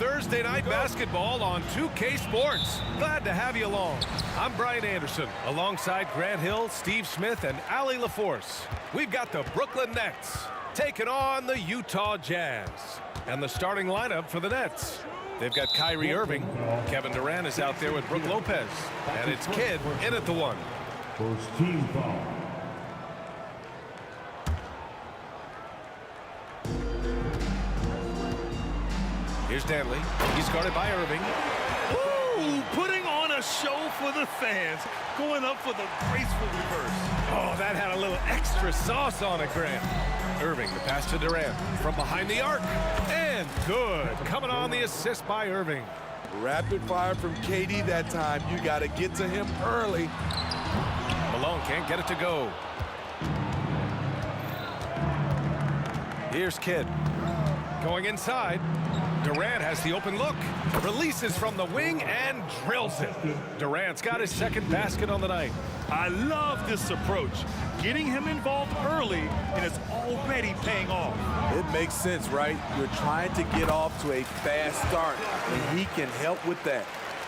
Thursday Night Basketball on 2K Sports. Glad to have you along. I'm Brian Anderson, alongside Grant Hill, Steve Smith, and Allie LaForce. We've got the Brooklyn Nets taking on the Utah Jazz. And the starting lineup for the Nets. They've got Kyrie Irving. Kevin Durant is out there with Brook Lopez. And it's Kidd in at the one. First team foul. Here's Danley. He's guarded by Irving. Ooh, putting on a show for the fans. Going up for the graceful reverse. Oh, that had a little extra sauce on it, Grant. Irving, the pass to Durant from behind the arc. And good. Coming on the assist by Irving. Rapid fire from KD that time. You got to get to him early. Malone can't get it to go. Here's Kidd. Going inside. Durant has the open look. Releases from the wing and drills it. Durant's got his second basket on the night. I love this approach. Getting him involved early, and it's already paying off. It makes sense, right? You're trying to get off to a fast start, and he can help with that.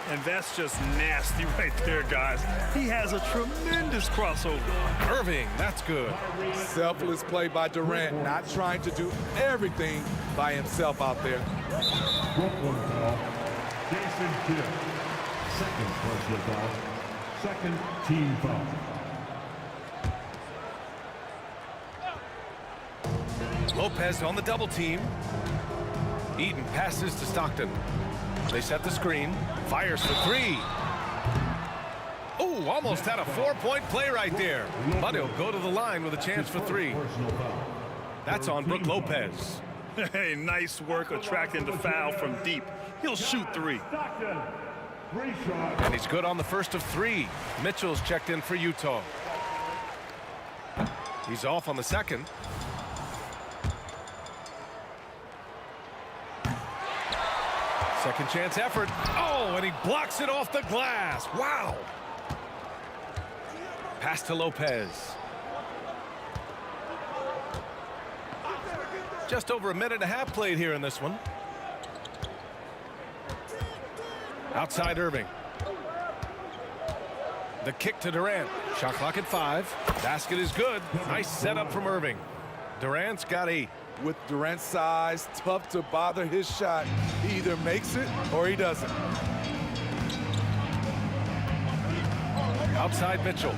And that's just nasty right there, guys. He has a tremendous crossover. Irving, that's good. Selfless play by Durant, not trying to do everything by himself out there. Brooklyn foul. Jason Kidd. Second personal foul. Second team foul. Lopez on the double team. Eaton passes to Stockton. They set the screen. Fires for three. Oh, almost had a four-point play right there. But he'll go to the line with a chance for three. That's on Brook Lopez. Hey, nice work attracting the foul from deep. He'll shoot three. And he's good on the first of three. Mitchell's checked in for Utah. He's off on the second. Second chance effort. Oh, and he blocks it off the glass. Wow. Pass to Lopez. Just over a minute and a half played here in this one. Outside Irving. The kick to Durant. Shot clock at 5. Basket is good. Nice setup from Irving. Durant's got 8. With Durant's size, tough to bother his shot. He either makes it or he doesn't. Outside Mitchell.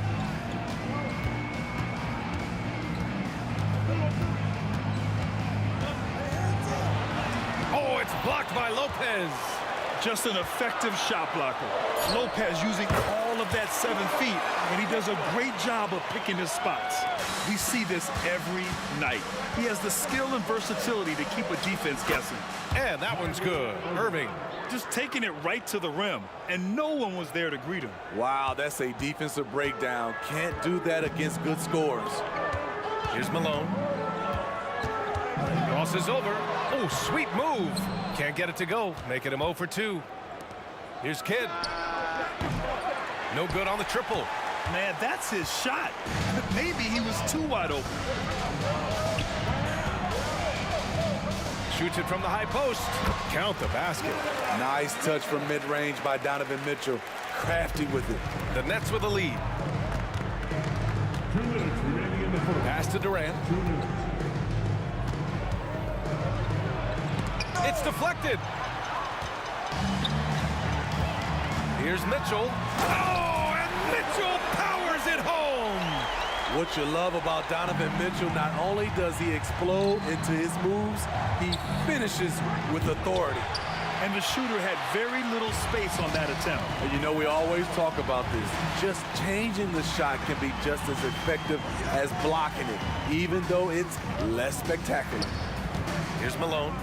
Oh, it's blocked by Lopez. Just an effective shot blocker. Lopez using all of that 7 feet, and he does a great job of picking his spots. We see this every night. He has the skill and versatility to keep a defense guessing. And that one's good. Irving. Just taking it right to the rim, and no one was there to greet him. Wow, that's a defensive breakdown. Can't do that against good scorers. Here's Malone. Crosses over. Oh, sweet move. Can't get it to go, making him 0 for 2. Here's Kidd. No good on the triple. Man, that's his shot. Maybe he was too wide open. Shoots it from the high post. Count the basket. Nice touch from mid-range by Donovan Mitchell. Crafty with it. The Nets with a lead. 2 minutes remaining in the first. Pass to Durant. 2 minutes. It's deflected. Here's Mitchell. Oh, and Mitchell powers it home. What you love about Donovan Mitchell, not only does he explode into his moves, he finishes with authority. And the shooter had very little space on that attempt. And you know, we always talk about this. Just changing the shot can be just as effective as blocking it, even though it's less spectacular. Here's Malone.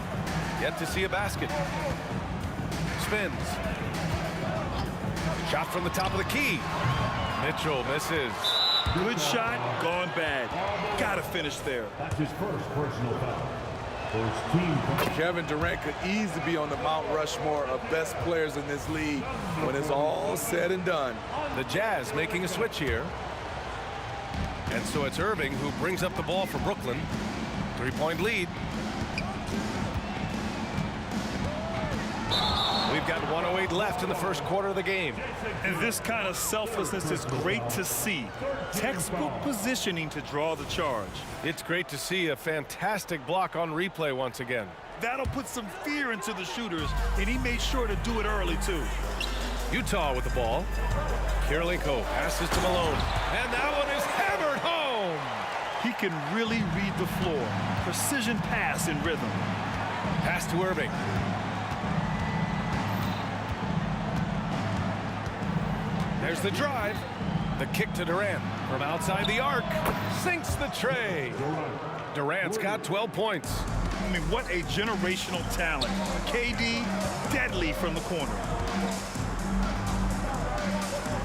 Yet to see a basket. Spins. Shot from the top of the key. Mitchell misses. Good shot, gone bad. Gotta finish there. That's his first personal foul. First team foul. Kevin Durant could easily be on the Mount Rushmore of best players in this league when it's all said and done. The Jazz making a switch here. And so it's Irving who brings up the ball for Brooklyn. 3-point lead. straight left in the first quarter of the game. And this kind of selflessness is great to see. Textbook positioning to draw the charge. It's great to see a fantastic block on replay once again. That'll put some fear into the shooters, and he made sure to do it early, too. Utah with the ball. Kirilenko passes to Malone. And that one is hammered home. He can really read the floor. Precision pass in rhythm. Pass to Irving. There's the drive. The kick to Durant from outside the arc. Sinks the tray. Durant's got 12 points. I mean, what a generational talent. KD, deadly from the corner.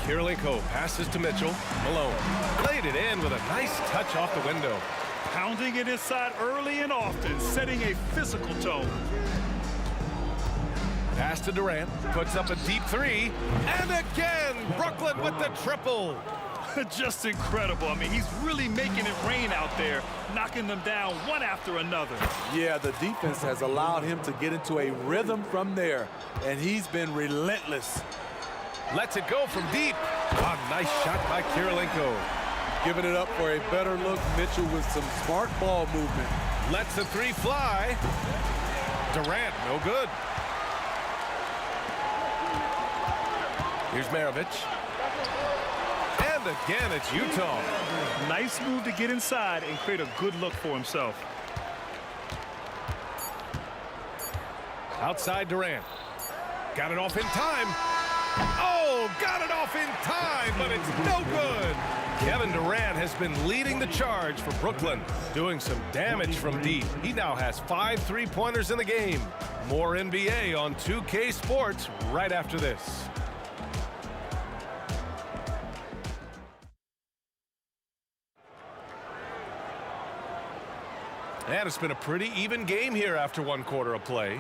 Kirilenko passes to Mitchell. Malone laid it in with a nice touch off the window. Pounding it inside early and often, setting a physical tone. Pass to Durant, puts up a deep three, and again, Brooklyn with the triple. Just incredible. I mean, he's really making it rain out there, knocking them down one after another. Yeah, the defense has allowed him to get into a rhythm from there, and he's been relentless. Lets it go from deep. A nice shot by Kirilenko. Giving it up for a better look, Mitchell with some smart ball movement. Lets the three fly. Durant, no good. Here's Maravich. And again, it's Utah. Nice move to get inside and create a good look for himself. Outside Durant. Got it off in time. Oh, got it off in time, but it's no good. Kevin Durant has been leading the charge for Brooklyn, doing some damage from deep. He now has 5 3-pointers in the game. More NBA on 2K Sports right after this. And it's been a pretty even game here after one quarter of play.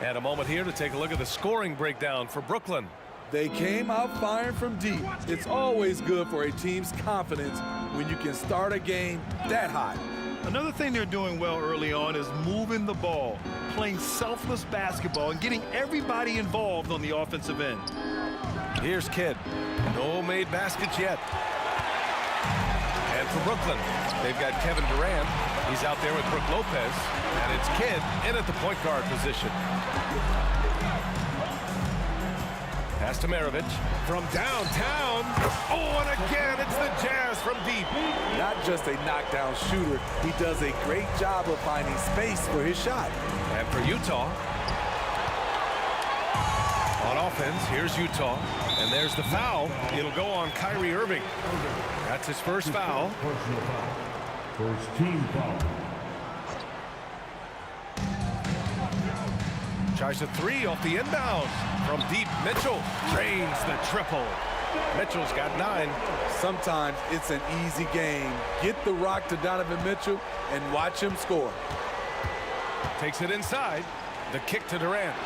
And a moment here to take a look at the scoring breakdown for Brooklyn. They came out firing from deep. It's always good for a team's confidence when you can start a game that high. Another thing they're doing well early on is moving the ball, playing selfless basketball, and getting everybody involved on the offensive end. Here's Kidd. No made baskets yet. And for Brooklyn, they've got Kevin Durant. He's out there with Brook Lopez. And it's Kidd in at the point guard position. Pass to Maravich from downtown. Oh, and again, it's the Jazz from deep. Not just a knockdown shooter, he does a great job of finding space for his shot. And for Utah, on offense, here's Utah. And there's the foul. It'll go on Kyrie Irving. That's his first foul. Personal foul. First team foul. Tries a three off the inbound. From deep, Mitchell drains the triple. Mitchell's got 9. Sometimes it's an easy game. Get the rock to Donovan Mitchell and watch him score. Takes it inside. The kick to Durant.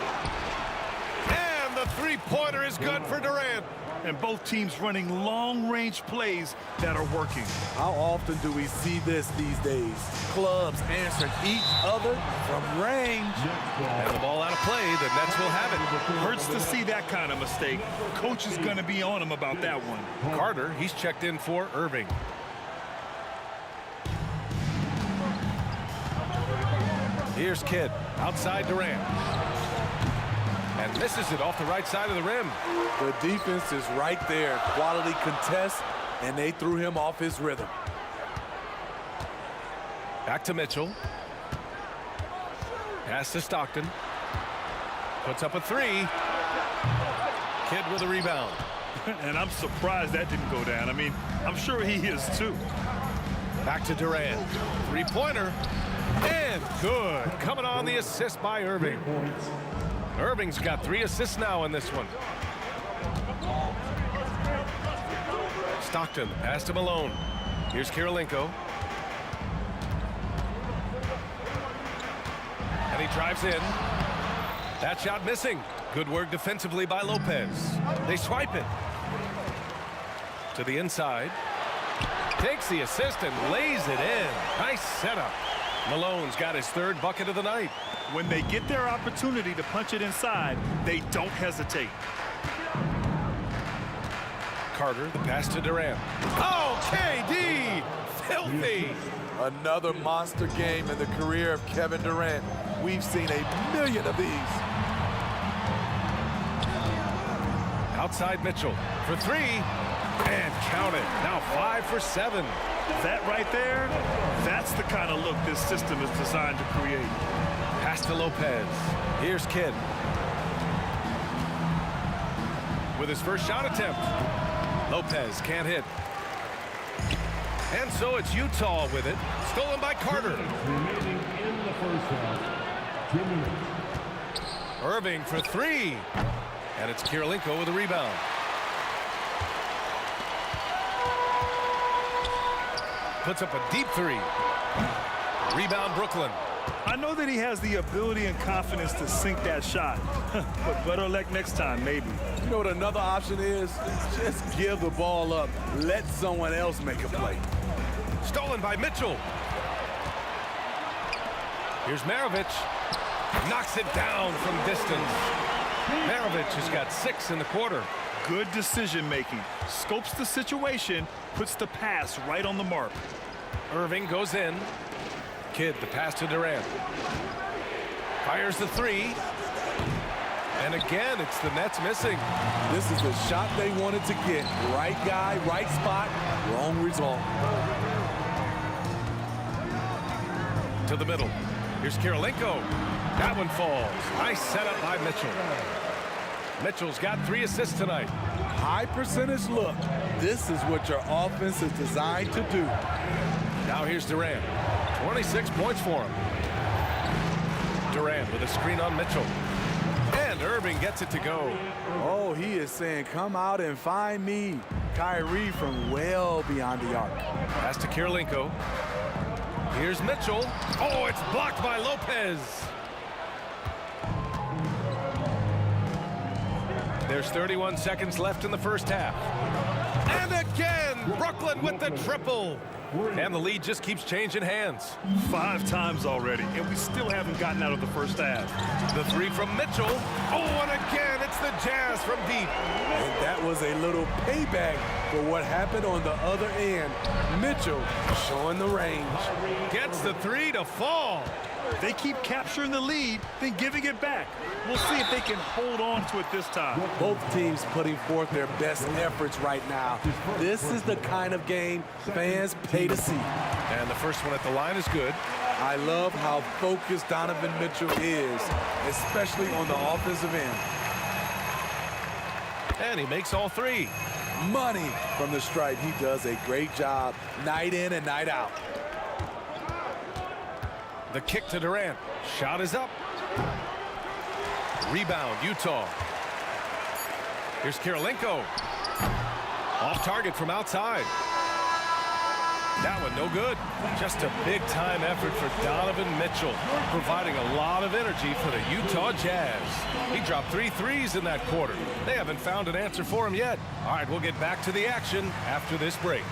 And the three-pointer is good for Durant. And both teams running long-range plays that are working. How often do we see this these days? Clubs answering each other from range. And the ball out of play, the Nets will have it. Hurts to see that kind of mistake. Coach is going to be on him about that one. Carter, he's checked in for Irving. Here's Kidd, outside Durant. And misses it off the right side of the rim. The defense is right there. Quality contest, and they threw him off his rhythm. Back to Mitchell. Pass to Stockton. Puts up a three. Kidd with a rebound. And I'm surprised that didn't go down. I mean, I'm sure he is too. Back to Durant. Three-pointer. And good. Coming on the assist by Irving. Irving's got 3 assists now in this one. Stockton, pass to Malone. Here's Kirilenko. And he drives in. That shot missing. Good work defensively by Lopez. They swipe it. To the inside. Takes the assist and lays it in. Nice setup. Malone's got his third bucket of the night. When they get their opportunity to punch it inside, they don't hesitate. Carter, the pass to Durant. Oh, KD! Filthy! Another monster game in the career of Kevin Durant. We've seen a million of these. Outside Mitchell for three. And count it. Now 5 for 7. That right there, that's the kind of look this system is designed to create. Pass to Lopez. Here's Kidd. With his first shot attempt. Lopez can't hit. And so it's Utah with it. Stolen by Carter. Remaining in the first half. 2 minutes. Irving for three. And it's Kirilenko with a rebound. Puts up a deep three. Rebound Brooklyn. I know that he has the ability and confidence to sink that shot, but better luck next time, maybe. You know what another option is? Just give the ball up. Let someone else make a play. Stolen by Mitchell. Here's Maravich. Knocks it down from distance. Maravich has got 6 in the quarter. Good decision-making. Scopes the situation, puts the pass right on the mark. Irving goes in. Kidd, the pass to Durant. Fires the three. And again, it's the Nets missing. This is the shot they wanted to get. Right guy, right spot, wrong result. To the middle. Here's Kirilenko. That one falls. Nice setup by Mitchell. Mitchell's got 3 assists tonight. High percentage look. This is what your offense is designed to do. Now here's Durant. 26 points for him. Durant with a screen on Mitchell. And Irving gets it to go. Oh, he is saying, come out and find me. Kyrie from well beyond the arc. Pass to Kirilenko. Here's Mitchell. Oh, it's blocked by Lopez. There's 31 seconds left in the first half. And again, Brooklyn with the triple. And the lead just keeps changing hands. 5 times already, and we still haven't gotten out of the first half. The three from Mitchell. Oh, and again, it's the Jazz from deep. And that was a little payback for what happened on the other end. Mitchell showing the range. Gets the three to fall. They keep capturing the lead, then giving it back. We'll see if they can hold on to it this time. Both teams putting forth their best efforts right now. This is the kind of game fans pay to see. And the first one at the line is good. I love how focused Donovan Mitchell is, especially on the offensive end. And he makes all 3. Money from the stripe. He does a great job night in and night out. The kick to Durant. Shot is up. Rebound, Utah. Here's Kirilenko. Off target from outside. That one no good. Just a big-time effort for Donovan Mitchell, providing a lot of energy for the Utah Jazz. He dropped 3 threes in that quarter. They haven't found an answer for him yet. All right, we'll get back to the action after this break.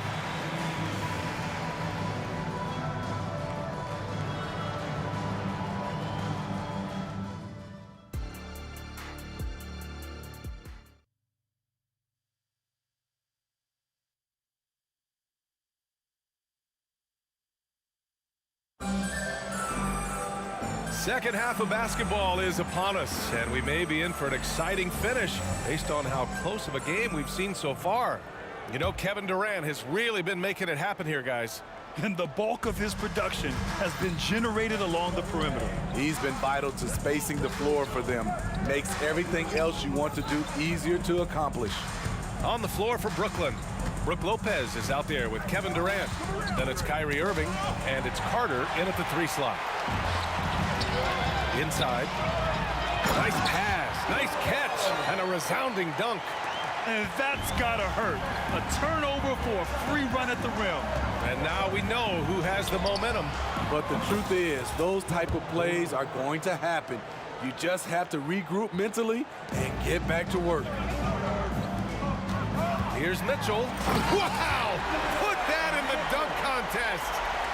Second half of basketball is upon us, and we may be in for an exciting finish based on how close of a game we've seen so far. You know, Kevin Durant has really been making it happen here, guys. And the bulk of his production has been generated along the perimeter. He's been vital to spacing the floor for them. Makes everything else you want to do easier to accomplish. On the floor for Brooklyn, Brook Lopez is out there with Kevin Durant. Then it's Kyrie Irving, and it's Carter in at the 3 slot. Inside. Nice pass, nice catch, and a resounding dunk. And that's gotta hurt. A turnover for a free run at the rim. And now we know who has the momentum. But the truth is, those type of plays are going to happen. You just have to regroup mentally and get back to work. Here's Mitchell. Wow! Put that in the dunk contest.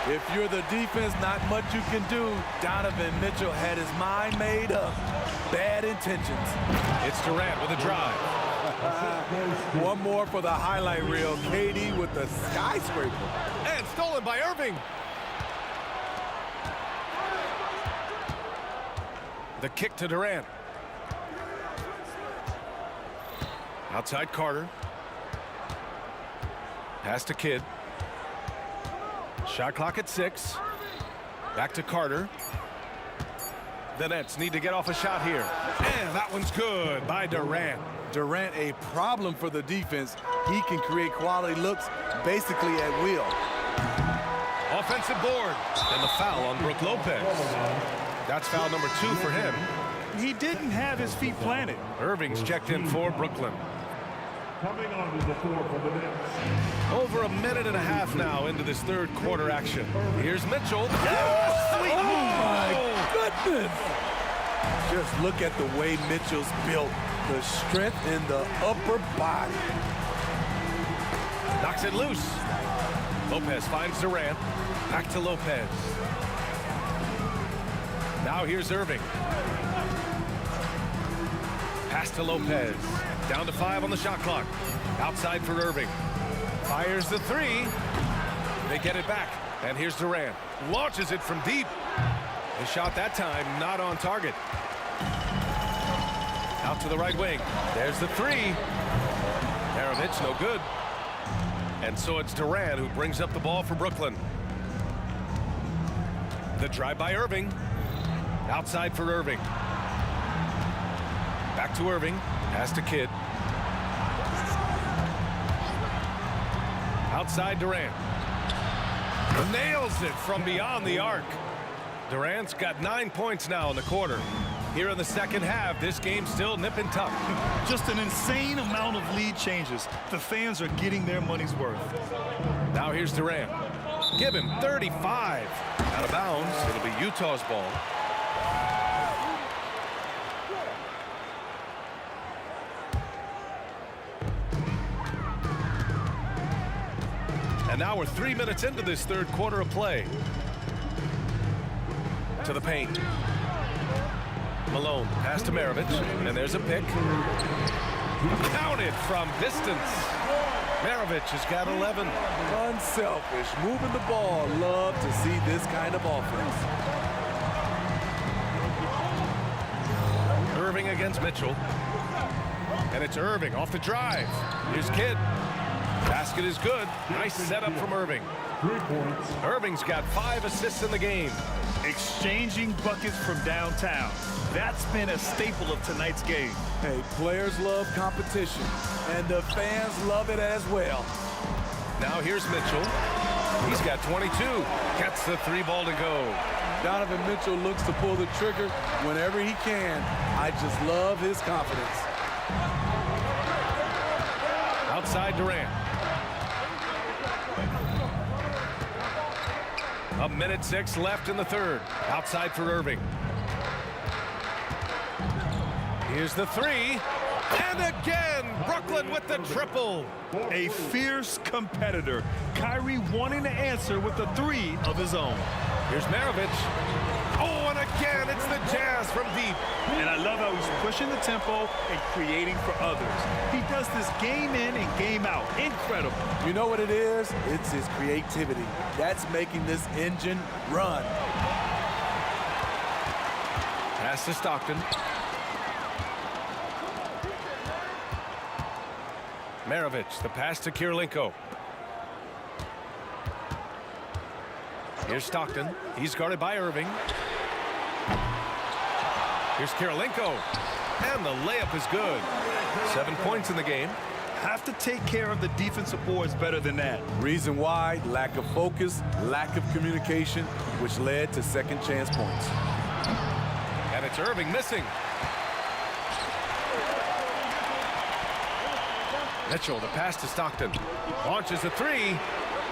If you're the defense, not much you can do. Donovan Mitchell had his mind made up. Bad intentions. It's Durant with a drive. One more for the highlight reel. KD with the skyscraper. And stolen by Irving. The kick to Durant. Outside Carter. Pass to Kidd. Shot clock at 6. Back to Carter. The Nets need to get off a shot here. And that one's good by Durant. Durant, a problem for the defense. He can create quality looks basically at will. Offensive board. And the foul on Brook Lopez. That's foul number 2 for him. He didn't have his feet planted. Irving's checked in for Brooklyn. Coming onto the floor for the Nets. Over a minute and a half now into this third quarter action. Here's Mitchell. Sweet move. My goodness! Just look at the way Mitchell's built. The strength in the upper body. Knocks it loose. Lopez finds Durant. Back to Lopez. Now here's Irving. Pass to Lopez. Down to 5 on the shot clock. Outside for Irving. Fires the 3. They get it back. And here's Durant. Launches it from deep. The shot that time not on target. Out to the right wing. There's the 3. Maravich, no good. And so it's Durant who brings up the ball for Brooklyn. The drive by Irving. Outside for Irving. Back to Irving. Pass to Kidd. Outside Durant. Nails it from beyond the arc. Durant's got 9 points now in the quarter. Here in the second half, this game's still nip and tuck. Just an insane amount of lead changes. The fans are getting their money's worth. Now here's Durant. Give him 35. Out of bounds. It'll be Utah's ball. And now we're 3 minutes into this third quarter of play. To the paint. Malone, pass to Maravich, and there's a pick. Counted from distance. Maravich has got 11. Unselfish, moving the ball. Love to see this kind of offense. Irving against Mitchell. And it's Irving off the drive. Here's Kidd. Basket is good. Nice setup from Irving. 3 points. Irving's got 5 assists in the game. Exchanging buckets from downtown. That's been a staple of tonight's game. Hey, players love competition, and the fans love it as well. Now here's Mitchell. He's got 22. Gets the 3 ball to go. Donovan Mitchell looks to pull the trigger whenever he can. I just love his confidence. Outside Durant. A minute 6 left in the third. Outside for Irving. Here's the 3. And again, Brooklyn with the triple. A fierce competitor. Kyrie wanting to answer with a 3 of his own. Here's Maravich. Oh, and again, it's the Jazz from deep. And I love how he's pushing the tempo and creating for others. He does this game in and game out. Incredible. You know what it is? It's his creativity. That's making this engine run. Pass to Stockton. Maravich, the pass to Kirilenko. Here's Stockton. He's guarded by Irving. Here's Kirilenko. And the layup is good. 7 points in the game. Have to take care of the defensive boards better than that. Reason why? Lack of focus, lack of communication, which led to second chance points. And it's Irving missing. Mitchell, the pass to Stockton. Launches a 3.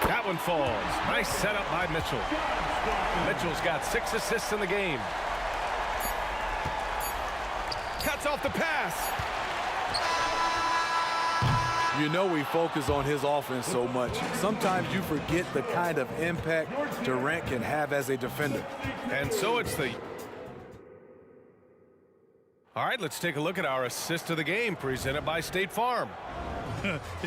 That one falls. Nice setup by Mitchell. Mitchell's got 6 assists in the game. Cuts off the pass. You know we focus on his offense so much. Sometimes you forget the kind of impact Durant can have as a defender. And so it's the... All right, let's take a look at our assist of the game presented by State Farm.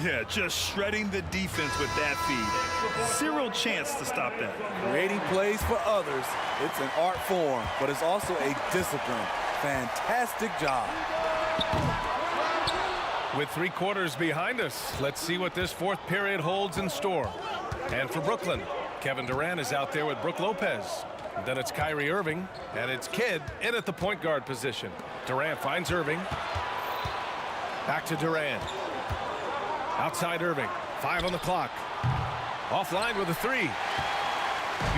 Yeah, just shredding the defense with that feed. Zero chance to stop that. Creating plays for others, it's an art form, but it's also a discipline. Fantastic job. With 3 quarters behind us, let's see what this fourth period holds in store. And for Brooklyn, Kevin Durant is out there with Brook Lopez. And then it's Kyrie Irving, and it's Kidd in at the point guard position. Durant finds Irving. Back to Durant. Outside Irving. 5 on the clock. Offline with a 3.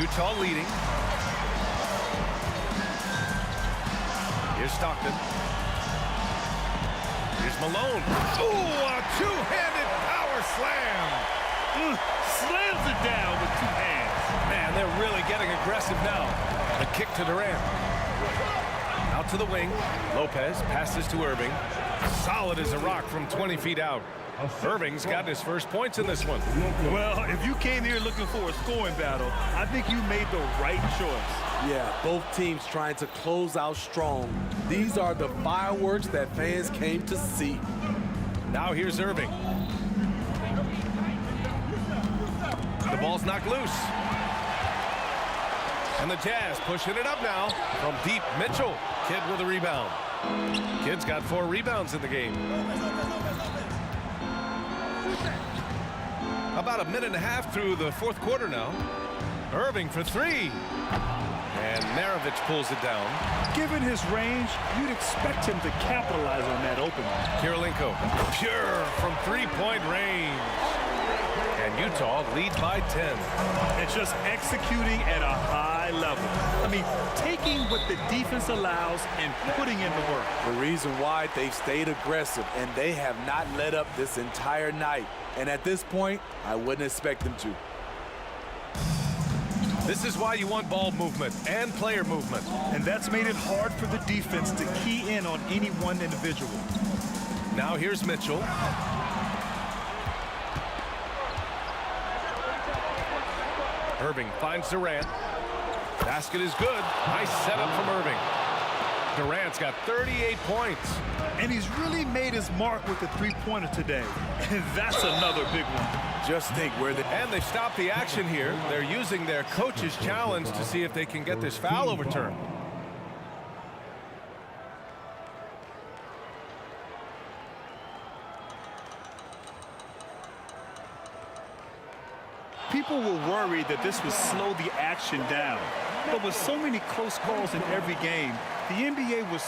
Utah leading. Here's Stockton. Here's Malone. Ooh, a two-handed power slam. Slams it down with 2 hands. Man, they're really getting aggressive now. The kick to Durant. Out to the wing. Lopez passes to Irving. Solid as a rock from 20 feet out. Irving's gotten his first points in this one. Well, if you came here looking for a scoring battle, I think you made the right choice. Yeah, both teams trying to close out strong. These are the fireworks that fans came to see. Now here's Irving. The ball's knocked loose. And the Jazz pushing it up now from deep. Mitchell. Kidd with a rebound. Kidd's got 4 rebounds in the game. About a minute and a half through the fourth quarter now. Irving for 3. And Maravich pulls it down. Given his range, you'd expect him to capitalize on that opening. Kirilenko, pure from 3-point range. And Utah lead by 10. It's just executing at a high level. I mean, taking what the defense allows and putting in the work. The reason why they've stayed aggressive and they have not let up this entire night. And at this point, I wouldn't expect them to. This is why you want ball movement and player movement. And that's made it hard for the defense to key in on any one individual. Now here's Mitchell. Irving finds Durant. Basket is good. Nice setup from Irving. Durant's got 38 points. And he's really made his mark with the 3-pointer today. And that's another big one. Just think where they... And they've stopped the action here. They're using their coach's challenge to see if they can get this foul overturned. People were worried that this would slow the action down. But with so many close calls in every game, the NBA was...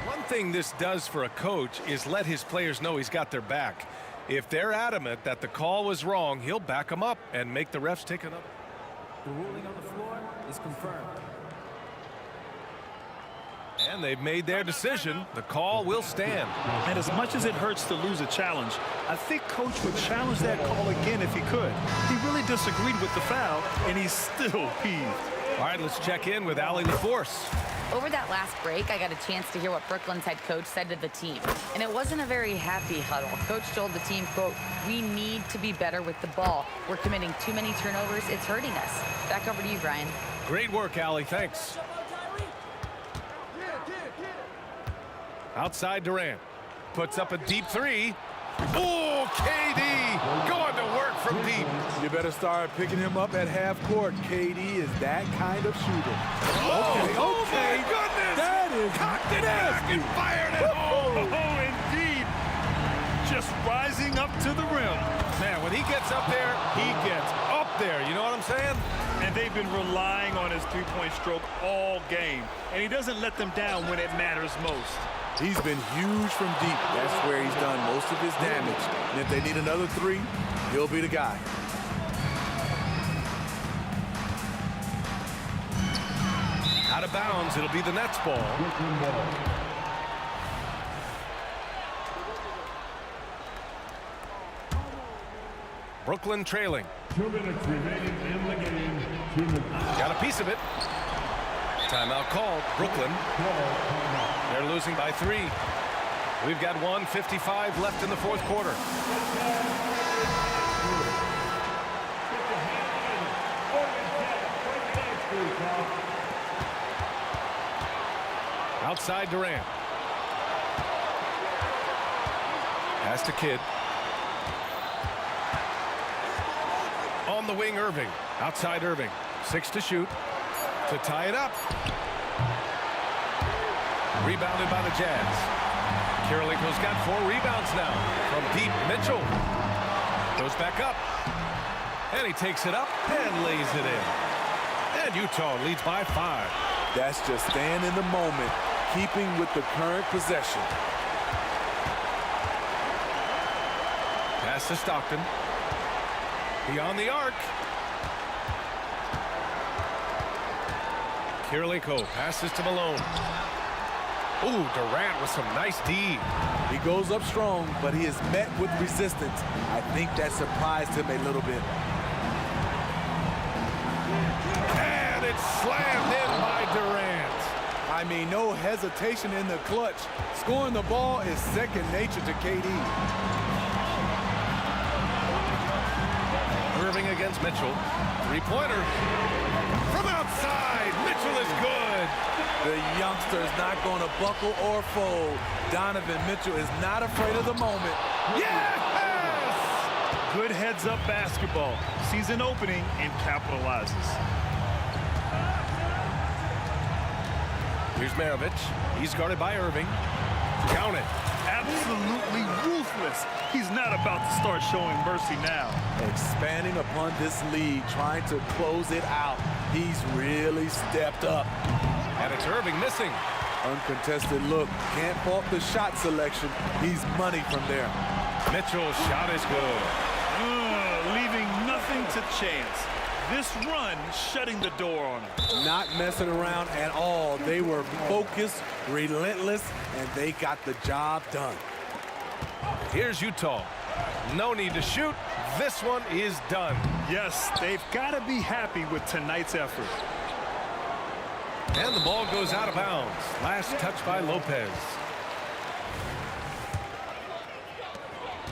One thing this does for a coach is let his players know he's got their back. If they're adamant that the call was wrong, he'll back them up and make the refs take another. The ruling on the floor is confirmed. And they've made their decision. The call will stand. And as much as it hurts to lose a challenge, I think Coach would challenge that call again if he could. He really disagreed with the foul, and he's still peeved. All right, let's check in with Allie LaForce. Over that last break, I got a chance to hear what Brooklyn's head coach said to the team. And it wasn't a very happy huddle. Coach told the team, quote, "We need to be better with the ball. We're committing too many turnovers. It's hurting us." Back over to you, Brian. Great work, Allie. Thanks. Outside Durant. Puts up a deep 3. Oh, KD going to work from deep. You better start picking him up at half court. KD is that kind of shooter. Oh my goodness! That is cocked it back and fired it home. Oh, indeed. Just rising up to the rim. Man, when he gets up there, he gets up there. You know what I'm saying? And they've been relying on his three-point stroke all game. And he doesn't let them down when it matters most. He's been huge from deep. That's where he's done most of his damage. And if they need another 3, he'll be the guy. Out of bounds, it'll be the Nets ball. Brooklyn trailing. 2 minutes remaining in the game. 2 minutes. Got a piece of it. Timeout called. Brooklyn. They're losing by 3. We've got 1:55 left in the fourth quarter. Outside Durant. Pass to Kidd. On the wing, Irving. Outside Irving. 6 to shoot. To tie it up. Rebounded by the Jazz. Kirilenko's got 4 rebounds now. From deep, Mitchell. Goes back up. And he takes it up and lays it in. And Utah leads by 5. That's just staying in the moment, keeping with the current possession. Pass to Stockton. Beyond the arc. Kirilenko passes to Malone. Ooh, Durant with some nice D. He goes up strong, but he is met with resistance. I think that surprised him a little bit. And it's slammed in by Durant. I mean, no hesitation in the clutch. Scoring the ball is second nature to KD. Irving against Mitchell. Three-pointer. From outside, Mitchell is good. The youngster is not going to buckle or fold. Donovan Mitchell is not afraid of the moment. Yes! Good heads-up basketball. Sees an opening and capitalizes. Here's Maravich. He's guarded by Irving. Count it. Absolutely ruthless. He's not about to start showing mercy now. Expanding upon this lead, trying to close it out. He's really stepped up. And it's Irving missing. Uncontested look. Can't fault the shot selection. He's money from there. Mitchell's shot is good. Leaving nothing to chance. This run shutting the door on him. Not messing around at all. They were focused, relentless, and they got the job done. Here's Utah. No need to shoot. This one is done. Yes, they've got to be happy with tonight's effort. And the ball goes out of bounds. Last touch by Lopez.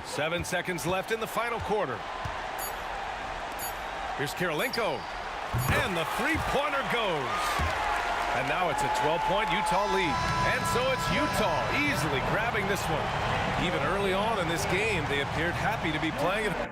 7 seconds left in the final quarter. Here's Kirilenko. And the three-pointer goes. And now it's a 12-point Utah lead. And so it's Utah easily grabbing this one. Even early on in this game, they appeared happy to be playing it.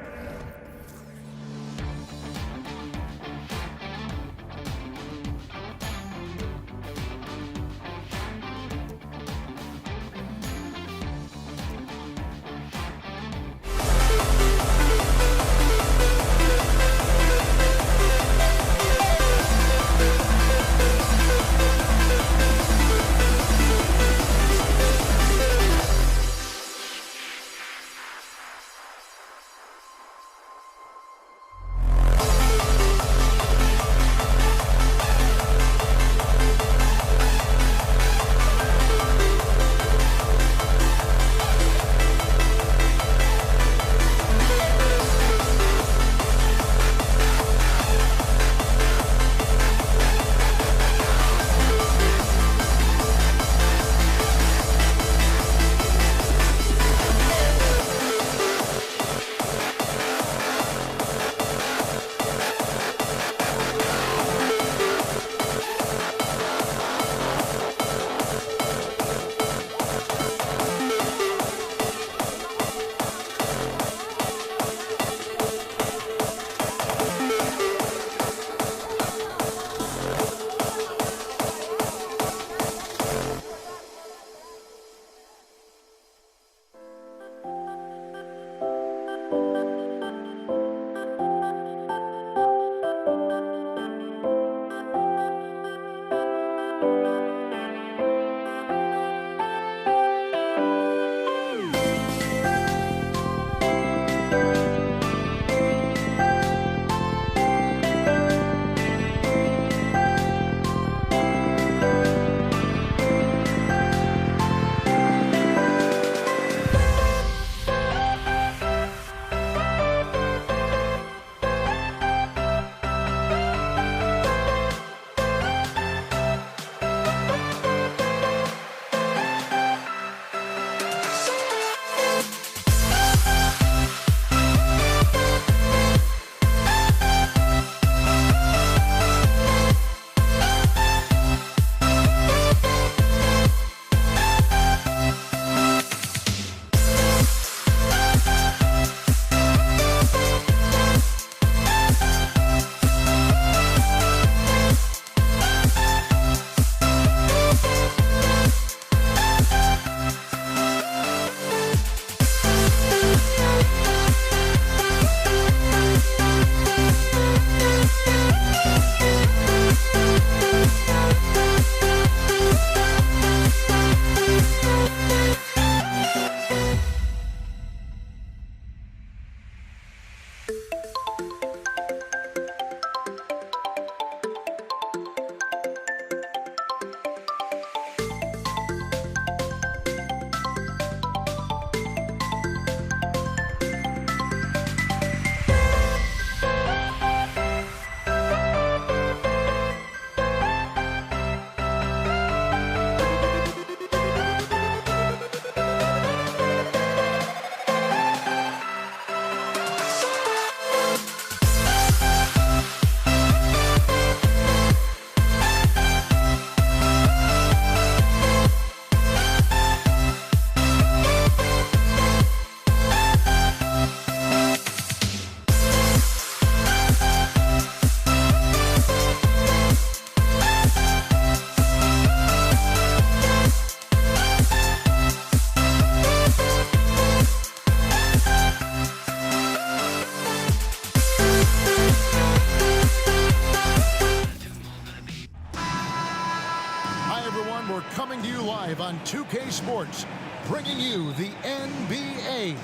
Sports, bringing you the NBA.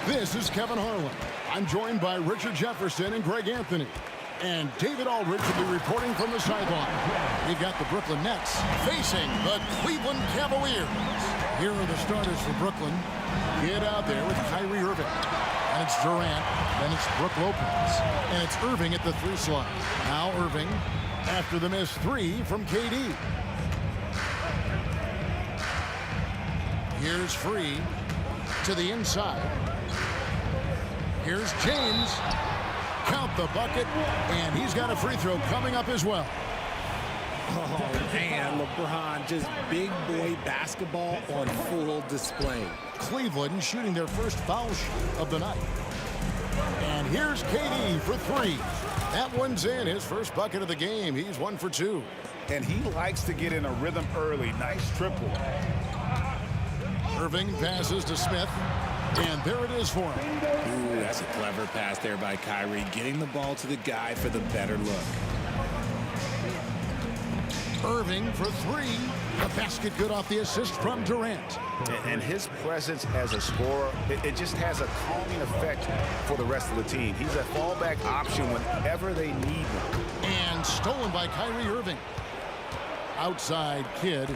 This is Kevin Harlan. I'm joined by Richard Jefferson and Greg Anthony. And David Aldridge will be reporting from the sideline. We've got the Brooklyn Nets facing the Cleveland Cavaliers. Here are the starters for Brooklyn. Get out there with Kyrie Irving. And it's Durant. Then it's Brook Lopez. And it's Irving at the 3 slot. Now Irving after the missed 3 from KD. Here's Free to the inside. Here's James. Count the bucket, and he's got a free throw coming up as well. Oh, man, LeBron, just big boy basketball on full display. Cleveland shooting their first foul shot of the night. And here's KD for 3. That one's in, his first bucket of the game. He's 1 for 2. And he likes to get in a rhythm early. Nice triple. Irving passes to Smith, and there it is for him. Ooh, that's a clever pass there by Kyrie, getting the ball to the guy for the better look. Irving for 3. The basket good off the assist from Durant. And his presence as a scorer, it just has a calming effect for the rest of the team. He's a fallback option whenever they need him. And stolen by Kyrie Irving. Outside Kidd.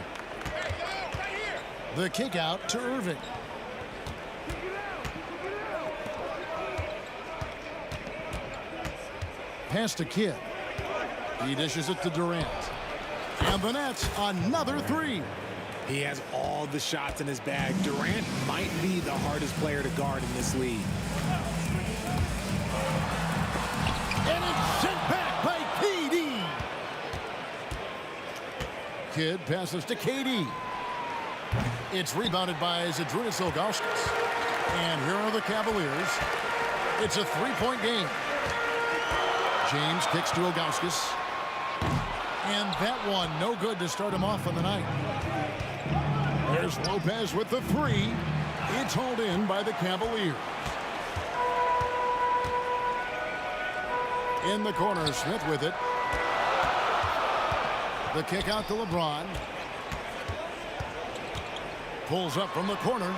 The kick out to Irving. Pass to Kidd. He dishes it to Durant. And the Nets, another 3. He has all the shots in his bag. Durant might be the hardest player to guard in this league. And it's sent back by KD. Kidd passes to KD. It's rebounded by Zydrunas Ilgauskas. And here are the Cavaliers. It's a 3-point game. James kicks to Ilgauskas. And that one, no good to start him off on the night. There's Lopez with the 3. It's hauled in by the Cavaliers. In the corner, Smith with it. The kick out to LeBron. Pulls up from the corner.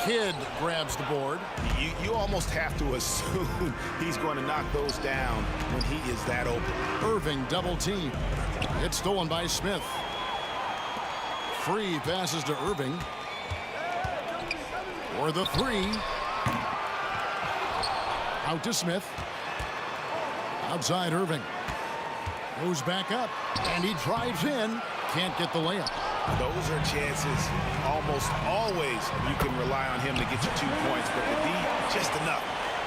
Kidd grabs the board. You almost have to assume he's going to knock those down when he is that open. Irving double team. It's stolen by Smith. Free passes to Irving. For the 3. Out to Smith. Outside Irving. Goes back up. And he drives in. Can't get the layup. Those are chances almost always you can rely on him to get you 2 points, but the D, just enough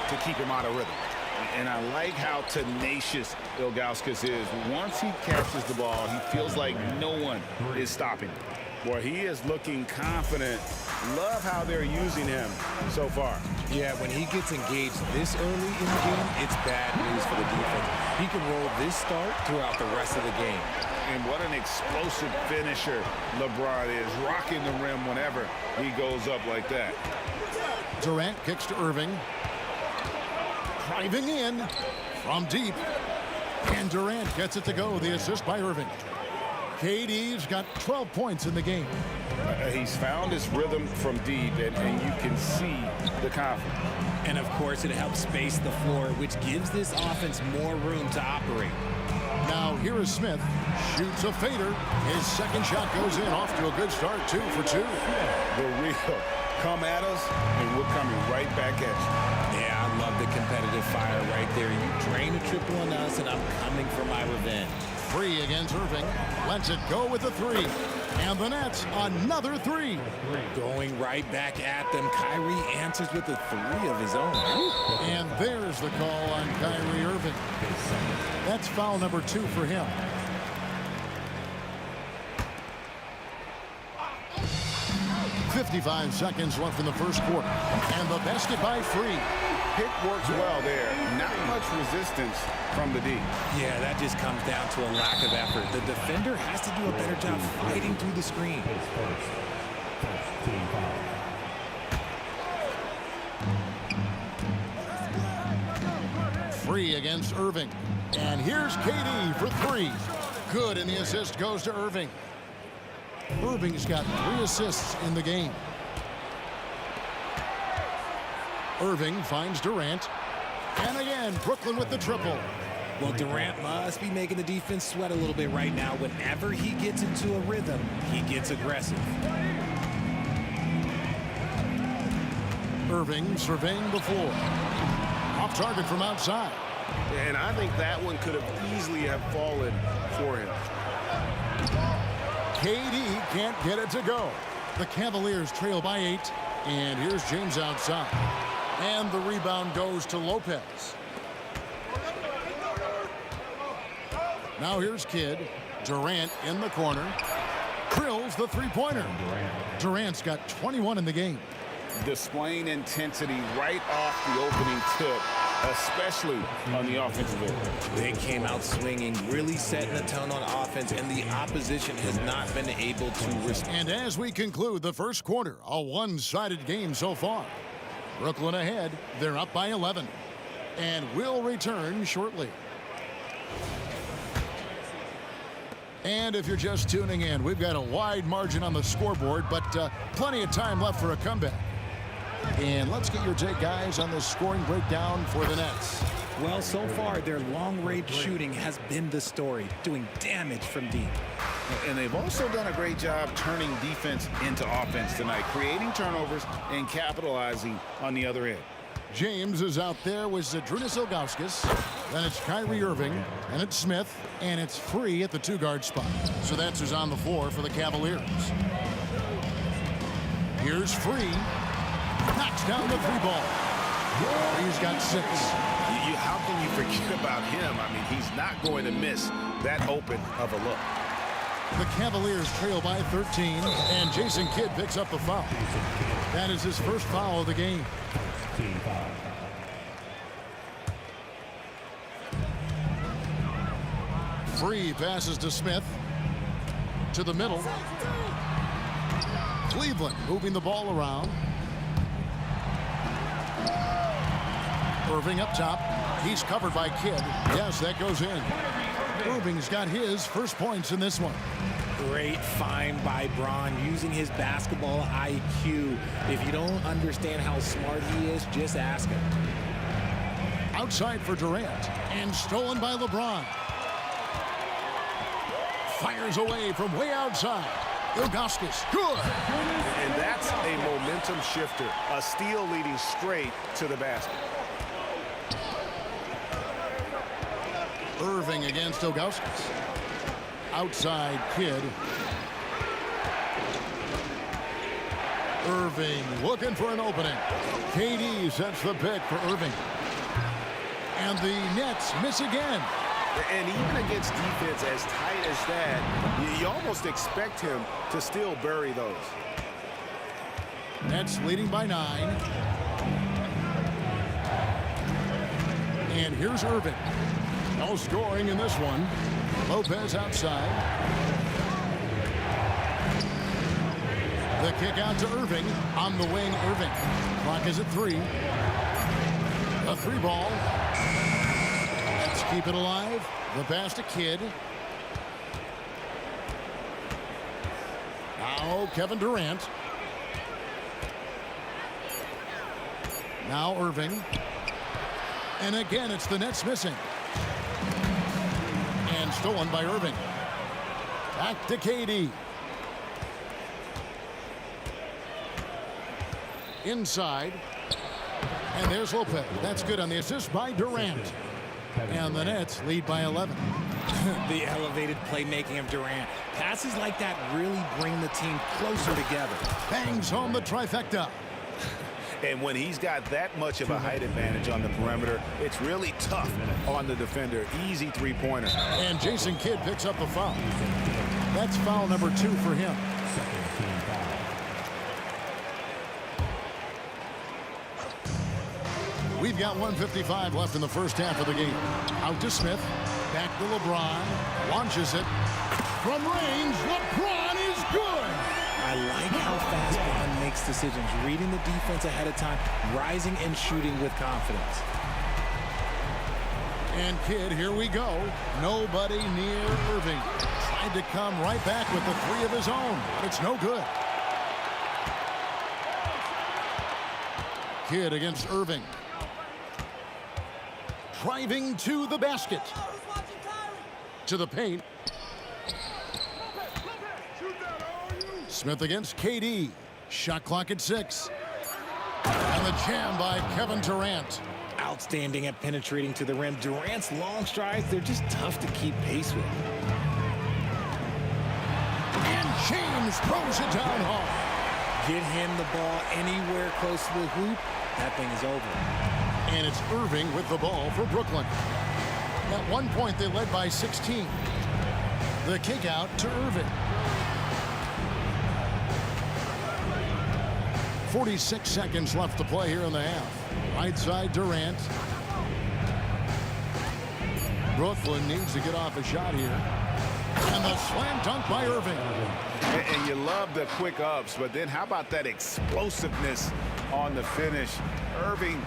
to keep him out of rhythm. And I like how tenacious Ilgauskas is. Once he catches the ball, he feels like no one is stopping him. Boy, he is looking confident. Love how they're using him so far. Yeah, when he gets engaged this early in the game, it's bad news for the defense. He can roll this start throughout the rest of the game. And what an explosive finisher LeBron is, rocking the rim whenever he goes up like that. Durant kicks to Irving. Driving in from deep. And Durant gets it to go. The assist by Irving. KD's got 12 points in the game. He's found his rhythm from deep, and you can see the confidence. And, of course, it helps space the floor, which gives this offense more room to operate. Now here is Smith. Shoots a fader. His second shot goes in. Off to a good start. 2 for 2. The real come at us, and we're coming right back at you. Yeah, I love the competitive fire right there. You drain a triple on us, and I'm coming for my revenge. Free against Irving. Lets it go with the 3. And the Nets, another 3. Going right back at them. Kyrie answers with a 3 of his own. And there's the call on Kyrie Irving. That's foul number 2 for him. .55 seconds left in the first quarter. And the basket by Free. Pick works well there. Not much resistance from the D. Yeah, that just comes down to a lack of effort. The defender has to do a better job fighting through the screen. Free against Irving. And here's KD for 3. Good, and the assist goes to Irving. Irving's got 3 assists in the game. Irving finds Durant. And again, Brooklyn with the triple. Well, Durant must be making the defense sweat a little bit right now. Whenever he gets into a rhythm, he gets aggressive. Irving surveying the floor. Off target from outside. And I think that one could have easily have fallen for him. KD can't get it to go. The Cavaliers trail by 8. And here's James outside. And the rebound goes to Lopez. Now here's Kidd. Durant in the corner. Drills the three-pointer. Durant's got 21 in the game. Displaying intensity right off the opening tip, especially on the offensive end. They came out swinging, really setting the tone on offense, and the opposition has not been able to respond. And as we conclude the first quarter, a one-sided game so far. Brooklyn ahead. They're up by 11. And we'll return shortly. And if you're just tuning in, we've got a wide margin on the scoreboard, but plenty of time left for a comeback. And let's get your take, guys, on the scoring breakdown for the Nets. Well, so far, their long-range shooting has been the story, doing damage from deep. And they've also done a great job turning defense into offense tonight, creating turnovers and capitalizing on the other end. James is out there with Zydrunas Ilgauskas. Then it's Kyrie Irving, and it's Smith, and it's Free at the 2-guard spot. So that's who's on the floor for the Cavaliers. Here's Free. Knocks down the 3-ball. He's got 6. How can you forget about him? I mean, he's not going to miss that open of a look. The Cavaliers trail by 13, and Jason Kidd picks up the foul. That is his first foul of the game. Free passes to Smith. To the middle. Cleveland moving the ball around. Irving up top. He's covered by Kidd. Yes, that goes in. Irving's got his first points in this one. Great find by Bron, using his basketball IQ. If you don't understand how smart he is, just ask him. Outside for Durant, and stolen by LeBron. Fires away from way outside. Ilgauskas, good. And that's a momentum shifter. A steal leading straight to the basket. Irving against Ilgauskas. Outside Kidd. Irving looking for an opening. KD sets the pick for Irving. And the Nets miss again. And even against defense as tight as that, you almost expect him to still bury those. Nets leading by 9. And here's Irving. No scoring in this one. Lopez outside. The kick out to Irving. On the wing, Irving. Clock is at 3. A 3-ball. Let's keep it alive. The pass to Kidd. Now Kevin Durant. Now Irving. And again, it's the Nets missing. And stolen by Irving. Back to KD. Inside. And there's Lopez. That's good on the assist by Durant. And the Nets lead by 11. The elevated playmaking of Durant. Passes like that really bring the team closer together. Bangs home the trifecta. And when he's got that much of a height advantage on the perimeter, it's really tough on the defender. Easy 3-pointer. And Jason Kidd picks up the foul. That's foul number 2 for him. We've got 1:55 left in the first half of the game. Out to Smith. Back to LeBron. Launches it. From range, LeBron is good. I like how fast Bron makes decisions, reading the defense ahead of time, rising and shooting with confidence. And Kidd, here we go. Nobody near Irving. tried to come right back with the three of his own, but it's no good. Kidd against Irving. Driving to the basket. To the paint. Smith against KD. Shot clock at 6. And the jam by Kevin Durant. Outstanding at penetrating to the rim. Durant's long strides, they're just tough to keep pace with. And James throws it down hard. Get him the ball anywhere close to the hoop, that thing is over. And it's Irving with the ball for Brooklyn. At one point, they led by 16. The kick out to Irving. 46 seconds left to play here in the half. Right side, Durant. Brooklyn needs to get off a shot here. And the slam dunk by Irving. And you love the quick ups, but then how about that explosiveness on the finish? Irving,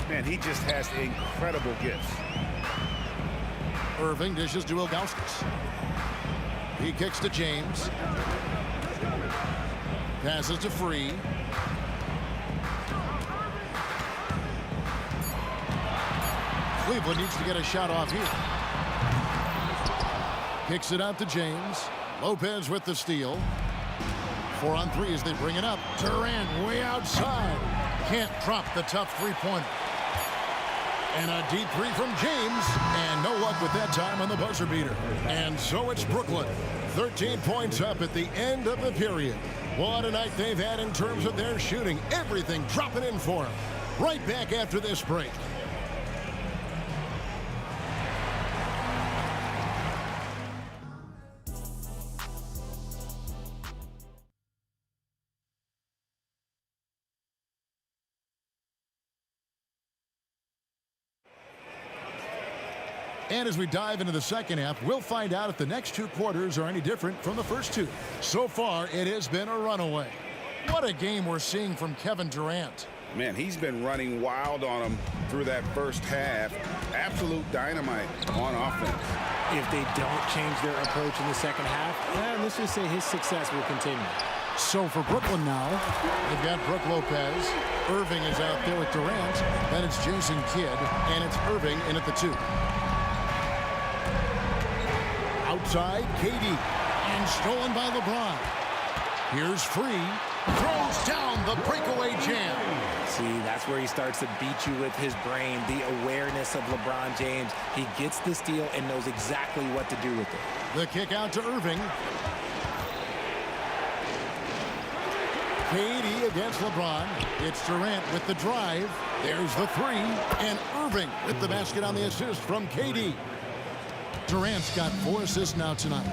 man, he just has incredible gifts. Irving dishes to Ilgauskas. He kicks to James. Passes to Free. Cleveland needs to get a shot off here. Kicks it out to James. Lopez with the steal. 4 on 3 as they bring it up. Durant way outside. Can't drop the tough three-pointer. And a deep three from James. And no luck with that time on the buzzer beater. And so it's Brooklyn. 13 points up at the end of the period. What a night they've had in terms of their shooting. Everything dropping in for them. Right back after this break. And as we dive into the second half, we'll find out if the next 2 quarters are any different from the first 2. So far, it has been a runaway. What a game we're seeing from Kevin Durant. Man, he's been running wild on him through that first half. Absolute dynamite on offense. If they don't change their approach in the second half, let's just say his success will continue. So for Brooklyn now, they've got Brook Lopez. Irving is out there with Durant. Then it's Jason Kidd, and it's Irving in at the 2. Outside, KD, and stolen by LeBron. Here's Free, throws down the breakaway jam. See, that's where he starts to beat you with his brain, the awareness of LeBron James. He gets the steal and knows exactly what to do with it. The kick out to Irving. KD against LeBron. It's Durant with the drive. There's the 3, and Irving with the basket on the assist from KD. Durant's got 4 assists now tonight.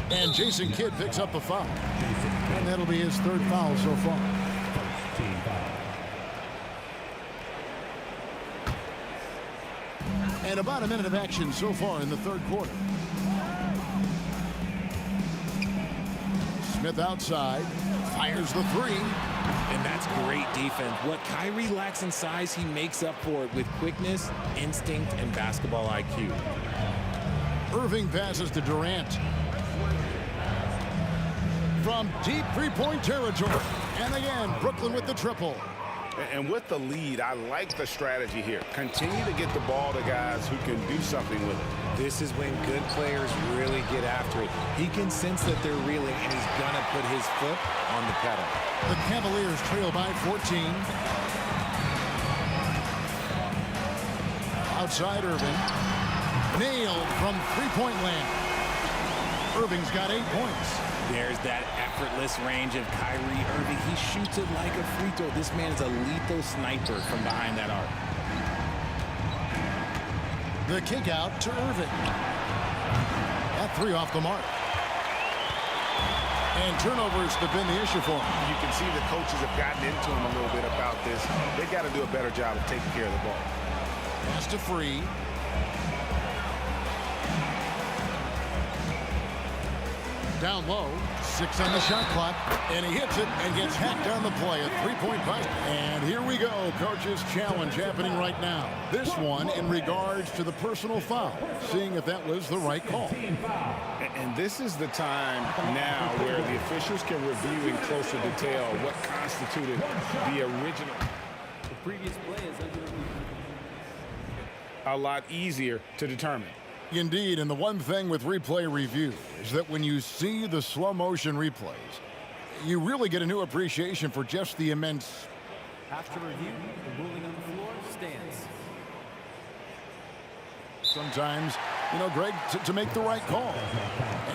And Jason Kidd picks up a foul. And that'll be his 3rd foul so far. And about a minute of action so far in the 3rd quarter. Smith outside. Fires the 3. And that's great defense. What Kyrie lacks in size, he makes up for it with quickness, instinct, and basketball IQ. Irving passes to Durant. From deep three-point territory. And again, Brooklyn with the triple. And with the lead, I like the strategy here. Continue to get the ball to guys who can do something with it. This is when good players really get after it. He can sense that they're reeling, and he's going to put his foot on the pedal. The Cavaliers trail by 14. Outside Irving. Nailed from three-point land. Irving's got 8 points. There's that effortless range of Kyrie Irving. He shoots it like a free throw. This man is a lethal sniper from behind that arc. The kick out to Irving. That 3 off the mark. And turnovers have been the issue for him. You can see the coaches have gotten into him a little bit about this. They've got to do a better job of taking care of the ball. Pass to Free. Down low, 6 on the shot clock, and he hits it and gets hacked on the play. A three-point bucket. And here we go. Coach's challenge happening right now. This one in regards to the personal foul, seeing if that was the right call. And this is the time now where the officials can review in closer detail what constituted the original. The previous play is under review. A lot easier to determine. Indeed, and the one thing with replay review is that when you see the slow motion replays, you really get a new appreciation for just the immense. After review, the ruling on the floor stands. Sometimes, Greg, to make the right call.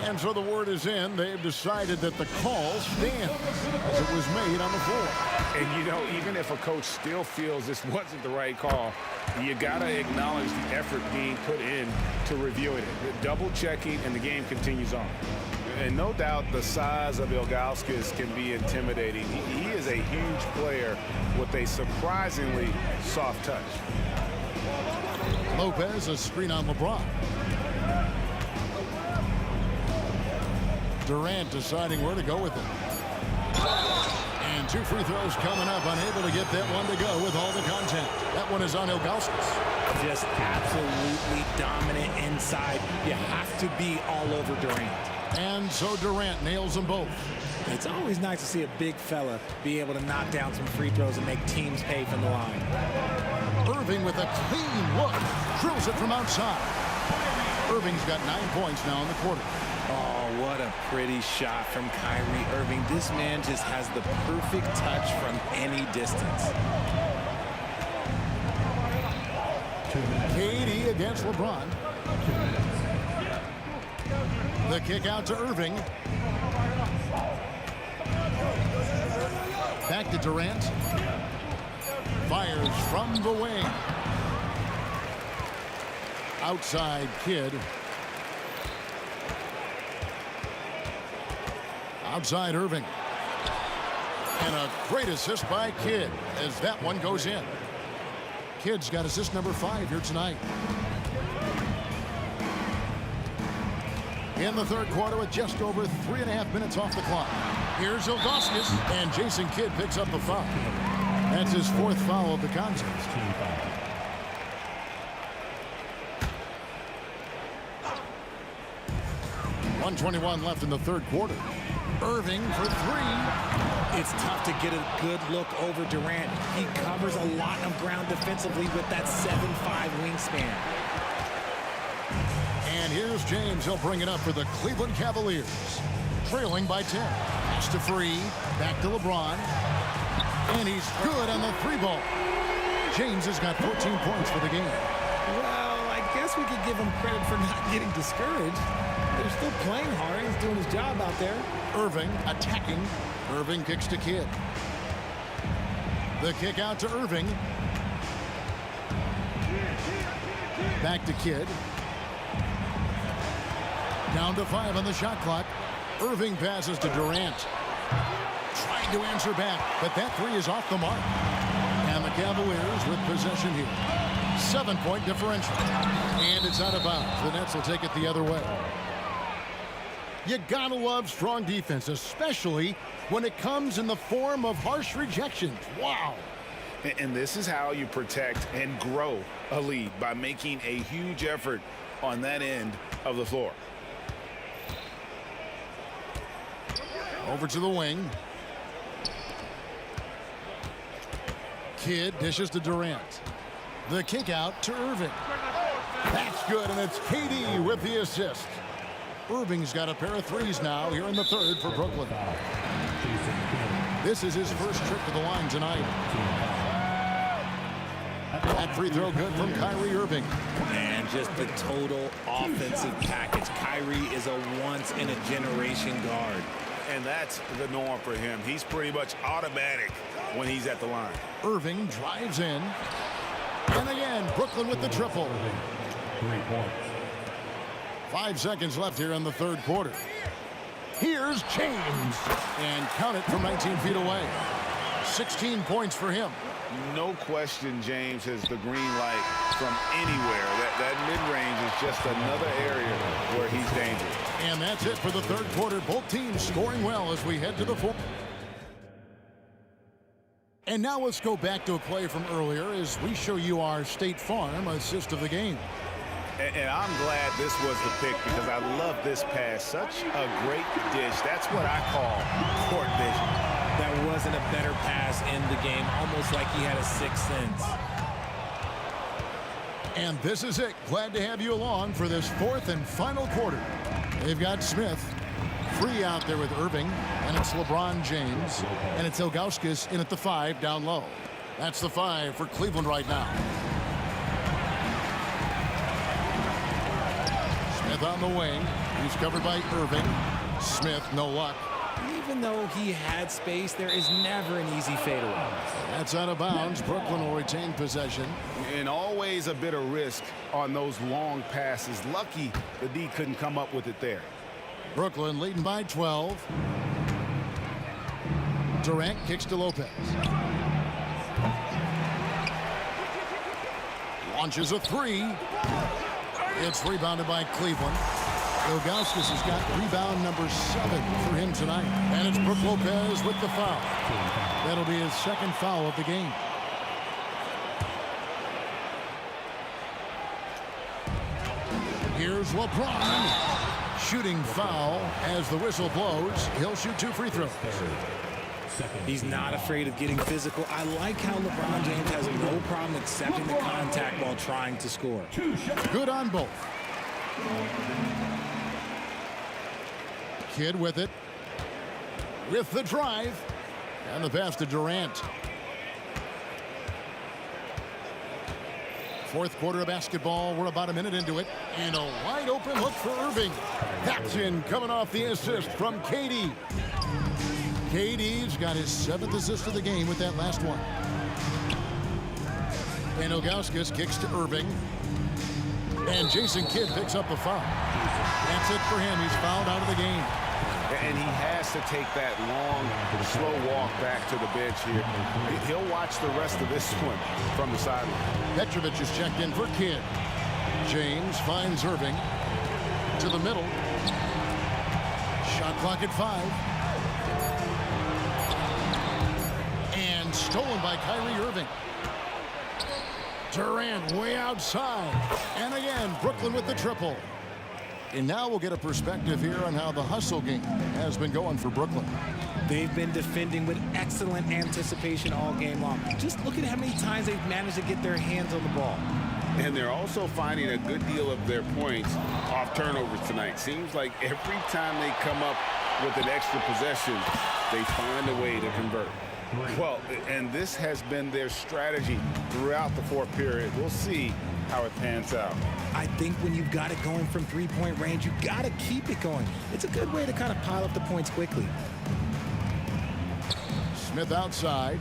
And so the word is in. They've decided that the call stands as it was made on the floor. And, even if a coach still feels this wasn't the right call, you got to acknowledge the effort being put in to reviewing it. Double checking, and the game continues on. And no doubt the size of Ilgauskas can be intimidating. He is a huge player with a surprisingly soft touch. Lopez, a screen on LeBron. Durant deciding where to go with it. And 2 free throws coming up, unable to get that one to go with all the contact. That one is on Ilgauskas. Just absolutely dominant inside. You have to be all over Durant. And so Durant nails them both. It's always nice to see a big fella be able to knock down some free throws and make teams pay from the line. Irving with a clean look. Drills it from outside. Irving's got 9 points now in the quarter. Oh, what a pretty shot from Kyrie Irving. This man just has the perfect touch from any distance. KD against LeBron. The kick out to Irving. Back to Durant. Fires from the wing. Outside Kidd. Outside Irving. And a great assist by Kidd as that one goes in. Kidd's got assist number 5 here tonight. In the third quarter with just over 3.5 minutes off the clock. Here's Ilgauskas, and Jason Kidd picks up the foul. That's his 4th foul of the contest. .121 left in the third quarter. Irving for 3. It's tough to get a good look over Durant. He covers a lot of ground defensively with that 7'5" wingspan. And here's James. He'll bring it up for the Cleveland Cavaliers. Trailing by 10. Pass to Free. Back to LeBron. And he's good on the 3-ball. James has got 14 points for the game. Well, I guess we could give him credit for not getting discouraged. They're still playing hard. He's doing his job out there. Irving attacking. Irving kicks to Kidd. The kick out to Irving. Back to Kidd. Down to 5 on the shot clock. Irving passes to Durant. Trying to answer back, but that 3 is off the mark. And the Cavaliers with possession here. 7-point differential. And it's out of bounds. The Nets will take it the other way. You gotta love strong defense, especially when it comes in the form of harsh rejections. Wow. And this is how you protect and grow a lead, by making a huge effort on that end of the floor. Over to the wing. Kidd dishes to Durant. The kick out to Irving. That's good, and it's KD with the assist. Irving's got a pair of 3s now here in the third for Brooklyn. This is his first trip to the line tonight. That free throw good from Kyrie Irving. And just the total offensive package. Kyrie is a once-in-a-generation guard. And that's the norm for him. He's pretty much automatic when he's at the line. Irving drives in. And again, Brooklyn with the triple. 3 points. 5 seconds left here in the third quarter. Here's James. And count it from 19 feet away. 16 points for him. No question, James has the green light from anywhere. That mid-range is just another area where he's dangerous. And that's it for the third quarter. Both teams scoring well as we head to the fourth. And now let's go back to a play from earlier as we show you our State Farm assist of the game. And I'm glad this was the pick because I love this pass. Such a great dish. That's what I call court vision. That wasn't a better pass in the game, almost like he had a sixth sense. And this is it. Glad to have you along for this fourth and final quarter. They've got Smith free out there with Irving, and it's LeBron James, and it's Ilgauskas in at the 5 down low. That's the 5 for Cleveland right now. Smith on the wing. He's covered by Irving. Smith, no luck. Even though he had space, there is never an easy fadeaway. That's out of bounds. Brooklyn will retain possession. And always a bit of risk on those long passes. Lucky the D couldn't come up with it there. Brooklyn leading by 12. Durant kicks to Lopez. Launches a 3. It's rebounded by Cleveland. Ilgauskas has got rebound number 7 for him tonight. And it's Brook Lopez with the foul. That'll be his second foul of the game. Here's LeBron. Shooting foul as the whistle blows. He'll shoot 2 free throws. He's not afraid of getting physical. I like how LeBron James has no problem accepting the contact while trying to score. Good on both. Kidd with it. With the drive. And the pass to Durant. Fourth quarter of basketball. We're about a minute into it. And a wide open look for Irving. That's in, coming off the assist from KD. KD's got his 7th assist of the game with that last one. And Ilgauskas kicks to Irving. And Jason Kidd picks up the foul. That's it for him. He's fouled out of the game. And he has to take that long, slow walk back to the bench here. He'll watch the rest of this one from the sideline. Petrovic is checked in for Kidd. James finds Irving to the middle. Shot clock at 5. And stolen by Kyrie Irving. Durant way outside. And again, Brooklyn with the triple. And now we'll get a perspective here on how the hustle game has been going for Brooklyn. They've been defending with excellent anticipation all game long. Just look at how many times they've managed to get their hands on the ball. And they're also finding a good deal of their points off turnovers tonight. Seems like every time they come up with an extra possession, they find a way to convert. Well, and this has been their strategy throughout the fourth period. We'll see how it pans out. I think when you've got it going from three-point range, you've got to keep it going. It's a good way to kind of pile up the points quickly. Smith outside.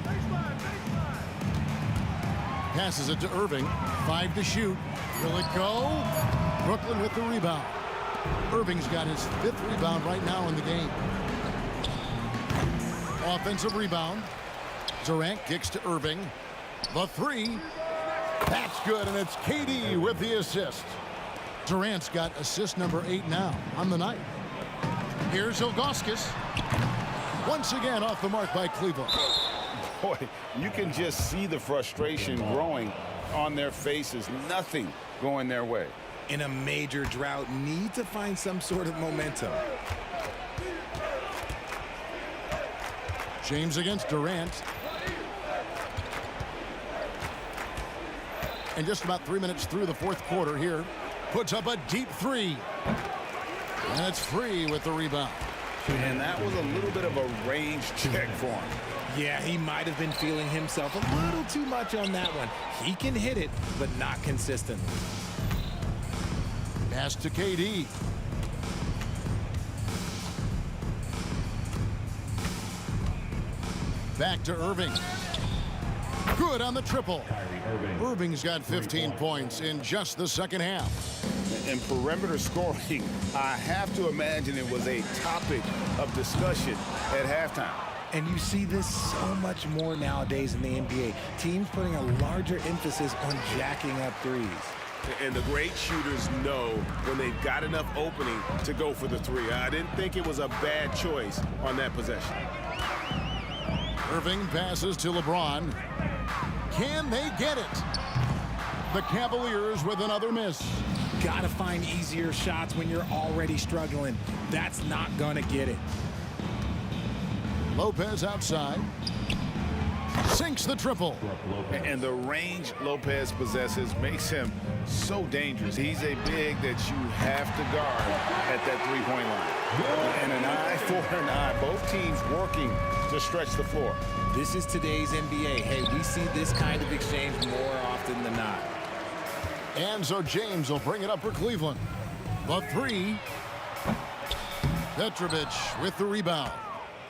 Passes it to Irving. 5 to shoot. Will it go? Brooklyn with the rebound. Irving's got his 5th rebound right now in the game. Offensive rebound. Durant kicks to Irving. The 3. That's good, and it's KD with the assist. Durant's got assist number 8 now on the night. Here's Ilgauskas. Once again off the mark by Cleveland. Boy, you can just see the frustration growing on their faces. Nothing going their way. In a major drought, need to find some sort of momentum. James against Durant. And just about 3 minutes through the fourth quarter here. Puts up a deep 3. And it's Free with the rebound. And that was a little bit of a range check for him. Yeah, he might have been feeling himself a little too much on that one. He can hit it, but not consistently. Pass to KD. Back to Irving. Good on the triple. Irving's got 15 points in just the second half. In perimeter scoring, I have to imagine it was a topic of discussion at halftime. And you see this so much more nowadays in the NBA. Teams putting a larger emphasis on jacking up threes. And the great shooters know when they've got enough opening to go for the three. I didn't think it was a bad choice on that possession. Irving passes to LeBron. Can they get it? The Cavaliers with another miss. Gotta find easier shots when you're already struggling. That's not gonna get it. Lopez outside. Sinks the triple. And the range Lopez possesses makes him so dangerous. He's a big that you have to guard at that three-point line. And an eye for an eye. Both teams working to stretch the floor. This is today's NBA. Hey, we see this kind of exchange more often than not. And so James will bring it up for Cleveland. The three. Petrovic with the rebound.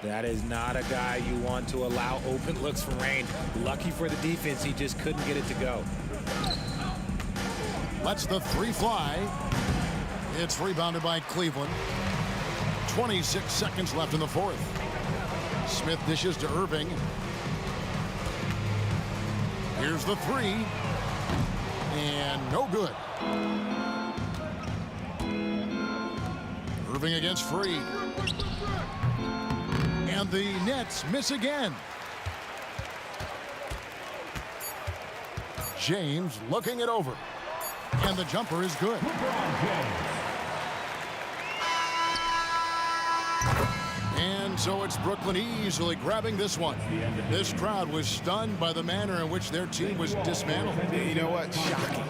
That is not a guy you want to allow open looks from range. Lucky for the defense, he just couldn't get it to go. Lets the three fly. It's rebounded by Cleveland. 26 seconds left in the fourth. Smith dishes to Irving. Here's the three. And no good. Irving against Free. And the Nets miss again. James looking it over. And the jumper is good. And so it's Brooklyn easily grabbing this one. This crowd was stunned by the manner in which their team was dismantled. You know what? Shocking.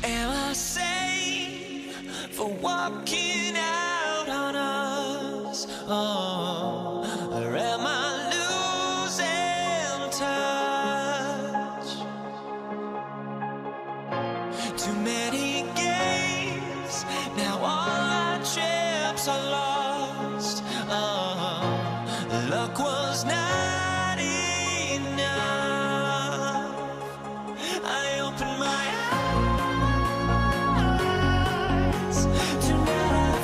Am I safe for walking out on us? Oh, or am I losing touch? Too many games, now all our chips are lost. Oh, luck was not enough. I opened my eyes. Tonight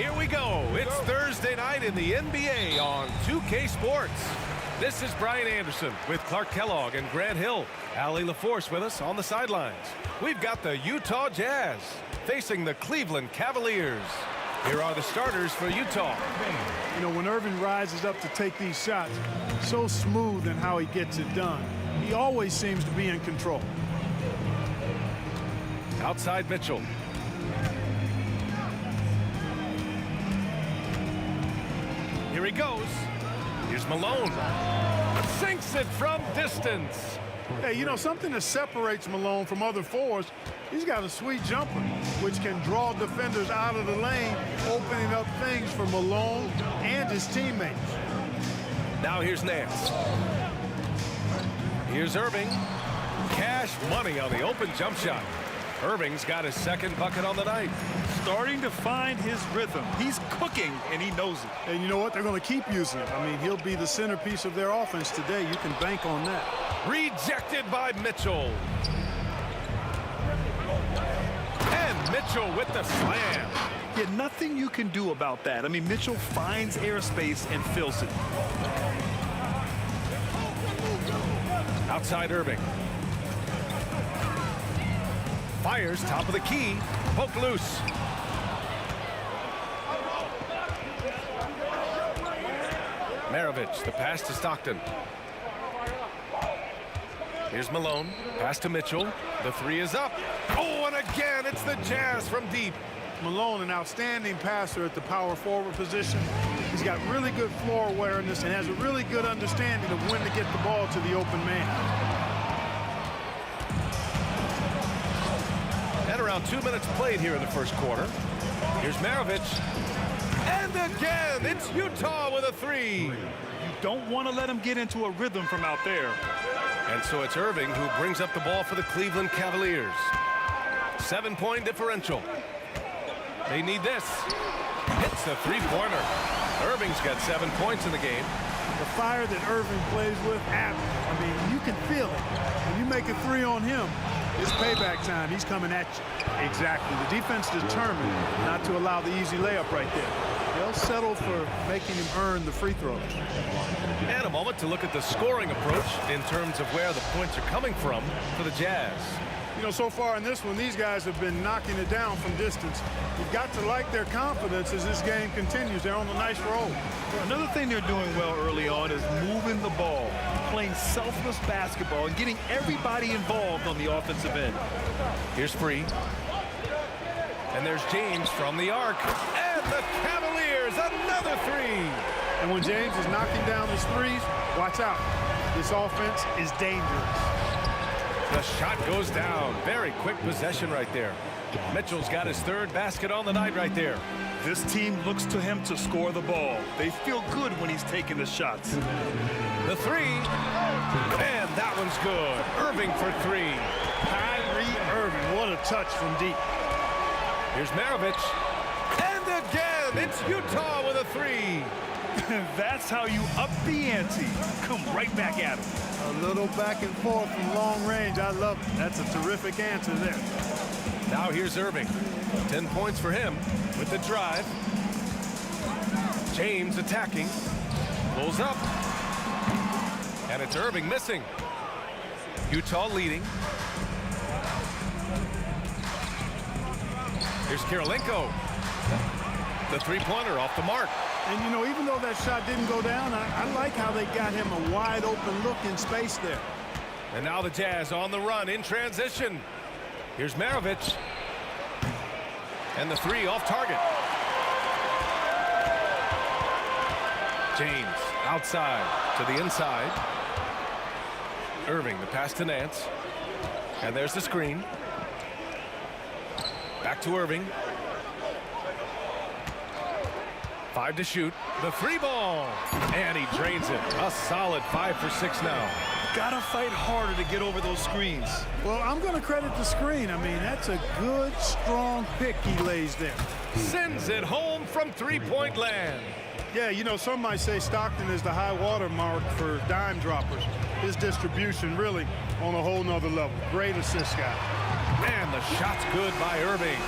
Here we go. It's Thursday night in the NBA on 2K Sports. This is Brian Anderson with Clark Kellogg and Grant Hill. Allie LaForce with us on the sidelines. We've got the Utah Jazz facing the Cleveland Cavaliers. Here are the starters for Utah. You know, when Irving rises up to take these shots, so smooth in how he gets it done. He always seems to be in control. Outside Mitchell. Here he goes. Here's Malone. Sinks it from distance. Hey, you know, something that separates Malone from other forwards, he's got a sweet jumper, which can draw defenders out of the lane, opening up things for Malone and his teammates. Now here's Nance. Here's Irving. Cash money on the open jump shot. Irving's got his second bucket on the night. Starting to find his rhythm. He's cooking, and he knows it. And you know what? They're going to keep using him. I mean, he'll be the centerpiece of their offense today. You can bank on that. Rejected by Mitchell. And Mitchell with the slam. Yeah, nothing you can do about that. I mean, Mitchell finds airspace and fills it. Outside Irving. Fires top of the key. Poke loose. Maravich, the pass to Stockton. Here's Malone. Pass to Mitchell. The three is up. Oh, and again, it's the Jazz from deep. Malone, an outstanding passer at the power forward position. He's got really good floor awareness and has a really good understanding of when to get the ball to the open man. And around 2 minutes played here in the first quarter. Here's Maravich. And again, it's Utah with a three. You don't want to let him get into a rhythm from out there. And so it's Irving who brings up the ball for the Cleveland Cavaliers. 7-point differential. They need this. Hits the three-pointer. Irving's got 7 points in the game. The fire that Irving plays with, I mean, you can feel it. When you make a three on him, it's payback time. He's coming at you. Exactly. The defense determined not to allow the easy layup right there. They'll settle for making him earn the free throws. And a moment to look at the scoring approach in terms of where the points are coming from for the Jazz. You know, so far in this one, these guys have been knocking it down from distance. You've got to like their confidence as this game continues. They're on a nice roll. Another thing they're doing well early on is moving the ball, playing selfless basketball, and getting everybody involved on the offensive end. Here's Free. And there's James from the arc. And the Cavaliers, another three. And when James is knocking down his threes, watch out. This offense is dangerous. The shot goes down. Very quick possession right there. Mitchell's got his third basket on the night right there. This team looks to him to score the ball. They feel good when he's taking the shots. The three. And that one's good. Irving for three. Kyrie Irving, what a touch from deep. Here's Maravich. And again, it's Utah with a three. That's how you up the ante. Come right back at him. A little back and forth from long range. I love it. That's a terrific answer there. Now here's Irving. 10 points for him with the drive. James attacking. Pulls up. And it's Irving missing. Utah leading. Here's Kirilenko. The three-pointer off the mark. And, you know, even though that shot didn't go down, I like how they got him a wide-open look in space there. And now the Jazz on the run in transition. Here's Maravich. And the three off target. James outside to the inside. Irving, the pass to Nance. And there's the screen. Back to Irving. 5 to shoot. The three ball. And he drains it. A solid 5 for 6 now. Gotta fight harder to get over those screens. Well, I'm going to credit the screen. I mean, that's a good, strong pick he lays there. Sends it home from three-point land. Yeah, you know, some might say Stockton is the high water mark for dime droppers. His distribution really on a whole nother level. Great assist guy. Man, the shot's good by Irving.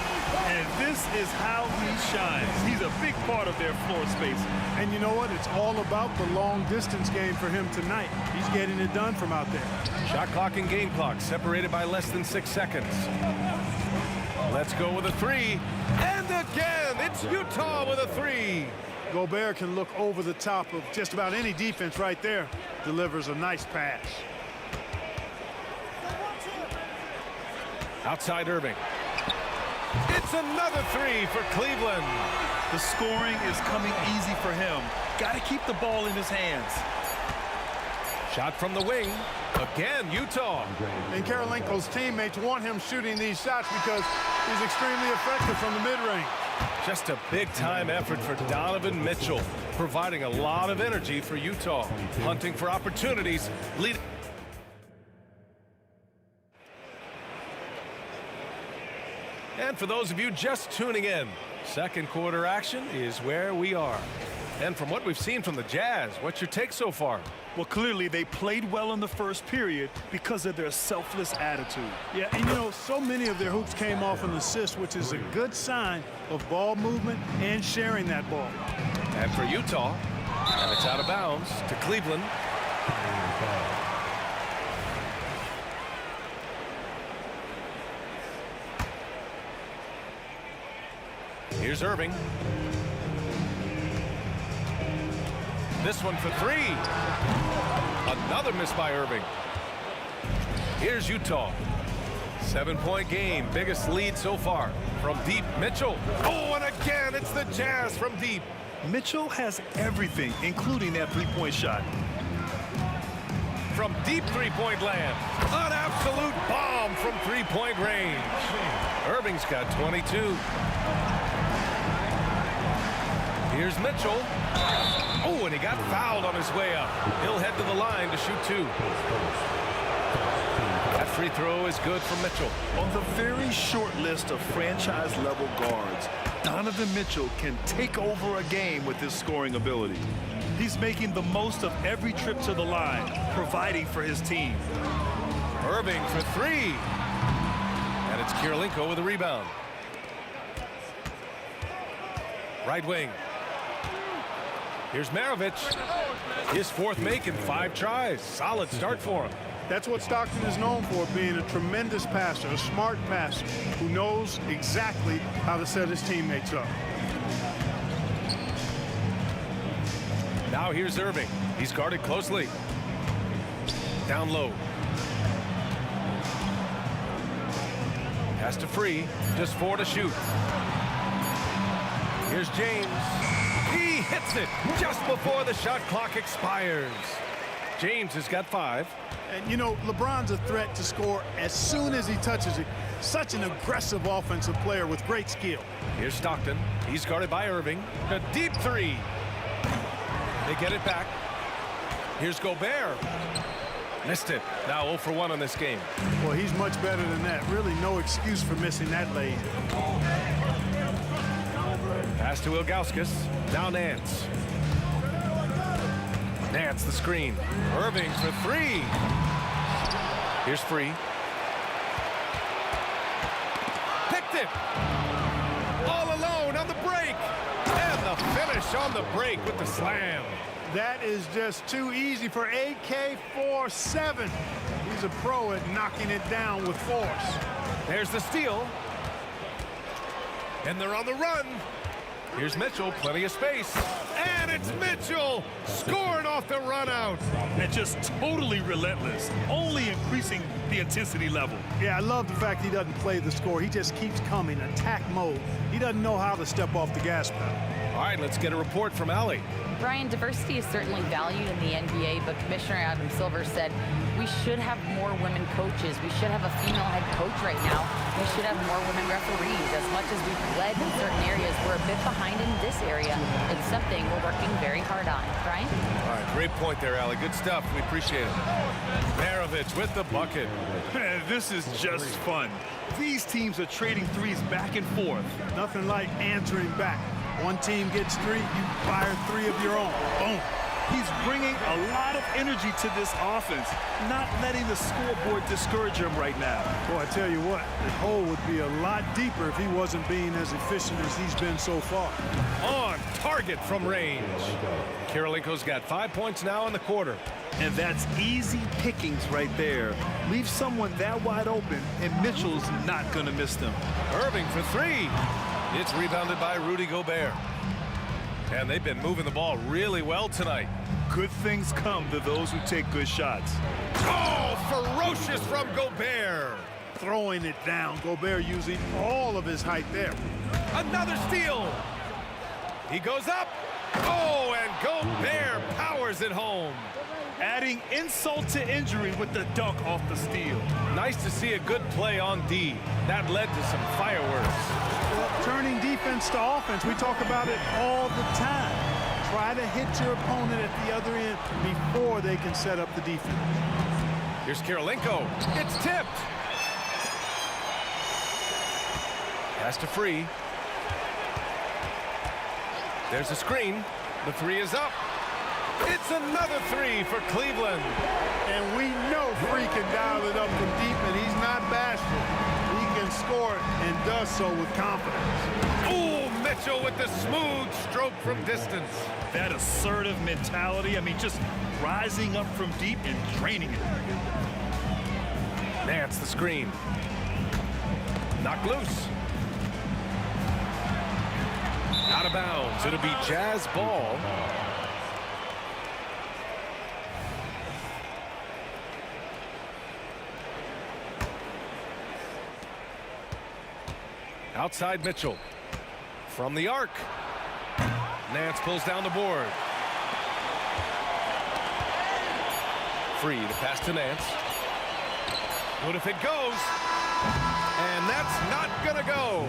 And This is how he shines. He's a big part of their floor space. And you know what? It's all about the long distance game for him tonight. He's getting it done from out there. Shot clock and game clock separated by less than 6 seconds. Let's go with a three. And again, it's Utah with a three. Gobert can look over the top of just about any defense right there. Delivers a nice pass. Outside Irving. It's another three for Cleveland. The scoring is coming easy for him. Got to keep the ball in his hands. Shot from the wing. Again, Utah. And Karolinko's teammates want him shooting these shots because he's extremely effective from the mid-range. Just a big-time effort for Donovan Mitchell, providing a lot of energy for Utah, hunting for opportunities, leading. And for those of you just tuning in, second quarter action is where we are. And from what we've seen from the Jazz, what's your take so far? Well, clearly they played well in the first period because of their selfless attitude. Yeah, and you know, so many of their hoops came off an assist, which is a good sign of ball movement and sharing that ball. And for Utah, and it's out of bounds to Cleveland. Here's Irving. This one for three. Another miss by Irving. Here's Utah. 7-point game, biggest lead so far. From deep, Mitchell. Oh, and again, it's the Jazz from deep. Mitchell has everything, including that three-point shot. From deep three-point land. An absolute bomb from three-point range. Irving's got 22. Here's Mitchell. Oh, and he got fouled on his way up. He'll head to the line to shoot two. That free throw is good for Mitchell. On the very short list of franchise-level guards, Donovan Mitchell can take over a game with his scoring ability. He's making the most of every trip to the line, providing for his team. Irving for three. And it's Karolinko with a rebound. Right wing. Here's Maravich. His fourth make in 5 tries. Solid start for him. That's what Stockton is known for, being a tremendous passer, a smart passer, who knows exactly how to set his teammates up. Now here's Irving. He's guarded closely. Down low. Pass to Free. Just 4 to shoot. Here's James. He hits it just before the shot clock expires. James has got 5. And, you know, LeBron's a threat to score as soon as he touches it. Such an aggressive offensive player with great skill. Here's Stockton. He's guarded by Irving. A deep three. They get it back. Here's Gobert. Missed it. Now 0 for 1 on this game. Well, he's much better than that. Really no excuse for missing that lane. Pass to Ilgauskas. Now Nance. Nance the screen. Irving for 3. Here's Free. Picked it. All alone on the break. And the finish on the break with the slam. That is just too easy for AK-47. He's a pro at knocking it down with force. There's the steal. And they're on the run. Here's Mitchell, plenty of space. And it's Mitchell scoring off the run out. And just totally relentless, only increasing the intensity level. Yeah, I love the fact he doesn't play the score. He just keeps coming, attack mode. He doesn't know how to step off the gas pedal. All right, let's get a report from Allie. Brian, diversity is certainly valued in the NBA, but Commissioner Adam Silver said we should have more women coaches. We should have a female head coach right now. We should have more women referees. As much as we've led in certain areas, we're a bit behind in this area. It's something we're working very hard on. Brian? All right, great point there, Allie. Good stuff. We appreciate it. Maravich with the bucket. This is just fun. These teams are trading threes back and forth. Nothing like answering back. One team gets 3, you fire 3 of your own. Boom. He's bringing a lot of energy to this offense, not letting the scoreboard discourage him right now. Boy, I tell you what, the hole would be a lot deeper if he wasn't being as efficient as he's been so far. On target from range. Kirilenko's got 5 points now in the quarter. And that's easy pickings right there. Leave someone that wide open, and Mitchell's not going to miss them. Irving for three. It's rebounded by Rudy Gobert. And they've been moving the ball really well tonight. Good things come to those who take good shots. Oh, ferocious from Gobert. Throwing it down. Gobert using all of his height there. Another steal. He goes up. Oh, and Gobert powers it home. Adding insult to injury with the dunk off the steal. Nice to see a good play on D. That led to some fireworks. Well, turning defense to offense, we talk about it all the time. Try to hit your opponent at the other end before they can set up the defense. Here's Kirilenko. It's tipped. Pass to Free. There's a screen. The three is up. It's another three for Cleveland. And we know Free can dial it up from deep, and he's not bashful. He can score it and does so with confidence. Ooh, Mitchell with the smooth stroke from distance. That assertive mentality, I mean, just rising up from deep and draining it. Nance the screen. Knocked loose. Out of bounds. It'll be Jazz ball. Outside Mitchell. From the arc. Nance pulls down the board. Free to pass to Nance. What if it goes? And that's not gonna go.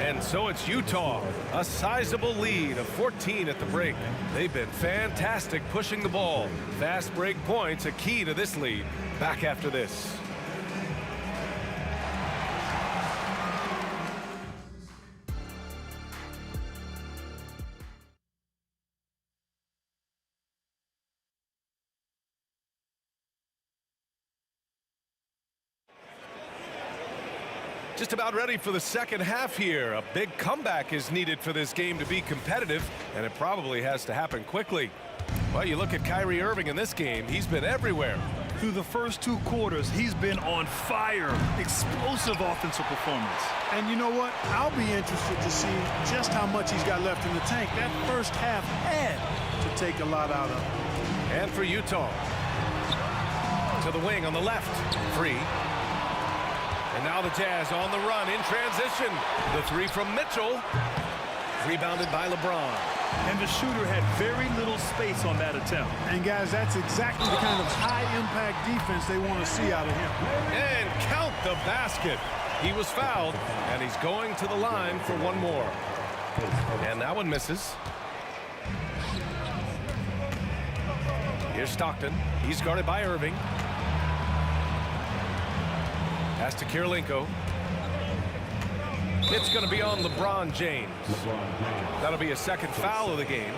And so it's Utah. A sizable lead of 14 at the break. They've been fantastic pushing the ball. Fast break points a key to this lead. Back after this. Just about ready for the second half here. A big comeback is needed for this game to be competitive, and it probably has to happen quickly. Well, you look at Kyrie Irving in this game. He's been everywhere. Through the first 2 quarters, he's been on fire. Explosive offensive performance. And you know what? I'll be interested to see just how much he's got left in the tank. That first half had to take a lot out of him. And for Utah. To the wing on the left. Free. And now the Jazz on the run in transition. The three from Mitchell. Rebounded by LeBron. And the shooter had very little space on that attempt. And guys, that's exactly the kind of high-impact defense they want to see out of him. And count the basket. He was fouled, and he's going to the line for one more. And that one misses. Here's Stockton. He's guarded by Irving. Pass to Kirilenko. It's going to be on LeBron James. That'll be a second foul of the game.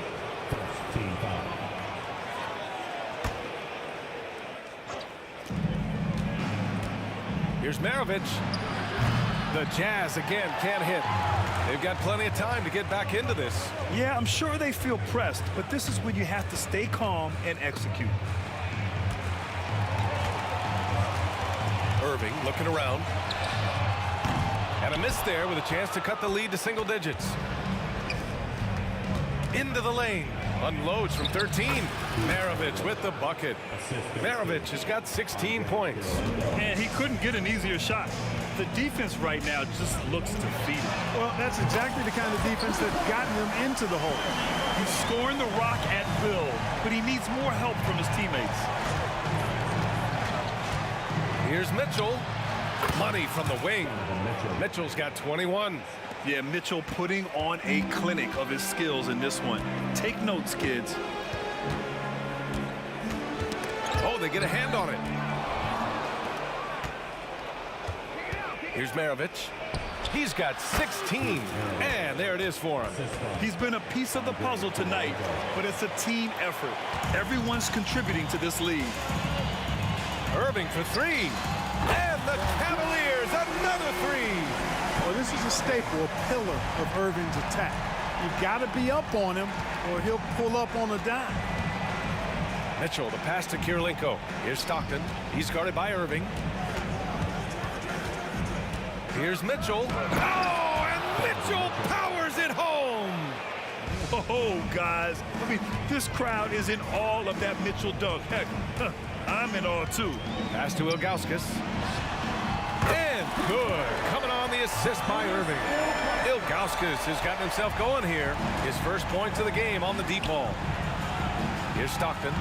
Here's Maravich. The Jazz again can't hit. They've got plenty of time to get back into this. Yeah, I'm sure they feel pressed, but this is when you have to stay calm and execute. Irving looking around. And a miss there with a chance to cut the lead to single digits. Into the lane. Unloads from 13. Maravich with the bucket. Maravich has got 16 points. And he couldn't get an easier shot. The defense right now just looks defeated. Well, that's exactly the kind of defense that's gotten him into the hole. He's scoring the rock at will, but he needs more help from his teammates. Here's Mitchell. Money from the wing. Mitchell's got 21. Yeah, Mitchell putting on a clinic of his skills in this one. Take notes, kids. Oh, they get a hand on it. Here's Maravich. He's got 16. And And there it is for him. He's been a piece of the puzzle tonight, but it's a team effort. Everyone's contributing to this lead. Irving for three. And the Cavaliers, another three. Well, this is a staple, a pillar of Irving's attack. You've got to be up on him, or he'll pull up on a dime. Mitchell, the pass to Kirilenko. Here's Stockton. He's guarded by Irving. Here's Mitchell. Oh, and Mitchell powers it home. Oh, guys. I mean, this crowd is in awe of that Mitchell dunk. Heck, I'm in awe, too. Pass to Ilgauskas. And good. Coming on the assist by Irving. Ilgauskas has gotten himself going here. His first points of the game on the deep ball. Here's Stockton.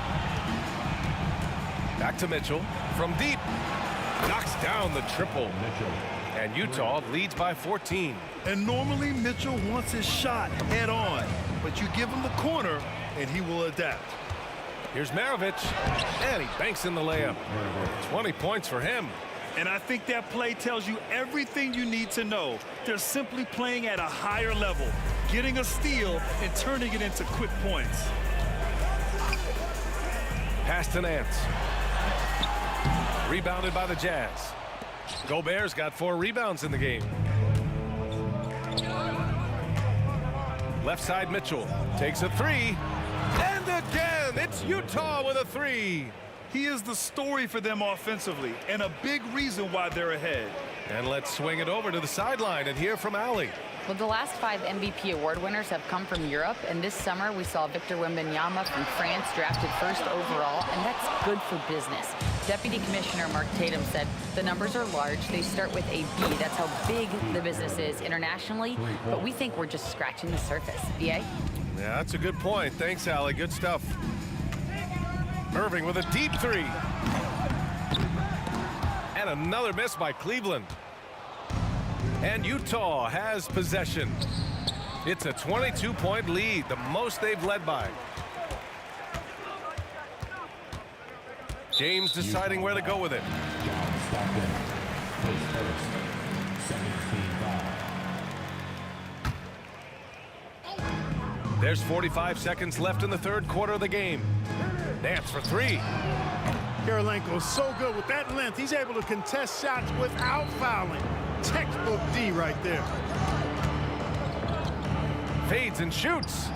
Back to Mitchell. From deep. Knocks down the triple. And Utah leads by 14. And normally Mitchell wants his shot head on. But you give him the corner, and he will adapt. Here's Maravich. And he banks in the layup. 20 points for him. And I think that play tells you everything you need to know. They're simply playing at a higher level, getting a steal and turning it into quick points. Pass to Nance. Rebounded by the Jazz. Gobert's got 4 rebounds in the game. Left side Mitchell takes a three. And again, it's Utah with a three. He is the story for them offensively and a big reason why they're ahead. And let's swing it over to the sideline and hear from Ali. Well, the last 5 MVP award winners have come from Europe, and this summer we saw Victor Wembanyama from France drafted first overall, and that's good for business. Deputy Commissioner Mark Tatum said the numbers are large. They start with a B. That's how big the business is internationally, but we think we're just scratching the surface. BA? Yeah, that's a good point. Thanks, Ali. Good stuff. Irving with a deep three. And another miss by Cleveland. And Utah has possession. It's a 22-point lead, the most they've led by. James deciding where to go with it. There's 45 seconds left in the third quarter of the game. Nance for three. Kirilenko is so good with that length. He's able to contest shots without fouling. Textbook D right there. Fades and shoots.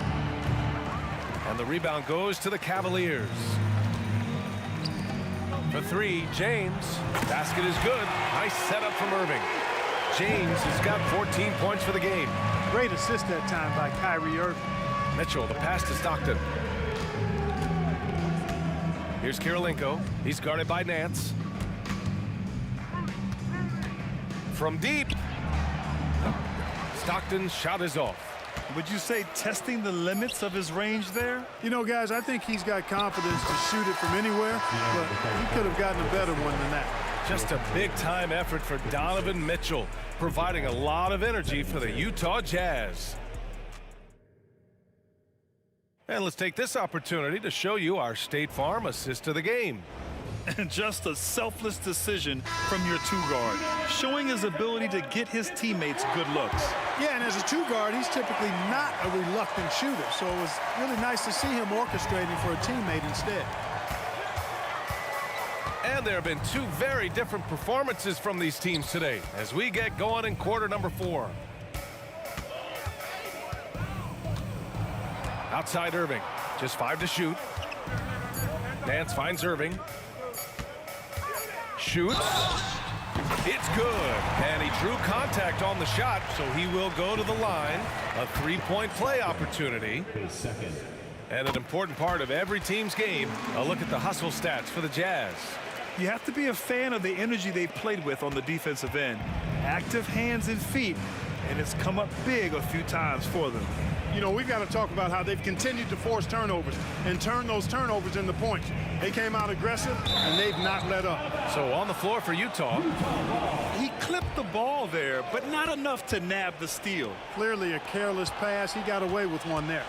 And the rebound goes to the Cavaliers. For three, James. Basket is good. Nice setup from Irving. James has got 14 points for the game. Great assist that time by Kyrie Irving. Mitchell, the pass to Stockton. Here's Kirilenko. He's guarded by Nance. From deep. Stockton's shot is off. Would you say testing the limits of his range there? You know, guys, I think he's got confidence to shoot it from anywhere, but he could have gotten a better one than that. Just a big-time effort for Donovan Mitchell, providing a lot of energy for the Utah Jazz. And let's take this opportunity to show you our State Farm assist of the game. And just a selfless decision from your two-guard, showing his ability to get his teammates good looks. Yeah, and as a two-guard, he's typically not a reluctant shooter, so it was really nice to see him orchestrating for a teammate instead. And there have been 2 very different performances from these teams today as we get going in quarter number 4. Outside Irving, just 5 to shoot. Nance finds Irving. Shoots. It's good. And he drew contact on the shot, so he will go to the line. A 3-point play opportunity. And an important part of every team's game, a look at the hustle stats for the Jazz. You have to be a fan of the energy they've played with on the defensive end. Active hands and feet, and it's come up big a few times for them. You know, we've got to talk about how they've continued to force turnovers and turn those turnovers into points. They came out aggressive, and they've not let up. So on the floor for Utah. He clipped the ball there, but not enough to nab the steal. Clearly a careless pass. He got away with one there.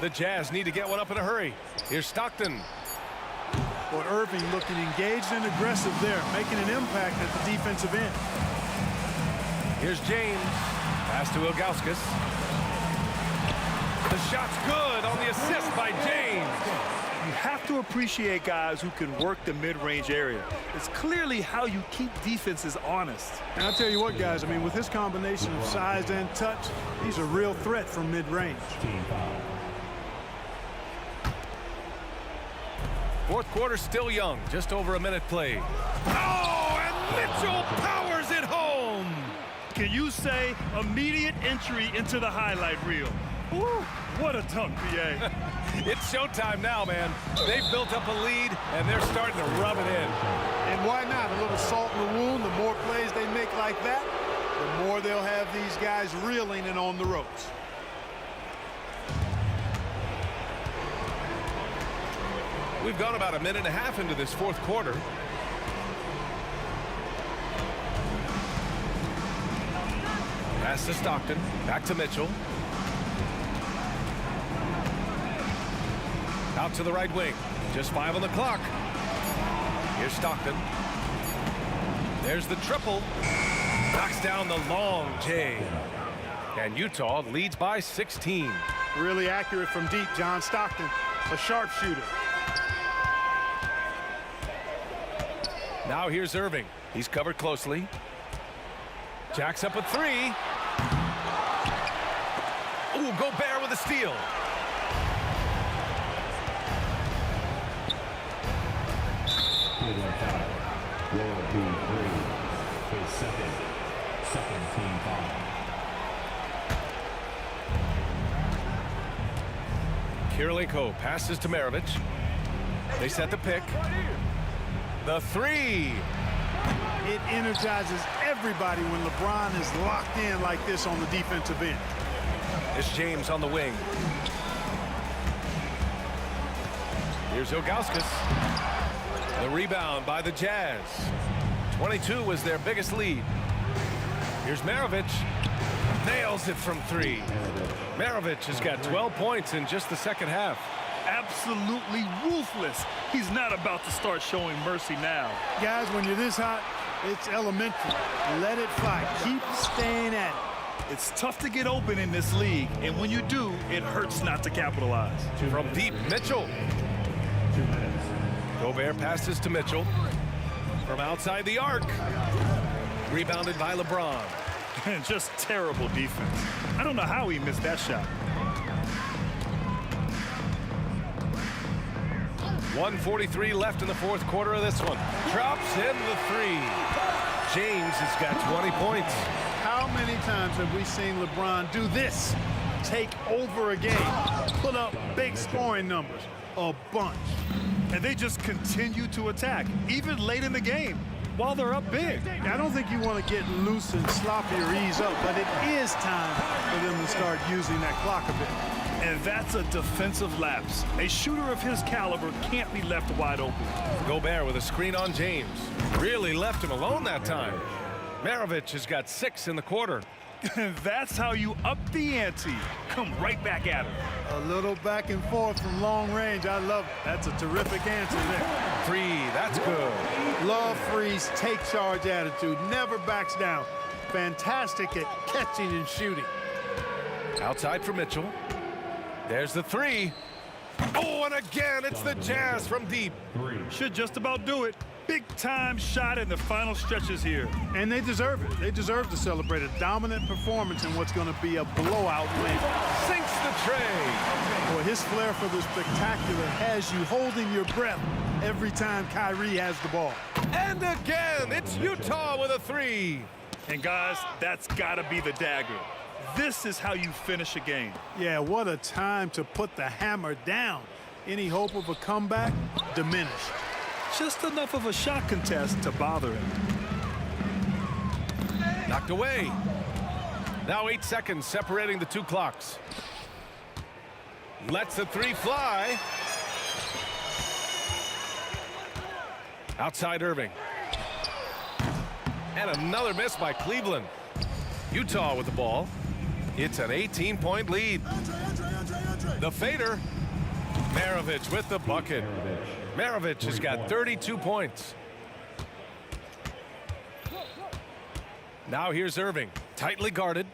The Jazz need to get one up in a hurry. Here's Stockton. Well, Irving looking engaged and aggressive there, making an impact at the defensive end. Here's James. Pass to Ilgauskas. The shot's good on the assist by James. You have to appreciate guys who can work the mid-range area. It's clearly how you keep defenses honest. And I'll tell you what, guys, I mean, with his combination of size and touch, he's a real threat from mid-range. Fourth quarter still young, just over a minute played. Oh, and Mitchell powers it home. Can you say immediate entry into the highlight reel? Ooh, what a dunk, BA. It's showtime now, man. They've built up a lead, and they're starting to rub it in. And why not? A little salt in the wound. The more plays they make like that, the more they'll have these guys reeling and on the ropes. We've gone about a minute and a half into this fourth quarter. Pass to Stockton. Back to Mitchell. Out to the right wing. Just 5 on the clock. Here's Stockton. There's the triple. Knocks down the long J. And Utah leads by 16. Really accurate from deep, John Stockton. A sharpshooter. Now here's Irving. He's covered closely. Jacks up a 3. Ooh, Gobert with a steal. Second team foul. Kirilenko passes to Maravich. They set the pick. The 3. It energizes everybody when LeBron is locked in like this on the defensive end. It's James on the wing. Here's Ilgauskas. The rebound by the Jazz. 22 was their biggest lead. Here's Maravich. Nails it from 3. Maravich has got 12 points in just the second half. Absolutely ruthless. He's not about to start showing mercy now. Guys, when you're this hot, it's elementary. Let it fly. Keep staying at it. It's tough to get open in this league, and when you do, it hurts not to capitalize. From deep, Mitchell. 2 minutes. Gobert passes to Mitchell. From outside the arc. Rebounded by LeBron. Just terrible defense. I don't know how he missed that shot. 1:43 left in the fourth quarter of this one. Drops in the 3. James has got 20 points. How many times have we seen LeBron do this? Take over a game. Put up big scoring numbers. A bunch. And they just continue to attack, even late in the game, while they're up big. I don't think you want to get loose and sloppy or ease up, but it is time for them to start using that clock a bit. And that's a defensive lapse. A shooter of his caliber can't be left wide open. Gobert with a screen on James. Really left him alone that time. Maravich has got 6 in the quarter. And that's how you up the ante. Come right back at him. A little back and forth from long range. I love it. That's a terrific answer there. 3, that's good. Love Freeze, take charge attitude, never backs down. Fantastic at catching and shooting. Outside for Mitchell. There's the 3. Oh, and again, it's the Jazz from deep. Should just about do it. Big time shot in the final stretches here. And they deserve it. They deserve to celebrate a dominant performance in what's going to be a blowout win. Sinks the tray. Boy, his flair for the spectacular has you holding your breath every time Kyrie has the ball. And again, it's Utah with a 3. And guys, that's got to be the dagger. This is how you finish a game. Yeah, what a time to put the hammer down. Any hope of a comeback? Diminished. Just enough of a shot contest to bother him. Knocked away. Now 8 seconds separating the 2 clocks. Lets the 3 fly. Outside Irving. And another miss by Cleveland. Utah with the ball. It's an 18-point lead. The fader. Maravich with the bucket. Maravich has got 32 points. Now here's Irving, tightly guarded.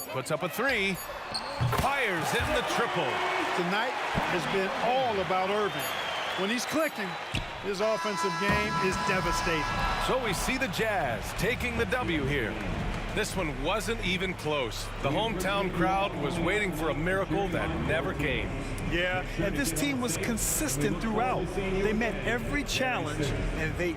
Puts up a three. Fires in the triple. Tonight has been all about Irving. When he's clicking, his offensive game is devastating. So we see the Jazz taking the W here. This one wasn't even close. The hometown crowd was waiting for a miracle that never came. Yeah, and this team was consistent throughout. They met every challenge, and they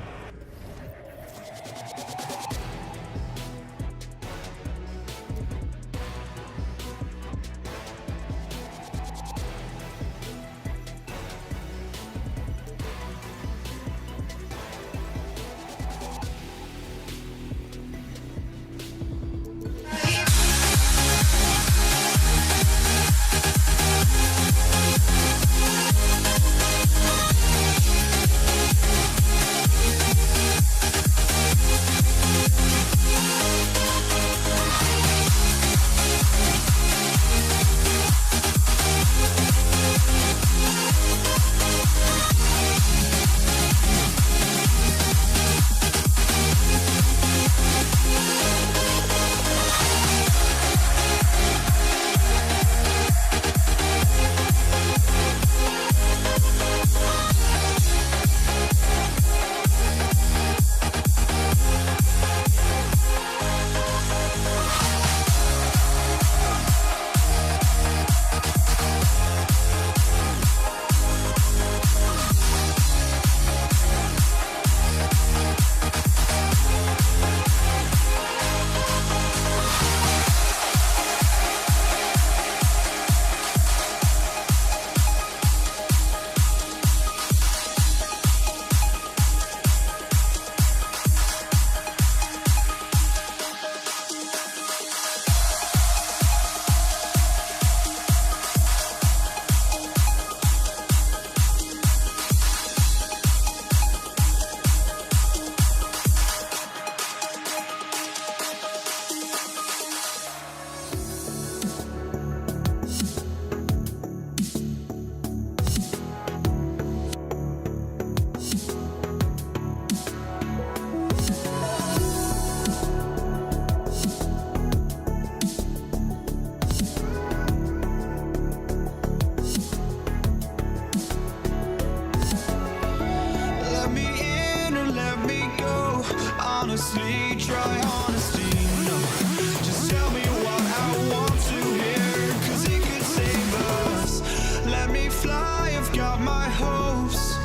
honestly, try honesty, no. Just tell me what I want to hear, 'cause it could save us. Let me fly, I've got my hopes,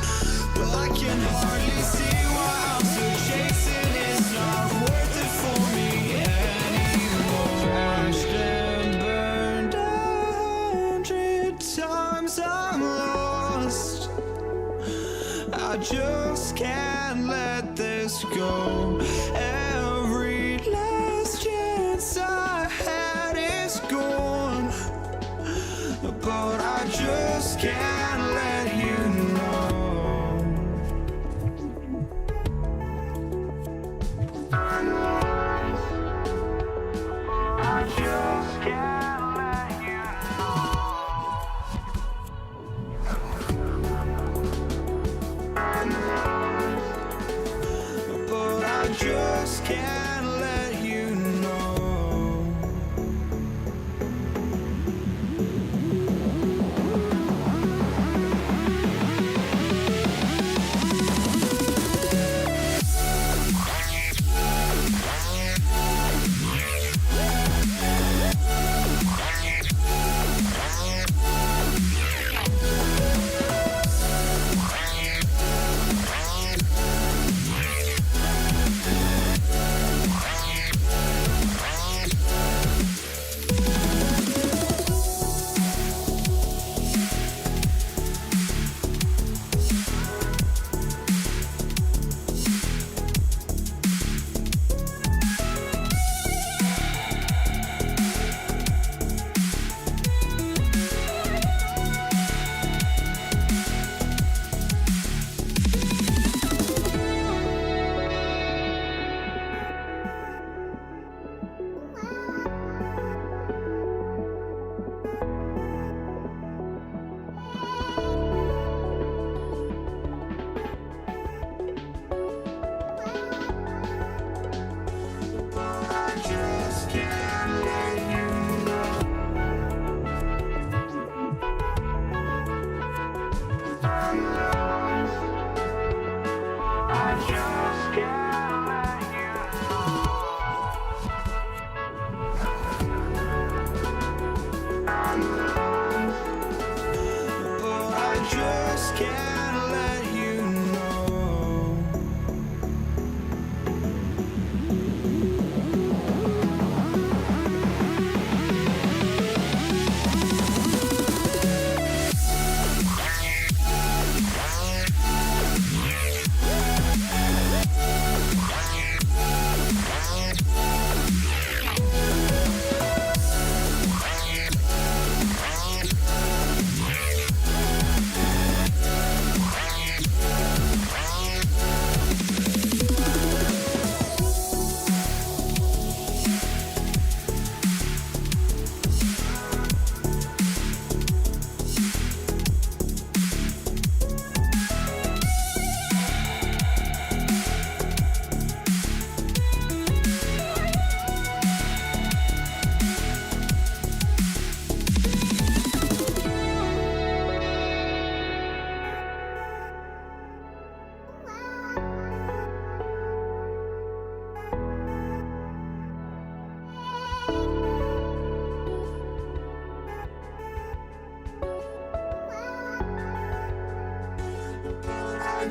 but I can hardly see why I'm still chasing. It's not worth it for me anymore. Crashed and burned 100 times, I'm lost. I just can't let this go. Every last chance I had is gone, but I just can't let you know. I just can't let you know. But I just can't let you know.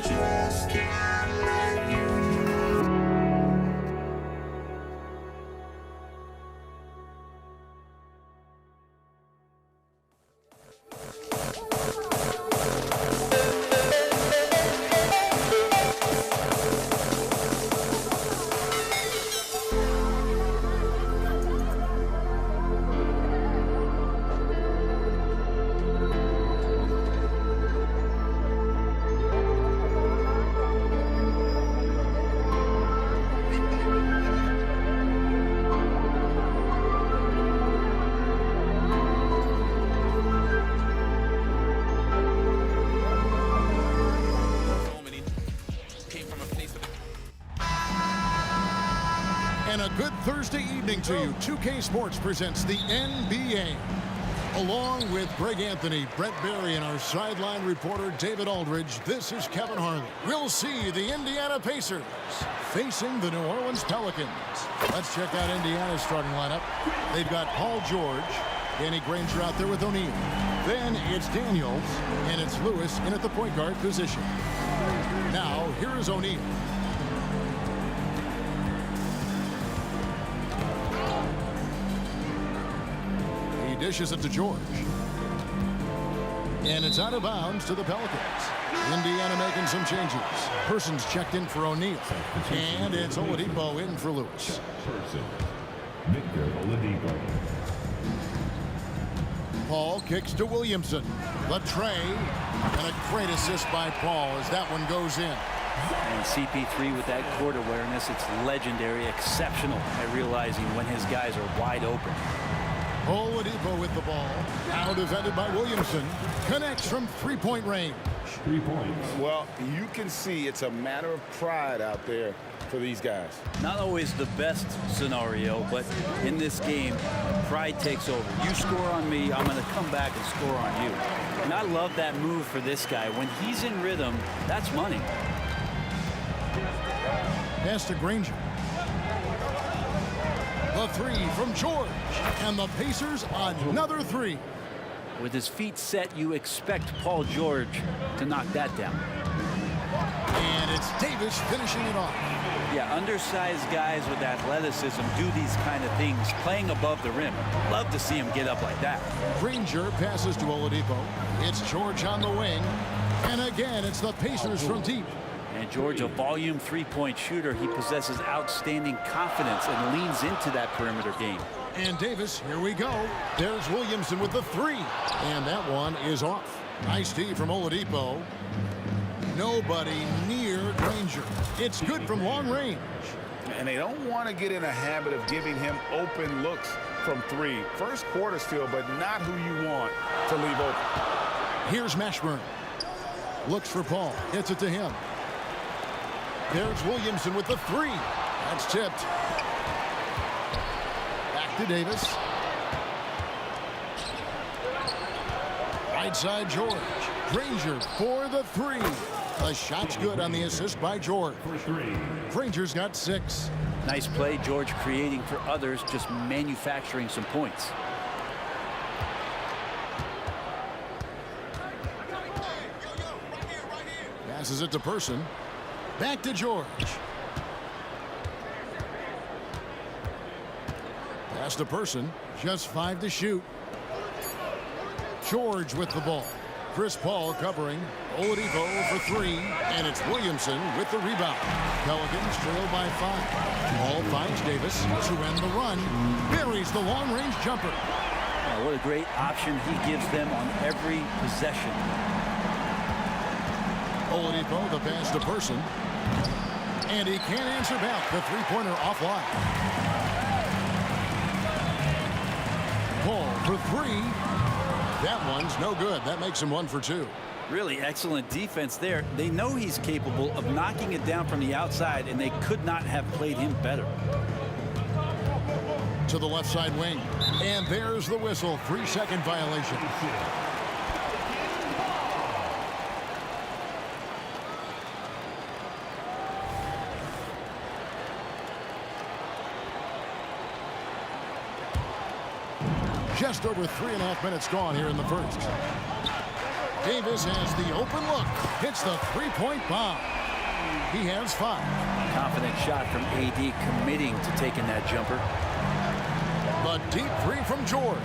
just can't let you know. And a good Thursday evening to you. 2K Sports presents the NBA. Along with Greg Anthony, Brett Barry, and our sideline reporter David Aldridge, this is Kevin Harlan. We'll see the Indiana Pacers facing the New Orleans Pelicans. Let's check out Indiana's starting lineup. They've got Paul George, Danny Granger out there with O'Neal. Then it's Daniels, and it's Lewis in at the point guard position. Now, here is O'Neal. Dishes it to George. And it's out of bounds to the Pelicans. Indiana making some changes. Persons checked in for O'Neal. And it's Oladipo in for Lewis. Victor Oladipo. Paul kicks to Williamson. Latrey. And a great assist by Paul as that one goes in. And CP3 with that court awareness, it's legendary, exceptional at realizing when his guys are wide open. Oladipo with the ball. Now defended by Williamson. Connects from three-point range. 3 points. Well, you can see it's a matter of pride out there for these guys. Not always the best scenario, but in this game, pride takes over. You score on me, I'm going to come back and score on you. And I love that move for this guy. When he's in rhythm, that's money. Pass to Granger. The three from George. And the Pacers another three. With his feet set, you expect Paul George to knock that down. And it's Davis finishing it off. Yeah, undersized guys with athleticism do these kind of things, playing above the rim. Love to see him get up like that. Granger passes to Oladipo. It's George on the wing. And again, it's the Pacers from deep. And George, a volume three-point shooter, he possesses outstanding confidence and leans into that perimeter game. And Davis, here we go. There's Williamson with the three. And that one is off. Nice D from Oladipo. Nobody near Granger. It's good from long range. And they don't want to get in a habit of giving him open looks from three. First quarter still, but not who you want to leave open. Here's Mashburn. Looks for Paul. Hits it to him. There's Williamson with the three. That's tipped. Back to Davis. Right side George. Granger for the three. The shot's good on the assist by George. Granger's got 6. Nice play, George creating for others, just manufacturing some points. Passes it to Person. Back to George. Pass to Person. Just 5 to shoot. George with the ball. Chris Paul covering. Oladipo for 3. And it's Williamson with the rebound. Pelicans trail by 5. Paul finds Davis to end the run. Buries the long-range jumper. Oh, what a great option he gives them on every possession. Oladipo, the pass to Person. And he can't answer back. The three-pointer offline. Paul for 3. That one's no good. That makes him 1 for 2. Really excellent defense there. They know he's capable of knocking it down from the outside, and they could not have played him better. To the left side wing. And there's the whistle. 3-second violation. Just over 3.5 minutes gone here in the first. Davis has the open look. Hits the three-point bomb. He has 5. Confident shot from AD, committing to taking that jumper. The deep 3 from George.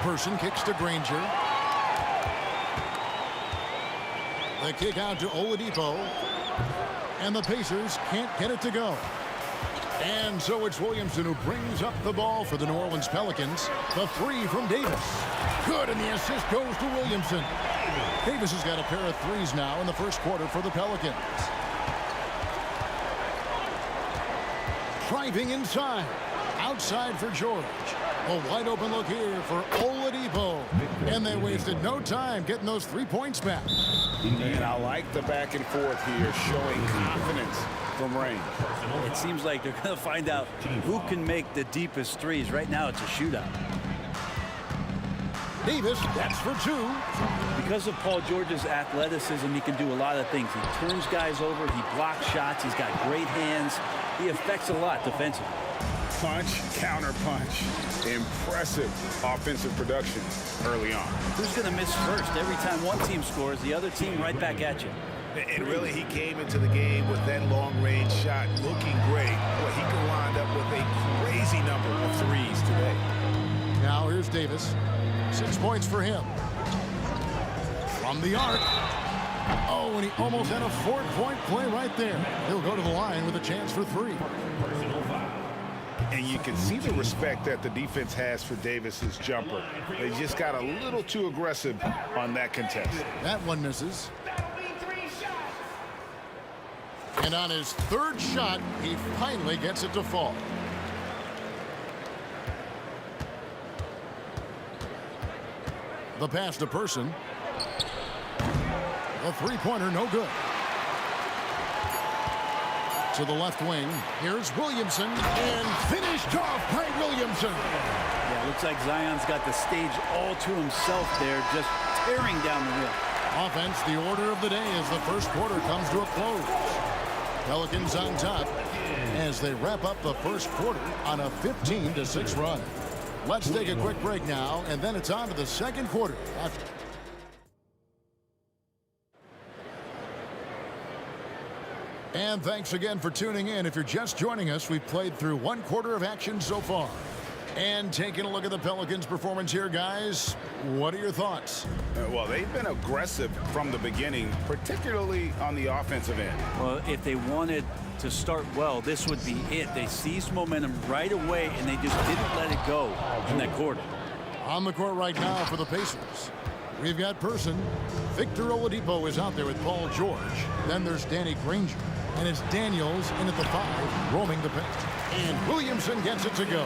Person kicks to Granger. The kick out to Oladipo. And the Pacers can't get it to go. And so it's Williamson who brings up the ball for the New Orleans Pelicans. The 3 from Davis. Good, and the assist goes to Williamson. Davis has got a pair of 3s now in the first quarter for the Pelicans. Driving inside. Outside for George. A wide open look here for Oladipo. And they wasted no time getting those 3 points back. And I like the back and forth here, showing confidence from range. It seems like they're going to find out who can make the deepest threes. Right now, it's a shootout. Davis, that's for 2. Because of Paul George's athleticism, he can do a lot of things. He turns guys over. He blocks shots. He's got great hands. He affects a lot defensively. Punch, counter punch. Impressive offensive production early on. Who's going to miss first? Every time one team scores, the other team right back at you. And really, he came into the game with that long-range shot looking great. Boy, he could wind up with a crazy number of 3s today. Now here's Davis. 6 points for him. From the arc. Oh, and he almost had a 4-point play right there. He'll go to the line with a chance for 3. And you can see the respect that the defense has for Davis's jumper. They just got a little too aggressive on that contest. That one misses. And on his 3rd shot, he finally gets it to fall. The pass to Person. The 3-pointer, no good. To the left wing, here's Williamson, and finished off by Williamson. Yeah, looks like Zion's got the stage all to himself there, just tearing down the rim. Offense, the order of the day as the first quarter comes to a close. Pelicans on top as they wrap up the first quarter on a 15-6 run. Let's take a quick break now, and then it's on to the second quarter. And thanks again for tuning in. If you're just joining us, we've played through 1 quarter of action so far. And taking a look at the Pelicans' performance here, guys, what are your thoughts? Well, they've been aggressive from the beginning, particularly on the offensive end. Well, if they wanted to start well, this would be it. They seized momentum right away, and they just didn't let it go in that quarter. On the court right now for the Pacers, we've got Person. Victor Oladipo is out there with Paul George. Then there's Danny Granger. And it's Daniels in at the 5, roaming the paint. And Williamson gets it to go.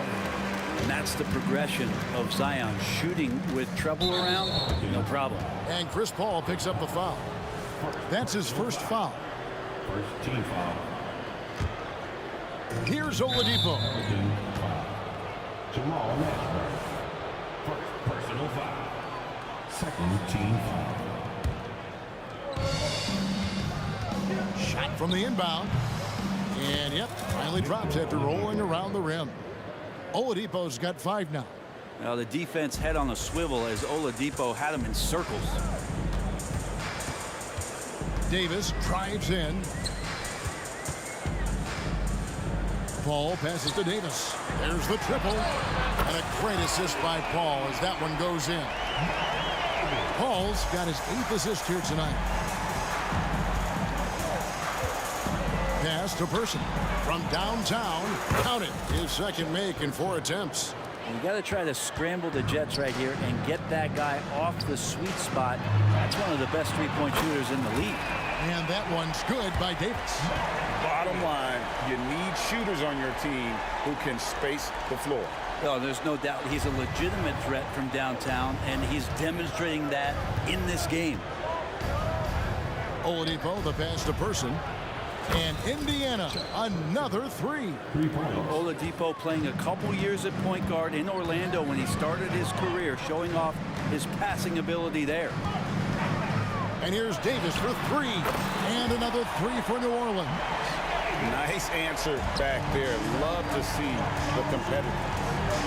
And that's the progression of Zion. Shooting with trouble around, no problem. And Chris Paul picks up the foul. That's his first foul. First team foul. Here's Oladipo. Jamal Mashburn. First personal foul. Second team foul. Shot from the inbound. And yep, finally drops after rolling around the rim. Oladipo's got 5 now. Now the defense head on a swivel as Oladipo had him in circles. Davis drives in. Paul passes to Davis. There's the triple. And a great assist by Paul as that one goes in. Paul's got his 8th assist here tonight. Pass to Person from downtown. Count it. His second make in 4 attempts. You got to try to scramble the Jets right here and get that guy off the sweet spot. That's one of the best 3-point shooters in the league. And that one's good by Davis. Bottom line, you need shooters on your team who can space the floor. Oh, there's no doubt he's a legitimate threat from downtown, and he's demonstrating that in this game. Oladipo, the pass to Person. And Indiana, another 3. Oladipo playing a couple years at point guard in Orlando when he started his career, showing off his passing ability there. And here's Davis for 3. And another 3 for New Orleans. Nice answer back there. Love to see the competitor.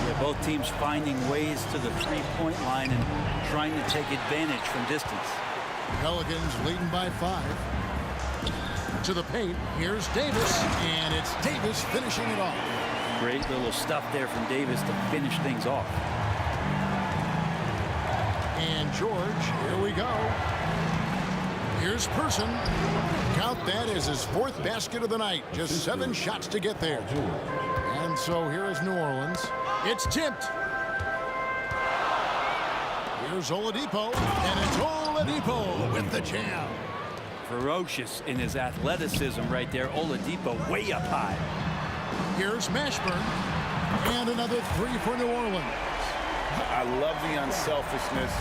Yeah, both teams finding ways to the three-point line and trying to take advantage from distance. Pelicans leading by 5. To the paint, here's Davis, and it's Davis finishing it off. Great little stuff there from Davis to finish things off. And George, here we go. Here's Person. Count that as his 4th basket of the night. Just 7 shots to get there. And so here is New Orleans. It's tipped. Here's Oladipo, and it's Oladipo with the jam. Ferocious in his athleticism right there. Oladipo way up high. Here's Mashburn, and another 3 for New Orleans. I love the unselfishness,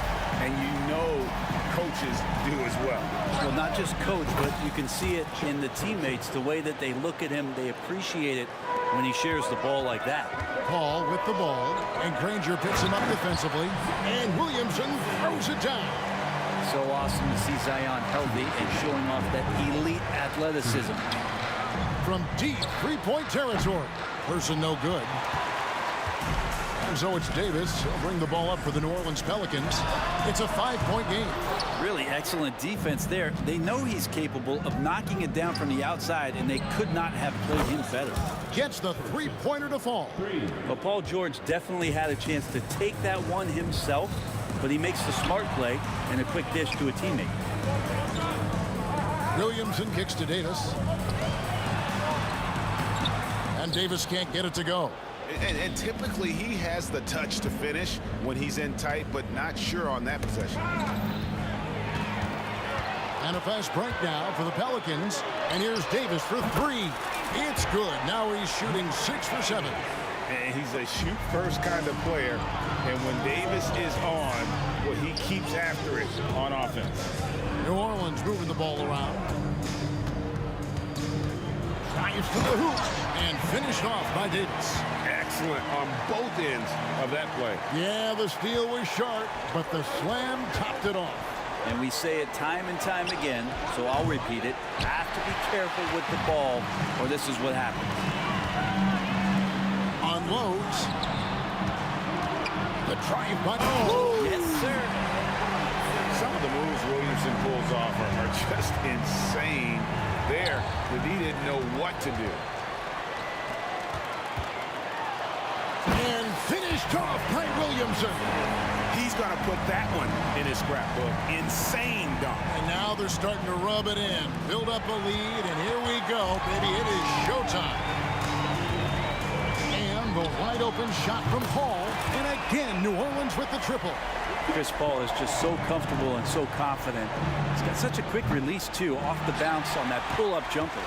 and you know coaches do as well. Well, not just coach, but you can see it in the teammates, the way that they look at him. They appreciate it when he shares the ball like that. Paul with the ball, and Granger picks him up defensively, and Williamson throws it down. So awesome to see Zion healthy and showing off that elite athleticism. From deep three-point territory. Person no good. And so it's Davis. He'll bring the ball up for the New Orleans Pelicans. It's a 5-point game. Really excellent defense there. They know he's capable of knocking it down from the outside, and they could not have played him better. Gets the three-pointer to fall. But Paul George definitely had a chance to take that one himself, but he makes the smart play and a quick dish to a teammate. Williamson kicks to Davis. And Davis can't get it to go. And typically he has the touch to finish when he's in tight, but not sure on that possession. And a fast break now for the Pelicans. And here's Davis for 3. It's good. Now he's shooting 6 for 7. And he's a shoot-first kind of player. And when Davis is on, well, he keeps after it on offense. New Orleans moving the ball around. Drives to the hoop and finished off by Davis. Excellent on both ends of that play. Yeah, the steal was sharp, but the slam topped it off. And we say it time and time again, so I'll repeat it. Have to be careful with the ball, or this is what happens. Unloads. The drive by. Oh, yes, sir. Some of the moves Williamson pulls off are just insane there, that he didn't know what to do. And finished off by Williamson. He's going to put that one in his scrapbook. Insane dunk. And now they're starting to rub it in. Build up a lead, and here we go, baby. It is showtime. And the wide open shot from Paul. And again, New Orleans with the triple. Chris Paul is just so comfortable and so confident. He's got such a quick release, too, off the bounce on that pull-up jumper.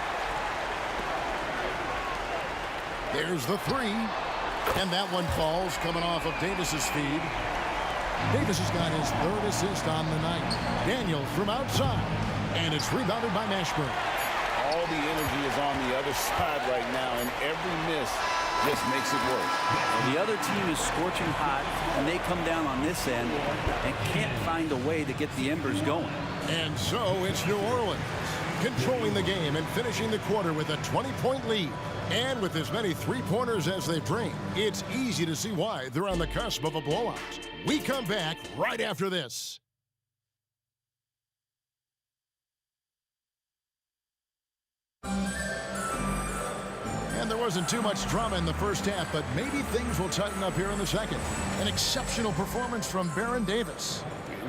There's the 3. And that one falls, coming off of Davis's feed. Davis has got his 3rd assist on the night. Daniels from outside. And it's rebounded by Mashburn. All the energy is on the other side right now, and every miss just makes it worse. Well, the other team is scorching hot, and they come down on this end and can't find a way to get the embers going. And so it's New Orleans controlling the game and finishing the quarter with a 20-point lead. And with as many three-pointers as they bring, it's easy to see why they're on the cusp of a blowout. We come back right after this. And there wasn't too much drama in the first half, but maybe things will tighten up here in the second. An exceptional performance from Baron Davis.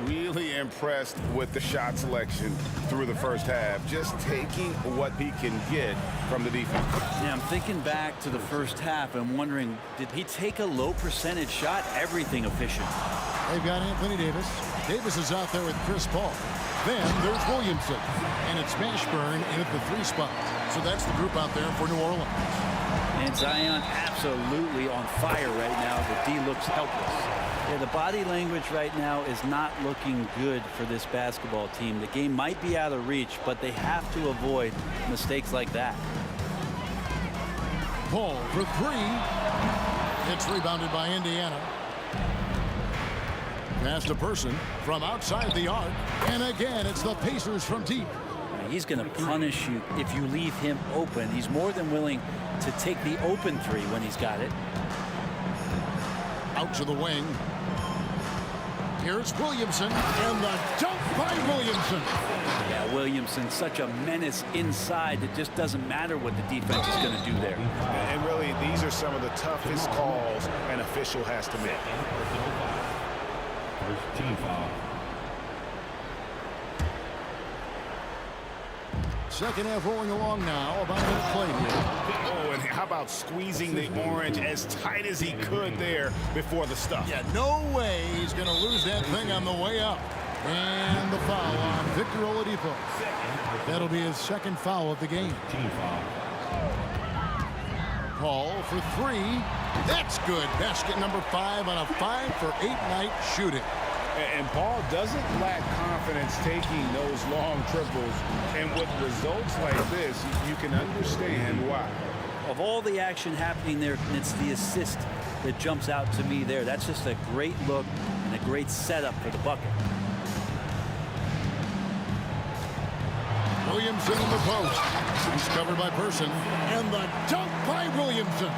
Really impressed with the shot selection through the first half, just taking what he can get from the defense. Yeah, I'm thinking back to the first half and wondering, did he take a low percentage shot? Everything efficient. They've got Anthony Davis. Davis is out there with Chris Paul. Then there's Williamson, and it's Mashburn in at the 3 spot. So that's the group out there for New Orleans. And Zion absolutely on fire right now. The D looks helpless. Yeah, the body language right now is not looking good for this basketball team. The game might be out of reach, but they have to avoid mistakes like that. Paul for 3. It's rebounded by Indiana. Pass to Person from outside the arc. And again, it's the Pacers from deep. He's going to punish you if you leave him open. He's more than willing to take the open 3 when he's got it. Out to the wing. Here's Williamson, and the dunk by Williamson. Yeah, Williamson, such a menace inside. It just doesn't matter what the defense is going to do there. And really, these are some of the toughest calls an official has to make. First team foul. Second half rolling along now. About a minute played here. Oh, and how about squeezing the orange as tight as he could there before the stuff? Yeah, no way he's going to lose that thing on the way up. And the foul on Victor Oladipo. That'll be his second foul of the game. Team foul. Paul for three. That's good. Basket number 5 on a 5-for-8 night shooting. And Paul doesn't lack confidence taking those long triples. And with results like this, you can understand why. Of all the action happening there, it's the assist that jumps out to me there. That's just a great look and a great setup for the bucket. Williamson in the post. He's covered by Person. And the dunk by Williamson.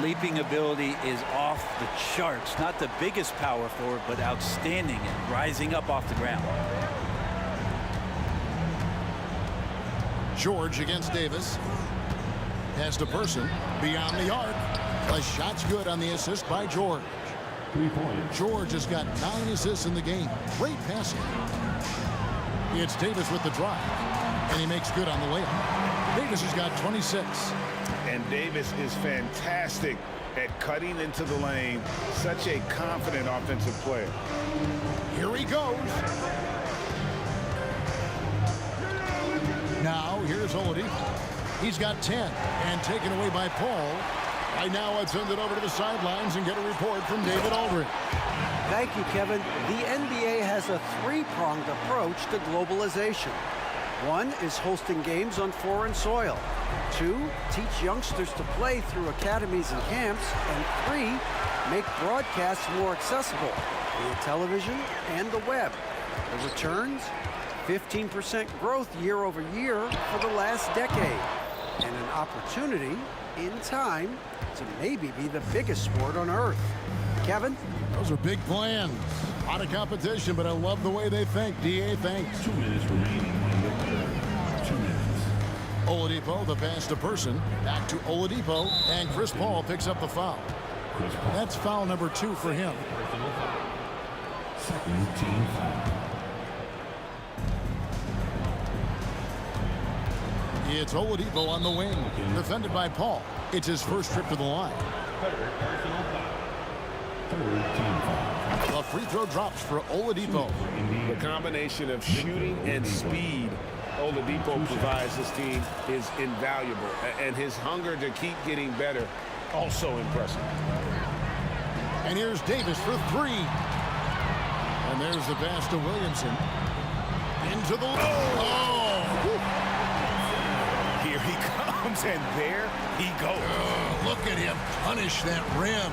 Leaping ability is off the charts. Not the biggest power forward, but outstanding and rising up off the ground. George against Davis. Pass to Person. Beyond the arc. The shot's good on the assist by George. 3 points. George has got 9 assists in the game. Great passing. It's Davis with the drive. And he makes good on the layup. Davis has got 26. And Davis is fantastic at cutting into the lane. Such a confident offensive player. Here he goes. Now, here's Oladipo. He's got 10 and taken away by Paul. Right now, let's send it over to the sidelines and get a report from David Aldridge. Thank you, Kevin. The NBA has a three-pronged approach to globalization. 1 is hosting games on foreign soil. 2, teach youngsters to play through academies and camps. And 3, make broadcasts more accessible via television and the web. The returns? 15% growth year over year for the last decade. And an opportunity, in time, to maybe be the biggest sport on earth. Kevin? Those are big plans. A lot of competition, but I love the way they think. D.A., thanks. 2 minutes remaining in the third. 2 minutes. Oladipo, the pass to Person. Back to Oladipo, and Chris Paul picks up the foul. Chris Paul. That's foul number 2 for him. Personal foul. Second team foul. It's Oladipo on the wing, defended by Paul. It's his first trip to the line. Third personal foul. Third team foul. The free throw drops for Oladipo. The combination of shooting and speed Oladipo provides this team is invaluable. And his hunger to keep getting better, also impressive. And here's Davis for 3. And there's the pass to Williamson. Into the... Here he comes, and there he goes. Look at him punish that rim.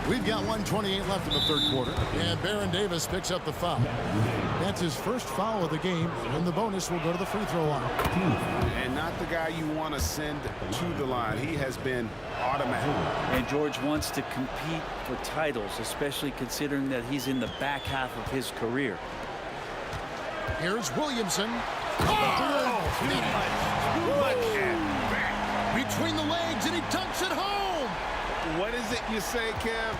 We've got 1:28 left in the third quarter, and Baron Davis picks up the foul. That's his first foul of the game, and the bonus will go to the free throw line. And not the guy you want to send to the line. He has been automatic. And George wants to compete for titles, especially considering that he's in the back half of his career. Here's Williamson. Between the legs, and he dunks it home. What is it you say, Kev?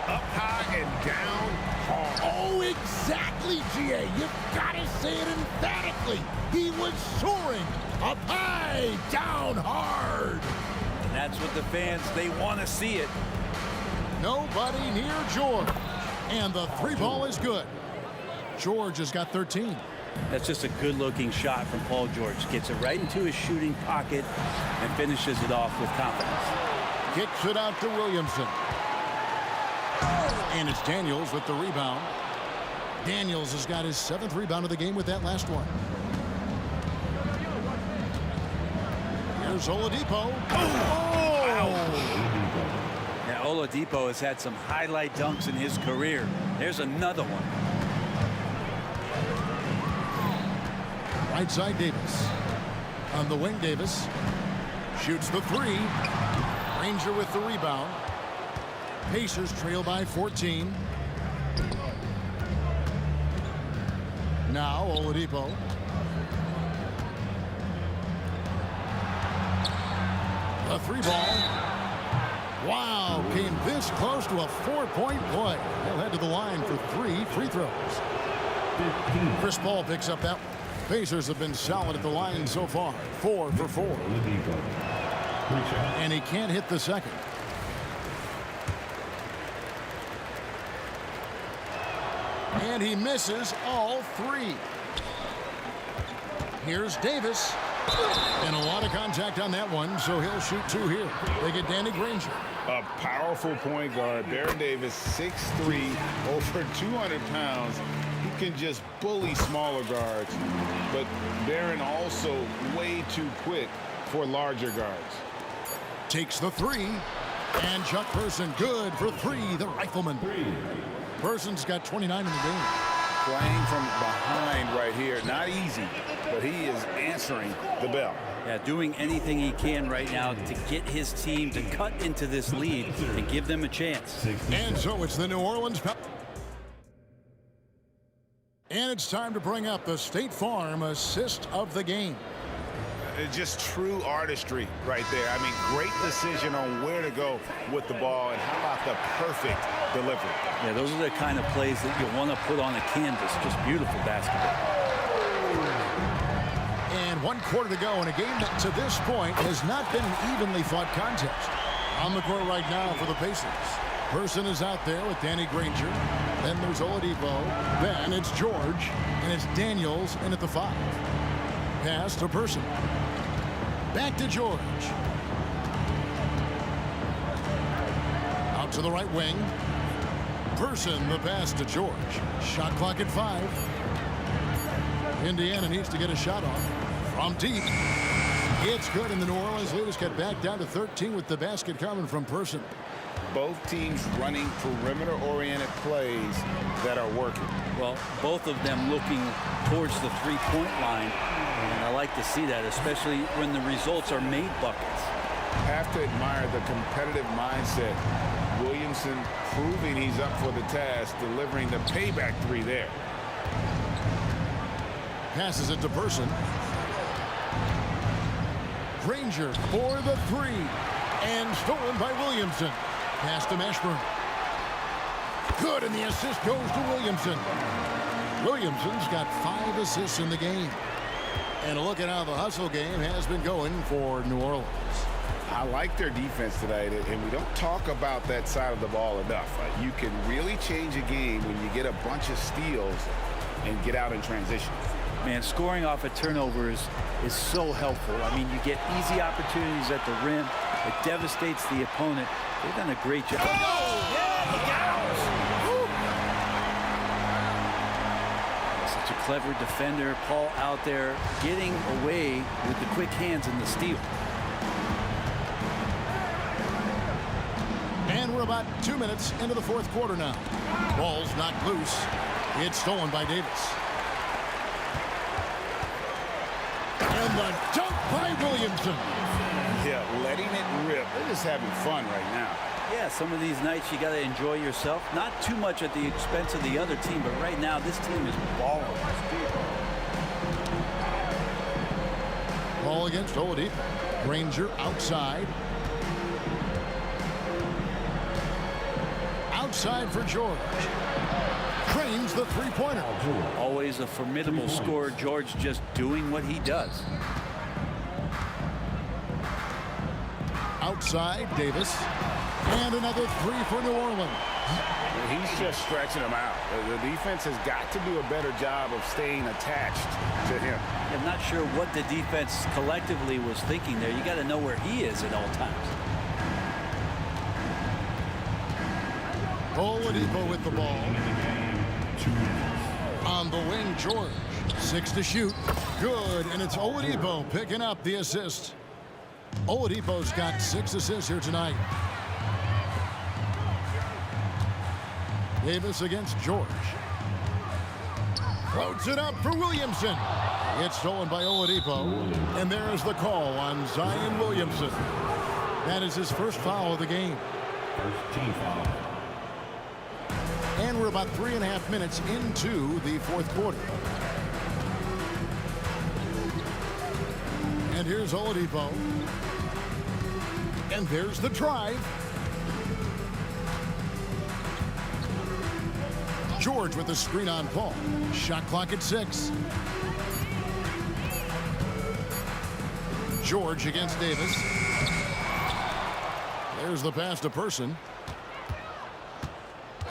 Up high and down hard. Oh, exactly, G.A. You've got to say it emphatically. He was soaring up high, down hard. And that's what the fans, they want to see it. Nobody near George. And the 3 ball is good. George has got 13. That's just a good-looking shot from Paul George. Gets it right into his shooting pocket and finishes it off with confidence. Kicks it out to Williamson. And it's Daniels with the rebound. Daniels has got his 7th rebound of the game with that last one. Here's Oladipo. Yeah, Oladipo has had some highlight dunks in his career. There's another one. Right side Davis. On the wing, Davis shoots the 3. Granger with the rebound. Pacers trail by 14. Now Oladipo. The three ball. Wow, came this close to a 4-point play. He'll head to the line for 3 free throws. Chris Paul picks up that one. Pacers have been solid at the line so far. 4 for 4. And he can't hit the second. And he misses all 3. Here's Davis. And a lot of contact on that one, so he'll shoot 2 here. They get Danny Granger. A powerful point guard. Baron Davis, 6'3", over 200 pounds. He can just bully smaller guards. But Baron also way too quick for larger guards. Takes the 3. And Chuck Person good for 3, the rifleman. Person's got 29 in the game. Playing from behind right here. Not easy, but he is answering the bell. Yeah, doing anything he can right now to get his team to cut into this lead and give them a chance. And so it's the New Orleans. And it's time to bring up the State Farm assist of the game. It's just true artistry right there. I mean, great decision on where to go with the ball, and how about the perfect delivery. Yeah, those are the kind of plays that you want to put on a canvas. Just beautiful basketball. And 1 quarter to go in a game that to this point has not been an evenly fought contest. On the court right now for the Pacers. Person is out there with Danny Granger. Then there's Oladipo. Then it's George. And it's Daniels in at the 5. Pass to Person. Back to George. Out to the right wing. Person, the pass to George. Shot clock at 5. Indiana needs to get a shot off. From deep. It's good, and the New Orleans leaders get back down to 13 with the basket coming from Person. Both teams running perimeter-oriented plays that are working. Well, both of them looking towards the three-point line. And I like to see that, especially when the results are made buckets. Have to admire the competitive mindset. Williamson proving he's up for the task, delivering the payback 3 there. Passes it to Person. Granger for the 3. And stolen by Williamson. Pass to Mashburn. Good, and the assist goes to Williamson. Williamson's got 5 assists in the game. And a look at how the hustle game has been going for New Orleans. I like their defense tonight, and we don't talk about that side of the ball enough. You can really change a game when you get a bunch of steals and get out in transition. Man, scoring off of turnovers is so helpful. I mean, you get easy opportunities at the rim. It devastates the opponent. They've done a great job. Such a clever defender. Paul out there getting away with the quick hands and the steal. And we're about 2 minutes into the 4th quarter now. Ball's knocked loose. It's stolen by Davis. And the dunk by Williamson. Yeah, letting it rip. They're just having fun right now. Yeah, some of these nights you got to enjoy yourself. Not too much at the expense of the other team, but right now this team is balling. Ball against Oladipo. Granger outside. Outside for George. Trains the three-pointer. Always a formidable scorer. George just doing what he does. Outside, Davis. And another 3 for New Orleans. He's just stretching them out. The defense has got to do a better job of staying attached to him. I'm not sure what the defense collectively was thinking there. You got to know where he is at all times. Oladipo with the ball. On the wing, George. 6 to shoot. Good, and it's Oladipo picking up the assist. Oladipo's got 6 assists here tonight. Davis against George. Floats it up for Williamson. It's stolen by Oladipo. And there's the call on Zion Williamson. That is his first foul of the game. First team foul. And we're about 3.5 minutes into the fourth quarter. And here's Oladipo. And there's the drive. George with the screen on Paul. Shot clock at 6. George against Davis. There's the pass to Person.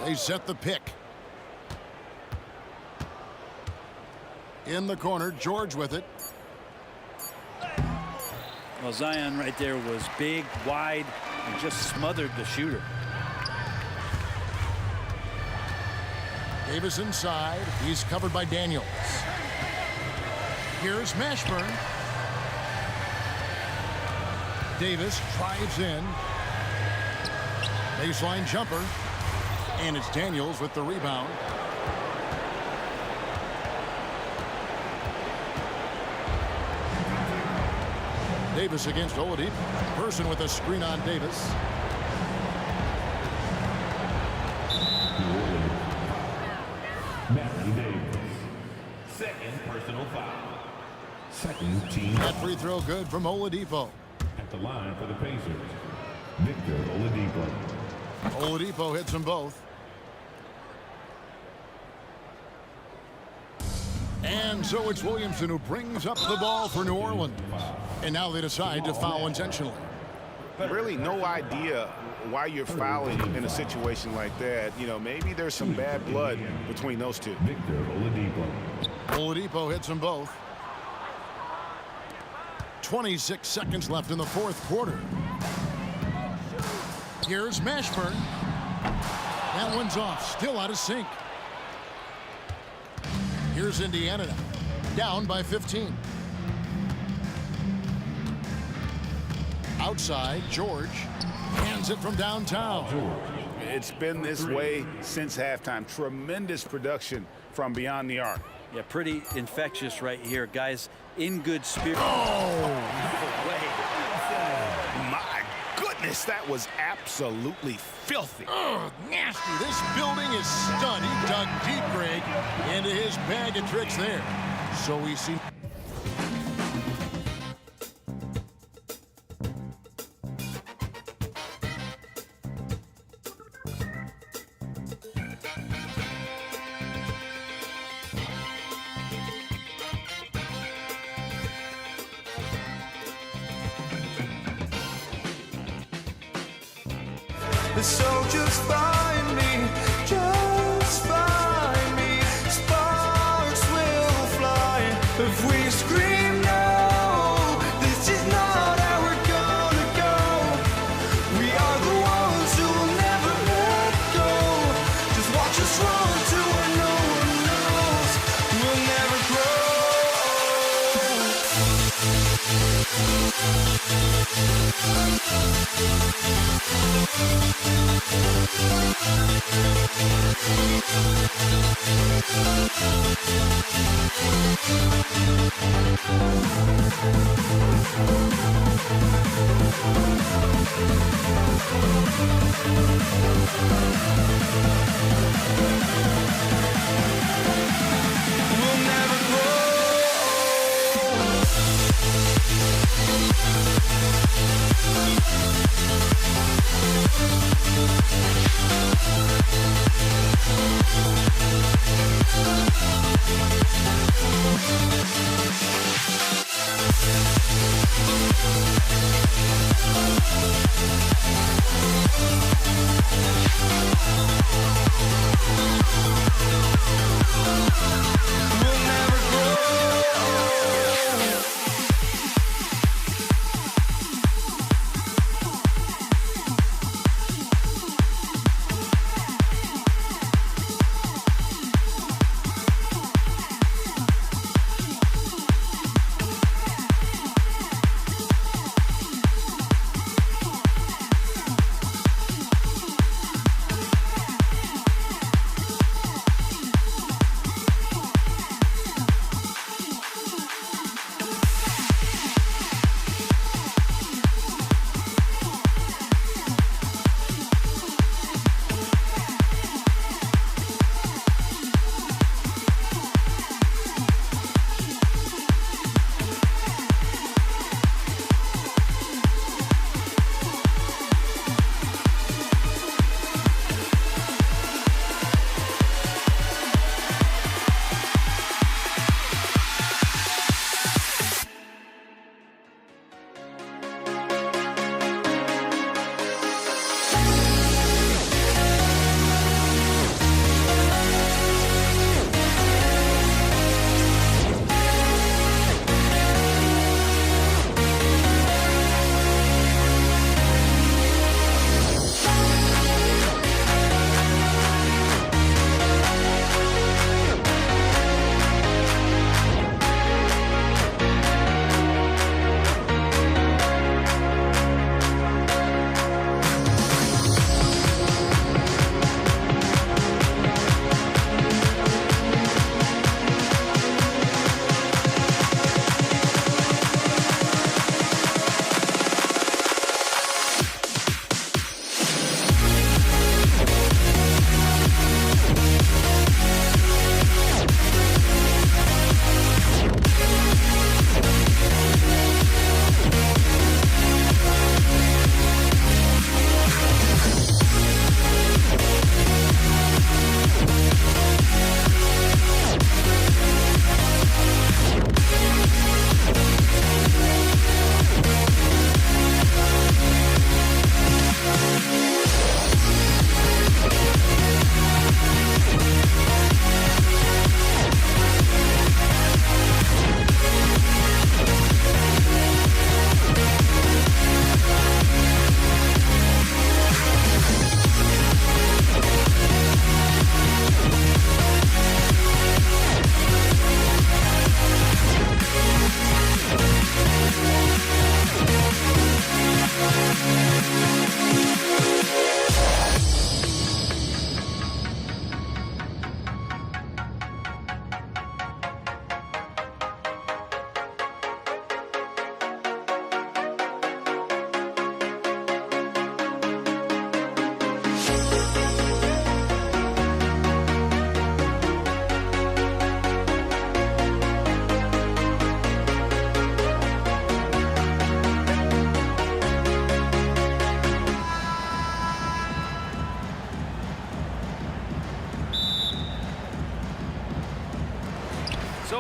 They set the pick. In the corner, George with it. Well, Zion right there was big, wide, and just smothered the shooter. Davis inside. He's covered by Daniels. Here's Mashburn. Davis drives in. Baseline jumper. And it's Daniels with the rebound. Davis against Oladipo. Person with a screen on Davis. Matthew Davis. Second personal foul. Second team. That free throw good from Oladipo. At the line for the Pacers, Victor Oladipo. Oladipo hits them both. And so it's Williamson who brings up the ball for New Orleans. And now they decide to foul intentionally. Really no idea why you're fouling in a situation like that. You know, maybe there's some bad blood between those two. Victor Oladipo. Oladipo hits them both. 26 seconds left in the fourth quarter. Here's Mashburn. That one's off. Still out of sync. Here's Indiana now. Down by 15. Outside, George hands it from downtown. It's been this way since halftime. Tremendous production from beyond the arc. Yeah, pretty infectious right here, guys. In good spirit. Oh, no way. My goodness, that was absolutely filthy. Oh, nasty. This building is stunned. He dug deep, Greg, into his bag of tricks there. So we see. So just find me, just find me. Sparks will fly if we scream no. This is not how we're gonna go. We are the ones who will never let go. Just watch us run to where no one knows. We'll never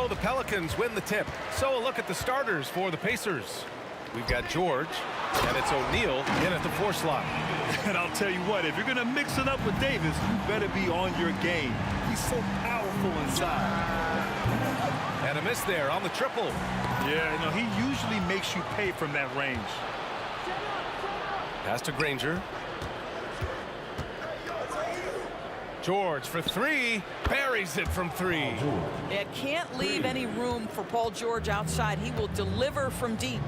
the Pelicans win the tip. So a look at the starters for the Pacers. We've got George, and it's O'Neal in at the 4 slot. And I'll tell you what, if you're going to mix it up with Davis, you better be on your game. He's so powerful inside. And a miss there on the triple. Yeah, you know, he usually makes you pay from that range. Pass to Granger. George for 3, buries it from 3. Yeah, can't leave any room for Paul George outside. He will deliver from deep.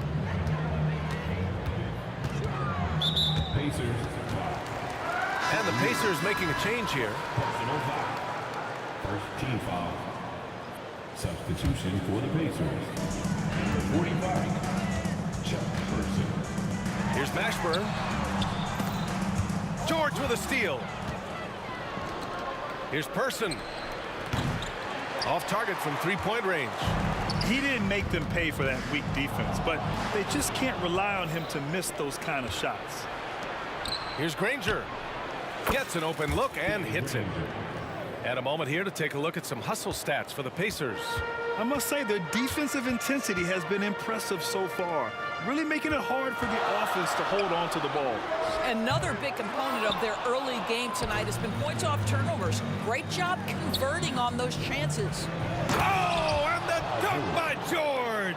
Pacers. And the Pacers making a change here. Personal foul. First team foul. Substitution for the Pacers. Number 45, Chuck Person. Here's Mashburn. George with a steal. Here's Person. Off target from 3-point range. He didn't make them pay for that weak defense, but they just can't rely on him to miss those kind of shots. Here's Granger. Gets an open look and hits it. And a moment here to take a look at some hustle stats for the Pacers. I must say their defensive intensity has been impressive so far, really making it hard for the offense to hold on to the ball. Another big component of their early game tonight has been points off turnovers. Great job converting on those chances. Oh, and the dunk by George!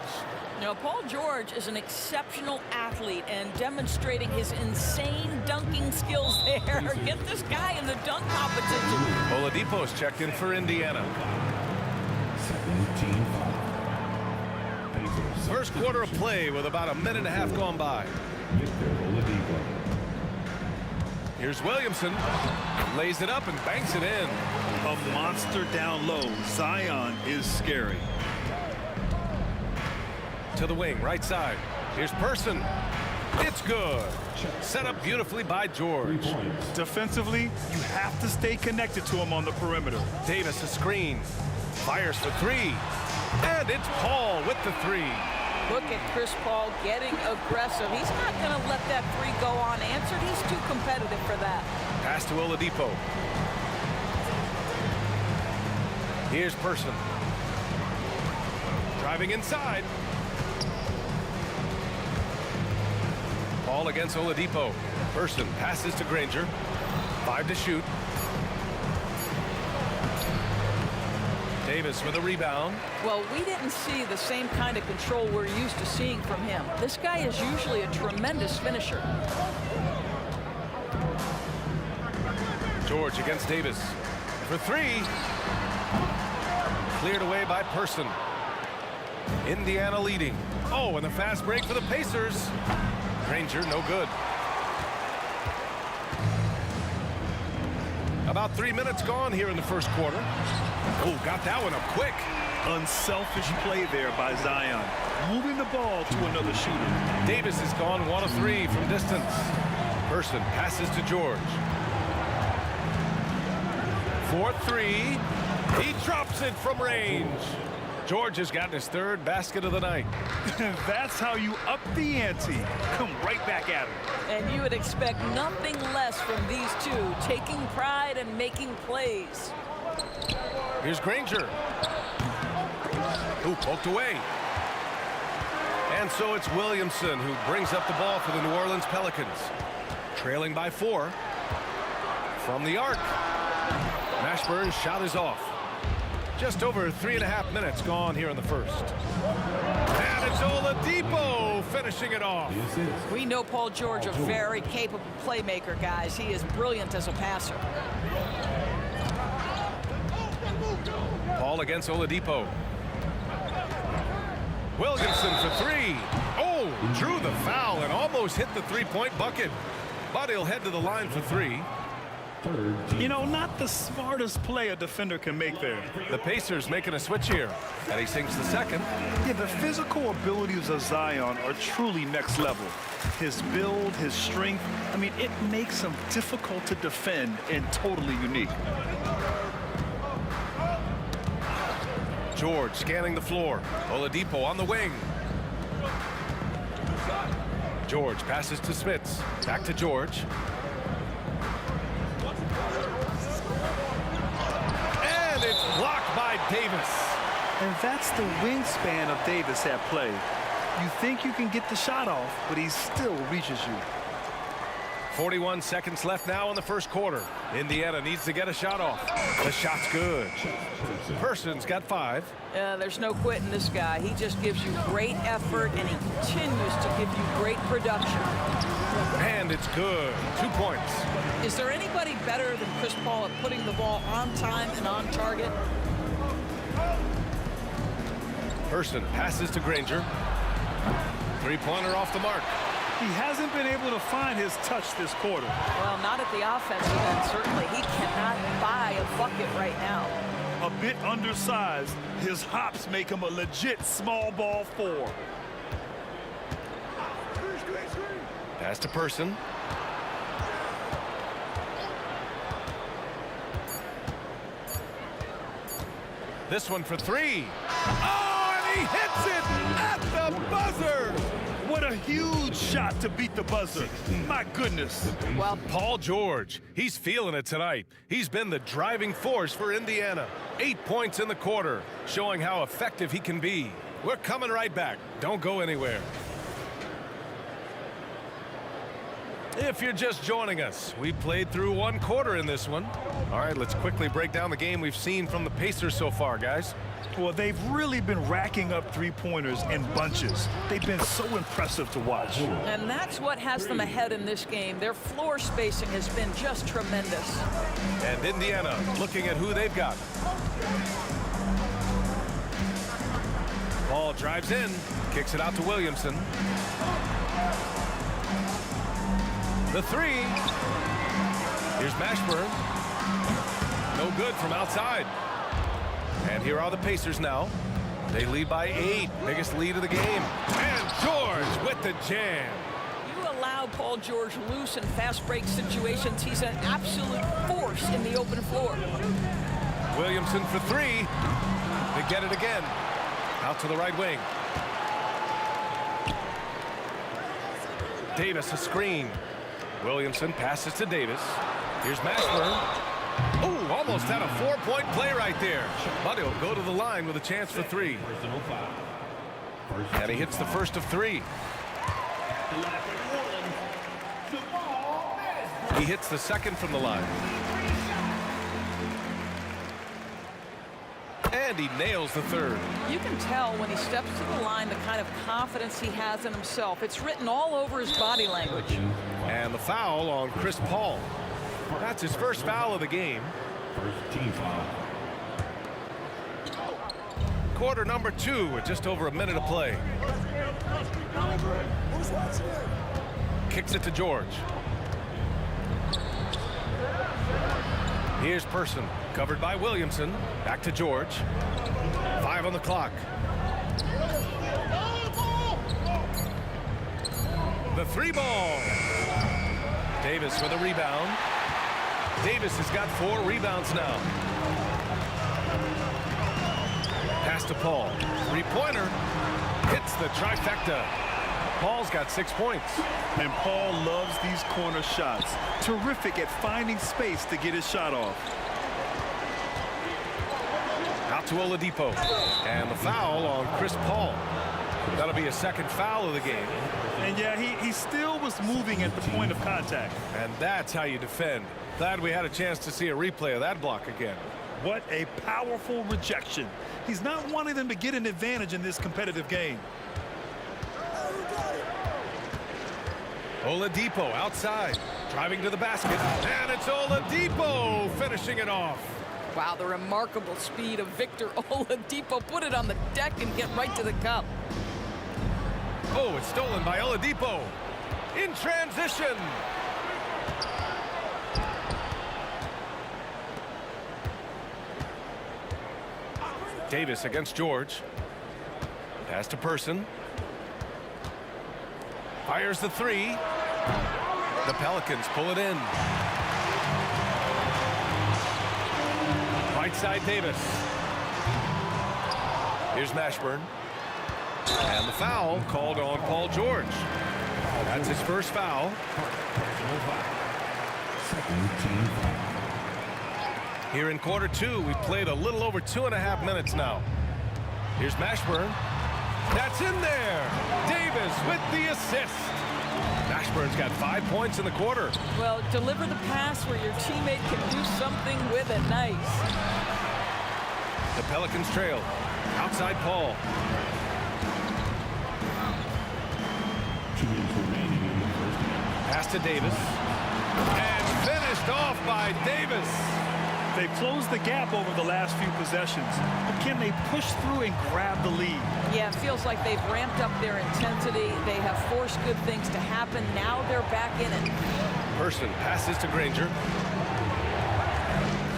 Now, Paul George is an exceptional athlete and demonstrating his insane dunking skills there. Get this guy in the dunk competition. Oladipo's checked in for Indiana. Second team foul. Pacers. First quarter of play with about a minute and a half gone by. Victor Oladipo. Here's Williamson. Lays it up and banks it in. A monster down low. Zion is scary. To the wing, right side. Here's Person. It's good. Set up beautifully by George. Defensively, you have to stay connected to him on the perimeter. Davis a screen. Fires for 3. And it's Paul with the 3. Look at Chris Paul getting aggressive. He's not going to let that 3 go unanswered. He's too competitive for that. Pass to Oladipo. Here's Person. Driving inside. Paul against Oladipo. Person passes to Granger. 5 to shoot. Davis with a rebound. Well, we didn't see the same kind of control we're used to seeing from him. This guy is usually a tremendous finisher. George against Davis. For 3. Cleared away by Person. Indiana leading. Oh, and the fast break for the Pacers. Granger, no good. About 3 minutes gone here in the first quarter. Oh, got that one up quick. Unselfish play there by Zion. Moving the ball to another shooter. Davis has gone 1 of 3 from distance. Person passes to George. 4-3. He drops it from range. George has gotten his 3rd basket of the night. That's how you up the ante. Come right back at him. And you would expect nothing less from these two, taking pride and making plays. Here's Granger. Ooh, poked away. And so it's Williamson who brings up the ball for the New Orleans Pelicans. Trailing by 4. From the arc. Mashburn's shot is off. Just over 3.5 minutes gone here in the first. And it's Oladipo finishing it off. We know Paul George, a very capable playmaker, guys. He is brilliant as a passer. Paul against Oladipo. Williamson for 3. Oh, drew the foul and almost hit the 3-point bucket. But he'll head to the line for 3. You know, not the smartest play a defender can make there. The Pacers making a switch here. And he sinks the second. Yeah, the physical abilities of Zion are truly next level. His build, his strength, I mean, it makes him difficult to defend and totally unique. George scanning the floor. Oladipo on the wing. George passes to Smits. Back to George. And it's blocked by Davis. And that's the wingspan of Davis at play. You think you can get the shot off, but he still reaches you. 41 seconds left now in the first quarter. Indiana needs to get a shot off. The shot's good. Person's got 5. There's no quitting this guy. He just gives you great effort, and he continues to give you great production. And it's good. 2 points. Is there anybody better than Chris Paul at putting the ball on time and on target? Person passes to Granger. 3-pointer off the mark. He hasn't been able to find his touch this quarter. Well, not at the offensive end, certainly. He cannot buy a bucket right now. A bit undersized, his hops make him a legit small ball 4. Pass to Person. This one for 3. Oh, and he hits it at the buzzer. What a huge shot to beat the buzzer. My goodness. Well, Paul George, he's feeling it tonight. He's been the driving force for Indiana. 8 points in the quarter, showing how effective he can be. We're coming right back. Don't go anywhere. If you're just joining us, we played through 1 quarter in this one. All right, let's quickly break down the game we've seen from the Pacers so far, guys. Well, they've really been racking up 3-pointers in bunches. They've been so impressive to watch. And that's what has them ahead in this game. Their floor spacing has been just tremendous. And Indiana looking at who they've got. Paul drives in, kicks it out to Williamson. The 3. Here's Mashburn. No good from outside. And here are the Pacers now. They lead by 8. Biggest lead of the game. And George with the jam. You allow Paul George loose in fast break situations. He's an absolute force in the open floor. Williamson for 3. They get it again. Out to the right wing. Davis a screen. Williamson passes to Davis. Here's Mashburn. Oh, almost had a 4-point play right there. But he'll go to the line with a chance for 3. And he hits the first of 3. He hits the second from the line. And he nails the third. You can tell when he steps to the line the kind of confidence he has in himself. It's written all over his body language. And the foul on Chris Paul. That's his first foul of the game. First team foul. Quarter number 2 with just over a minute of play. Kicks it to George. Here's Person, covered by Williamson. Back to George. 5 on the clock. The 3 ball. Davis with a rebound. Davis has got 4 rebounds now. Pass to Paul. 3-pointer. Hits the trifecta. Paul's got 6 points. And Paul loves these corner shots. Terrific at finding space to get his shot off. Out to Oladipo. And the foul on Chris Paul. That'll be a second foul of the game. And yeah, he still was moving at the point of contact. And that's how you defend. Glad we had a chance to see a replay of that block again. What a powerful rejection. He's not wanting them to get an advantage in this competitive game. Oladipo outside, driving to the basket. And it's Oladipo finishing it off. Wow, the remarkable speed of Victor Oladipo. Put it on the deck and get right to the cup. Oh, it's stolen by Oladipo. In transition. Davis against George. Pass to Person. Fires the 3. The Pelicans pull it in. Right side Davis. Here's Mashburn. And the foul called on Paul George. That's his first foul. Second team foul. Here in quarter 2, we played a little over 2.5 minutes now. Here's Mashburn. That's in there. Davis with the assist. Mashburn's got 5 points in the quarter. Well, deliver the pass where your teammate can do something with it. Nice. The Pelicans trail. Outside Paul. 2 minutes remaining in the first half. Pass to Davis. And finished off by Davis. They've closed the gap over the last few possessions. But can they push through and grab the lead? Yeah, it feels like they've ramped up their intensity. They have forced good things to happen. Now they're back in it. Person passes to Granger.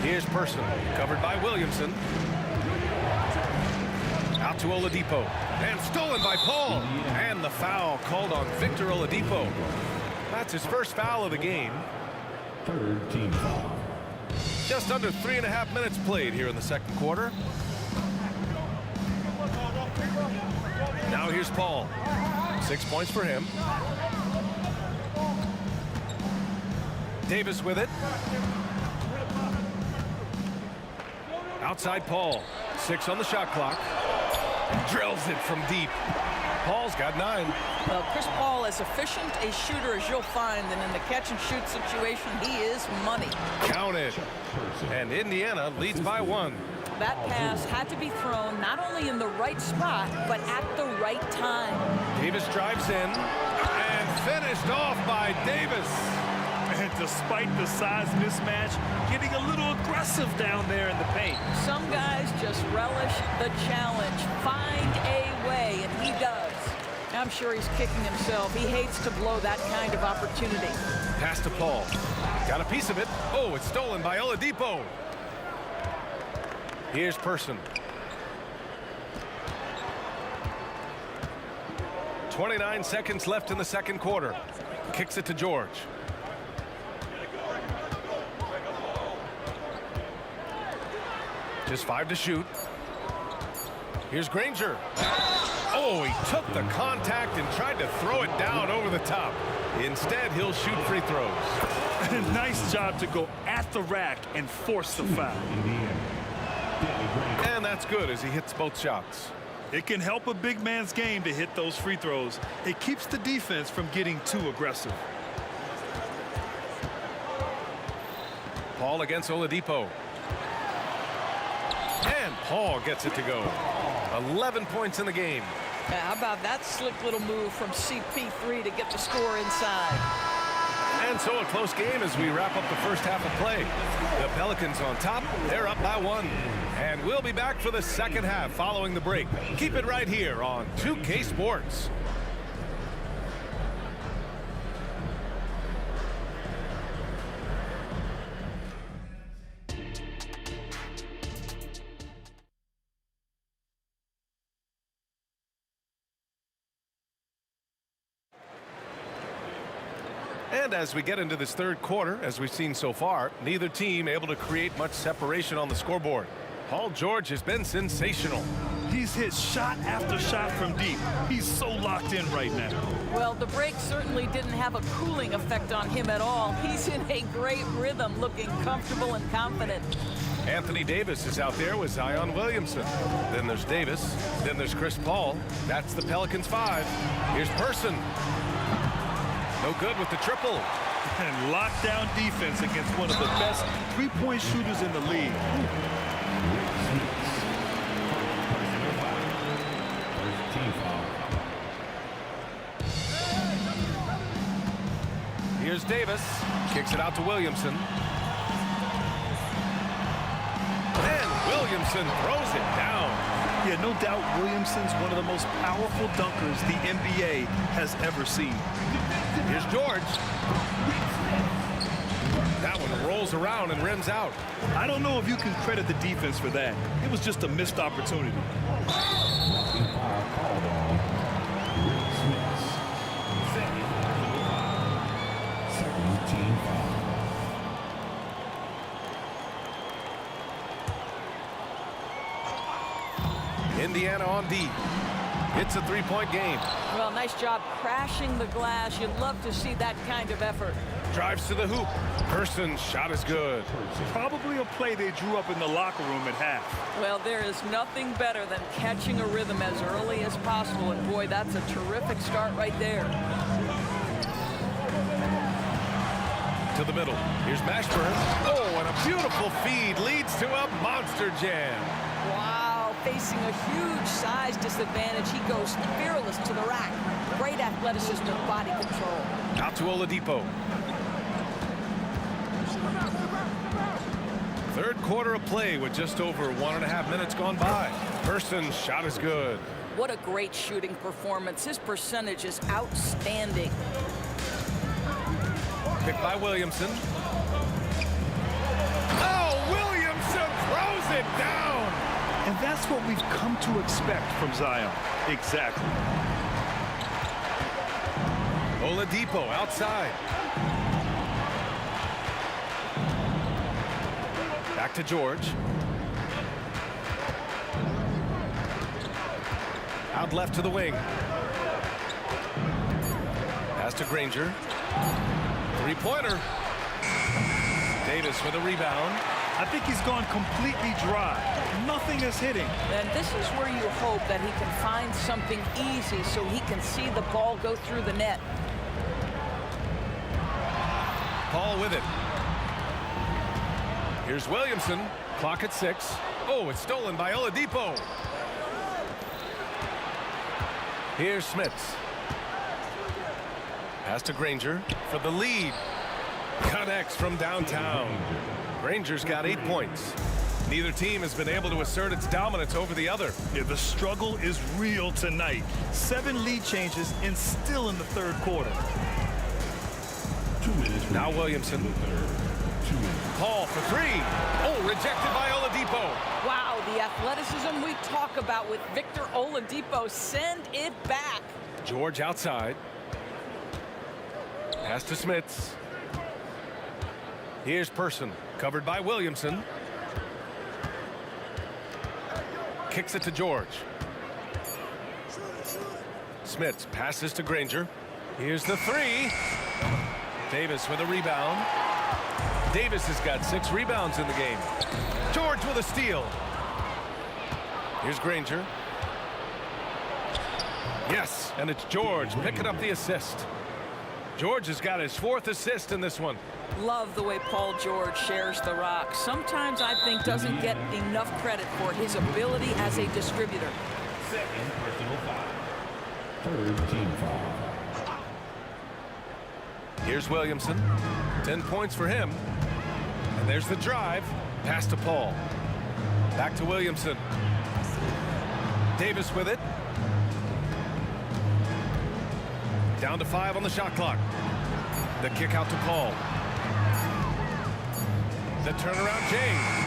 Here's Person, covered by Williamson. Out to Oladipo. And stolen by Paul. And the foul called on Victor Oladipo. That's his first foul of the game. Third team foul. Just under 3.5 minutes played here in the second quarter. Now here's Paul. 6 points for him. Davis with it. Outside Paul. 6 on the shot clock. Drills it from deep. Paul's got 9. Well, Chris Paul, as efficient a shooter as you'll find, and in the catch-and-shoot situation, he is money. Count it. And Indiana leads by 1. That pass had to be thrown not only in the right spot, but at the right time. Davis drives in and finished off by Davis. And despite the size mismatch, getting a little aggressive down there in the paint. Some guys just relish the challenge. Find a way, and he does. I'm sure he's kicking himself. He hates to blow that kind of opportunity. Pass to Paul. Got a piece of it. Oh, it's stolen by Oladipo. Here's Person. 29 seconds left in the second quarter. Kicks it to George. Just 5 to shoot. Here's Granger. Oh, he took the contact and tried to throw it down over the top. Instead, he'll shoot free throws. Nice job to go at the rack and force the foul. And that's good as he hits both shots. It can help a big man's game to hit those free throws. It keeps the defense from getting too aggressive. Paul against Oladipo. And Paul gets it to go. 11 points in the game. How about that slick little move from CP3 to get the score inside? And so a close game as we wrap up the first half of play. The Pelicans on top. They're up by 1. And we'll be back for the second half following the break. Keep it right here on 2K Sports. And as we get into this third quarter, as we've seen so far, neither team able to create much separation on the scoreboard. Paul George has been sensational. He's hit shot after shot from deep. He's so locked in right now. Well, the break certainly didn't have a cooling effect on him at all. He's in a great rhythm, looking comfortable and confident. Anthony Davis is out there with Zion Williamson. Then there's Davis. Then there's Chris Paul. That's the Pelicans 5. Here's Person. No good with the triple. And lockdown defense against one of the best three-point shooters in the league. Here's Davis. Kicks it out to Williamson. And Williamson throws it down. Yeah, no doubt Williamson's one of the most powerful dunkers the NBA has ever seen. Here's George. That one rolls around and rims out. I don't know if you can credit the defense for that. It was just a missed opportunity. Indiana on D. It's a three-point game. Well, nice job crashing the glass. You'd love to see that kind of effort. Drives to the hoop. Person's shot is good. Probably a play they drew up in the locker room at half. Well, there is nothing better than catching a rhythm as early as possible, and boy, that's a terrific start right there. To the middle. Here's Mashburn. Oh, and a beautiful feed leads to a monster jam. Wow, facing a huge size disadvantage, he goes fearless to the rack. Great athleticism and body control. Out to Oladipo. Third quarter of play with just over 1.5 minutes gone by. Person's shot is good. What a great shooting performance. His percentage is outstanding. Picked by Williamson. Oh, Williamson throws it down. And that's what we've come to expect from Zion. Exactly. Oladipo outside. Back to George. Out left to the wing. Pass to Granger. Three-pointer. Davis with a rebound. I think he's gone completely dry. Nothing is hitting. And this is where you hope that he can find something easy so he can see the ball go through the net. Paul with it. Here's Williamson. Clock at 6. Oh, it's stolen by Oladipo. Here's Smits. Pass to Granger for the lead. Connects from downtown. Granger's got 8 points. Neither team has been able to assert its dominance over the other. Yeah, the struggle is real tonight. 7 lead changes and still in the third quarter. 2 minutes. Now Williamson. Paul for 3. Oh, rejected by Oladipo. Wow, the athleticism we talk about with Victor Oladipo. Send it back. George outside. Pass to Smits. Here's Person, covered by Williamson. Kicks it to George. Smits passes to Granger. Here's the 3. Davis with a rebound. Davis has got 6 rebounds in the game. George with a steal. Here's Granger. Yes, and it's George picking up the assist. George has got his 4th assist in this one. Love the way Paul George shares the rock. Sometimes I think doesn't get enough credit for his ability as a distributor. Second personal foul. Third team foul. Here's Williamson. 10 points for him. And there's the drive. Pass to Paul. Back to Williamson. Davis with it. Down to 5 on the shot clock. The kick out to Paul. The turnaround James.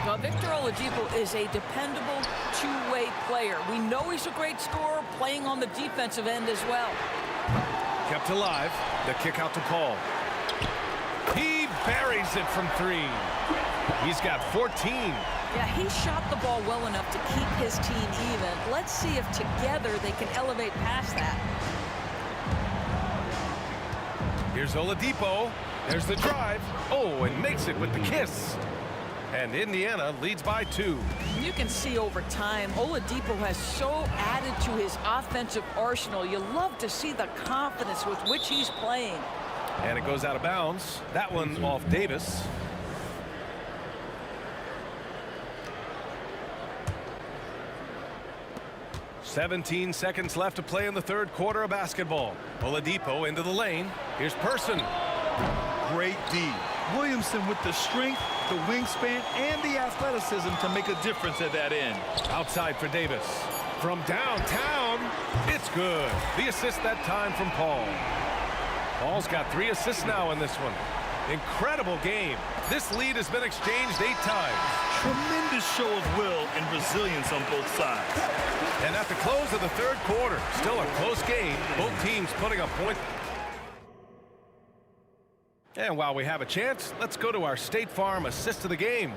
Well, Victor Oladipo is a dependable two-way player. We know he's a great scorer, playing on the defensive end as well. Kept alive. The kick out to Paul. He buries it from 3. He's got 14. Yeah, he shot the ball well enough to keep his team even. Let's see if together they can elevate past that. Here's Oladipo. There's the drive. Oh, and makes it with the kiss. And Indiana leads by 2. You can see over time, Oladipo has so added to his offensive arsenal. You love to see the confidence with which he's playing. And it goes out of bounds. That one off Davis. "17 seconds left to play in the third quarter of basketball. Oladipo into the lane. Here's Person. Great D. Williamson with the strength, the wingspan, and the athleticism to make a difference at that end. Outside for Davis. From downtown, it's good. The assist that time from Paul. Paul's got 3 assists now in this one. Incredible game. This lead has been exchanged 8 times. Tremendous show of will and resilience on both sides. And at the close of the third quarter, still a close game. Both teams putting up points. And while we have a chance, let's go to our State Farm assist of the game.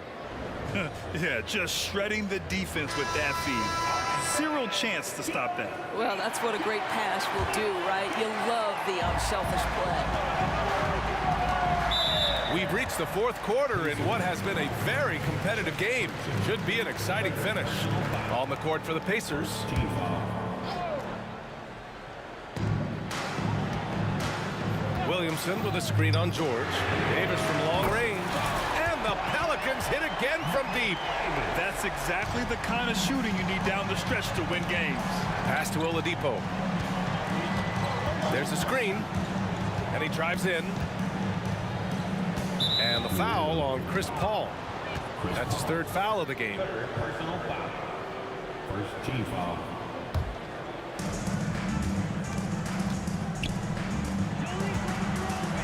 Yeah, just shredding the defense with that feed. Zero chance to stop that. Well, that's what a great pass will do, right? You love the unselfish play. We've reached the fourth quarter in what has been a very competitive game. Should be an exciting finish. On the court for the Pacers. Williamson with a screen on George. Davis from long range. And the Pelicans hit again from deep. That's exactly the kind of shooting you need down the stretch to win games. Pass to Oladipo. There's a screen. And he drives in. And the foul on Chris Paul. That's his third foul of the game. Personal foul. First team foul.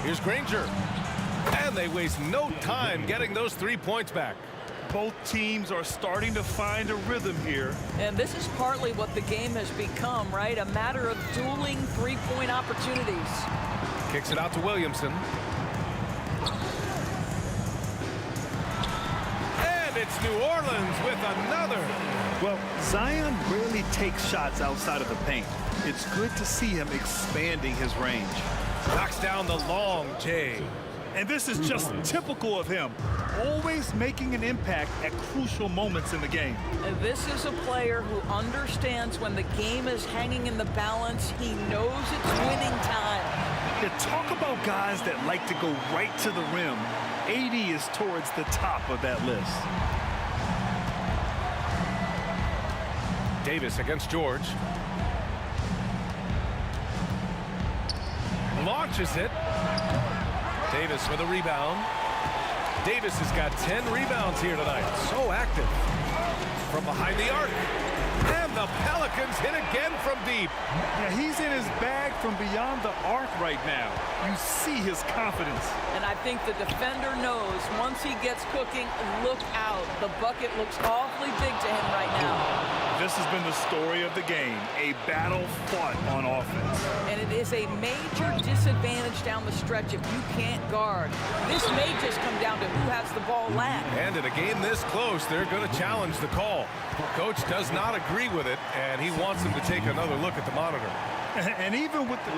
Here's Granger. And they waste no time getting those 3 points back. Both teams are starting to find a rhythm here. And this is partly what the game has become, right? A matter of dueling three-point opportunities. Kicks it out to Williamson. And it's New Orleans with another. Well, Zion rarely takes shots outside of the paint. It's good to see him expanding his range. Knocks down the long J. And this is just typical of him, always making an impact at crucial moments in the game. And this is a player who understands when the game is hanging in the balance. He knows it's winning time. Yeah, talk about guys that like to go right to the rim. AD is towards the top of that list. Davis against George. Launches it. Davis with a rebound. Davis has got 10 rebounds here tonight. So active. From behind the arc. And the Pelicans hit again from deep. Yeah, he's in his bag from beyond the arc right now. You see his confidence. And I think the defender knows once he gets cooking, look out. The bucket looks awfully big to him right now. This has been the story of the game, a battle fought on offense. And it is a major disadvantage down the stretch if you can't guard. This may just come down to who has the ball last. And in a game this close, they're going to challenge the call. Coach does not agree with it, and he wants them to take another look at the monitor. And even with the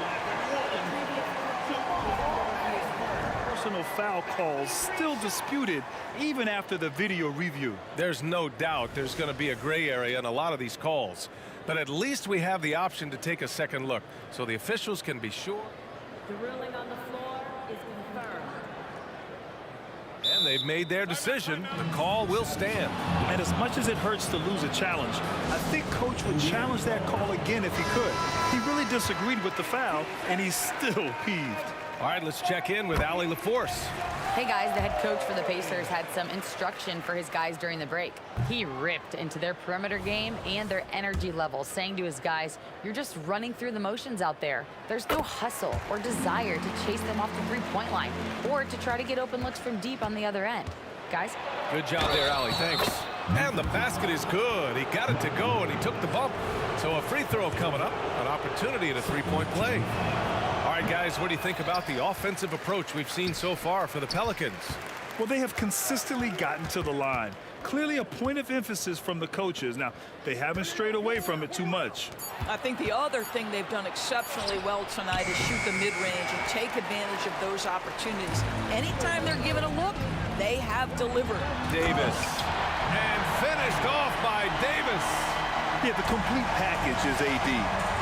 personal foul calls still disputed even after the video review. There's no doubt there's going to be a gray area in a lot of these calls, but at least we have the option to take a second look so the officials can be sure. The ruling on the floor is confirmed. And they've made their decision. The call will stand. And as much as it hurts to lose a challenge, I think Coach would challenge that call again if he could. He really disagreed with the foul, and he's still peeved. All right, let's check in with Allie LaForce. Hey guys, the head coach for the Pacers had some instruction for his guys during the break. He ripped into their perimeter game and their energy levels, saying to his guys, you're just running through the motions out there. There's no hustle or desire to chase them off the three-point line or to try to get open looks from deep on the other end. Guys? Good job there, Allie. Thanks. And the basket is good. He got it to go, and he took the bump. So a free throw coming up, an opportunity at a three-point play. All right, guys, what do you think about the offensive approach we've seen so far for the Pelicans? Well, they have consistently gotten to the line. Clearly a point of emphasis from the coaches. Now, they haven't strayed away from it too much. I think the other thing they've done exceptionally well tonight is shoot the mid-range and take advantage of those opportunities. Anytime they're given a look, they have delivered. Davis. And finished off by Davis. Yeah, the complete package is AD.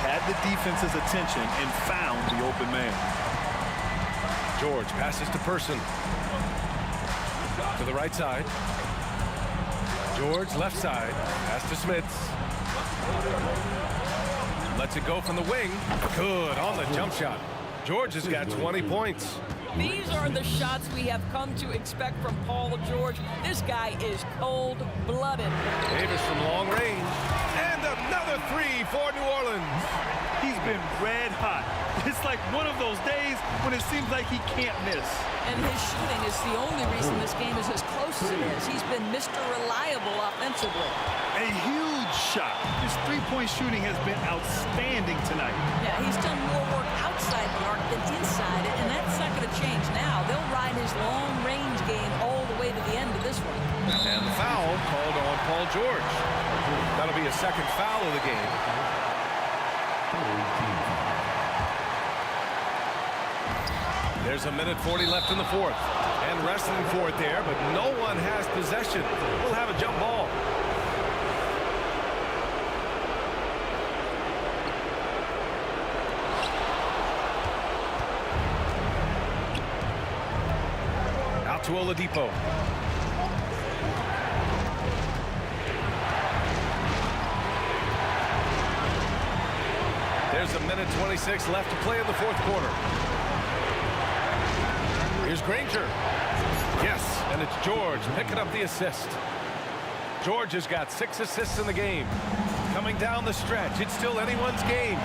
Had the defense's attention and found the open man. George passes to Person. To the right side. George left side. Pass to Smits. Lets it go from the wing. Good on the jump shot. George has got 20 points. These are the shots we have come to expect from Paul George. This guy is cold-blooded. Davis from long range. And another three for New Orleans. He's been red hot. It's like one of those days when it seems like he can't miss. And his shooting is the only reason this game is as close as it is. He's been Mr. Reliable offensively. A huge shot. His three-point shooting has been outstanding tonight. Yeah, he's done more work outside the arc than inside it, and that's not going to change now. They'll ride his long-range game all the way to the end of this one. And the foul called on Paul George. That'll be a second foul of the game. There's a minute 40 left in the fourth. And wrestling for it there, but no one has possession. We'll have a jump ball. Out to Oladipo. There's a minute 26 left to play in the fourth quarter. Here's Granger. Yes, and it's George picking up the assist. George has got 6 assists in the game. Coming down the stretch, it's still anyone's game.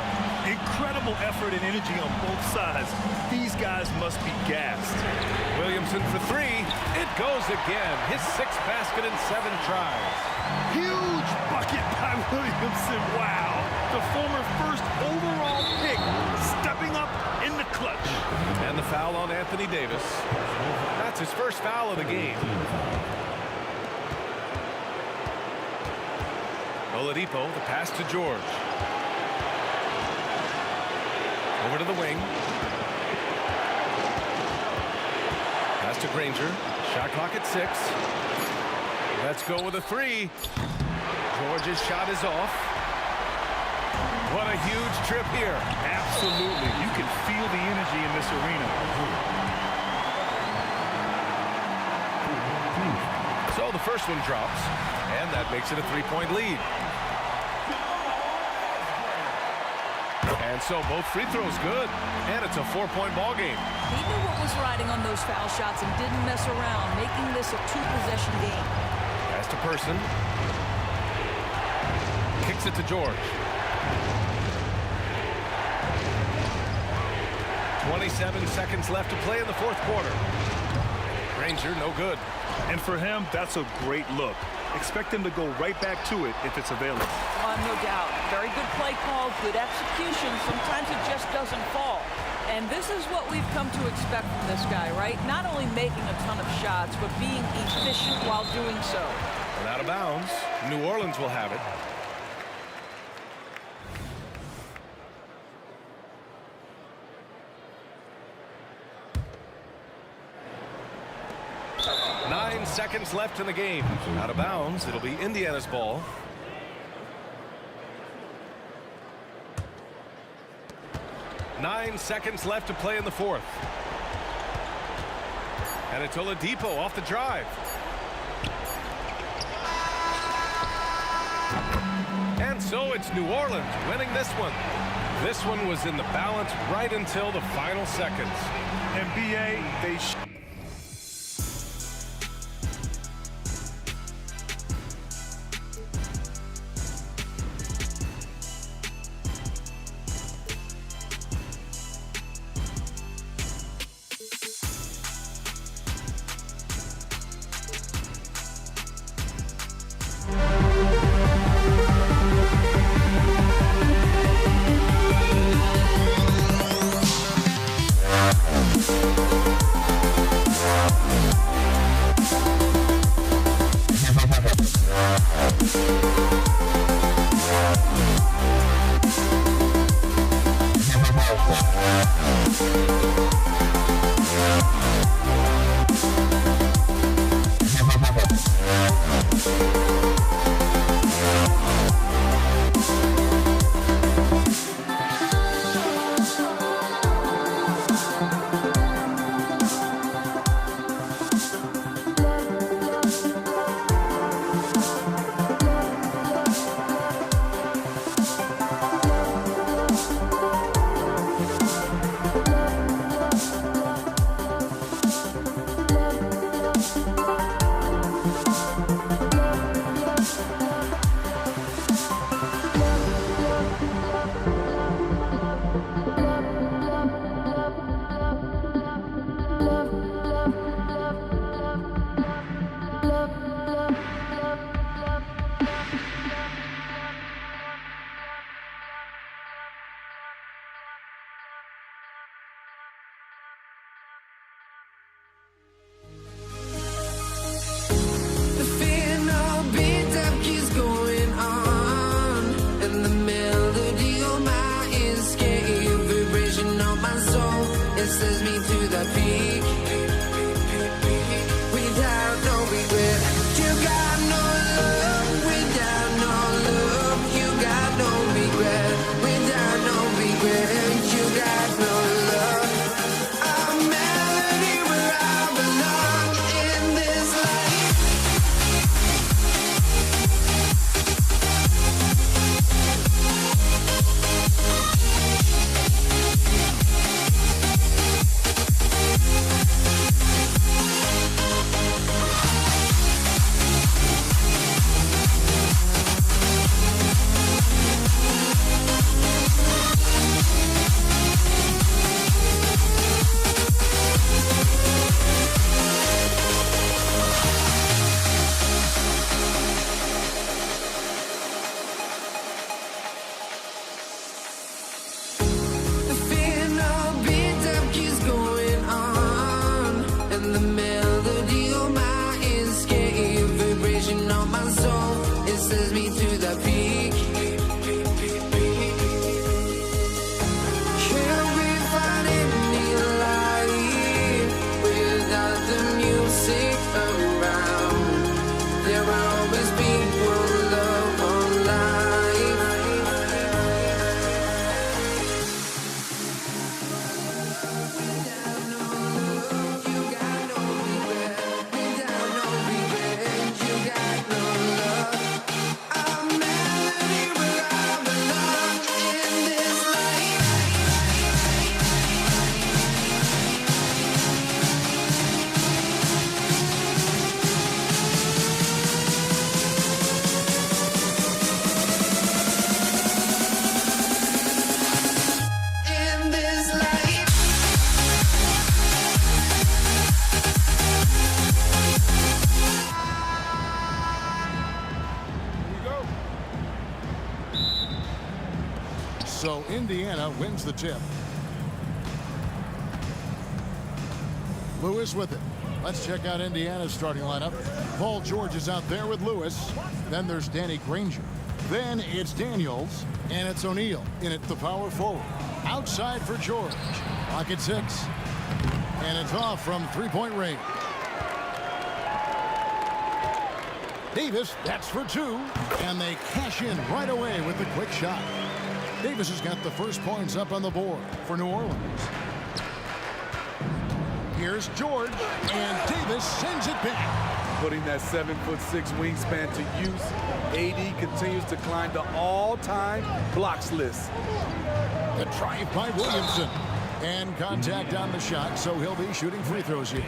Incredible effort and energy on both sides. These guys must be gassed. Williamson for 3. It goes again. His 6th basket in 7 tries. Huge bucket by Williamson. Wow. The former first overall pick stepping up in the clutch. And the foul on Anthony Davis. That's his first foul of the game. Oladipo, the pass to George. Over to the wing. Pass to Granger. Shot clock at 6. Let's go with a 3. George's shot is off. What a huge trip here. Absolutely. You can feel the energy in this arena. So the first one drops, and that makes it a 3-point lead. And so both free throws good, and it's a 4-point ball game. He knew what was riding on those foul shots and didn't mess around, making this a 2-possession game. Pass to Person. Kicks it to George. 27 seconds left to play in the fourth quarter. Granger, no good. And for him, that's a great look. Expect him to go right back to it if it's available. No doubt. Very good play call, good execution. Sometimes it just doesn't fall. And this is what we've come to expect from this guy, right? Not only making a ton of shots, but being efficient while doing so. And out of bounds. New Orleans will have it. Nine seconds left in the game. Out of bounds. It'll be Indiana's ball. Nine seconds left to play in the fourth. And it's Oladipo off the drive. And so it's New Orleans winning this one. This one was in the balance right until the final seconds. NBA, they sends me to the peak. Without no regret, you got no love. Without no love, you got no regret. Without no regret, you got no love. A melody where I belong in this life. The final beat up keeps going on, and the melody on my escape, vibration on my soul, it sends me to the peak. Can't we find any light without the music around? There will always be one love on life. In this life. So Indiana wins the tip. Lewis with it. Let's check out Indiana's starting lineup. Paul George is out there with Lewis. Then there's Danny Granger. Then it's Daniels. And it's O'Neal in at the power forward. Outside for George. Clock at 6. And it's off from three-point range. Davis, that's for 2. And they cash in right away with the quick shot. Davis has got the first points up on the board for New Orleans. Here's George, and Davis sends it back. Putting that 7'6" wingspan to use, AD continues to climb the all-time blocks list. The drive by Williamson. And contact on the shot, so he'll be shooting free throws here.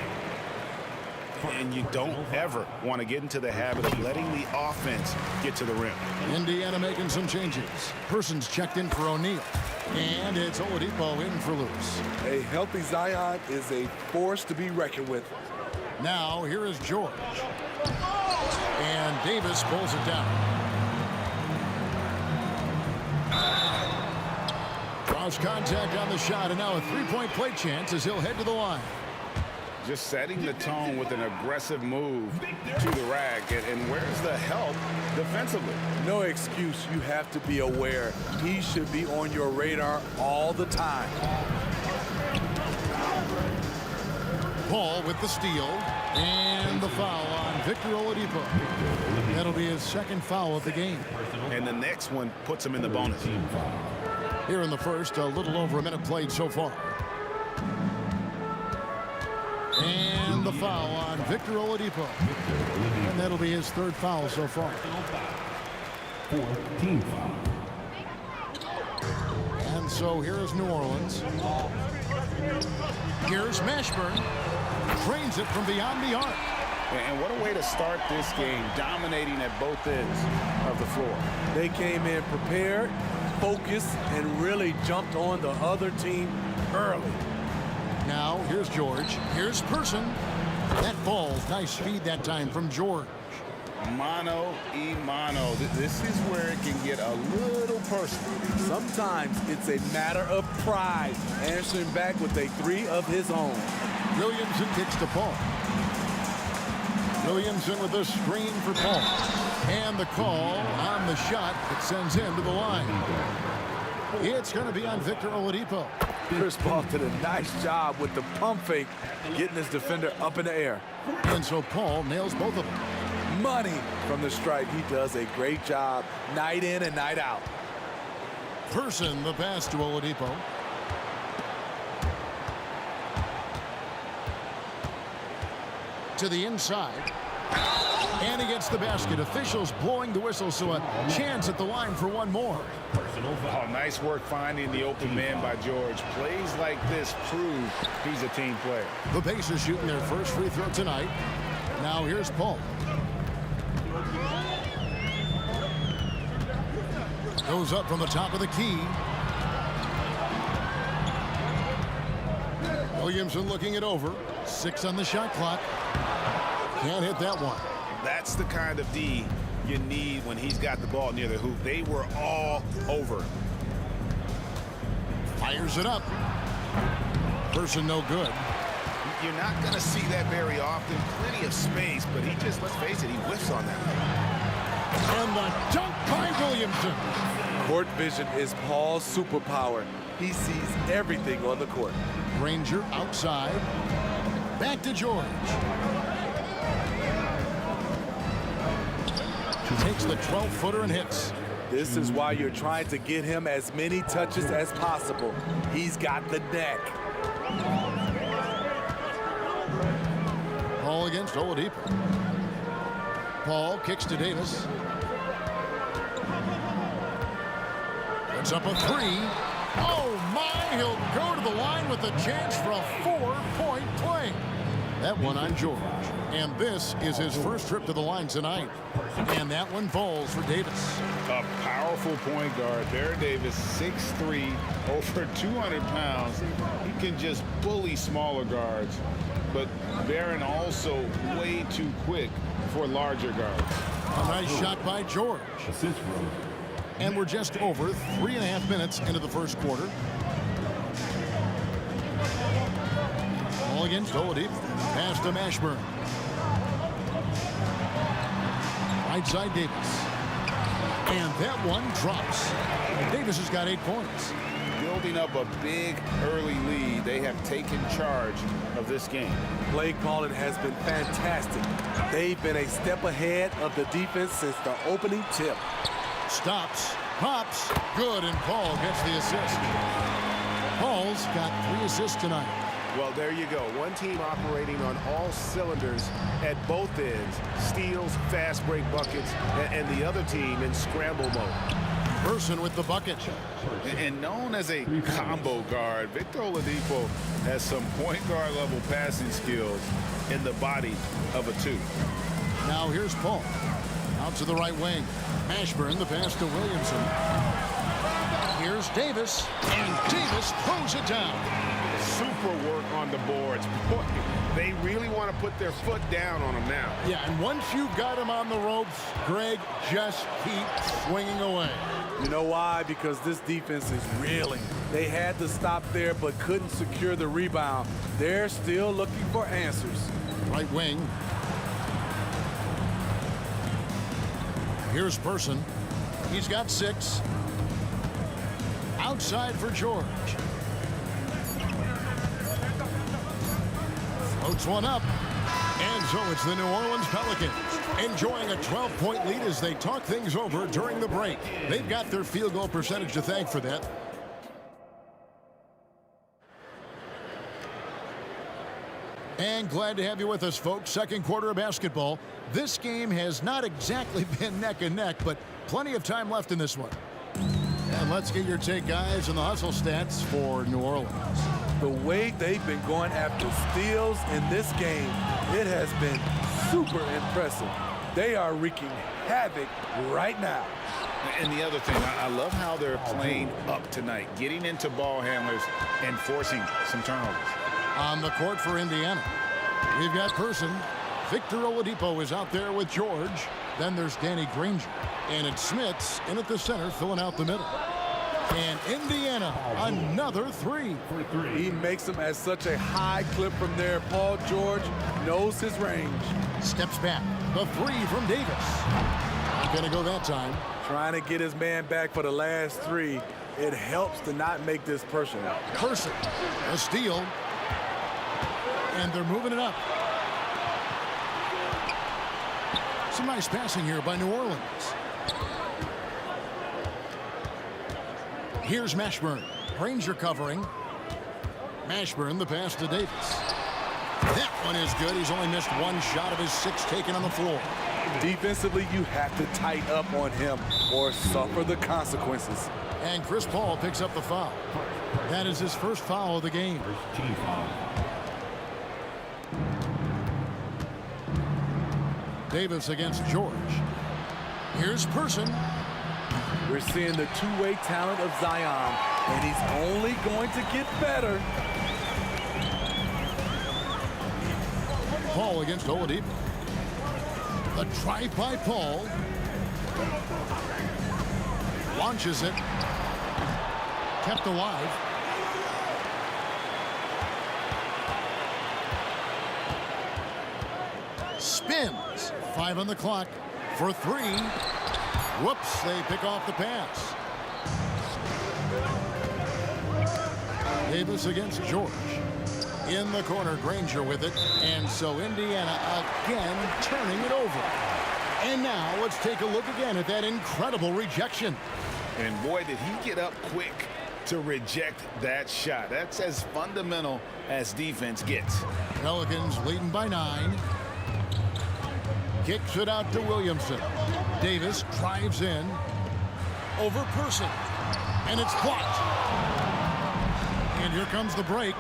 And you don't ever want to get into the habit of letting the offense get to the rim. Indiana making some changes. Persons checked in for O'Neal. And it's Oladipo in for Lewis. A healthy Zion is a force to be reckoned with. Now here is George. And Davis pulls it down. Draws contact on the shot, and now a three-point play chance as he'll head to the line. Just setting the tone with an aggressive move to the rack. And where's the help defensively? No excuse. You have to be aware. He should be on your radar all the time. Paul with the steal. And the foul on Victor Oladipo. That'll be his second foul of the game. And the next one puts him in the bonus. Here in the first, a little over a minute played so far. And the foul on Victor Oladipo. And that'll be his third foul so far. 14 foul. And so here's New Orleans. Here's Mashburn. Drains it from beyond the arc. And what a way to start this game, dominating at both ends of the floor. They came in prepared, focused, and really jumped on the other team early. Now, here's George. Here's Person. That falls. Nice feed that time from George. Mano y mano. This is where it can get a little personal. Sometimes it's a matter of pride, answering back with a three of his own. Williamson kicks to Paul. Williamson with a screen for Paul. And the call on the shot that sends him to the line. It's going to be on Victor Oladipo. Chris Paul did a nice job with the pump fake, getting his defender up in the air. And so Paul nails both of them. Money from the stripe. He does a great job night in and night out. Person the pass to Oladipo. To the inside. And he gets the basket. Officials blowing the whistle, so a chance at the line for one more. Oh, nice work finding the open man by George. Plays like this prove he's a team player. The Pacers shooting their first free throw tonight. Now here's Paul. Goes up from the top of the key. Williamson looking it over. 6 on the shot clock. Can't hit that one. That's the kind of D you need when he's got the ball near the hoop. They were all over. Fires it up. Person no good. You're not going to see that very often. Plenty of space, but he just, let's face it, he whiffs on that. And the dunk by Williamson. Court vision is Paul's superpower. He sees everything on the court. Granger outside. Back to George. Takes the 12-footer and hits. This is why you're trying to get him as many touches as possible. He's got the neck. Paul against Oladipo. Paul kicks to Davis. Puts up a 3. Oh my, he'll go to the line with a chance for a 4-point play. That one on George. And this is his first trip to the line tonight. And that one falls for Davis. A powerful point guard. Baron Davis, 6'3", over 200 pounds. He can just bully smaller guards. But Baron also way too quick for larger guards. A nice shot by George. And we're just over 3.5 minutes into the first quarter. Ball against Oladipo. Pass to Mashburn. Right side Davis. And that one drops. Davis has got 8 points. Building up a big early lead, they have taken charge of this game. Play calling has been fantastic. They've been a step ahead of the defense since the opening tip. Stops, pops, good, and Paul gets the assist. Paul's got 3 assists tonight. Well, there you go. One team operating on all cylinders at both ends. Steals, fast break buckets, and the other team in scramble mode. Person with the bucket. And known as a combo guard, Victor Oladipo has some point guard level passing skills in the body of a 2. Now here's Paul. Out to the right wing. Mashburn, the pass to Williamson. Here's Davis, and Davis throws it down. Super work on the boards. Boy, they really want to put their foot down on him now. Yeah, and once you've got him on the ropes, Greg, just keep swinging away. You know why? Because this defense is reeling. They had to stop there but couldn't secure the rebound. They're still looking for answers. Right wing. Here's Person. He's got 6. Outside for George. Floats one up. And so it's the New Orleans Pelicans enjoying a 12-point lead as they talk things over during the break. They've got their field goal percentage to thank for that. And glad to have you with us, folks. Second quarter of basketball. This game has not exactly been neck and neck, but plenty of time left in this one. And let's get your take, guys, on the hustle stats for New Orleans. The way they've been going after steals in this game, it has been super impressive. They are wreaking havoc right now. And the other thing, I love how they're playing up tonight, getting into ball handlers and forcing some turnovers. On the court for Indiana, we've got Person. Victor Oladipo is out there with George. Then there's Danny Granger. And it's Smits in at the center, filling out the middle. And Indiana, another 3. He makes them at such a high clip from there. Paul George knows his range. Steps back. The 3 from Davis. Not going to go that time. Trying to get his man back for the last 3. It helps to not make this personal. Person, a steal. And they're moving it up. Some nice passing here by New Orleans. Here's Mashburn. Granger covering. Mashburn, the pass to Davis. That one is good. He's only missed one shot of his 6 taken on the floor. Defensively, you have to tighten up on him or suffer the consequences. And Chris Paul picks up the foul. That is his first foul of the game. Team foul. Davis against George. Here's Person. We're seeing the two-way talent of Zion, and he's only going to get better. Paul against Oladipo. The drive by Paul. Launches it. Kept alive. Spins. 5 on the clock for 3. Whoops, they pick off the pass. Davis against George. In the corner, Granger with it. And so Indiana again turning it over. And now let's take a look again at that incredible rejection. And boy, did he get up quick to reject that shot. That's as fundamental as defense gets. Pelicans leading by 9. Kicks it out to Williamson. Davis drives in. Over Person. And it's blocked. And here comes the break.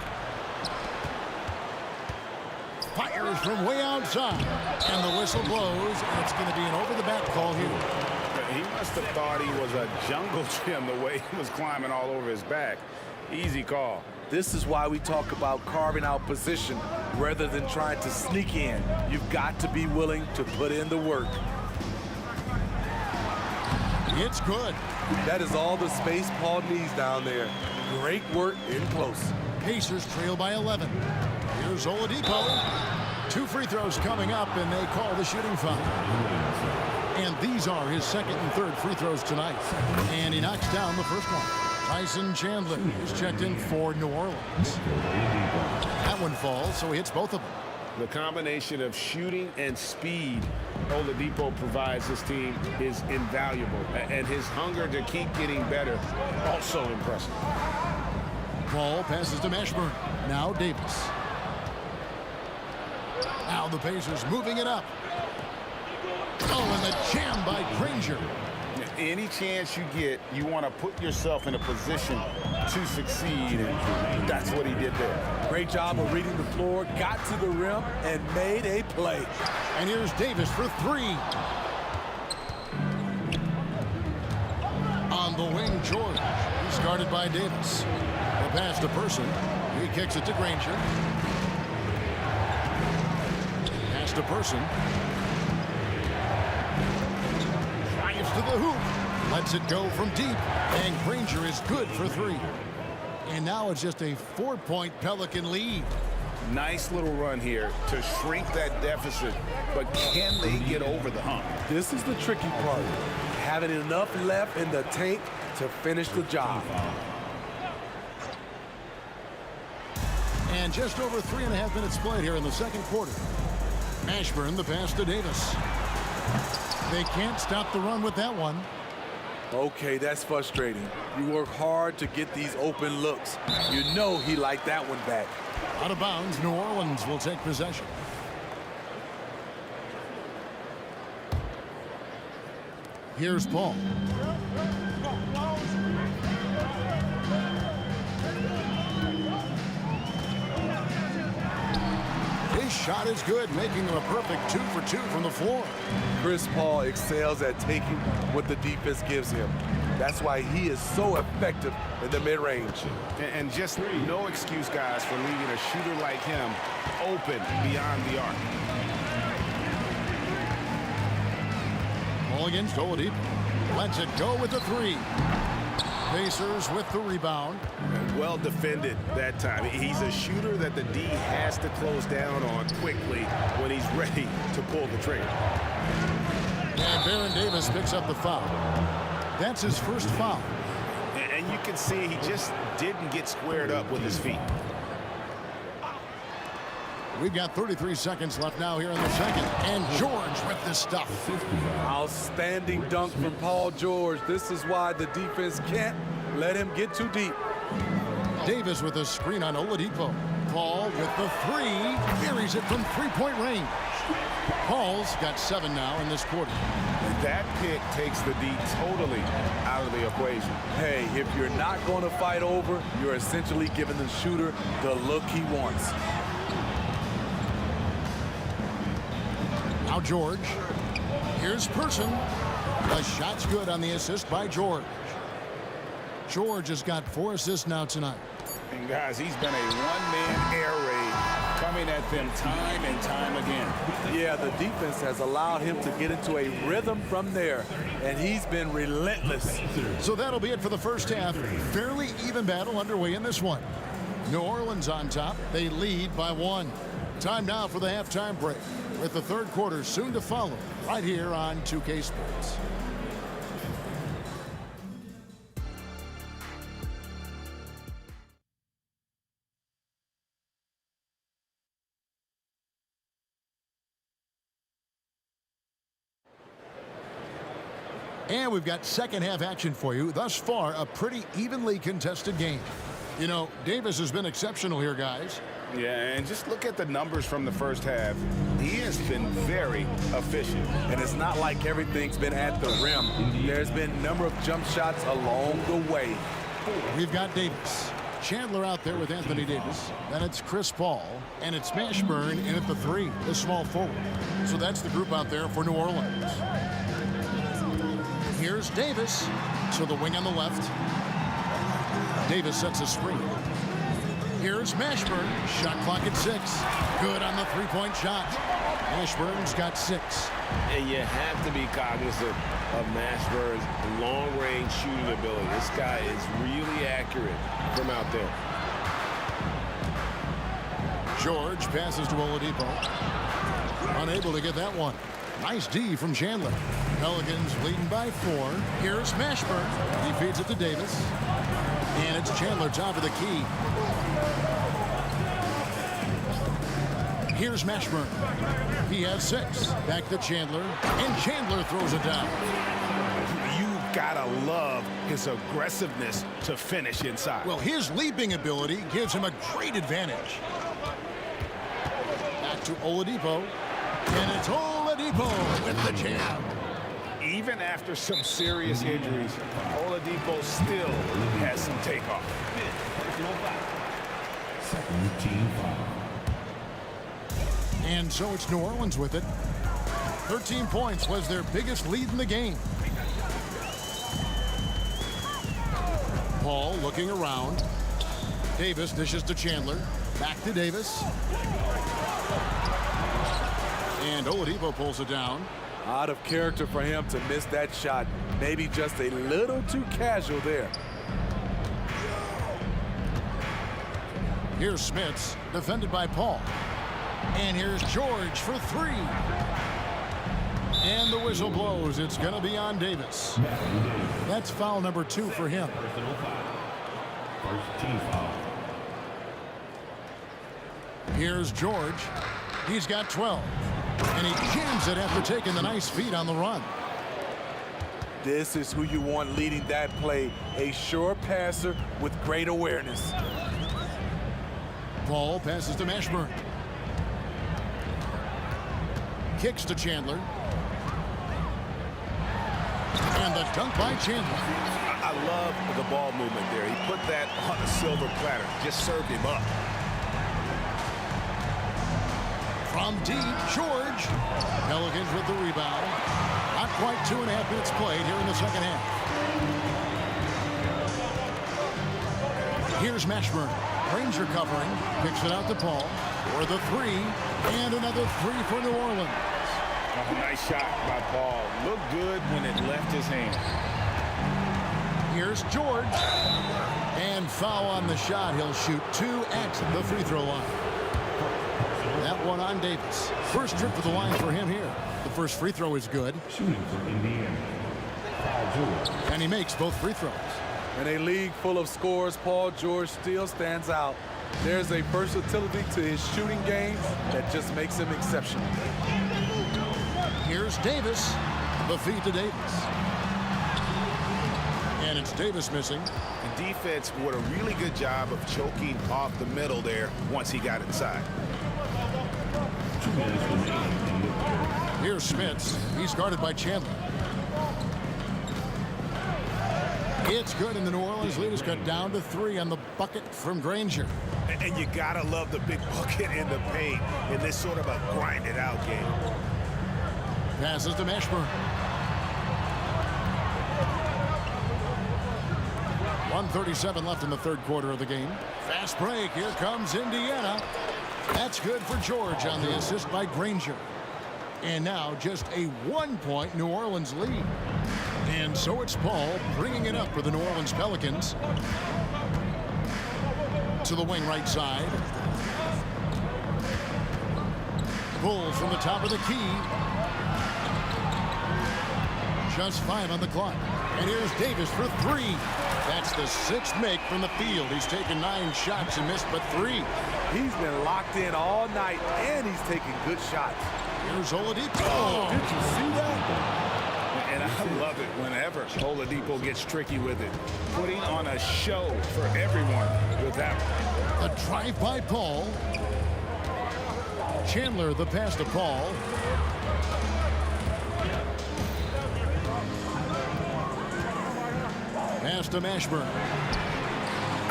Fires from way outside. And the whistle blows. And it's going to be an over-the-back call here. He must have thought he was a jungle gym the way he was climbing all over his back. Easy call. This is why we talk about carving out position rather than trying to sneak in. You've got to be willing to put in the work. It's good. That is all the space Paul needs down there. Great work in close. Pacers trail by 11. Here's Oladipo. 2 free throws coming up, and they call the shooting foul. And these are his second and third free throws tonight. And he knocks down the first one. Tyson Chandler is checked in for New Orleans. That one falls, so he hits both of them. The combination of shooting and speed Oladipo provides this team is invaluable. And his hunger to keep getting better, also impressive. Paul passes to Mashburn. Now Davis. Now the Pacers moving it up. Oh, and the jam by Granger. Any chance you get, you want to put yourself in a position to succeed, and that's what he did there. Great job of reading the floor, got to the rim, and made a play. And here's Davis for 3. On the wing, George. He's guarded by Davis. The pass to Person. He kicks it to Granger. Pass to Person. To the hoop, lets it go from deep, and Granger is good for 3. And now it's just a 4-point Pelican lead. Nice little run here to shrink that deficit, but can they get over the hump? This is the tricky part, having enough left in the tank to finish the job. And just over 3.5 minutes played here in the second quarter. Mashburn, the pass to Davis. They can't stop the run with that one. Okay, that's frustrating. You work hard to get these open looks. You know he liked that one back. Out of bounds, New Orleans will take possession. Here's Paul. His shot is good, making him a perfect 2 for 2 from the floor. Chris Paul excels at taking what the defense gives him. That's why he is so effective in the mid-range. And just no excuse, guys, for leaving a shooter like him open beyond the arc. Ball against Oladipo. Lets it go with the 3. Pacers with the rebound. Well defended that time. He's a shooter that the D has to close down on quickly when he's ready to pull the trigger. And Baron Davis picks up the foul. That's his first foul. And And you can see he just didn't get squared up with his feet. We've got 33 seconds left now here in the second. And George with the stuff. Outstanding dunk from Paul George. This is why the defense can't let him get too deep. Davis with a screen on Oladipo. Paul with the three. Buries it from three-point range. Paul's got 7 now in this quarter. And that pick takes the D totally out of the equation. Hey, if you're not going to fight over, you're essentially giving the shooter the look he wants. Now George. Here's Person. The shot's good on the assist by George. George has got 4 assists now tonight. And guys, he's been a one-man air raid coming at them time and time again. Yeah, the defense has allowed him to get into a rhythm from there, and he's been relentless. So that'll be it for the first half. Fairly even battle underway in this one. New Orleans on top. They lead by 1. Time now for the halftime break, with the third quarter soon to follow right here on 2K Sports. And we've got second half action for you. Thus far, a pretty evenly contested game. You know, Davis has been exceptional here, guys. Yeah, and just look at the numbers from the first half. He has been very efficient. And it's not like everything's been at the rim. There's been a number of jump shots along the way. We've got Davis. Chandler out there with Anthony Davis. Then it's Chris Paul. And it's Mashburn in at the 3, the small forward. So that's the group out there for New Orleans. Here's Davis to the wing on the left. Davis sets a screen. Here's Mashburn. Shot clock at 6. Good on the three-point shot. Mashburn's got 6. And you have to be cognizant of Mashburn's long-range shooting ability. This guy is really accurate from out there. George passes to Oladipo. Unable to get that one. Nice D from Chandler. Pelicans leading by 4. Here's Mashburn. He feeds it to Davis. And it's Chandler top of the key. Here's Mashburn. He has 6. Back to Chandler. And Chandler throws it down. You've got to love his aggressiveness to finish inside. Well, his leaping ability gives him a great advantage. Back to Oladipo. And it's Oladipo with the jam. Even after some serious injuries, Oladipo still has some takeoff. Second team foul. And so it's New Orleans with it. 13 points was their biggest lead in the game. Paul looking around. Davis dishes to Chandler. Back to Davis. And Oladipo pulls it down. Out of character for him to miss that shot. Maybe just a little too casual there. Here's Smits, defended by Paul. And here's George for 3. And the whistle blows. It's going to be on Davis. That's foul number 2 for him. First team foul. Here's George. He's got 12. And he jams it after taking the nice feed on the run. This is who you want leading that play. A sure passer with great awareness. Paul passes to Mashburn. Kicks to Chandler. And the dunk by Chandler. I love the ball movement there. He put that on a silver platter. Just served him up. From deep, George. Pelicans with the rebound. Not quite 2.5 minutes played here in the second half. Here's Mashburn. Ranger covering. Picks it out to Paul. For the 3. And another 3 for New Orleans. Oh, nice shot by Paul. Looked good when it left his hand. Here's George. And foul on the shot. He'll shoot 2 at the free throw line. That one on Davis. First trip to the line for him here. The first free throw is good. Shooting for Indiana. Foul George. And he makes both free throws. In a league full of scorers, Paul George still stands out. There's a versatility to his shooting game that just makes him exceptional. Here's Davis. The feed to Davis. And it's Davis missing. The defense did a really good job of choking off the middle there once he got inside. Here's Smits. He's guarded by Chandler. It's good, and the New Orleans lead is cut down to 3 on the bucket from Granger. And you gotta love the big bucket in the paint in this sort of a grinded-out game. Passes to Mashburn. 1:37 left in the third quarter of the game. Fast break. Here comes Indiana. That's good for George on the assist by Granger. And now just a 1-point New Orleans lead. And so it's Paul bringing it up for the New Orleans Pelicans. To the wing right side. Bulls from the top of the key. Just 5 on the clock. And here's Davis for 3. That's the 6th make from the field. He's taken 9 shots and missed but 3. He's been locked in all night, and he's taking good shots. Here's Oladipo. Oh, did you see that? And I love it whenever Oladipo gets tricky with it. Putting on a show for everyone with that one. A drive by Paul. Chandler the pass to Paul. Pass to Mashburn.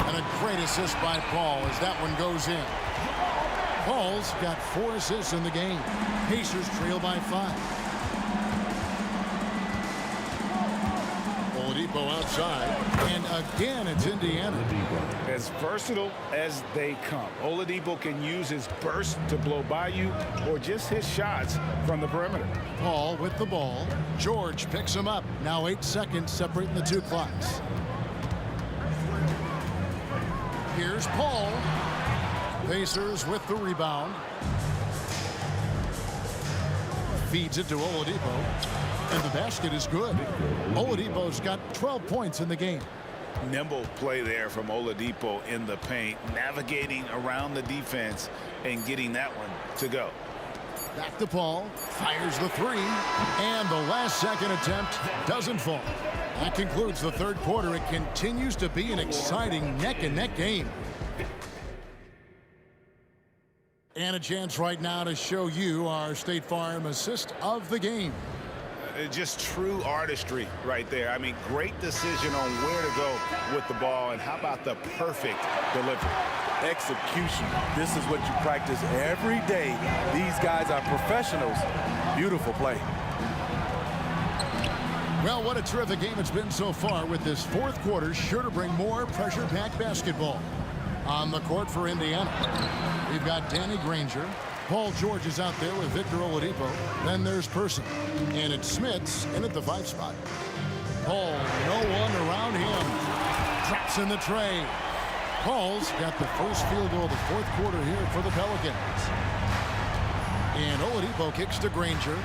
And a great assist by Paul as that one goes in. Paul's got 4 assists in the game. Pacers trail by 5. Oladipo outside. And again, it's Indiana. As versatile as they come. Oladipo can use his burst to blow by you or just his shots from the perimeter. Paul with the ball. George picks him up. Now 8 seconds separating the 2 clocks. Here's Paul. Pacers with the rebound. Feeds it to Oladipo. And the basket is good. Oladipo's got 12 points in the game. Nimble play there from Oladipo in the paint, navigating around the defense and getting that one to go. Back to Paul. Fires the 3. And the last second attempt doesn't fall. That concludes the third quarter. It continues to be an exciting neck-and-neck game. And a chance right now to show you our State Farm assist of the game. Just true artistry right there. I mean, great decision on where to go with the ball, and how about the perfect delivery? Execution. This is what you practice every day. These guys are professionals. Beautiful play. Well, what a terrific game it's been so far, with this fourth quarter sure to bring more pressure-packed basketball. On the court for Indiana, we've got Danny Granger. Paul George is out there with Victor Oladipo. Then there's Person. And it's Smits in at the 5 spot. Paul, no one around him. Drops in the tray. Paul's got the first field goal of the fourth quarter here for the Pelicans. And Oladipo kicks to Granger.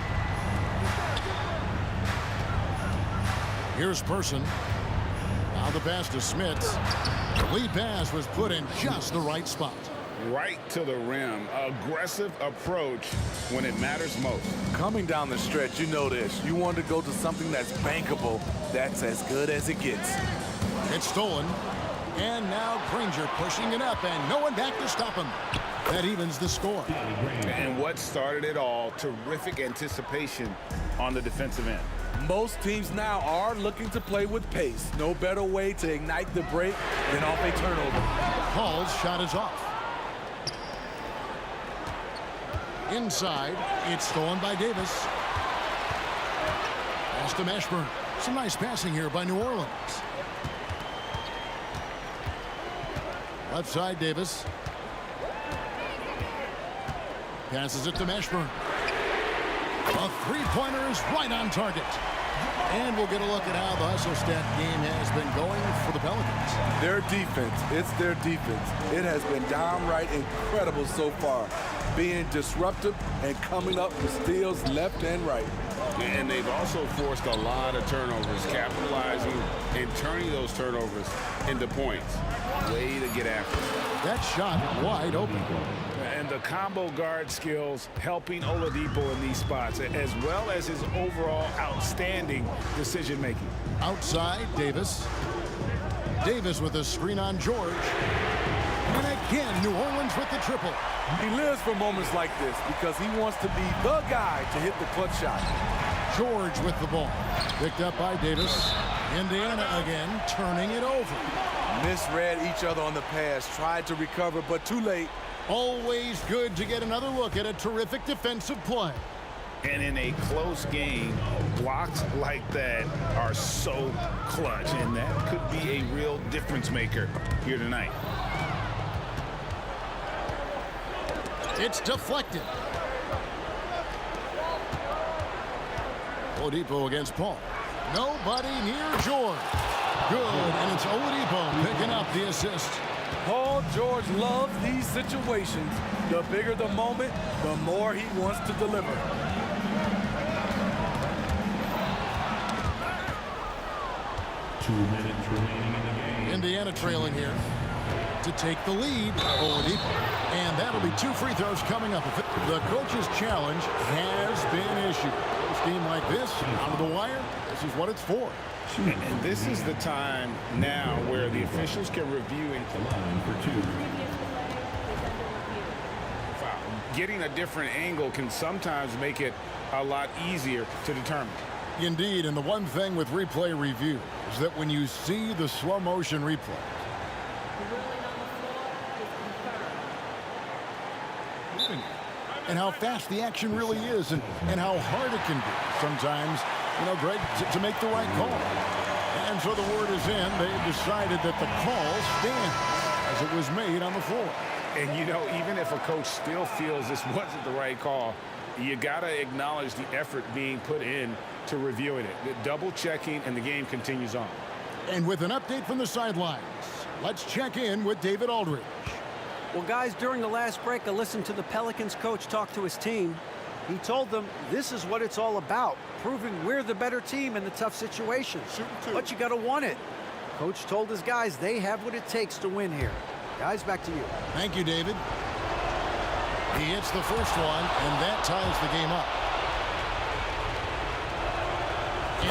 Here's Person. Now the pass to Smits. The lead pass was put in just the right spot. Right to the rim. Aggressive approach when it matters most. Coming down the stretch, you know this. You want to go to something that's bankable. That's as good as it gets. It's stolen. And now Granger pushing it up, and no one back to stop him. That evens the score. And what started it all, terrific anticipation on the defensive end. Most teams now are looking to play with pace. No better way to ignite the break than off a turnover. Paul's shot is off. Inside, it's stolen by Davis. Pass to Mashburn. Some nice passing here by New Orleans. Left side, Davis. Passes it to Mashburn. A three-pointer is right on target. And we'll get a look at how the hustle stat game has been going for the Pelicans. Their defense, it's their defense. It has been downright incredible so far, being disruptive and coming up with steals left and right. And they've also forced a lot of turnovers, capitalizing and turning those turnovers into points. Way to get after it. That shot wide open. And the combo guard skills helping Oladipo in these spots, as well as his overall outstanding decision-making. Outside, Davis. Davis with a screen on George. And again, New Orleans with the triple. He lives for moments like this because he wants to be the guy to hit the clutch shot. George with the ball. Picked up by Davis. Indiana again, turning it over. Misread each other on the pass, tried to recover, but too late. Always good to get another look at a terrific defensive play. And in a close game, blocks like that are so clutch, and that could be a real difference maker here tonight. It's deflected. Oladipo against Paul. Nobody near George. Good, and it's Oladipo picking up the assist. Paul George loves these situations. The bigger the moment, the more he wants to deliver. Minutes remaining in the game. Indiana trailing here to take the lead. Oladipo. And that'll be 2 free throws coming up. The coach's challenge has been issued. A scheme like this, out of the wire, this is what it's for. And this is the time now where the officials can review and Line for 2. foul. Getting a different angle can sometimes make it a lot easier to determine. Indeed, and the one thing with replay review is that when you see the slow motion replay, and how fast the action really is and how hard it can be sometimes, you know, Greg, to make the right call. And so the word is in. They've decided that the call stands as it was made on the floor. And, you know, even if a coach still feels this wasn't the right call, you got to acknowledge the effort being put in to reviewing it. The double checking, and the game continues on. And with an update from the sidelines, let's check in with David Aldridge. Well, guys, during the last break, I listened to the Pelicans coach talk to his team. He told them this is what it's all about, proving we're the better team in the tough situations. But you got to want it. Coach told his guys they have what it takes to win here. Guys, back to you. Thank you, David. He hits the first one, and that ties the game up.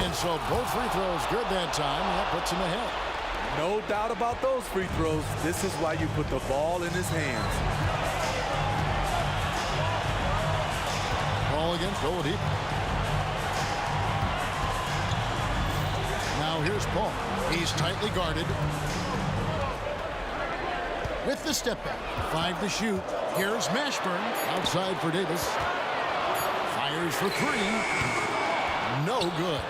And so both free throws good that time, and that puts him ahead. No doubt about those free throws. This is why you put the ball in his hands. Ball against Oladipo. Now here's Paul. He's tightly guarded. With the step back. 5 to shoot. Here's Mashburn. Outside for Davis. Fires for 3. No good.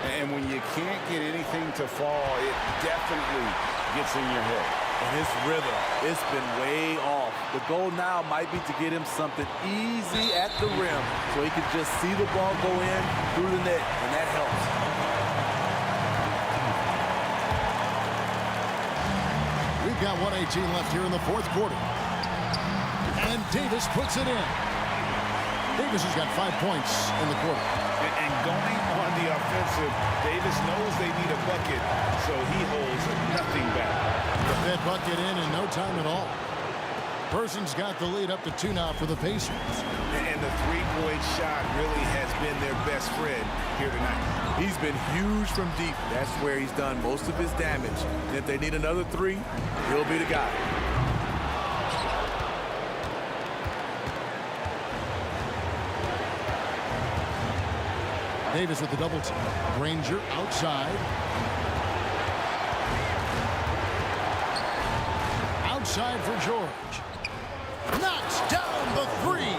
And when you can't get anything to fall, it definitely gets in your head. And his rhythm, it's been way off. The goal now might be to get him something easy at the rim so he can just see the ball go in through the net, and that helps. We've got 1:18 left here in the fourth quarter. And Davis puts it in. Davis has got 5 points in the quarter. And going on the offensive, Davis knows they need a bucket, so he holds nothing back. Put that bucket in no time at all. Person's got the lead up to 2 now for the Pacers. And the three-point shot really has been their best friend here tonight. He's been huge from deep. That's where he's done most of his damage. And if they need another 3, he'll be the guy. Davis with the double team. Granger outside. Outside for George. Knocks down the 3.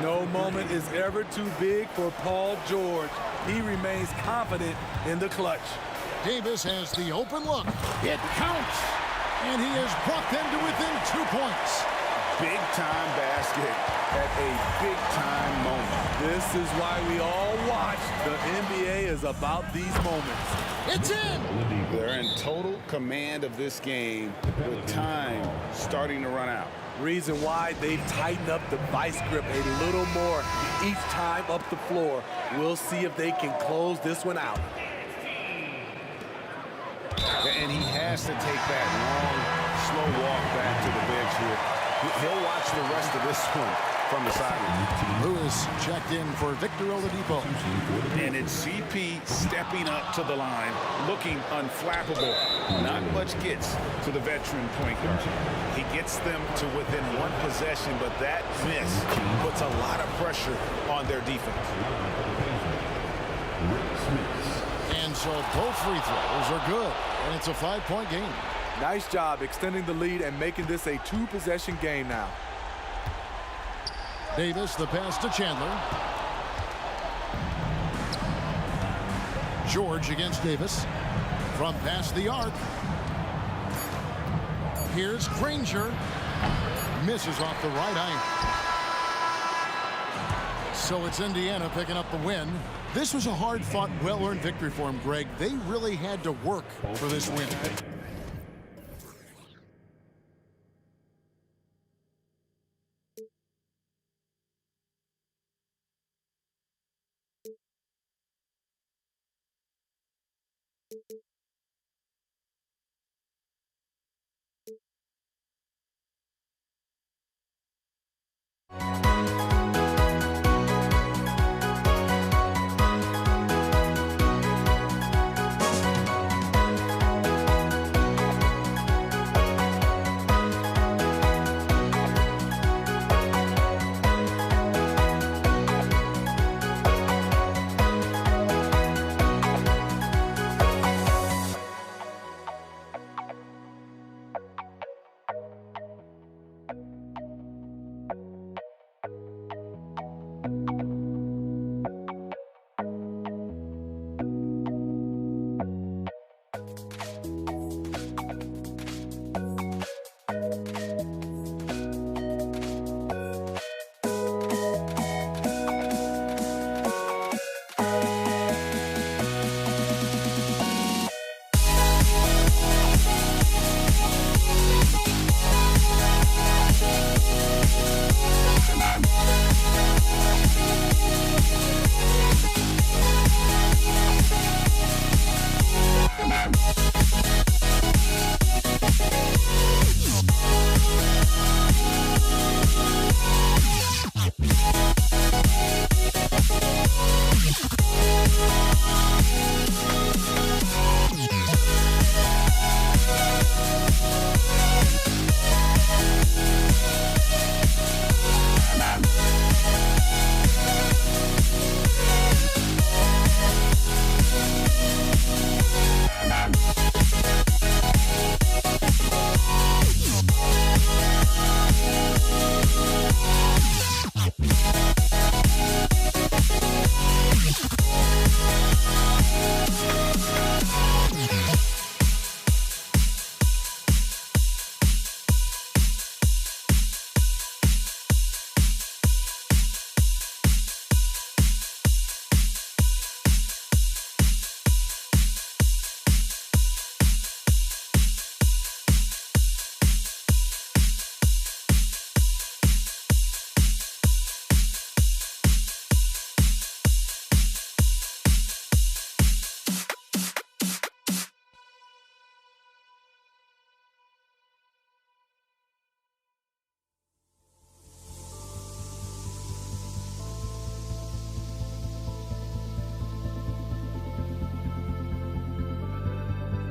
No moment is ever too big for Paul George. He remains confident in the clutch. Davis has the open look. It counts. And he has brought them to within 2 points. Big-time basket at a big-time moment. This is why we all watch. The NBA is about these moments. It's in. They're in total command of this game with time starting to run out. Reason why they've tightened up the vice grip a little more. each time up the floor. We'll see if they can close this one out. And he has to take that long, slow walk back to the bench here. He'll watch the rest of this one from the sideline. Lewis checked in for Victor Oladipo. And it's CP stepping up to the line, looking unflappable. Not much gets to the veteran point guard. He gets them to within one possession, but that miss puts a lot of pressure on their defense. And so both free throws are good, and it's a 5-point game. Nice job extending the lead and making this a 2-possession game now. Davis, the pass to Chandler. George against Davis. From past the arc. Here's Granger. Misses off the right eye. So it's Indiana picking up the win. This was a hard-fought, well-earned victory for him, Greg. They really had to work for this win.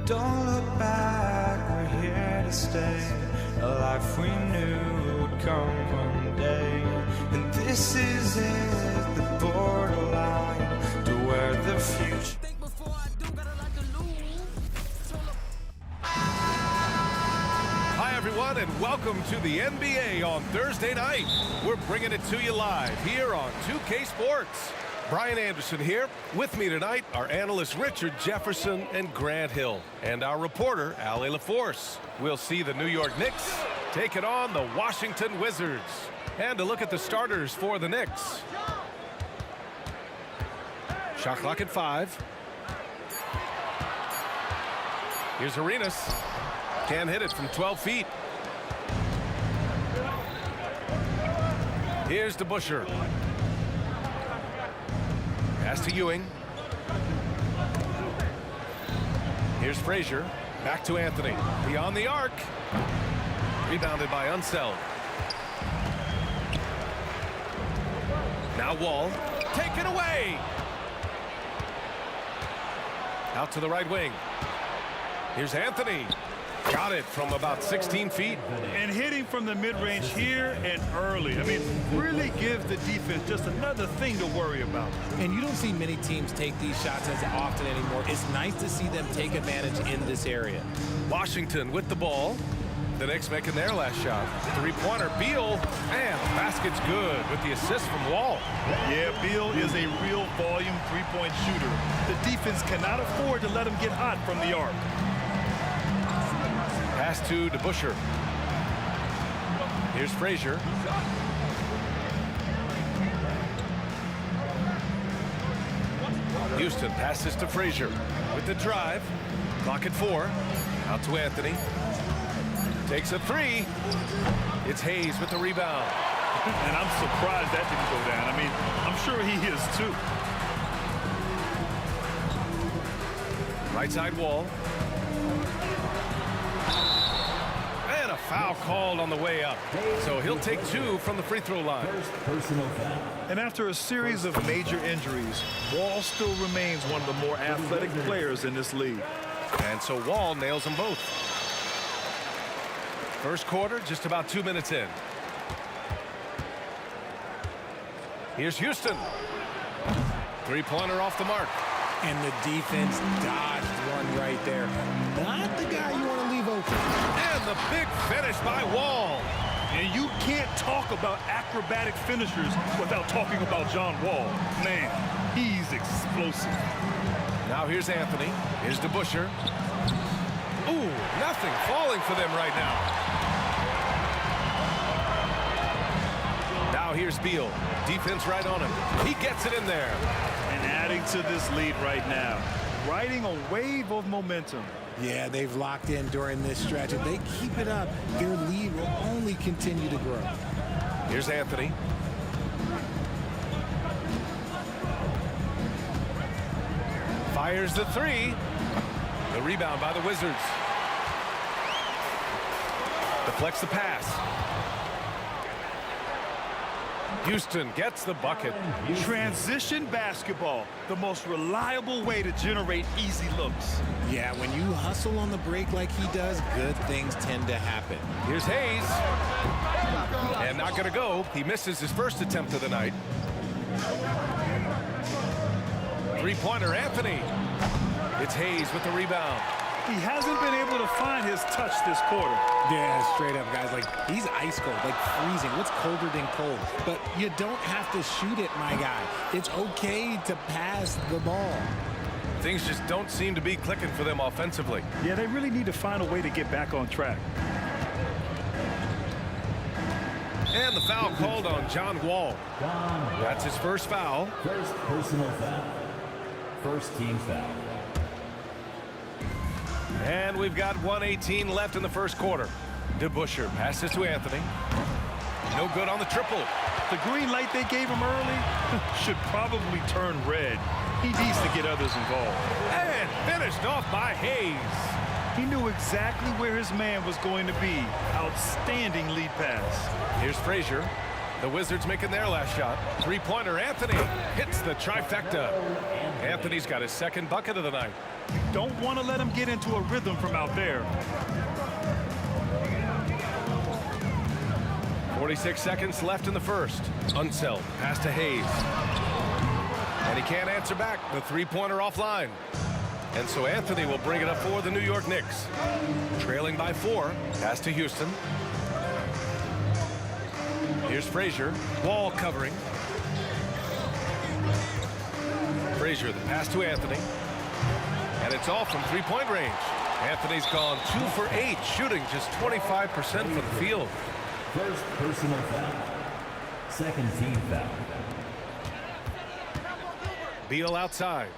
Don't look back, we're here to stay. A life we knew would come one day. And this is it, the borderline to where the future. Hi, everyone, and welcome to the NBA on Thursday night. We're bringing it to you live here on 2K Sports. Brian Anderson here. With me tonight are analysts Richard Jefferson and Grant Hill, and our reporter, Allie LaForce. We'll see the New York Knicks take it on the Washington Wizards. And a look at the starters for the Knicks. Shot clock at 5. Here's Arenas. Can't hit it from 12 feet. Here's DeBusschere. Pass to Ewing. Here's Frazier. Back to Anthony. Beyond the arc. Rebounded by Unseld. Now Wall. Taken away. Out to the right wing. Here's Anthony. Got it from about 16 feet. And hitting from the mid-range here and early. I mean, really gives the defense just another thing to worry about. And you don't see many teams take these shots as often anymore. It's nice to see them take advantage in this area. Washington with the ball. The Knicks making their last shot. Three-pointer, Beal, and the basket's good with the assist from Wall. Yeah, Beal is a real volume three-point shooter. The defense cannot afford to let him get hot from the arc. Pass to DeBusschere. Here's Frazier. Houston passes to Frazier with the drive. Clock at 4. Out to Anthony. Takes a three. It's Hayes with the rebound. And I'm surprised that didn't go down. I mean, I'm sure he is too. Right side Wall. And a foul called on the way up. So he'll take 2 from the free throw line. And after a series of major injuries, Wall still remains one of the more athletic players in this league. And so Wall nails them both. First quarter, just about 2 minutes in. Here's Houston. Three-pointer off the mark. And the defense dodged one right there. Not the guy you want to leave open. And the big finish by Wall. And you can't talk about acrobatic finishers without talking about John Wall. Man, he's explosive. Now here's Anthony. Here's DeBusschere. Ooh, nothing falling for them right now. Now here's Beal. Defense right on him. He gets it in there. And adding to this lead right now. Riding a wave of momentum. Yeah, they've locked in during this stretch. If they keep it up, their lead will only continue to grow. Here's Anthony. Fires the three. The rebound by the Wizards. Deflects the pass. Houston gets the bucket. Transition basketball, the most reliable way to generate easy looks. Yeah, when you hustle on the break like he does, good things tend to happen. Here's Hayes. And not going to go. He misses his first attempt of the night. Three-pointer, Anthony. It's Hayes with the rebound. He hasn't been able to find his touch this quarter. Yeah, straight up, guys. Like, he's ice cold, like freezing. What's colder than cold? But you don't have to shoot it, my guy. It's okay to pass the ball. Things just don't seem to be clicking for them offensively. Yeah, they really need to find a way to get back on track. And the foul called on John Wall. That's his first foul. First personal foul. First team foul. And we've got 1:18 left in the first quarter. DeBusschere passes to Anthony. No good on the triple. The green light they gave him early should probably turn red. He needs to get others involved. And finished off by Hayes. He knew exactly where his man was going to be. Outstanding lead pass. Here's Frazier. The Wizards making their last shot. Three-pointer, Anthony hits the trifecta. Anthony's got his second bucket of the night. You don't want to let him get into a rhythm from out there. 46 seconds left in the first. Unseld, pass to Hayes. And he can't answer back. The three-pointer offline. And so Anthony will bring it up for the New York Knicks. Trailing by 4. Pass to Houston. Here's Frazier. Wall covering. Frazier, the pass to Anthony. And it's all from three-point range. Anthony's gone 2 for 8, shooting just 25% from the field. First personal foul. Second team foul. Beal outside.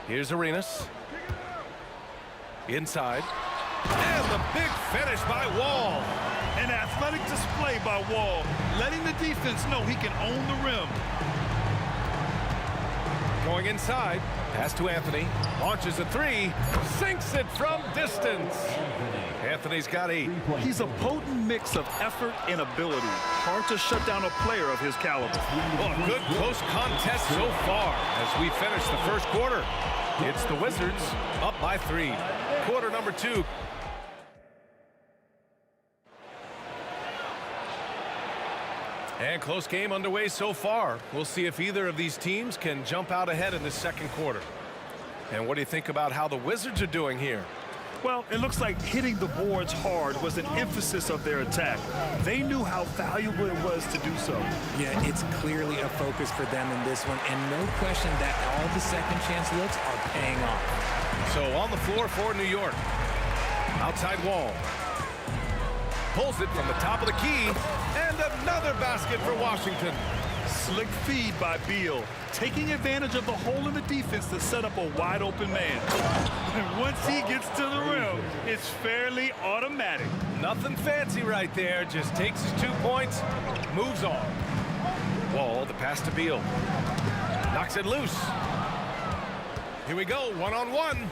Here's Arenas. Inside. And the big finish by Wall. An athletic display by Wall, letting the defense know he can own the rim. Going inside, pass to Anthony, launches a three, sinks it from distance. Anthony's got 8. He's a potent mix of effort and ability. Hard to shut down a player of his caliber. Well, a good close contest so far as we finish the first quarter. It's the Wizards up by 3. Quarter number 2. And close game underway so far. We'll see if either of these teams can jump out ahead in the second quarter. And what do you think about how the Wizards are doing here? Well, it looks like hitting the boards hard was an emphasis of their attack. They knew how valuable it was to do so. Yeah, it's clearly a focus for them in this one, and no question that all the second chance looks are paying off. So on the floor for New York. Outside Wall. Pulls it from the top of the key, and another basket for Washington. Slick feed by Beal, taking advantage of the hole in the defense to set up a wide open man. And once he gets to the rim, it's fairly automatic. Nothing fancy right there, just takes his 2 points, moves on. Wall, the pass to Beal. Knocks it loose. Here we go, one-on-one.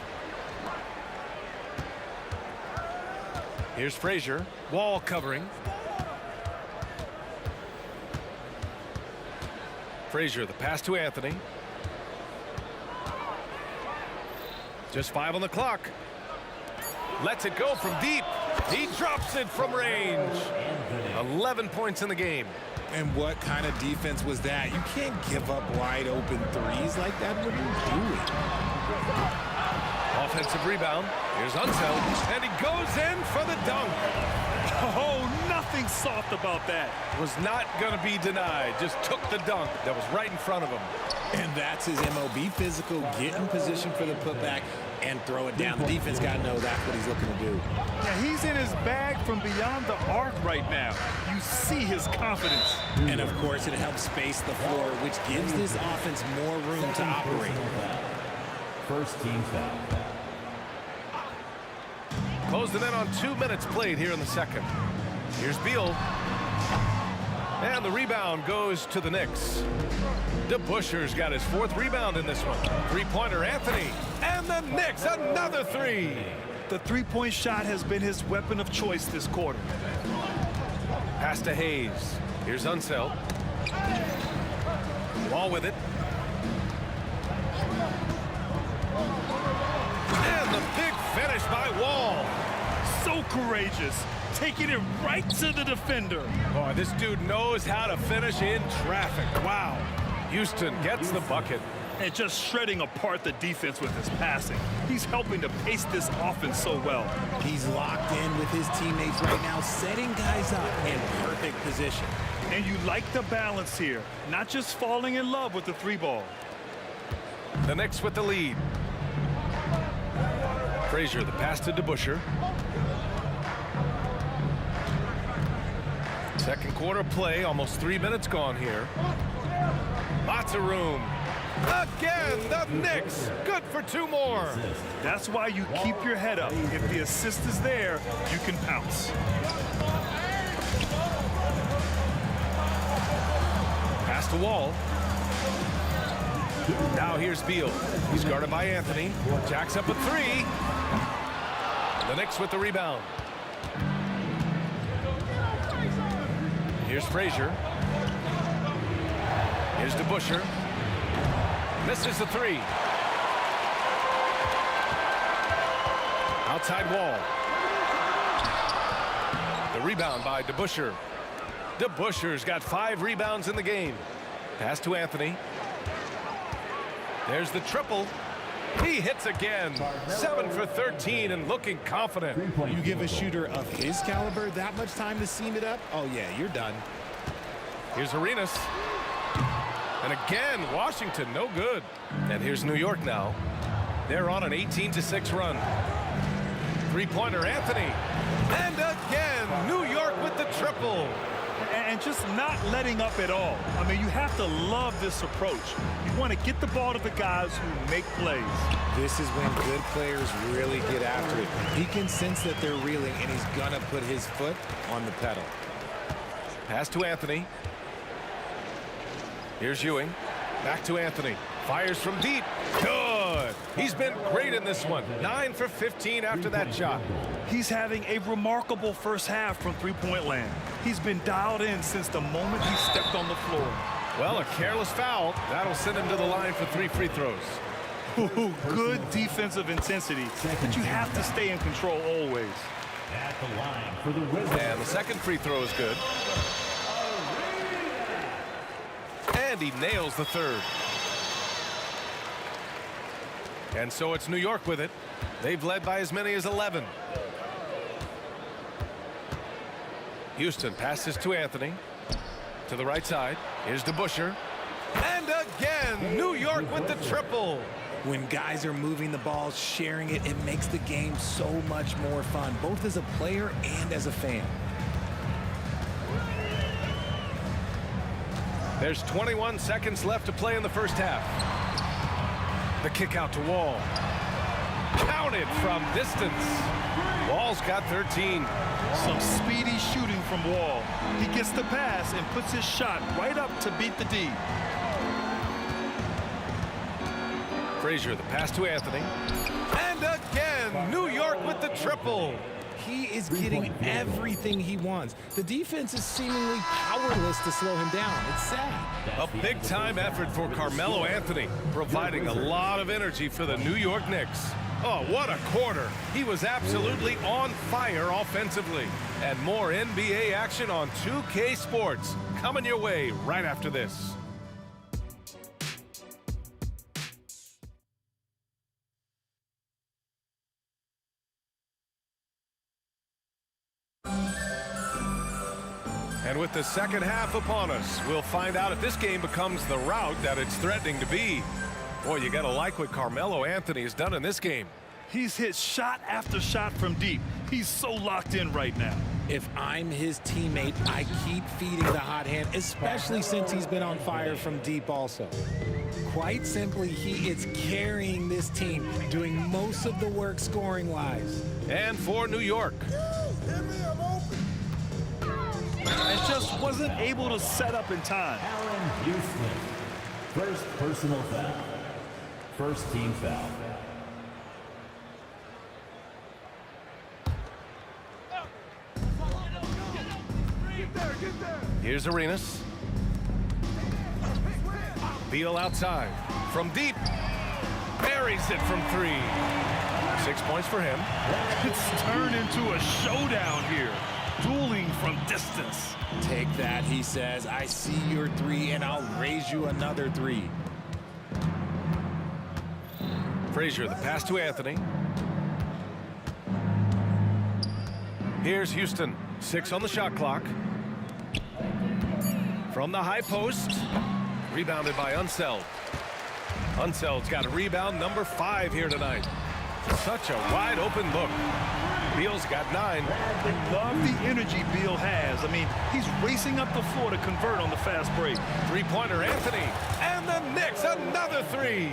Here's Frazier, Wall covering. Frazier, the pass to Anthony. Just 5 on the clock. Lets it go from deep. He drops it from range. 11 points in the game. And what kind of defense was that? You can't give up wide open threes like that. What are you doing? Offensive rebound. Here's Unseld, and he goes in for the dunk. Oh, nothing soft about that. Was not going to be denied. Just took the dunk that was right in front of him. And that's his MOB, physical, get in position for the putback and throw it down. The defense got to know that's what he's looking to do. Yeah, he's in his bag from beyond the arc right now. You see his confidence. And of course, it helps space the floor, which gives this offense more room to operate. First team foul. Closing in on 2 minutes played here in the second. Here's Beal. And the rebound goes to the Knicks. DeBuscher's got his 4th rebound in this one. Three-pointer Anthony. And the Knicks, another 3. The three-point shot has been his weapon of choice this quarter. Pass to Hayes. Here's Unseld. Wall with it. And the big finish by Wall. So courageous, taking it right to the defender. Boy, this dude knows how to finish in traffic. Wow. Houston gets the bucket. And just shredding apart the defense with his passing. He's helping to pace this offense so well. He's locked in with his teammates right now, setting guys up in perfect position. And you like the balance here, not just falling in love with the 3-ball. The Knicks with the lead. Frazier, the pass to DeBuscher. Second quarter play, almost 3 minutes gone here. Lots of room. Again, the Knicks, good for 2 more. That's why you keep your head up. If the assist is there, you can pounce. Pass to Wall. Now here's Beal. He's guarded by Anthony. Jacks up a 3. The Knicks with the rebound. Here's Frazier. Here's DeBuscher. Misses the 3. Outside Wall. The rebound by DeBuscher. DeBuscher's got 5 rebounds in the game. Pass to Anthony. There's the triple. He hits again. 7 for 13 and looking confident. You give a shooter of his caliber that much time to seam it up? Oh, yeah, you're done. Here's Arenas. And again, Washington, no good. And here's New York now. They're on an 18-6 run. Three-pointer Anthony. And again, New York with the triple. and just not letting up at all. I mean, you have to love this approach. You want to get the ball to the guys who make plays. This is when good players really get after it. He can sense that they're reeling, and he's going to put his foot on the pedal. Pass to Anthony. Here's Ewing. Back to Anthony. Fires from deep. Good. He's been great in this one. 9 for 15 after that shot. He's having a remarkable first half from three-point land. He's been dialed in since the moment he stepped on the floor. Well, a careless foul. That'll send him to the line for 3 free throws. Ooh, good defensive intensity, but you have to stay in control always. At the line for the Wizards. And the second free throw is good. And he nails the third. And so it's New York with it. They've led by as many as 11. Houston passes to Anthony. To the right side. Here's DeBusschere. And again, New York with the triple. When guys are moving the ball, sharing it, it makes the game so much more fun, both as a player and as a fan. There's 21 seconds left to play in the first half. The kick out to Wall. Counted from distance. Wall's got 13. Some speedy shooting from Wall. He gets the pass and puts his shot right up to beat the D. Frazier, the pass to Anthony. And again, New York with the triple. He is getting everything he wants. The defense is seemingly powerless to slow him down. It's sad. A big-time effort for Carmelo Anthony, providing a lot of energy for the New York Knicks. Oh, what a quarter. He was absolutely on fire offensively. And more NBA action on 2K Sports coming your way right after this. And with the second half upon us, we'll find out if this game becomes the rout that it's threatening to be. Boy, you got to like what Carmelo Anthony has done in this game. He's hit shot after shot from deep. He's so locked in right now. If I'm his teammate, I keep feeding the hot hand, especially since he's been on fire from deep also. Quite simply, he is carrying this team, doing most of the work scoring-wise. And for New York. And just wasn't able to set up in time. Allen Houston. First personal foul. First team foul. Here's Arenas. Beal outside. From deep. Buries it from 3. 6 points for him. It's turned into a showdown here. Dueling from distance. Take that, he says. I see your 3, and I'll raise you another 3. Frazier, the pass to Anthony. Here's Houston. 6 on the shot clock. From the high post. Rebounded by Unseld. Unseld's got a rebound number 5 here tonight. Such a wide open look. Beal's got 9. I love the energy Beal has. I mean, he's racing up the floor to convert on the fast break. Three-pointer Anthony. And the Knicks, another 3.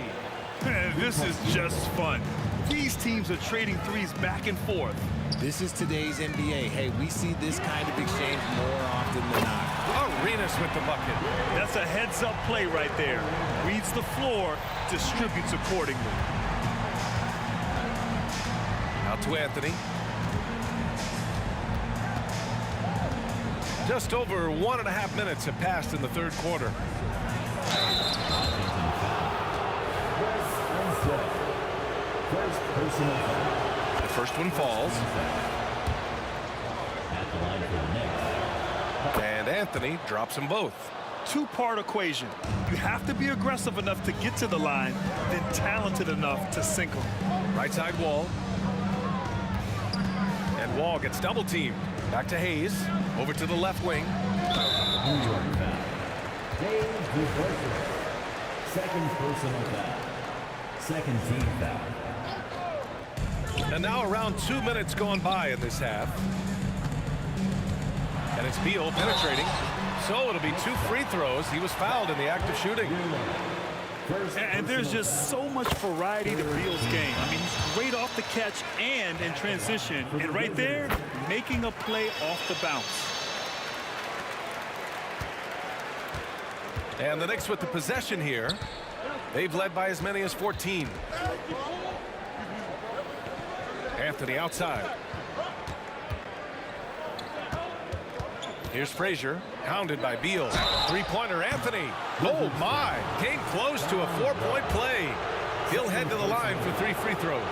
This is just fun. These teams are trading threes back and forth. This is today's NBA. Hey, we see this kind of exchange more often than not. Arenas with the bucket. That's a heads-up play right there. Reads the floor, distributes accordingly. Out to Anthony. Just over 1.5 minutes have passed in the third quarter. First personal foul. The first one falls. At the line for the Knicks. And Anthony drops them both. Two-part equation. You have to be aggressive enough to get to the line, then talented enough to sink them. Right side Wall. And Wall gets double teamed. Back to Hayes. Over to the left wing. New York foul. Dave DeBusschere. Second personal foul. Second team foul. And now around 2 minutes gone by in this half. And it's Beal penetrating. So it'll be 2 free throws. He was fouled in the act of shooting. And there's just so much variety to Beal's game. I mean, he's great off the catch and in transition. And right there, making a play off the bounce. And the Knicks with the possession here. They've led by as many as 14. Anthony outside. Here's Frazier, hounded by Beal. Three-pointer, Anthony. Oh, my. Came close to a 4-point play. He'll head to the line for 3 free throws.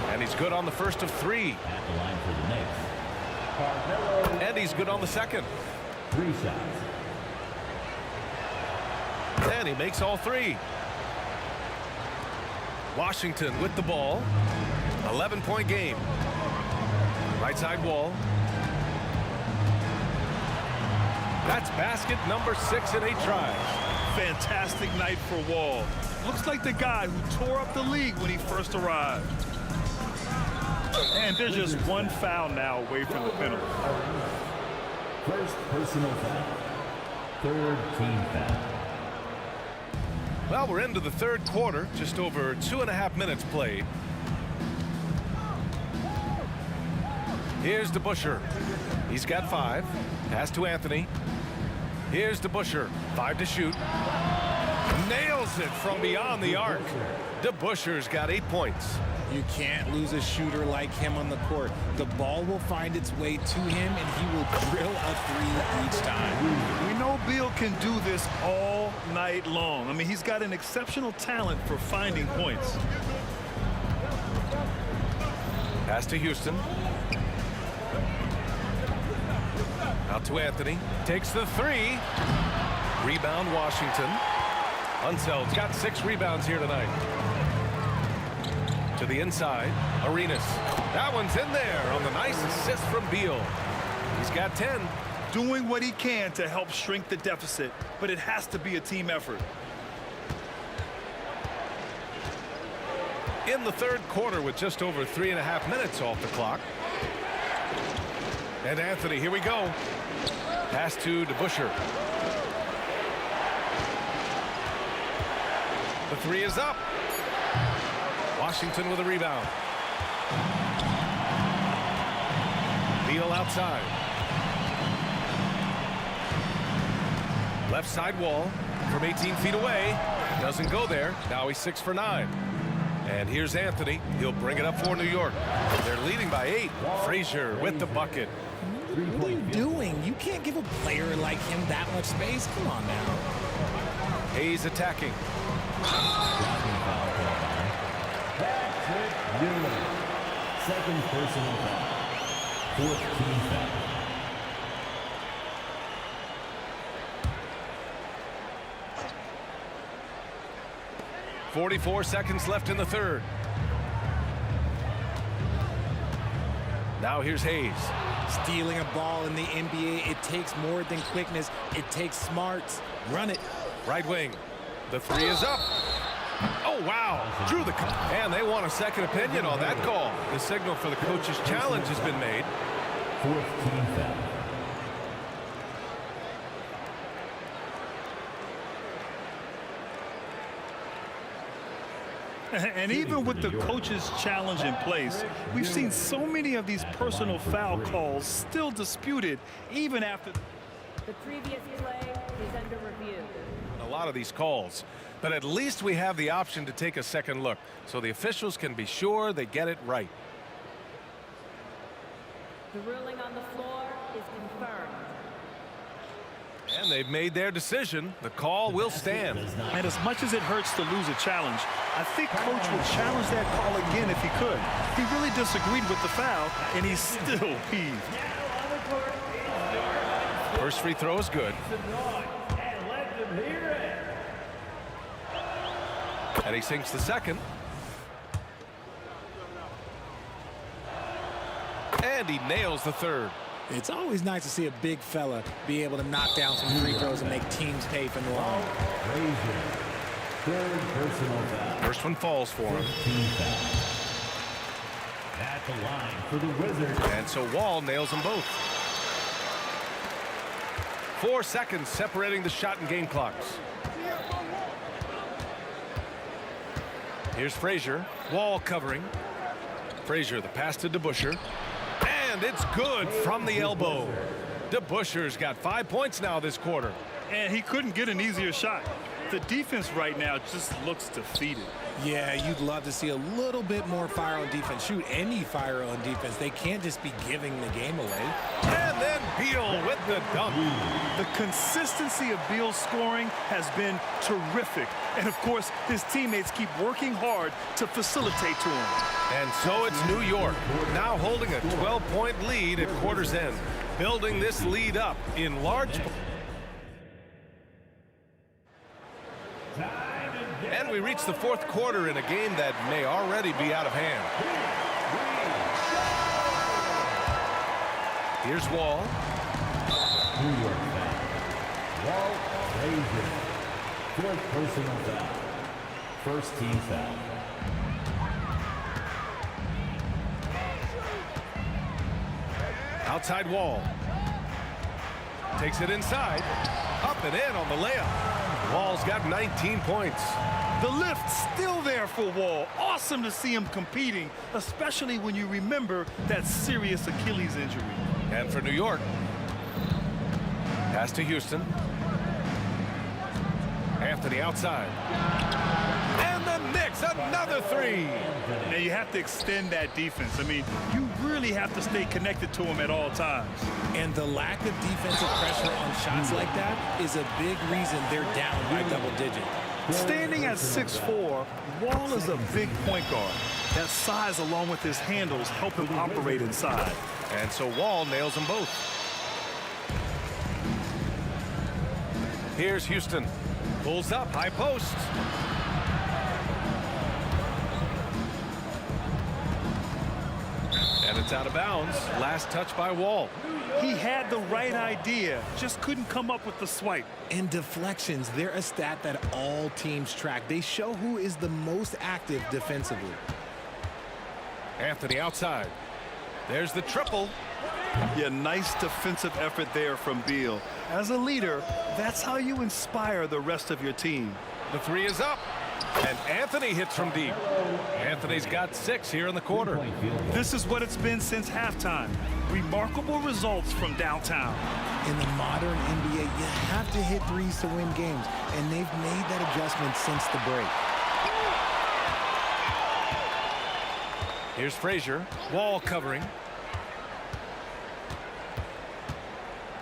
And he's good on the first of 3. At the line for the Knicks. And he's good on the second. 3 shots. And he makes all 3. Washington with the ball. 11-point game. Right side Wall. That's basket number 6 in 8 tries. Fantastic night for Wall. Looks like the guy who tore up the league when he first arrived. And there's just 1 foul now away from the penalty. First personal foul. 3rd team foul. Well, we're into the 3rd quarter. Just over 2.5 minutes played. Here's DeBusschere. He's got 5. Pass to Anthony. Here's DeBusschere. 5 to shoot. Nails it from beyond the arc. DeBusschere's got 8 points. You can't lose a shooter like him on the court. The ball will find its way to him, and he will drill a 3 each time. We know Beal can do this all night long. I mean, he's got an exceptional talent for finding points. Pass to Houston. Out to Anthony. Takes the 3. Rebound Washington. Unseld's got 6 rebounds here tonight. To the inside. Arenas. That one's in there on the nice assist from Beal. He's got 10. Doing what he can to help shrink the deficit, but it has to be a team effort. In the 3rd quarter with just over 3.5 minutes off the clock. And Anthony, here we go. Pass to DeBusschere. The 3 is up. Washington with a rebound. Beal outside. Left side Wall from 18 feet away. Doesn't go there. Now he's 6 for 9. And here's Anthony. He'll bring it up for New York. They're leading by 8. Frazier with the bucket. What are you doing? You can't give a player like him that much space. Come on now. Hayes attacking. Patrick Ewing. 2nd personal foul. 4th team foul. .44 seconds left in the 3rd. Now here's Hayes. Stealing a ball in the NBA, it takes more than quickness. It takes smarts. Run it. Right wing. The 3 is up. Oh, wow. Drew the cut. And they want a second opinion on that call. The signal for the coach's challenge has been made. 4th team foul. And even with the coach's challenge in place, we've seen so many of these personal foul calls still disputed even after. The previous play is under review. A lot of these calls, but at least we have the option to take a second look so the officials can be sure they get it right. The ruling on the floor is confirmed. And they've made their decision. The call will stand. And as much as it hurts to lose a challenge, I think Coach would challenge that call again if he could. He really disagreed with the foul, and he's still peeved. First free throw is good. And he sinks the second. And he nails the 3rd. It's always nice to see a big fella be able to knock down some free throws and make teams pay for the long. 3rd personal foul. First one falls for him. At the line for the Wizards. And so Wall nails them both. 4 seconds separating the shot and game clocks. Here's Frazier. Wall covering. Frazier, the pass to DeBusschere. And it's good from the elbow. DeBusschere's got 5 points now this quarter. And he couldn't get an easier shot. The defense right now just looks defeated. Yeah, you'd love to see a little bit more fire on defense. Shoot, any fire on defense. They can't just be giving the game away. And then Beal with the dunk. The consistency of Beal's scoring has been terrific. And, of course, his teammates keep working hard to facilitate to him. And so it's New York, now holding a 12-point lead at quarter's end, building this lead up in large part. And we reach the fourth quarter in a game that may already be out of hand. Here's Wall. New York foul. Wall Frazier. Fourth personal foul. First team foul. Outside Wall. Takes it inside. Up and in on the layup. Wall's got 19 points. The lift still there for Wall. Awesome to see him competing, especially when you remember that serious Achilles injury. And for New York, pass to Houston. Anthony outside. And the Knicks, another three. Now you have to extend that defense. I mean, you really have to stay connected to him at all times. And the lack of defensive pressure on shots like that is a big reason they're down by double digits. Standing at 6'4", Wall is a big point guard. That size along with his handles help him operate inside. And so Wall nails them both. Here's Houston. Pulls up, high post. And it's out of bounds. Last touch by Wall. He had the right idea, just couldn't come up with the swipe. And deflections, they're a stat that all teams track. They show who is the most active defensively. Anthony outside. There's the triple. Yeah, nice defensive effort there from Beal. As a leader, that's how you inspire the rest of your team. The three is up. And Anthony hits from deep. Anthony's got 6 here in the quarter. This is what it's been since halftime. Remarkable results from downtown. In the modern NBA, you have to hit threes to win games, and they've made that adjustment since the break. Here's Frazier. Wall covering.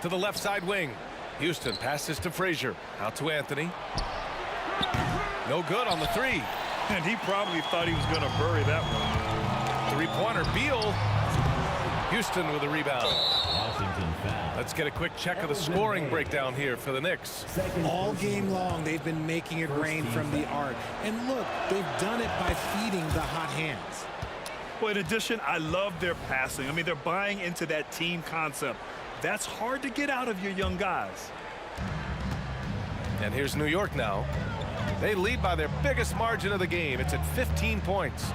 To the left side wing. Houston passes to Frazier. Out to Anthony. No good on the three. And he probably thought he was going to bury that one. Three-pointer, Beal. Houston with a rebound. Washington foul. Let's get a quick check of the scoring breakdown here for the Knicks. All game long, they've been making it rain from the arc. And look, they've done it by feeding the hot hands. Well, in addition, I love their passing. I mean, they're buying into that team concept. That's hard to get out of your young guys. And here's New York now. They lead by their biggest margin of the game. It's at 15 points.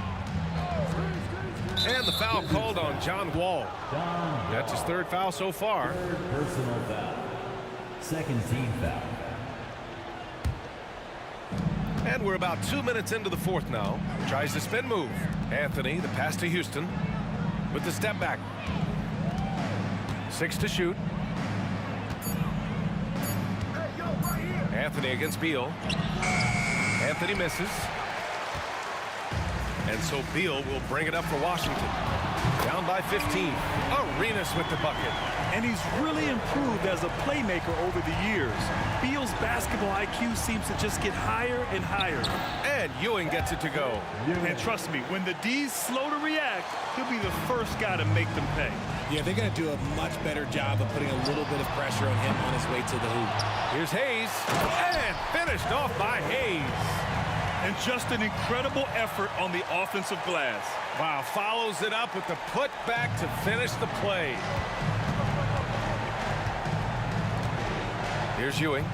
And the foul called on John Wall. That's his 3rd foul so far. Third personal foul. Second team foul. And we're about 2 minutes into the 4th now. Tries the spin move. Anthony, the pass to Houston with the step back. 6 to shoot. Anthony against Beal. Anthony misses. And so Beal will bring it up for Washington. Down by 15. Arenas with the bucket. And he's really improved as a playmaker over the years. Beal's basketball IQ seems to just get higher and higher. And Ewing gets it to go. And trust me, when the D's slow to react, he'll be the first guy to make them pay. Yeah, they're going to do a much better job of putting a little bit of pressure on him on his way to the hoop. Here's Hayes. And finished off by Hayes. And just an incredible effort on the offensive glass. Wow, follows it up with the putback to finish the play. Here's Ewing.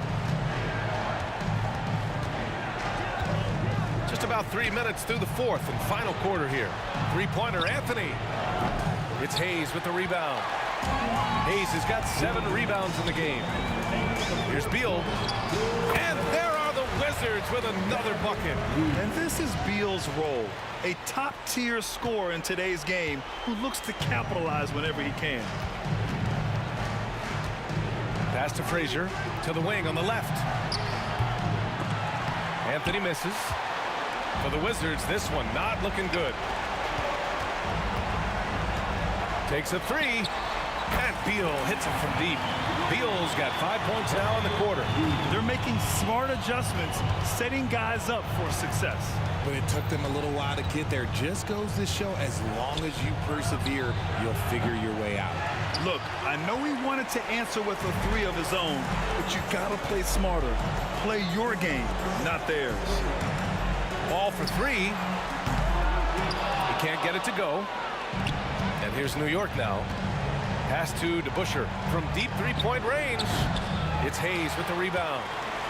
Just about 3 minutes through the 4th and final quarter here. Three-pointer, Anthony. It's Hayes with the rebound. Hayes has got 7 rebounds in the game. Here's Beal. And there are the Wizards with another bucket. And this is Beal's role, a top-tier scorer in today's game who looks to capitalize whenever he can. Pass to Frazier, to the wing on the left. Anthony misses. For the Wizards, this one not looking good. Takes a three, and Beal hits it from deep. Beal's got 5 points now in the quarter. They're making smart adjustments, setting guys up for success. But it took them a little while to get there. Just goes to show, as long as you persevere, you'll figure your way out. Look, I know he wanted to answer with a three of his own, but you gotta play smarter. Play your game, not theirs. Ball for three. He can't get it to go. And here's New York now. Pass to DeBusschere from deep three-point range. It's Hayes with the rebound.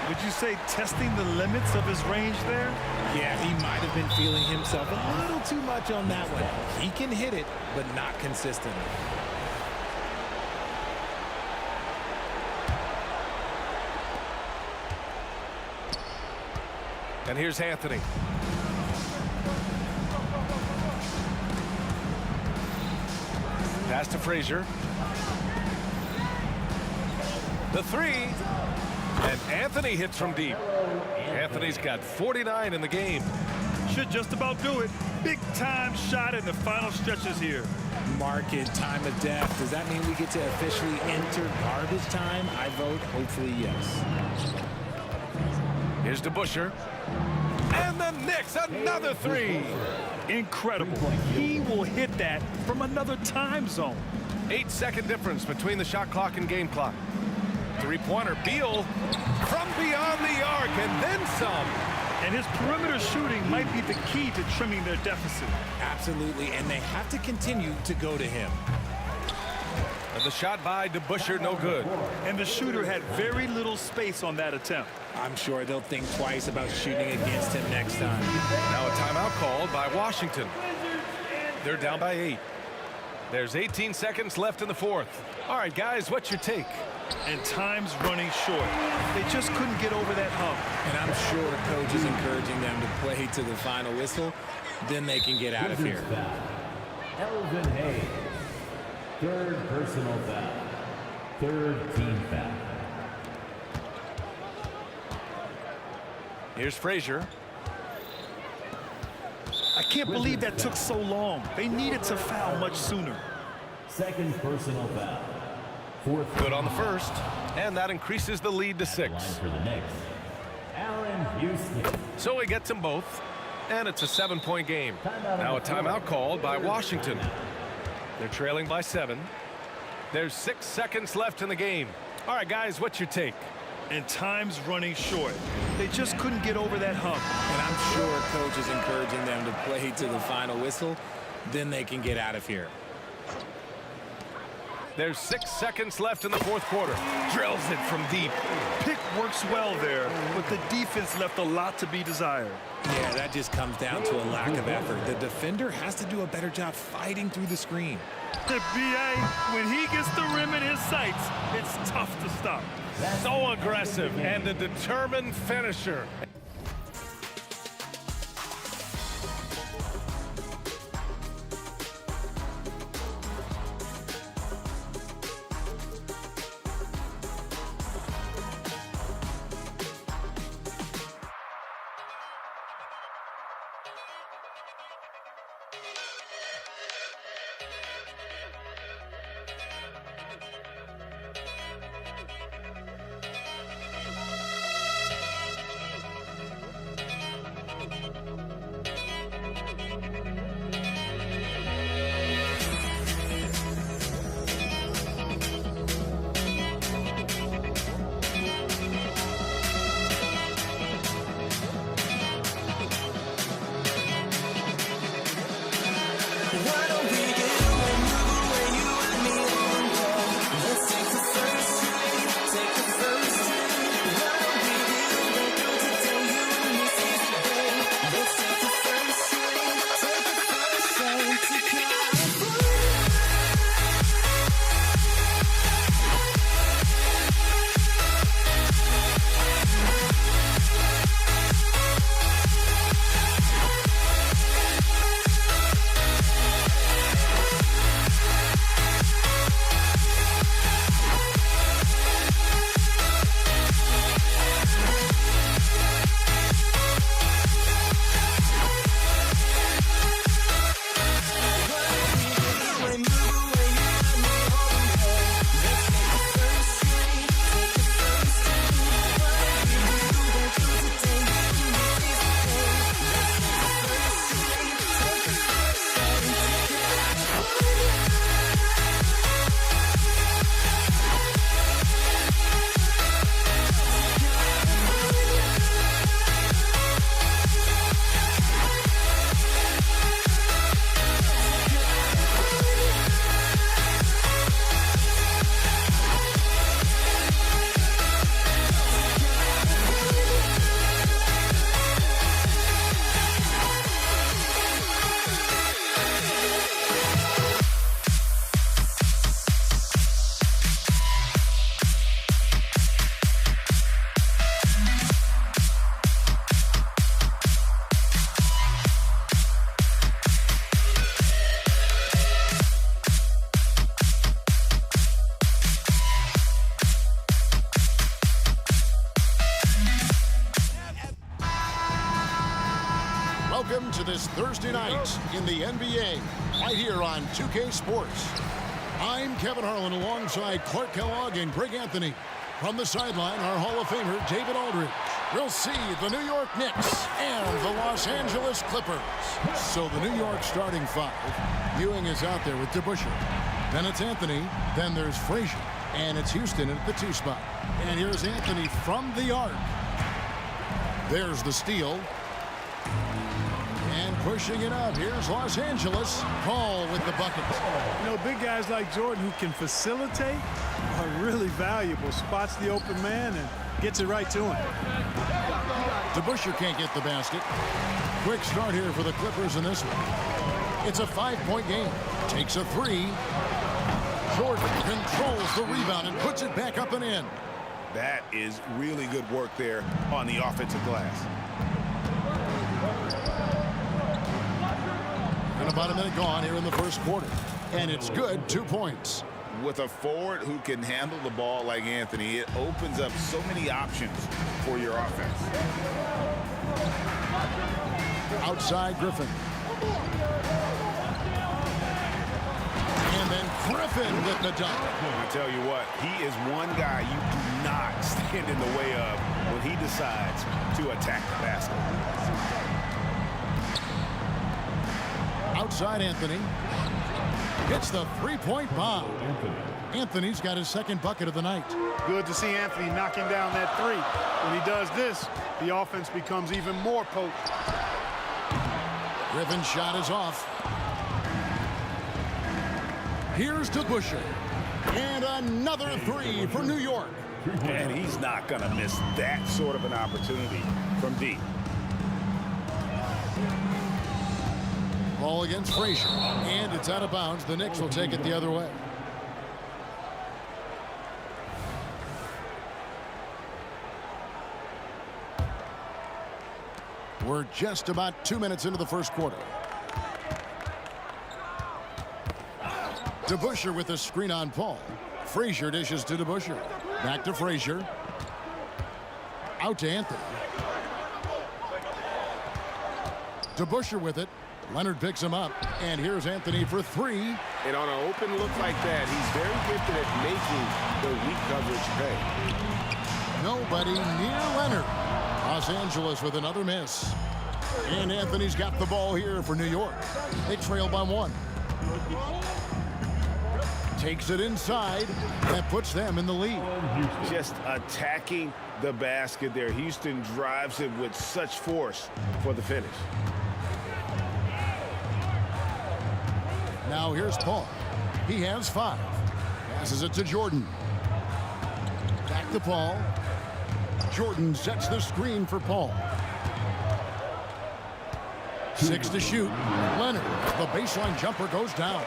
Would you say testing the limits of his range there? Yeah, he might have been feeling himself a little too much on that one. He can hit it, but not consistently. And here's Anthony. Pass to Frazier. The three. And Anthony hits from deep. Anthony's got 49 in the game. Should just about do it. Big time shot in the final stretches here. Market time of death. Does that mean we get to officially enter garbage time? I vote hopefully yes. Here's DeBusschere. And the Knicks, another three. Incredible. He will hit that from another time zone. 8-second difference between the shot clock and game clock. Three-pointer, Beal from beyond the arc and then some. And his perimeter shooting might be the key to trimming their deficit. Absolutely, and they have to continue to go to him. And the shot by DeBusschere, no good. And the shooter had very little space on that attempt. I'm sure they'll think twice about shooting against him next time. Now a timeout called by Washington. They're down by 8. There's 18 seconds left in the fourth. All right, guys, what's your take? And time's running short. They just couldn't get over that hump. And I'm sure coach is encouraging them to play to the final whistle. Then they can get out of here. Elvin Hayes. Third personal foul. Third team foul. Here's Frazier. I can't believe that took so long. They needed to foul much sooner. Second personal foul. Fourth. Good on the first, and that increases the lead to 6. For the Knicks, Allen Houston. So he gets them both, and it's a 7-point game. Now a timeout called by Washington. They're trailing by 7. There's 6 seconds left in the game. All right, guys, what's your take? And time's running short. They just couldn't get over that hump. And I'm sure coach is encouraging them to play to the final whistle. Then they can get out of here. There's 6 seconds left in the fourth quarter. Drills it from deep. Pick works well there, but the defense left a lot to be desired. Yeah, that just comes down to a lack of effort. The defender has to do a better job fighting through the screen. The BA, when he gets the rim in his sights, it's tough to stop. So aggressive and a determined finisher. Welcome to this Thursday night in the NBA, right here on 2K Sports. I'm Kevin Harlan alongside Clark Kellogg and Greg Anthony. From the sideline, our Hall of Famer, David Aldridge. We'll see the New York Knicks and the Los Angeles Clippers. So the New York starting five. Ewing is out there with DeBusschere. Then it's Anthony. Then there's Frazier. And it's Houston at the 2 spot. And here's Anthony from the arc. There's the steal. And pushing it up, here's Los Angeles. Paul with the bucket. You know, big guys like Jordan who can facilitate are really valuable. Spots the open man and gets it right to him. DeBusschere can't get the basket. Quick start here for the Clippers in this one. It's a 5-point game. Takes a 3. Jordan controls the rebound and puts it back up and in. That is really good work there on the offensive glass. And about a minute gone here in the first quarter. And it's good, 2 points. With a forward who can handle the ball like Anthony, it opens up so many options for your offense. Outside Griffin. And then Griffin with the dunk. I tell you what, he is one guy you do not stand in the way of when he decides to attack the basket. Outside Anthony. Hits the 3-point bomb. Anthony's got his second bucket of the night. Good to see Anthony knocking down that 3. When he does this, the offense becomes even more potent. Griffin's shot is off. Here's DeBusschere. And another 3 for New York. And he's not going to miss that sort of an opportunity from deep. Ball against Frazier. And it's out of bounds. The Knicks will take it the other way. We're just about 2 minutes into the first quarter. DeBusschere with a screen on Paul. Frazier dishes to DeBusschere. Back to Frazier. Out to Anthony. DeBusschere with it. Leonard picks him up. And here's Anthony for 3. And on an open look like that, he's very gifted at making the weak coverage pay. Nobody near Leonard. Los Angeles with another miss. And Anthony's got the ball here for New York. They trail by 1. Takes it inside. That puts them in the lead. Just attacking the basket there. Houston drives it with such force for the finish. Now here's Paul. He has 5. Passes it to Jordan. Back to Paul. Jordan sets the screen for Paul. 6 to shoot. Leonard. The baseline jumper goes down.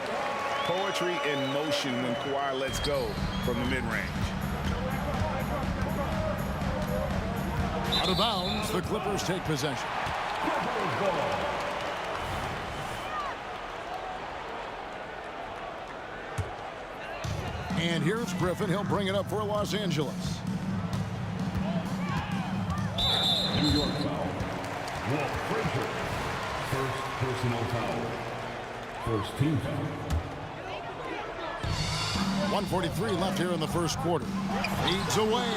Poetry in motion when Kawhi lets go from the mid-range. Out of bounds, the Clippers take possession. And here's Griffin. He'll bring it up for Los Angeles. New York foul. Walt Frazier. First personal foul. First team foul. 1:43 left here in the first quarter. Feeds away.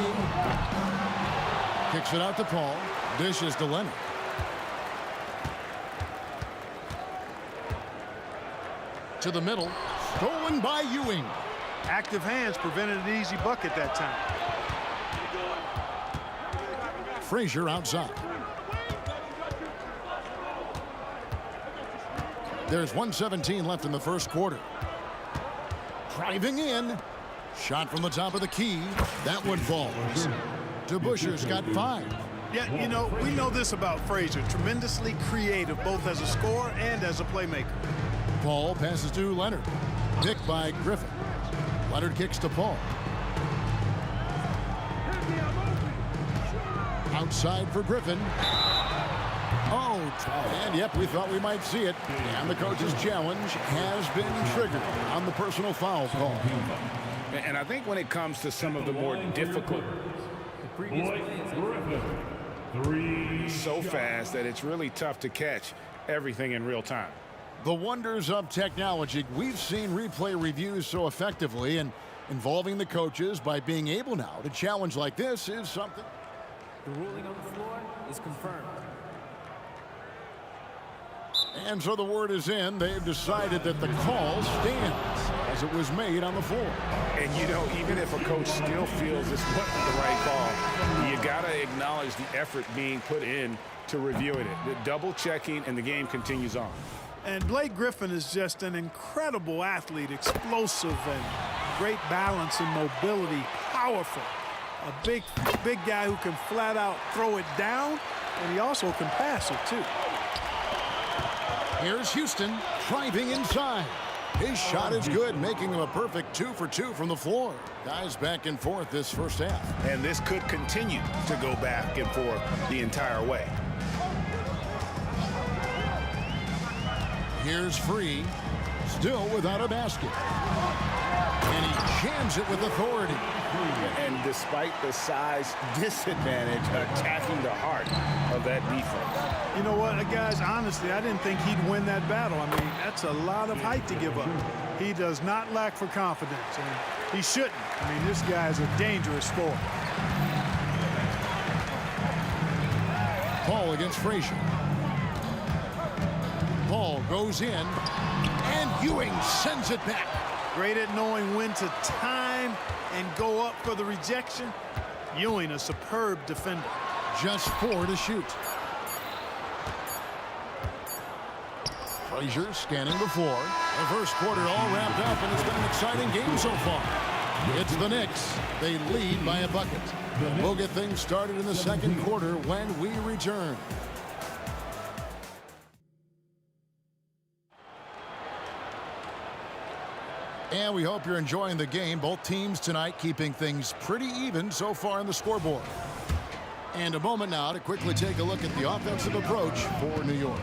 Kicks it out to Paul. Dishes to Leonard. To the middle. Stolen by Ewing. Active hands prevented an easy bucket that time. Frazier outside. There's 1:17 left in the first quarter. Driving in. Shot from the top of the key. That one falls. DeBusschere's got 5. Yeah, you know, we know this about Frazier. Tremendously creative, both as a scorer and as a playmaker. Paul passes to Leonard. Picked by Griffin. Leonard kicks to Paul. Outside for Griffin. Oh, and yep, we thought we might see it. And the coach's challenge has been triggered on the personal foul call. And I think when it comes to some of the more difficult, so fast that it's really tough to catch. everything in real time. The wonders of technology. We've seen replay reviews so effectively, and involving the coaches by being able now to challenge like this is something. The ruling on the floor is confirmed. And so the word is in. They've decided that the call stands as it was made on the floor. And, you know, even if a coach still feels this wasn't the right call, you got to acknowledge the effort being put in to reviewing it. The double checking, and the game continues on. And Blake Griffin is just an incredible athlete, explosive and great balance and mobility, powerful. A big guy who can flat out throw it down, and he also can pass it too. Here's Houston driving inside. His shot is good, making him a perfect 2 for 2 from the floor. Guys back and forth this first half. And this could continue to go back and forth the entire way. Here's Free, still without a basket. And he jams it with authority. And despite the size disadvantage, attacking the heart of that defense. You know what, guys, honestly, I didn't think he'd win that battle. I mean, that's a lot of height to give up. He does not lack for confidence, and he shouldn't. I mean, this guy is a dangerous scorer. Paul against Frazier. Paul goes in, and Ewing sends it back. Great at knowing when to time and go up for the rejection. Ewing, a superb defender. Just 4 to shoot. Frazier scanning the floor. The first quarter all wrapped up, and it's been an exciting game so far. It's the Knicks. They lead by a bucket. We'll get things started in the second quarter when we return. And we hope you're enjoying the game. Both teams tonight keeping things pretty even so far on the scoreboard. And a moment now to quickly take a look at the offensive approach for New York.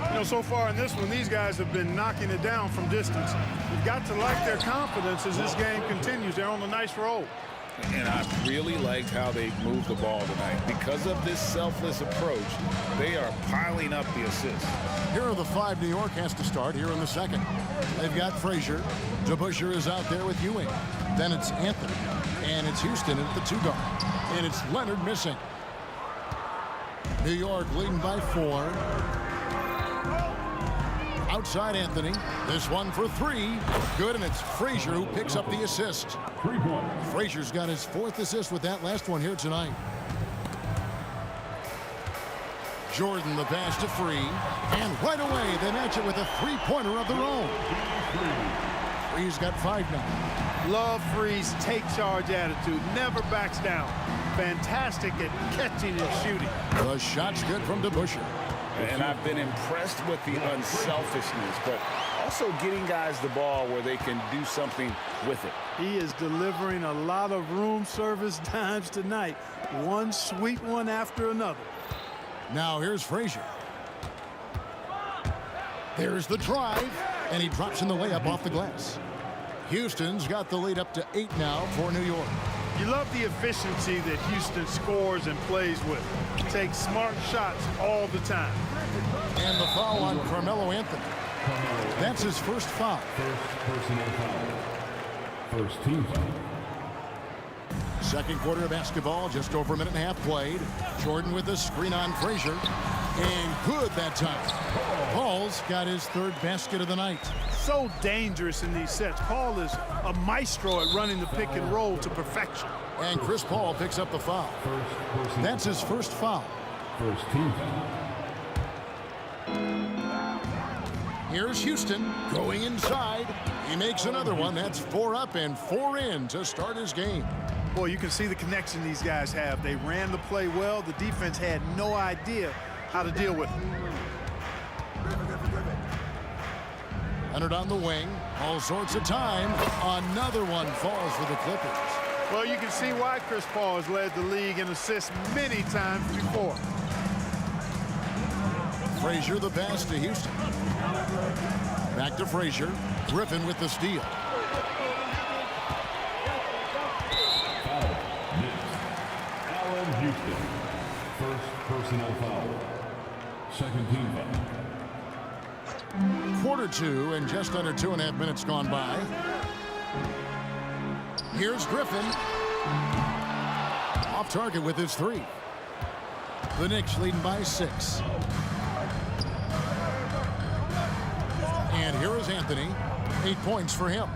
You know, so far in this one, these guys have been knocking it down from distance. You've got to like their confidence as this game continues. They're on a nice roll. And I really liked how they moved the ball tonight. Because of this selfless approach, they are piling up the assists. Here are the 5 New York has to start here in the second. They've got Frazier. DeBusschere is out there with Ewing. Then it's Anthony. And it's Houston at the 2 guard. And it's Leonard missing. New York leading by 4. Outside Anthony. This one for 3. Good, and it's Frazier who picks up the assist. 3 points. Frazier's got his 4th assist with that last one here tonight. Jordan the pass to Free. And right away they match it with a 3-pointer of their own. Free's got 5 now. Love Free's take charge attitude. Never backs down. Fantastic at catching and shooting. The shot's good from DeBusschere. And I've been impressed with the unselfishness, but also getting guys the ball where they can do something with it. He is delivering a lot of room service dimes tonight. One sweet one after another. Now here's Frazier. There's the drive, and he drops in the layup off the glass. Houston's got the lead up to 8 now for New York. You love the efficiency that Houston scores and plays with. Takes smart shots all the time. And the foul on Carmelo Anthony. That's his first foul. First personal foul. First team foul. Second quarter of basketball, just over a minute and a half played. Jordan with a screen on Frazier. And good that time. Paul's got his 3rd basket of the night. So dangerous in these sets. Paul is a maestro at running the pick and roll to perfection. And Chris Paul picks up the foul. That's his first foul. First team foul. Here's Houston going inside. He makes another one. That's 4 up and 4 in to start his game. Boy, you can see the connection these guys have. They ran the play well. The defense had no idea how to deal with it. Leonard on the wing. All sorts of time. Another one falls for the Clippers. Well, you can see why Chris Paul has led the league in assists many times before. Frazier the pass to Houston. Back to Frazier. Griffin with the steal. Foul. Missed. Allen Houston. First personal foul. Second team foul. Quarter two and just under 2.5 minutes gone by. Here's Griffin. Off target with his 3. The Knicks leading by 6. And here is Anthony. 8 points for him.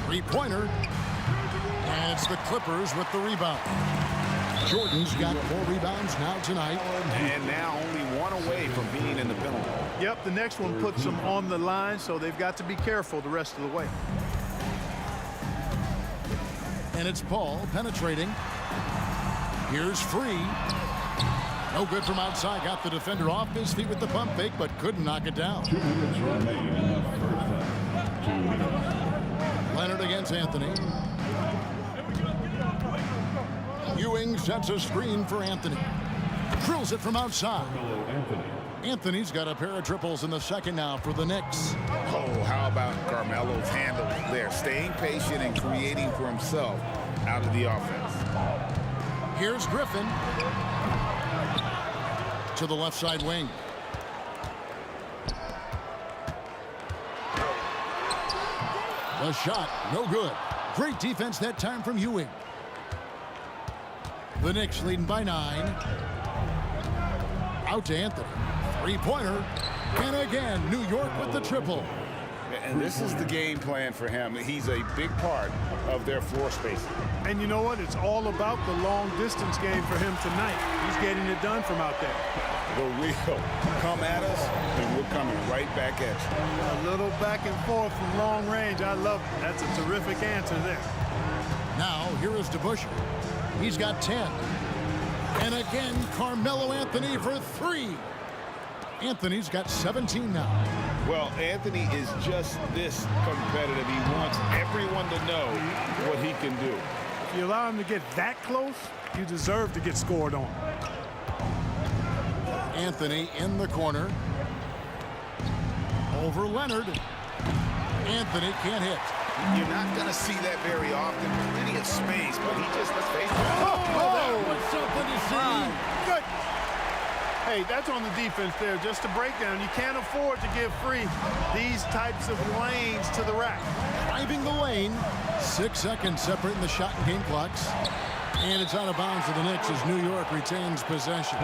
3-pointer. And it's the Clippers with the rebound. Jordan's got 4 rebounds now tonight. And now only 1 away from being in the penalty. Yep, the next one puts them on the line, so they've got to be careful the rest of the way. And it's Paul penetrating. Here's Free. No good from outside. Got the defender off his feet with the pump fake, but couldn't knock it down. 2 minutes remaining. Leonard against Anthony. Ewing sets a screen for Anthony. Drills it from outside. Anthony's got a pair of triples in the second now for the Knicks. Oh, how about Carmelo's handle there, staying patient and creating for himself out of the offense. Here's Griffin to the left side wing. The shot, no good. Great defense that time from Ewing. The Knicks leading by 9. Out to Anthony. 3-pointer. And again, New York with the triple. And this is the game plan for him. He's a big part of their floor spacing. And you know what? It's all about the long distance game for him tonight. He's getting it done from out there. The wheel. Come at us, and we're coming right back at you. A little back and forth from long range. I love it. That's a terrific answer there. Now, here is DeBusschere. He's got 10. And again, Carmelo Anthony for 3. Anthony's got 17 now. Well, Anthony is just this competitive. He wants everyone to know what he can do. If you allow him to get that close, you deserve to get scored on. Anthony in the corner. Over Leonard. Anthony can't hit. You're not going to see that very often. Plenty of space, but he just, let's face it. What's something to see? Good. Hey, that's on the defense there. Just a breakdown. You can't afford to give Free these types of lanes to the rack. Driving the lane. 6 seconds separating the shot and game clocks. And it's out of bounds to the Knicks as New York retains possession.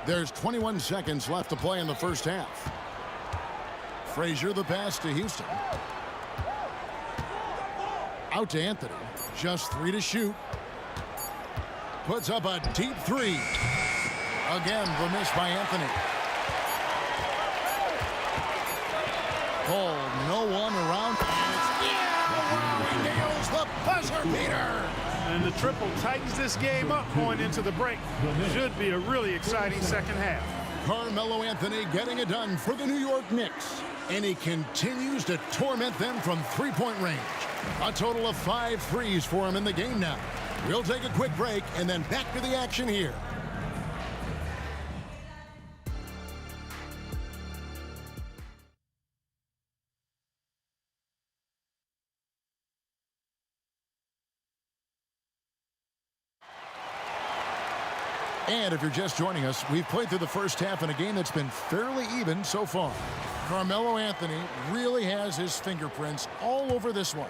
There's 21 seconds left to play in the first half. Frazier the pass to Houston. Out to Anthony. Just 3 to shoot. Puts up a deep 3. Again, the miss by Anthony. Paul, no one around. He nails the buzzer beater. And the triple tightens this game up going into the break. Should be a really exciting second half. Carmelo Anthony getting it done for the New York Knicks. And he continues to torment them from 3-point range. A total of 5 threes for him in the game now. We'll take a quick break and then back to the action here. And if you're just joining us, we've played through the first half in a game that's been fairly even so far. Carmelo Anthony really has his fingerprints all over this one.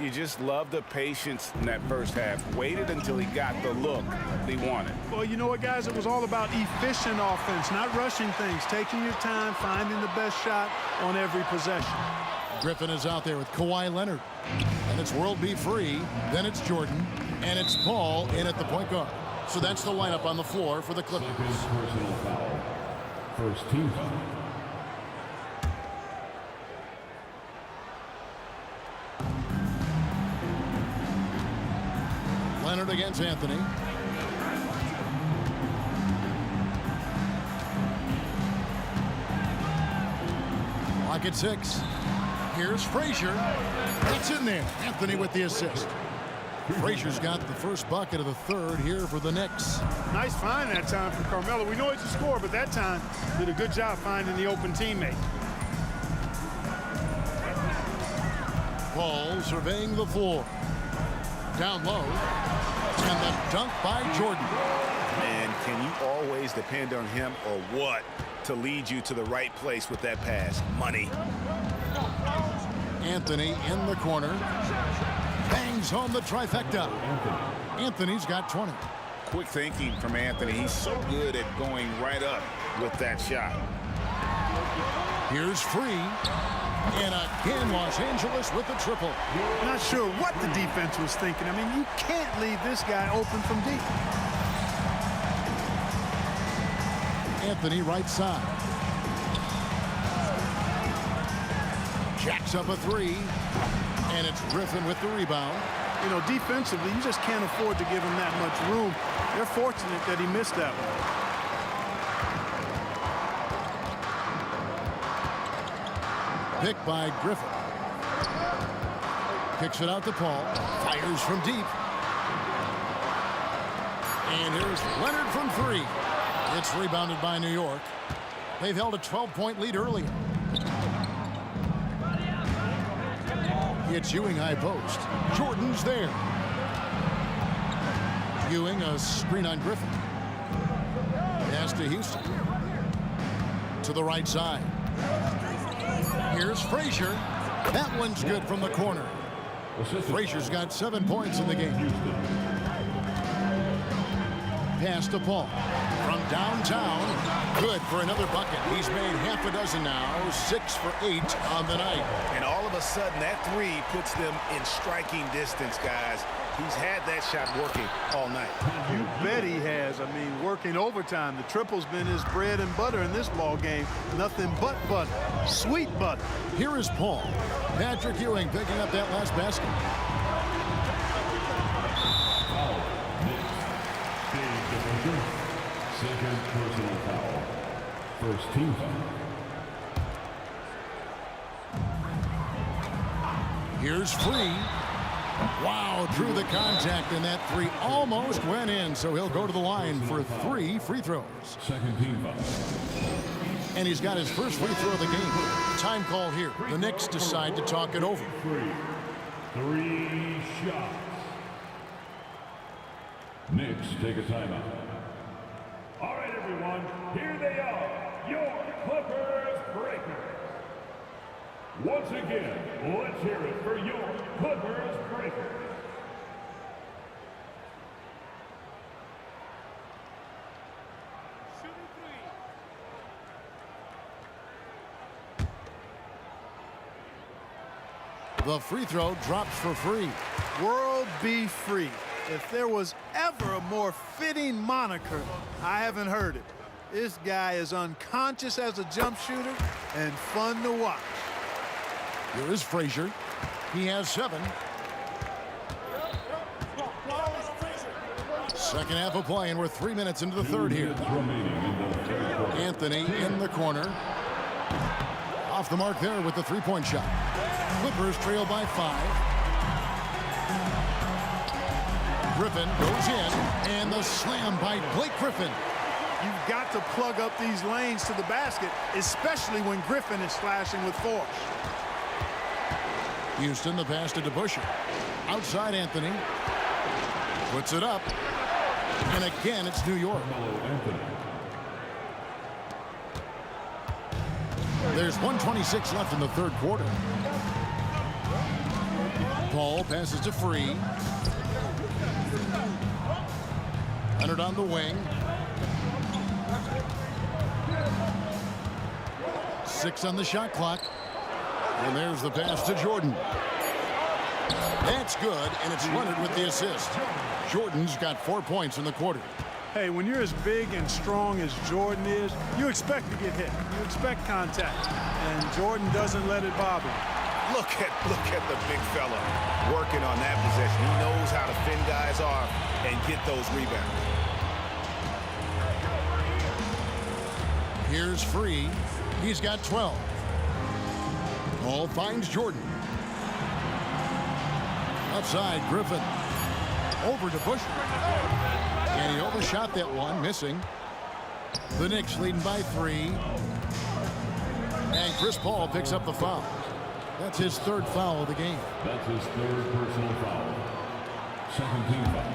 You just love the patience in that first half. Waited until he got the look he wanted. Well, you know what, guys? It was all about efficient offense, not rushing things, taking your time, finding the best shot on every possession. Griffin is out there with Kawhi Leonard. And it's World B. Free. Then it's Jordan. And it's Paul in at the point guard. So that's the lineup on the floor for the Clippers. Personal foul. First team foul. Leonard against Anthony. Clock at 6. Here's Frazier. That's in there. Anthony with the assist. Frazier's got the first bucket of the third here for the Knicks. Nice find that time for Carmelo. We know he's a scorer, but that time did a good job finding the open teammate. Paul surveying the floor. down low. And the dunk by Jordan. And can you always depend on him or what to lead you to the right place with that pass? Money. Anthony in the corner. Bangs home the trifecta. Anthony's got 20. Quick thinking from Anthony. He's so good at going right up with that shot. Here's Free. And again, Los Angeles with the triple. Not sure what the defense was thinking. I mean, you can't leave this guy open from deep. Anthony right side. Jacks up a three. And it's Griffin with the rebound. You know, defensively, you just can't afford to give him that much room. They're fortunate that he missed that one. Picked by Griffin. Kicks it out to Paul. Fires from deep. And here's Leonard from three. It's rebounded by New York. They've held a 12-point lead earlier. It's Ewing high post. Jordan's there. Ewing a screen on Griffin. Pass to Houston. To the right side. Here's Frazier. That one's good from the corner. Frazier's got 7 points in the game. Pass to Paul. From downtown. Good for another bucket. He's made half a dozen now. 6 for 8 on the night. And all of a sudden, that three puts them in striking distance, guys. He's had that shot working all night. You bet he has. I mean, working overtime. The triple's been his bread and butter in this ball game. Nothing but butter. Sweet butter. Here is Paul. Patrick Ewing picking up that last basket. Second personal foul. First team foul. Here's Free. Wow, drew the contact, and that three almost went in, so he'll go to the line for 3 free throws. Second team foul. And he's got his first free throw of the game. Time call here. The Knicks decide to talk it over. 3 shots. Knicks take a timeout. All right, everyone, here they are, your Clippers Breakers. Once again, let's hear it for your Clippers Breakers. The free throw drops for Free. World be free. If there was ever a more fitting moniker, I haven't heard it. This guy is unconscious as a jump shooter and fun to watch. Here is Frazier. He has 7. Second half of play, and we're 3 minutes into the third here. Anthony in the corner. Off the mark there with the three-point shot. Clippers trail by 5. Griffin goes in, and the slam by Blake Griffin. You've got to plug up these lanes to the basket, especially when Griffin is slashing with force. Houston, the pass to DeBusschere. Outside Anthony. Puts it up. And again, it's New York. There's 1:26 left in the third quarter. Paul passes to Free. Leonard on the wing. 6 on the shot clock. And there's the pass to Jordan. That's good, and it's Leonard with the assist. Jordan's got 4 points in the quarter. Hey, when you're as big and strong as Jordan is, you expect to get hit. You expect contact. And Jordan doesn't let it bother him. Look at the big fella working on that possession. He knows how to fend guys off and get those rebounds. Here's Free. He's got 12. Paul finds Jordan. Outside, Griffin. Over to Bush. And he overshot that one, missing. The Knicks leading by 3. And Chris Paul picks up the foul. That's his 3rd foul of the game. That's his 3rd personal foul. Second team foul.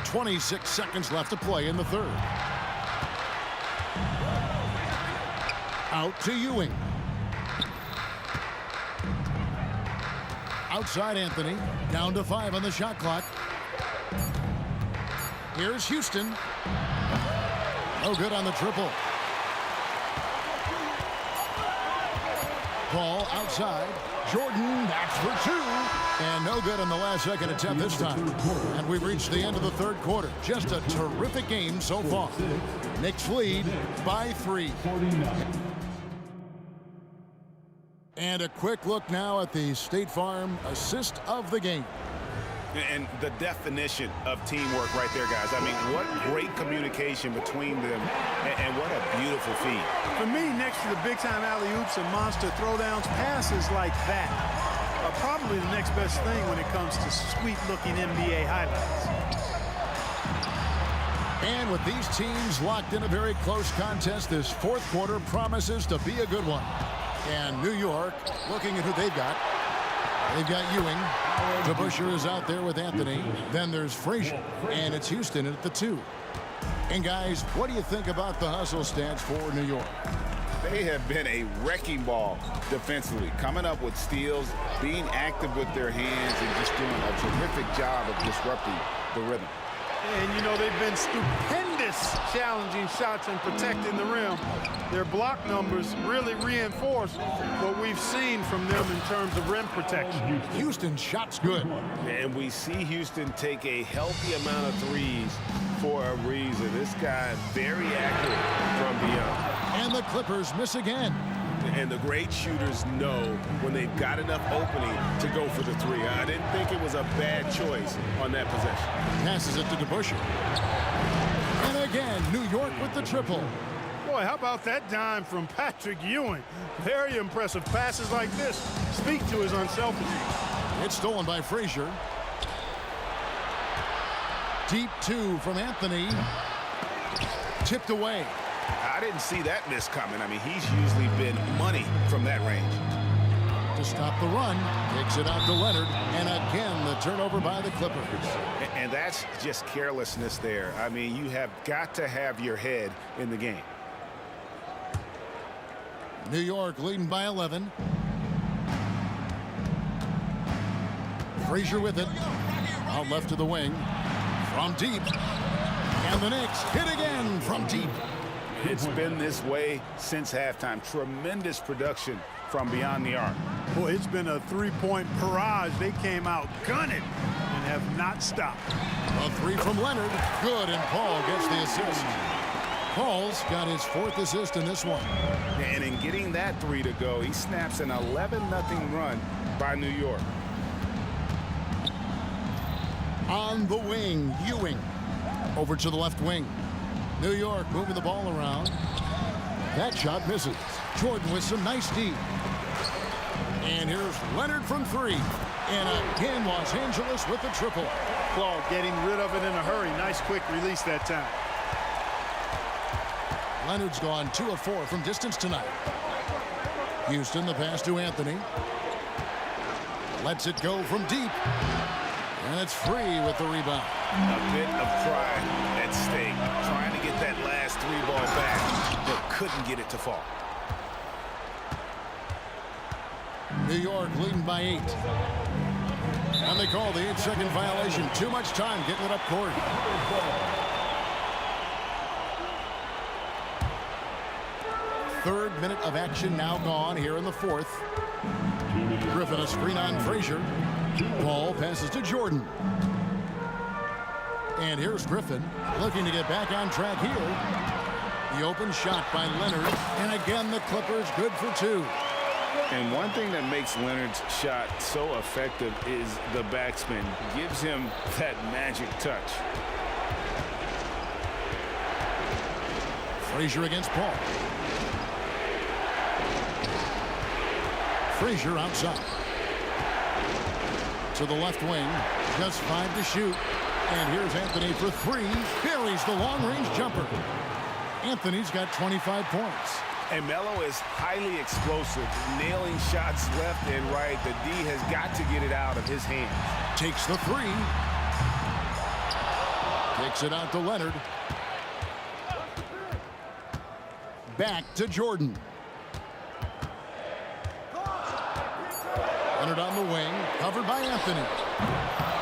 26 seconds left to play in the third. Out to Ewing. Outside Anthony. Down to 5 on the shot clock. Here's Houston. No good on the triple. Ball outside. Jordan, that's for 2. And no good on the last second attempt this time. And we've reached the end of the third quarter. Just a terrific game so far. Knicks lead by 3. And a quick look now at the State Farm assist of the game. And the definition of teamwork right there, guys. I mean, what great communication between them, and what a beautiful feed. For me, next to the big-time alley-oops and monster throwdowns, passes like that are probably the next best thing when it comes to sweet-looking NBA highlights. And with these teams locked in a very close contest, this fourth quarter promises to be a good one. And New York, looking at who they've got. They've got Ewing. DeBusschere is out there with Anthony. Then there's Frazier. And it's Houston at the 2. And guys, what do you think about the hustle stance for New York? They have been a wrecking ball defensively, coming up with steals, being active with their hands, and just doing a terrific job of disrupting the rhythm. And, you know, they've been stupendous challenging shots and protecting the rim. Their block numbers really reinforce what we've seen from them in terms of rim protection. Houston's shot's good. And we see Houston take a healthy amount of threes for a reason. This guy very accurate from beyond. And the Clippers miss again. And the great shooters know when they've got enough opening to go for the 3. I didn't think it was a bad choice on that possession. Passes it to DeBusschere. And again, New York with the triple. Boy, how about that dime from Patrick Ewing? Very impressive. Passes like this speak to his unselfishness. It's stolen by Frazier. Deep 2 from Anthony. Tipped away. I didn't see that miss coming. I mean, he's usually been money from that range. To stop the run, takes it out to Leonard, and again the turnover by the Clippers. And that's just carelessness there. I mean, you have got to have your head in the game. New York leading by 11. Frazier with it. Out left to the wing. From deep. And the Knicks hit again from deep. It's been this way since halftime. Tremendous production from beyond the arc. Boy, it's been a three-point barrage. They came out gunning and have not stopped. A 3 from Leonard. Good, and Paul gets the assist. Paul's got his 4th assist in this one. And in getting that 3 to go, he snaps an 11-0 run by New York. On the wing, Ewing. Over to the left wing. New York moving the ball around. That shot misses. Jordan with some nice D. And here's Leonard from 3. And again, Los Angeles with the triple. Claude getting rid of it in a hurry. Nice quick release that time. Leonard's gone 2 of 4 from distance tonight. Houston, the pass to Anthony. Lets it go from deep. And it's Free with the rebound. A bit of pride at stake. Trying to get that last 3 ball back, but couldn't get it to fall. New York leading by 8. And they call the 8-second violation. Too much time getting it up court. Third minute of action now gone here in the 4th. Griffin a screen on Frazier. Ball passes to Jordan. And here's Griffin looking to get back on track here. The open shot by Leonard. And again, the Clippers good for 2. And one thing that makes Leonard's shot so effective is the backspin. Gives him that magic touch. Frazier against Paul. Frazier outside. To the left wing. Just 5 to shoot. And here's Anthony for 3. Buries the long-range jumper. Anthony's got 25 points. And Melo is highly explosive, nailing shots left and right. The D has got to get it out of his hands. Takes the three. Kicks it out to Leonard. Back to Jordan. Leonard on the wing, covered by Anthony.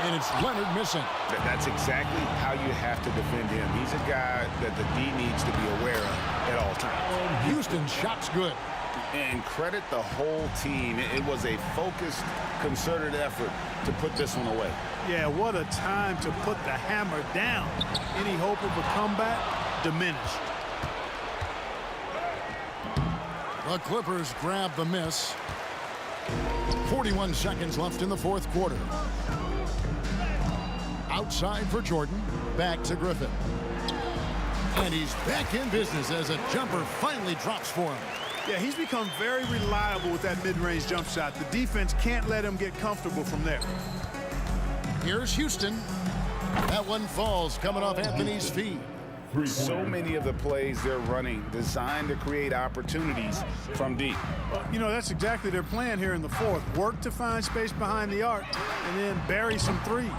And it's Leonard missing. That's exactly how you have to defend him. He's a guy that the D needs to be aware of at all times. Houston shot's good. And credit the whole team. It was a focused, concerted effort to put this one away. Yeah, what a time to put the hammer down. Any hope of a comeback diminished. The Clippers grab the miss. 41 seconds left in the fourth quarter. Outside for Jordan. Back to Griffin. And he's back in business as a jumper finally drops for him. Yeah, he's become very reliable with that mid-range jump shot. The defense can't let him get comfortable from there. Here's Houston. That one falls coming off Anthony's feet. So many of the plays they're running designed to create opportunities from deep. Well, you know, that's exactly their plan here in the fourth. Work to find space behind the arc and then bury some threes.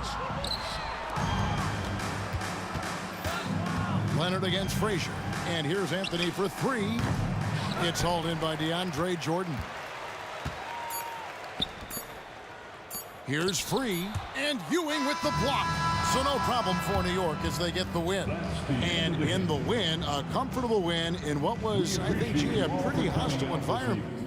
Leonard against Frazier. And here's Anthony for three. It's hauled in by DeAndre Jordan. Here's Free, and Ewing with the block. So no problem for New York as they get the win. And in the win, a comfortable win in what was, I think, a pretty hostile environment.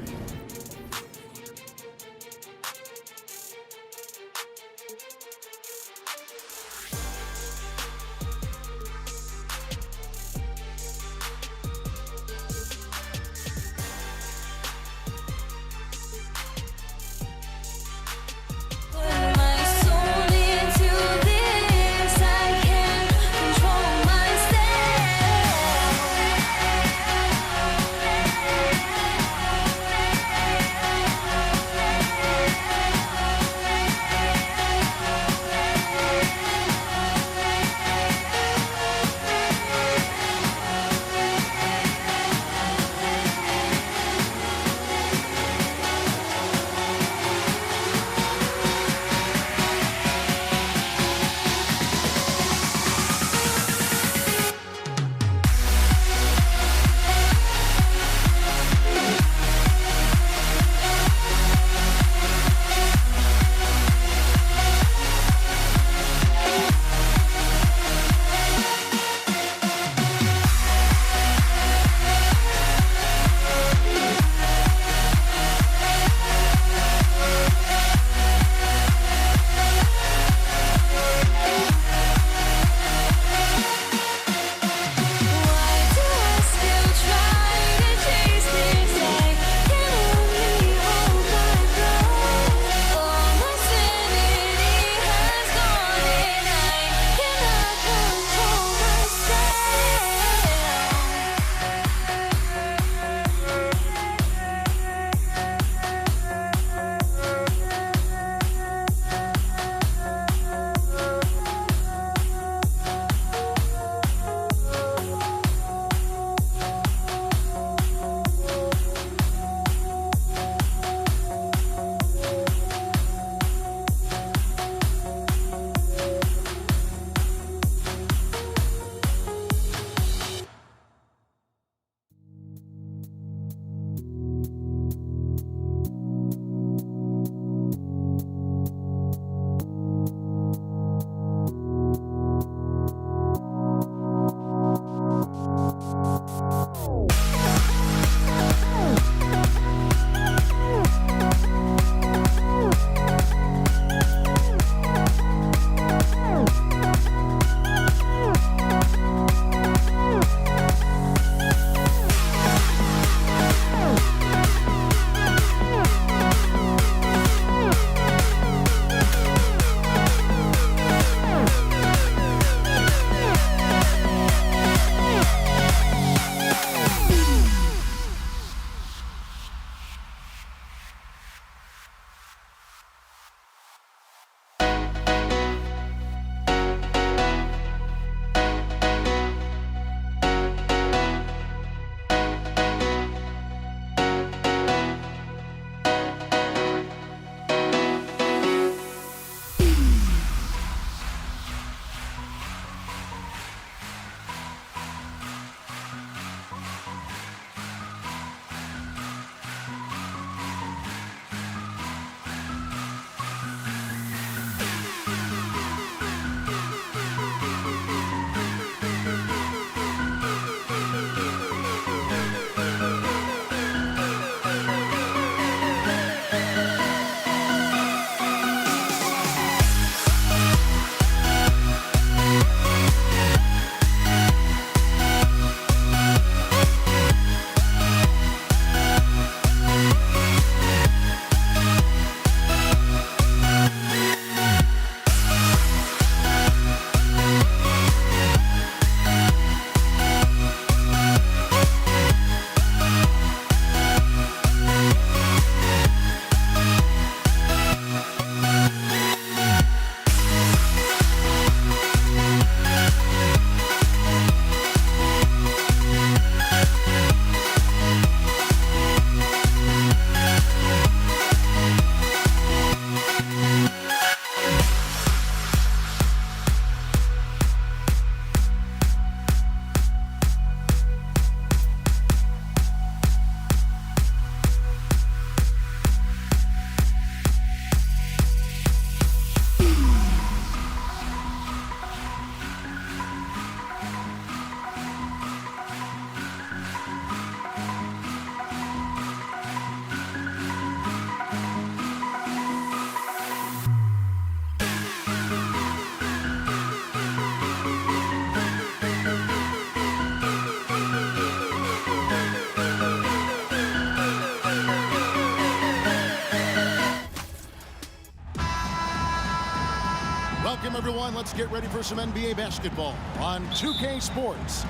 Welcome, everyone. Let's get ready for some NBA basketball on 2K Sports.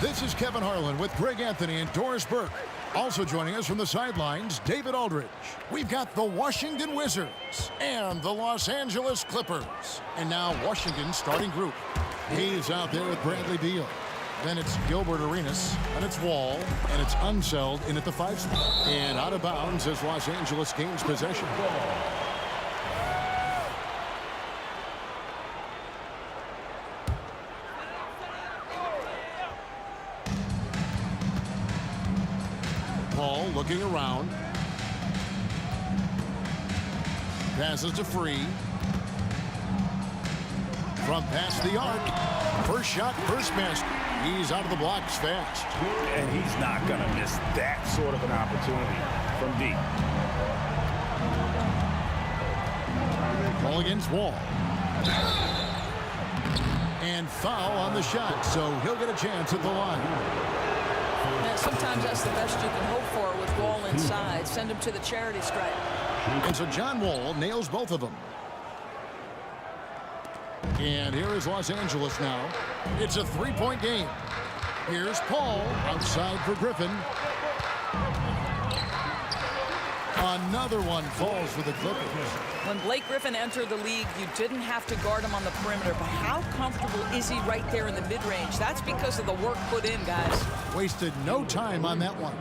This is Kevin Harlan with Greg Anthony and Doris Burke. Also joining us from the sidelines, David Aldridge. We've got the Washington Wizards and the Los Angeles Clippers. And now Washington's starting group. He's out there with Bradley Beal. Then it's Gilbert Arenas, and it's Wall, and it's Unseld in at the 5 spot. And out of bounds as Los Angeles gains possession. Paul looking around. Passes to Free. From past the arc. First shot, first basket. He's out of the blocks fast. And he's not going to miss that sort of an opportunity from deep. Ball against Wall. And foul on the shot, so he'll get a chance at the line. Yeah, sometimes that's the best you can hope for with Wall inside. Send him to the charity stripe. And so John Wall nails both of them. And here is Los Angeles now. It's a 3-point game. Here's Paul outside for Griffin. Another one falls for the Clippers. When Blake Griffin entered the league, you didn't have to guard him on the perimeter. But how comfortable is he right there in the mid-range? That's because of the work put in, guys. Wasted no time on that one.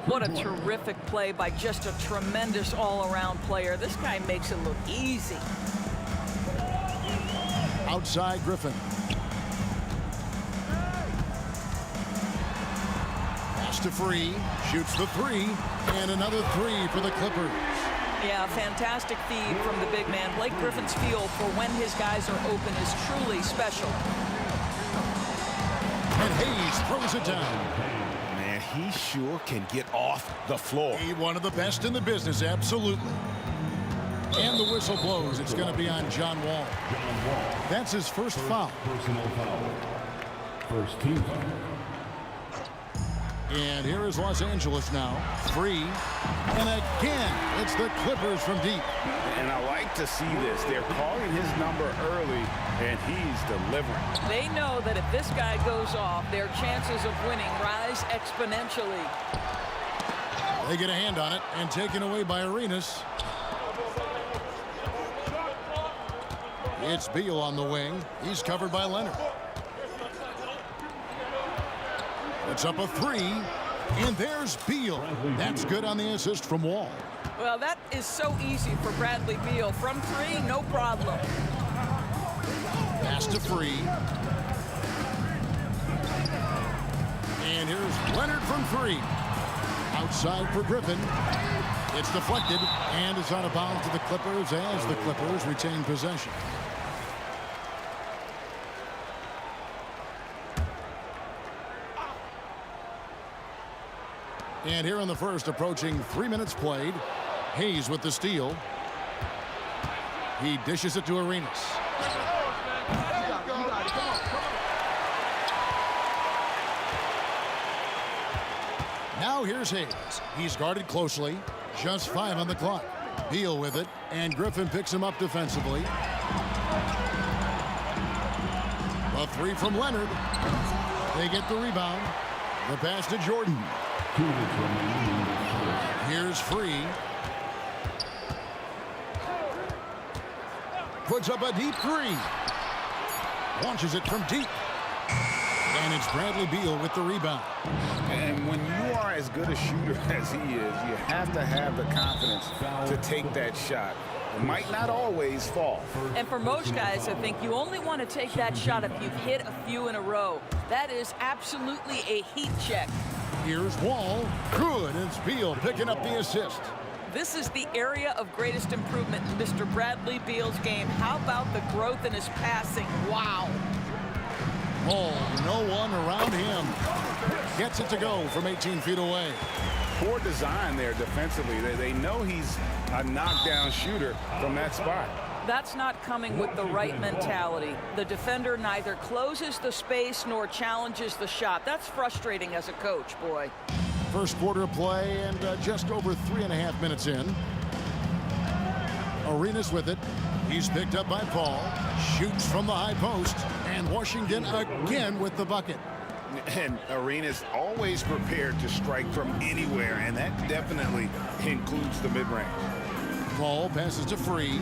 What a terrific play by just a tremendous all-around player. This guy makes it look easy. Outside Griffin. Pass to Free. Shoots the 3. And another 3 for the Clippers. Yeah, fantastic feed from the big man. Blake Griffin's feel for when his guys are open is truly special. And Hayes throws it down. Man, he sure can get off the floor. He's one of the best in the business, absolutely. And the whistle blows. It's going to be on John Wall. That's his first foul. Personal foul. First team foul. And here is Los Angeles now. Free. And again, it's the Clippers from deep. And I like to see this. They're calling his number early, and he's delivering. They know that if this guy goes off, their chances of winning rise exponentially. They get a hand on it and taken away by Arenas. It's Beal on the wing. He's covered by Leonard. It's up a 3. And there's Beal. That's good on the assist from Wall. Well, that is so easy for Bradley Beal. From 3, no problem. Pass to Free. And here's Leonard from 3. Outside for Griffin. It's deflected. And it's out of bounds to the Clippers as the Clippers retain possession. And here in the first, approaching 3 minutes played. Hayes with the steal. He dishes it to Arenas. Now here's Hayes. He's guarded closely. Just 5 on the clock. Beal with it, and Griffin picks him up defensively. A 3 from Leonard. They get the rebound. The pass to Jordan. Here's Free. Puts up a deep 3. Launches it from deep. And it's Bradley Beal with the rebound. And when you are as good a shooter as he is, you have to have the confidence to take that shot. It might not always fall. And for most guys, I think you only want to take that shot if you've hit a few in a row. That is absolutely a heat check. Here's Wall. Good. And it's Beal picking up the assist. This is the area of greatest improvement in Mr. Bradley Beal's game. How about the growth in his passing? Wow. Wall, no one around him. Gets it to go from 18 feet away. Poor design there defensively. They know he's a knockdown shooter from that spot. That's not coming with the right mentality. The defender neither closes the space nor challenges the shot. That's frustrating as a coach, boy. First quarter of play and just over 3.5 minutes in. Arenas with it. He's picked up by Paul. Shoots from the high post. And Washington again with the bucket. And Arenas always prepared to strike from anywhere, and that definitely includes the mid-range. Paul passes to Free.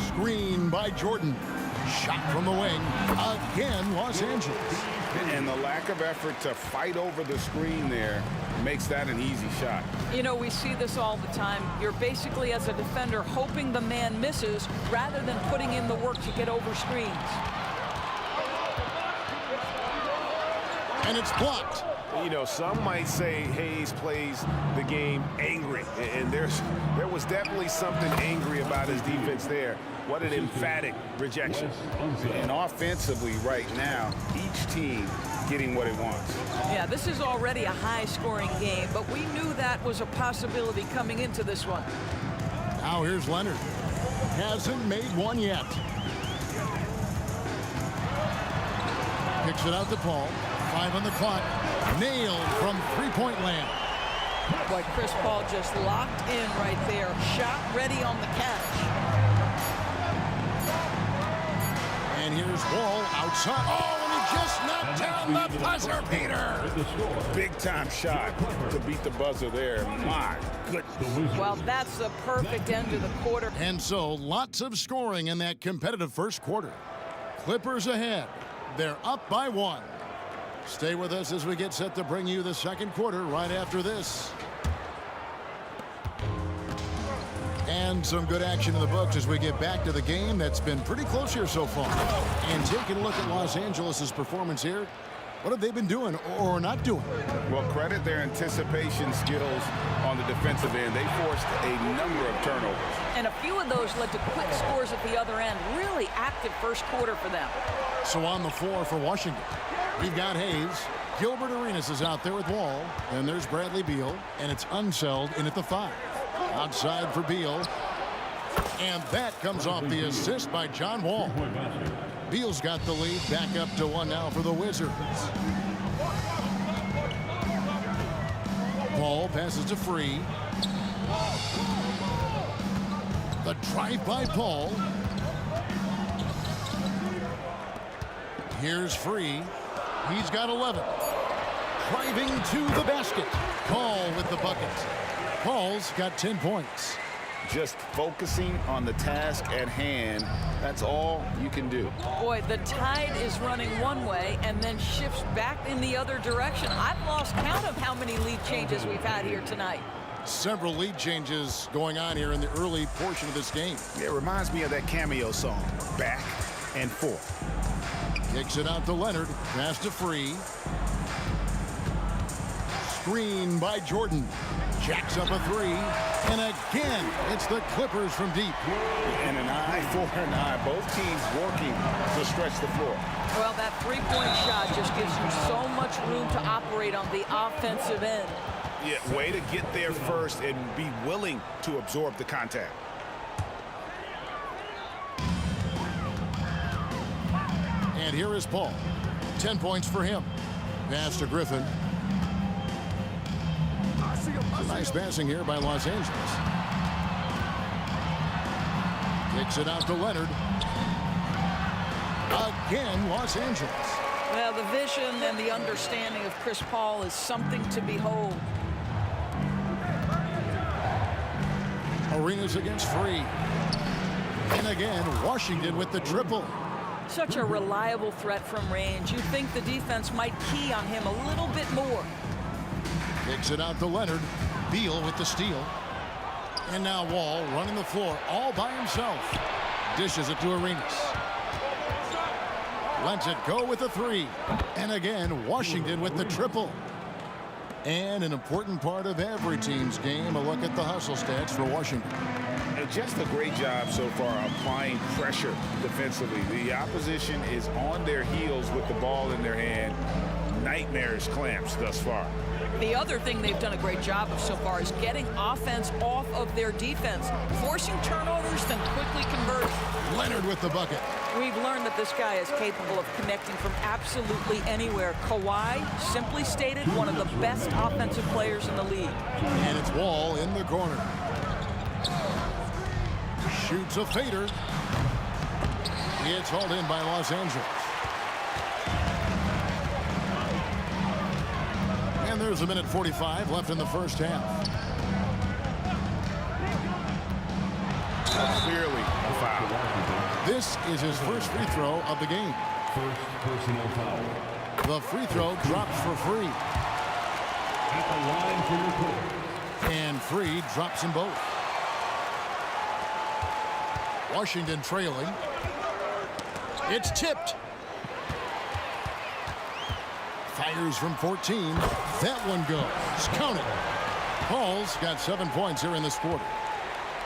Screen by Jordan. Shot from the wing. Again, Los Angeles. And the lack of effort to fight over the screen there makes that an easy shot. You know, we see this all the time. You're basically, as a defender, hoping the man misses rather than putting in the work to get over screens. And it's blocked. You know, some might say Hayes plays the game angry, and there was definitely something angry about his defense there. What an emphatic rejection. And offensively right now, each team getting what it wants. Yeah, this is already a high-scoring game, but we knew that was a possibility coming into this one. Now here's Leonard. Hasn't made one yet. Kicks it out to Paul. 5 on the clock. Nailed from three-point land. Boy, Chris Paul just locked in right there. Shot ready on the catch. And here's Wall outside. Oh, and he just knocked down the buzzer beater. Big-time shot to beat the buzzer there. My goodness. Well, that's the perfect end to the quarter. And so lots of scoring in that competitive first quarter. Clippers ahead. They're up by 1. Stay with us as we get set to bring you the second quarter right after this. And some good action in the books as we get back to the game that's been pretty close here so far. And taking a look at Los Angeles' performance here, what have they been doing or not doing? Well, credit their anticipation skills on the defensive end. They forced a number of turnovers. And a few of those led to quick scores at the other end. Really active first quarter for them. So on the floor for Washington, we've got Hayes. Gilbert Arenas is out there with Wall. And there's Bradley Beal. And it's Unseld in at the 5. Outside for Beal. And that comes off the assist by John Wall. Beal's got the lead. Back up to 1 now for the Wizards. Paul passes to Free. The drive by Paul. Here's Free. He's got 11. Driving to the basket. Paul with the bucket. Paul's got 10 points. Just focusing on the task at hand, that's all you can do. Boy, the tide is running one way and then shifts back in the other direction. I've lost count of how many lead changes we've had here tonight. Several lead changes going on here in the early portion of this game. It reminds me of that Cameo song, Back and Forth. Kicks it out to Leonard. Pass to Free. Screen by Jordan. Jacks up a 3. And again, it's the Clippers from deep. And an eye for an eye. Both teams working to stretch the floor. Well, that three-point shot just gives you so much room to operate on the offensive end. Yeah, way to get there first and be willing to absorb the contact. And here is Paul. 10 points for him. Pass to Griffin. Nice passing here by Los Angeles. Kicks it out to Leonard. Again, Los Angeles. Well, the vision and the understanding of Chris Paul is something to behold. Arenas against Free. And again, Washington with the triple. Such a reliable threat from range. You'd think the defense might key on him a little bit more. Kicks it out to Leonard. Beal with the steal. And now Wall running the floor all by himself. Dishes it to Arenas. Lets it go with the 3. And again, Washington with the triple. And an important part of every team's game, a look at the hustle stats for Washington. Just a great job so far applying pressure defensively. The opposition is on their heels with the ball in their hand. nightmarish clamps thus far. The other thing they've done a great job of so far is getting offense off of their defense, forcing turnovers, then quickly converting. Leonard with the bucket. We've learned that this guy is capable of connecting from absolutely anywhere. Kawhi, simply stated, one of the best offensive players in the league. And it's Wall in the corner. Shoots a fader. It's hauled in by Los Angeles. And there's a minute 45 left in the first half. Clearly a foul. This is his first free throw of the game. First personal foul. The free throw drops for Free. At the line for your Clippers. And Free drops them both. Washington trailing. It's tipped. Fires from 14. That one goes. Count it. Paul's got 7 points here in this quarter.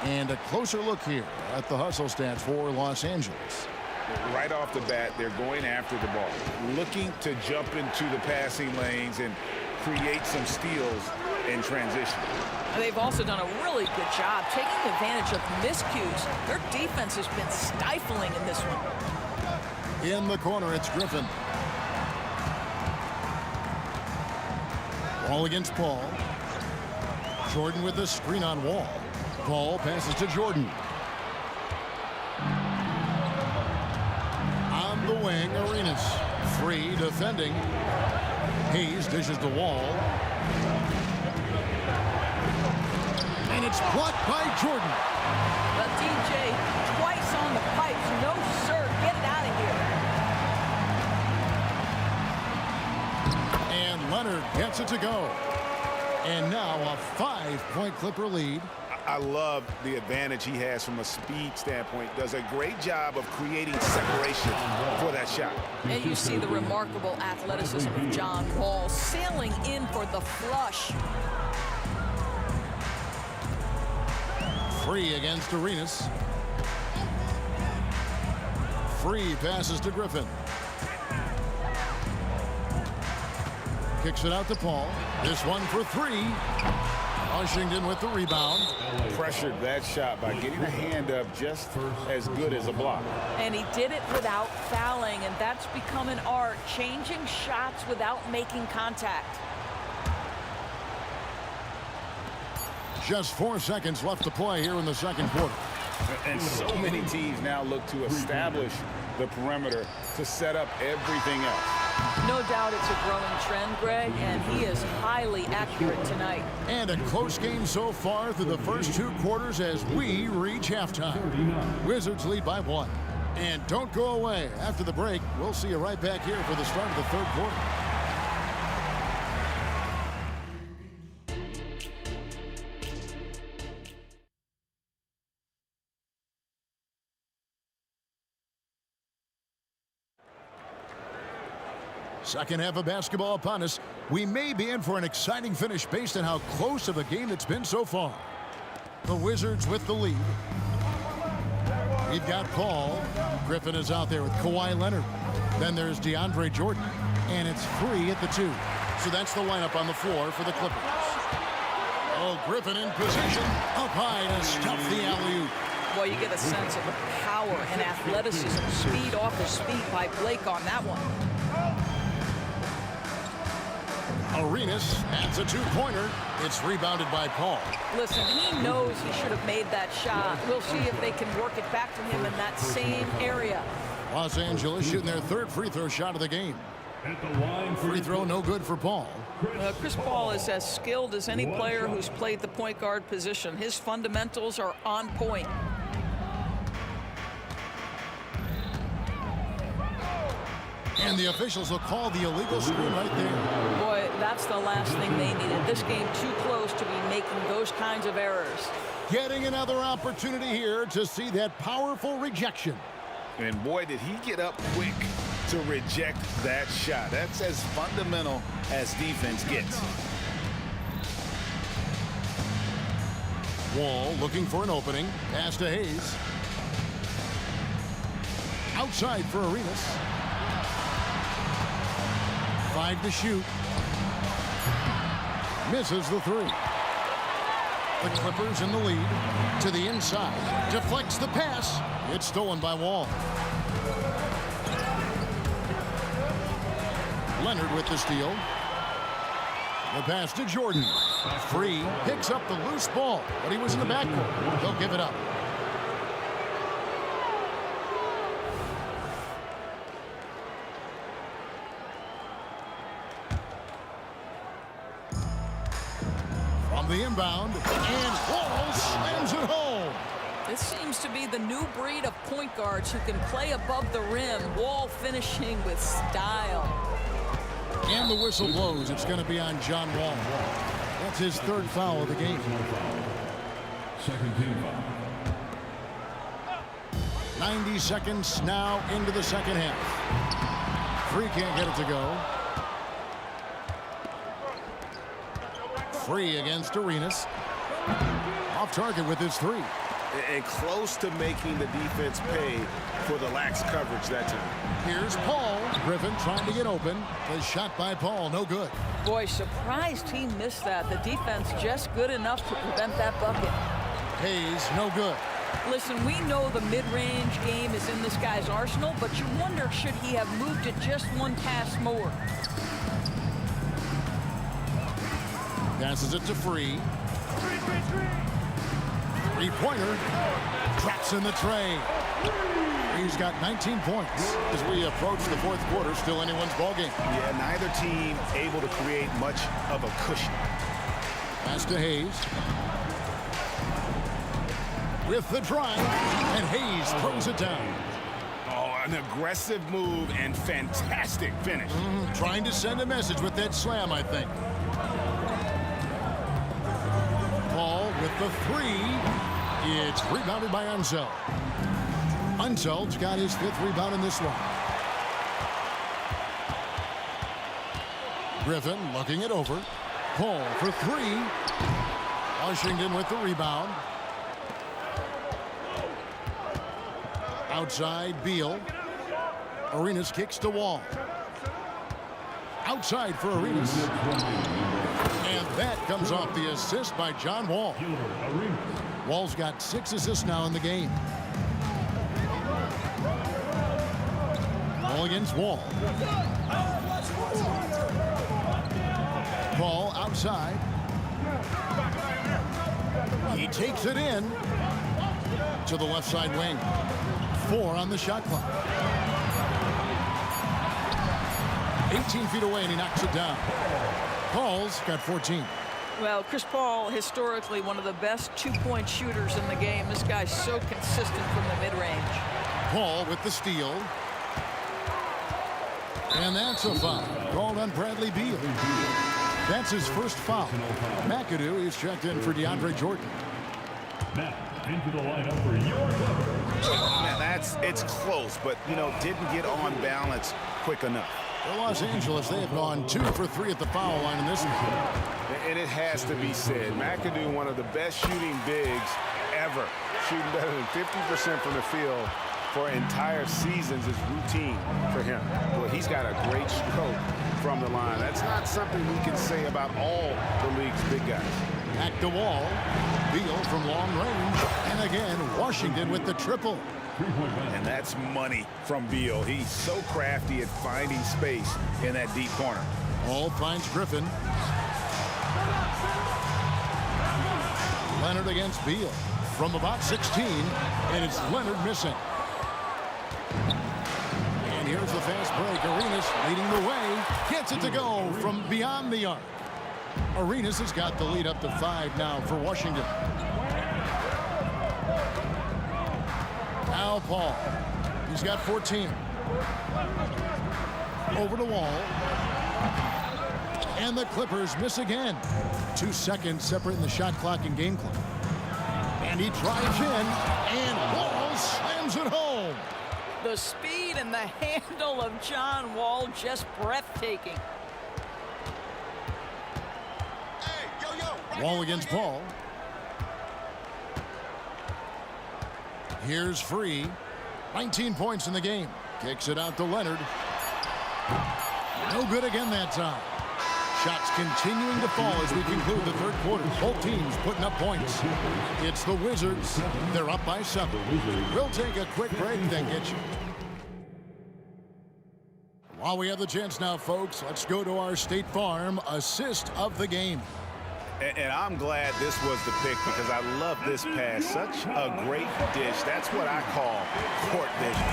And a closer look here at the hustle stats for Los Angeles. Right off the bat, they're going after the ball, looking to jump into the passing lanes and create some steals in transition. They've also done a really good job taking advantage of miscues. Their defense has been stifling in this one. In the corner, it's Griffin. Ball against Paul. Jordan with the screen on Wall. Paul passes to Jordan. On the wing, Arenas. Free defending. Hayes dishes the Wall. And it's blocked by Jordan. But DJ twice on the pipes. No, sir. Get it out of here. And Leonard gets it to go. And now a 5-point Clipper lead. I love the advantage he has from a speed standpoint. Does a great job of creating separation for that shot. And you see the remarkable athleticism of John Wall sailing in for the flush. Free against Arenas. Free passes to Griffin. Kicks it out to Paul. This one for 3. Washington with the rebound. Pressured that shot by getting a hand up just as good as a block. And he did it without fouling, and that's become an art, changing shots without making contact. Just 4 seconds left to play here in the second quarter. And so many teams now look to establish the perimeter to set up everything else. No doubt it's a growing trend, Greg, and he is highly accurate tonight. And a close game so far through the first 2 quarters as we reach halftime. Wizards lead by 1. And don't go away. After the break, we'll see you right back here for the start of the third quarter. Second half of basketball upon us. We may be in for an exciting finish based on how close of a game it's been so far. The Wizards with the lead. We've got Paul. Griffin is out there with Kawhi Leonard. Then there's DeAndre Jordan. And it's Free at the 2. So that's the lineup on the floor for the Clippers. Oh, Griffin in position. Up high to stuff the alley-oop. Well, you get a sense of the power and athleticism, speed off his feet by Blake on that one. Arenas adds a 2-pointer. It's rebounded by Paul. Listen, he knows he should have made that shot. We'll see if they can work it back to him in that same area. Los Angeles shooting their 3rd free throw shot of the game. Free throw no good for Paul. Chris Paul is as skilled as any player who's played the point guard position. His fundamentals are on point. And the officials will call the illegal screen right there. Boy, that's the last thing they needed. This game too close to be making those kinds of errors. Getting another opportunity here to see that powerful rejection. And boy, did he get up quick to reject that shot. That's as fundamental as defense gets. Wall looking for an opening. Pass to Hayes. Outside for Arenas. 5 to shoot. Misses the 3. The Clippers in the lead. To the inside. Deflects the pass. It's stolen by Wall. Leonard with the steal. The pass to Jordan. Free picks up the loose ball, but he was in the backcourt. They'll give it up. From the inbound, and Wall slams it home. This seems to be the new breed of point guards who can play above the rim. Wall finishing with style. And the whistle blows. It's going to be on John Wall. That's his 3rd foul of the game. Second team foul. 90 seconds now into the second half. Free can't get it to go. Free against Arenas. Off target with his 3. And close to making the defense pay for the lax coverage that time. Here's Paul. Griffin trying to get open. The shot by Paul, no good. Boy, surprised he missed that. The defense just good enough to prevent that bucket. Hayes, no good. Listen, we know the mid-range game is in this guy's arsenal, but you wonder, should he have moved it just one pass more? Passes it to Free. Three-pointer. Traps in the tray. He's got 19 points as we approach the 4th quarter. Still anyone's ballgame. Yeah, neither team able to create much of a cushion. Pass to Hayes. With the drive, and Hayes throws it down. Oh, an aggressive move and fantastic finish. Trying to send a message with that slam, I think. Paul with the 3. It's rebounded by Unseld. Unseld's got his 5th rebound in this one. Griffin looking it over. Paul for 3. Washington with the rebound. Outside, Beal. Arenas kicks to Wall. Outside for Arenas. And that comes off the assist by John Wall. Wall's got 6 assists now in the game. Ball against Wall. Ball outside. He takes it in to the left side wing. 4 on the shot clock. 18 feet away, and he knocks it down. Paul's got 14. Well, Chris Paul, historically one of the best 2-point shooters in the game. This guy's so consistent from the mid-range. Paul with the steal. And that's a foul called on Bradley Beal. That's his 1st foul. McAdoo is checked in for DeAndre Jordan. Now, into the lineup for your Clippers. Man, it's close, but, didn't get on balance quick enough. For Los Angeles, they have gone 2 for 3 at the foul line in this one. And it has to be said, McAdoo, one of the best shooting bigs ever. Shooting better than 50% from the field for entire seasons is routine for him. Well, he's got a great stroke from the line. That's not something we can say about all the league's big guys. Back to Wall. Beal from long range. And again, Washington with the triple. And that's money from Beal. He's so crafty at finding space in that deep corner. Wall finds Griffin. Leonard against Beal from about 16, and it's Leonard missing. And here's the fast break. Arenas leading the way. Gets it to go from beyond the arc. Arenas has got the lead up to 5 now for Washington. Now Paul. He's got 14. Over to Wall. And the Clippers miss again. 2 seconds separating the shot clock and game clock. And he drives in, and Wall slams it home. The speed and the handle of John Wall, just breathtaking. Wall against Paul. Here's Free. 19 points in the game. Kicks it out to Leonard. No good again that time. Shots continuing to fall as we conclude the third quarter. Both teams putting up points. It's the Wizards. They're up by 7. We'll take a quick break, then get you. While we have the chance now, folks, let's go to our State Farm assist of the game. And I'm glad this was the pick because I love this pass. Such a great dish. That's what I call court vision.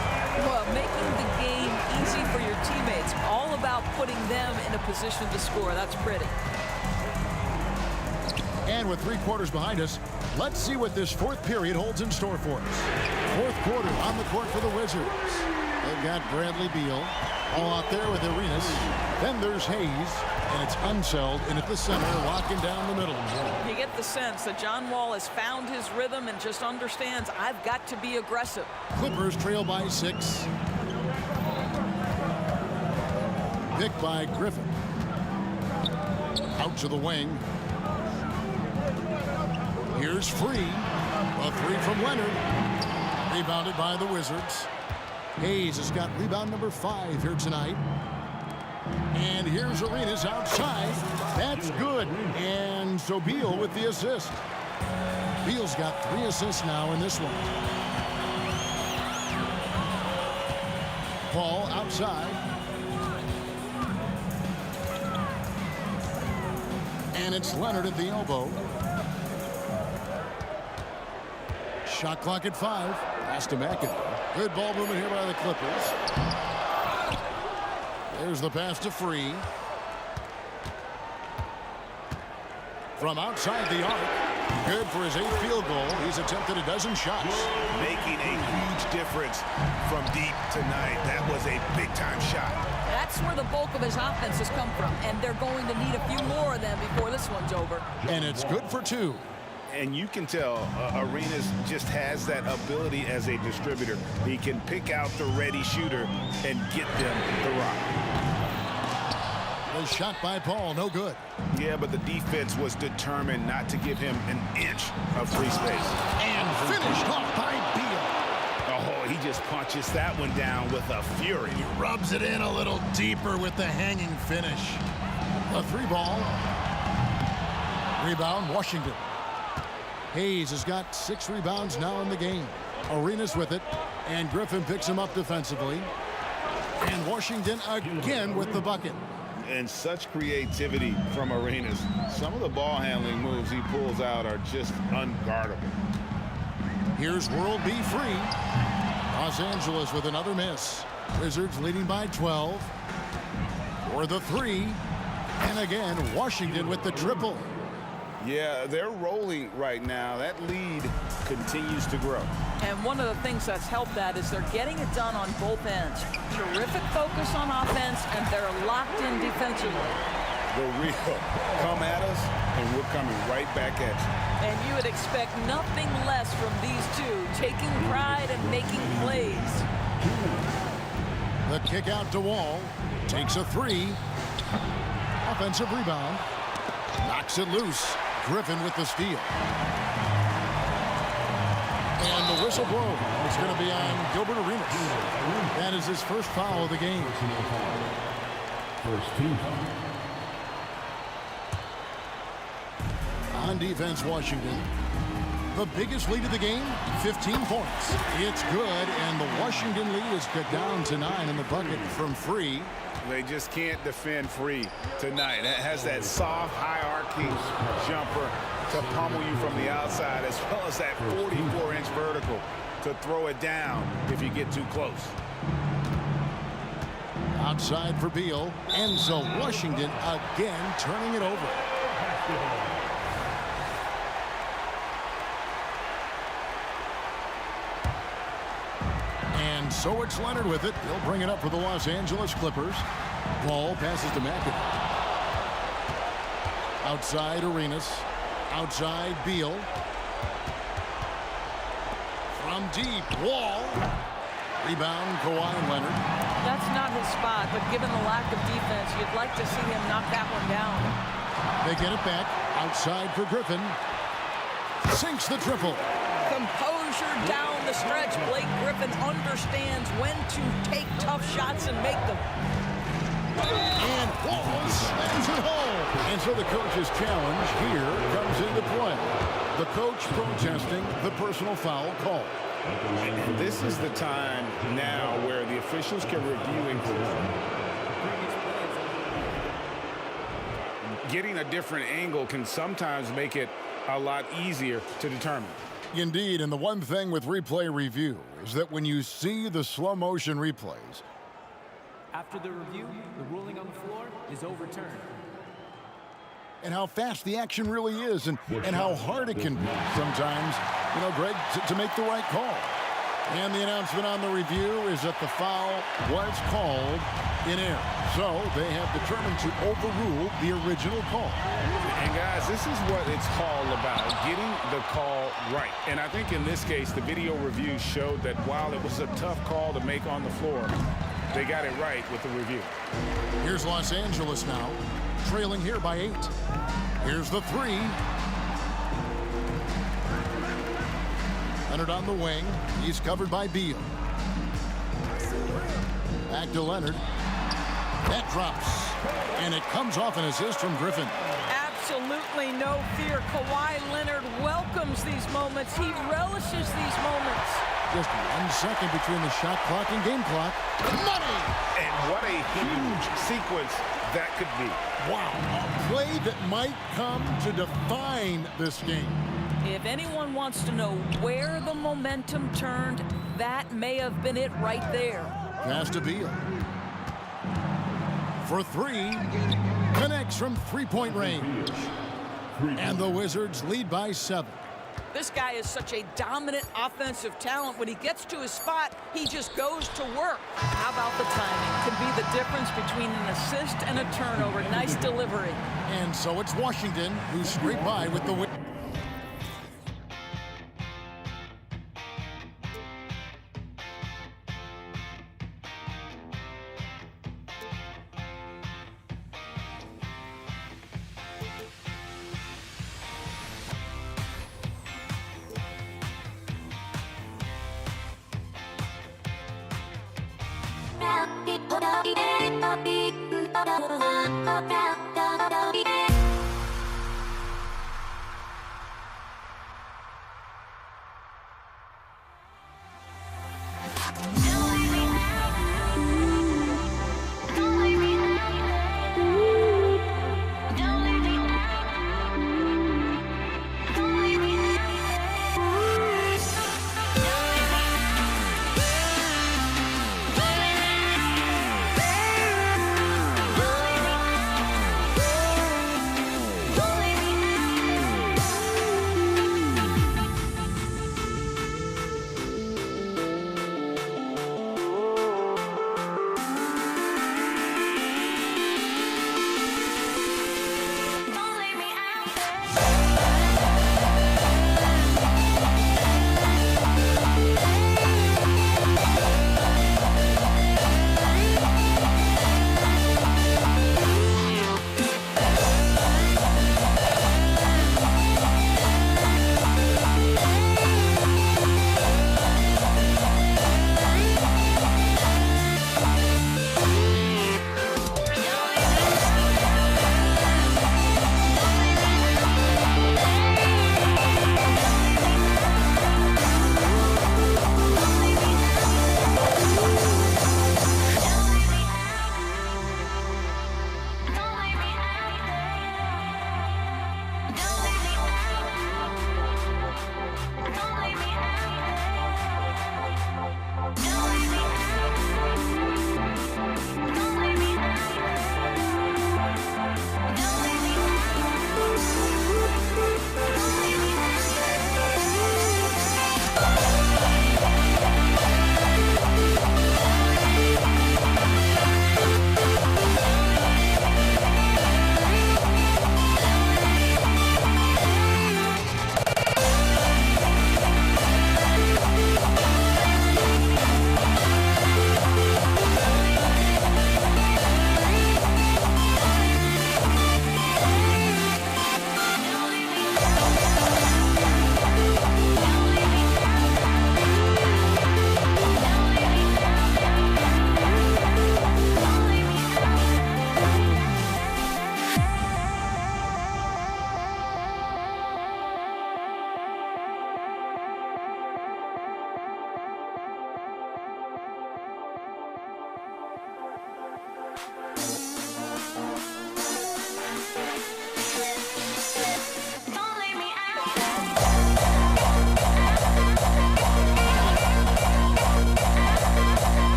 Well, making the game easy for your teammates. All about putting them in a position to score. That's pretty. And with 3 quarters behind us, let's see what this fourth period holds in store for us. Fourth quarter on the court for the Wizards. They've got Bradley Beal all out there with Arenas. Then there's Hayes, and it's Unseld in at the center, locking down the middle. You get the sense that John Wall has found his rhythm and just understands I've got to be aggressive. Clippers trail by 6. Picked by Griffin. Out to the wing. Here's Free. A 3 from Leonard. Rebounded by the Wizards. Hayes has got rebound number 5 here tonight. And here's Arenas outside. That's good. And so Beal with the assist. Beal's got 3 assists now in this one. Paul outside. And it's Leonard at the elbow. Shot clock at 5. Pass to McAdoo. Good ball movement here by the Clippers. There's the pass to Free. From outside the arc. Good for his 8th field goal. He's attempted a dozen shots. Making a huge difference from deep tonight. That was a big-time shot. That's where the bulk of his offense has come from, and they're going to need a few more of them before this one's over. And it's good for 2. And you can tell Arenas just has that ability as a distributor. He can pick out the ready shooter and get them the rock. The shot by Paul, no good. Yeah, but the defense was determined not to give him an inch of free space. And finished off by Beal. Oh, he just punches that one down with a fury. He rubs it in a little deeper with the hanging finish. A 3 ball. Rebound, Washington. Hayes has got 6 rebounds now in the game. Arenas with it, and Griffin picks him up defensively. And Washington again with the bucket. And such creativity from Arenas. Some of the ball handling moves he pulls out are just unguardable. Here's World B Free. Los Angeles with another miss. Wizards leading by 12. For the 3. And again, Washington with the triple. Yeah, they're rolling right now. That lead continues to grow. And one of the things that's helped that is they're getting it done on both ends. Terrific focus on offense, and they're locked in defensively. The real come at us, and we're coming right back at you. And you would expect nothing less from these two, taking pride and making plays. The kick out to Wall. Takes a 3. Offensive rebound. Knocks it loose. Griffin with the steal. And the whistle blown. It's going to be on Gilbert Arenas. That is his first foul of the game. First team. On defense, Washington. The biggest lead of the game, 15 points. It's good, and the Washington lead is cut down to 9 in the bucket from Free. They just can't defend Free tonight. It has that soft, high-arcing jumper to pummel you from the outside, as well as that 44-inch vertical to throw it down if you get too close. Outside for Beal, and so Washington again turning it over. And so it's Leonard with it. He'll bring it up for the Los Angeles Clippers. Ball passes to McAdoo. Outside Arenas. Outside Beal. From deep, Wall. Rebound, Kawhi Leonard. That's not his spot, but given the lack of defense, you'd like to see him knock that one down. They get it back. Outside for Griffin. Sinks the triple. Composure down the stretch. Blake Griffin understands when to take tough shots and make them. And Wall slams it home. And so the coach's challenge here comes into play. The coach protesting the personal foul call. And this is the time now where the officials can review and getting a different angle can sometimes make it a lot easier to determine. Indeed, and the one thing with replay review is that when you see the slow motion replays, After the review, the ruling on the floor is overturned. and how fast the action really is and how hard it can be sometimes, you know, Greg, to make the right call. And the announcement on the review is that the foul was called in error. So they have determined to overrule the original call. And guys, this is what it's all about, getting the call right. And I think in this case, the video review showed that while it was a tough call to make on the floor, they got it right with the review. Here's Los Angeles now, trailing here by 8. Here's the three. Leonard on the wing. He's covered by Beal. Back to Leonard. That drops. And it comes off an assist from Griffin. Absolutely no fear. Kawhi Leonard welcomes these moments. He relishes these moments. Just 1 second between the shot clock and game clock. Money! And what a huge sequence that could be. Wow. A play that might come to define this game. If anyone wants to know where the momentum turned, that may have been it right there. Pass to Beal. For three. Connects from three-point range. And the Wizards lead by 7. This guy is such a dominant offensive talent. When he gets to his spot, he just goes to work. How about the timing? Could be the difference between an assist and a turnover. Nice delivery. And so it's Washington who scraped by with the win.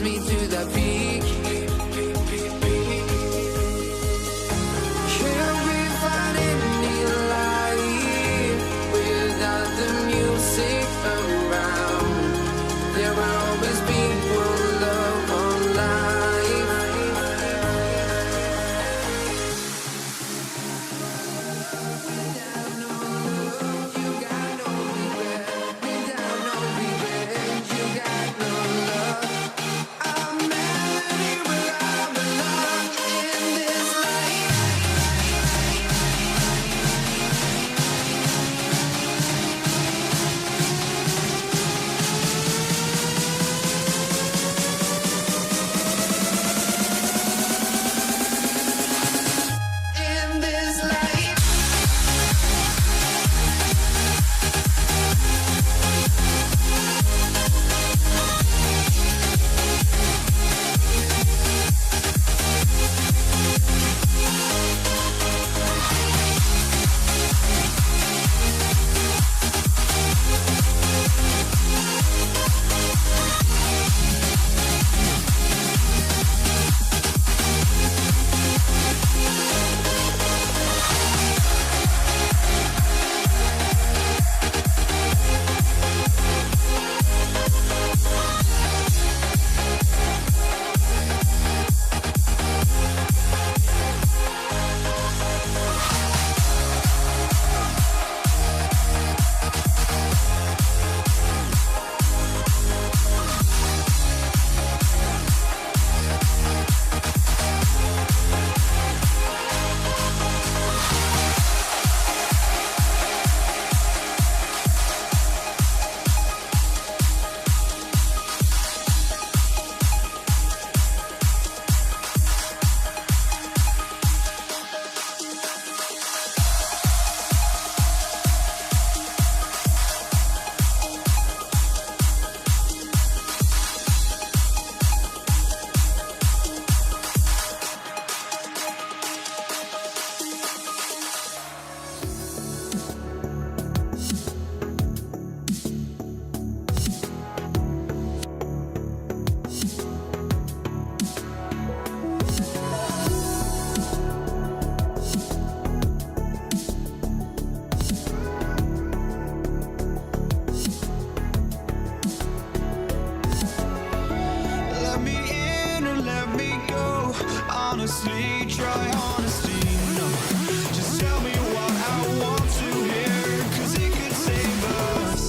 brings me to the peak. Can't we find any light without the music around? There will always be one love on life. Without no love, you got no regret. Without no regret, you got no love. I'm melody where I belong in this life. In this life. Let me in or let me go. Honestly, try honesty. No, just tell me what I want to hear, 'cause it could save us.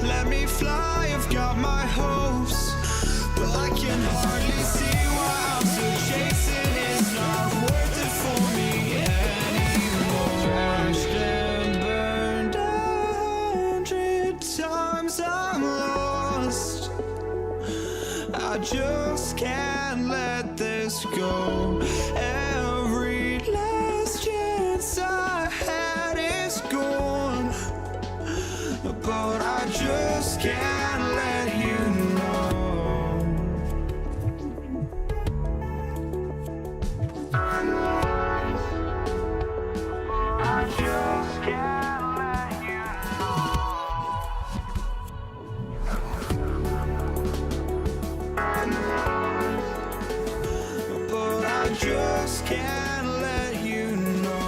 Let me fly, I've got my hopes, but I can hardly see why I'm still chasing. It's not worth it for me anymore. Crashed and burned 100 times, I'm lost. I just can't let this go. Every last chance I had is gone, but I just can't let you know. I just can't let you but I just can't let you know.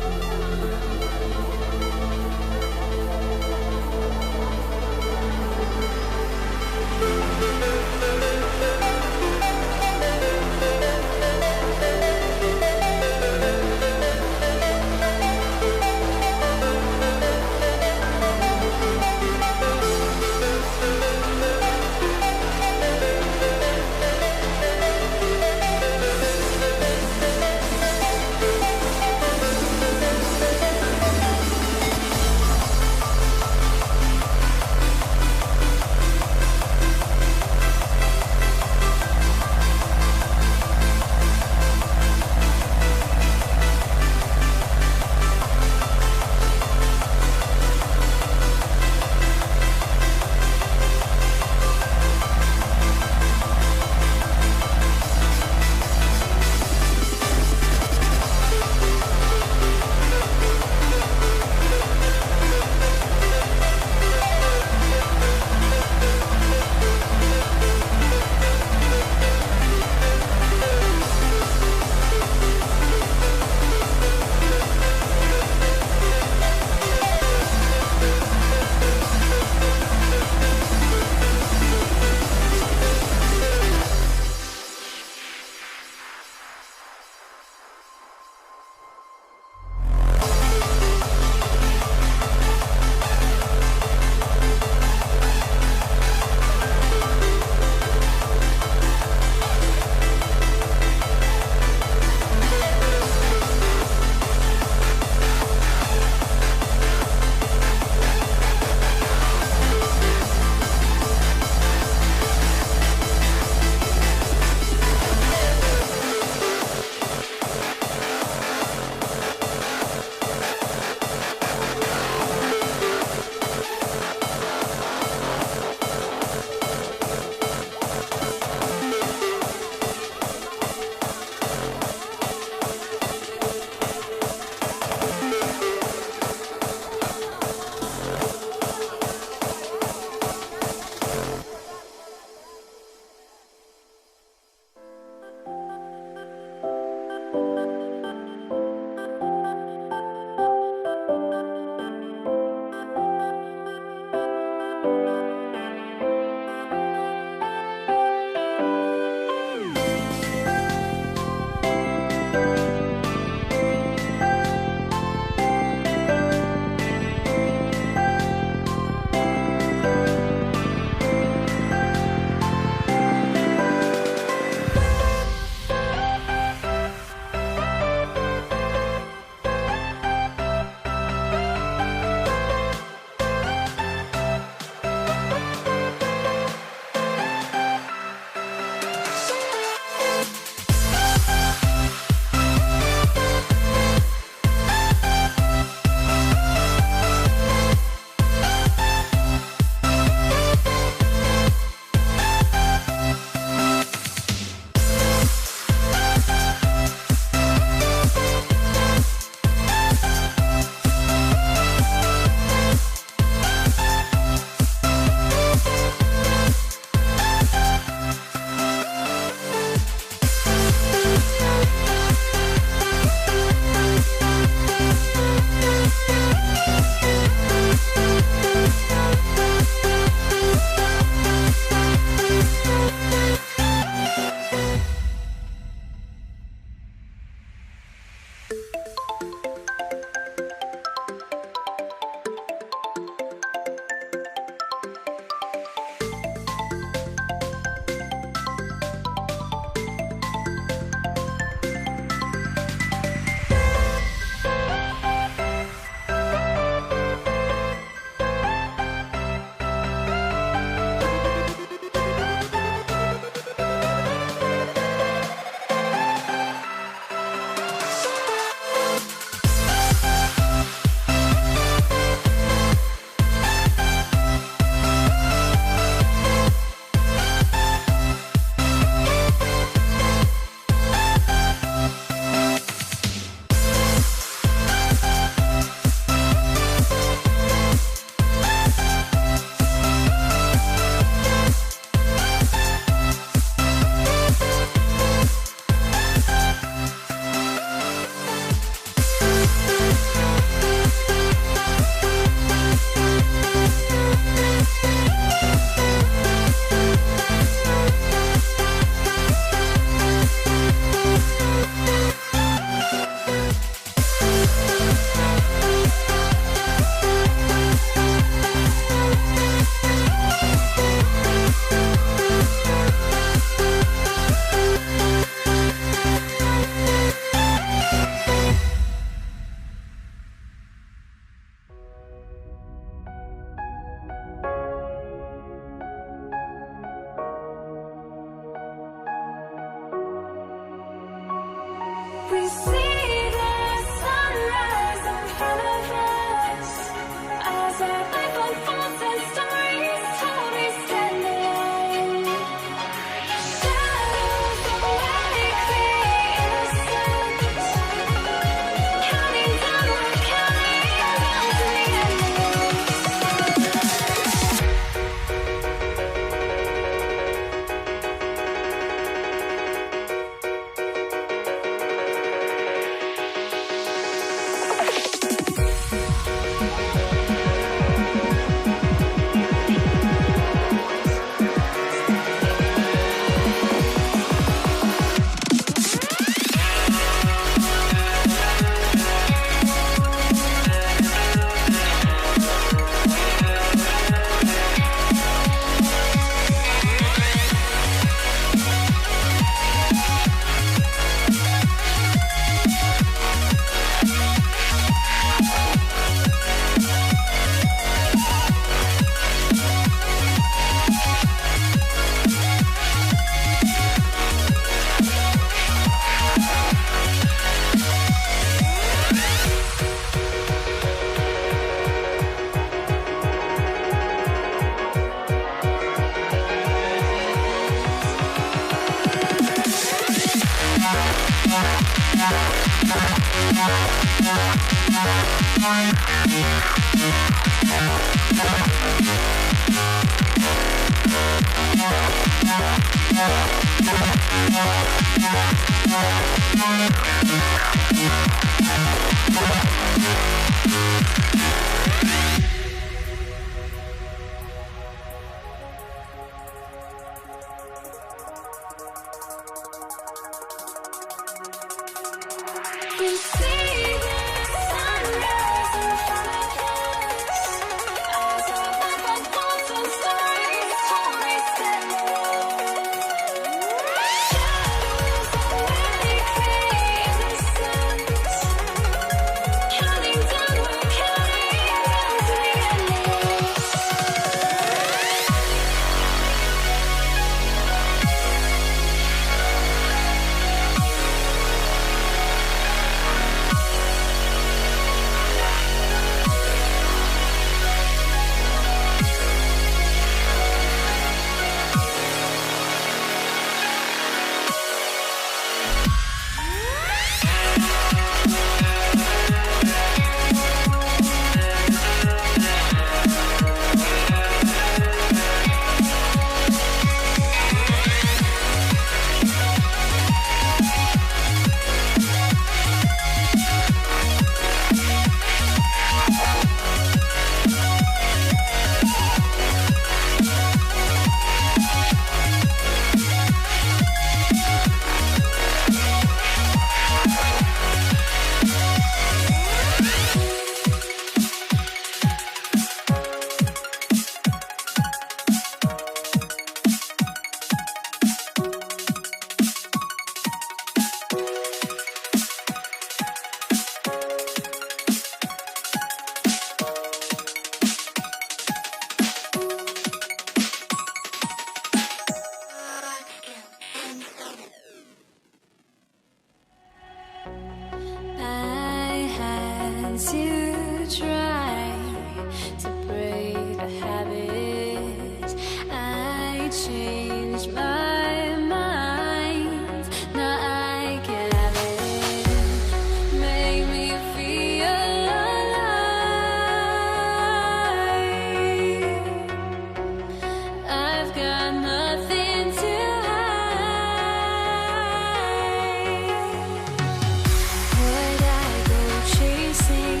Would I go chasing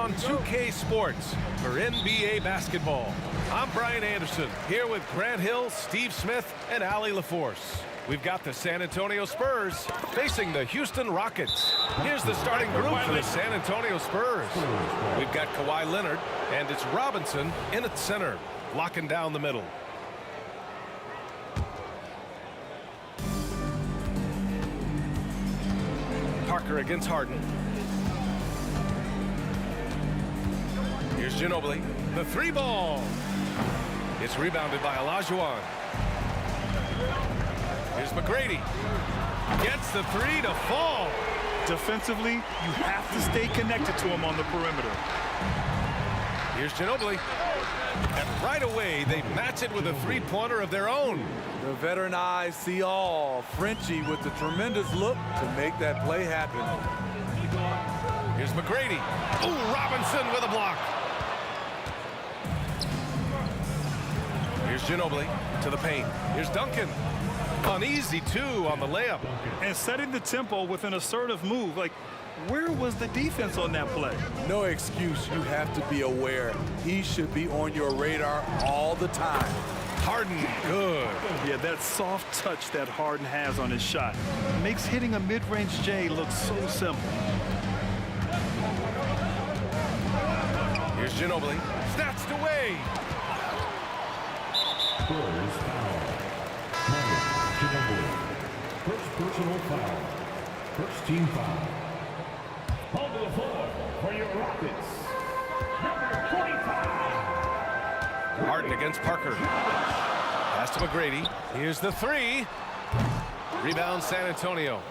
on 2K Sports for NBA basketball. I'm Brian Anderson, here with Grant Hill, Steve Smith, and Allie LaForce. We've got the San Antonio Spurs facing the Houston Rockets. Here's the starting group for the San Antonio Spurs. We've got Kawhi Leonard, and it's Robinson in at center, locking down the middle. Parker against Harden. Here's Ginobili. The three ball. It's rebounded by Olajuwon. Here's McGrady. Gets the three to fall. Defensively, you have to stay connected to him on the perimeter. Here's Ginobili. And right away, they match it with a three-pointer of their own. The veteran eyes see all. Frenchie with the tremendous look to make that play happen. Here's McGrady. Ooh, Robinson with a block. Here's Ginobili to the paint. Here's Duncan. An easy two on the layup. And setting the tempo with an assertive move. Like, where was the defense on that play? No excuse. You have to be aware. He should be on your radar all the time. Harden, good. Yeah, that soft touch that Harden has on his shot makes hitting a mid-range J look so simple. Here's Ginobili. Snatched away. Spurs foul. Ginobili. First personal foul. First team foul. On to the floor for your Rockets. Number 25. Harden against Parker. Pass to McGrady. Here's the three. Rebound San Antonio.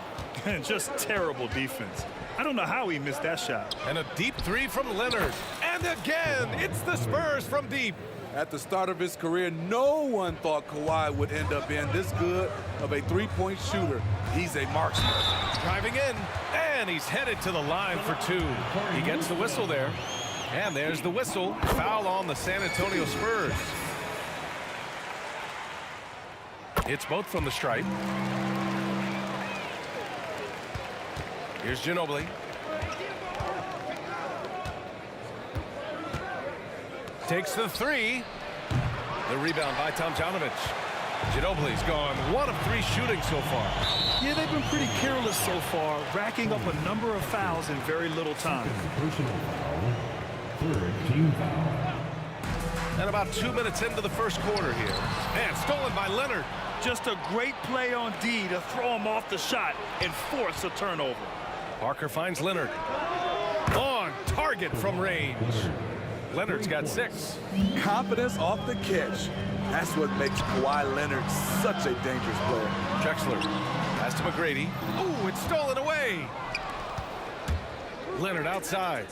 Just terrible defense. I don't know how he missed that shot. And a deep three from Leonard. And again, it's the Spurs from deep. At the start of his career, no one thought Kawhi would end up being this good of a three-point shooter. He's a marksman. Driving in, and he's headed to the line for two. He gets the whistle there. And there's the whistle. Foul on the San Antonio Spurs. It's both from the stripe. Here's Ginobili. Takes the three. The rebound by Tomjanovich. Ginobili's gone 1 of 3 shooting so far. Yeah, they've been pretty careless so far, racking up a number of fouls in very little time. Personal foul. Third team foul. And about 2 minutes into the first quarter here. And stolen by Leonard. Just a great play on D to throw him off the shot and force a turnover. Parker finds Leonard. On target from range. Leonard's got 6. Confidence off the catch. That's what makes Kawhi Leonard such a dangerous player. Drexler. Pass to McGrady. Ooh, it's stolen away. Leonard outside.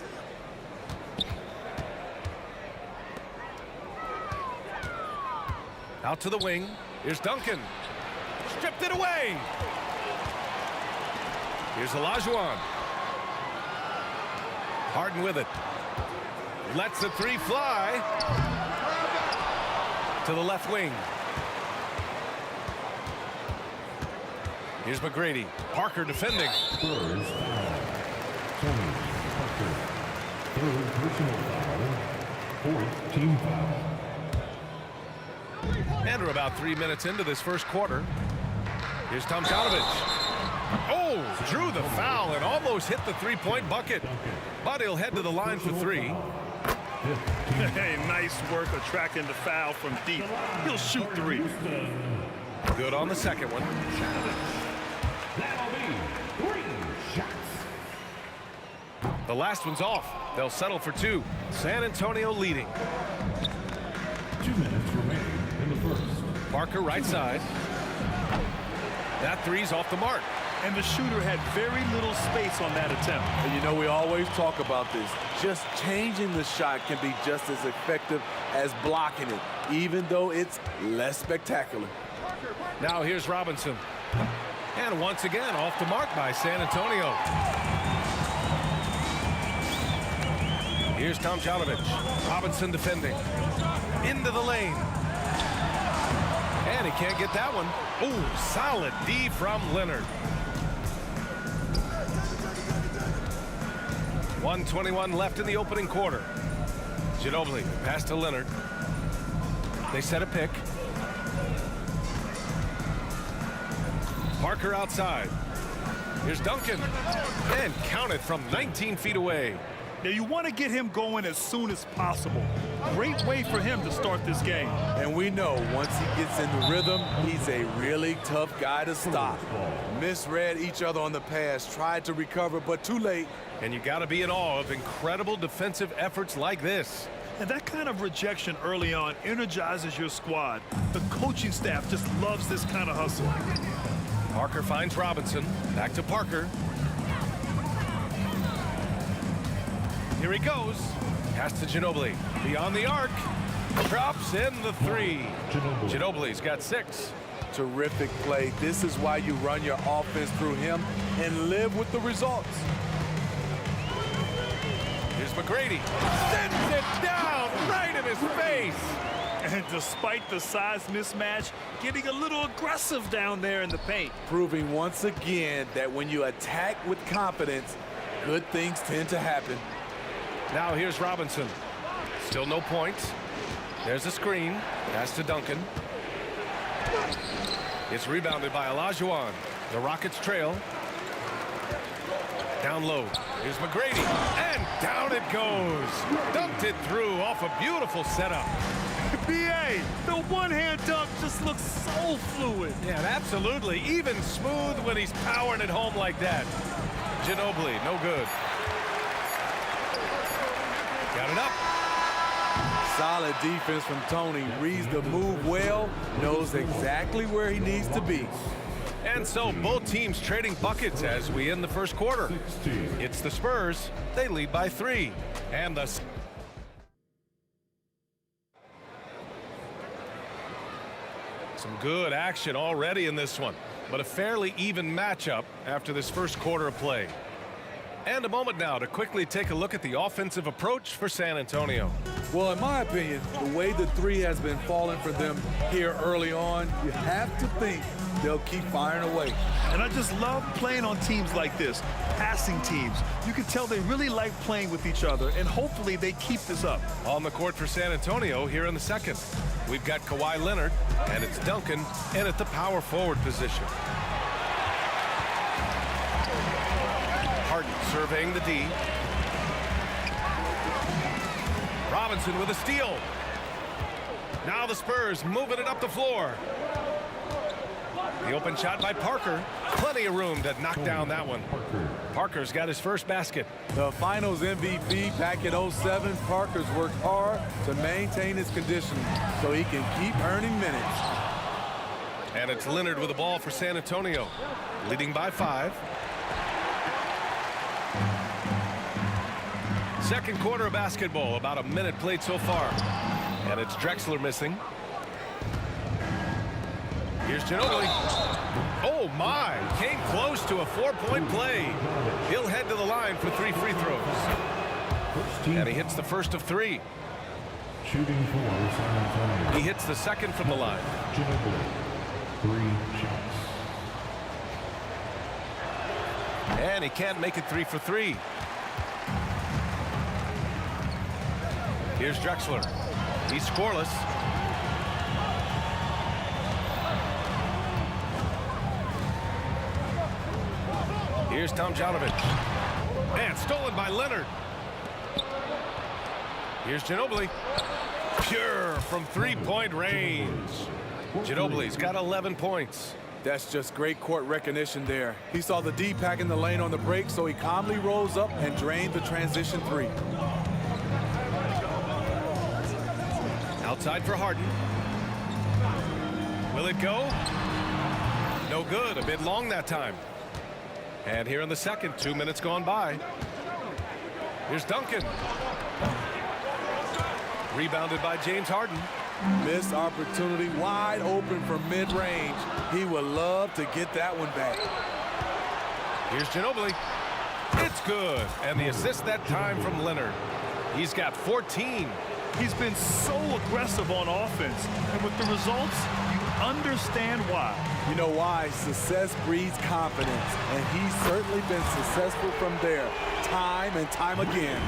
Out to the wing. Here's Duncan. Stripped it away. Here's Olajuwon. Harden with it. Lets the three fly. To the left wing. Here's McGrady. Parker defending. Spurs foul. Tony Parker. Third personal foul. Fourth team foul. And we're about 3 minutes into this first quarter. Here's Tomjanovich. Oh, drew the foul and almost hit the three-point bucket. But he'll head to the line for 3. Hey, nice work attracting the foul from deep. He'll shoot 3. Good on the second one. That'll be 3 shots. The last one's off. They'll settle for 2. San Antonio leading. 2 minutes remaining in the first. Parker right side. That three's off the mark. And the shooter had very little space on that attempt. And you know, we always talk about this. Just changing the shot can be just as effective as blocking it, even though it's less spectacular. Now here's Robinson. And once again, off the mark by San Antonio. Here's Tomjanovich. Robinson defending. Into the lane. And he can't get that one. Ooh, solid D from Leonard. 1:21 left in the opening quarter. Ginobili pass to Leonard. They set a pick. Parker outside. Here's Duncan. And counted from 19 feet away. Now you want to get him going as soon as possible. Great way for him to start this game. And we know once he gets in the rhythm, he's a really tough guy to stop. Misread each other on the pass, tried to recover, but too late. And you got to be in awe of incredible defensive efforts like this. And that kind of rejection early on energizes your squad. The coaching staff just loves this kind of hustle. Parker finds Robinson. Back to Parker. Here he goes. Pass to Ginobili. Beyond the arc. Drops in the three. Ginobili's got 6. Terrific play. This is why you run your offense through him and live with the results. Here's McGrady. Sends it down right in his face. And despite the size mismatch, getting a little aggressive down there in the paint. Proving once again that when you attack with confidence, good things tend to happen. Now here's Robinson. Still no points. There's a screen. Pass to Duncan. It's rebounded by Olajuwon. The Rockets trail. Down low. Here's McGrady. And down it goes. Dunked it through off a beautiful setup. B.A., the one-hand dunk just looks so fluid. Yeah, absolutely. Even smooth when he's powering it home like that. Ginobili, no good. Got it up. Solid defense from Tony. Reads the move well, knows exactly where he needs to be. And so both teams trading buckets as we end the first quarter. It's the Spurs. They lead by 3. And the some good action already in this one, but a fairly even matchup after this first quarter of play. And a moment now to quickly take a look at the offensive approach for San Antonio. Well, in my opinion, the way the three has been falling for them here early on, you have to think they'll keep firing away. And I just love playing on teams like this, passing teams. You can tell they really like playing with each other, and hopefully they keep this up. On the court for San Antonio here in the second. We've got Kawhi Leonard, and it's Duncan in at the power forward position. Harden surveying the D. Robinson with a steal. Now the Spurs moving it up the floor. The open shot by Parker. Plenty of room to knock down that one. Parker's got his first basket. The finals MVP back in 07, Parker's worked hard to maintain his conditioning so he can keep earning minutes. And it's Leonard with the ball for San Antonio, leading by 5. Second quarter of basketball, about a minute played so far. And it's Drexler missing. Here's Ginobili. Oh my, came close to a 4-point play. He'll head to the line for 3 free throws. And he hits the first of 3. Shooting for San Antonio. He hits the second from the line. Ginobili, 3 shots. And he can't make it 3 for 3. Here's Drexler. He's scoreless. Here's Tomjanovich. And stolen by Leonard. Here's Ginobili. Pure from 3-point range. Ginobili's got 11 points. That's just great court recognition there. He saw the D pack in the lane on the break, so he calmly rose up and drained the transition 3. Outside for Harden. Will it go? No good. A bit long that time. And here in the second, 2 minutes gone by. Here's Duncan. Rebounded by James Harden. Missed opportunity, wide open from mid-range. He would love to get that one back. Here's Ginobili. It's good. And the assist that time from Leonard. He's got 14. He's been so aggressive on offense. And with the results, you understand why. You know why? Success breeds confidence, and he's certainly been successful from there, time and time again.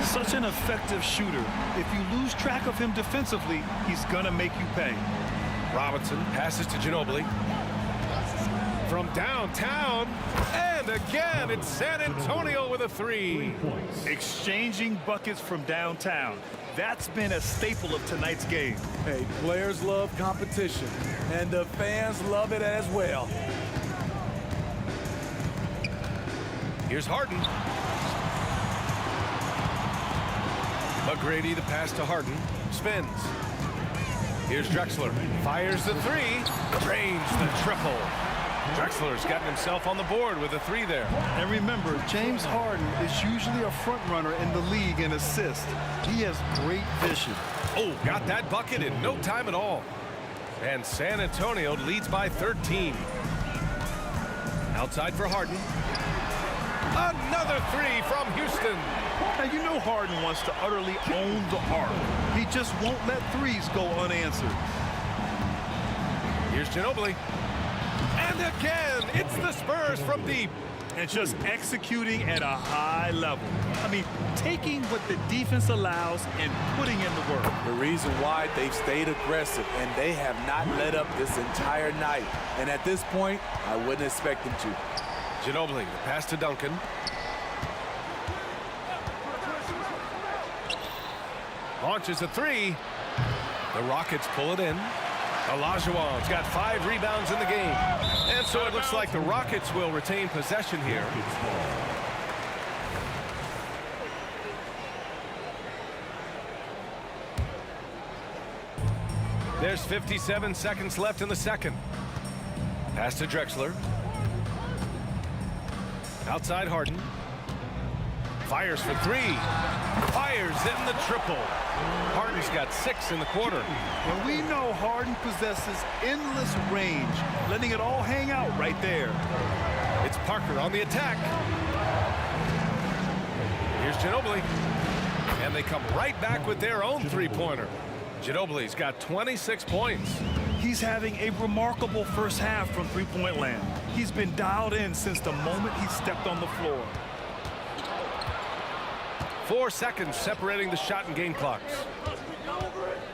Such an effective shooter. If you lose track of him defensively, he's gonna make you pay. Robinson passes to Ginobili. From downtown, and again, it's San Antonio with a three. Exchanging buckets from downtown. That's been a staple of tonight's game. Hey, players love competition, and the fans love it as well. Here's Harden. McGrady, the pass to Harden, spins. Here's Drexler, fires the three, drains the triple. Drexler's gotten himself on the board with a three there. And remember, James Harden is usually a front runner in the league in assists. He has great vision. Oh, got that bucket in no time at all. And San Antonio leads by 13. Outside for Harden. Another three from Houston. Now, you know Harden wants to utterly own the arc. He just won't let threes go unanswered. Here's Ginobili. And again, it's the Spurs from deep. And just executing at a high level. I mean, taking what the defense allows and putting in the work. The reason why they've stayed aggressive, and they have not let up this entire night. And at this point, I wouldn't expect them to. Ginobili, the pass to Duncan. Launches a three. The Rockets pull it in. Olajuwon's got 5 rebounds in the game. And so it looks like the Rockets will retain possession here. There's 57 seconds left in the second. Pass to Drexler. Outside Harden. Fires for three. Fires in the triple. Harden's got 6 in the quarter. And we know Harden possesses endless range, letting it all hang out right there. It's Parker on the attack. Here's Ginobili. And they come right back with their own three-pointer. Ginobili's got 26 points. He's having a remarkable first half from three-point land. He's been dialed in since the moment he stepped on the floor. 4 seconds separating the shot and game clocks.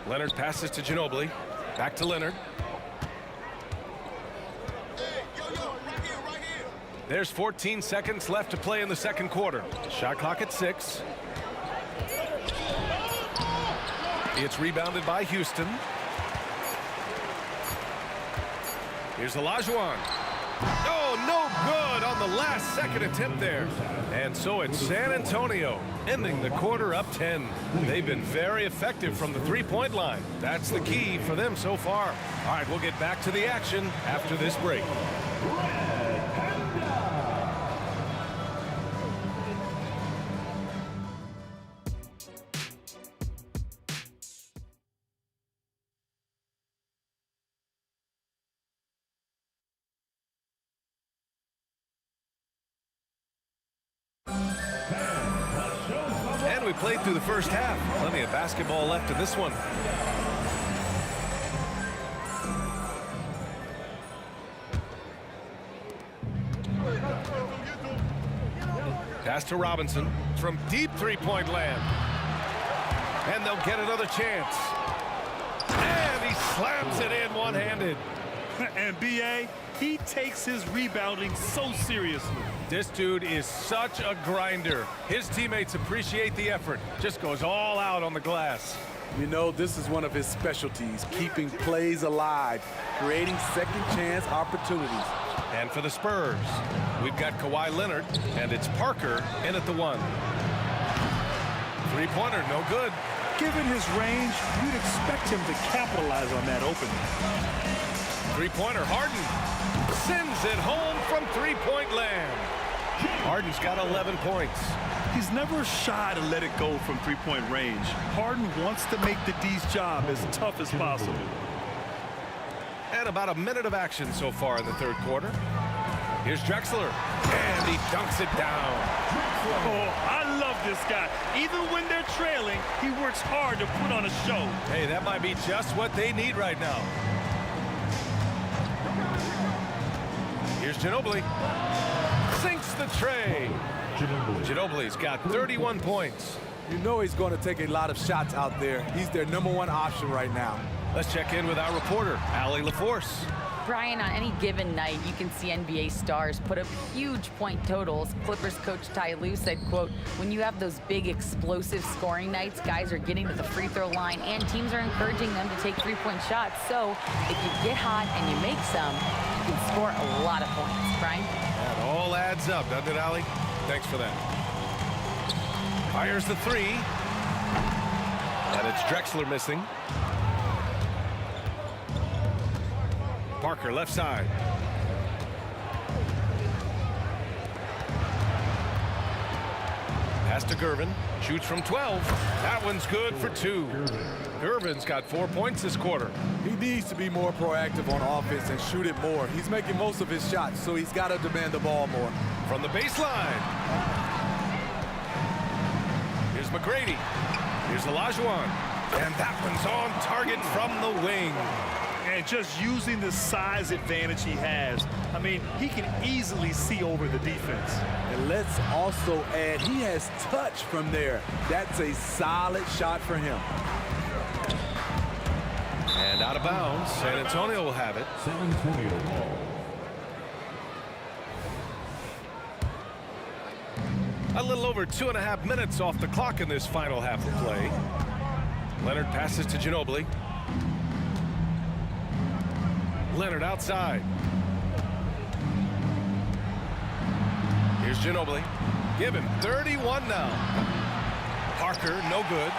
Leonard passes to Ginobili. Back to Leonard. There's 14 seconds left to play in the second quarter. Shot clock at 6. It's rebounded by Houston. Here's Olajuwon. Oh, no good on the last second attempt there. And so it's San Antonio ending the quarter up 10. They've been very effective from the three-point line. That's the key for them so far. All right, we'll get back to the action after this break. And we played through the first half. Plenty of basketball left in this one. Pass to Robinson from deep three-point land. And they'll get another chance. And he slams it in one-handed. And B.A., he takes his rebounding so seriously. This dude is such a grinder. His teammates appreciate the effort. Just goes all out on the glass. You know, this is one of his specialties, keeping plays alive, creating second-chance opportunities. And for the Spurs, we've got Kawhi Leonard, and it's Parker in at the 1. Three-pointer, no good. Given his range, you'd expect him to capitalize on that opening. Three-pointer, Harden sends it home from three-point land. Harden's got 11 points. He's never shy to let it go from three-point range. Harden wants to make the D's job as tough as possible. And about a minute of action so far in the third quarter. Here's Drexler, and he dunks it down. Oh, I love this guy. Even when they're trailing, he works hard to put on a show. Hey, that might be just what they need right now. Here's Ginobili. Sinks the tray. Ginobili's got 31 points. You know he's going to take a lot of shots out there. He's their #1 option right now. Let's check in with our reporter, Allie LaForce. Brian, on any given night, you can see NBA stars put up huge point totals. Clippers coach Ty Lue said, quote, when you have those big explosive scoring nights, guys are getting to the free throw line and teams are encouraging them to take three-point shots. So if you get hot and you make some, you can score a lot of points. Brian? That all adds up, doesn't it, Allie? Thanks for that. Fires the three. And it's Drexler missing. Parker left side. Pass to Gervin. Shoots from 12. That one's good for 2. Gervin's got 4 points this quarter. He needs to be more proactive on offense and shoot it more. He's making most of his shots, so he's got to demand the ball more. From the baseline. Here's McGrady. Here's Olajuwon. And that one's on target from the wing. And just using the size advantage he has, I mean, he can easily see over the defense. And let's also add, he has touch from there. That's a solid shot for him. And out of bounds. San Antonio will have it. San Antonio ball. A little over 2.5 minutes off the clock in this final half of play. Leonard passes to Ginobili. Leonard outside. Here's Ginobili. Give him 31 now. Parker, no good.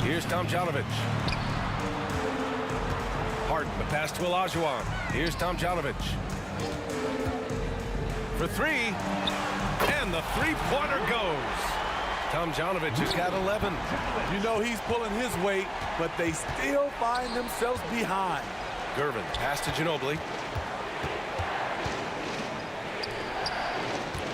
Here's Tomjanovich. Harden, the pass to Olajuwon. Here's Tomjanovich. For 3. And the three-pointer goes. Tomjanovich has got 11. You know he's pulling his weight, but they still find themselves behind. Gervin, pass to Ginobili.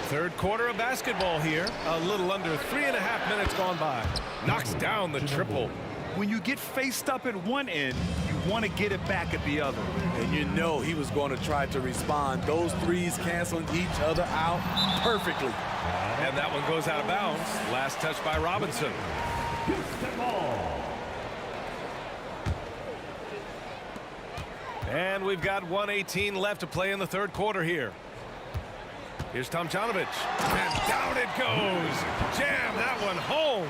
Third quarter of basketball here. A little under 3.5 minutes gone by. Knocks down the triple. When you get faced up at one end, you want to get it back at the other. And you know he was going to try to respond. Those threes canceling each other out perfectly. And that one goes out of bounds. Last touch by Robinson. And we've got 1:18 left to play in the third quarter here. Here's Tomjanovich. And down it goes. Jam that one home.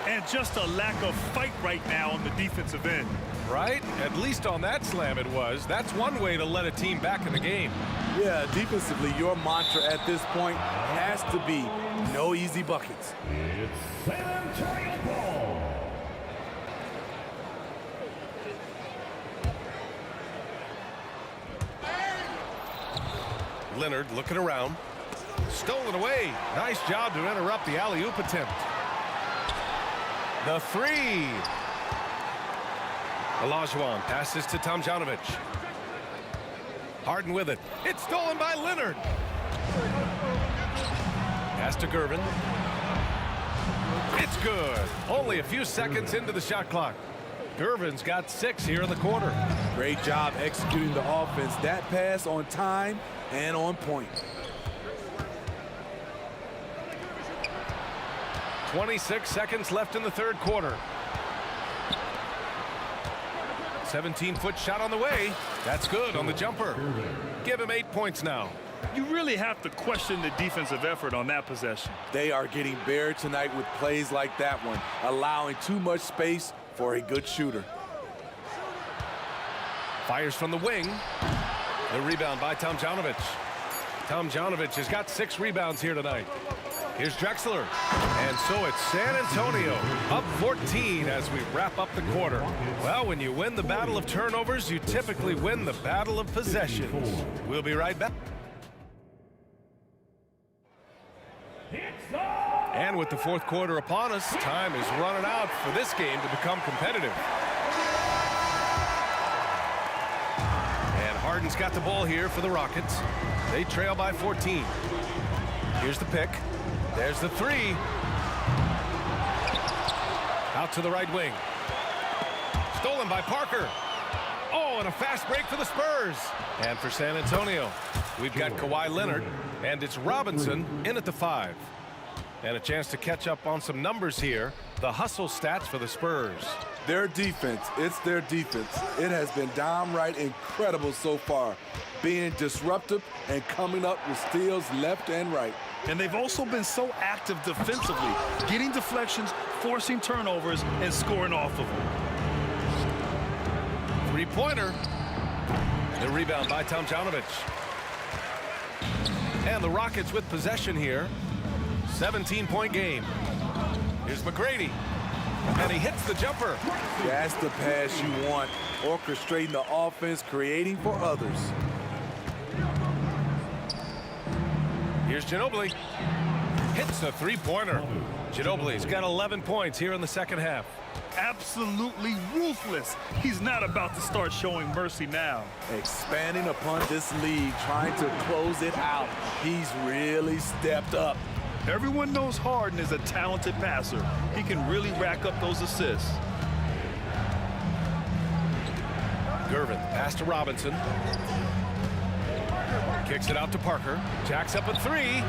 And just a lack of fight right now on the defensive end. Right? At least on that slam it was. That's one way to let a team back in the game. Yeah, defensively, your mantra at this point has to be no easy buckets. It's San Antonio ball. Leonard looking around. Stolen away. Nice job to interrupt the alley-oop attempt. The 3. Olajuwon passes to Tomjanovich. Harden with it. It's stolen by Leonard. Pass to Gervin. It's good. Only a few seconds into the shot clock. Gervin's got 6 here in the quarter. Great job executing the offense. That pass on time and on point. 26 seconds left in the third quarter. 17-foot shot on the way. That's good on the jumper. Give him 8 points now. You really have to question the defensive effort on that possession. They are getting buried tonight with plays like that one, allowing too much space for a good shooter. Fires from the wing. The rebound by Tomjanovich. Tomjanovich has got 6 rebounds here tonight. Here's Drexler. And so it's San Antonio up 14 as we wrap up the quarter. Well, when you win the battle of turnovers, you typically win the battle of possessions. We'll be right back. And with the fourth quarter upon us, time is running out for this game to become competitive. And Harden's got the ball here for the Rockets. They trail by 14. Here's the pick. There's the 3. Out to the right wing. Stolen by Parker. Oh, and a fast break for the Spurs. And for San Antonio, we've got Kawhi Leonard, and it's Robinson in at the 5. And a chance to catch up on some numbers here. The hustle stats for the Spurs. Their defense, it's their defense. It has been downright incredible so far, being disruptive and coming up with steals left and right. And they've also been so active defensively, getting deflections, forcing turnovers, and scoring off of them. Three-pointer. The rebound by Tomjanovich. And the Rockets with possession here. 17-point game. Here's McGrady. And he hits the jumper. That's the pass you want. Orchestrating the offense, creating for others. Here's Ginobili. Hits a three-pointer. Ginobili's got 11 points here in the second half. Absolutely ruthless. He's not about to start showing mercy now. Expanding upon this lead, trying to close it out. He's really stepped up. Everyone knows Harden is a talented passer. He can really rack up those assists. Gervin, pass to Robinson. Kicks it out to Parker. Jacks up a three.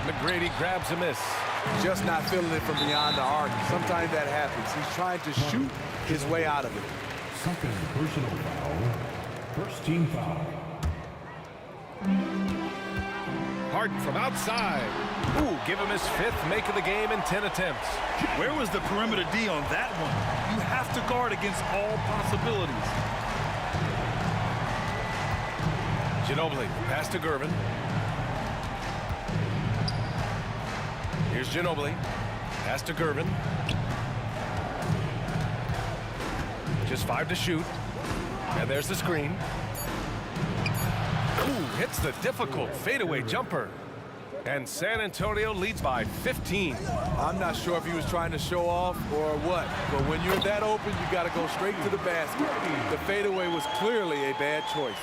McGrady grabs a miss. Just not feeling it from beyond the arc. Sometimes that happens. He's trying to shoot his way out of it. Second personal foul. First team foul. Harden from outside. Ooh, give him his 5th make of the game in 10 attempts. Where was the perimeter D on that one? You have to guard against all possibilities. Ginobili, pass to Gervin. Here's Ginobili. Pass to Gervin. Just 5 to shoot. And there's the screen. Ooh, hits the difficult fadeaway jumper. And San Antonio leads by 15. I'm not sure if he was trying to show off or what, but when you're that open, you got to go straight to the basket. The fadeaway was clearly a bad choice.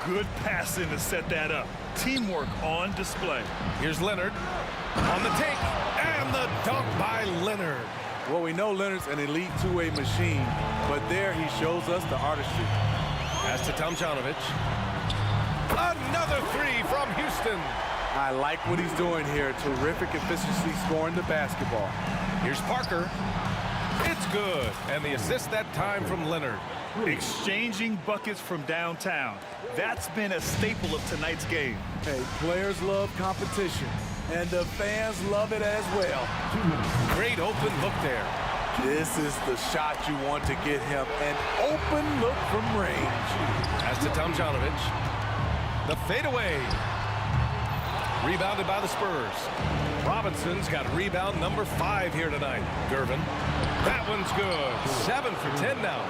Good passing to set that up. Teamwork on display. Here's Leonard on the take, and the dunk by Leonard. Well, we know Leonard's an elite two-way machine, but there he shows us the artistry. Pass to Tomjanovich. Another three from Houston. I like what he's doing here. Terrific efficiency scoring the basketball. Here's Parker. It's good. And the assist that time from Leonard. Exchanging buckets from downtown. That's been a staple of tonight's game. Hey, players love competition, and the fans love it as well. Great open look there. This is the shot you want to get him. An open look from range. Pass to Tomjanovich. The fadeaway. Rebounded by the Spurs. Robinson's got rebound number 5 here tonight. Gervin. That one's good. 7 for 10 now.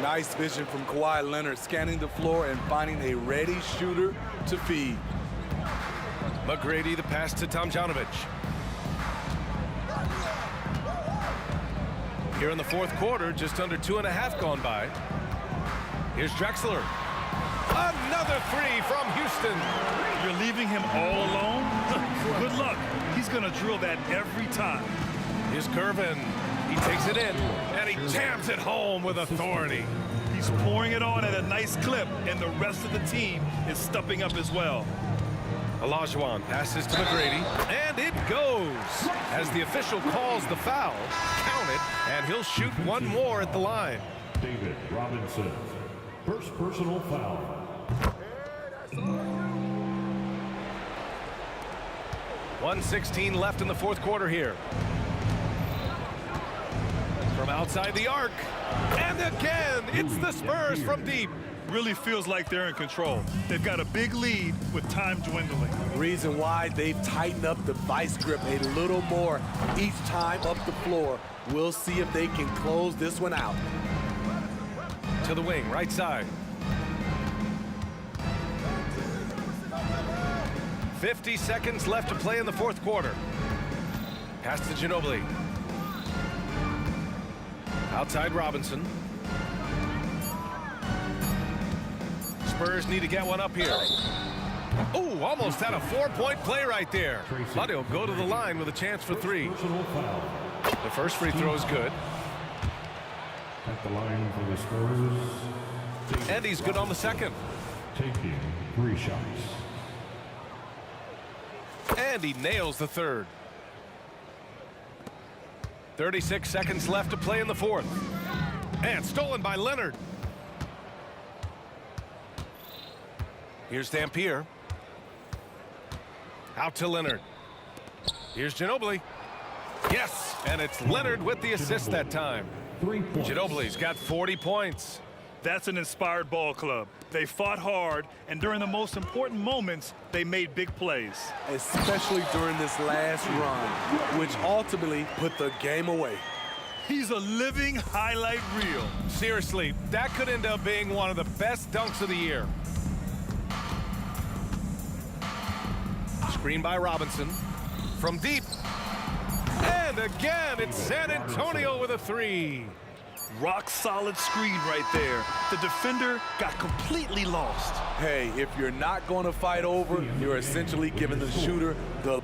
Nice vision from Kawhi Leonard, scanning the floor and finding a ready shooter to feed. McGrady, the pass to Tomjanovich. Here in the fourth quarter, just under 2.5 gone by. Here's Drexler. Another three from Houston. You're leaving him all alone? Good luck. He's going to drill that every time. Here's Gervin. He takes it in, and he jams it home with authority. He's pouring it on at a nice clip, and the rest of the team is stepping up as well. Olajuwon passes to McGrady, and it goes. As the official calls the foul, count it, and he'll shoot one more at the line. David Robinson, first personal foul. .116 left in the fourth quarter here. From outside the arc, and again, it's the Spurs from deep. Really feels like they're in control. They've got a big lead with time dwindling. Reason why they've tightened up the vice grip a little more each time up the floor. We'll see if they can close this one out. To the wing, right side. 50 seconds left to play in the fourth quarter. Pass to Ginobili. Outside Robinson. Spurs need to get one up here. Ooh, almost had a 4-point play right there. But he'll go to the line with a chance for 3. The first free throw is good. At the line for the Spurs, And he's good on the second. Taking 3 shots. And he nails the third. 36 seconds left to play in the fourth. And stolen by Leonard. Here's Dampier. Out to Leonard. Here's Ginobili. Yes, and it's Leonard with the assist that time. Ginobili's got 40 points. That's an inspired ball club. They fought hard, and during the most important moments, they made big plays. Especially during this last run, which ultimately put the game away. He's a living highlight reel. Seriously, that could end up being one of the best dunks of the year. Screen by Robinson. From deep. And again, it's San Antonio with a 3. Rock solid screen right there. The defender got completely lost. Hey, if you're not going to fight over, you're essentially giving the shooter the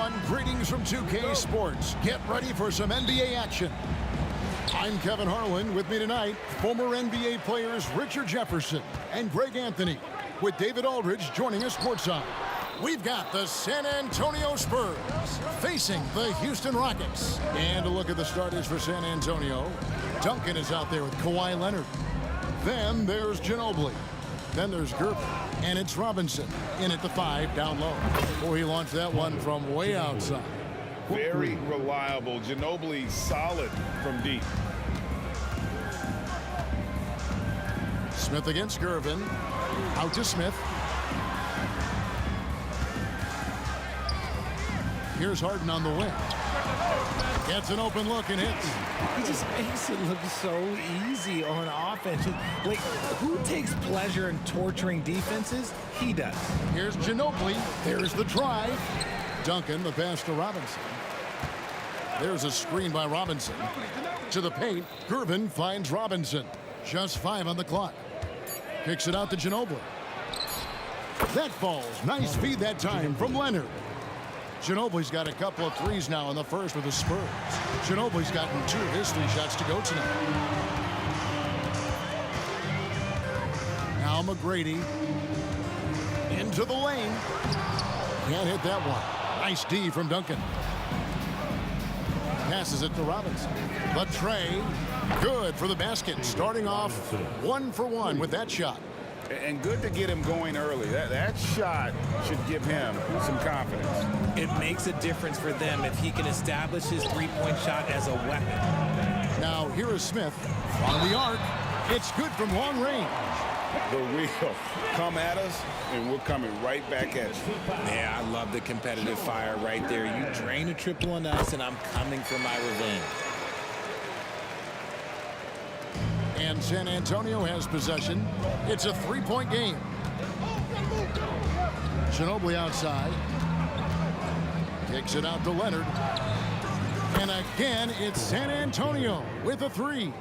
everyone. Greetings from 2K Sports. Get ready for some NBA action. I'm Kevin Harlan. With me tonight, former NBA players Richard Jefferson and Greg Anthony, with David Aldridge joining us courtside. We've got the San Antonio Spurs facing the Houston Rockets. And a look at the starters for San Antonio. Duncan is out there with Kawhi Leonard. Then there's Ginobili. Then there's Gerber. And it's Robinson in at the 5 down low. Boy, he launched that one from way outside. Very reliable. Ginobili solid from deep. Smith against Gervin. Out to Smith. Here's Harden on the wing. Gets an open look and hits. He just makes it look so easy on offense. Like, who takes pleasure in torturing defenses? He does. Here's Ginobili. There's the drive. Duncan, the pass to Robinson. There's a screen by Robinson. To the paint, Gervin finds Robinson. Just 5 on the clock. Kicks it out to Ginobili. That falls. Nice feed that time from Leonard. Ginobili's got a couple of threes now in the first with the Spurs. Ginobili's gotten 2 of his 3 shots to go tonight. Now McGrady into the lane. Can't hit that one. Nice D from Duncan. Passes it to Robinson. Latrey, good for the basket. Starting off 1 for 1 with that shot. And good to get him going early. That shot should give him some confidence. It makes a difference for them if he can establish his three-point shot as a weapon. Now here is Smith on the arc. It's good from long range. The real come at us, and we're coming right back at you. Yeah, I love the competitive fire right there. You drain a triple on us, and I'm coming for my revenge. And San Antonio has possession. It's a 3-point game. Ginobili outside. Kicks it out to Leonard. And again, it's San Antonio with a 3.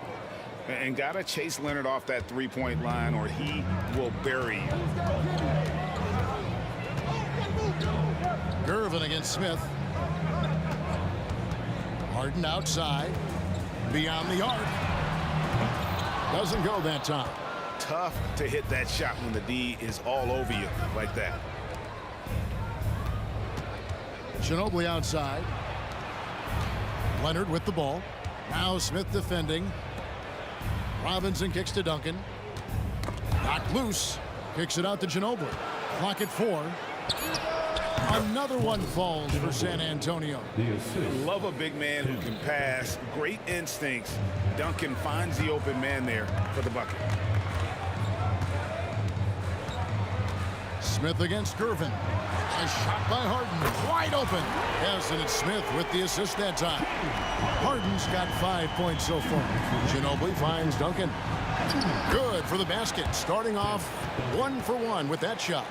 And got to chase Leonard off that 3-point line or he will bury you. Gervin against Smith. Harden outside. Beyond the arc. Doesn't go that time. Tough to hit that shot when the D is all over you like that. Ginobili outside. Leonard with the ball. Now Smith defending. Robinson kicks to Duncan. Knocked loose. Kicks it out to Ginobili. Clock at 4. Another one falls for San Antonio. Love a big man who can pass. Great instincts. Duncan finds the open man there for the bucket. Smith against Gervin. A shot by Harden. Wide open. Yes, and it's Smith with the assist that time. Harden's got 5 points so far. Ginobili finds Duncan. Good for the basket. Starting off 1 for 1 with that shot.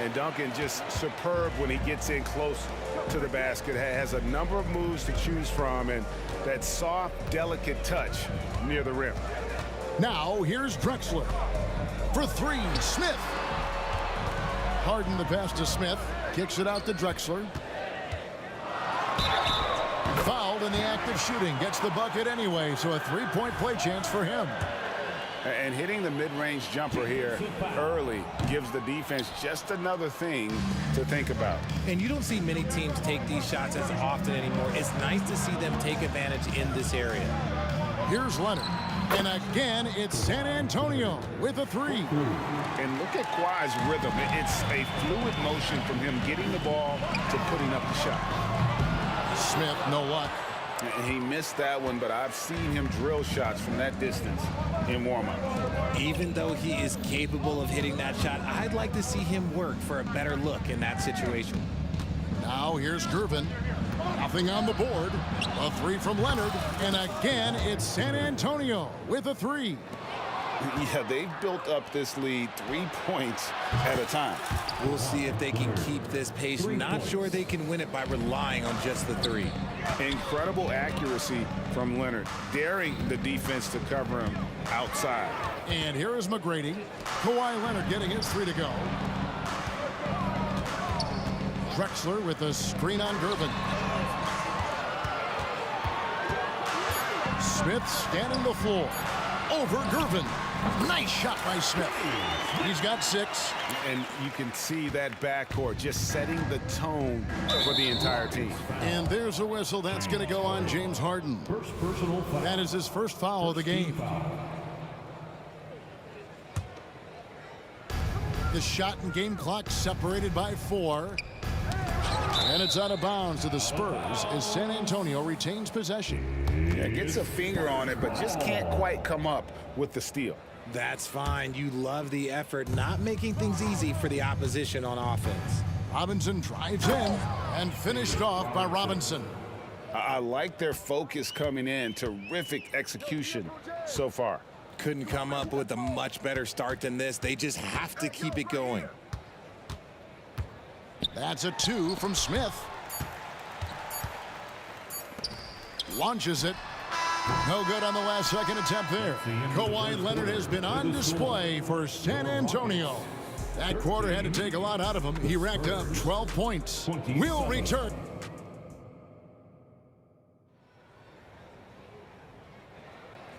And Duncan just superb when he gets in close to the basket. Has a number of moves to choose from and that soft, delicate touch near the rim. Now here's Drexler. For 3, Smith. Harden the pass to Smith. Kicks it out to Drexler. Fouled in the act of shooting. Gets the bucket anyway, so a 3-point play chance for him. And hitting the mid-range jumper here early gives the defense just another thing to think about. And you don't see many teams take these shots as often anymore. It's nice to see them take advantage in this area. Here's Leonard. And again, it's San Antonio with a 3. And look at Kawhi's rhythm. It's a fluid motion from him getting the ball to putting up the shot. Smith, no luck. He missed that one, but I've seen him drill shots from that distance in warm-up. Even though he is capable of hitting that shot, I'd like to see him work for a better look in that situation. Now here's Gervin. Nothing on the board. A 3 from Leonard. And again, it's San Antonio with a 3. Yeah, they've built up this lead 3 points at a time. We'll see if they can keep this pace. Not sure they can win it by relying on just the 3. Incredible accuracy from Leonard, daring the defense to cover him outside. And here is McGrady. Kawhi Leonard getting his 3 to go. Drexler with a screen on Gervin. Smith scanning the floor. Over Gervin. Nice shot by Smith. He's got 6. And you can see that backcourt just setting the tone for the entire team. And there's a whistle. That's going to go on James Harden. That is his first foul of the game. The shot and game clock separated by 4. And it's out of bounds to the Spurs as San Antonio retains possession. Yeah, gets a finger on it, but just can't quite come up with the steal. That's fine. You love the effort, not making things easy for the opposition on offense. Robinson drives in and finished off by Robinson. I like their focus coming in. Terrific execution so far. Couldn't come up with a much better start than this. They just have to keep it going. That's a 2 from Smith. Launches it. No good on the last second attempt there. Kawhi Leonard has been on display for San Antonio. That quarter had to take a lot out of him. He racked up 12 points. We'll return.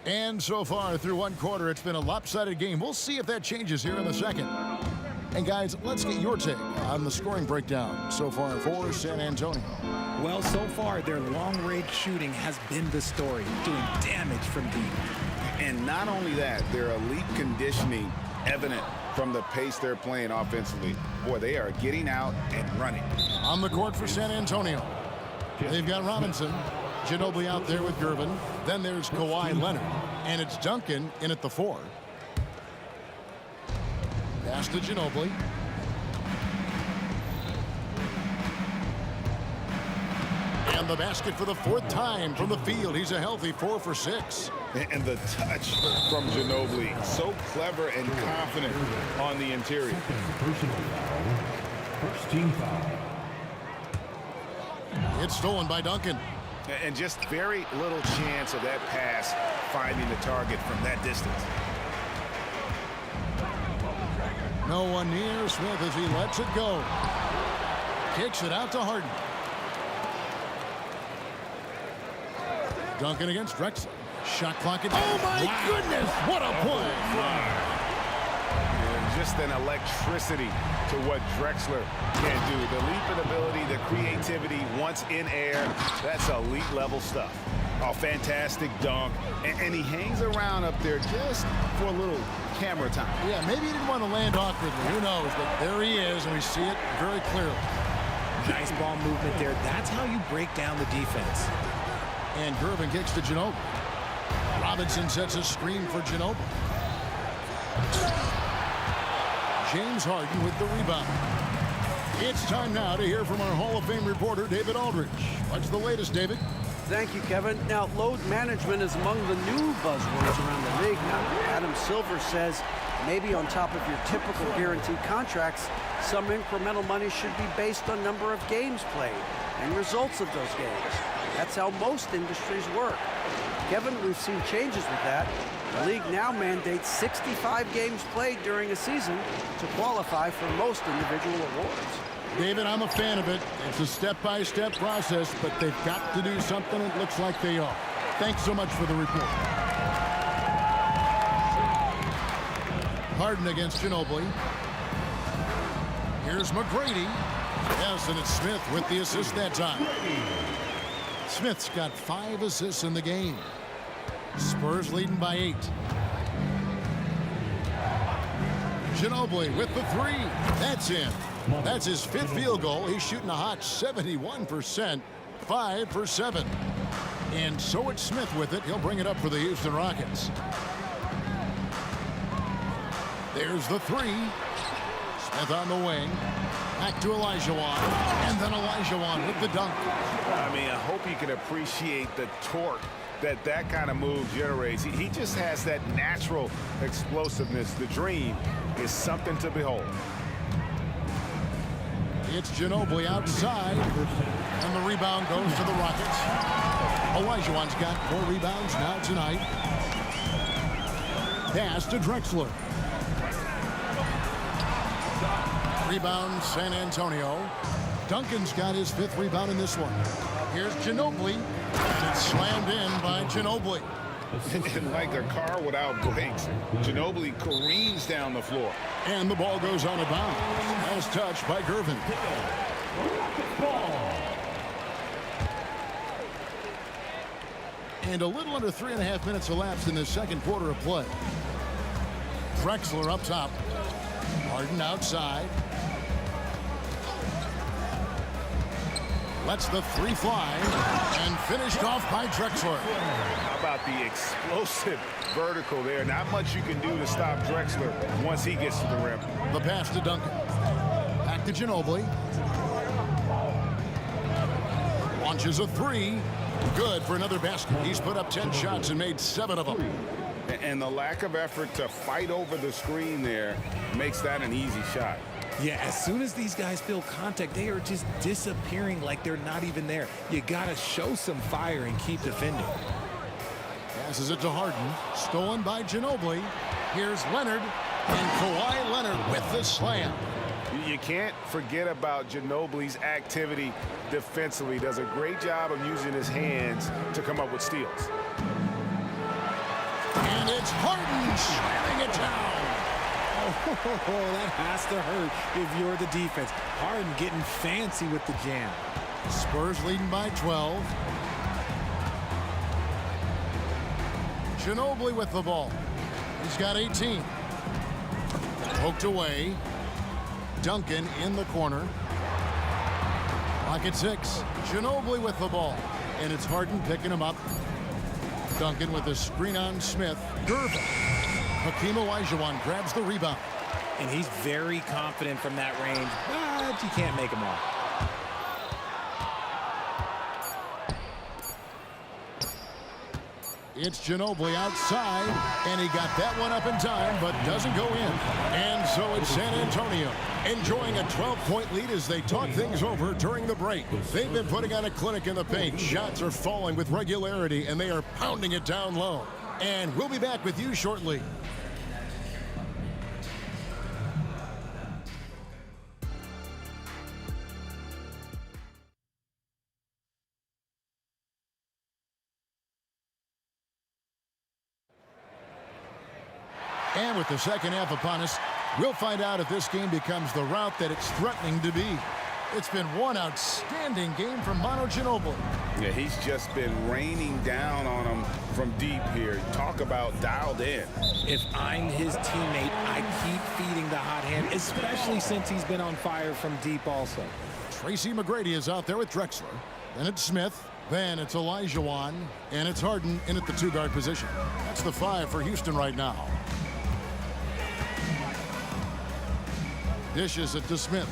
And so far through one quarter, it's been a lopsided game. We'll see if that changes here in the second. And guys, let's get your take on the scoring breakdown so far for San Antonio. Well, so far, their long-range shooting has been the story, doing damage from deep. And not only that, their elite conditioning evident from the pace they're playing offensively. Boy, they are getting out and running. On the court for San Antonio, they've got Robinson, Ginobili out there with Gervin. Then there's Kawhi Leonard, and it's Duncan in at the 4. Pass to Ginobili. And the basket for the 4th time from the field. He's a healthy 4 for 6. And the touch from Ginobili, so clever and confident on the interior. First team foul. It's stolen by Duncan. And just very little chance of that pass finding the target from that distance. No one near Smith as he lets it go. Kicks it out to Harden. Duncan against Drexler. Shot clock. Oh my goodness! What a play! And just an electricity to what Drexler can do. The leaping ability, the creativity once in air. That's elite level stuff. A fantastic dunk. And he hangs around up there just for a little camera time. Yeah, maybe he didn't want to land awkwardly. Who knows? But there he is, and we see it very clearly. Nice ball movement there. That's how you break down the defense. And Gervin kicks to Ginobili. Robinson sets a screen for Ginobili. James Harden with the rebound. It's time now to hear from our Hall of Fame reporter, David Aldridge. What's the latest, David? Thank you, Kevin. Now, load management is among the new buzzwords around the league. Now, Adam Silver says maybe on top of your typical guaranteed contracts, some incremental money should be based on number of games played and results of those games. That's how most industries work. Kevin, we've seen changes with that. The league now mandates 65 games played during a season to qualify for most individual awards. David, I'm a fan of it. It's a step-by-step process, but they've got to do something. It looks like they are. Thanks so much for the report. Harden against Ginobili. Here's McGrady. Yes, and it's Smith with the assist that time. Smith's got 5 assists in the game. Spurs leading by 8. Ginobili with the 3. That's in. That's his 5th field goal. He's shooting a hot 71%, 5 for 7. And so it's Smith with it. He'll bring it up for the Houston Rockets. There's the 3. Smith on the wing. Back to Olajuwon. And then Olajuwon with the dunk. I mean, I hope you can appreciate the torque that kind of move generates. He just has that natural explosiveness. The dream is something to behold. It's Ginobili outside, and the rebound goes to the Rockets. Olajuwon's got 4 rebounds now tonight. Pass to Drexler. Rebound San Antonio. Duncan's got his 5th rebound in this one. Here's Ginobili, and it's slammed in by Ginobili. And like a car without brakes, Ginobili careens down the floor. And the ball goes out of bounds. As touched by Gervin. And a little under 3.5 minutes elapsed in the second quarter of play. Drexler up top. Harden outside. Lets the 3 fly. And finished off by Drexler. How about the explosive vertical there? Not much you can do to stop Drexler once he gets to the rim. The pass to Duncan. Back to Ginobili. Launches a 3. Good for another basket. He's put up 10 shots and made 7 of them. And the lack of effort to fight over the screen there makes that an easy shot. Yeah, as soon as these guys feel contact, they are just disappearing like they're not even there. You got to show some fire and keep defending. Passes it to Harden. Stolen by Ginobili. Here's Leonard. And Kawhi Leonard with the slam. You can't forget about Ginobili's activity defensively. Does a great job of using his hands to come up with steals. And it's Harden slamming it down. Oh, that has to hurt if you're the defense. Harden getting fancy with the jam. Spurs leading by 12. Ginobili with the ball. He's got 18. Poked away. Duncan in the corner. Clock at 6. Ginobili with the ball. And it's Harden picking him up. Duncan with a screen on Smith. Gervin. Hakeem Olajuwon grabs the rebound. And he's very confident from that range, but you can't make him off. It's Ginobili outside, and he got that one up in time, but doesn't go in. And so it's San Antonio enjoying a 12-point lead as they talk things over during the break. They've been putting on a clinic in the paint. Shots are falling with regularity, and they are pounding it down low. And we'll be back with you shortly. And with the second half upon us, we'll find out if this game becomes the route that it's threatening to be. It's been one outstanding game from Manu Ginobili. Yeah, he's just been raining down on him from deep here. Talk about dialed in. If I'm his teammate, I keep feeding the hot hand, especially since he's been on fire from deep also. Tracy McGrady is out there with Drexler. Then it's Smith. Then it's Olajuwon. And it's Harden in at the 2-guard position. That's the 5 for Houston right now. Dishes it to Smith.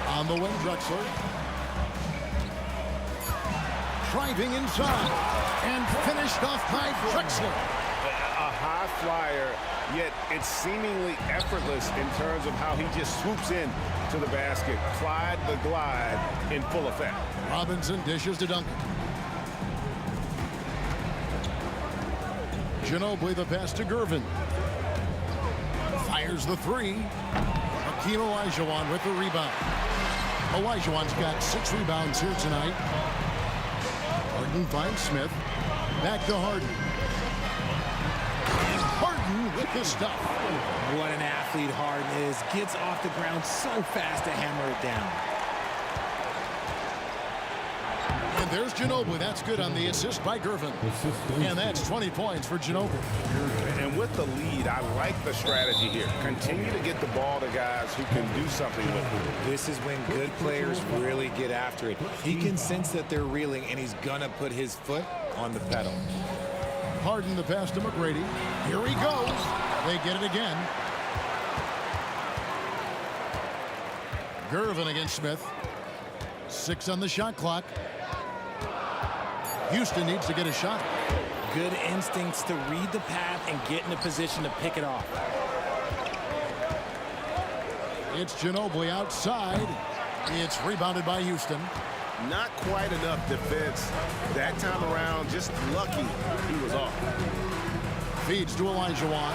On the wing, Drexler. Driving inside. And finished off by Drexler. A high flyer, yet it's seemingly effortless in terms of how he just swoops in to the basket. Clyde the glide in full effect. Robinson dishes to Duncan. Ginobili the pass to Gervin. Fires the 3. Hakeem Olajuwon with the rebound. Olajuwon's got 6 rebounds here tonight. Harden finds Smith. Back to Harden. And Harden with the stuff. What an athlete Harden is. Gets off the ground so fast to hammer it down. And there's Ginobili. That's good on the assist by Gervin. And that's 20 points for Ginobili. And with the lead, I like the strategy here. Continue to get the ball to guys who can do something with it. This is when good players really get after it. He can sense that they're reeling, and he's going to put his foot on the pedal. Harden the pass to McGrady. Here he goes. They get it again. Gervin against Smith. 6 on the shot clock. Houston needs to get a shot. Good instincts to read the path and get in a position to pick it off. It's Ginobili outside. It's rebounded by Houston. Not quite enough defense that time around. Just lucky he was off. Feeds to Elijah Wan.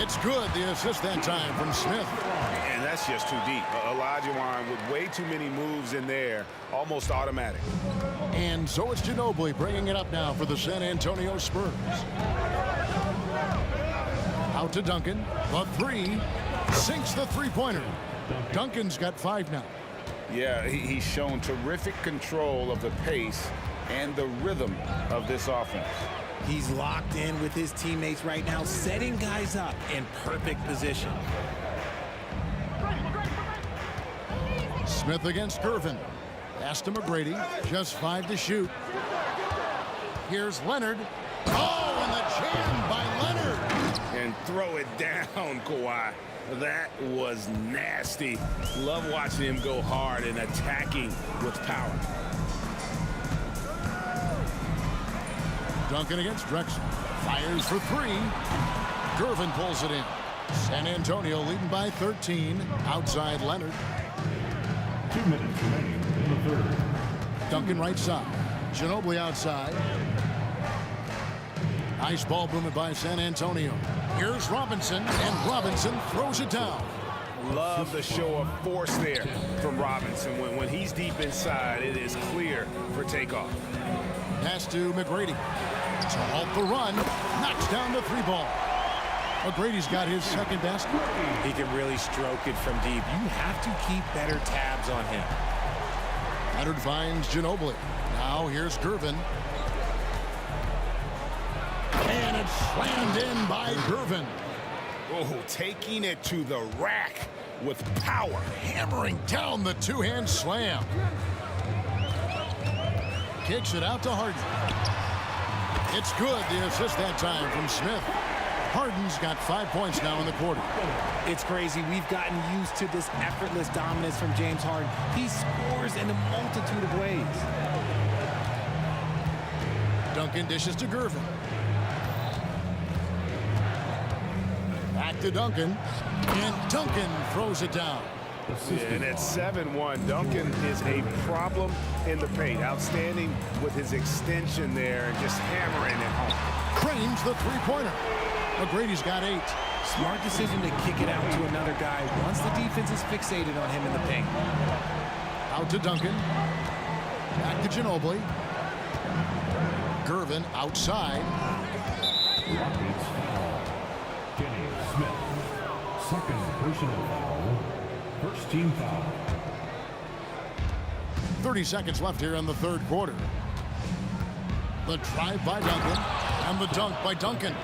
It's good. The assist that time from Smith. And that's just too deep. Elijah Wan with way too many moves in there, almost automatic. And so it's Ginobili bringing it up now for the San Antonio Spurs. Out to Duncan. The three. Sinks the three-pointer. Duncan's got 5 now. Yeah, he's shown terrific control of the pace and the rhythm of this offense. He's locked in with his teammates right now, setting guys up in perfect position. Smith against Gervin. Pass to McGrady. Just 5 to shoot. Here's Leonard. Oh, and the jam by Leonard. And throw it down, Kawhi. That was nasty. Love watching him go hard and attacking with power. Duncan against Drexler. Fires for 3. Gervin pulls it in. San Antonio leading by 13. Outside Leonard. 2 minutes remaining in the third. Duncan right side. Ginobili outside. Nice ball movement by San Antonio. Here's Robinson, and Robinson throws it down. Love the show of force there from Robinson. When he's deep inside, it is clear for takeoff. Pass to McGrady. To halt the run. Knocks down the 3 ball. McGrady's got his second basket. He can really stroke it from deep. You have to keep better tabs on him. Leonard finds Ginobili. Now here's Gervin. And it's slammed in by Gervin. Oh, taking it to the rack with power. Hammering down the 2-hand slam. Kicks it out to Harden. It's good. The assist that time from Smith. Harden's got 5 points now in the quarter. It's crazy. We've gotten used to this effortless dominance from James Harden. He scores in a multitude of ways. Duncan dishes to Gervin. Back to Duncan. And Duncan throws it down. Yeah, and at 7-1, Duncan is a problem in the paint. Outstanding with his extension there and just hammering it home. Cranes the 3-pointer. McGrady's got 8. Smart decision to kick it out to another guy once the defense is fixated on him in the paint. Out to Duncan. Back to Ginobili. Gervin outside. Rockets foul. Kenny Smith. Second personal foul. First team foul. 30 seconds left here in the third quarter. The drive by Duncan and the dunk by Duncan.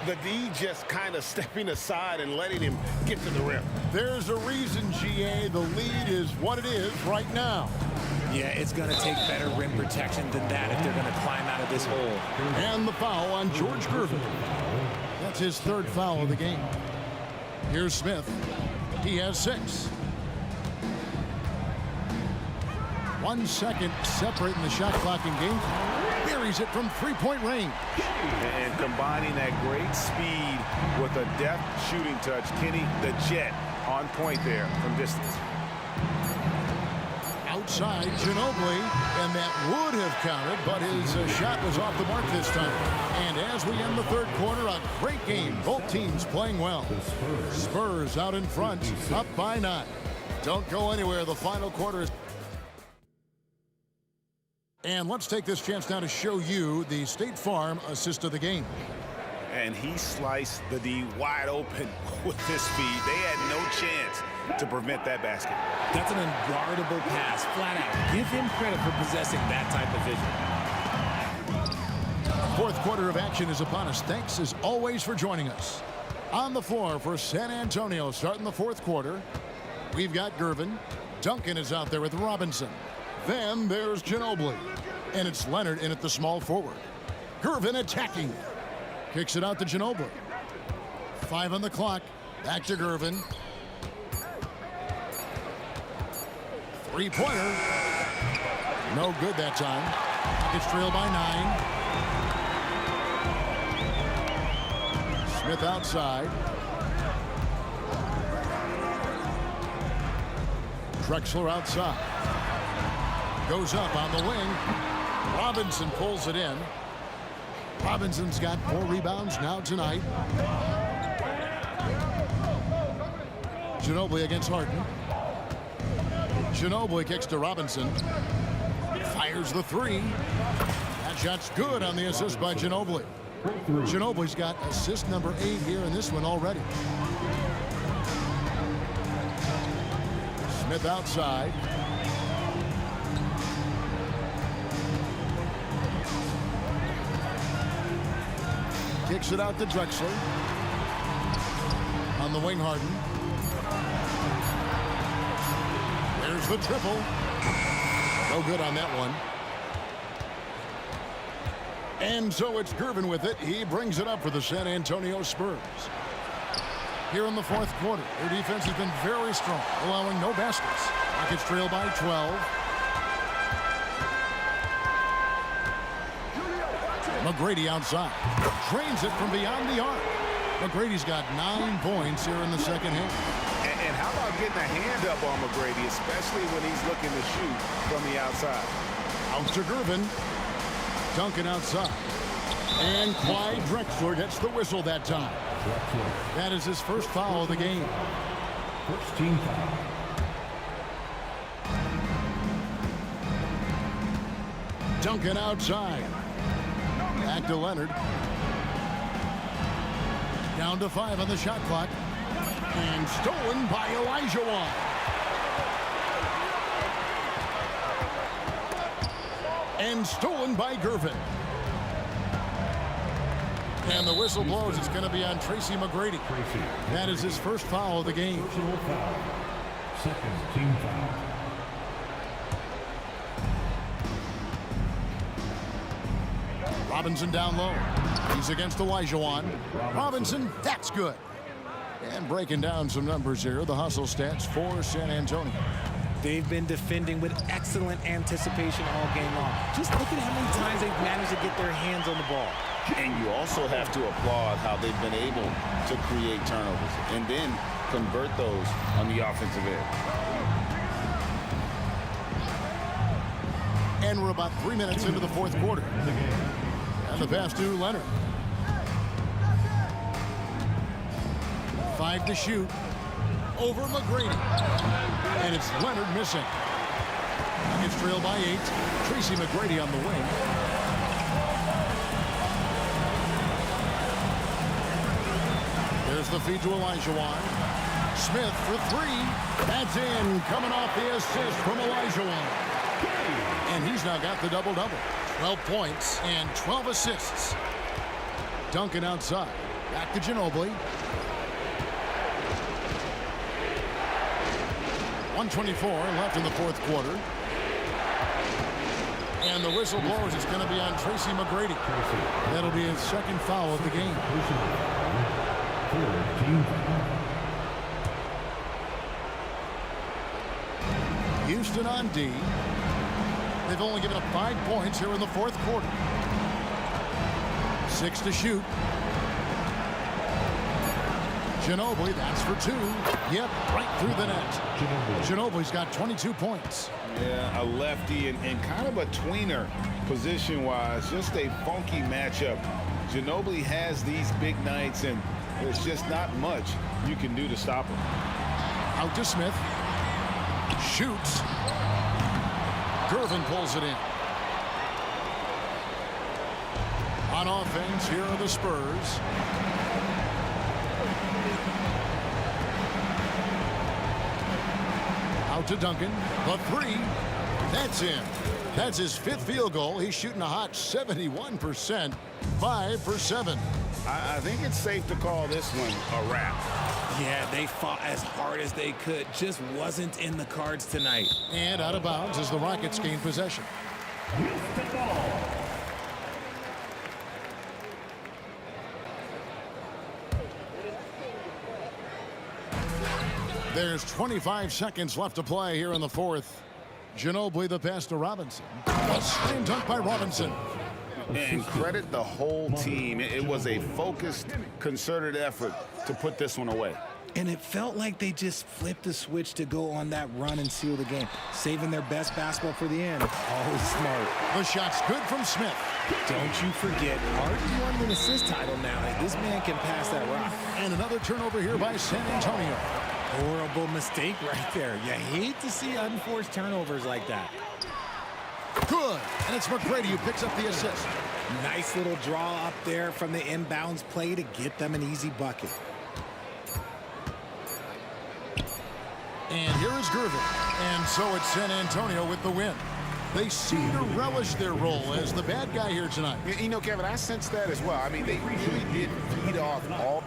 The D just kind of stepping aside and letting him get to the rim. There's a reason, GA, the lead is what it is right now. Yeah, it's going to take better rim protection than that if they're going to climb out of this hole. And the foul on George Gervin. That's his 3rd foul of the game. Here's Smith. He has 6. 1 second separating the shot clock in game. Buries it from 3-point range. And combining that great speed with a deft shooting touch, Kenny the Jet on point there from distance. Outside Ginobili, and that would have counted, but his shot was off the mark this time. And as we end the third quarter, a great game. Both teams playing well. Spurs out in front, up by 9. Don't go anywhere. The final quarter is... And let's take this chance now to show you the State Farm assist of the game. And he sliced the D wide open with his speed. They had no chance to prevent that basket. That's an unguardable pass, flat out. Give him credit for possessing that type of vision. Fourth quarter of action is upon us. Thanks as always for joining us. On the floor for San Antonio starting the fourth quarter, we've got Gervin. Duncan is out there with Robinson. Then there's Ginobili. And it's Leonard in at the small forward. Gervin attacking. Kicks it out to Ginobili. 5 on the clock. Back to Gervin. 3-pointer. No good that time. It's trailed by 9. Smith outside. Drexler outside. Goes up on the wing. Robinson pulls it in. Robinson's got 4 rebounds now tonight. Ginobili against Harden. Ginobili kicks to Robinson. Fires the 3. That shot's good on the assist by Ginobili. Ginobili's got assist number 8 here in this one already. Smith outside. Kicks it out to Drexler. On the wing, Harden. There's the triple. No good on that one. And so it's Gervin with it. He brings it up for the San Antonio Spurs. Here in the 4th quarter, their defense has been very strong, allowing no baskets. Rockets trail by 12. McGrady outside. Drains it from beyond the arc. McGrady's got 9 points here in the second half. And how about getting a hand up on McGrady, especially when he's looking to shoot from the outside? Out to Gervin. Duncan outside. And Clyde Drexler gets the whistle that time. That is his first foul of the game. First team foul. Duncan outside. Back to Leonard. Down to 5 on the shot clock. And stolen by Olajuwon. And stolen by Gervin. And the whistle blows. It's going to be on Tracy McGrady. That is his first foul of the game. Second team foul. Robinson down low. He's against Olajuwon. Robinson, that's good. And breaking down some numbers here, the hustle stats for San Antonio. They've been defending with excellent anticipation all game long. Just look at how many times they've managed to get their hands on the ball. And you also have to applaud how they've been able to create turnovers and then convert those on the offensive end. And we're about 3 minutes into the 4th quarter. And the pass to Leonard. 5 to shoot. Over McGrady. And it's Leonard missing. It's trailed by 8. Tracy McGrady on the wing. There's the feed to Olajuwon. Smith for 3. That's in. Coming off the assist from Olajuwon. And he's now got the double-double. 12 points and 12 assists. Duncan outside. Back to Ginobili. 1:24 left in the 4th quarter. And the whistle blows. It's going to be on Tracy McGrady. That'll be his second foul of the game. Houston on D. They've only given up 5 points here in the 4th quarter. 6 to shoot. Ginobili, that's for 2. Yep, right through the net. Ginobili's got 22 points. Yeah, a lefty and kind of a tweener position-wise. Just a funky matchup. Ginobili has these big nights, and there's just not much you can do to stop him. Out to Smith. Shoots. Gervin pulls it in. On offense, here are the Spurs. Out to Duncan. The 3. That's in. That's his 5th field goal. He's shooting a hot 71%. 5 for 7. I think it's safe to call this one a wrap. Yeah, they fought as hard as they could. Just wasn't in the cards tonight. And out of bounds as the Rockets gain possession. There's 25 seconds left to play here in the 4th. Ginobili the pass to Robinson. A slam dunk by Robinson. And credit the whole team. It was a focused, concerted effort to put this one away. And it felt like they just flipped the switch to go on that run and seal the game, saving their best basketball for the end. Always smart. The shot's good from Smith. Don't you forget, Harden won an assist title now. This man can pass that rock. And another turnover here by San Antonio. Horrible mistake right there. You hate to see unforced turnovers like that. Good. And it's McGrady who picks up the assist. Nice little draw up there from the inbounds play to get them an easy bucket. And here is Gervin. And so it's San Antonio with the win. They seem to relish their role as the bad guy here tonight. You know, Kevin, I sense that as well. I mean, they really did feed off all...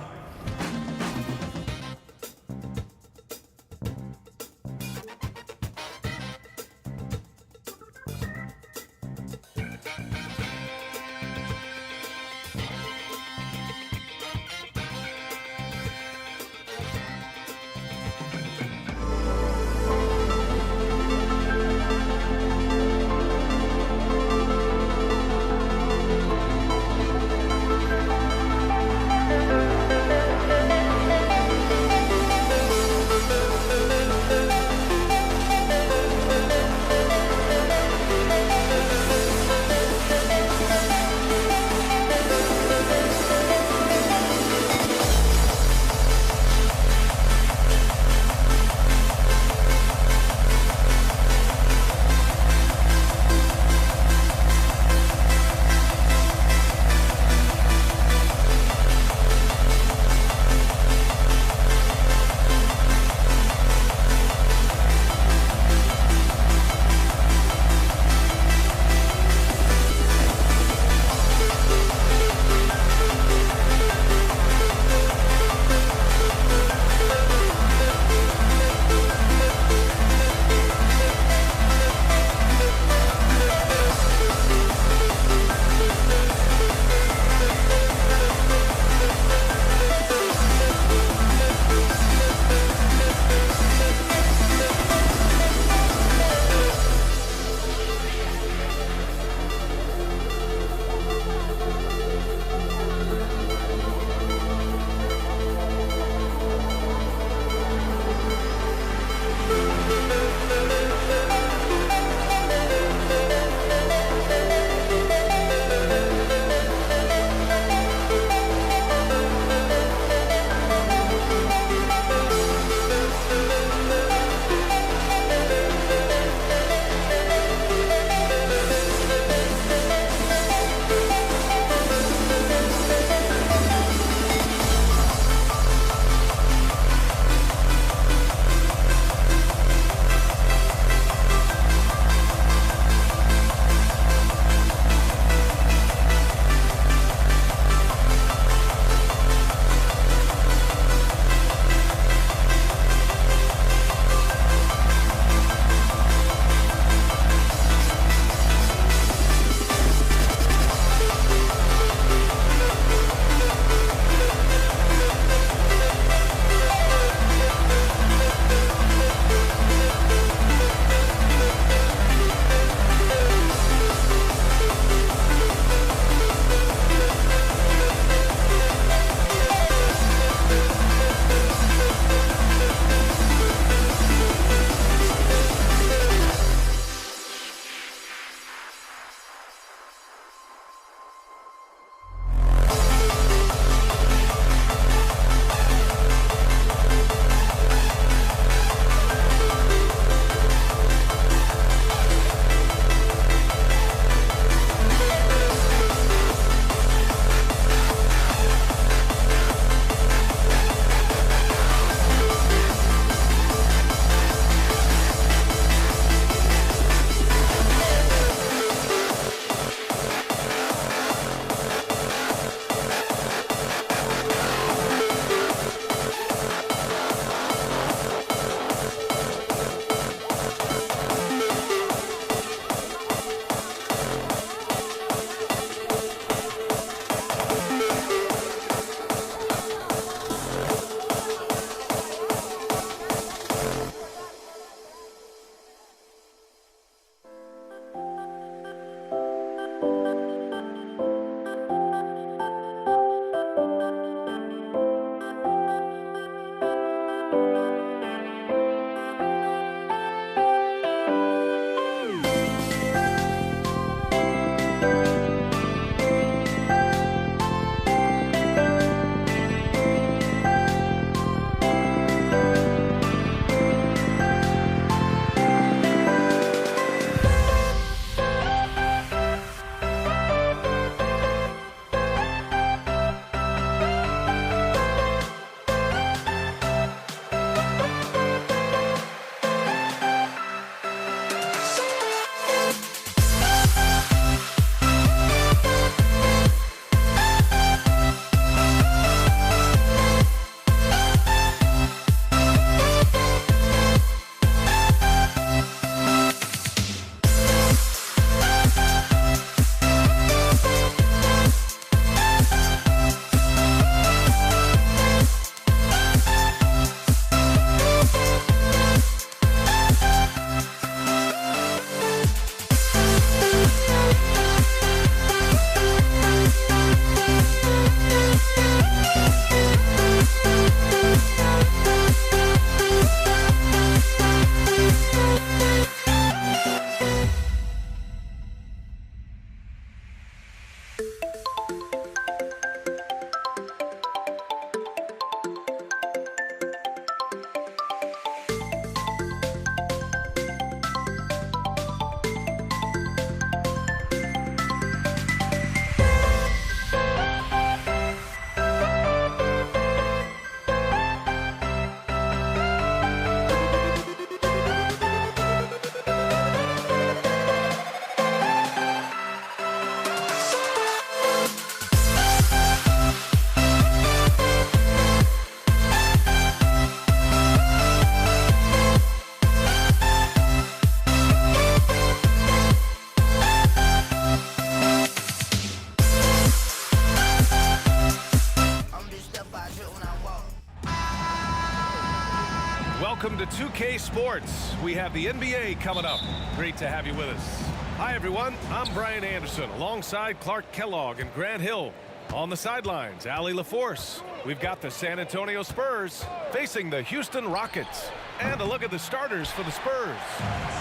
welcome to 2K Sports. We have the NBA coming up. Great to have you with us. Hi, everyone. I'm Brian Anderson, alongside Clark Kellogg and Grant Hill. On the sidelines, Allie LaForce. We've got the San Antonio Spurs facing the Houston Rockets. And a look at the starters for the Spurs.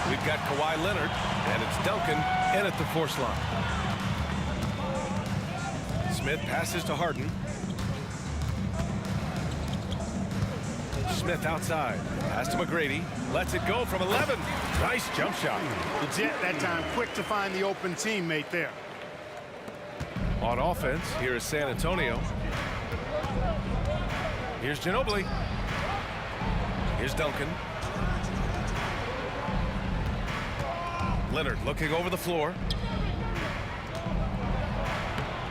We've got Kawhi Leonard, and it's Duncan in at the force line. Smith passes to Harden. Smith outside. Pass to McGrady. Lets it go from 11. Nice jump shot. The Jet that time quick to find the open teammate there. On offense, here is San Antonio. Here's Ginobili. Here's Duncan. Leonard looking over the floor.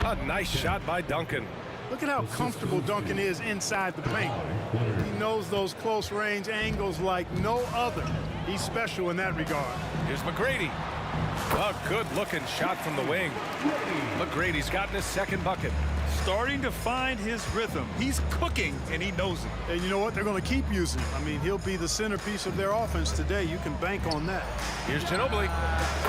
A nice shot by Duncan. Look at how comfortable Duncan is inside the paint. He knows those close range angles like no other. He's special in that regard. Here's McGrady. A good-looking shot from the wing. McGrady's gotten his second bucket. Starting to find his rhythm. He's cooking, and he knows it. And you know what? They're going to keep using him. I mean, he'll be the centerpiece of their offense today. You can bank on that. Here's Ginobili.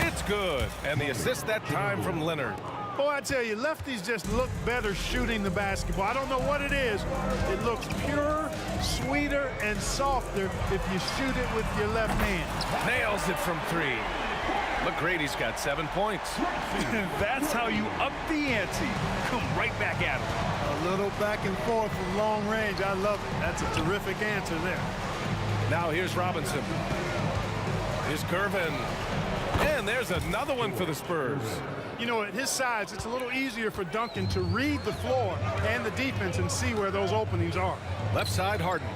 It's good. And the assist that time from Leonard. Boy, I tell you, lefties just look better shooting the basketball. I don't know what it is. It looks purer, sweeter, and softer if you shoot it with your left hand. Nails it from 3. McGrady's got 7 points. That's how you up the ante. Come right back at him. A little back and forth from long range. I love it. That's a terrific answer there. Now here's Robinson. Here's Gervin. And there's another one for the Spurs. You know, at his size, it's a little easier for Duncan to read the floor and the defense and see where those openings are. Left side, Harden.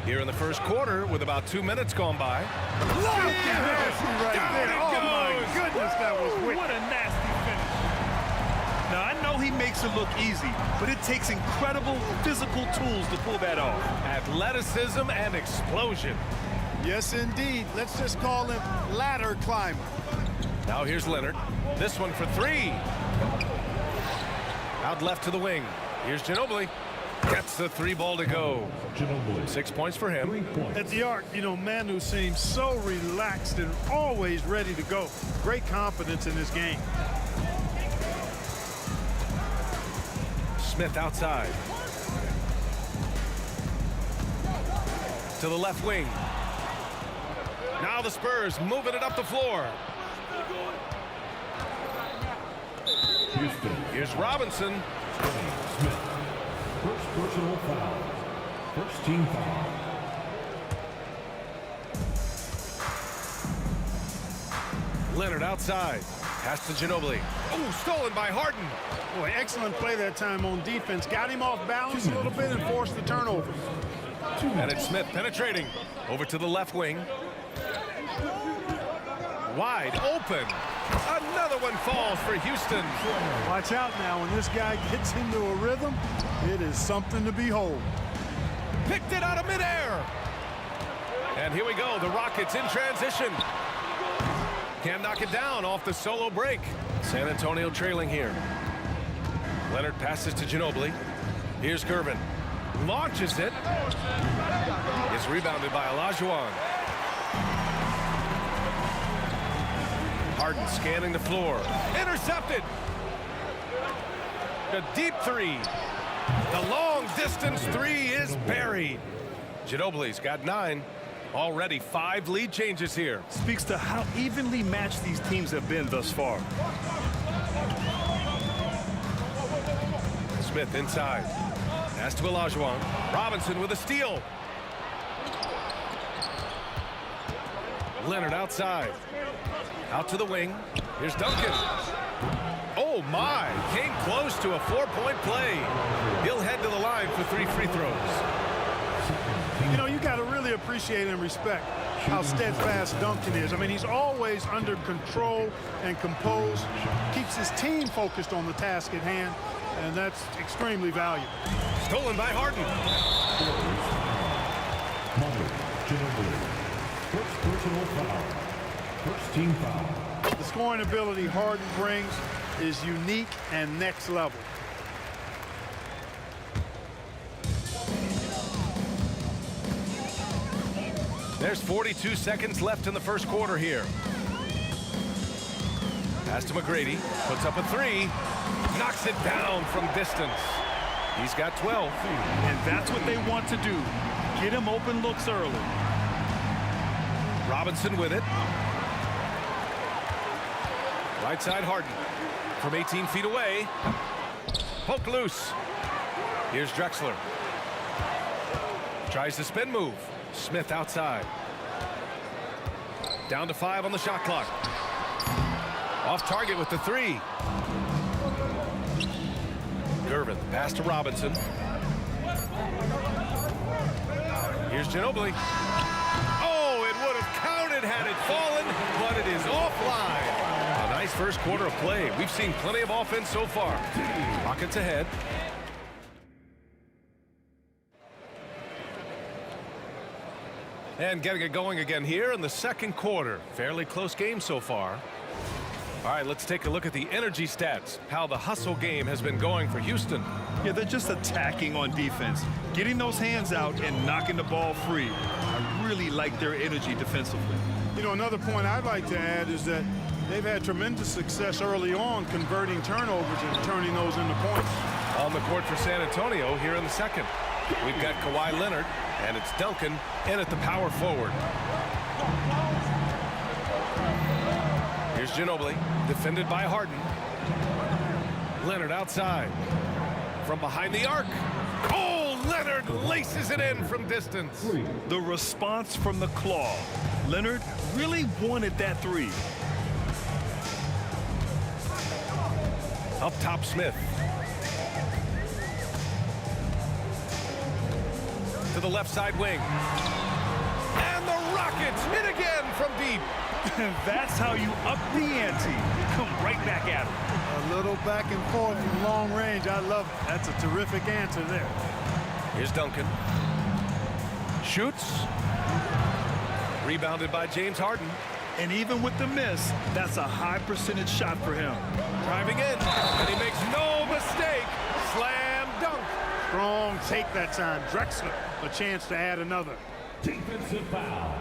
Here in the first quarter with about 2 minutes gone by. Look at that right there. Oh, my goodness, that was wicked. What a nasty finish. Now, I know he makes it look easy, but it takes incredible physical tools to pull that off. Athleticism and explosion. Yes, indeed. Let's just call him ladder climber. Now here's Leonard. This one for 3. Out left to the wing. Here's Ginobili. Gets the 3 ball to go. 6 points for him. At the arc, you know, Manu seems so relaxed and always ready to go. Great confidence in his game. Smith outside. To the left wing. Now the Spurs moving it up the floor. Houston. Here's Robinson. Smith. First personal foul. First team foul. Leonard outside. Pass to Ginobili. Oh, stolen by Harden. Boy, excellent play that time on defense. Got him off balance a little bit and forced the turnover. And it's Smith penetrating. Over to the left wing. Wide open. Another one falls for Houston. Watch out now. When this guy gets into a rhythm, it is something to behold. Picked it out of midair. And here we go. The Rockets in transition. Can't knock it down off the solo break. San Antonio trailing here. Leonard passes to Ginobili. Here's Gervin. Launches it. It's rebounded by Olajuwon. Harden scanning the floor. Intercepted. A deep 3. The long distance 3 is buried. Ginobili's got 9. Already 5 lead changes here. Speaks to how evenly matched these teams have been thus far. Smith inside. Pass to Olajuwon. Robinson with a steal. Leonard outside. Out to the wing. Here's Duncan. Oh, my. Came close to a 4-point play. He'll head to the line for 3 free throws. You know, you got to really appreciate and respect how steadfast Duncan is. I mean, he's always under control and composed. Keeps his team focused on the task at hand, and that's extremely valuable. Stolen by Harden. First personal foul. First team foul. The scoring ability Harden brings is unique and next level. There's 42 seconds left in the first quarter here. Pass to McGrady, puts up a three, knocks it down from distance. He's got 12. And that's what they want to do. Get him open looks early. Robinson with it. Right side Harden from 18 feet away. Poke loose. Here's Drexler. Tries the spin move. Smith outside. Down to 5 on the shot clock. Off target with the three. Gervin, pass to Robinson. Here's Ginobili. Oh, it would have counted had it fallen, but it is offline. A nice first quarter of play. We've seen plenty of offense so far. Rockets ahead. And getting it going again here in the second quarter. Fairly close game so far. All right, let's take a look at the energy stats, how the hustle game has been going for Houston. Yeah, they're just attacking on defense, getting those hands out and knocking the ball free. I really like their energy defensively. You know, another point I'd like to add is that they've had tremendous success early on converting turnovers and turning those into points. On the court for San Antonio here in the second. We've got Kawhi Leonard, and it's Duncan in at the power forward. Here's Ginobili, defended by Harden. Leonard outside. From behind the arc. Oh, Leonard laces it in from distance. The response from the claw. Leonard really wanted that three. Up top, Smith. To the left side wing. And the Rockets hit again from deep. That's how you up the ante. Come right back at him. A little back and forth from long range. I love it. That's a terrific answer there. Here's Duncan. Shoots. Rebounded by James Harden. And even with the miss, that's a high percentage shot for him. Driving in, and he makes no mistake. Slam dunk. Strong take that time. Drexler, a chance to add another. Defensive foul.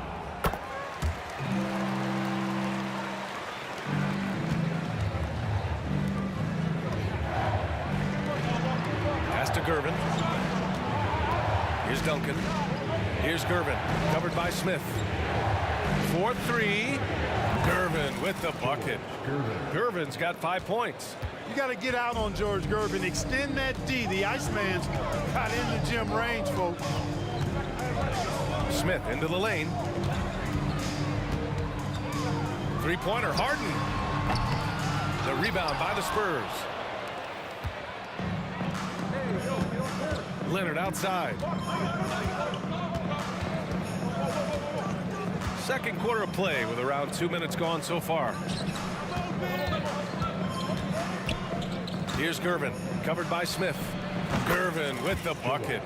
Pass to Gervin. Here's Duncan. Here's Gervin, covered by Smith. 4-3. Gervin with the bucket. Gervin's got 5 points. You got to get out on George Gervin. Extend that D. The Iceman's got into gym range, folks. Smith into the lane. Three-pointer, Harden. The rebound by the Spurs. Leonard outside. Second quarter of play with around 2 minutes gone so far. Here's Gervin, covered by Smith. Gervin with the bucket.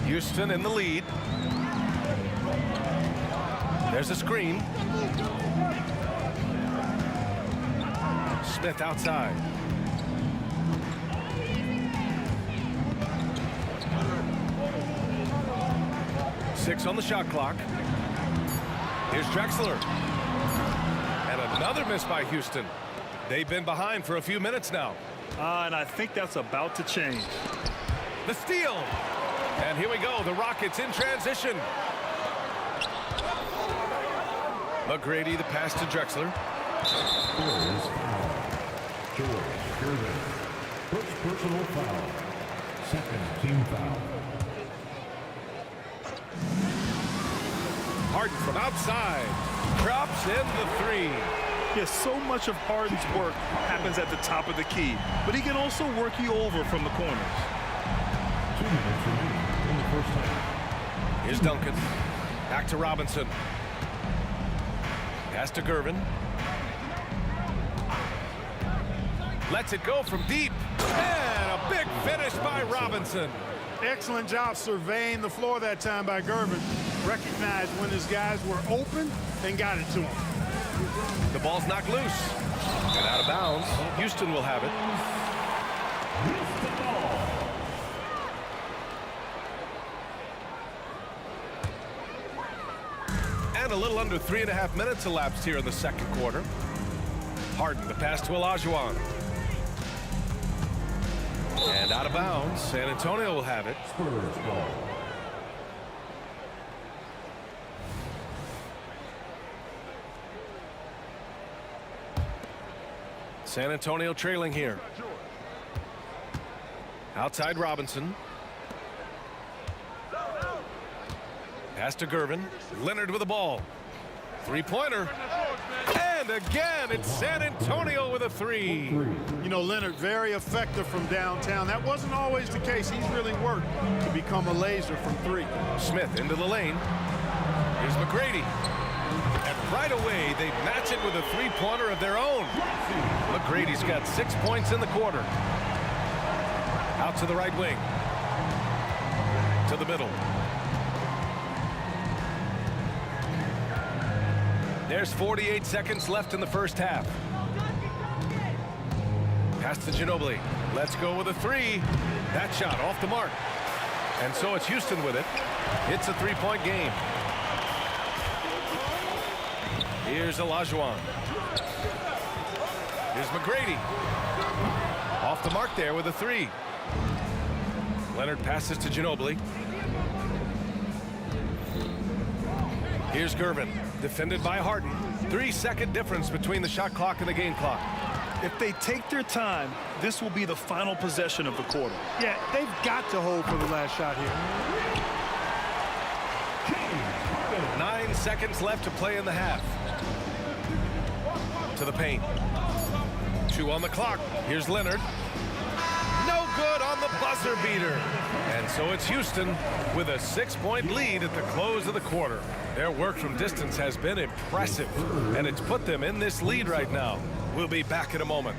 Houston in the lead. There's a screen. Smith outside. Six on the shot clock. Here's Drexler. And another miss by Houston. They've been behind for a few minutes now. And I think that's about to change. The steal. And here we go. The Rockets in transition. McGrady, the pass to Drexler. George Gervin. First personal foul. Second team foul. Harden from outside. Drops in the three. Yes, so much of Harden's work happens at the top of the key, but he can also work you over from the corners. 2 minutes remaining in the first half. Here's Duncan. Back to Robinson. Pass to Gervin. Lets it go from deep. And a big finish by Robinson. Excellent job surveying the floor that time by Gervin. Recognized when his guys were open and got it to him. The ball's knocked loose. And out of bounds. Houston will have it. And a little under 3.5 minutes elapsed here in the second quarter. Harden, the pass to Olajuwon. And out of bounds. San Antonio will have it. San Antonio trailing here. Outside Robinson. Pass to Gervin. Leonard with the ball. Three-pointer. And again, it's San Antonio with a three. You know, Leonard, very effective from downtown. That wasn't always the case. He's really worked to become a laser from three. Smith into the lane. Here's McGrady. And right away, they match it with a three-pointer of their own. McGrady's got 6 points in the quarter. Out to the right wing. To the middle. There's 48 seconds left in the first half. Pass to Ginobili. Let's go with a three. That shot off the mark. And so it's Houston with it. It's a three-point game. Here's Olajuwon. Here's McGrady. Off the mark there with a three. Leonard passes to Ginobili. Here's Gervin. Defended by Harden. 3-second difference between the shot clock and the game clock. If they take their time, this will be the final possession of the quarter. Yeah, they've got to hold for the last shot here. 9 seconds left to play in the half. To the paint. 2 on the clock. Here's Leonard. No good on the buzzer beater. And so it's Houston with a 6-point lead at the close of the quarter. Their work from distance has been impressive, and it's put them in this lead right now. We'll be back in a moment.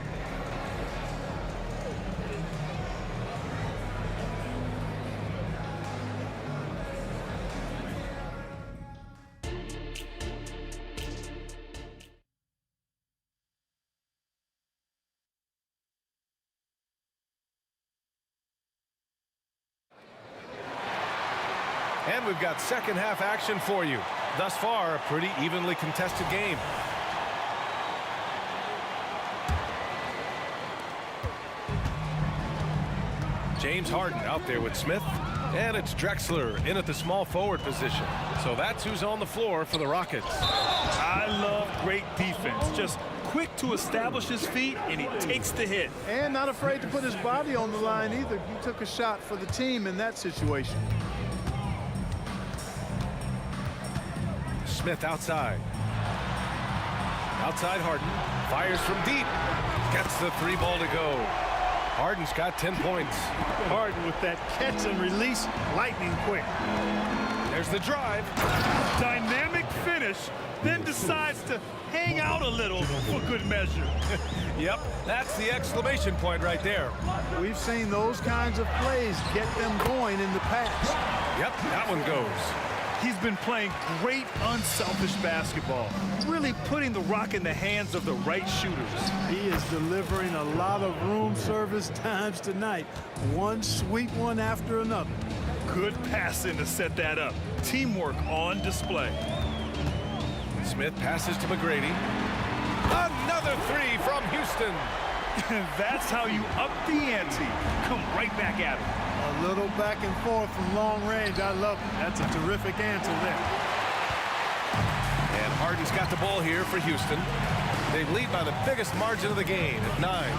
And we've got second half action for you. Thus far, a pretty evenly contested game. James Harden out there with Smith. And it's Drexler in at the small forward position. So that's who's on the floor for the Rockets. I love great defense. Just quick to establish his feet, and he takes the hit. And not afraid to put his body on the line either. He took a shot for the team in that situation. Smith outside. Outside Harden. Fires from deep. Gets the three ball to go. Harden's got 10 points. Harden with that catch and release, lightning quick. There's the drive. Dynamic finish, then decides to hang out a little for good measure. Yep, that's the exclamation point right there. We've seen those kinds of plays get them going in the past. Yep, that one goes. He's been playing great unselfish basketball, really putting the rock in the hands of the right shooters. He is delivering a lot of room service times tonight. One sweet one after another. Good passing to set that up. Teamwork on display. Smith passes to McGrady. Another three from Houston. That's how you up the ante. Come right back at him. A little back and forth from long range. I love it. That's a terrific answer there. And Harden's got the ball here for Houston. They lead by the biggest margin of the game at 9.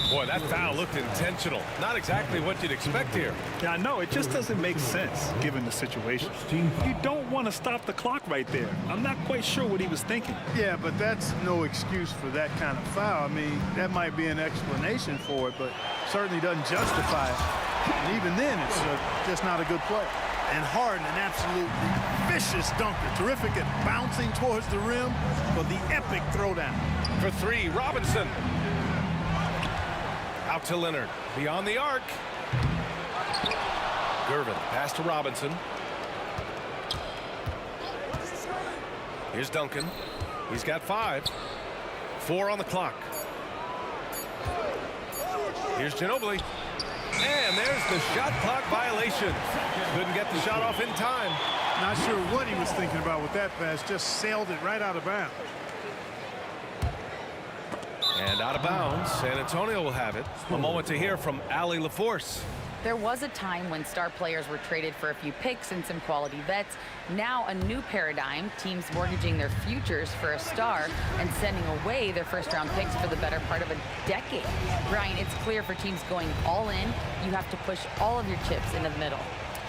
Boy, that foul looked intentional. Not exactly what you'd expect here. Yeah, I know. It just doesn't make sense given the situation. You don't want to stop the clock right there. I'm not quite sure what he was thinking. Yeah, but that's no excuse for that kind of foul. I mean, that might be an explanation for it, but certainly doesn't justify it. And even then, it's just not a good play. And Harden, an absolutely vicious dunker. Terrific at bouncing towards the rim for the epic throwdown. For three, Robinson. Out to Leonard. Beyond the arc. Gervin. Pass to Robinson. Here's Duncan. He's got 5. 4 on the clock. Here's Ginobili. And there's the shot clock violation. Couldn't get the shot off in time. Not sure what he was thinking about with that pass. Just sailed it right out of bounds. And out of bounds. San Antonio will have it. A moment to hear from Allie LaForce. There was a time when star players were traded for a few picks and some quality vets. Now a new paradigm, teams mortgaging their futures for a star and sending away their first-round picks for the better part of a decade. Brian, it's clear for teams going all in, you have to push all of your chips into the middle.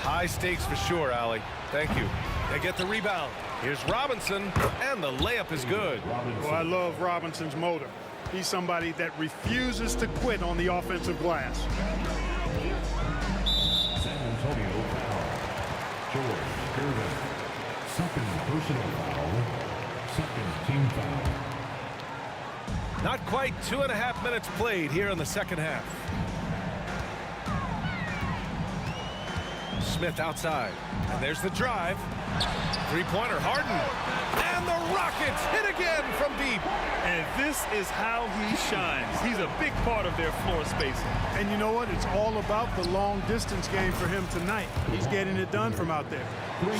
High stakes for sure, Allie. Thank you. They get the rebound. Here's Robinson, and the layup is good. Well, I love Robinson's motor. He's somebody that refuses to quit on the offensive glass. San Antonio foul. George Gervin. Second personal foul. Second team foul. Not quite 2.5 minutes played here in the second half. Smith outside. And there's the drive. Three-pointer, Harden. And the Rockets hit again from deep. And this is how he shines. He's a big part of their floor spacing. And you know what? It's all about the long-distance game for him tonight. He's getting it done from out there.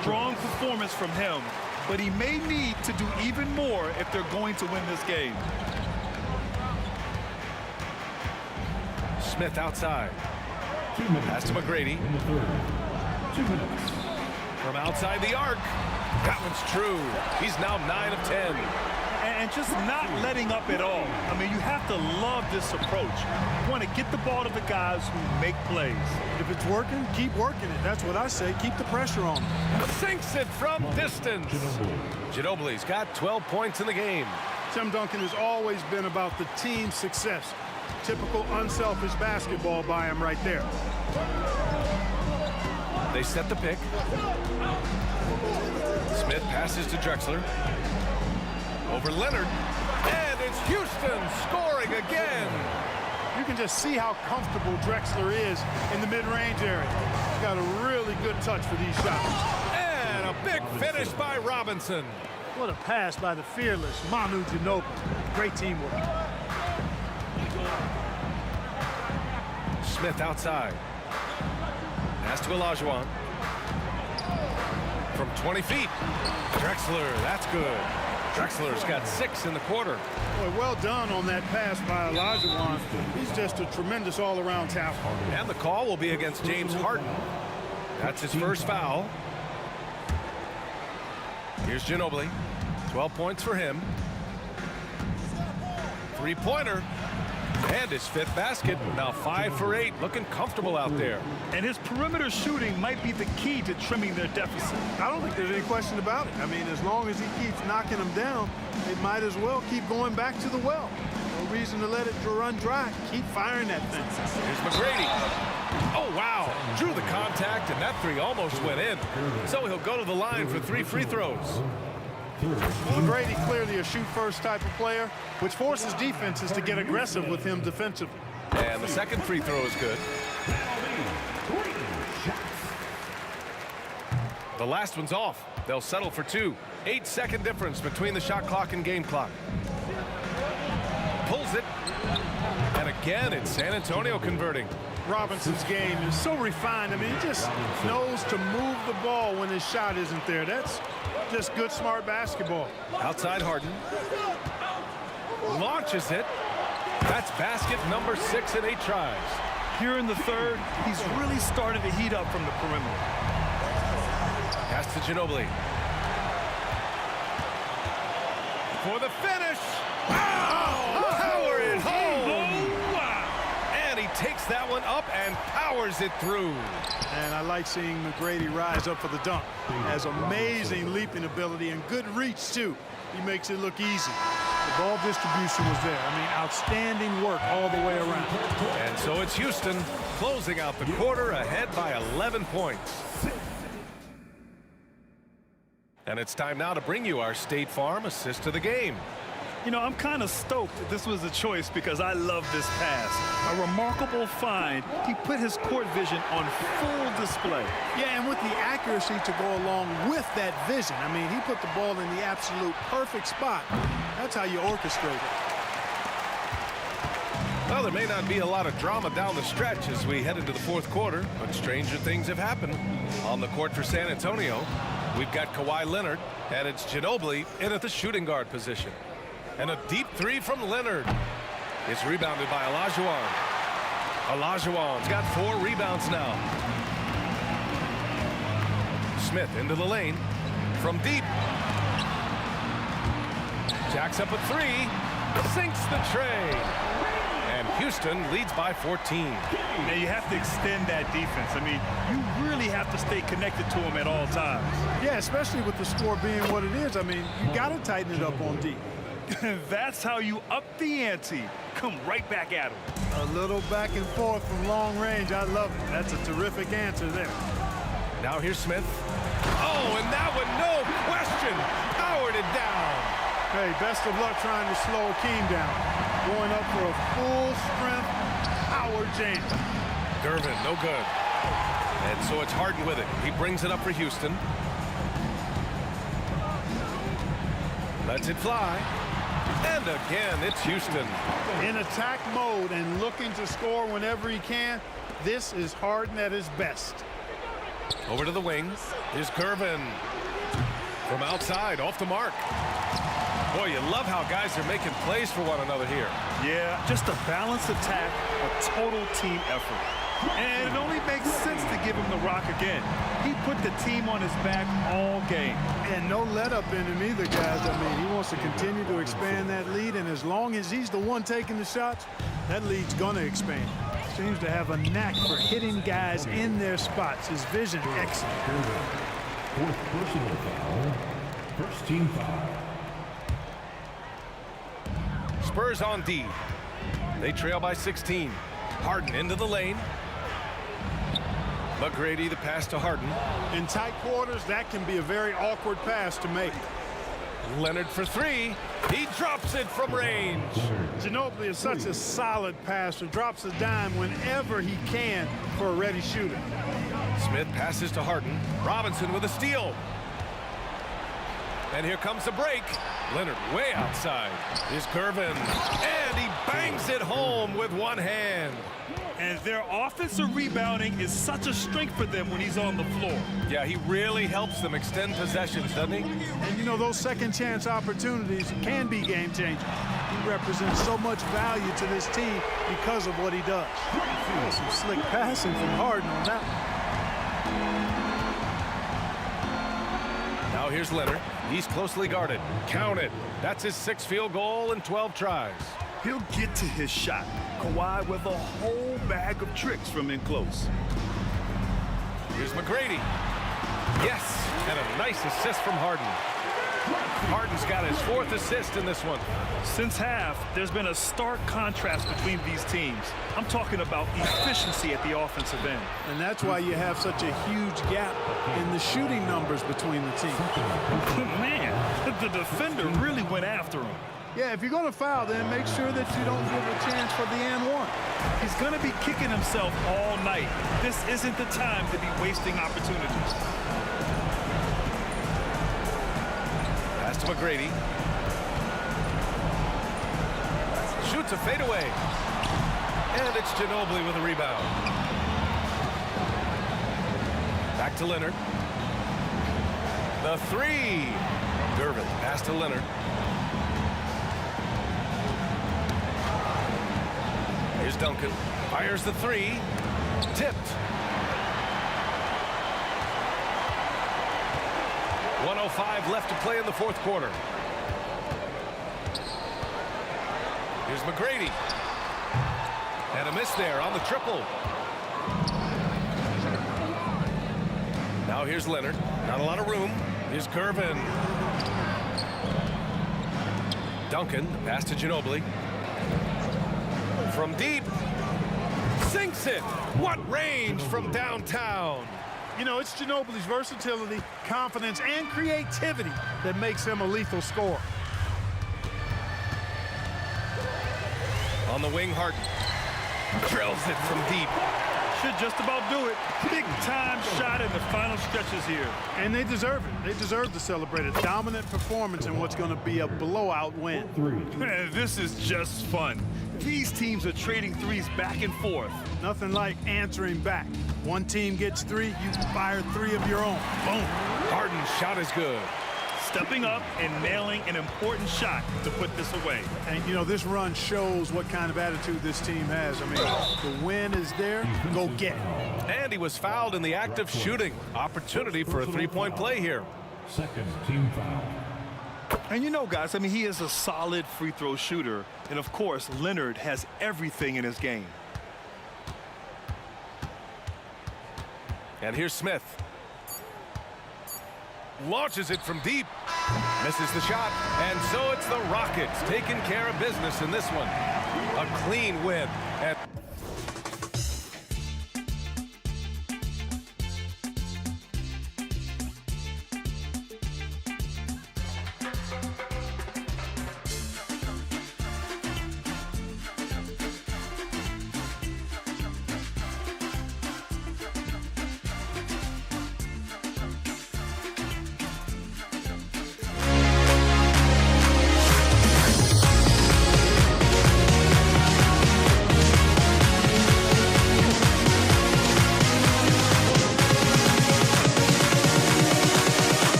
Strong performance from him, but he may need to do even more if they're going to win this game. Smith outside. 2 minutes. Pass to McGrady. In the third. 2 minutes. From outside the arc. That one's true. He's now 9 of 10. And just not letting up at all. I mean, you have to love this approach. You want to get the ball to the guys who make plays. If it's working, keep working it. That's what I say. Keep the pressure on him. Sinks it from distance. Ginobili's got 12 points in the game. Tim Duncan has always been about the team's success. Typical unselfish basketball by him right there. They set the pick. Smith passes to Drexler. Over Leonard. And it's Houston scoring again. You can just see how comfortable Drexler is in the mid-range area. He's got a really good touch for these shots. And a big finish by Robinson. What a pass by the fearless Manu Ginobili. Great teamwork. Smith outside. Pass to Olajuwon. From 20 feet. Drexler, that's good. Drexler's got 6 in the quarter. Boy, well done on that pass by Olajuwon. He's just a tremendous all-around talent. And the call will be against James Harden. That's his first foul. Here's Ginobili. 12 points for him. Three-pointer. And his 5th basket. Now 5 for 8. Looking comfortable out there. And his perimeter shooting might be the key to trimming their deficit. I don't think there's any question about it. I mean, as long as he keeps knocking them down, they might as well keep going back to the well. No reason to let it run dry. Keep firing that thing. Here's McGrady. Oh, wow. Drew the contact, and that 3 almost went in. So he'll go to the line for 3 free throws. McGrady clearly a shoot-first type of player, which forces defenses to get aggressive with him defensively. And the second free throw is good. The last one's off. They'll settle for 2. 8-second difference between the shot clock and game clock. Pulls it. And again, it's San Antonio converting. Robinson's game is so refined. I mean, he just knows to move the ball when his shot isn't there. That's just good, smart basketball. Outside Harden. Launches it. That's basket number 6 in 8 tries. Here in the third, he's really started to heat up from the perimeter. Pass to Ginobili. For the finish. Oh, power it home. And he takes that one up and powers it through. And I like seeing McGrady rise up for the dunk. Has amazing leaping ability and good reach, too. He makes it look easy. The ball distribution was there. I mean, outstanding work all the way around. And so it's Houston closing out the quarter ahead by 11 points. And it's time now to bring you our State Farm assist to the game. You know, I'm kind of stoked that this was a choice because I love this pass. A remarkable find. He put his court vision on full display. Yeah, and with the accuracy to go along with that vision. I mean, he put the ball in the absolute perfect spot. That's how you orchestrate it. Well, there may not be a lot of drama down the stretch as we head into the 4th quarter, but stranger things have happened. On the court for San Antonio, We've got Kawhi Leonard, and it's Ginobili in at the shooting guard position. And a deep three from Leonard. It's rebounded by Olajuwon. Olajuwon's got 4 rebounds now. Smith into the lane from deep. Jacks up a 3, sinks the tray. And Houston leads by 14. Now you have to extend that defense. I mean, you really have to stay connected to them at all times. Yeah, especially with the score being what it is. I mean, you got to tighten it up on deep. That's how you up the ante. Come right back at them. A little back and forth from long range. I love it. That's a terrific answer there. Now here's Smith. Oh, and that one, no question, powered it down. Hey, best of luck trying to slow Akeem down. Going up for a full-strength power jam. Gervin, no good. And so it's Harden with it. He brings it up for Houston. Lets it fly. And again, it's Houston. In attack mode and looking to score whenever he can. This is Harden at his best. Over to the wing. Here's Gervin. From outside, off the mark. Boy, you love how guys are making plays for one another here. Yeah, just a balanced attack, a total team effort. And it only makes sense to give him the rock again. He put the team on his back all game. And no let up in him either, guys. I mean, he wants to continue to expand that lead, and as long as he's the one taking the shots, that lead's going to expand. Seems to have a knack for hitting guys in their spots. His vision, excellent. 4th personal foul. First team foul. Spurs on D. They trail by 16. Harden into the lane. McGrady the pass to Harden. In tight quarters, that can be a very awkward pass to make. Leonard for 3. He drops it from range. Ginobili is such a solid passer. Drops a dime whenever he can for a ready shooter. Smith passes to Harden. Robinson with a steal. And here comes the break. Leonard way outside. Here's Gervin. And he bangs it home with one hand. And their offensive rebounding is such a strength for them when he's on the floor. Yeah, he really helps them extend possessions, doesn't he? And you know, those second chance opportunities can be game changing. He represents so much value to this team because of what he does. Oh, some slick passing from Harden on that one. Now here's Leonard. He's closely guarded. Count it. That's his 6th field goal in 12 tries. He'll get to his shot. Kawhi with a whole bag of tricks from in close. Here's McGrady. Yes, and a nice assist from Harden. Harden's got his 4th assist in this one. Since half, there's been a stark contrast between these teams. I'm talking about efficiency at the offensive end. And that's why you have such a huge gap in the shooting numbers between the teams. Man, the defender really went after him. Yeah, if you're going to foul, then make sure that you don't give a chance for the and one. He's going to be kicking himself all night. This isn't the time to be wasting opportunities. Pass to McGrady. Shoots a fadeaway. And it's Ginobili with a rebound. Back to Leonard. The 3. Gervin, pass to Leonard. Here's Duncan. Fires the 3. Tipped. 1:05 left to play in the 4th quarter. Here's McGrady. And a miss there on the triple. Now here's Leonard. Not a lot of room. Here's Gervin. Duncan, pass to Ginobili. From deep. Sinks it. What range from downtown. You know, it's Ginobili's versatility, confidence, and creativity that makes him a lethal scorer. On the wing, Harden. Drills it from deep. Should just about do it. Big time shot in the final stretches here. And they deserve it. They deserve to celebrate a dominant performance in what's going to be a blowout win. Man, this is just fun. These teams are trading threes back and forth. Nothing like answering back. One team gets 3, you fire 3 of your own. Boom. Harden's shot is good. Stepping up and nailing an important shot to put this away. And, you know, this run shows what kind of attitude this team has. I mean, the win is there, go get it. And he was fouled in the act of shooting. Opportunity for a three-point play here. Second team foul. And you know, guys, I mean, he is a solid free throw shooter. And, of course, Leonard has everything in his game. And here's Smith. Launches it from deep. Misses the shot. And so it's the Rockets taking care of business in this one. A clean win.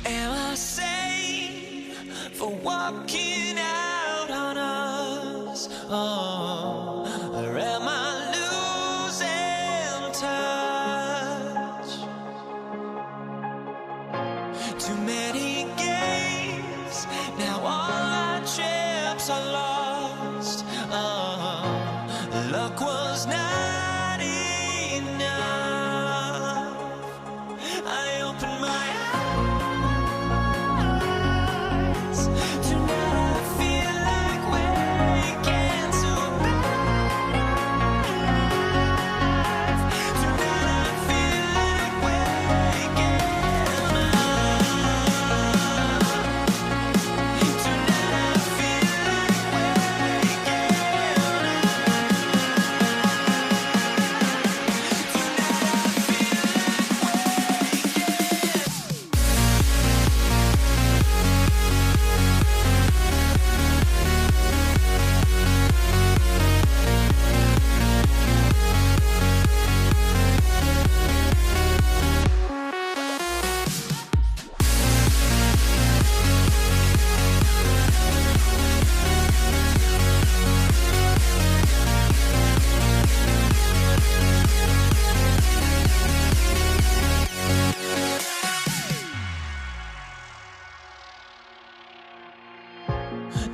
Am I safe for walking out on us? Oh, or am I losing touch? Too many games, now all our chips are lost. Oh, luck was not enough. I opened my eyes.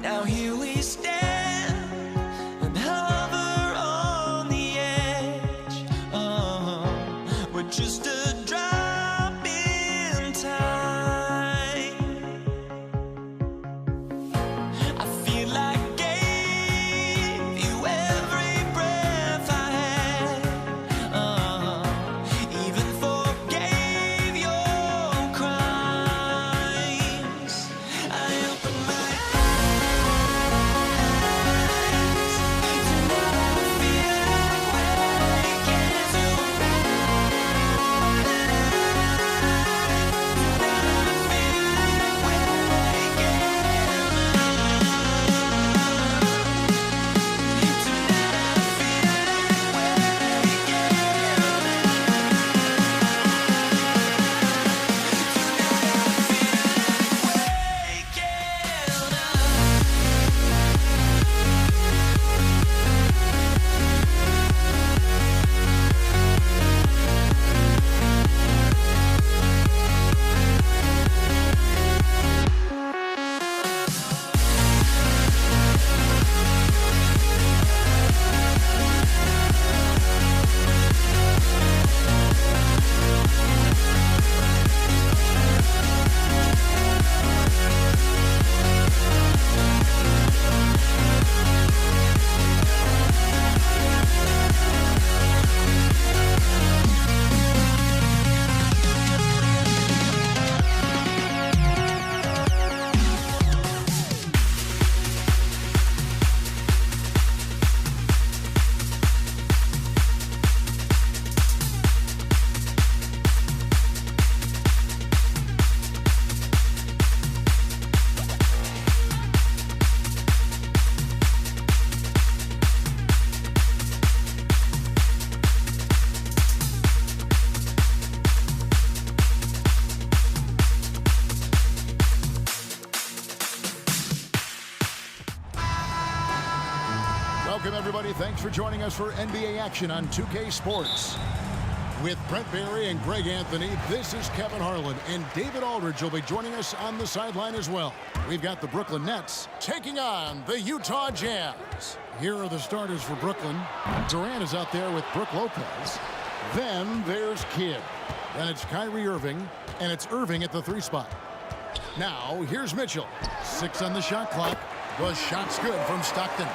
Now here we stand and hover on the edge. We're just a drop in time. I feel like I gave you Welcome, everybody. Thanks for joining us for NBA action on 2K Sports. With Brent Barry and Greg Anthony, this is Kevin Harlan, and David Aldridge will be joining us on the sideline as well. We've got the Brooklyn Nets taking on the Utah Jazz. Here are the starters for Brooklyn. Durant is out there with Brook Lopez. Then there's Kidd. Then it's Kyrie Irving, and it's Irving at the 3 spot. Now, here's Mitchell. 6 on the shot clock. The shot's good from Stockton.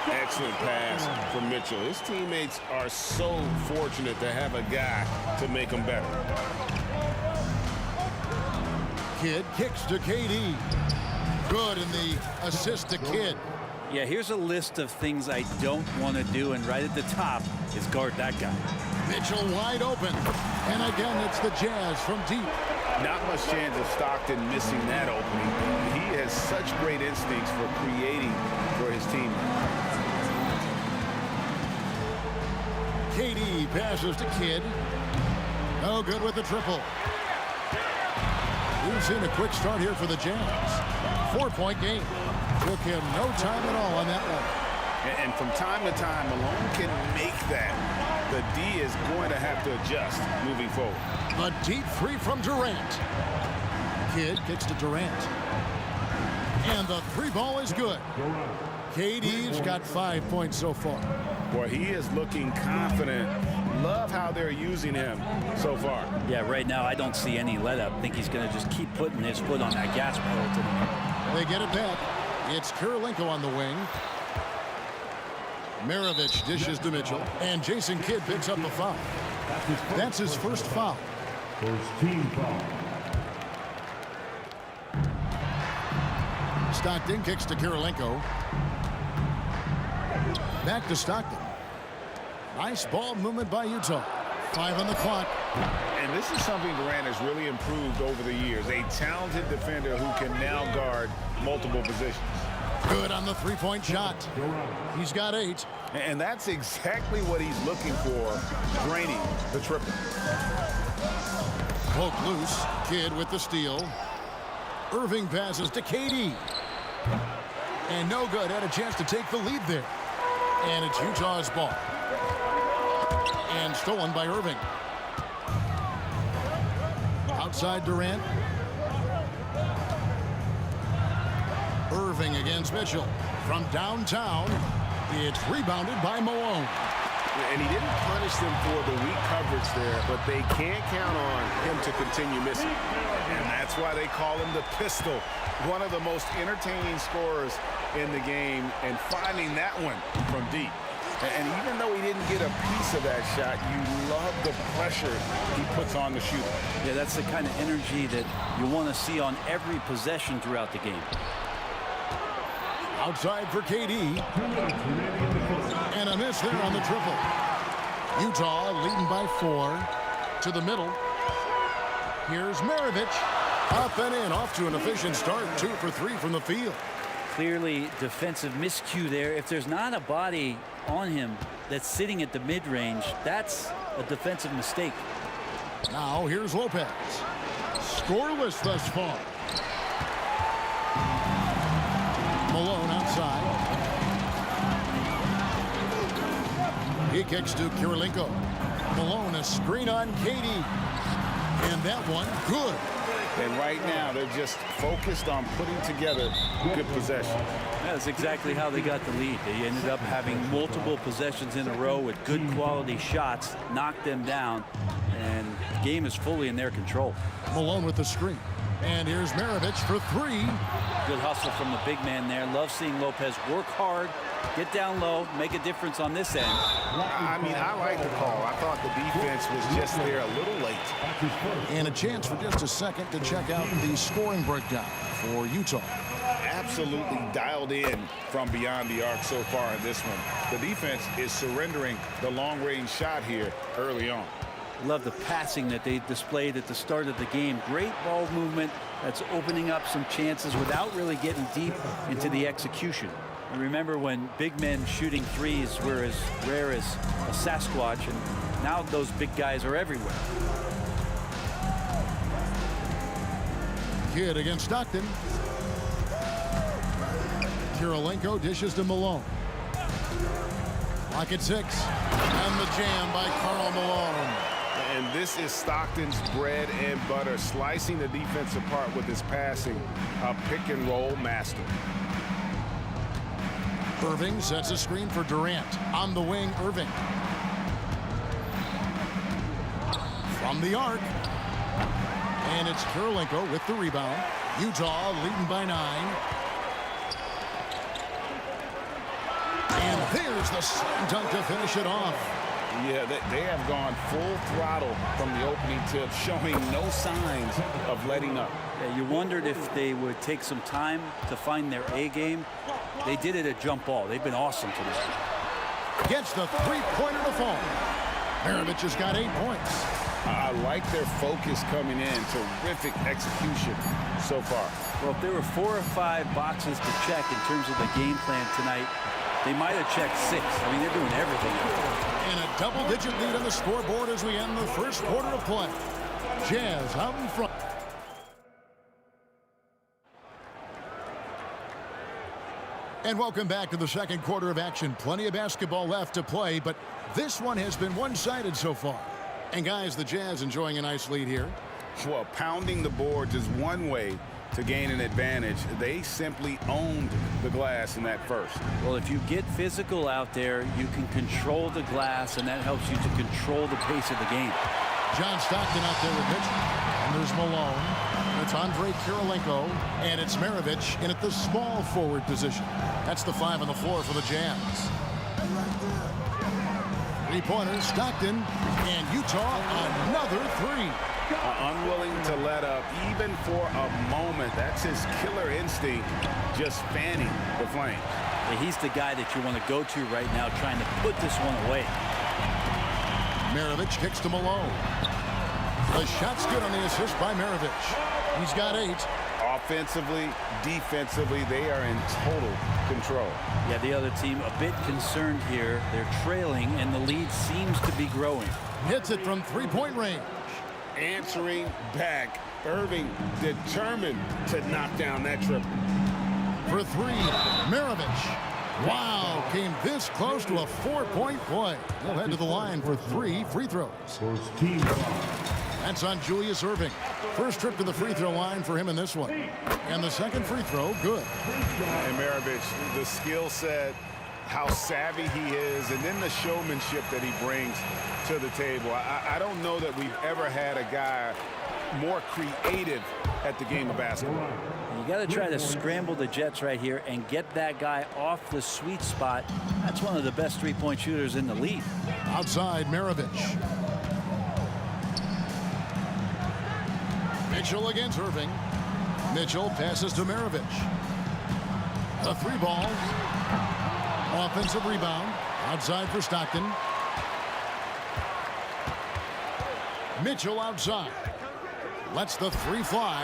Excellent pass from Mitchell. His teammates are so fortunate to have a guy to make them better. Kidd kicks to KD. Good in the assist to Kidd. Yeah, here's a list of things I don't want to do, and right at the top is guard that guy. Mitchell wide open. And again, it's the Jazz from deep. Not much chance of Stockton missing that opening. He has such great instincts for creating for his team. KD passes to Kidd. No good with the triple. We've seen a quick start here for the Jazz. 4-point game. Took him no time at all on that one. And from time to time, Malone can make that. The D is going to have to adjust moving forward. A deep 3 from Durant. Kidd kicks to Durant. And the 3 ball is good. KD's got 5 points so far. Boy, he is looking confident. Love how they're using him so far. Yeah, right now I don't see any let up. I think he's going to just keep putting his foot on that gas pedal tonight. They get it back. It's Kirilenko on the wing. Maravich dishes to Mitchell. And Jason Kidd picks up a foul. That's his first foul. First team foul. Stockton kicks to Kirilenko. Back to Stockton. Nice ball movement by Utah. 5 on the clock. And this is something Durant has really improved over the years. A talented defender who can now guard multiple positions. Good on the 3-point shot. He's got 8. And that's exactly what he's looking for, draining the triple. Poke loose. Kidd with the steal. Irving passes to KD. And no good. Had a chance to take the lead there. And it's Utah's ball. And stolen by Irving. Outside Durant. Irving against Mitchell. From downtown, it's rebounded by Malone. And he didn't punish them for the weak coverage there, but they can't count on him to continue missing. And that's why they call him the pistol. One of the most entertaining scorers in the game, and finding that one from deep. And even though he didn't get a piece of that shot, you love the pressure he puts on the shooter. Yeah, that's the kind of energy that you want to see on every possession throughout the game. Outside for KD. And a miss there on the triple. Utah leading by 4 to the middle. Here's Maravich. Up and in, off to an efficient start. 2 for 3 from the field. Clearly defensive miscue there. If there's not a body on him that's sitting at the mid-range, that's a defensive mistake. Now here's Lopez. Scoreless thus far. Malone outside. He kicks to Kirilenko. Malone, a screen on KD. And that one, good. And right now, they're just focused on putting together good possession. That's exactly how they got the lead. They ended up having multiple possessions in a row with good quality shots, knocked them down, and the game is fully in their control. Malone with the screen. And here's Maravich for 3. Good hustle from the big man there. Love seeing Lopez work hard, get down low, make a difference on this end. I mean, I like the call. I thought the defense was just there a little late. And a chance for just a second to check out the scoring breakdown for Utah. Absolutely dialed in from beyond the arc so far in this one. The defense is surrendering the long-range shot here early on. Love the passing that they displayed at the start of the game. Great ball movement that's opening up some chances without really getting deep into the execution. And remember when big men shooting threes were as rare as a Sasquatch, and now those big guys are everywhere. Kidd against Stockton. Kirilenko dishes to Malone. Clock at 6. And the jam by Karl Malone. And this is Stockton's bread and butter, slicing the defense apart with his passing, a pick-and-roll master. Irving sets a screen for Durant. On the wing, Irving. From the arc. And it's Kirilenko with the rebound. Utah leading by 9. And there's the slam dunk to finish it off. Yeah, they have gone full throttle from the opening tip, showing no signs of letting up. Yeah, you wondered if they would take some time to find their A game. They did it at jump ball. They've been awesome today. Gets the three-pointer to fall. Maravich has got 8 points. I like their focus coming in. Terrific execution so far. Well, if there were 4 or 5 boxes to check in terms of the game plan tonight, they might have checked 6. I mean, they're doing everything. And a double-digit lead on the scoreboard as we end the first quarter of play. Jazz out in front. And welcome back to the second quarter of action. Plenty of basketball left to play, but this one has been one-sided so far. And guys, the Jazz enjoying a nice lead here. Well, pounding the boards is one way to gain an advantage. They simply owned the glass in that first. Well, if you get physical out there, you can control the glass, and that helps you to control the pace of the game. John Stockton out there with Mitchell. And there's Malone. It's Andre Kirilenko. And it's Maravich in at the small forward position. That's the 5 on the floor for the Jazz. Three-pointers, Stockton. And Utah, another 3. Unwilling to let up even for a moment. That's his killer instinct, just fanning the flame. Yeah, he's the guy that you want to go to right now, trying to put this one away. Maravich kicks to Malone. The shot's good on the assist by Maravich. He's got 8. Offensively, defensively, they are in total control. Yeah, the other team a bit concerned here. They're trailing, and the lead seems to be growing. Hits it from three-point range. Answering back. Irving determined to knock down that triple. For 3, Maravich. Wow, came this close to a 4-point play. He'll head to the line for 3 free throws. That's on Julius Irving. First trip to the free throw line for him in this one. And the second free throw, good. And Maravich, the skill set, how savvy he is, and then the showmanship that he brings to the table. I don't know that we've ever had a guy more creative at the game of basketball. You got to try to scramble the Jets right here and get that guy off the sweet spot. That's one of the best three-point shooters in the league. Outside, Maravich. Mitchell against Irving. Mitchell passes to Maravich. The 3 ball. Offensive rebound. Outside for Stockton. Mitchell outside. Lets the 3 fly.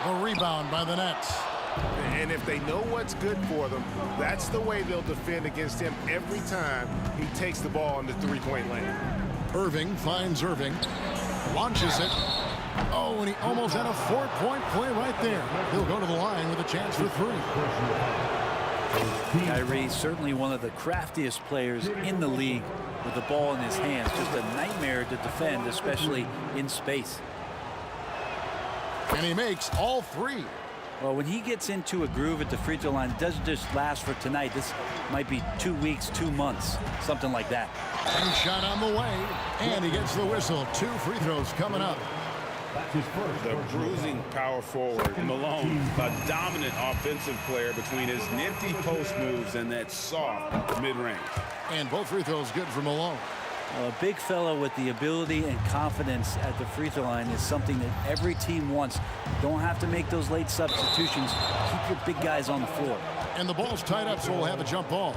A rebound by the Nets. And if they know what's good for them, that's the way they'll defend against him every time he takes the ball in the three-point lane. Irving finds Irving. Launches it. Oh, and he almost had a 4-point play right there. He'll go to the line with a chance for 3. Kyrie, certainly one of the craftiest players in the league with the ball in his hands. Just a nightmare to defend, especially in space. And he makes all 3. Well, when he gets into a groove at the free throw line, it doesn't just last for tonight. This might be 2 weeks, 2 months, something like that. And shot on the way. And he gets the whistle. 2 free throws coming up. The bruising power forward, Malone, a dominant offensive player between his nifty post moves and that soft mid-range. And both free throws good for Malone. A big fellow with the ability and confidence at the free throw line is something that every team wants. Don't have to make those late substitutions. Keep your big guys on the floor. And the ball's tied up, so we'll have a jump ball.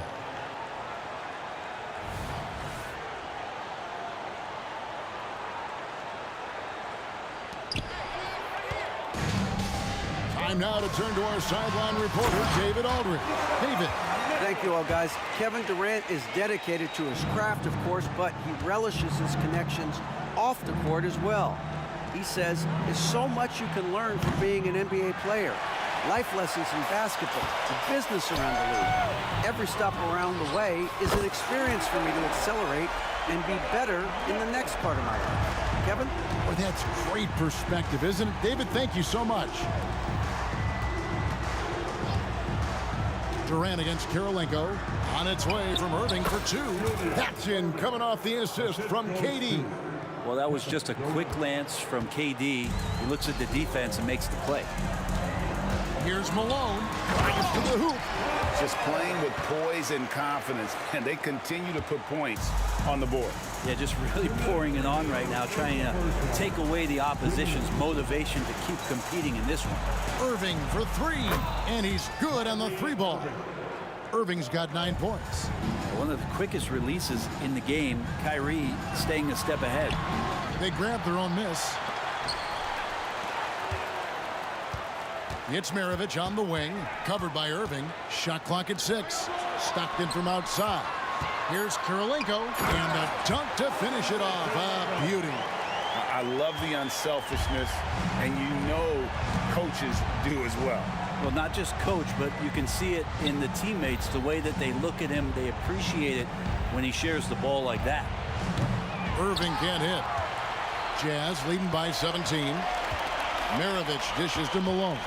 Time now to turn to our sideline reporter, David Aldridge. David. Thank you all, guys. Kevin Durant is dedicated to his craft, of course, but he relishes his connections off the court as well. He says there's so much you can learn from being an NBA player. life lessons in basketball, the business around the league. Every stop around the way is an experience for me to accelerate and be better in the next part of my life. Kevin? Boy, that's great perspective, isn't it? David, thank you so much. Durant against Kirilenko. On its way from Irving for two. That's in, coming off the assist from KD. Well, that was just a quick glance from KD. He looks at the defense and makes the play. Here's Malone. Drives to the hoop. Just playing with poise and confidence, and they continue to put points on the board. Yeah, just really pouring it on right now, trying to take away the opposition's motivation to keep competing in this one. Irving for three, and he's good on the three ball. Irving's got 9 points. One of the quickest releases in the game. Kyrie staying a step ahead. They grab their own miss. It's Maravich on the wing, covered by Irving. Shot clock at 6. Stockton from outside. Here's Kirilenko, and a dunk to finish it off. A beauty. I love the unselfishness, and you know coaches do as well. Well, not just coach, but you can see it in the teammates, the way that they look at him. They appreciate it when he shares the ball like that. Irving can't hit. Jazz leading by 17. Maravich dishes to Malone.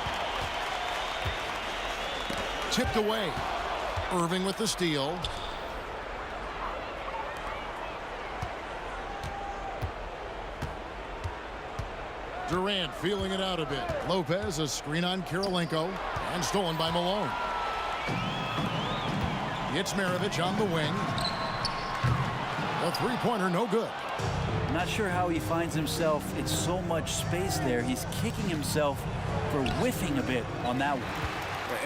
Tipped away. Irving with the steal. Durant feeling it out a bit. Lopez, a screen on Kirilenko, and stolen by Malone. It's Maravich on the wing. A three-pointer, no good. I'm not sure how he finds himself in so much space there. He's kicking himself for whiffing a bit on that one.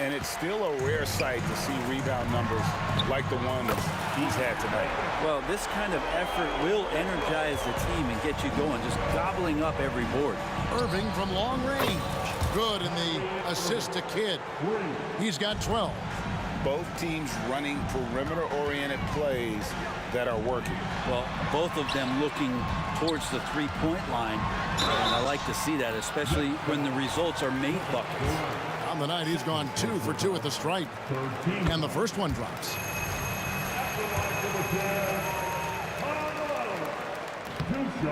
And it's still a rare sight to see rebound numbers like the ones he's had tonight. Well, this kind of effort will energize the team and get you going, just gobbling up every board. Irving from long range. Good in the assist to Kidd. He's got 12. Both teams running perimeter-oriented plays that are working. Well, both of them looking towards the three-point line, and I like to see that, especially when the results are made buckets. On the night, he's gone 2 for 2 at the stripe, and the first one drops.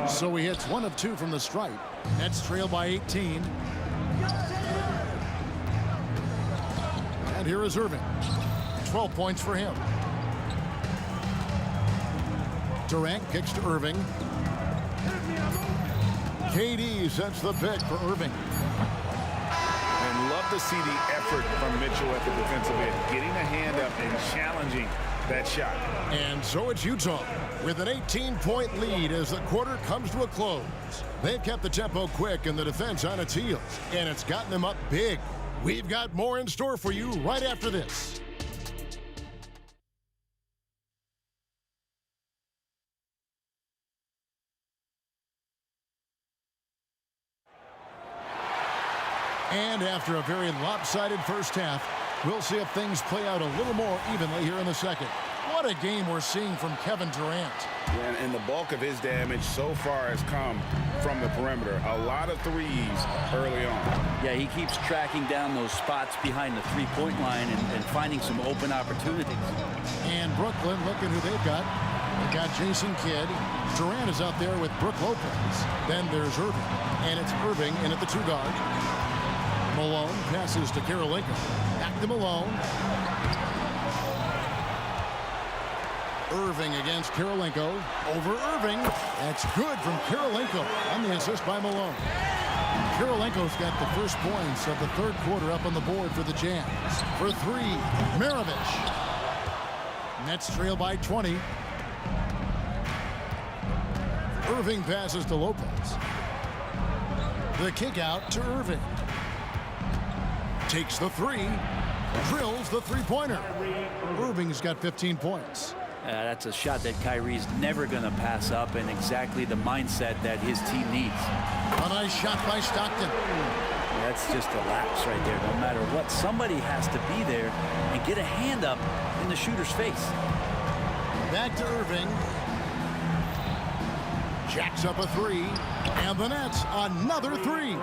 So he hits 1 of 2 from the stripe. Nets trail by 18. And here is Irving. 12 points for him. Durant kicks to Irving. KD sets the pick for Irving. And love to see the effort from Mitchell at the defensive end, getting a hand up and challenging that shot. And so it's Utah with an 18-point lead as the quarter comes to a close. They've kept the tempo quick and the defense on its heels, and it's gotten them up big. We've got more in store for you right after this. And after a very lopsided first half, we'll see if things play out a little more evenly here in the second. What a game we're seeing from Kevin Durant. Yeah, and the bulk of his damage so far has come from the perimeter. A lot of threes early on. Yeah, he keeps tracking down those spots behind the three-point line and finding some open opportunities. And Brooklyn, looking who they've got. They've got Jason Kidd. Durant is out there with Brook Lopez. Then there's Irving. And it's Irving in at the 2 guard. Malone passes to Kirilenko. Back to Malone. Irving against Kirilenko. Over Irving. That's good from Kirilenko on the assist by Malone. Kirilenko's got the first points of the third quarter up on the board for the Jazz. For 3, Maravich. Nets trail by 20. Irving passes to Lopez. The kick out to Irving. Takes the 3. Drills the three-pointer. Irving's got 15 points. That's a shot that Kyrie's never going to pass up, and exactly the mindset that his team needs. A nice shot by Stockton. That's just a lapse right there. No matter what, somebody has to be there and get a hand up in the shooter's face. Back to Irving. Jacks up a 3. And the Nets, another 3.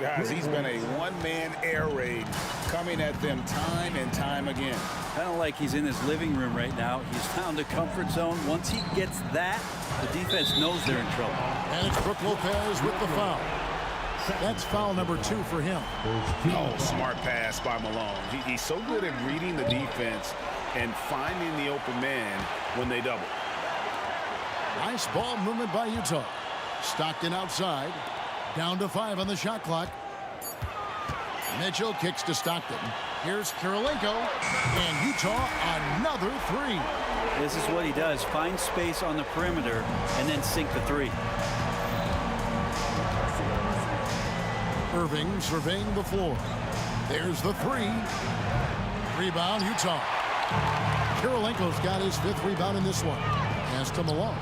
Guys, he's been a one-man air raid coming at them time and time again. Kind of like he's in his living room right now. He's found a comfort zone. Once he gets that, the defense knows they're in trouble. And it's Brook Lopez with the foul. That's foul number 2 for him. Oh, smart pass by Malone. He's so good at reading the defense and finding the open man when they double. Nice ball movement by Utah. Stockton outside. Down to 5 on the shot clock. Mitchell kicks to Stockton. Here's Kirilenko. And Utah another 3. This is what he does. Find space on the perimeter and then sink the 3. Irving surveying the floor. There's the 3. Rebound, Utah. Kirilenko's got his 5th rebound in this one. Pass to Malone.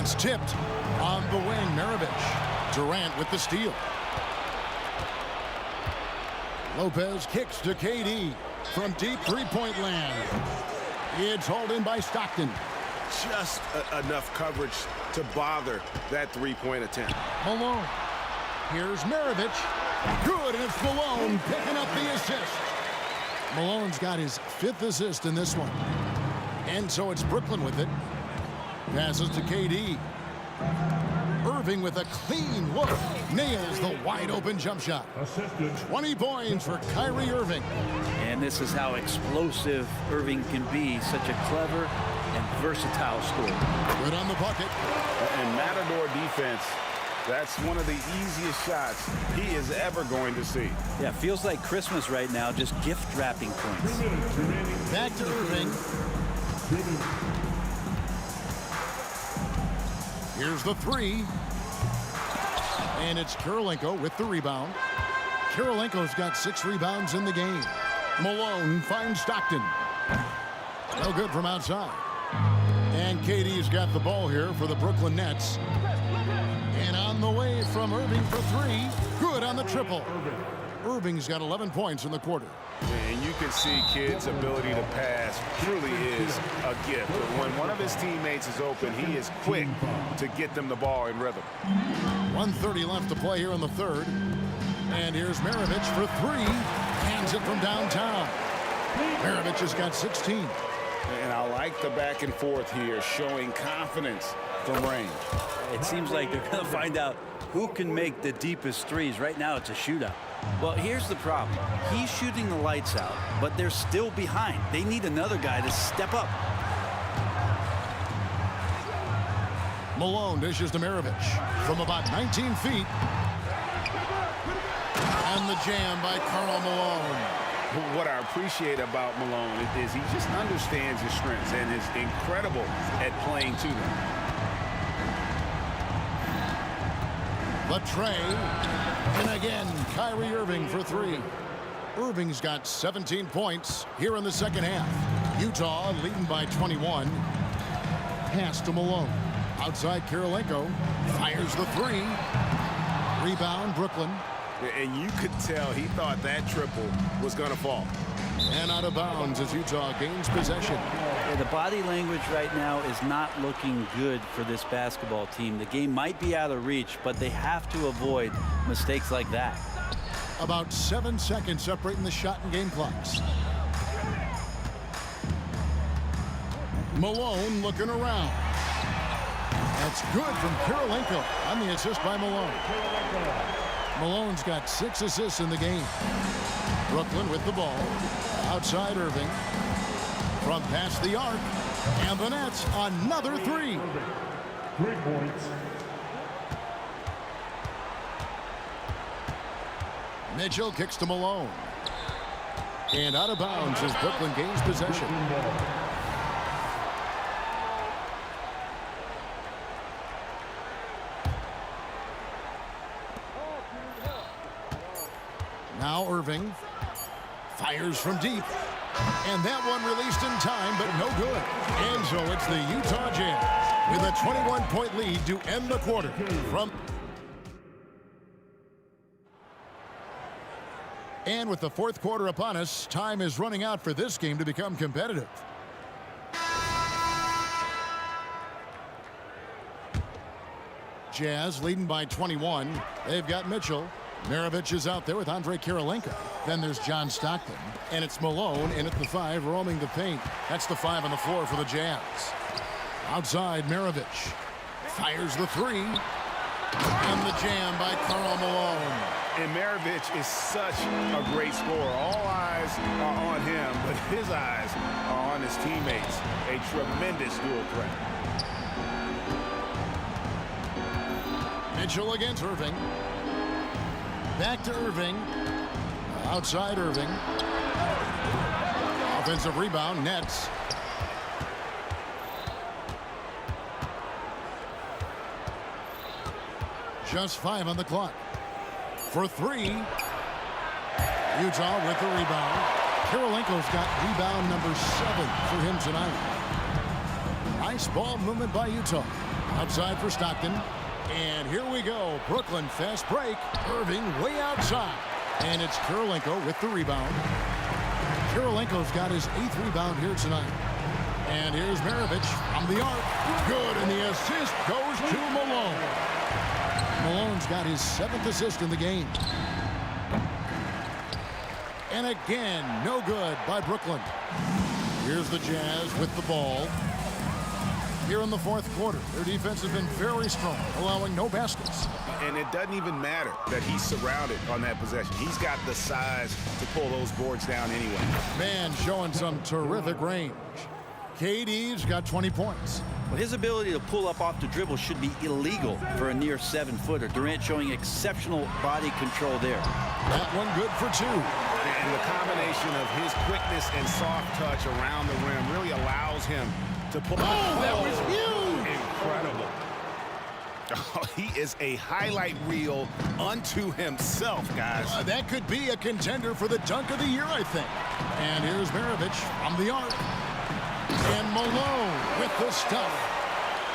It's tipped on the wing. Maravich. Durant with the steal. Lopez kicks to KD from deep three-point land. It's hauled in by Stockton. Just enough coverage to bother that three-point attempt. Malone. Here's Maravich. Good, and it's Malone picking up the assist. Malone's got his 5th assist in this one. And so it's Brooklyn with it. Passes to KD. Irving with a clean look. Nails the wide-open jump shot. 20 points for Kyrie Irving. And this is how explosive Irving can be. Such a clever and versatile scorer. Good on the bucket. And Matador defense, that's one of the easiest shots he is ever going to see. Yeah, feels like Christmas right now, just gift wrapping points. Back to Irving. Here's the 3. And it's Kirilenko with the rebound. Kirilenko's got 6 rebounds in the game. Malone finds Stockton. No good from outside. And KD's got the ball here for the Brooklyn Nets. And on the way from Irving for 3. Good on the triple. Irving's got 11 points in the quarter. And you can see Kidd's ability to pass truly is a gift. When one of his teammates is open, he is quick to get them the ball in rhythm. 1:30 left to play here in the 3rd. And here's Maravich for 3. Hands it from downtown. Maravich has got 16. And I like the back and forth here, showing confidence from range. It seems like they're going to find out who can make the deepest threes. Right now, it's a shootout. Well, here's the problem. He's shooting the lights out, but they're still behind. They need another guy to step up. Malone dishes to Maravich from about 19 feet. And the jam by Karl Malone. What I appreciate about Malone is he just understands his strengths and is incredible at playing to them. The tray. And again, Kyrie Irving for 3. Irving's got 17 points here in the second half. Utah leading by 21. Pass to Malone. Outside Kirilenko. Fires the 3. Rebound, Brooklyn. And you could tell he thought that triple was going to fall. And out of bounds as Utah gains possession. Yeah, the body language right now is not looking good for this basketball team. The game might be out of reach, but they have to avoid mistakes like that. About 7 seconds separating the shot and game clocks. Malone looking around. That's good from Kirilenko on the assist by Malone. Malone's got 6 assists in the game. Brooklyn with the ball. Outside Irving. From past the arc. And the Nets, another 3. 3 points. Mitchell kicks to Malone. And out of bounds as Brooklyn gains possession. Now Irving fires from deep. And that one released in time, but no good. And so it's the Utah Jazz with a 21-point lead to end the quarter. And with the 4th quarter upon us, time is running out for this game to become competitive. Jazz leading by 21. They've got Mitchell. Maravich is out there with Andre Kirilenko. Then there's John Stockton. And it's Malone in at the 5, roaming the paint. That's the 5 on the floor for the Jazz. Outside, Maravich fires the 3. And the jam by Karl Malone. And Maravich is such a great scorer. All eyes are on him, but his eyes are on his teammates. A tremendous dual threat. Mitchell against Irving. Back to Irving. Outside Irving. Offensive rebound, Nets. Just 5 on the clock. For 3. Utah with the rebound. Kirilenko's got rebound number 7 for him tonight. Nice ball movement by Utah. Outside for Stockton. And here we go. Brooklyn fast break. Irving way outside. And it's Kirilenko with the rebound. Kirilenko's got his 8th rebound here tonight. And here's Maravich from the arc. Good, and the assist goes to Malone. Malone's got his 7th assist in the game. And again, no good by Brooklyn. Here's the Jazz with the ball. Here in the 4th quarter, their defense has been very strong, allowing no baskets. And it doesn't even matter that he's surrounded on that possession. He's got the size to pull those boards down anyway. Man showing some terrific range. KD's got 20 points. Well, his ability to pull up off the dribble should be illegal for a near 7-footer. Durant showing exceptional body control there. That one good for 2. And the combination of his quickness and soft touch around the rim really allows him to pull. Oh, that was huge! Incredible. Oh, he is a highlight reel unto himself, guys. That could be a contender for the dunk of the year, I think. And here's Maravich from the arc. And Malone with the stuff.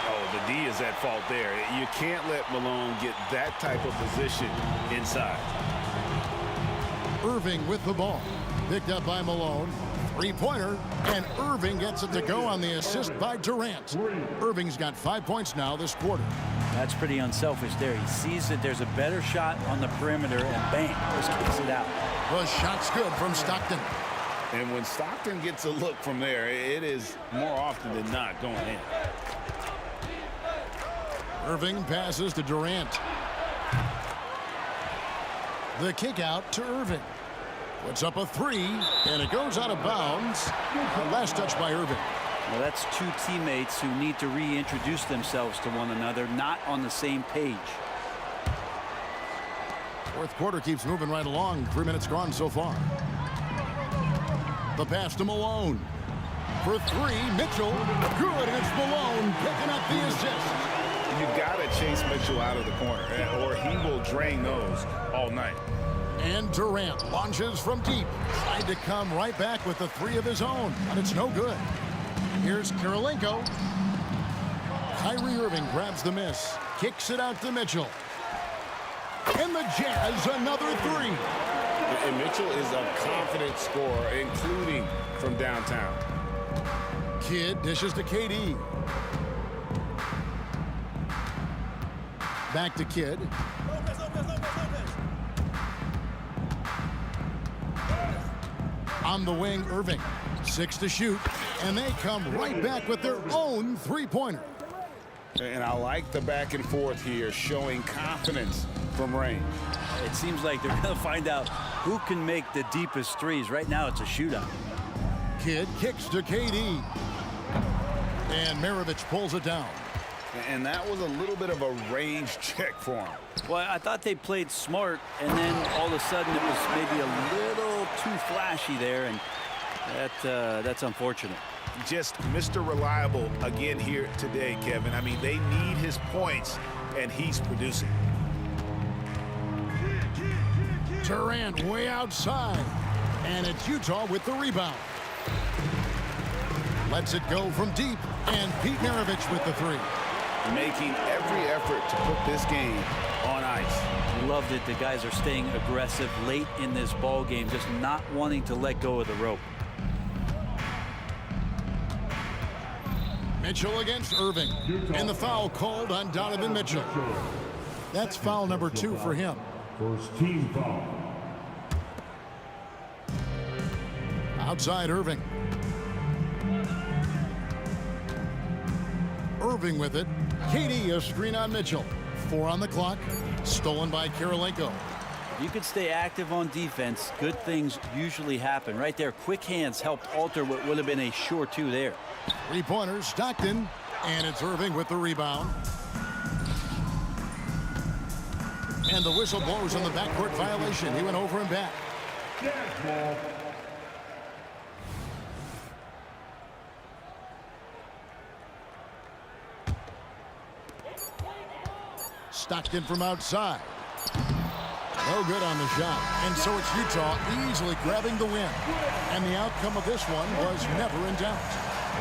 Oh, the D is at fault there. You can't let Malone get that type of position inside. Irving with the ball. Picked up by Malone. 3-pointer. And Irving gets it to go on the assist by Durant. Irving's got 5 points now this quarter. That's pretty unselfish there. He sees that there's a better shot on the perimeter, and bang, just kicks it out. The shot's good from Stockton. And when Stockton gets a look from there, it is more often than not going in. Irving passes to Durant. The kick out to Irving. Puts up a 3, and it goes out of bounds. The last touch by Irving. Well, that's 2 teammates who need to reintroduce themselves to one another, not on the same page. 4th quarter keeps moving right along. 3 minutes gone so far. The pass to Malone. For 3, Mitchell. Good, and it's Malone picking up the assist. You've got to chase Mitchell out of the corner, or he will drain those all night. And Durant launches from deep. Tried to come right back with the 3 of his own, but it's no good. Here's Kirilenko. Kyrie Irving grabs the miss. Kicks it out to Mitchell. And the Jazz, another 3. And Mitchell is a confident scorer, including from downtown. Kidd dishes to KD. Back to Kidd. On the wing, Irving. 6 to shoot. And they come right back with their own 3-pointer. And I like the back and forth here, showing confidence from range. It seems like they're going to find out who can make the deepest threes. Right now, it's a shootout. Kidd kicks to KD. And Maravich pulls it down. And that was a little bit of a range check for him. Well, I thought they played smart, and then all of a sudden it was maybe a little too flashy there, and that's unfortunate. Just Mr. Reliable again here today, Kevin. I mean, they need his points, and he's producing. Durant way outside, and it's Utah with the rebound. Lets it go from deep, and Pete Maravich with the 3. Making every effort to put this game on ice. Loved it. The guys are staying aggressive late in this ball game, just not wanting to let go of the rope. Mitchell against Irving. And the foul called on Donovan Mitchell. That's foul number 2 for him. First team foul. Outside Irving. Irving with it. KD, a screen on Mitchell. 4 on the clock. Stolen by Kirilenko. You could stay active on defense. Good things usually happen. Right there, quick hands helped alter what would have been a sure 2 there. 3-pointers, Stockton. And it's Irving with the rebound. And the whistle blows on the backcourt violation. He went over and back. Ball. Stockton from outside. No good on the shot. And so it's Utah easily grabbing the win. And the outcome of this one was never in doubt.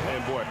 And boy.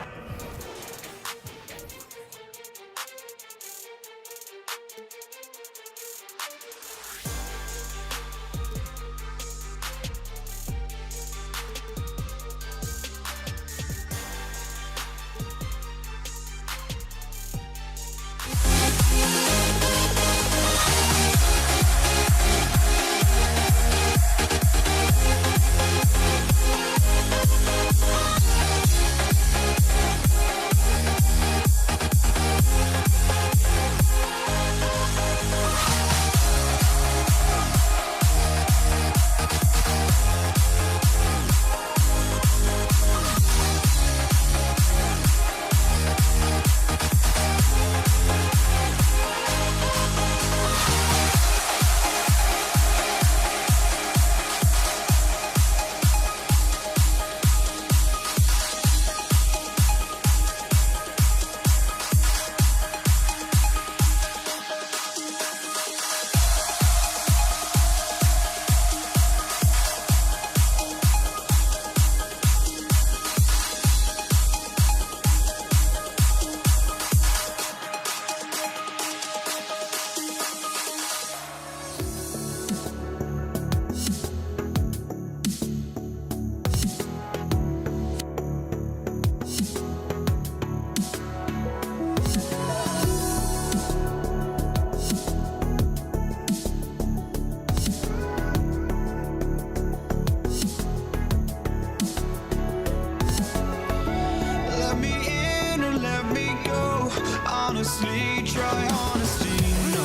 honestly, try honesty, no.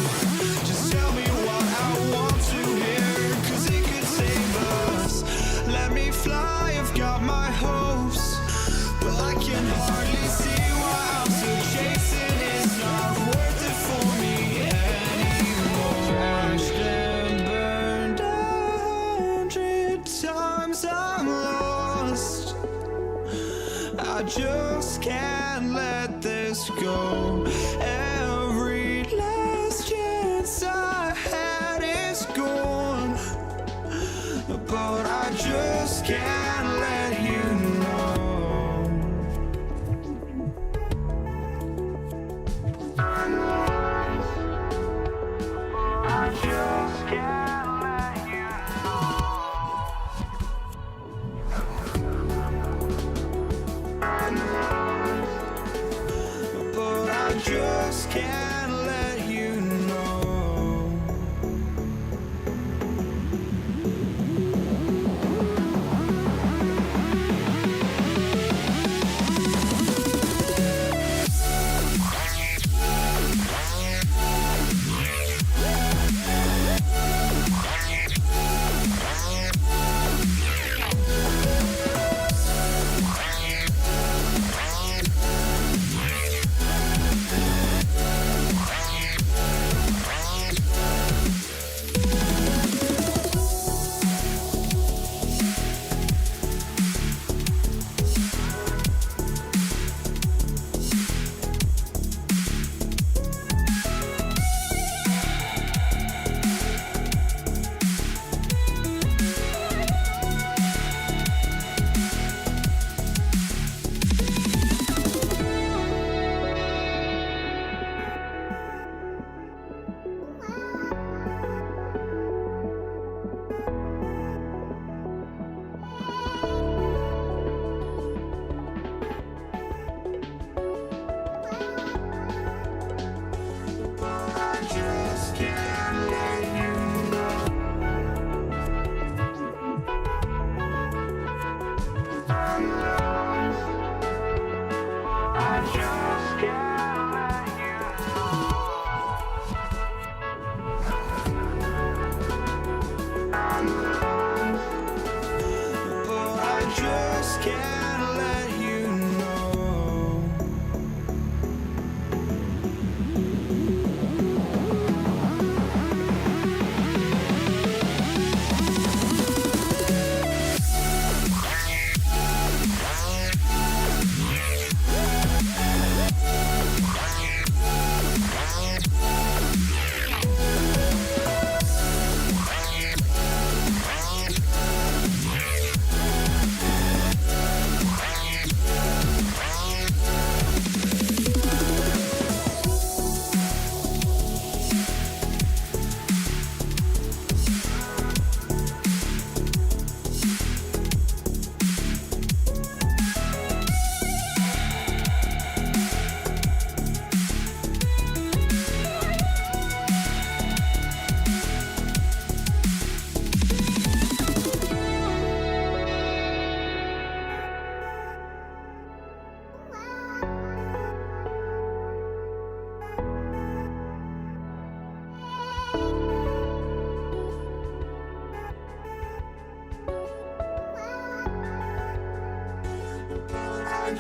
Just tell me what I want to hear, 'cause it could save us. Let me fly, I've got my hopes, but I can hardly see why I'm still chasing. It's not worth it for me anymore. Crashed and burned 100 times, I'm lost. I just can't let this go. Every last chance I had is gone, but I just can't let you know. I just can't let you know. But I just can't let you know.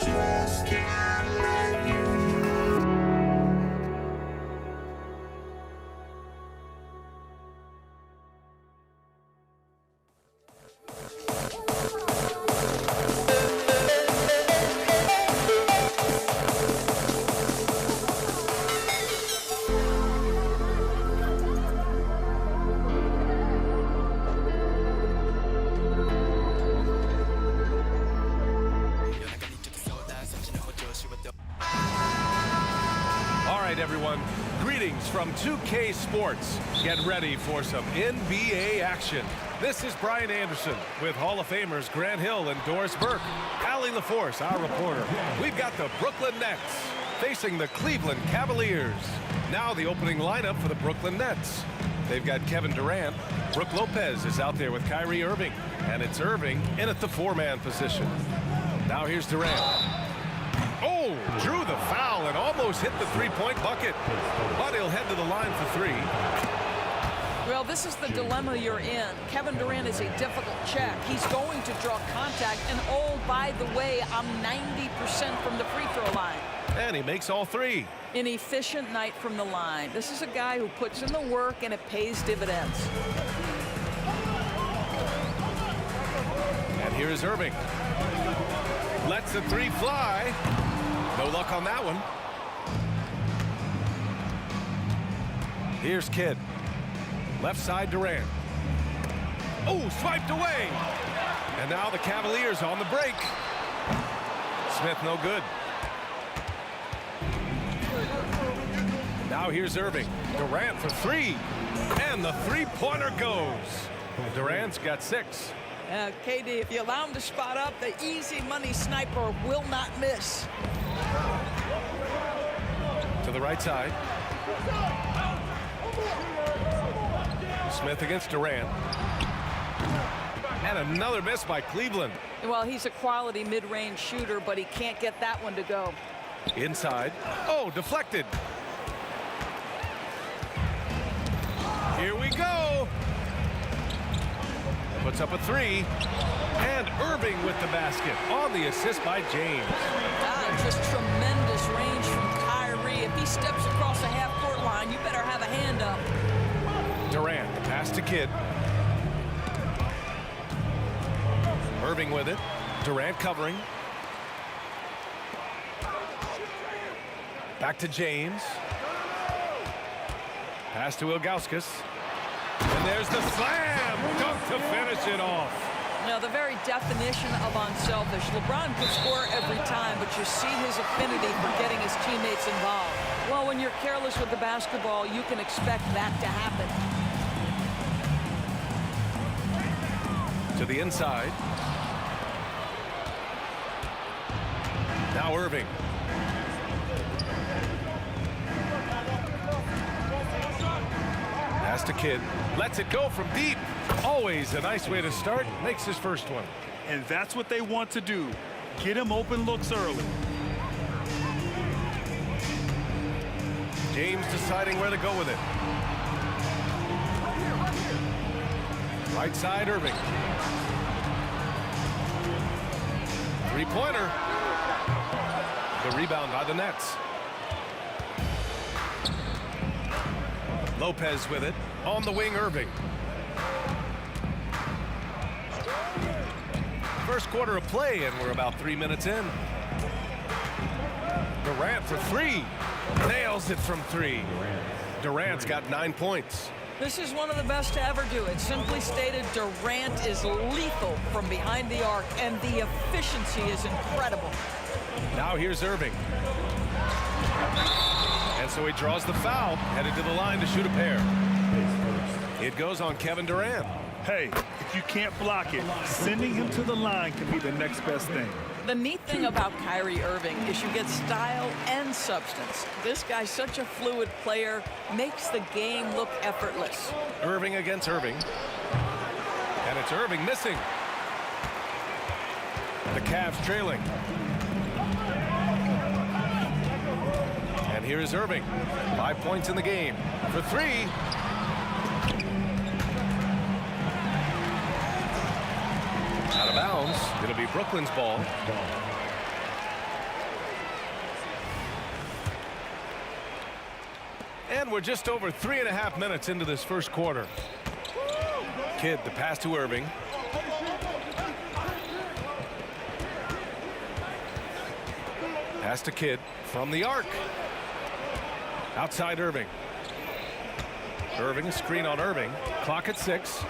just can't let you know. Everyone, greetings from 2K Sports. Get ready for some NBA action. This is Brian Anderson with Hall of Famers Grant Hill and Doris Burke. Allie LaForce, our reporter. We've got the Brooklyn Nets facing the Cleveland Cavaliers. Now the opening lineup for the Brooklyn Nets. They've got Kevin Durant. Brook Lopez is out there with Kyrie Irving. And it's Irving in at the four-man position. Now here's Durant. Oh, drew the foul and almost hit the three-point bucket. But he'll head to the line for three. Well, this is the dilemma you're in. Kevin Durant is a difficult check. He's going to draw contact. And oh, by the way, I'm 90% from the free throw line. And he makes all three. An efficient night from the line. This is a guy who puts in the work and it pays dividends. And here is Irving. Lets the three fly. No luck on that one. Here's Kidd. Left side Durant. Oh, swiped away. And now the Cavaliers on the break. Smith no good. Now here's Irving. Durant for three. And the three-pointer goes. Durant's got 6. KD, if you allow him to spot up, the easy money sniper will not miss. To the right side. Smith against Durant. And another miss by Cleveland. Well, he's a quality mid-range shooter, but he can't get that one to go. Inside. Oh, deflected. Here we go. Puts up a three. And Irving with the basket on the assist by James. Just tremendous range from Kyrie. If he steps across the half-court line, you better have a hand up. Durant, the pass to Kidd. Irving with it. Durant covering. Back to James. Pass to Ilgauskas. And there's the slam. Dunk to finish it off. Now, the very definition of unselfish. LeBron could score every time, but you see his affinity for getting his teammates involved. Well, when you're careless with the basketball, you can expect that to happen. To the inside. Now Irving. Pass to Kidd. Lets it go from deep. Always a nice way to start. Makes his first one. And that's what they want to do. Get him open looks early. James deciding where to go with it. Right side, Irving. Three-pointer. The rebound by the Nets. Lopez with it. On the wing, Irving. First quarter of play, and we're about 3 minutes in. Durant for three. Nails it from three. Durant's got 9 points. This is one of the best to ever do it. Simply stated, Durant is lethal from behind the arc, and the efficiency is incredible. Now here's Irving. And so he draws the foul, headed to the line to shoot a pair. It goes on Kevin Durant. Hey, if you can't block it, sending him to the line can be the next best thing. The neat thing about Kyrie Irving is you get style and substance. This guy's such a fluid player, makes the game look effortless. Irving against Irving. And it's Irving missing. The Cavs trailing. And here is Irving. 5 points in the game. For three. Out of bounds. It'll be Brooklyn's ball. And we're just over 3.5 minutes into this first quarter. Kidd, the pass to Irving. Pass to Kidd from the arc. Outside Irving. Irving, screen on Irving. Clock at 6.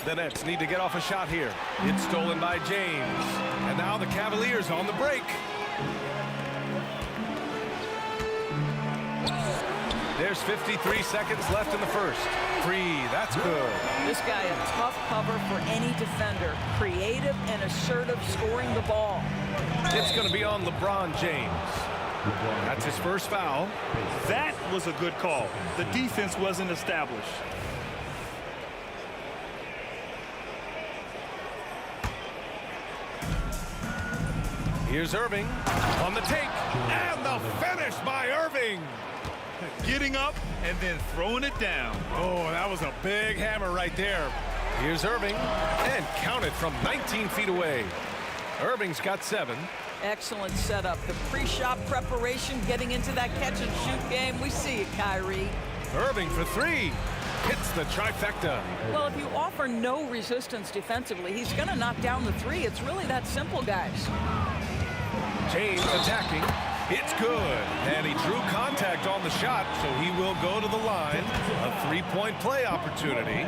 The Nets need to get off a shot here. It's stolen by James. And now the Cavaliers on the break. There's 53 seconds left in the first. Free, that's good. This guy a tough cover for any defender. Creative and assertive scoring the ball. It's going to be on LeBron James. That's his first foul. That was a good call. The defense wasn't established. Here's Irving on the take, and the finish by Irving. Getting up and then throwing it down. Oh, that was a big hammer right there. Here's Irving, and counted from 19 feet away. Irving's got 7. Excellent setup. The pre-shot preparation, getting into that catch-and-shoot game. We see it, Kyrie. Irving for 3. Hits the trifecta. Well, if you offer no resistance defensively, he's going to knock down the 3. It's really that simple, guys. James attacking. It's good. And he drew contact on the shot, so he will go to the line. A 3-point play opportunity.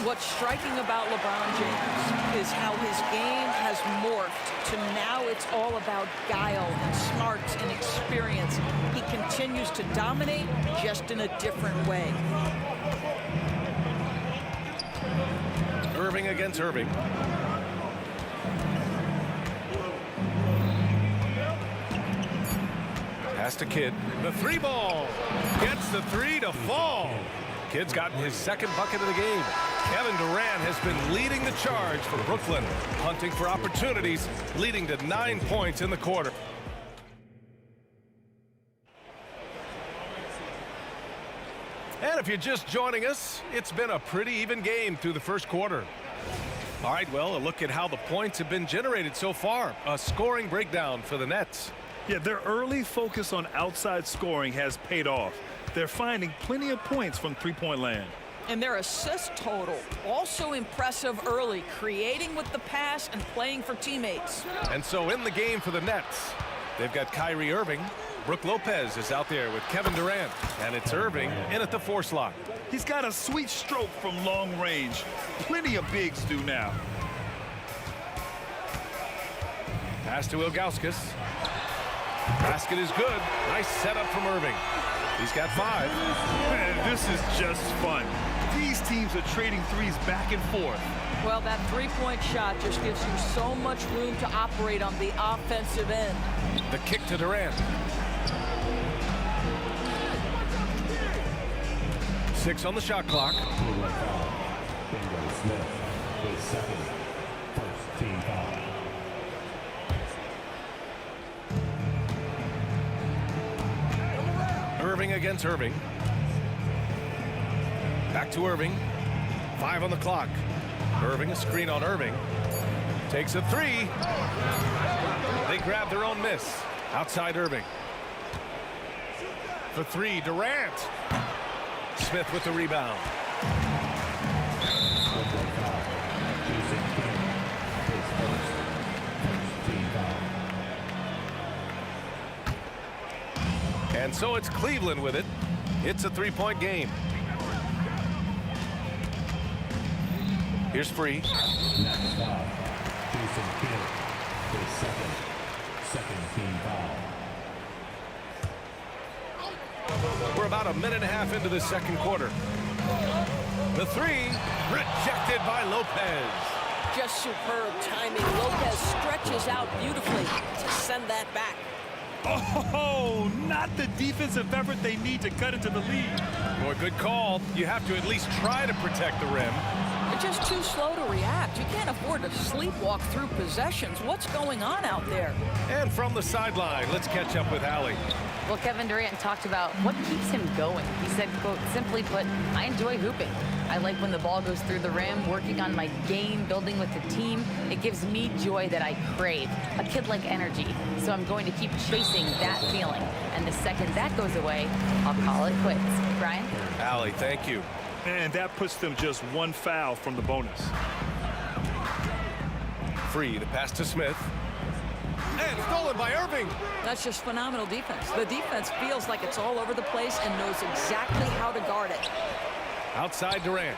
What's striking about LeBron James is how his game has morphed to now it's all about guile and smarts and experience. He continues to dominate, just in a different way. Irving against Irving. Pass to Kidd. The 3 ball. Gets the 3 to fall. Kidd's gotten his second bucket of the game. Kevin Durant has been leading the charge for Brooklyn, hunting for opportunities, leading to 9 points in the quarter. And if you're just joining us, it's been a pretty even game through the first quarter. All right, well, a look at how the points have been generated so far. A scoring breakdown for the Nets. Yeah, their early focus on outside scoring has paid off. They're finding plenty of points from three-point land. And their assist total, also impressive early, creating with the pass and playing for teammates. And so in the game for the Nets, they've got Kyrie Irving. Brook Lopez is out there with Kevin Durant. And it's Irving in at the 4 slot. He's got a sweet stroke from long range. Plenty of bigs do now. Pass to Ilgauskas. Basket is good. Nice setup from Irving. He's got 5. Man, this is just fun. These teams are trading threes back and forth. Well, that 3-point shot just gives you so much room to operate on the offensive end. The kick to Durant. 6 on the shot clock. second. First team foul. Irving against Irving. Back to Irving. 5 on the clock. Irving, a screen on Irving. Takes a 3. They grab their own miss. Outside Irving. For 3, Durant. Smith with the rebound. And so it's Cleveland with it. It's a 3-point game. Here's Free. Next foul. Jason Kidd. His second team foul. We're about a minute and a half into the second quarter. The 3, rejected by Lopez. Just superb timing. Lopez stretches out beautifully to send that back. Oh, not the defensive effort they need to cut into the lead. Boy, good call. You have to at least try to protect the rim. They're just too slow to react. You can't afford to sleepwalk through possessions. What's going on out there? And from the sideline, let's catch up with Allie. Well, Kevin Durant talked about what keeps him going. He said, quote, simply put, I enjoy hooping. I like when the ball goes through the rim, working on my game, building with the team. It gives me joy that I crave, a kid-like energy. So I'm going to keep chasing that feeling. And the second that goes away, I'll call it quits. Brian? Allie, thank you. And that puts them just one foul from the bonus. Free, the pass to Smith. And stolen by Irving. That's just phenomenal defense. The defense feels like it's all over the place and knows exactly how to guard it. Outside Durant.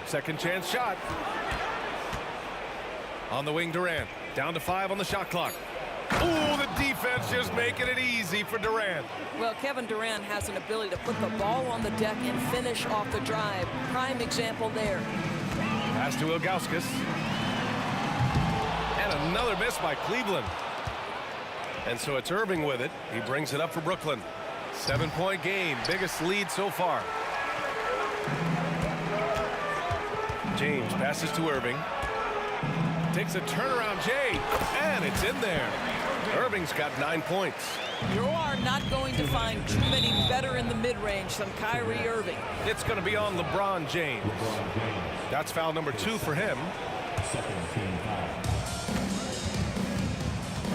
Second chance shot. On the wing, Durant. Down to 5 on the shot clock. Ooh, the defense just making it easy for Durant. Well, Kevin Durant has an ability to put the ball on the deck and finish off the drive. Prime example there. Pass to Ilgauskas. And another miss by Cleveland. And so it's Irving with it. He brings it up for Brooklyn. 7-point game. Biggest lead so far. James passes to Irving. Takes a turnaround Jay. And it's in there. Irving's got 9 points. You are not going to find too many better in the mid-range than Kyrie Irving. It's going to be on LeBron James. That's foul number 2 for him. Second team foul.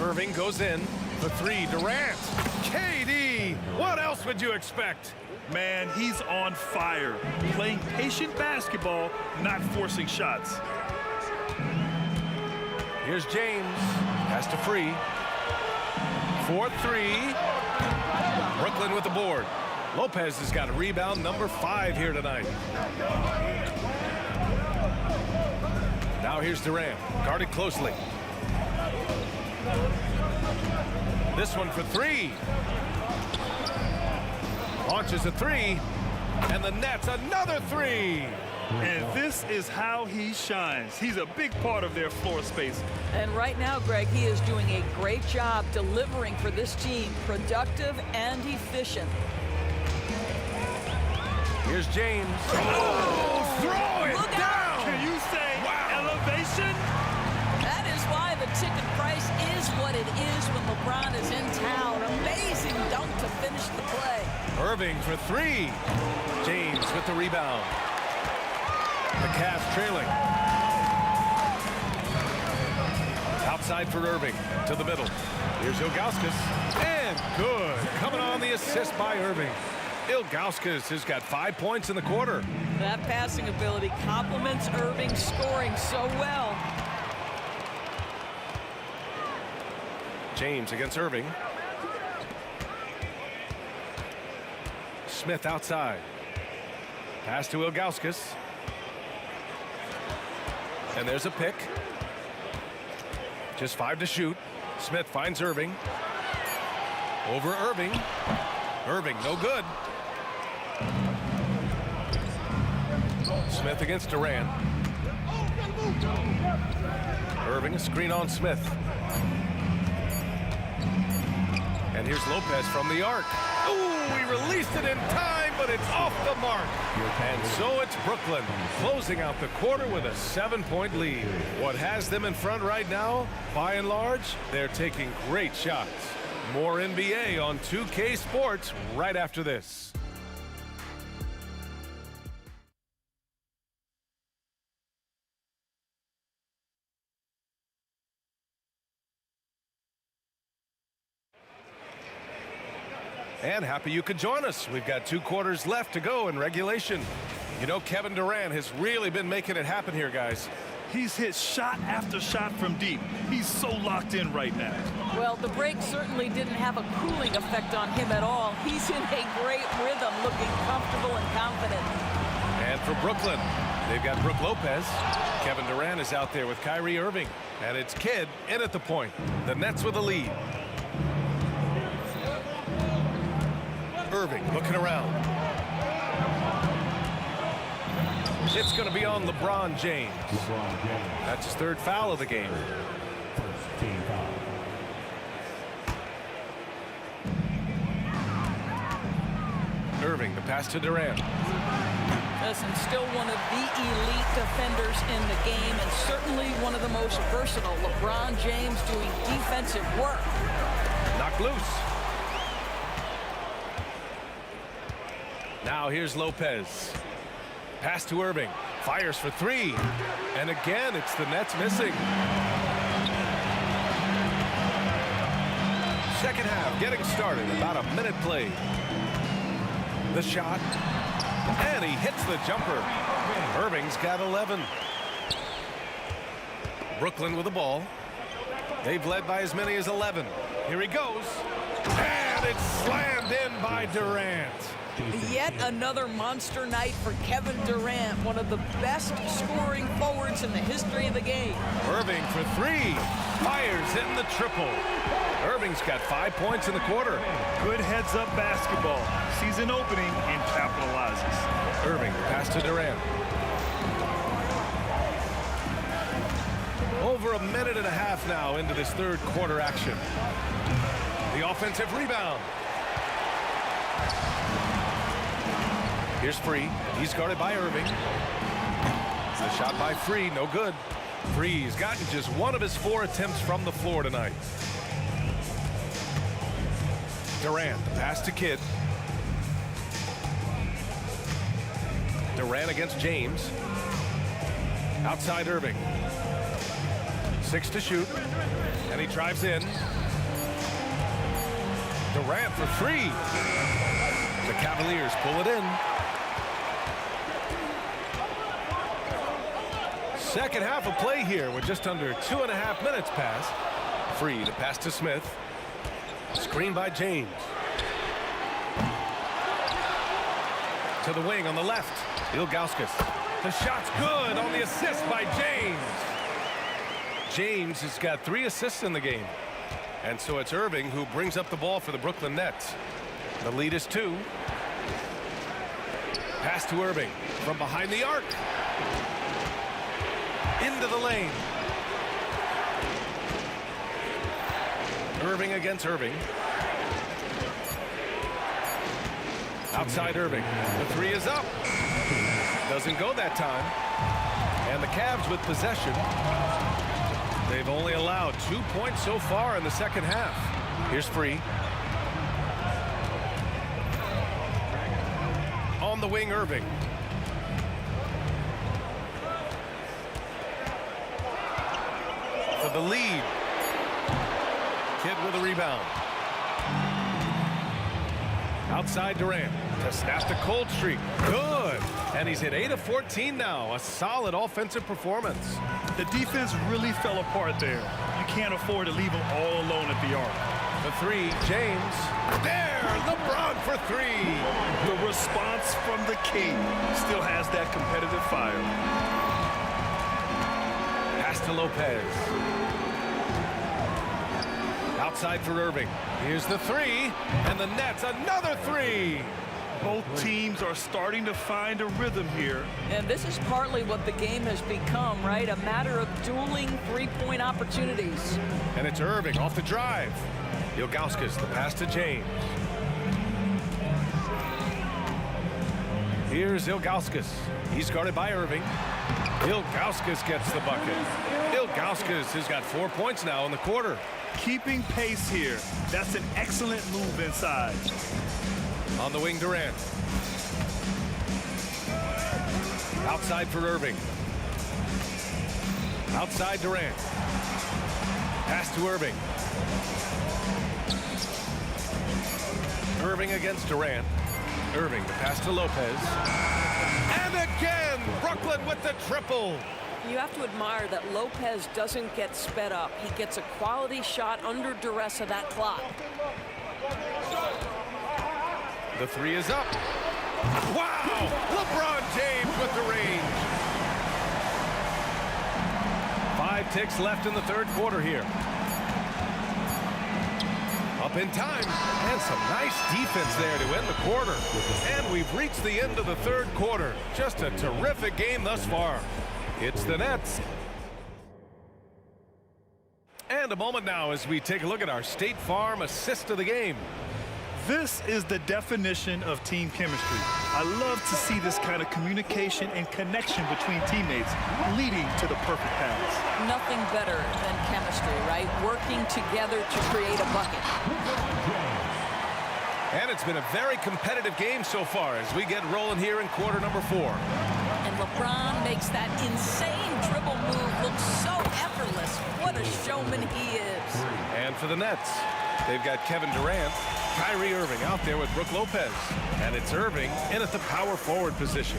Irving goes in for 3. Durant. KD. What else would you expect? Man, he's on fire. Playing patient basketball, not forcing shots. Here's James. Pass to Free. 4-3. Brooklyn with the board. Lopez has got a rebound number 5 here tonight. Now here's Durant. Guarded closely. This one for 3. Launches a 3. And the Nets another 3. And this is how he shines. He's a big part of their floor space. And right now, Greg, he is doing a great job delivering for this team. Productive and efficient. Here's James. Oh, throw it Look down. out. Can you say elevation? That is why the ticket price is what it is when LeBron is in town. Amazing dunk to finish the play. Irving for 3. James with the rebound. The Cavs trailing. Outside for Irving. To the middle. Here's Ilgauskas. And good. Coming on the assist by Irving. Ilgauskas has got 5 points in the quarter. That passing ability complements Irving's scoring so well. James against Irving. Smith outside. Pass to Ilgauskas. And there's a pick. Just 5 to shoot. Smith finds Irving. Over Irving. Irving, no good. Smith against Durant. Irving, a screen on Smith. And here's Lopez from the arc. Ooh, he released it in time. but it's off the mark. And so it's Brooklyn closing out the quarter with a 7-point lead. What has them in front right now? By and large, they're taking great shots. More NBA on 2K Sports right after this. And happy you could join us. We've got 2 quarters left to go in regulation. You know, Kevin Durant has really been making it happen here, guys. He's hit shot after shot from deep. He's so locked in right now. Well, the break certainly didn't have a cooling effect on him at all. He's in a great rhythm, looking comfortable and confident. And for Brooklyn, they've got Brook Lopez. Kevin Durant is out there with Kyrie Irving. And it's Kidd in at the point. The Nets with the lead. Irving looking around. It's going to be on LeBron James. That's his 3rd foul of the game. Irving, the pass to Durant. Listen, still one of the elite defenders in the game and certainly one of the most versatile. LeBron James doing defensive work. Knocked loose. Now here's Lopez. Pass to Irving. Fires for 3. And again, it's the Nets missing. Second half getting started. About a minute played. The shot. And he hits the jumper. Irving's got 11. Brooklyn with the ball. They've led by as many as 11. Here he goes. And it's slammed in by Durant. Yet another monster night for Kevin Durant, one of the best scoring forwards in the history of the game. Irving for 3. Fires in the triple. Irving's got 5 points in the quarter. Good heads-up basketball. Sees an opening and capitalizes. Irving, pass to Durant. Over a minute and a half now into this 3rd quarter action. The offensive rebound. Here's Free. He's guarded by Irving. The shot by Free, no good. Free's gotten just 1 of his 4 attempts from the floor tonight. Durant, the pass to Kidd. Durant against James. Outside Irving. 6 to shoot. And he drives in. Durant for 3. The Cavaliers pull it in. Second half of play here with just under 2.5 minutes passed. Free to pass to Smith. Screen by James. To the wing on the left. Ilgauskas. The shot's good on the assist by James. James has got 3 assists in the game. And so it's Irving who brings up the ball for the Brooklyn Nets. The lead is 2. Pass to Irving from behind the arc. Into the lane. Irving against Irving. Outside Irving. The 3 is up. Doesn't go that time. And the Cavs with possession. They've only allowed 2 points so far in the second half. Here's Free. On the wing, Irving. For the lead. Kidd with a rebound. Outside Durant to snap the cold streak. Good. And he's hit 8 of 14 now. A solid offensive performance. The defense really fell apart there. You can't afford to leave them all alone at the arc. The 3, James. There, LeBron for 3. The response from the king still has that competitive fire. Pass to Lopez. Outside for Irving. Here's the 3, and the Nets another 3. Both teams are starting to find a rhythm here. And this is partly what the game has become, right? A matter of dueling three-point opportunities. And it's Irving off the drive. Ilgauskas, the pass to James. Here's Ilgauskas. He's guarded by Irving. Ilgauskas gets the bucket. Ilgauskas has got 4 points now in the quarter. Keeping pace here. That's an excellent move inside. On the wing, Durant. Outside for Irving. Outside Durant. Pass to Irving. Irving against Durant. Irving, the pass to Lopez. And again, Brooklyn with the triple. You have to admire that Lopez doesn't get sped up. He gets a quality shot under duress of that clock. The three is up. Wow! LeBron James with the range. 5 ticks left in the third quarter here. Up in time, and some nice defense there to end the quarter. And we've reached the end of the third quarter. Just a terrific game thus far. It's the Nets. And a moment now as we take a look at our State Farm assist of the game. This is the definition of team chemistry. I love to see this kind of communication and connection between teammates leading to the perfect pass. Nothing better than chemistry, right? Working together to create a bucket. And it's been a very competitive game so far as we get rolling here in quarter number 4. And LeBron makes that insane dribble move look so effortless. What a showman he is. And for the Nets, they've got Kevin Durant, Kyrie Irving out there with Brook Lopez. And it's Irving in at the power forward position.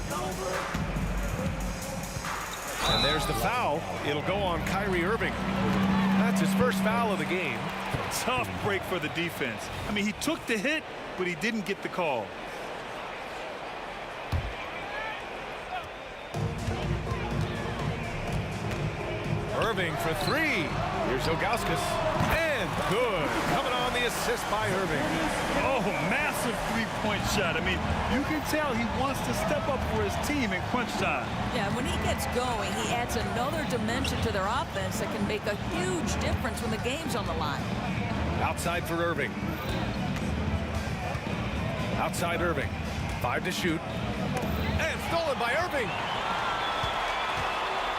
And there's the foul. It'll go on Kyrie Irving. That's his first foul of the game. Tough break for the defense. I mean, he took the hit, but he didn't get the call. Irving for 3. Here's Ilgauskas. And good. Coming on the assist by Irving. Oh, massive three-point shot. I mean, you can tell he wants to step up for his team in crunch time. Yeah, when he gets going, he adds another dimension to their offense that can make a huge difference when the game's on the line. Outside for Irving. Outside Irving. 5 to shoot. And stolen by Irving.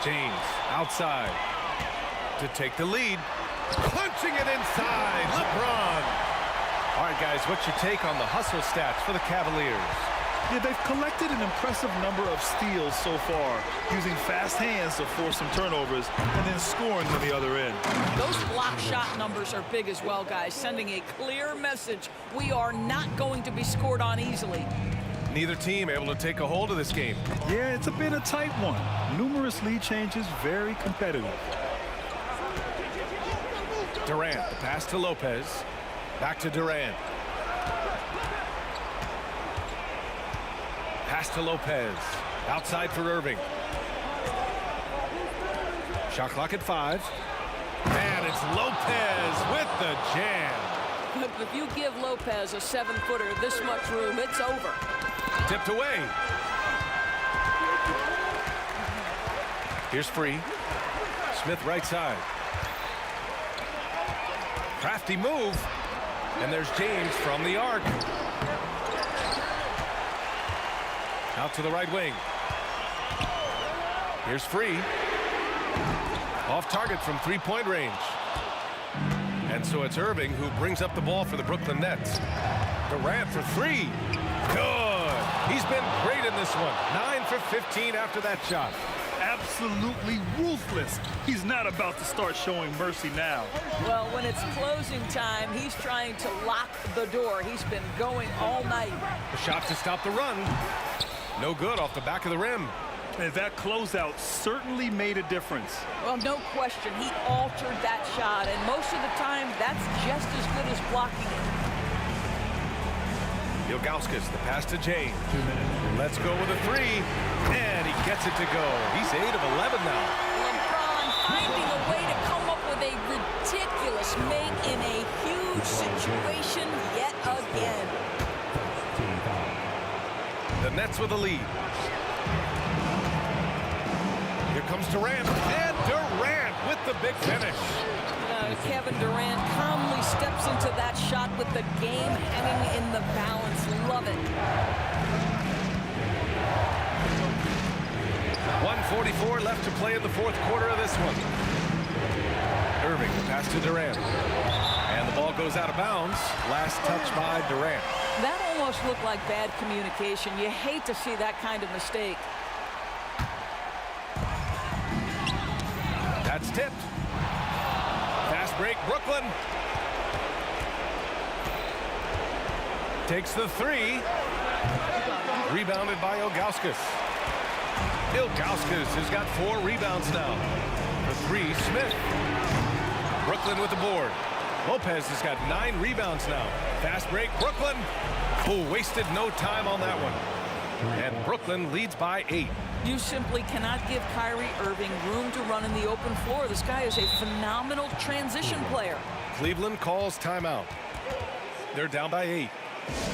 James outside to take the lead. Punching it inside. LeBron. All right, guys, what's your take on the hustle stats for the Cavaliers? Yeah, they've collected an impressive number of steals so far, using fast hands to force some turnovers and then scoring on the other end. Those block shot numbers are big as well, guys, sending a clear message. We are not going to be scored on easily. Neither team able to take a hold of this game. Yeah, it's been a tight one. Numerous lead changes, very competitive. Durant, the pass to Lopez. Back to Durant. Pass to Lopez. Outside for Irving. Shot clock at 5. And it's Lopez with the jam. Look, if you give Lopez a 7-footer this much room, it's over. Tipped away. Here's Free. Smith right side. Crafty move. And there's James from the arc. Out to the right wing. Here's Free. Off target from three-point range. And so it's Irving who brings up the ball for the Brooklyn Nets. Durant for 3. Good. He's been great in this one. 9 for 15 after that shot. Absolutely ruthless. He's not about to start showing mercy now. Well, when it's closing time, he's trying to lock the door. He's been going all night. The shot to stop the run. No good off the back of the rim. And that closeout certainly made a difference. Well, no question. He altered that shot, and most of the time, that's just as good as blocking it. Ilgauskas, the pass to James. Let's go with a 3. And he gets it to go. He's 8 of 11 now. LeBron finding a way to come up with a ridiculous make in a huge situation yet again. The Nets with a lead. Here comes Durant. And Durant with the big finish. Kevin Durant calmly steps into that shot with the game hanging in the balance. Love it. 1:44 left to play in the fourth quarter of this one. Irving, pass to Durant. And the ball goes out of bounds. Last touch by Durant. That almost looked like bad communication. You hate to see that kind of mistake. That's tipped. Fast break, Brooklyn. Takes the three. Rebounded by Ilgauskas. Ilgauskas has got 4 rebounds now. For 3, Smith. Brooklyn with the board. Lopez has got 9 rebounds now. Fast break, Brooklyn. Oh, wasted no time on that one. And Brooklyn leads by 8. You simply cannot give Kyrie Irving room to run in the open floor. This guy is a phenomenal transition player. Cleveland calls timeout. They're down by 8.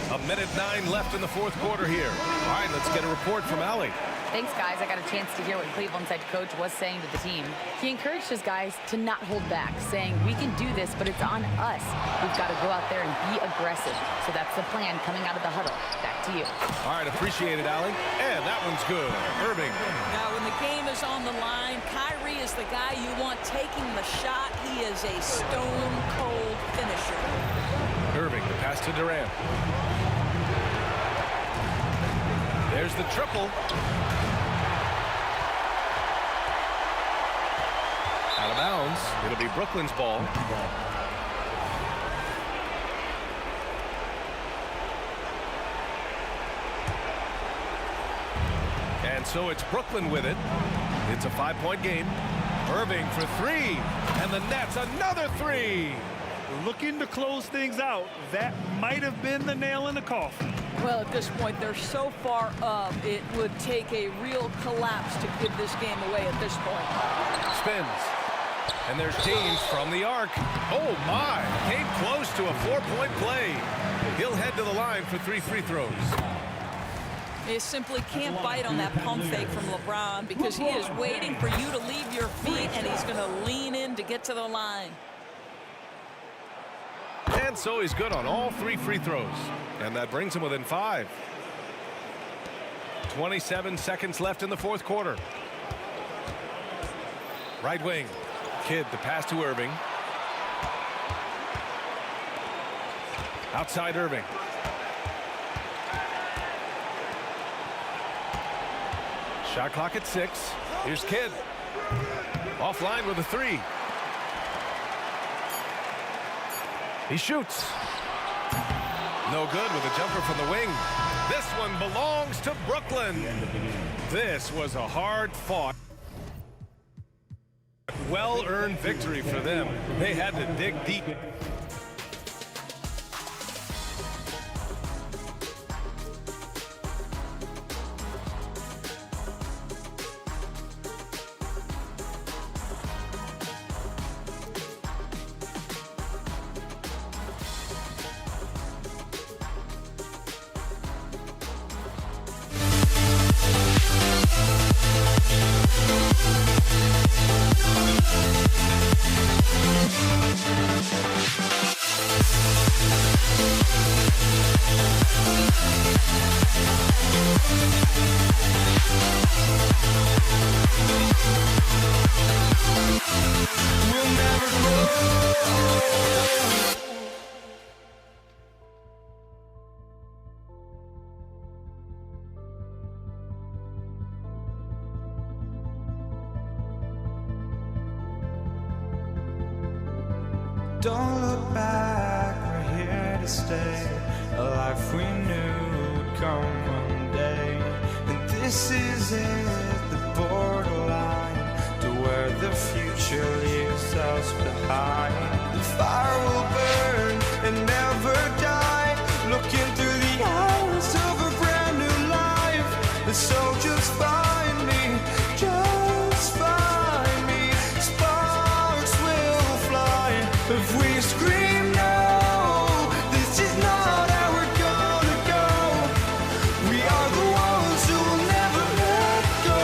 1:09 left in the fourth quarter here. All right, let's get a report from Allie. Thanks, guys. I got a chance to hear what Cleveland's head coach was saying to the team. He encouraged his guys to not hold back, saying, we can do this, but it's on us. We've got to go out there and be aggressive. So that's the plan coming out of the huddle. Back to you. All right, appreciate it, Allie. And that one's good. Irving. Now, when the game is on the line, Kyrie is the guy you want taking the shot. He is a stone-cold finisher. Irving, the pass to Durant. There's the triple. Out of bounds. It'll be Brooklyn's ball. And so it's Brooklyn with it. It's a 5-point game. Irving for 3. And the Nets, another 3. Looking to close things out. That might have been the nail in the coffin. Well, at this point, they're so far up, it would take a real collapse to give this game away at this point. Spins. And there's James from the arc. Oh, my. Came close to a 4-point play. He'll head to the line for 3 free throws. You simply can't bite on that pump fake from LeBron because he is waiting for you to leave your feet, and he's going to lean in to get to the line. And so he's good on all 3 free throws. And that brings him within 5. 27 seconds left in the fourth quarter. Right wing. Kidd the pass to Irving. Outside Irving. Shot clock at 6. Here's Kidd. Offline with a 3. He shoots. No good with a jumper from the wing. This one belongs to Brooklyn. This was a hard-fought, well-earned victory for them. They had to dig deep. Don't look back, we're here to stay. A life we knew would come one day. And this is it, the borderline to where the future leaves us behind. The fire will burn and never die, looking through the eyes of a brand new life. And so just find me, just find me. Sparks will fly if we scream no. This is not how we're gonna go. We are the ones who will never let go.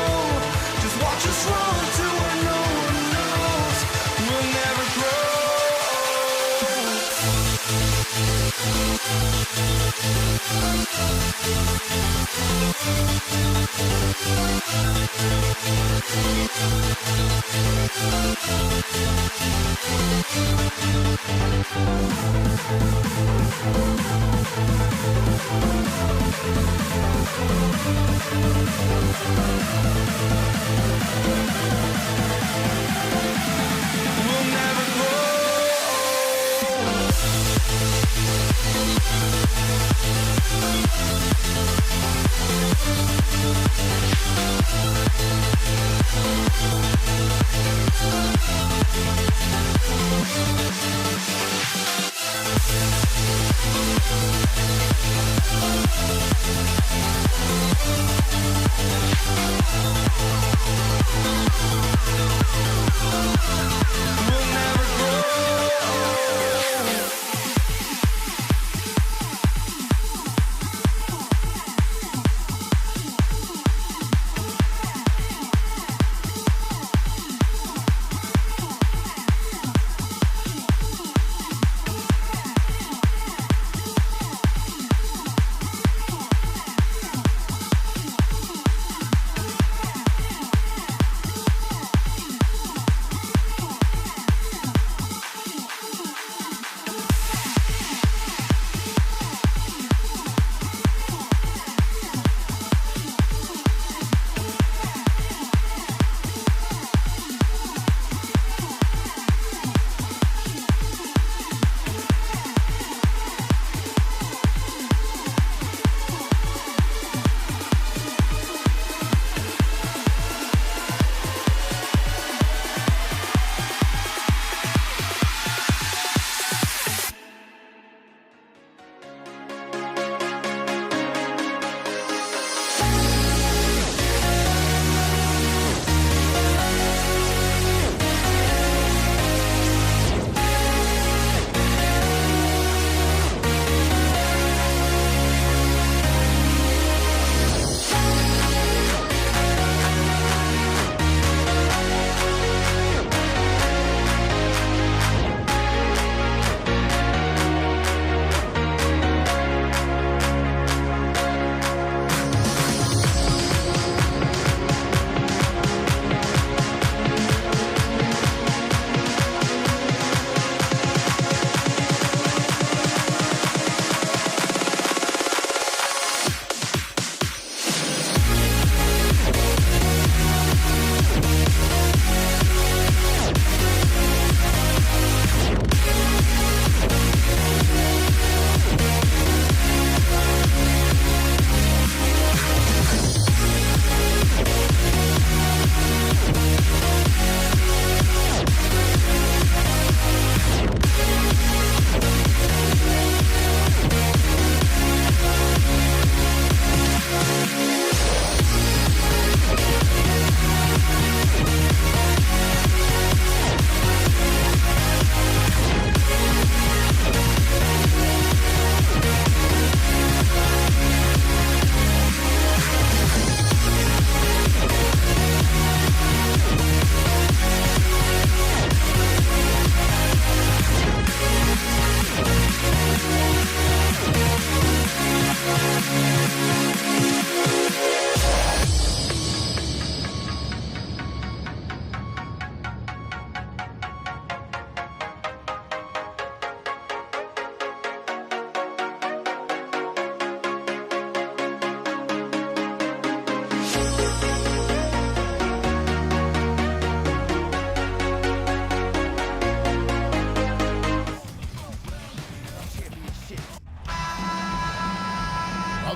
Just watch us run to where no one knows. We'll never grow. We'll never grow. We'll never grow.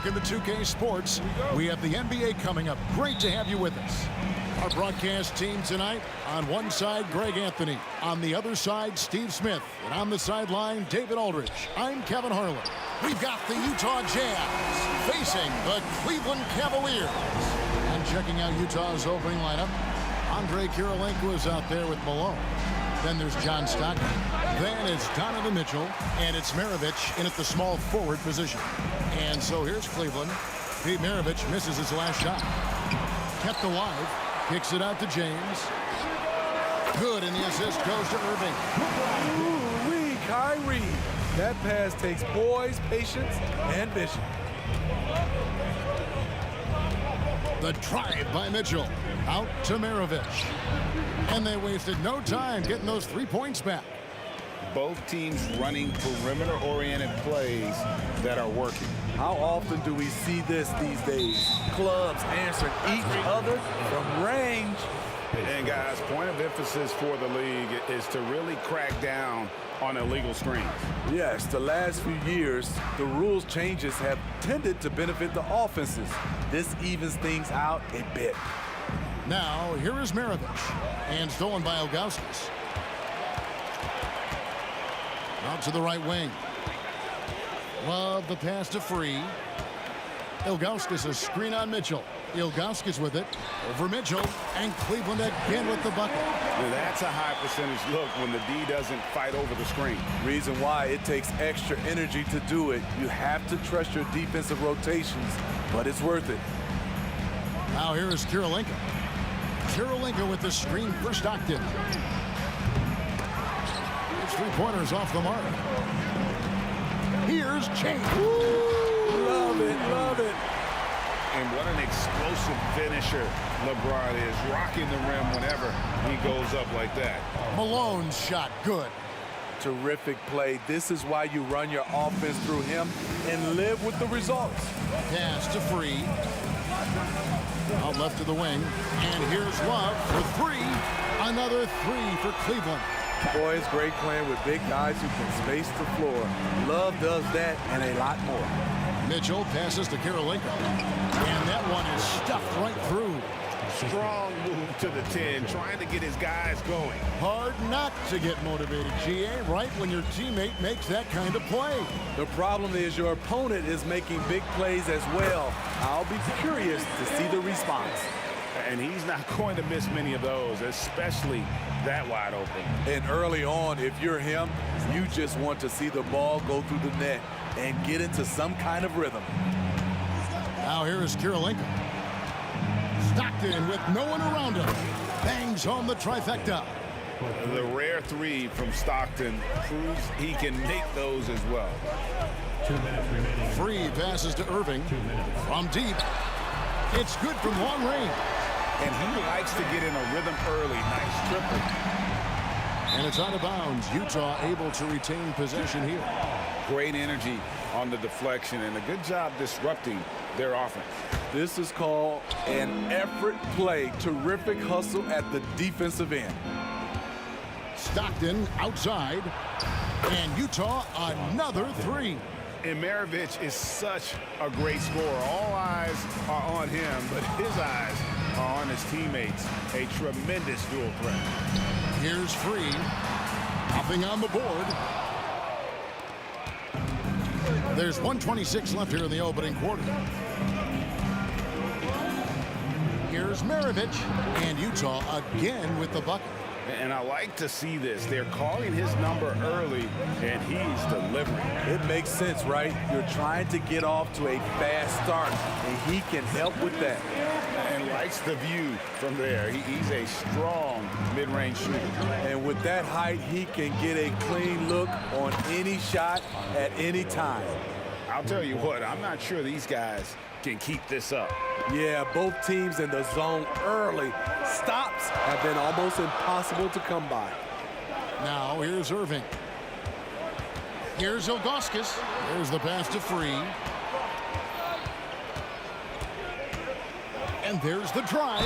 Welcome to 2K Sports. We have the NBA coming up. Great to have you with us. Our broadcast team tonight, on one side, Greg Anthony. On the other side, Steve Smith. And on the sideline, David Aldridge. I'm Kevin Harlan. We've got the Utah Jazz facing the Cleveland Cavaliers. And checking out Utah's opening lineup, Andre Kirilenko is out there with Malone. Then there's John Stockton. Then it's Donovan Mitchell. And it's Maravich in at the small forward position. And so here's Cleveland. Pete Maravich misses his last shot. Kept alive. Kicks it out to James. Good, and the assist goes to Irving. Ooh-wee, Kyrie. That pass takes poise, patience, and vision. The drive by Mitchell. Out to Maravich. And they wasted no time getting those 3 points back. Both teams running perimeter-oriented plays that are working. How often do we see this these days? Clubs answering each other from range. And guys, point of emphasis for the league is to really crack down on illegal screens. Yes, the last few years, the rules changes have tended to benefit the offenses. This evens things out a bit. Now, here is Maravich. And stolen by Ilgauskas. Out to the right wing. Love the pass to Free. Ilgauskas a screen on Mitchell. Ilgauskas with it. Over Mitchell. And Cleveland again with the bucket. Now that's a high percentage look when the D doesn't fight over the screen. Reason why it takes extra energy to do it. You have to trust your defensive rotations, but it's worth it. Now here is Kirilenko. Kirilenko with the screen for Stockton. It's 3-pointers off the mark. Here's Chase. Love it, love it. And what an explosive finisher LeBron is, rocking the rim whenever he goes up like that. Malone's shot good. Terrific play. This is why you run your offense through him and live with the results. Pass to Free. Out left to the wing. And here's Love for 3. Another 3 for Cleveland. Boy, it's great playing with big guys who can space the floor. Love does that and a lot more. Mitchell passes to Kirilenko. And that one is stuffed right through. Strong move to the 10, trying to get his guys going. Hard not to get motivated, GA, right when your teammate makes that kind of play. The problem is your opponent is making big plays as well. I'll be curious to see the response. And he's not going to miss many of those, especially that wide open. And early on, if you're him, you just want to see the ball go through the net and get into some kind of rhythm. Now here is Kirilenko. Stockton with no one around him. Bangs home the trifecta. The rare 3 from Stockton proves he can make those as well. 2 minutes remaining. Free passes to Irving. From deep. It's good from long range. And he likes to get in a rhythm early. Nice triple. And it's out of bounds. Utah able to retain possession here. Great energy on the deflection and a good job disrupting their offense. This is called an effort play. Terrific hustle at the defensive end. Stockton outside. And Utah another 3. And Maravich is such a great scorer. All eyes are on him, but his eyes are on his teammates. A tremendous dual threat. Here's Free. Nothing on the board. There's 1:26 left here in the opening quarter. Here's Maravich. And Utah again with the bucket. And I like to see this. They're calling his number early, and he's delivering. It makes sense, right? You're trying to get off to a fast start, and he can help with that. And likes the view from there. He's a strong mid-range shooter. And with that height, he can get a clean look on any shot at any time. I'll tell you what, I'm not sure these guys can keep this up. Yeah, both teams in the zone early. Stops have been almost impossible to come by. Now here's Irving. Here's Ilgauskas. There's the pass to Free. And there's the drive.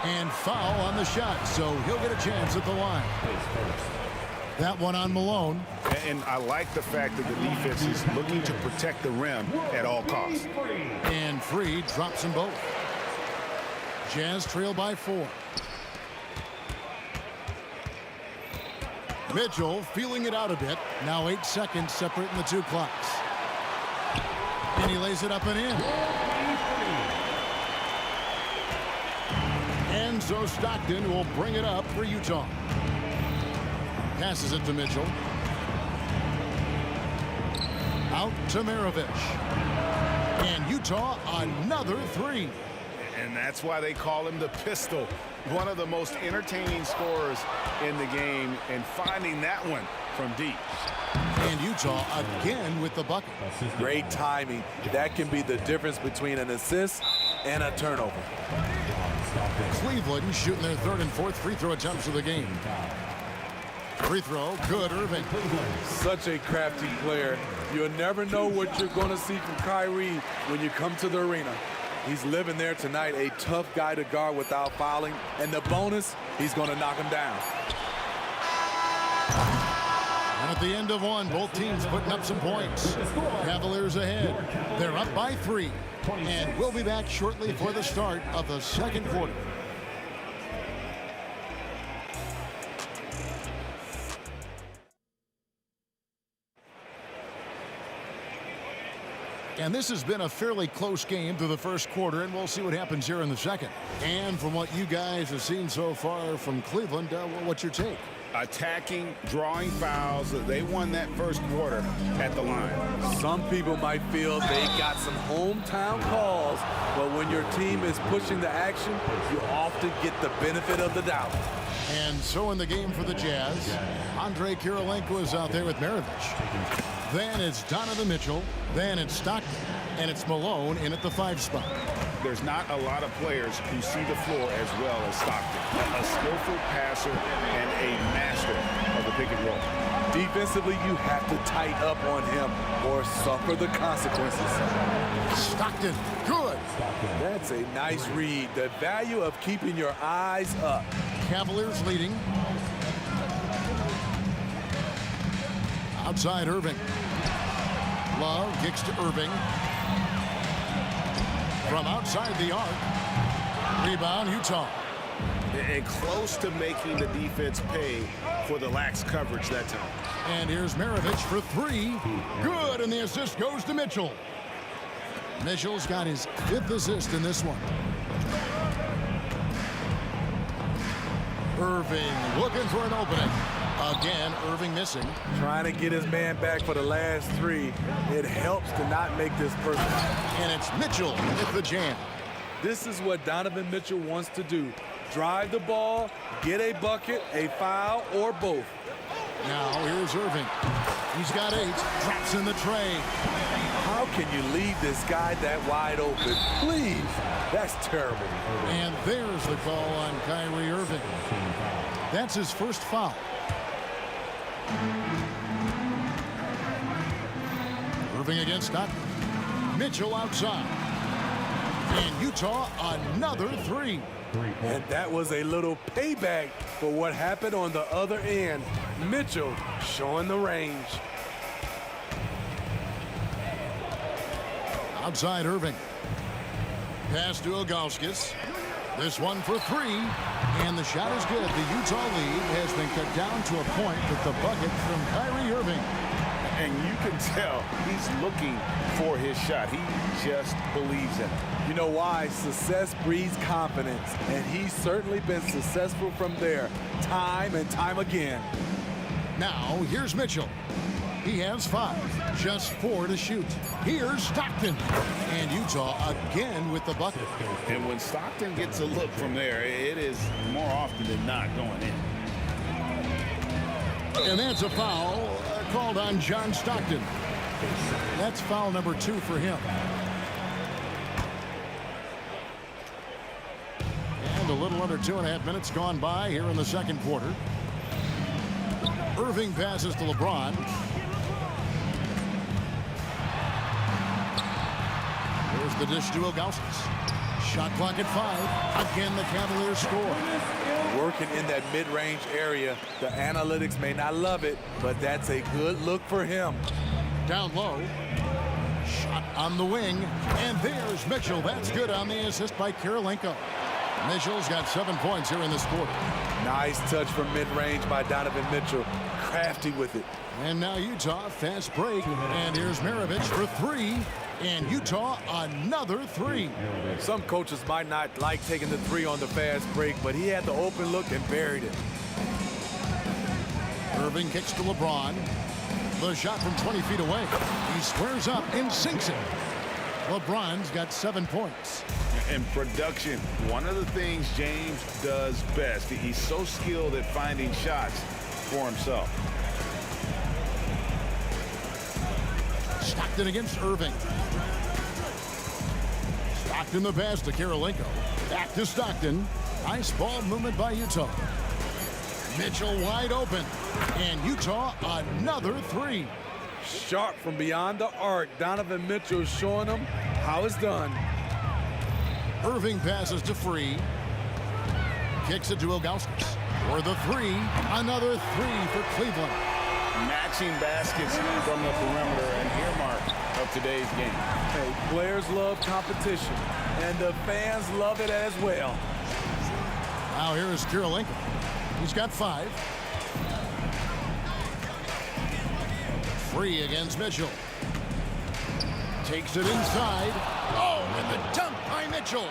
And foul on the shot, so he'll get a chance at the line. That one on Malone. And I like the fact that the defense is looking to protect the rim at all costs. And Free drops them both. Jazz trail by 4. Mitchell feeling it out a bit. Now 8 seconds separating the 2 clocks. And he lays it up and in. And so Stockton will bring it up for Utah. Passes it to Mitchell. Out to Maravich. And Utah another 3. And that's why they call him the pistol. One of the most entertaining scorers in the game, and finding that one from deep. And Utah again with the bucket. Great timing. That can be the difference between an assist and a turnover. Cleveland shooting their third and fourth free throw attempts of the game. Free throw, good, Irving. Such a crafty player. You'll never know what you're going to see from Kyrie when you come to the arena. He's living there tonight, a tough guy to guard without fouling. And the bonus, he's going to knock him down. And at the end of one, both teams putting up some points. Cavaliers ahead. They're up by 3. And we'll be back shortly for the start of the second quarter. And this has been a fairly close game through the first quarter, and we'll see what happens here in the second. And from what you guys have seen so far from Cleveland, what's your take? Attacking, drawing fouls. They won that first quarter at the line. Some people might feel they got some hometown calls, but when your team is pushing the action, you often get the benefit of the doubt. And so in the game for the Jazz, Andrei Kirilenko is out there with Maravich. Then it's Donovan Mitchell. Then it's Stockton. And it's Malone in at the 5 spot. There's not a lot of players who see the floor as well as Stockton. A skillful passer and a master of the pick and roll. Defensively, you have to tighten up on him or suffer the consequences. Stockton, good. That's a nice read. The value of keeping your eyes up. Cavaliers leading. Outside Irving. Love kicks to Irving. From outside the arc. Rebound, Utah. And close to making the defense pay for the lax coverage that time. And here's Maravich for 3. Good, and the assist goes to Mitchell. Mitchell's got his 5th assist in this one. Irving looking for an opening. Again, Irving missing. Trying to get his man back for the last 3. It helps to not make this personal. And it's Mitchell with the jam. This is what Donovan Mitchell wants to do. Drive the ball, get a bucket, a foul, or both. Now here's Irving. He's got 8. Drops in the tray. How can you leave this guy that wide open? Please. That's terrible. And there's the call on Kyrie Irving. That's his first foul. Irving against Stockton. Mitchell outside. And Utah another 3. And that was a little payback for what happened on the other end. Mitchell showing the range. Outside Irving. Pass to Ilgauskas. This one for 3. And the shot is good. The Utah lead has been cut down to a point with the bucket from Kyrie Irving. And you can tell he's looking for his shot. He just believes in it. You know why? Success breeds confidence. And he's certainly been successful from there, time and time again. Now, here's Mitchell. He has 5, just 4 to shoot. Here's Stockton. And Utah again with the bucket. And when Stockton gets a look from there, it is more often than not going in. And that's a foul called on John Stockton. That's foul number 2 for him. And a little under 2.5 minutes gone by here in the second quarter. Irving passes to LeBron. There's the dish to Ilgauskas. Shot clock at 5. Again, the Cavaliers score. Working in that mid-range area. The analytics may not love it, but that's a good look for him. Down low. Shot on the wing. And there's Mitchell. That's good on the assist by Kirilenko. Mitchell's got 7 points here in this quarter. Nice touch from mid-range by Donovan Mitchell. Crafty with it. And now Utah, fast break. And here's Maravich for 3. And Utah another 3. Some coaches might not like taking the 3 on the fast break, but he had the open look and buried it. Irving kicks to LeBron. The shot from 20 feet away. He squares up and sinks it. LeBron's got 7 points. In production, one of the things James does best, he's so skilled at finding shots for himself. Stockton against Irving. Stockton the pass to Kirilenko. Back to Stockton. Nice ball movement by Utah. Mitchell wide open. And Utah another three. Sharp from beyond the arc. Donovan Mitchell showing them how it's done. Irving passes to Free. Kicks it to Ilgauskas. For the three. Another three for Cleveland. Matching baskets from the perimeter, an earmark of today's game. Hey, players love competition, and the fans love it as well. Now here is Kirilenko. He's got 5. Free against Mitchell. Takes it inside. Oh, and the dunk by Mitchell.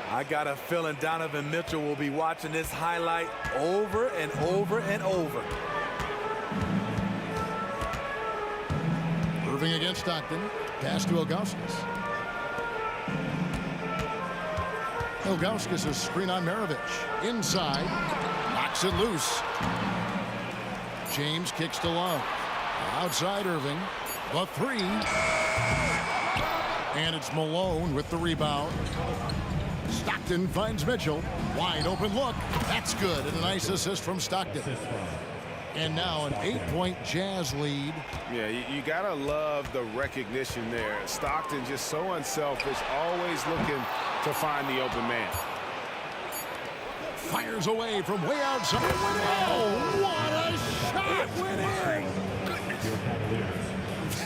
I got a feeling Donovan Mitchell will be watching this highlight over and over and over. Irving against Stockton. Pass to Ilgauskas. Ilgauskas' screen on Maravich. Inside. Knocks it loose. James kicks to Love. Outside Irving. The three. And it's Malone with the rebound. Stockton finds Mitchell. Wide open look. That's good. And a nice assist from Stockton. And now an 8-point Jazz lead. Yeah, you got to love the recognition there. Stockton just so unselfish, always looking to find the open man. Fires away from way outside. Oh, what a shot! It went in.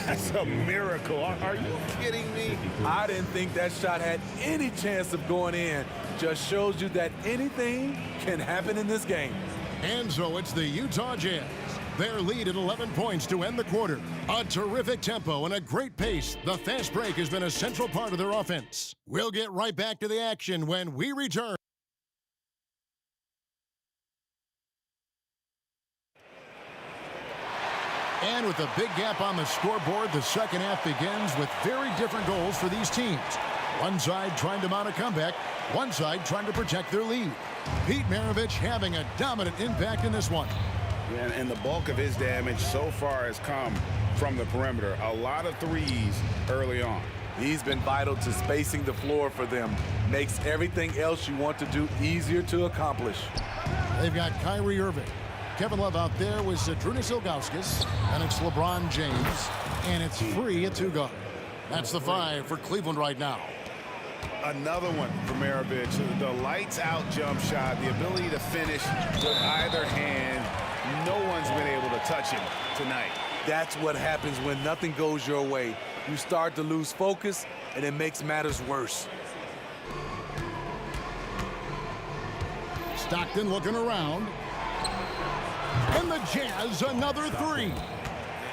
That's a miracle. Are you kidding me? I didn't think that shot had any chance of going in. Just shows you that anything can happen in this game. And so it's the Utah Jazz. Their lead at 11 points to end the quarter. A terrific tempo and a great pace. The fast break has been a central part of their offense. We'll get right back to the action when we return. And with a big gap on the scoreboard, the second half begins with very different goals for these teams. One side trying to mount a comeback, one side trying to protect their lead. Pete Maravich having a dominant impact in this one. And the bulk of his damage so far has come from the perimeter. A lot of threes early on. He's been vital to spacing the floor for them. Makes everything else you want to do easier to accomplish. They've got Kyrie Irving. Kevin Love out there with Zydrunas Ilgauskas. And it's LeBron James. And it's Free at 2 guard. That's the 5 for Cleveland right now. Another one for Maravich. The lights-out jump shot, the ability to finish with either hand. No one's been able to touch him tonight. That's what happens when nothing goes your way. You start to lose focus, and it makes matters worse. Stockton looking around. And the Jazz, another 3.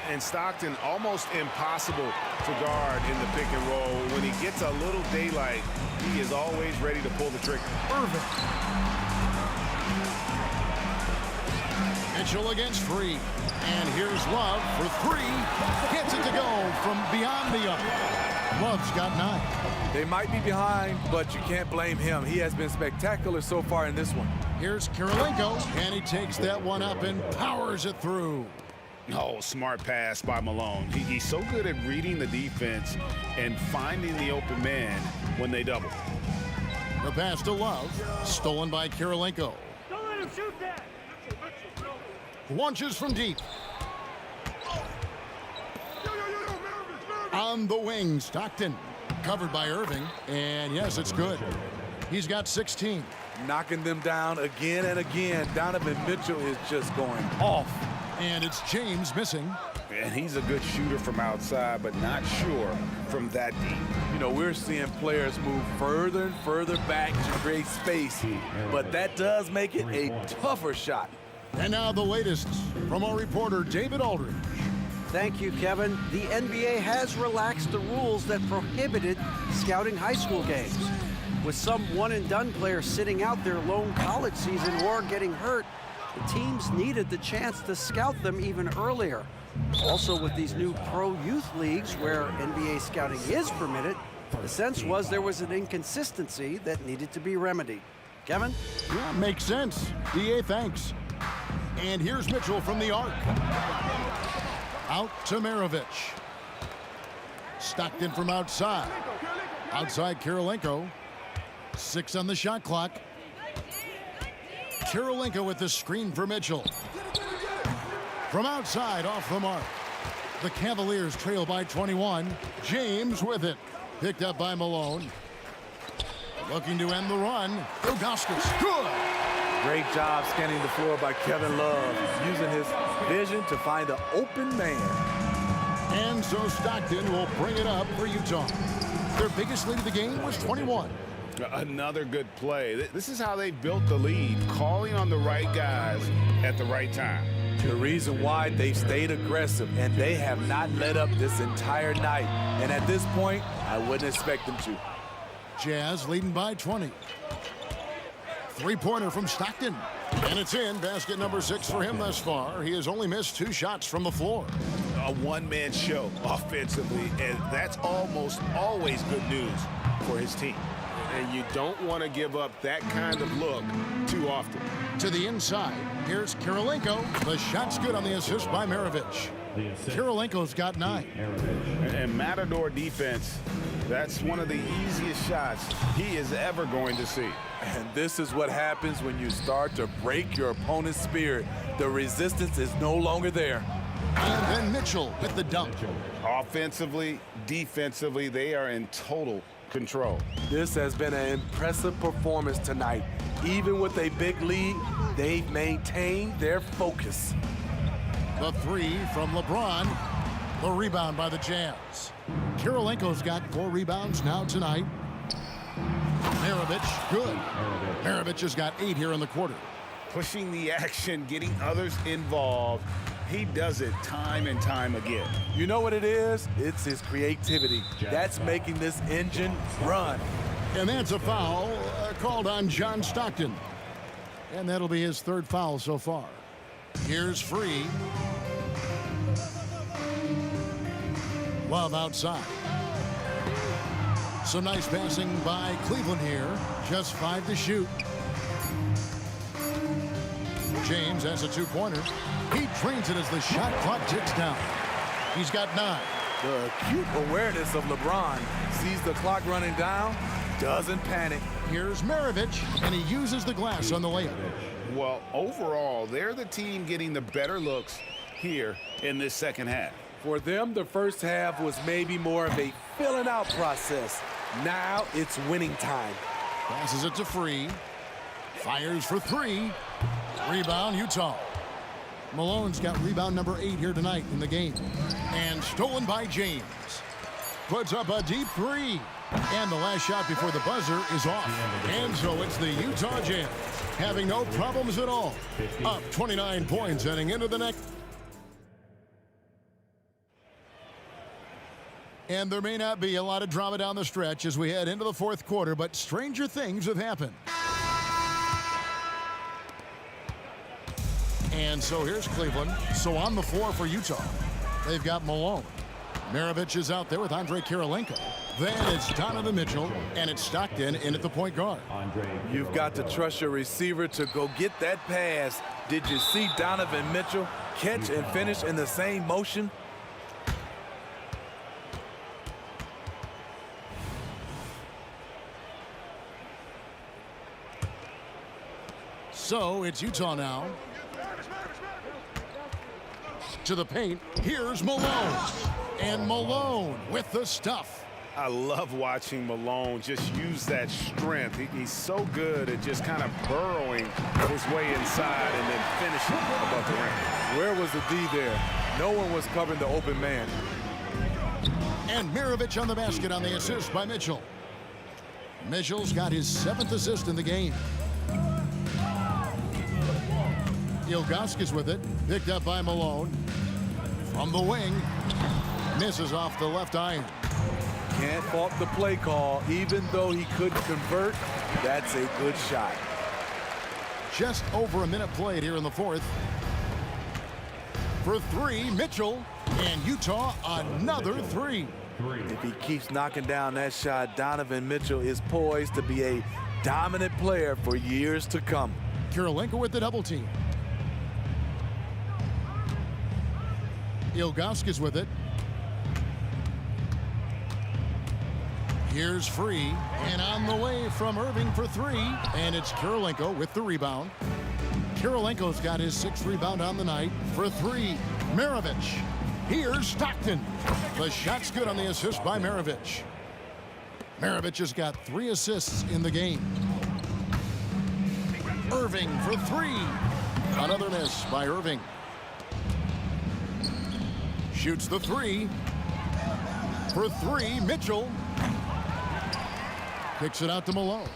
And Stockton almost impossible to guard in the pick and roll. When he gets a little daylight, he is always ready to pull the trigger. Irving. Mitchell against Free. And here's Love for 3. Gets it to go from beyond the arc. Love's got 9. They might be behind, but you can't blame him. He has been spectacular so far in this one. Here's Kirilenko, and he takes that one up and powers it through. Oh, smart pass by Malone. He's so good at reading the defense and finding the open man when they double. The pass to Love, stolen by Kirilenko. Don't let him shoot that. Launches from deep. On the wing, Stockton. Covered by Irving, and yes, it's good. He's got 16. Knocking them down again and again. Donovan Mitchell is just going off. And it's James missing. And he's a good shooter from outside, but not sure from that deep. You know, we're seeing players move further and further back to create space, but that does make it a tougher shot. And now the latest from our reporter, David Aldridge. Thank you, Kevin. The NBA has relaxed the rules that prohibited scouting high school games. With some one-and-done players sitting out their lone college season or getting hurt, the teams needed the chance to scout them even earlier. Also, with these new pro youth leagues where NBA scouting is permitted, the sense was there was an inconsistency that needed to be remedied. Kevin? Yeah, makes sense. DA, thanks. And here's Mitchell from the arc. Out to Maravich. Stockton from outside. Outside Kirilenko. 6 on the shot clock. Kirilenko with the screen for Mitchell. From outside, off the mark. The Cavaliers trail by 21. James with it. Picked up by Malone. Looking to end the run. Ilgauskas. Good. Great job scanning the floor by Kevin Love, using his vision to find an open man. And so Stockton will bring it up for Utah. Their biggest lead of the game was 21. Another good play. This is how they built the lead, calling on the right guys at the right time. The reason why they've stayed aggressive, and they have not let up this entire night. And at this point, I wouldn't expect them to. Jazz leading by 20. Three-pointer from Stockton. And it's in. Basket number 6 for him thus far. He has only missed 2 shots from the floor. A one-man show offensively, and that's almost always good news for his team. And you don't want to give up that kind of look too often. To the inside, here's Kirilenko. The shot's good on the assist by Maravich. Kirilenko's got 9. And Matador defense, that's one of the easiest shots he is ever going to see. And this is what happens when you start to break your opponent's spirit. The resistance is no longer there. And then Mitchell with the dunk. Offensively, defensively, they are in total control. This has been an impressive performance tonight. Even with a big lead, they've maintained their focus. The 3 from LeBron. The rebound by the Jazz. Kirilenko's got 4 rebounds now tonight. Maravich, good. Maravich has got 8 here in the quarter. Pushing the action, getting others involved. He does it time and time again. You know what it is? It's his creativity. That's making this engine run. And that's a foul called on John Stockton. And that'll be his 3rd foul so far. Here's Free. Love outside. Some nice passing by Cleveland here. Just 5 to shoot. James has a 2-pointer. He trains it as the shot clock ticks down. He's got 9. The acute awareness of LeBron. Sees the clock running down, doesn't panic. Here's Maravich, and he uses the glass on the layup. Well, overall, they're the team getting the better looks here in this second half. For them, the first half was maybe more of a filling out process. Now it's winning time. Passes it to Free. Fires for 3. Rebound, Utah. Malone's got rebound number 8 here tonight in the game. And stolen by James. Puts up a deep 3. And the last shot before the buzzer is off. And so it's the Utah Jazz having no problems at all. Up 29 points heading into the next. And there may not be a lot of drama down the stretch as we head into the 4th quarter, but stranger things have happened. And so here's Cleveland. So on the floor for Utah, they've got Malone. Maravich is out there with Andre Kirilenko. Then it's Donovan Mitchell, and it's Stockton in at the point guard. You've got to trust your receiver to go get that pass. Did you see Donovan Mitchell catch and finish in the same motion? So it's Utah now. To the paint, here's Malone. And Malone with the stuff. I love watching Malone just use that strength. He's so good at just kind of burrowing his way inside and then finishing above the rim. Where was the D there? No one was covering the open man. And Maravich on the basket on the assist by Mitchell. Mitchell's got his 7th assist in the game. Ilgauskas with it, picked up by Malone. From the wing, misses off the left iron. Can't fault the play call. Even though he couldn't convert, that's a good shot. Just over a minute played here in the 4th. For 3, Mitchell, and Utah another 3. If he keeps knocking down that shot, Donovan Mitchell is poised to be a dominant player for years to come. Kirilenko with the double team. Ilgauskas with it. Here's Free, and on the way from Irving for three, and it's Kirilenko with the rebound. Kirilenko's got his 6th rebound on the night for three. Maravich. Here's Stockton. The shot's good on the assist by Maravich. Maravich has got 3 assists in the game. Irving for three. Another miss by Irving. Shoots the three. For three, Mitchell. Kicks it out to Malone.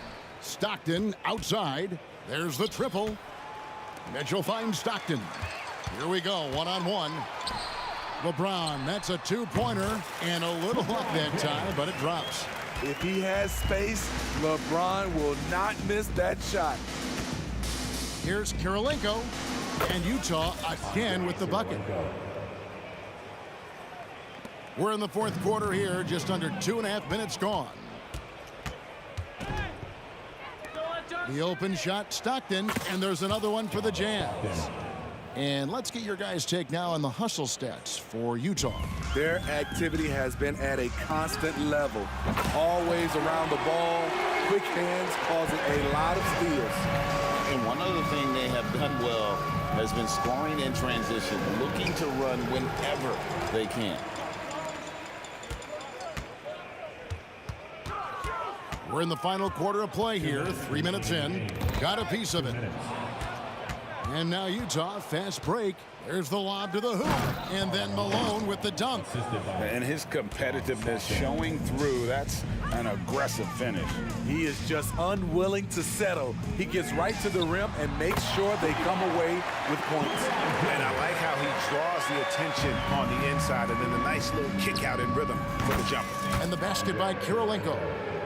Stockton outside. There's the triple. Mitchell finds Stockton. Here we go, one-on-one. LeBron, that's a 2-pointer and a little up that time, but it drops. If he has space, LeBron will not miss that shot. Here's Kirilenko, and Utah again with the bucket. We're in the 4th quarter here, just under 2.5 minutes gone. The open shot, Stockton, and there's another one for the Jazz. And let's get your guys' take now on the hustle stats for Utah. Their activity has been at a constant level. Always around the ball, quick hands causing a lot of steals. And one other thing they have done well has been scoring in transition, looking to run whenever they can. We're in the final quarter of play here, 3 minutes in. Got a piece of it. And now Utah, fast break. There's the lob to the hoop. And then Malone with the dunk. And his competitiveness showing through. That's an aggressive finish. He is just unwilling to settle. He gets right to the rim and makes sure they come away with points. And I like how he draws the attention on the inside and then a nice little kick out in rhythm for the jumper. And the basket by Kirilenko.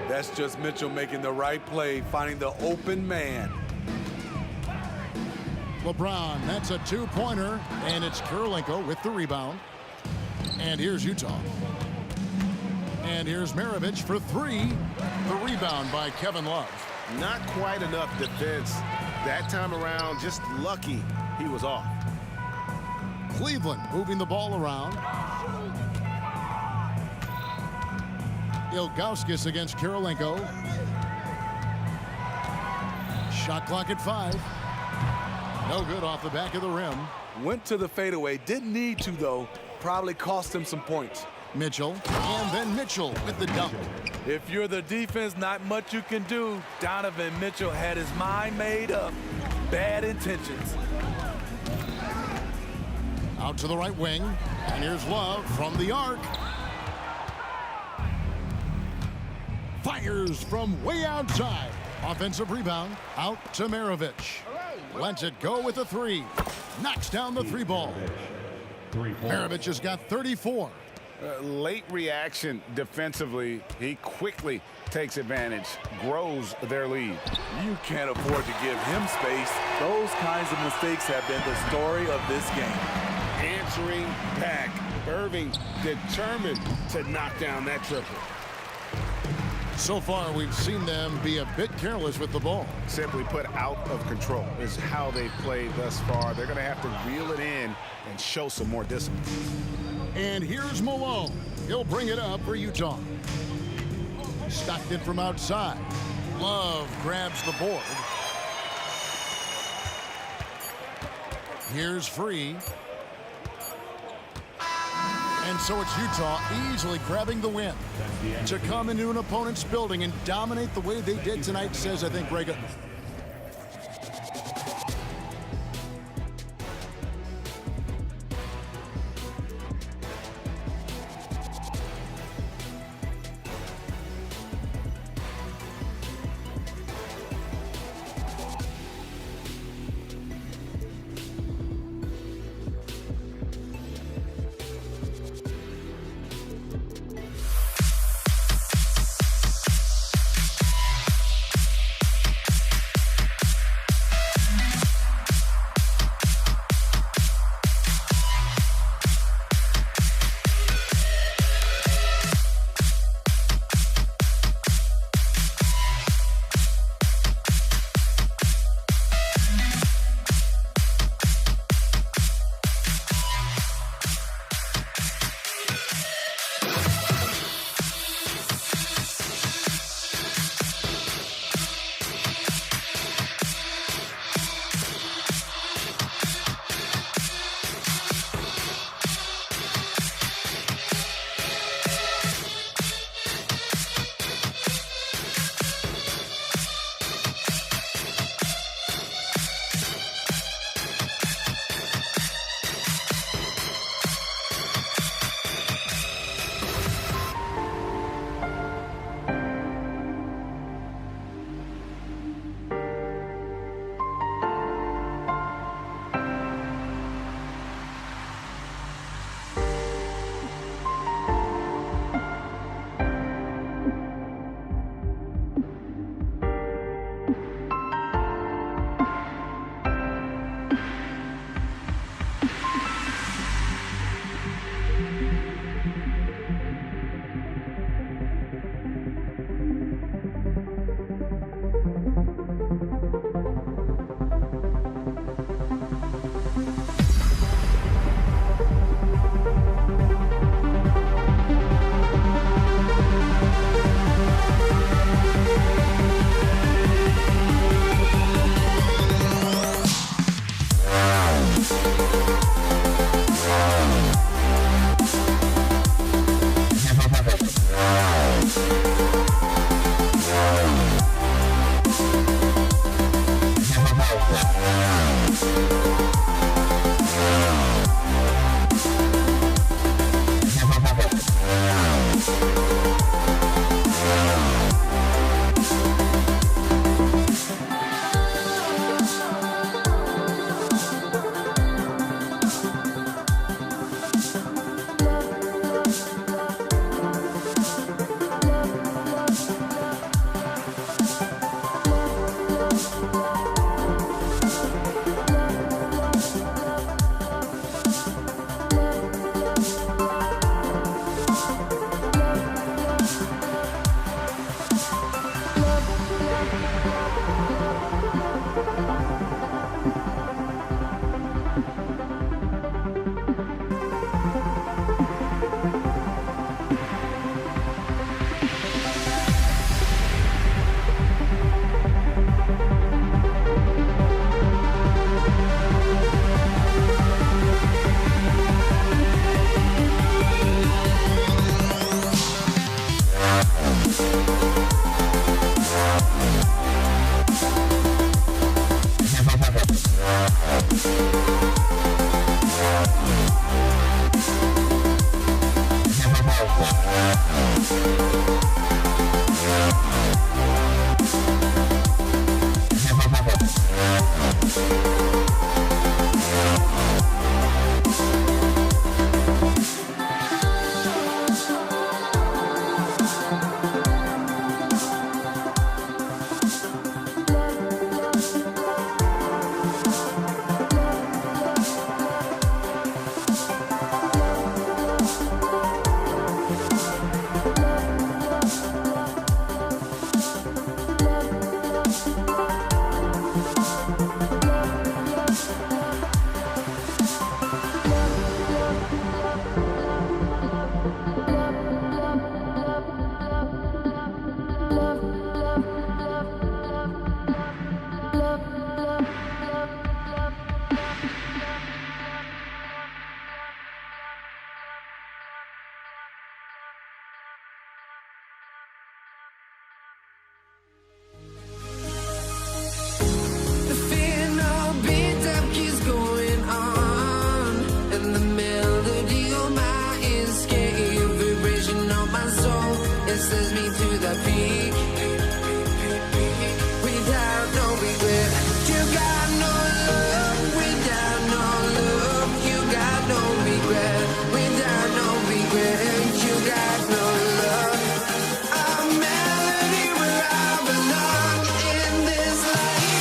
That's just Mitchell making the right play, finding the open man. LeBron, that's a 2-pointer, and it's Kirilenko with the rebound. And here's Utah. And here's Maravich for three. The rebound by Kevin Love. Not quite enough defense that time around. Just lucky he was off. Cleveland moving the ball around. Ilgauskas against Kirilenko. Shot clock at 5. No good off the back of the rim. Went to the fadeaway. Didn't need to, though. Probably cost him some points. Mitchell, and then Mitchell with the dunk. If you're the defense, not much you can do. Donovan Mitchell had his mind made up. Bad intentions. Out to the right wing, and here's Love from the arc. Fires from way outside. Offensive rebound, out to Maravich. Lets it go with a three. Knocks down the three ball. Maravich has got 34. Late reaction defensively. He quickly takes advantage, grows their lead. You can't afford to give him space. Those kinds of mistakes have been the story of this game. Answering back. Irving determined to knock down that triple. So far, we've seen them be a bit careless with the ball. Simply put, out of control is how they've played thus far. They're going to have to reel it in and show some more discipline. And here's Malone. He'll bring it up for Utah. Stockton from outside. Love grabs the board. Here's Free. And so it's Utah easily grabbing the win. To come into an opponent's building and dominate the way they did tonight says, I think, Greg, sends me to the peak. Without no regret, you got no love. Without no love, you got no regret. Without no regret, you got no love. A melody where I belong in this life.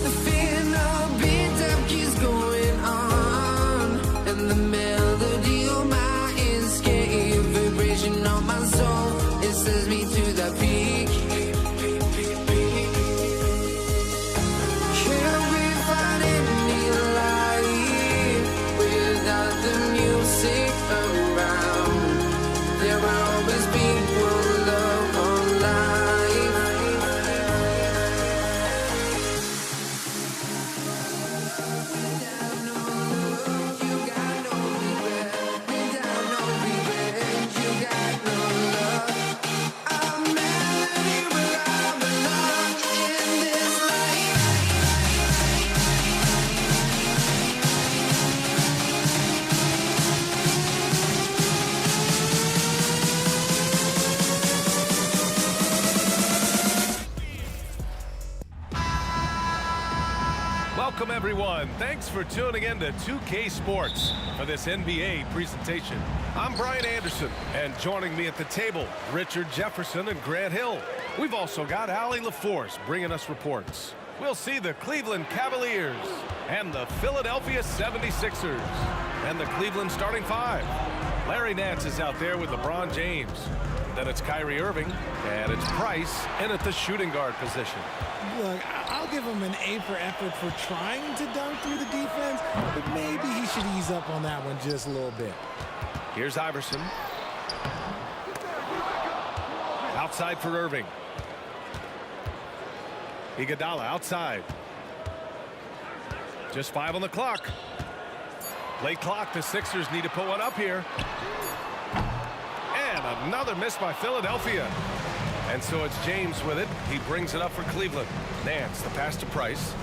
The feeling of beat-up keeps going on, and the melody of my escape, vibration on my soul, it sends me to the peak. Can we find any light without the music around? There will always be one love on life. Welcome, everyone. Thanks for tuning in to 2K Sports for this NBA presentation. I'm Brian Anderson, and joining me at the table, Richard Jefferson and Grant Hill. We've also got Allie LaForce bringing us reports. We'll see the Cleveland Cavaliers and the Philadelphia 76ers and the Cleveland starting five. Larry Nance is out there with LeBron James. Then it's Kyrie Irving, and it's Price in at the shooting guard position. Look, I'll give him an A for effort for trying to dunk through the defense, but maybe he should ease up on that one just a little bit. Here's Iverson. Outside for Irving. Iguodala outside. Just 5 on the clock. Late clock, the Sixers need to put one up here. And another miss by Philadelphia. And so it's James with it. He brings it up for Cleveland. Nance, the pass to Price.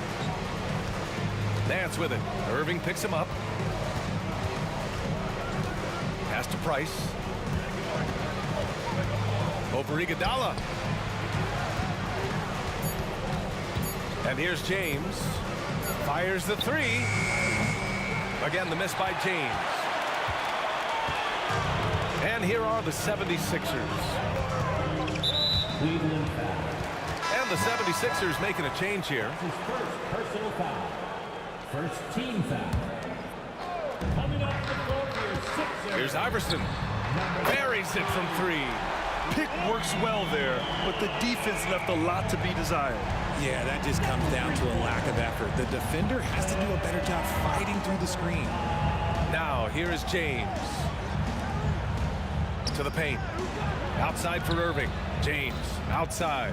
Nance with it. Irving picks him up. Pass to Price. Over Iguodala. And here's James. Fires the three. Again, the miss by James. And here are the 76ers. And the 76ers making a change here. First personal foul. First team foul. Coming off the floor for your Sixers. Here's Iverson. Buries it from three. Pick works well there, but the defense left a lot to be desired. Yeah, that just comes down to a lack of effort. The defender has to do a better job fighting through the screen. Now, here is James. To the paint. Outside for Irving. James, outside.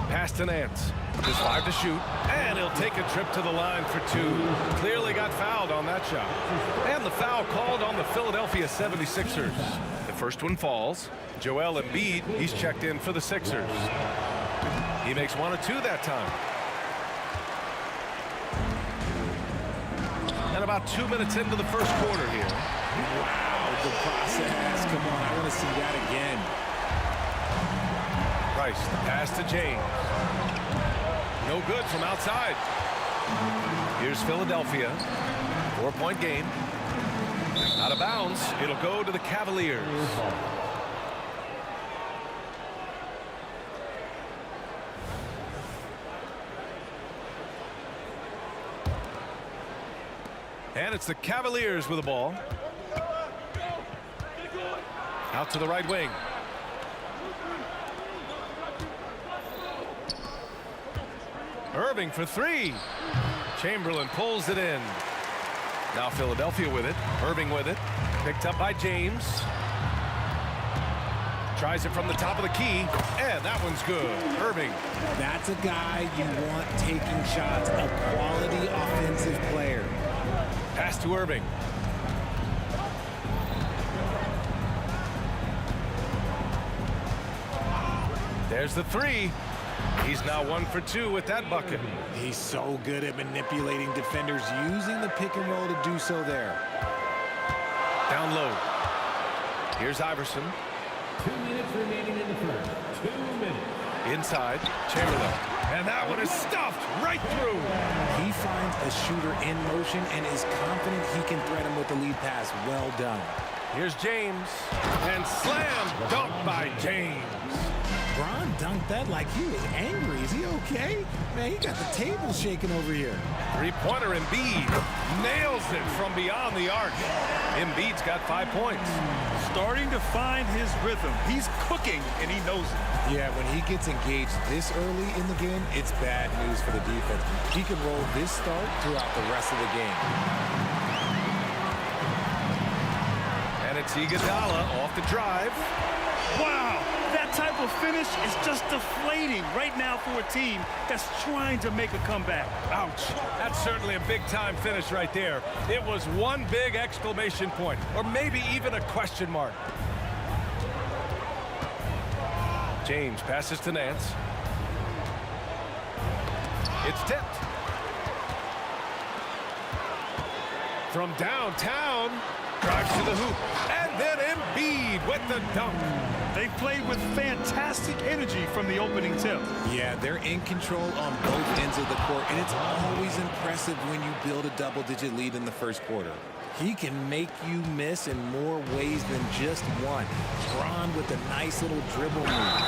Pass to Nance. Just 5 to shoot. And he'll take a trip to the line for 2. Clearly got fouled on that shot. And the foul called on the Philadelphia 76ers. The first one falls. Joel Embiid, he's checked in for the Sixers. He makes 1 of 2 that time. And about 2 minutes into the first quarter here. Wow, the process. Come on, I want to see that again. Price, the pass to James. No good from outside. Here's Philadelphia. 4-point game. Out of bounds. It'll go to the Cavaliers. And it's the Cavaliers with the ball. Out to the right wing. Irving for three. Chamberlain pulls it in. Now Philadelphia with it. Irving with it. Picked up by James. Tries it from the top of the key, and that one's good. Irving. That's a guy you want taking shots, a quality offensive player. Pass to Irving. There's the three. He's now 1 for 2 with that bucket. He's so good at manipulating defenders, using the pick and roll to do so there. Down low. Here's Iverson. 2 minutes remaining in the first. 2 minutes. Inside, Chamberlain. And that one is stuffed right through. He finds a shooter in motion and is confident he can threat him with the lead pass. Well done. Here's James. And slam dunk by James. Bron dunked that like he was angry. Is he okay? Man, he got the table shaking over here. Three-pointer Embiid nails it from beyond the arc. Embiid's got 5 points. Starting to find his rhythm. He's cooking, and he knows it. Yeah, when he gets engaged this early in the game, it's bad news for the defense. He can roll this start throughout the rest of the game. And it's Iguodala off the drive. Wow, that type of finish is just deflating right now for a team that's trying to make a comeback. Ouch. That's certainly a big-time finish right there. It was one big exclamation point, or maybe even a question mark. James passes to Nance. It's tipped. From downtown, drives to the hoop, and then Embiid with the dunk. They played with fantastic energy from the opening tip. Yeah, they're in control on both ends of the court, and it's always impressive when you build a double-digit lead in the first quarter. He can make you miss in more ways than just one. Bron with a nice little dribble move.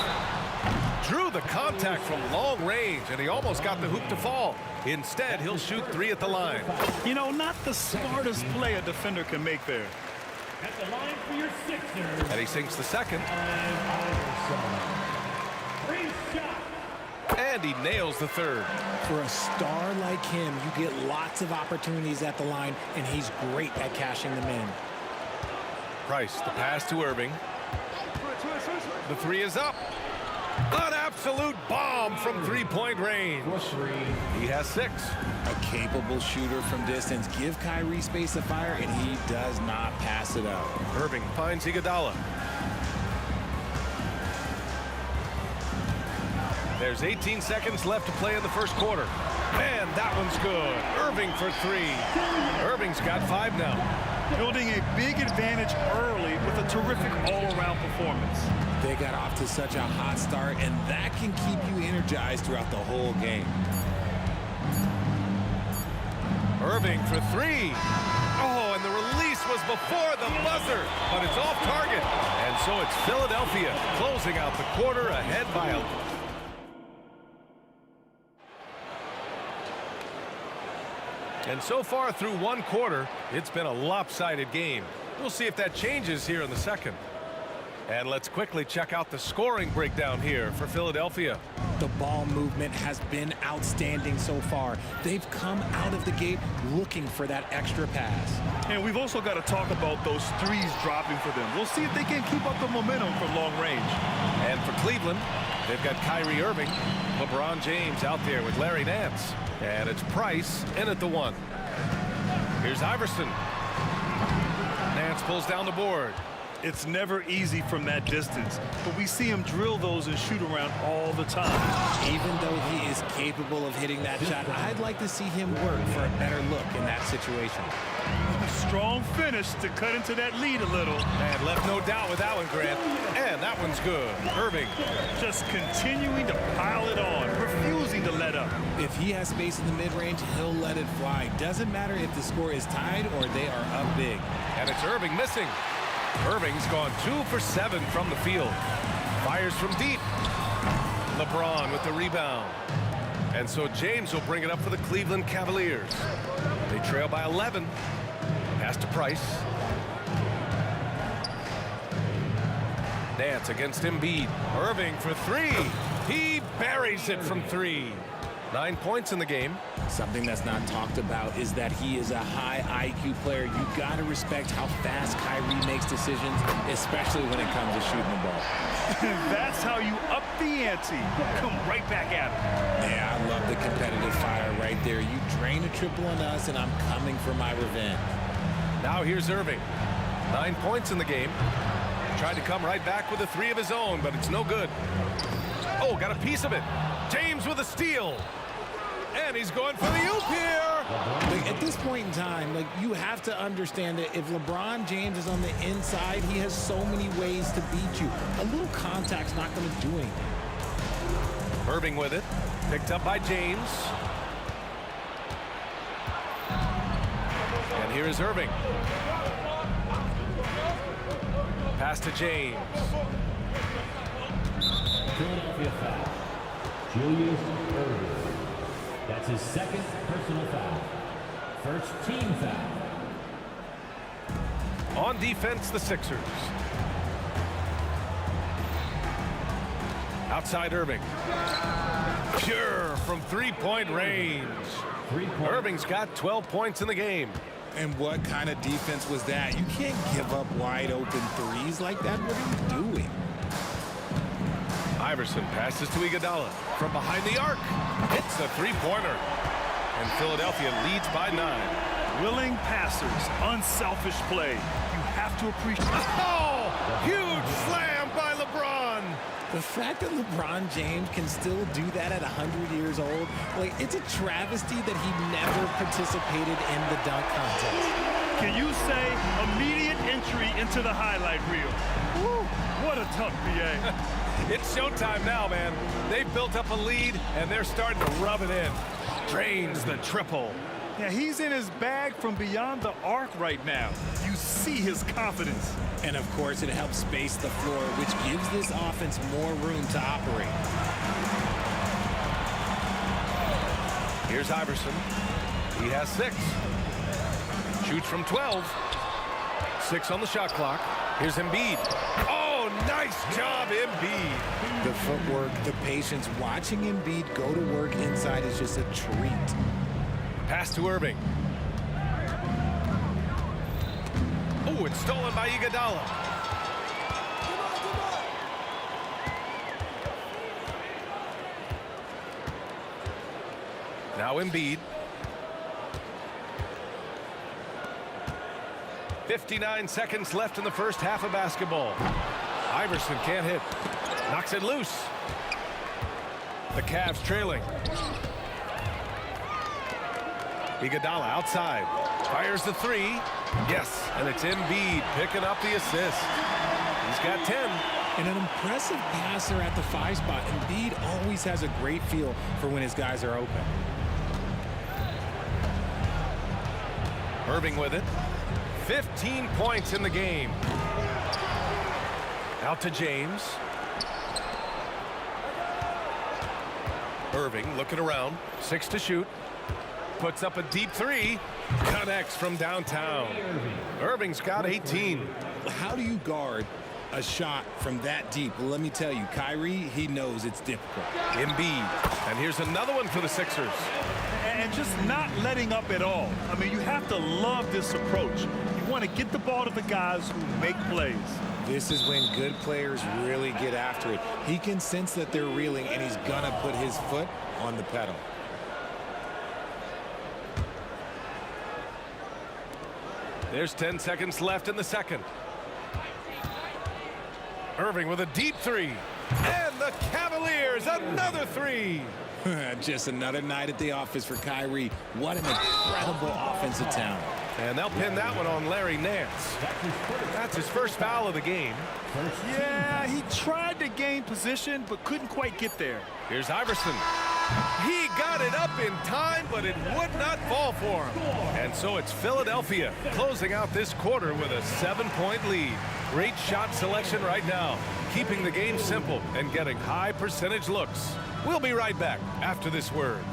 Drew the contact from long range, and he almost got the hoop to fall. Instead, he'll shoot three at the line. You know, not the smartest play a defender can make there. At the line for your Sixers. And he sinks the second. And he nails the third. For a star like him, you get lots of opportunities at the line, and he's great at cashing them in. Price, the pass to Irving. The three is up. An absolute bomb from three-point range. He has 6. A capable shooter from distance. Give Kyrie space to fire, and he does not pass it up. Irving finds Iguodala. There's 18 seconds left to play in the first quarter. And that one's good. Irving for 3. Irving's got 5 now. Building a big advantage early with a terrific all-around performance. They got off to such a hot start, and that can keep you energized throughout the whole game. Irving for 3. Oh, and the release was before the buzzer, but it's off target. And so it's Philadelphia closing out the quarter ahead by a... And so far through one quarter, it's been a lopsided game. We'll see if that changes here in the second. And let's quickly check out the scoring breakdown here for Philadelphia. The ball movement has been outstanding so far. They've come out of the gate looking for that extra pass. And we've also got to talk about those threes dropping for them. We'll see if they can keep up the momentum from long range. And for Cleveland, they've got Kyrie Irving, LeBron James out there with Larry Nance. And it's Price in at the 1. Here's Iverson. Nance pulls down the board. It's never easy from that distance, but we see him drill those and shoot around all the time. Even though he is capable of hitting that shot, I'd like to see him work for a better look in that situation. A strong finish to cut into that lead a little. And left no doubt with that one, Grant. And that one's good. Irving. Just continuing to pile it on, refusing to let up. If he has space in the mid-range, he'll let it fly. Doesn't matter if the score is tied or they are up big. And it's Irving missing. Irving's gone 2 for 7 from the field. Fires from deep. LeBron with the rebound. And so James will bring it up for the Cleveland Cavaliers. They trail by 11. Pass to Price. Nance against Embiid. Irving for 3. He buries it from 3. 9 points in the game. Something that's not talked about is that he is a high IQ player. You got to respect how fast Kyrie makes decisions, especially when it comes to shooting the ball. That's how you up the ante. Come right back at him. Yeah, I love the competitive fire right there. You drain a triple on us, and I'm coming for my revenge. Now here's Irving. 9 points in the game. Tried to come right back with a 3 of his own, but it's no good. Oh, got a piece of it. James with a steal. And he's going for the oop here. Like, at this point in time, like, you have to understand that if LeBron James is on the inside, he has so many ways to beat you. A little contact's not going to do anything. Irving with it. Picked up by James. And here is Irving. Pass to James. Philadelphia foul. Julius Irving. That's his second personal foul. First team foul. On defense, the Sixers. Outside Irving. Pure from three-point range. Irving's got 12 points in the game. And what kind of defense was that? You can't give up wide open threes like that. What are you doing? Iverson passes to Iguodala from behind the arc. Hits a three-pointer. And Philadelphia leads by 9. Willing passers, unselfish play. You have to appreciate. Oh! Huge slam by LeBron. The fact that LeBron James can still do that at 100 years old, like, it's a travesty that he never participated in the dunk contest. Can you say immediate entry into the highlight reel? Woo, what a tough BA. It's showtime now, man. They've built up a lead, and they're starting to rub it in. Drains the triple. Yeah, he's in his bag from beyond the arc right now. You see his confidence. And, of course, it helps space the floor, which gives this offense more room to operate. Here's Iverson. He has 6. Shoots from 12. 6 on the shot clock. Here's Embiid. Oh, nice job, Embiid. The footwork, the patience, watching Embiid go to work inside is just a treat. Pass to Irving. Oh, it's stolen by Iguodala. Now Embiid. 59 seconds left in the first half of basketball. Iverson can't hit. Knocks it loose. The Cavs trailing. Iguodala outside. Fires the 3. Yes, and it's Embiid picking up the assist. He's got 10. And an impressive passer at the 5 spot. Embiid always has a great feel for when his guys are open. Irving with it. 15 points in the game. Out to James. Irving looking around. 6 to shoot. Puts up a deep 3. Connects from downtown. Irving's got 18. How do you guard a shot from that deep? Well, let me tell you, Kyrie, he knows it's difficult. Embiid. And here's another one for the Sixers. And just not letting up at all. I mean, you have to love this approach. You want to get the ball to the guys who make plays. This is when good players really get after it. He can sense that they're reeling, and he's going to put his foot on the pedal. There's 10 seconds left in the second. Irving with a deep 3. And the Cavaliers, another 3. Just another night at the office for Kyrie. What an incredible offensive talent. And they'll pin that one on Larry Nance. That's his first foul of the game. Yeah, he tried to gain position, but couldn't quite get there. Here's Iverson. He got it up in time, but it would not fall for him. And so it's Philadelphia closing out this quarter with a 7-point lead. Great shot selection right now, keeping the game simple and getting high percentage looks. We'll be right back after this word.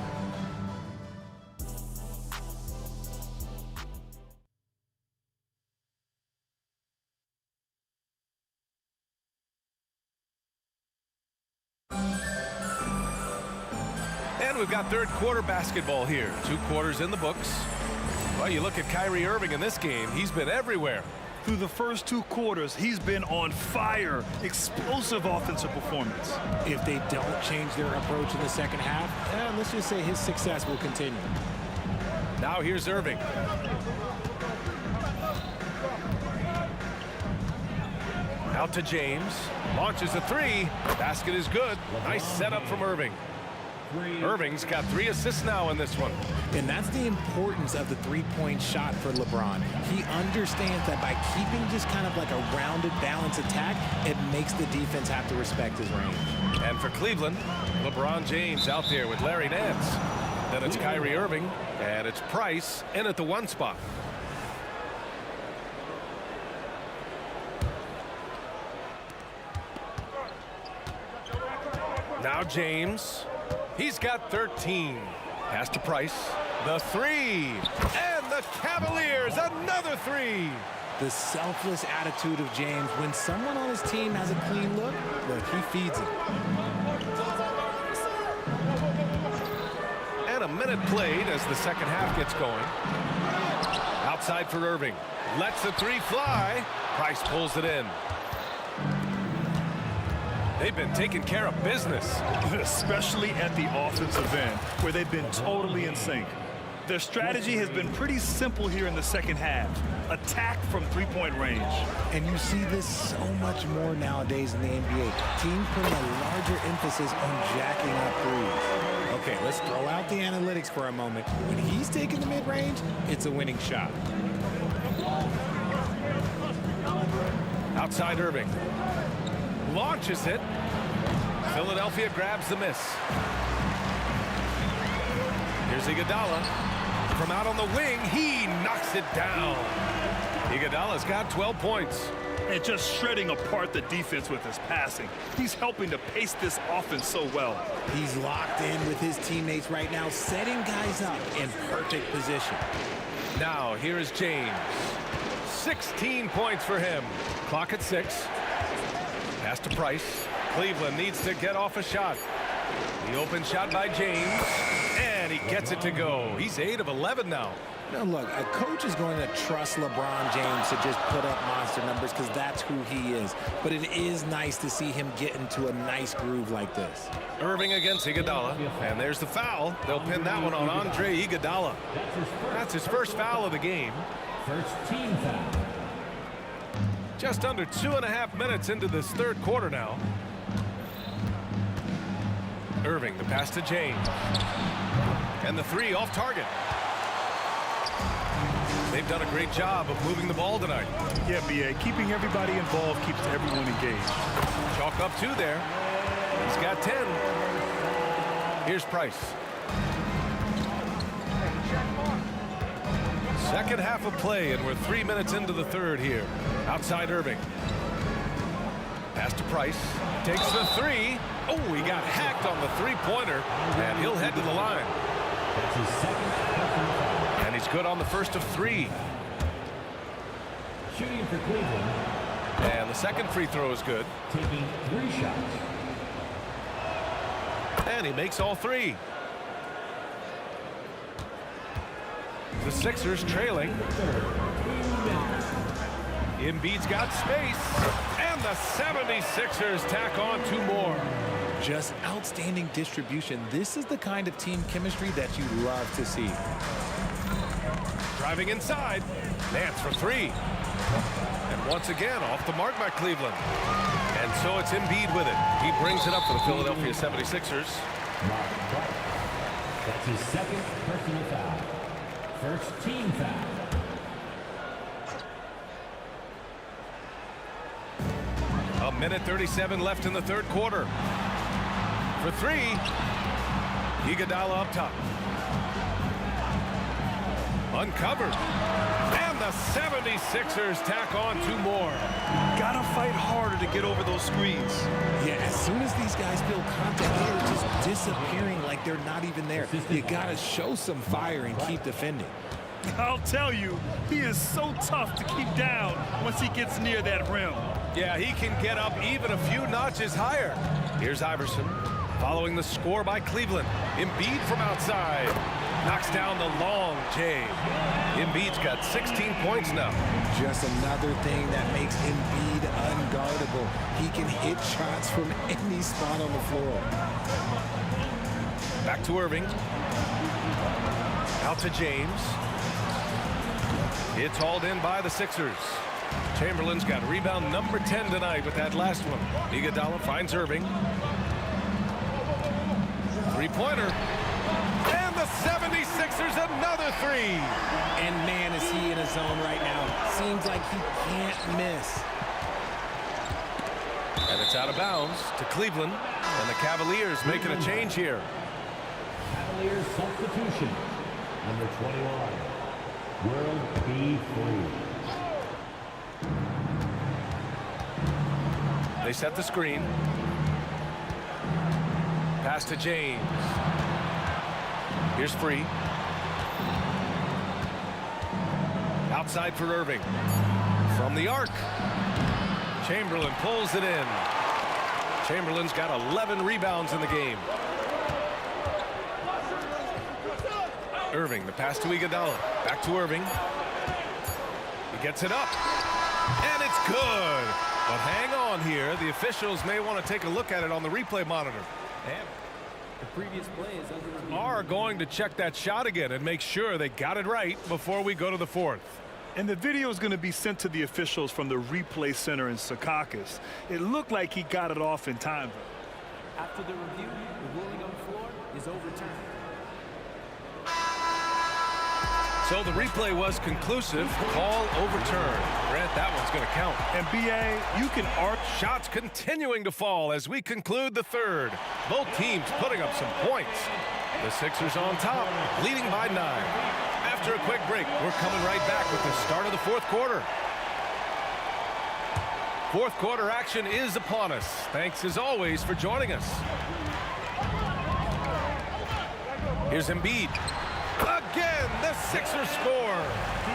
we've got third quarter basketball here. 2 quarters in the books. Well, you look at Kyrie Irving in this game. He's been everywhere. Through the first 2 quarters, he's been on fire. Explosive offensive performance. If they don't change their approach in the second half, let's just say his success will continue. Now here's Irving. Out to James. Launches a 3. Basket is good. Nice setup from Irving. Irving's got 3 assists now in this one. And that's the importance of the three-point shot for LeBron. He understands that by keeping just kind of like a rounded, balanced attack, it makes the defense have to respect his range. And for Cleveland, LeBron James out there with Larry Nance. Then it's Kyrie Irving, and it's Price in at the 1 spot. Now James. He's got 13. Pass to Price. The 3. And the Cavaliers, another 3. The selfless attitude of James. When someone on his team has a clean look, he feeds it. And a minute played as the second half gets going. Outside for Irving. Lets the 3 fly. Price pulls it in. They've been taking care of business. Especially at the offensive end, where they've been totally in sync. Their strategy has been pretty simple here in the second half. Attack from three-point range. And you see this so much more nowadays in the NBA. Teams putting a larger emphasis on jacking up threes. Okay, let's throw out the analytics for a moment. When he's taking the mid-range, it's a winning shot. Outside Irving. Launches it. Philadelphia grabs the miss. Here's Iguodala. From out on the wing, he knocks it down. Iguodala's got 12 points. And just shredding apart the defense with his passing. He's helping to pace this offense so well. He's locked in with his teammates right now, setting guys up in perfect position. Now, here is James. 16 points for him. Clock at 6. Pass to Price. Cleveland needs to get off a shot. The open shot by James. And he gets it to go. He's 8 of 11 now. Now, look, a coach is going to trust LeBron James to just put up monster numbers because that's who he is. But it is nice to see him get into a nice groove like this. Irving against Iguodala. And there's the foul. They'll pin that one on Andre Iguodala. That's his first foul of the game. First team foul. Just under 2.5 minutes into this third quarter now. Irving, the pass to James. And the 3 off target. They've done a great job of moving the ball tonight. Yeah, B.A. Keeping everybody involved keeps everyone engaged. Chalk up 2 there. He's got 10. Here's Price. Second half of play, and we're 3 minutes into the third here. Outside Irving. Pass to Price. Takes the 3. Oh, he got hacked on the 3-pointer, and he'll head to the line. That's his second personal foul. And he's good on the first of 3. Shooting for Cleveland. And the second free throw is good. Taking 3 shots. And he makes all 3. The Sixers trailing. Embiid's got space. And the 76ers tack on 2 more. Just outstanding distribution. This is the kind of team chemistry that you love to see. Driving inside. Nance for 3. And once again, off the mark by Cleveland. And so it's Embiid with it. He brings it up for the Philadelphia 76ers. That's his second personal foul. First team foul. A minute 37 left in the third quarter. For 3, Iguodala up top. Uncovered. And the 76ers tack on 2 more. Gotta fight harder to get over those screens. Yeah, as soon as these guys feel contact, they're just disappearing like they're not even there. You gotta show some fire and keep defending. I'll tell you, he is so tough to keep down once he gets near that rim. Yeah, he can get up even a few notches higher. Here's Iverson. Following the score by Cleveland. Embiid from outside. Knocks down the long J. Embiid's got 16 points now. Just another thing that makes Embiid unguardable. He can hit shots from any spot on the floor. Back to Irving. Out to James. It's hauled in by the Sixers. Chamberlain's got rebound number 10 tonight with that last one. Iguodala finds Irving. Three-pointer. And the 76ers another three. And man, is he in a zone right now. Seems like he can't miss. And it's out of bounds to Cleveland. And the Cavaliers making a change here. Cavaliers substitution. Number 21, World B3. They set the screen. Pass to James. Here's Free. Outside for Irving. From the arc. Chamberlain pulls it in. Chamberlain's got 11 rebounds in the game. Irving, the pass to Iguodala. Back to Irving. He gets it up. And it's good. But hang on here. The officials may want to take a look at it on the replay monitor. And the previous play is under review. Are going to check that shot again and make sure they got it right before we go to the fourth. And the video is going to be sent to the officials from the replay center in Secaucus. It looked like he got it off in time. After the review, the ruling on the floor is overturned. So the replay was conclusive. Call overturned. Grant, that one's going to count. And B.A., you can arc. Shots continuing to fall as we conclude the third. Both teams putting up some points. The Sixers on top, leading by 9. After a quick break, we're coming right back with the start of the fourth quarter. Fourth quarter action is upon us. Thanks as always for joining us. Here's Embiid. Again, the Sixers score.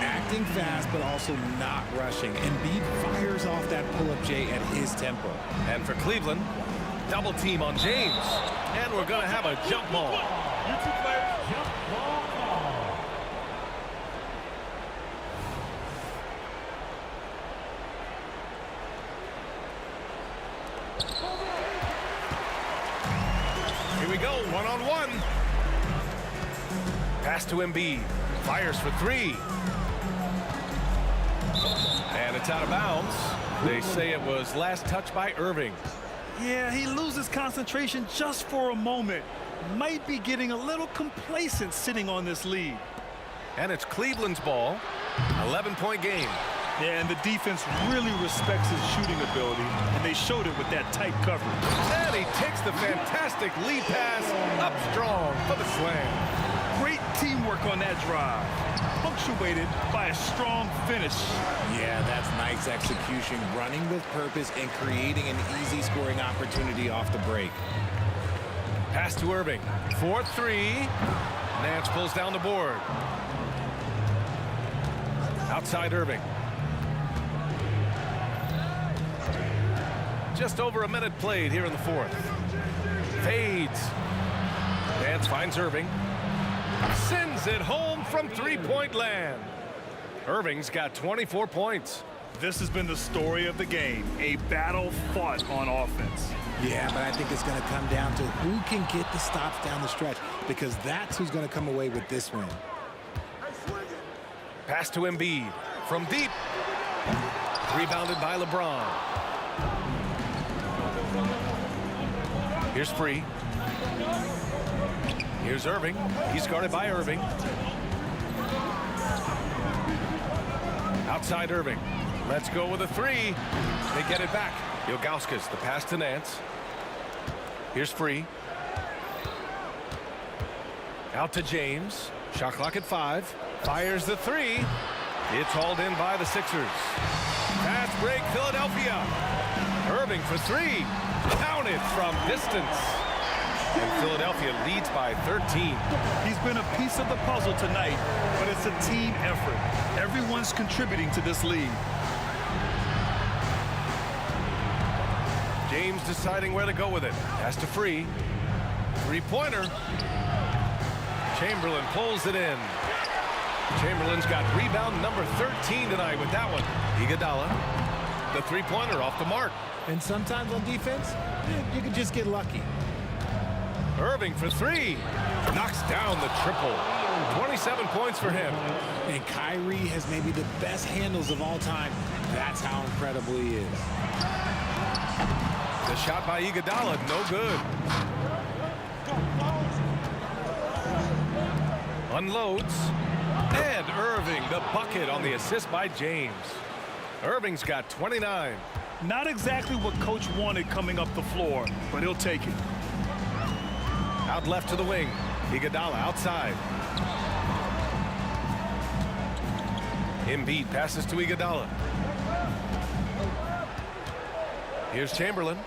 Acting fast, but also not rushing. Embiid fires off that pull-up J at his tempo. And for Cleveland, double team on James. And we're going to have a jump ball. You two players, jump ball. Here we go, one-on-one. Pass to Embiid. Fires for three. And it's out of bounds. They say it was last touched by Irving. Yeah, he loses concentration just for a moment. Might be getting a little complacent sitting on this lead. And it's Cleveland's ball. 11-point game. Yeah, and the defense really respects his shooting ability, and they showed it with that tight coverage. And he takes the fantastic lead pass up strong for the slam. Great teamwork on that drive, punctuated by a strong finish. Yeah, that's nice execution, running with purpose and creating an easy scoring opportunity off the break. Pass to Irving. 4-3. Nance pulls down the board. Outside Irving. Just over a minute played here in the fourth. Fades. Nance finds Irving. Sends it home from three-point land. Irving's got 24 points. This has been the story of the game, a battle fought on offense. Yeah, but I think it's going to come down to who can get the stops down the stretch, because that's who's going to come away with this win. Pass to Embiid from deep. Rebounded by LeBron. Here's Free. Here's Irving. He's guarded by Irving. Outside Irving. Let's go with a three. They get it back. Ilgauskas, the pass to Nance. Here's Free. Out to James. Shot clock at 5. Fires the three. It's hauled in by the Sixers. Fast break, Philadelphia. Irving for three. Counted from distance. And Philadelphia leads by 13. He's been a piece of the puzzle tonight, but it's a team effort. Everyone's contributing to this lead. James deciding where to go with it. Pass to Free. Three-pointer. Chamberlain pulls it in. Chamberlain's got rebound number 13 tonight with that one. Iguodala, the three-pointer off the mark. And sometimes on defense, you can just get lucky. Irving for three. Knocks down the triple. 27 points for him. And Kyrie has maybe the best handles of all time. That's how incredible he is. The shot by Iguodala, no good. Unloads. And Irving, the bucket on the assist by James. Irving's got 29. Not exactly what Coach wanted coming up the floor, but he'll take it. Out left to the wing. Iguodala outside. Embiid passes to Iguodala. Here's Chamberlain.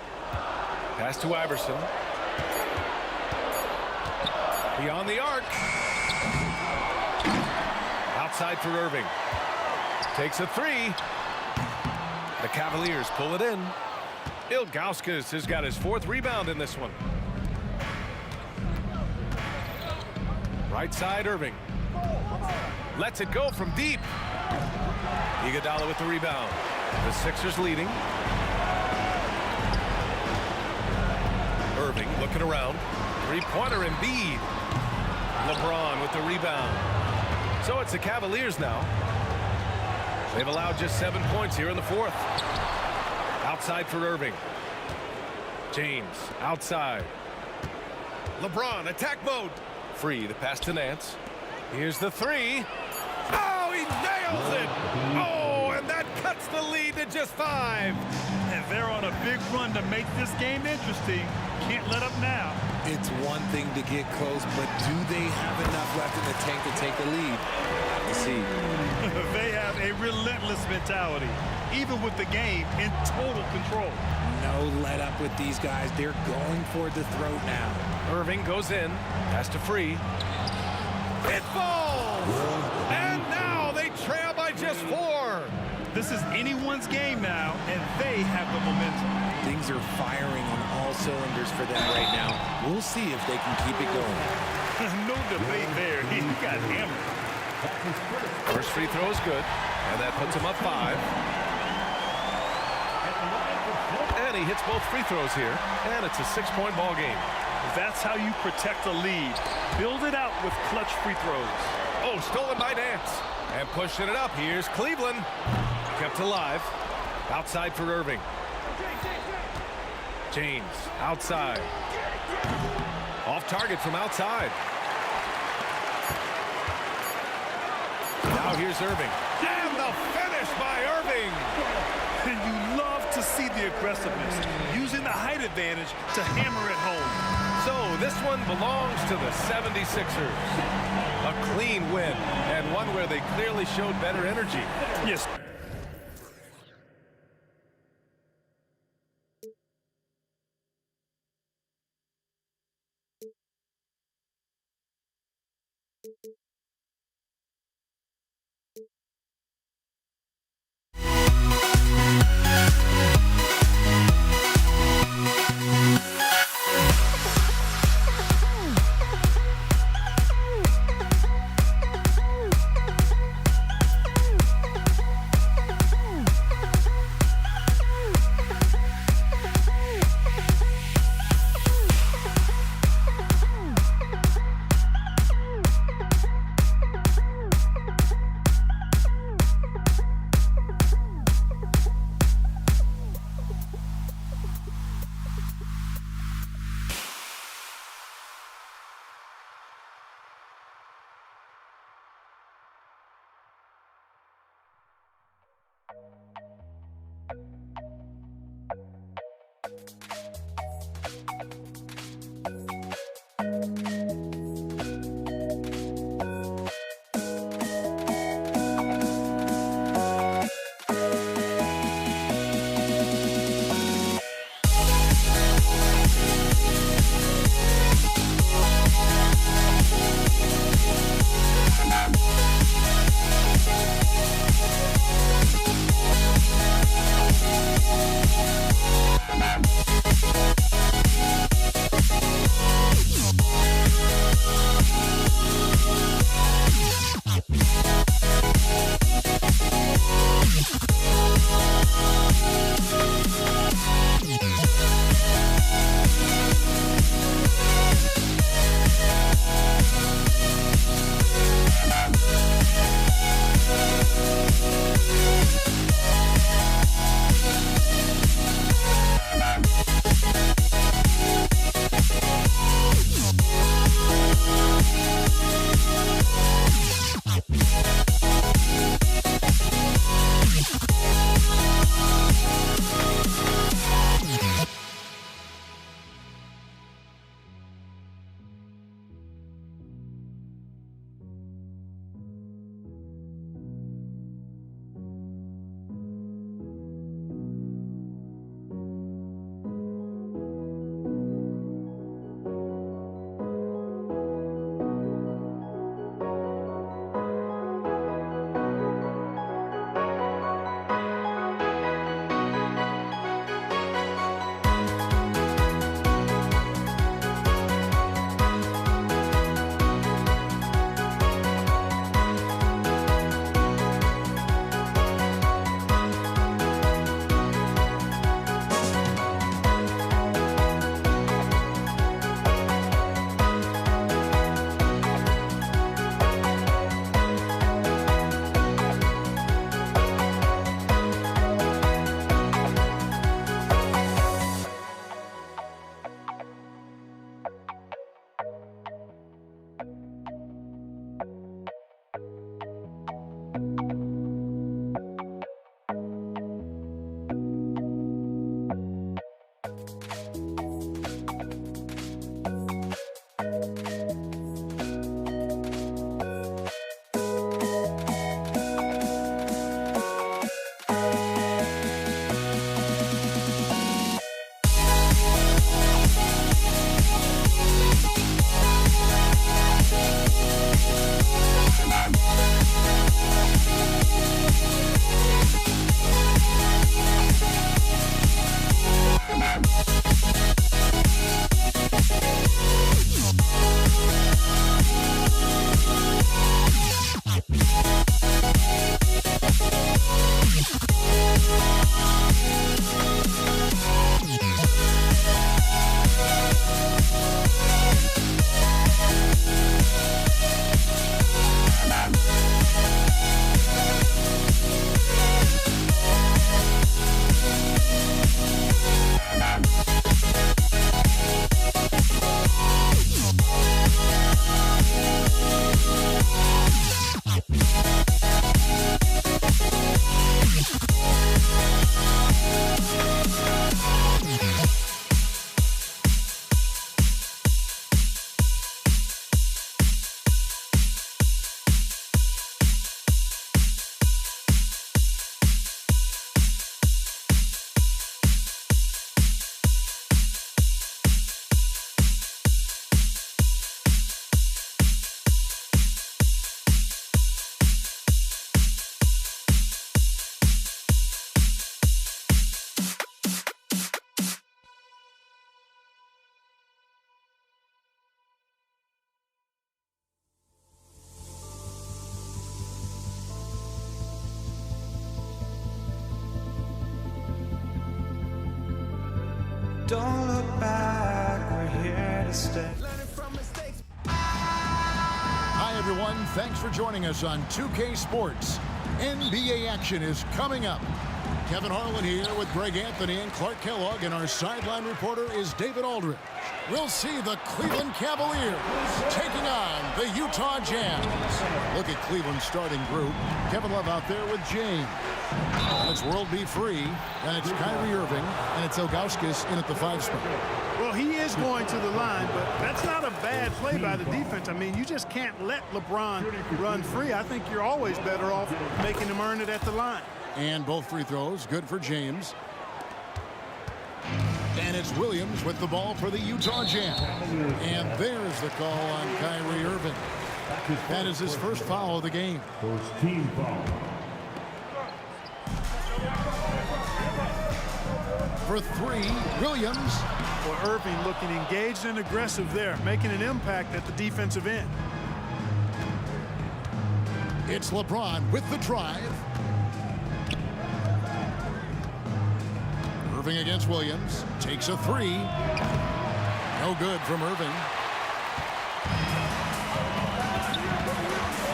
Pass to Iverson. Beyond the arc. Outside for Irving. Takes a three. The Cavaliers pull it in. Ilgauskas has got his fourth rebound in this one. Right side, Irving. Lets it go from deep. Iguodala with the rebound. The Sixers leading. Irving looking around. Three-pointer Embiid. LeBron with the rebound. So it's the Cavaliers now. They've allowed just 7 points here in the fourth. Outside for Irving. James outside. LeBron attack mode. Free to pass to Nance. Here's the three. Oh, he nails it. Oh, and that cuts the lead to just 5. And they're on a big run to make this game interesting. Can't let up now. It's one thing to get close, but do they have enough left in the tank to take the lead? Have to see. They have a relentless mentality, even with the game in total control. No let up with these guys. They're going for the throat now. Irving goes in. Pass to Free. It falls! And now they trail by just 4. This is anyone's game now, and they have the momentum. Things are firing on all cylinders for them right now. We'll see if they can keep it going. No debate there. He got hammered. First free throw is good, and that puts him up 5. And he hits both free throws here, and it's a 6-point ball game. That's how you protect a lead. Build it out with clutch free throws. Oh, stolen by Nance. And pushing it up. Here's Cleveland. Kept alive. Outside for Irving. James outside. Off target from outside. Now here's Irving. And the finish by Irving. And you love to see the aggressiveness, using the height advantage to hammer it home. So this one belongs to the 76ers. A clean win, and one where they clearly showed better energy. Yes. Don't look back, we're here to stay. Hi, everyone. Thanks for joining us on 2K Sports. NBA action is coming up. Kevin Harlan here with Greg Anthony and Clark Kellogg, and our sideline reporter is David Aldridge. We'll see the Cleveland Cavaliers taking on the Utah Jazz. Look at Cleveland's starting group. Kevin Love out there with James. And it's World B. Free, and it's Kyrie Irving, and it's Ilgauskas in at the 5 spot. Well, he is going to the line, but that's not a bad play by the defense. I mean, you just can't let LeBron run free. I think you're always better off making him earn it at the line. And both free throws, good for James. And it's Williams with the ball for the Utah Jazz. And there's the call on Kyrie Irving. That is his first foul of the game. First team foul. For 3, Williams. Well, Irving looking engaged and aggressive there, making an impact at the defensive end. It's LeBron with the drive. Irving against Williams. Takes a 3. No good from Irving.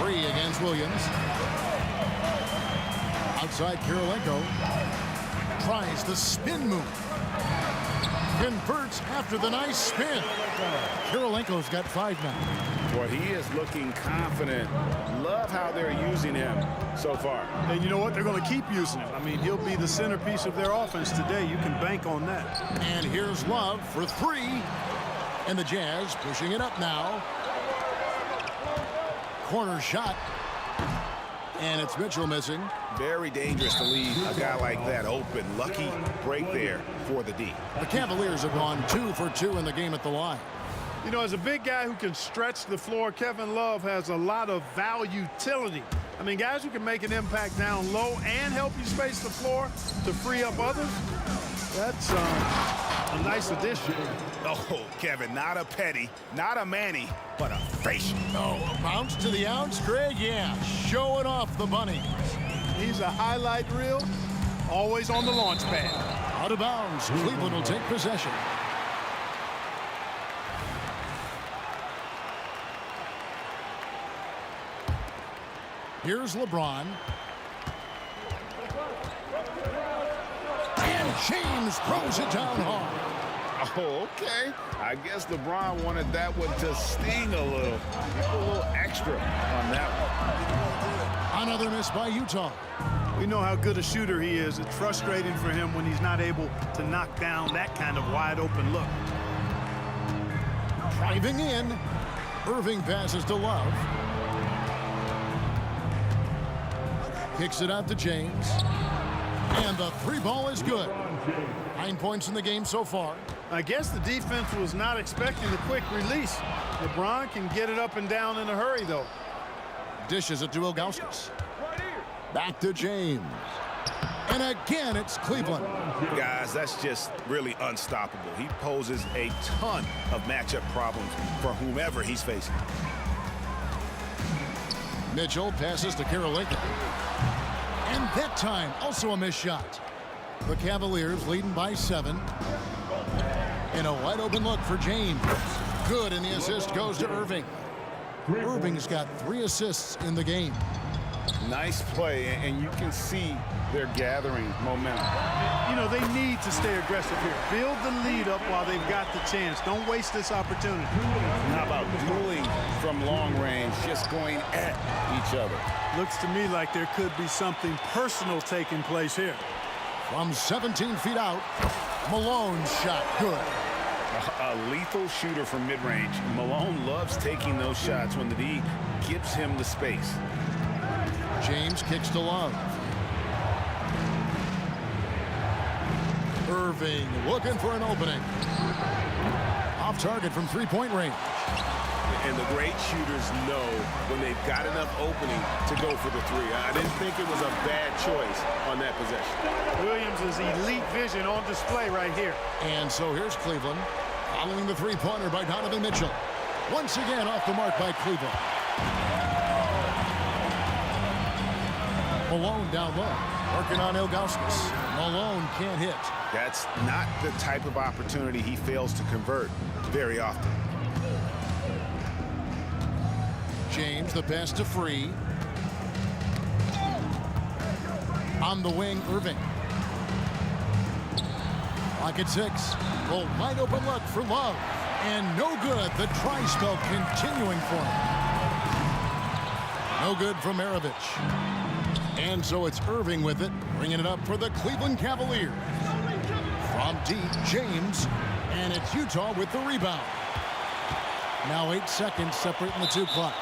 3 against Williams. Outside Kirilenko. Tries the spin move. Converts after the nice spin. Kirilenko's got 5 now. Boy, he is looking confident. Love how they're using him so far. And you know what? They're going to keep using him. I mean, he'll be the centerpiece of their offense today. You can bank on that. And here's Love for 3. And the Jazz pushing it up now. Corner shot. And it's Mitchell missing. Very dangerous to leave a guy like that open. Lucky break there for the D. The Cavaliers have gone 2 for 2 in the game at the line. You know, as a big guy who can stretch the floor, Kevin Love has a lot of utility. I mean, guys who can make an impact down low and help you space the floor to free up others, that's a nice addition. Oh, Kevin, not a Petty, not a Manny, but a facial. Oh, a bounce to the ounce, Greg? Yeah, showing off the bunny. He's a highlight reel, always on the launch pad. Out of bounds, Cleveland will take possession. Here's LeBron. And James throws it down hard. Oh, okay. I guess LeBron wanted that one to sting a little. A little extra on that one. Another miss by Utah. We know how good a shooter he is. It's frustrating for him when he's not able to knock down that kind of wide open look. Driving in. Irving passes to Love. Kicks it out to James. And the 3 ball is good. 9 points in the game so far. I guess the defense was not expecting the quick release. LeBron can get it up and down in a hurry, though. Dishes it to Ilgauskas. Back to James. And again, it's Cleveland. Guys, that's just really unstoppable. He poses a ton of matchup problems for whomever he's facing. Mitchell passes to Kirilenko. And that time, also a missed shot. The Cavaliers leading by 7. And a wide open look for James. Good, and the assist goes to Irving. Irving's got 3 assists in the game. Nice play, and you can see they're gathering momentum. You know, they need to stay aggressive here. Build the lead up while they've got the chance. Don't waste this opportunity. How about dueling from long range, just going at each other? Looks to me like there could be something personal taking place here. From 17 feet out, Malone's shot good. A lethal shooter from mid-range. Malone loves taking those shots when the D gives him the space. James kicks to Love. Irving looking for an opening. Off target from 3-point range. And the great shooters know when they've got enough opening to go for the 3. I didn't think it was a bad choice on that possession. Williams' elite vision on display right here. And so here's Cleveland following the 3-pointer by Donovan Mitchell. Once again off the mark by Cleveland. Malone down low. Working on Ilgauskas. Malone can't hit. That's not the type of opportunity he fails to convert very often. James, the pass to Free. On the wing, Irving. Clock at 6. Well, wide open look for Love. And no good. The try spell continuing for him. No good from Maravich. And so it's Irving with it, bringing it up for the Cleveland Cavaliers. From deep, James. And it's Utah with the rebound. Now 8 seconds separating the two clocks.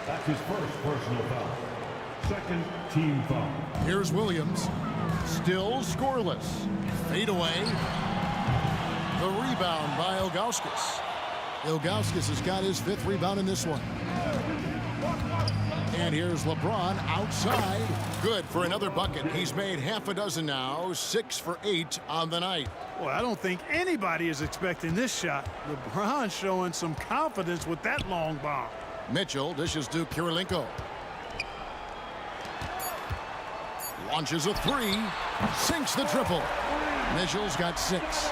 That's his first personal foul. Second team foul. Here's Williams. Still scoreless. Fade away. The rebound by Ilgauskas. Ilgauskas has got his 5th rebound in this one. And here's LeBron outside. Good for another bucket. He's made half a dozen now. 6 for 8 on the night. Well, I don't think anybody is expecting this shot. LeBron showing some confidence with that long bomb. Mitchell dishes to Kirilenko. Launches a 3. Sinks the triple. Mitchell's got 6.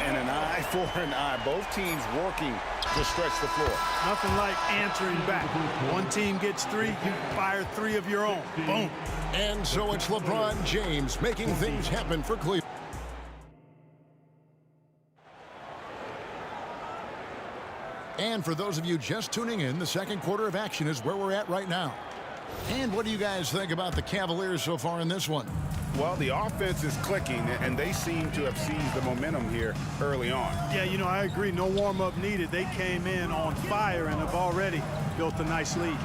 And an eye for an eye. Both teams working to stretch the floor. Nothing like answering back. One team gets 3, you fire 3 of your own. Boom. And so it's LeBron James making things happen for Cleveland. And for those of you just tuning in, the second quarter of action is where we're at right now. And what do you guys think about the Cavaliers so far in this one? Well, the offense is clicking, and they seem to have seized the momentum here early on. Yeah, you know, I agree. No warm-up needed. They came in on fire and have already built a nice lead.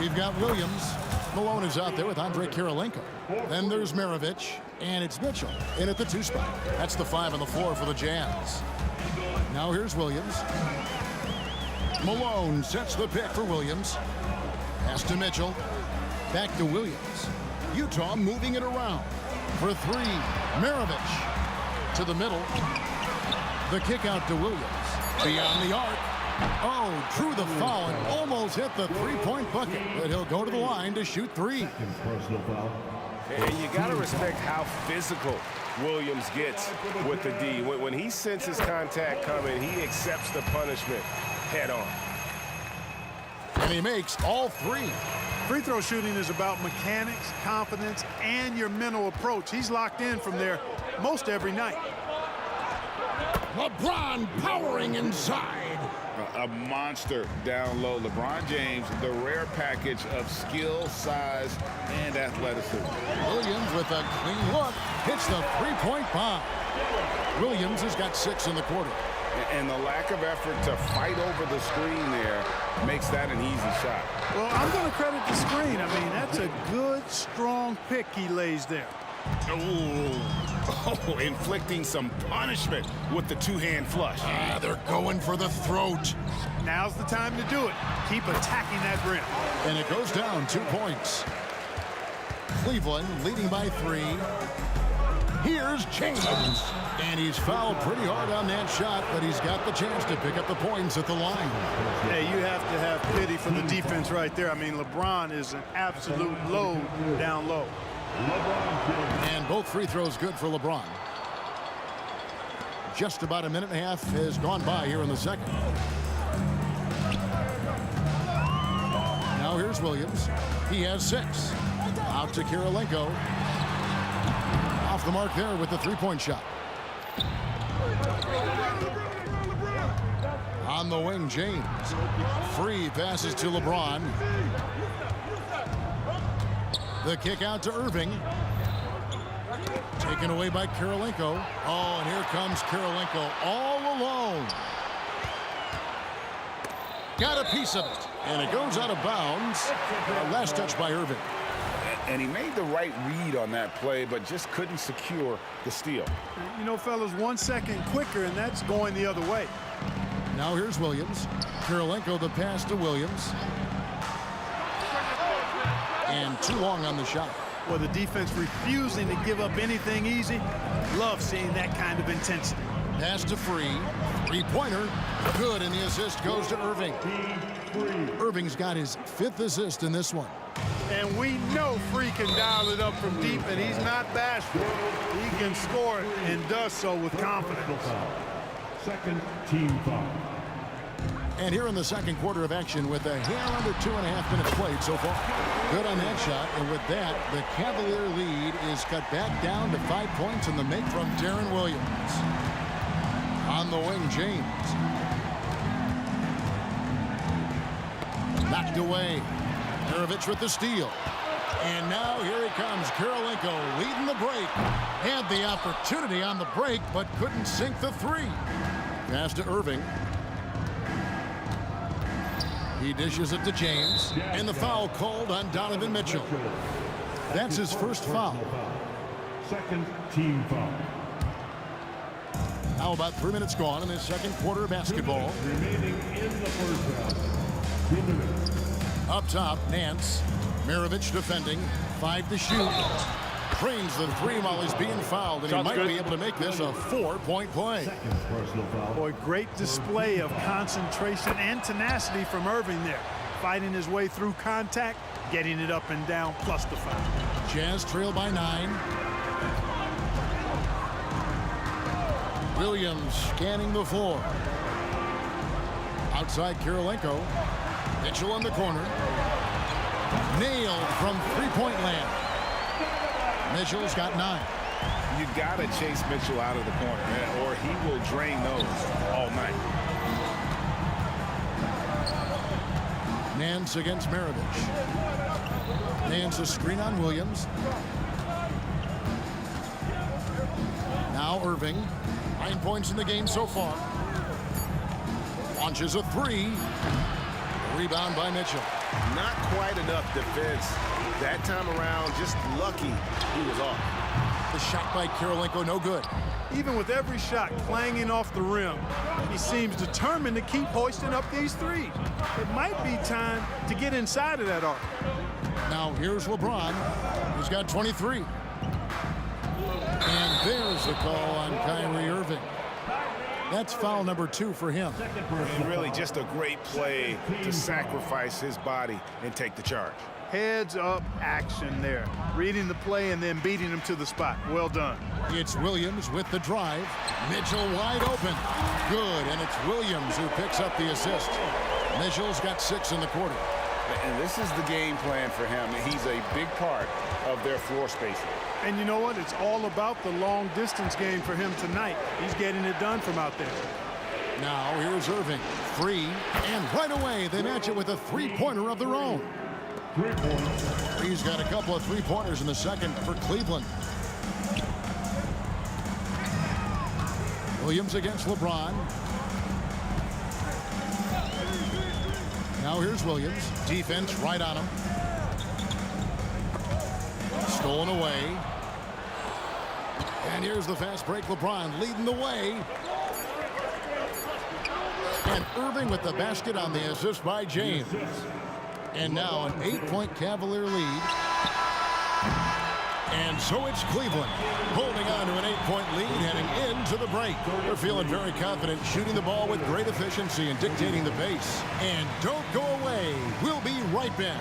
We've got Williams. Malone is out there with Andre Kirilenko. Then there's Maravich, and it's Mitchell in at the 2 spot. That's the 5 on the floor for the Jazz. Now here's Williams. Malone sets the pick for Williams. Pass to Mitchell. Back to Williams. Utah moving it around. For 3, Maravich. To the middle. The kick out to Williams. Beyond the arc. Oh, drew the foul and almost hit the 3-point bucket. But he'll go to the line to shoot 3. Personal foul. And you got to respect how physical Williams gets with the D. When he senses contact coming, he accepts the punishment head on. And he makes all 3. Free throw shooting is about mechanics, confidence, and your mental approach. He's locked in from there most every night. LeBron powering inside. A monster down low. LeBron James, the rare package of skill, size, and athleticism. Williams with a clean look hits the 3-point bomb. Williams has got 6 in the quarter. And the lack of effort to fight over the screen there makes that an easy shot. Well, I'm going to credit the screen. I mean, that's a good, strong pick he lays there. Oh, inflicting some punishment with the 2-hand flush. They're going for the throat. Now's the time to do it. Keep attacking that rim. And it goes down 2 points. Cleveland leading by 3. Here's James. And he's fouled pretty hard on that shot, but he's got the chance to pick up the points at the line. Hey, you have to have pity for the defense right there. I mean, LeBron is an absolute load down low. And both free throws good for LeBron. Just about a minute and a half has gone by here in the second. Now here's Williams. He has 6. Out to Kirilenko. Off the mark there with the 3-point shot. On the wing, James. Free passes to LeBron. The kick out to Irving. Taken away by Kirilenko. Oh, and here comes Kirilenko all alone. Got a piece of it. And it goes out of bounds. Last touch by Irving. And he made the right read on that play, but just couldn't secure the steal. You know, fellas, 1 second quicker, and that's going the other way. Now here's Williams. Kirilenko, the pass to Williams. And too long on the shot. Well, the defense refusing to give up anything easy. Love seeing that kind of intensity. Pass to Free. 3-pointer. Good, and the assist goes to Irving. Irving's got his 5th assist in this one. And we know Free can dial it up from deep, and he's not bashful. He can score it and does so with confidence. Second team foul. And here in the second quarter of action with a hair under 2.5 minutes played so far. Good on that shot, and with that, the Cavalier lead is cut back down to 5 points in the make from Darren Williams. On the wing, James. Knocked away. Maravich with the steal. And now here he comes, Kirilenko leading the break. Had the opportunity on the break, but couldn't sink the 3. Pass to Irving. He dishes it to James. And the foul called on Donovan Mitchell. That's his first foul. Second team foul. Now about 3 minutes gone in this second quarter of basketball. Remaining in the first half. 2 minutes. Up top, Nance. Maravich defending. 5 to shoot. Trains the 3 while he's being fouled, and he might be able to make this a 4-point play. Boy, great display of concentration and tenacity from Irving there. Fighting his way through contact, getting it up and down, plus the foul. Jazz trail by 9. Williams scanning the floor. Outside Kirilenko. Mitchell in the corner. Nailed from three-point land. Mitchell's got 9. You got to chase Mitchell out of the corner, or he will drain those all night. Nance against Maravich. Nance a screen on Williams. Now Irving. 9 points in the game so far. Launches a 3. Rebound by Mitchell. Not quite enough defense that time around. Just lucky he was off. The shot by Kirilenko, no good. Even with every shot clanging off the rim, he seems determined to keep hoisting up these 3s. It might be time to get inside of that arc. Now here's LeBron, who's got 23. And there's the call on Kyrie Irving. That's foul number 2 for him. And really just a great play to sacrifice his body and take the charge. Heads up action there. Reading the play and then beating him to the spot. Well done. It's Williams with the drive. Mitchell wide open. Good, and it's Williams who picks up the assist. Mitchell's got 6 in the quarter. And this is the game plan for him. He's a big part of their floor spacing. And you know what? It's all about the long distance game for him tonight. He's getting it done from out there. Now here's Irving. Free, and right away they match it with a 3-pointer of their own. 3 points. He's got a couple of 3-pointers in the second for Cleveland. Williams against LeBron. Now here's Williams. Defense right on him. Stolen away. And here's the fast break. LeBron leading the way. And Irving with the basket on the assist by James. And now an 8-point Cavalier lead. And so it's Cleveland holding on to an 8-point lead heading into the break. They're feeling very confident, shooting the ball with great efficiency and dictating the pace. And don't go away. We'll be right back.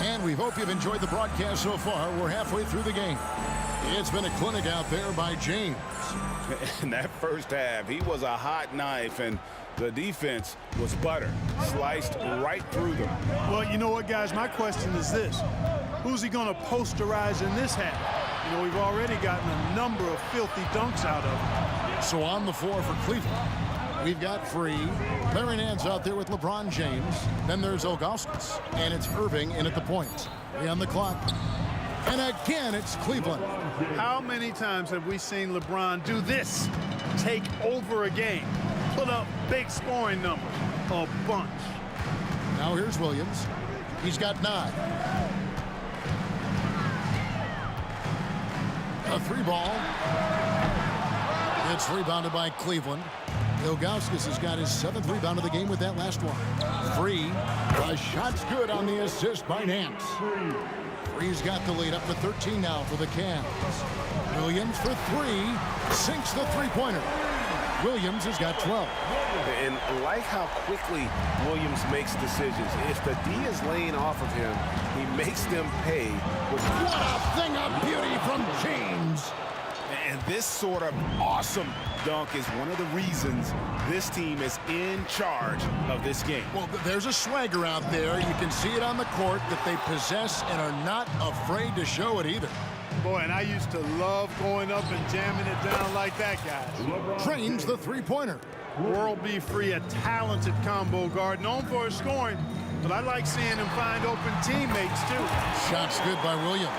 And we hope you've enjoyed the broadcast so far. We're halfway through the game. It's been a clinic out there by James. In that first half, he was a hot knife, and the defense was butter, sliced right through them. Well, you know what, guys? My question is this. Who's he going to posterize in this half? You know, we've already gotten a number of filthy dunks out of him. So on the floor for Cleveland, we've got Free. Larry Nance out there with LeBron James. Then there's Ilgauskas. And it's Irving in at the point. 3 on the clock. And again, it's Cleveland. How many times have we seen LeBron do this? Take over a game. Put up big scoring numbers. A bunch. Now here's Williams. He's got 9. A 3 ball. It's rebounded by Cleveland. Ilgauskas has got his 7th rebound of the game with that last one. Free. The shot's good on the assist by Nance. Free's got the lead up to 13 now for the Cavs. Williams for 3. Sinks the three-pointer. Williams has got 12. And like how quickly Williams makes decisions. If the D is laying off of him, he makes them pay. What a thing of beauty from James. And this sort of awesome dunk is one of the reasons this team is in charge of this game. Well, there's a swagger out there. You can see it on the court that they possess and are not afraid to show it either. Boy, and I used to love going up and jamming it down like that, guys. Trains the three-pointer. World B. Free, a talented combo guard, known for his scoring, but I like seeing him find open teammates, too. Shot's good by Williams.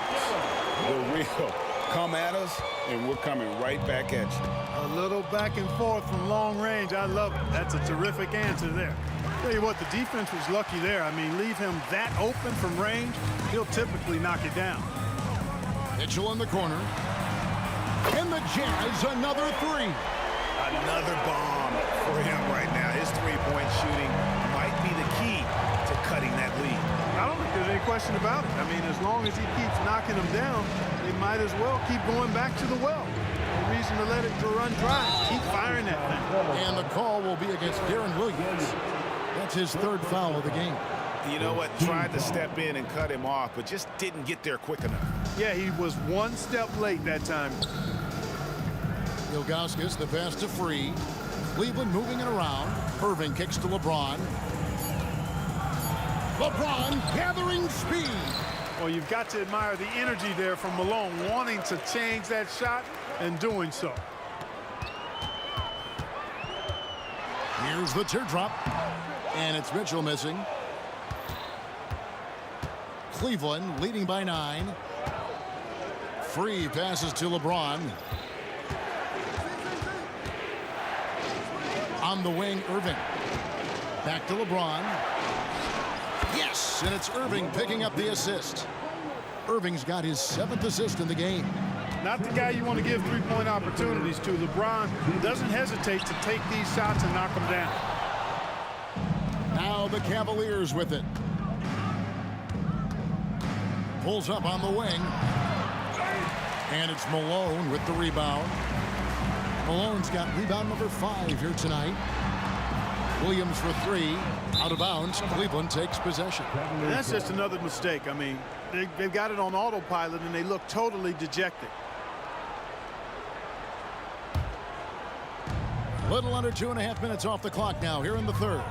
The real come at us, and we're coming right back at you. A little back and forth from long range. I love it. That's a terrific answer there. Tell you what, the defense was lucky there. I mean, leave him that open from range, he'll typically knock it down. Mitchell in the corner. And the Jazz, another 3. Another bomb for him right now. His three-point shooting might be the key to cutting that lead. I don't think there's any question about it. I mean, as long as he keeps knocking them down, they might as well keep going back to the well. No reason to let it run dry. Keep firing that thing. And the call will be against Deron Williams. That's his 3rd foul of the game. You know what? Tried to step in and cut him off, but just didn't get there quick enough. Yeah, he was one step late that time. Ilgauskas, the pass to Free. Cleveland moving it around. Irving kicks to LeBron. LeBron gathering speed. Well, you've got to admire the energy there from Malone, wanting to change that shot and doing so. Here's the teardrop. And it's Mitchell missing. Cleveland leading by 9. Free passes to LeBron. On the wing, Irving. Back to LeBron. Yes, and it's Irving picking up the assist. Irving's got his 7th assist in the game. Not the guy you want to give three-point opportunities to. LeBron doesn't hesitate to take these shots and knock them down. Now the Cavaliers with it. Pulls up on the wing. And it's Malone with the rebound. Malone's got rebound number 5 here tonight. Williams for 3. Out of bounds. Cleveland takes possession. And that's just another mistake. I mean, they've got it on autopilot, and they look totally dejected. Little under 2.5 minutes off the clock now here in the 3rd.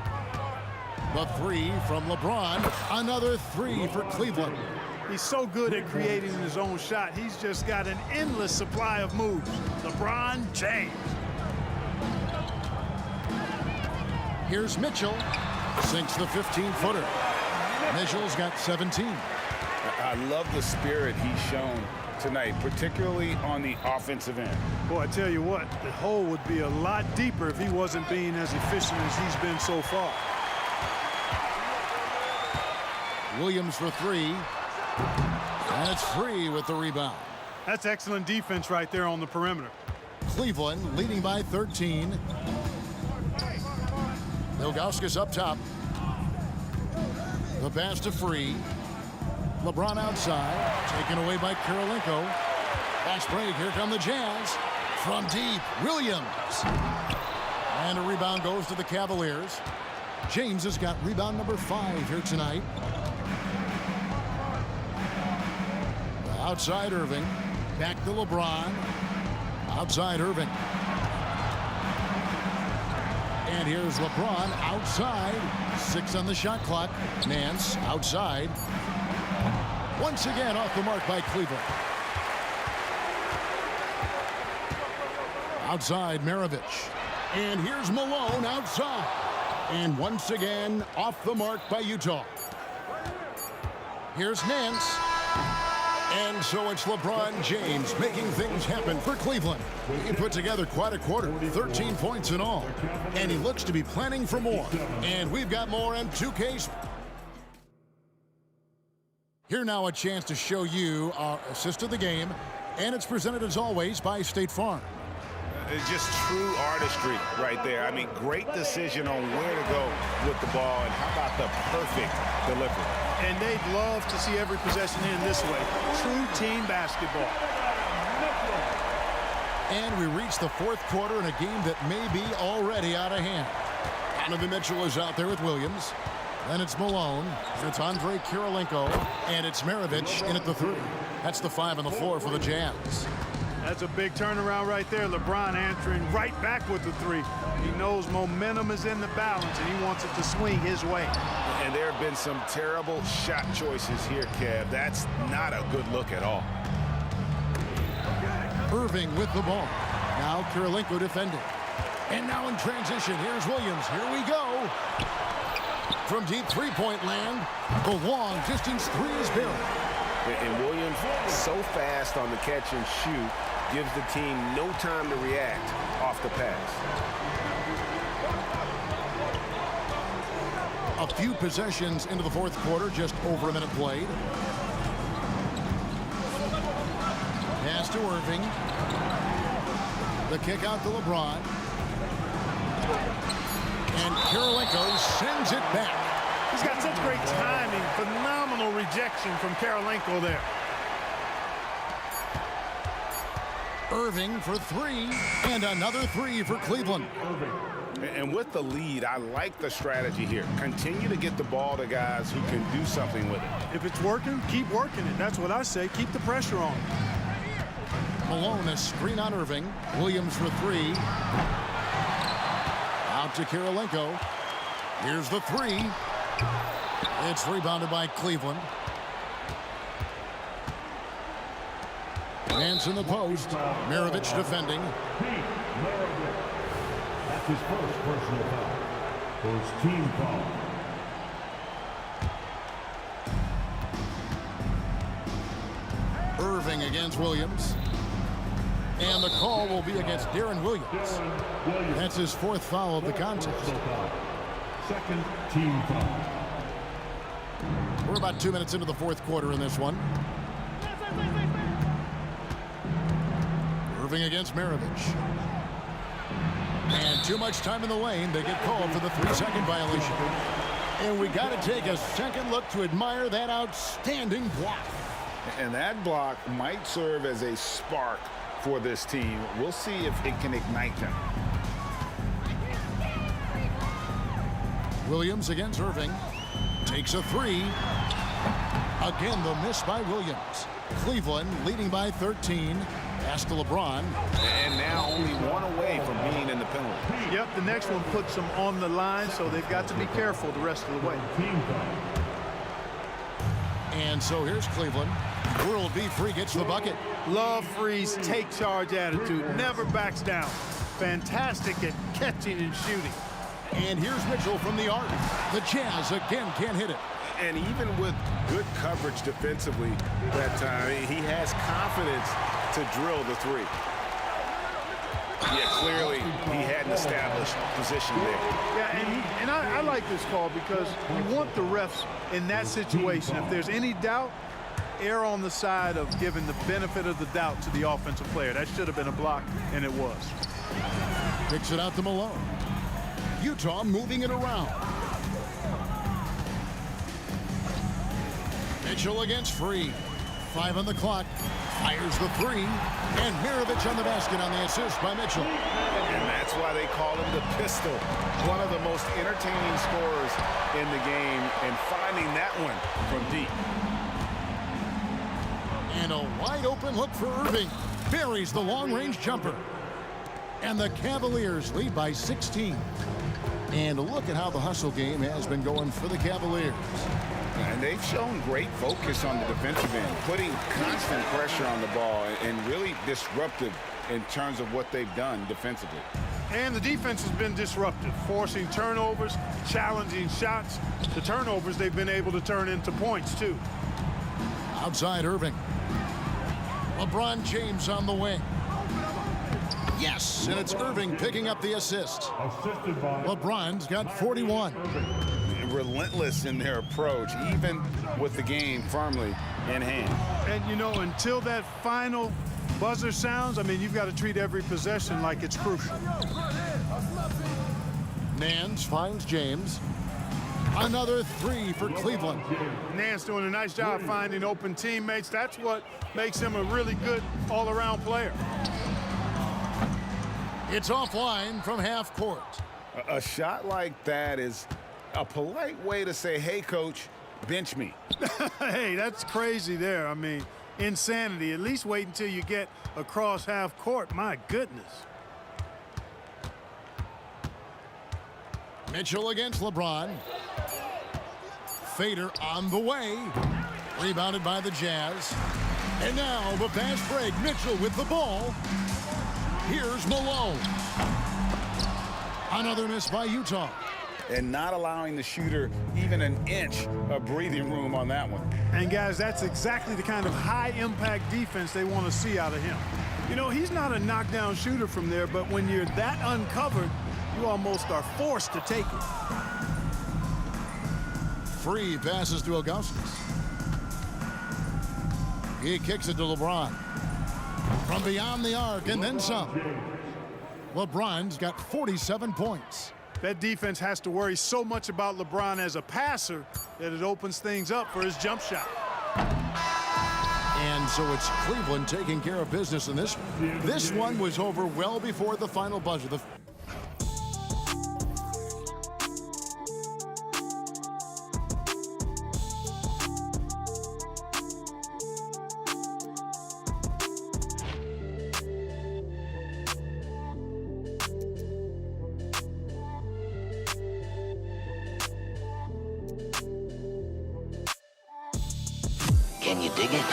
The 3 from LeBron. Another 3 for Cleveland. He's so good at creating his own shot. He's just got an endless supply of moves. LeBron James. Here's Mitchell. Sinks the 15-footer. Mitchell's got 17. I love the spirit he's shown tonight, particularly on the offensive end. Boy, I tell you what, the hole would be a lot deeper if he wasn't being as efficient as he's been so far. Williams for 3. And it's Free with the rebound. That's excellent defense right there on the perimeter. Cleveland leading by 13. Ilgauskas up top. The pass to Free. LeBron outside. Taken away by Kirilenko. Fast break. Here come the Jazz. From deep, Williams. And a rebound goes to the Cavaliers. James has got rebound number 5 here tonight. Outside Irving. Back to LeBron. Outside Irving. And here's LeBron outside. 6 on the shot clock. Nance outside. Once again off the mark by Cleveland. Outside Maravich. And here's Malone outside. And once again off the mark by Utah. Here's Nance. And so it's LeBron James making things happen for Cleveland. He put together quite a quarter, 13 points in all. And he looks to be planning for more. And we've got more M2K. Here now a chance to show you our assist of the game. And it's presented as always by State Farm. It's just true artistry right there. I mean, great decision on where to go with the ball, and how about the perfect delivery. And they'd love to see every possession in this way. True team basketball. And we reach the fourth quarter in a game that may be already out of hand. Donovan Mitchell is out there with Williams. Then it's Malone. It's Andre Kirilenko. And it's Maravich in at the 3. That's the 5 on the floor for the Jazz. That's a big turnaround right there. LeBron answering right back with the 3. He knows momentum is in the balance, and he wants it to swing his way. And there have been some terrible shot choices here, Kev. That's not a good look at all. Irving with the ball. Now Kirilenko defending. And now in transition, here's Williams. Here we go. From deep three-point land, the long distance 3 is buried. And Williams, so fast on the catch and shoot, gives the team no time to react off the pass. A few possessions into the fourth quarter, just over a minute played. Pass to Irving. The kick out to LeBron. And Kirilenko sends it back. He's got such great timing. Phenomenal rejection from Kirilenko there. Irving for 3. And another 3 for Cleveland. And with the lead, I like the strategy here. Continue to get the ball to guys who can do something with it. If it's working, keep working it. That's what I say. Keep the pressure on. Malone, a screen on Irving. Williams for 3. Out to Kirilenko. Here's the 3. It's rebounded by Cleveland. Hands in the post. Maravich defending. That's his first personal foul. First team foul. Irving against Williams. And the call will be against Darren Williams. That's his 4th foul of the contest. Second team foul. We're about 2 minutes into the fourth quarter in this one. Irving against Maravich. And too much time in the lane. They get called for the 3-second violation. And we got to take a second look to admire that outstanding block. And that block might serve as a spark for this team. We'll see if it can ignite them. Williams against Irving. Takes a 3. Again, the miss by Williams. Cleveland leading by 13. Pass to LeBron. And now only 1 away from being in the penalty. Yep, the next one puts them on the line, so they've got to be careful the rest of the way. And so here's Cleveland. World B. Free gets the bucket. Love Free's take charge attitude. Never backs down. Fantastic at catching and shooting. And here's Mitchell from the arc. The Jazz again can't hit it. And even with good coverage defensively that time, he has confidence to drill the 3. Yeah, clearly he had an established position there. Yeah, and I like this call because you want the refs in that situation. If there's any doubt, err on the side of giving the benefit of the doubt to the offensive player. That should have been a block, and it was. Kicks it out to Malone. Utah moving it around. Mitchell against Free. 5 on the clock. Fires the 3. And Maravich on the basket on the assist by Mitchell. And that's why they call him the pistol. One of the most entertaining scorers in the game, and finding that one from deep. And a wide open look for Irving. Buries the long-range jumper. And the Cavaliers lead by 16. And look at how the hustle game has been going for the Cavaliers. And they've shown great focus on the defensive end, putting constant pressure on the ball and really disruptive in terms of what they've done defensively. And the defense has been disruptive, forcing turnovers, challenging shots. The turnovers they've been able to turn into points, too. Outside Irving. LeBron James on the wing. Yes, and it's Irving picking up the assist. LeBron's got 41. Relentless in their approach, even with the game firmly in hand. And, you know, until that final buzzer sounds, I mean, you've got to treat every possession like it's crucial. Nance finds James. Another three for Cleveland. Nance doing a nice job finding open teammates. That's what makes him a really good all-around player. It's offline from half court. A shot like that is a polite way to say, hey, coach, bench me. Hey, that's crazy there. I mean, insanity. At least wait until you get across half court. My goodness. Mitchell against LeBron. Fader on the way. Rebounded by the Jazz. And now the fast break. Mitchell with the ball. Here's Malone. Another miss by Utah. And not allowing the shooter even an inch of breathing room on that one. And guys, that's exactly the kind of high-impact defense they want to see out of him. You know, he's not a knockdown shooter from there, but when you're that uncovered, you almost are forced to take it. Free passes to Augustus. He kicks it to LeBron. From beyond the arc and then some. LeBron's got 47 points. That defense has to worry so much about LeBron as a passer that it opens things up for his jump shot. And so it's Cleveland taking care of business in this one. This one was over well before the final buzzer. Can you dig it?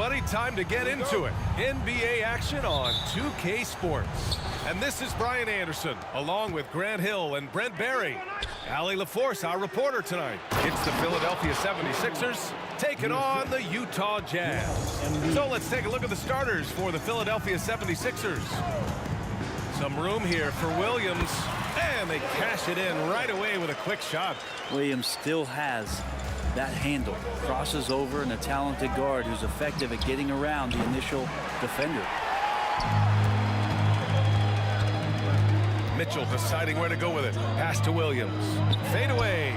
everybody. Time to get into it. NBA action on 2K Sports. And this is Brian Anderson, along with Grant Hill and Brent Barry. Allie LaForce, our reporter tonight. It's the Philadelphia 76ers taking on the Utah Jazz. So let's take a look at the starters for the Philadelphia 76ers. Some room here for Williams, and they cash it in right away with a quick shot. Williams still has that handle, crosses over, and a talented guard who's effective at getting around the initial defender. Mitchell deciding where to go with it. Pass to Williams. Fade away.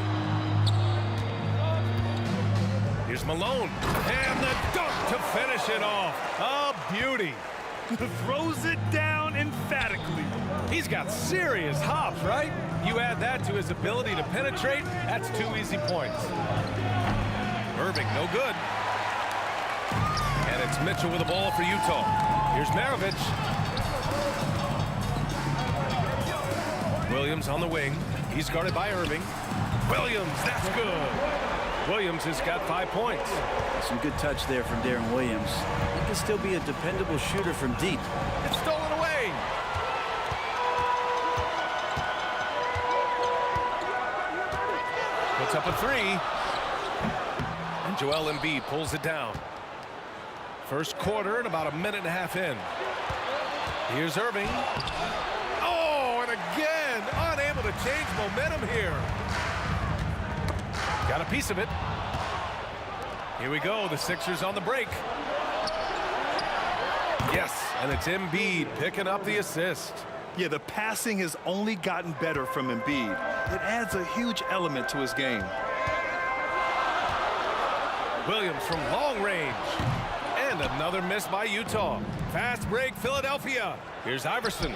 Here's Malone. And the dunk to finish it off. A beauty. Throws it down emphatically. He's got serious hops, right? You add that to his ability to penetrate, that's 2 easy points. Irving, no good. And it's Mitchell with the ball for Utah. Here's Maravich. Williams on the wing. He's guarded by Irving. Williams, that's good. Williams has got 5 points. Some good touch there from Darren Williams. He can still be a dependable shooter from deep. It's stolen away. Puts up a 3. And Joel Embiid pulls it down. First quarter and about a minute and a half in. Here's Irving. Oh, and again, unable to change momentum here. Got a piece of it. Here we go, the Sixers on the break. Yes, and it's Embiid picking up the assist. Yeah, the passing has only gotten better from Embiid. It adds a huge element to his game. Williams from long range. And another miss by Utah. Fast break, Philadelphia. Here's Iverson.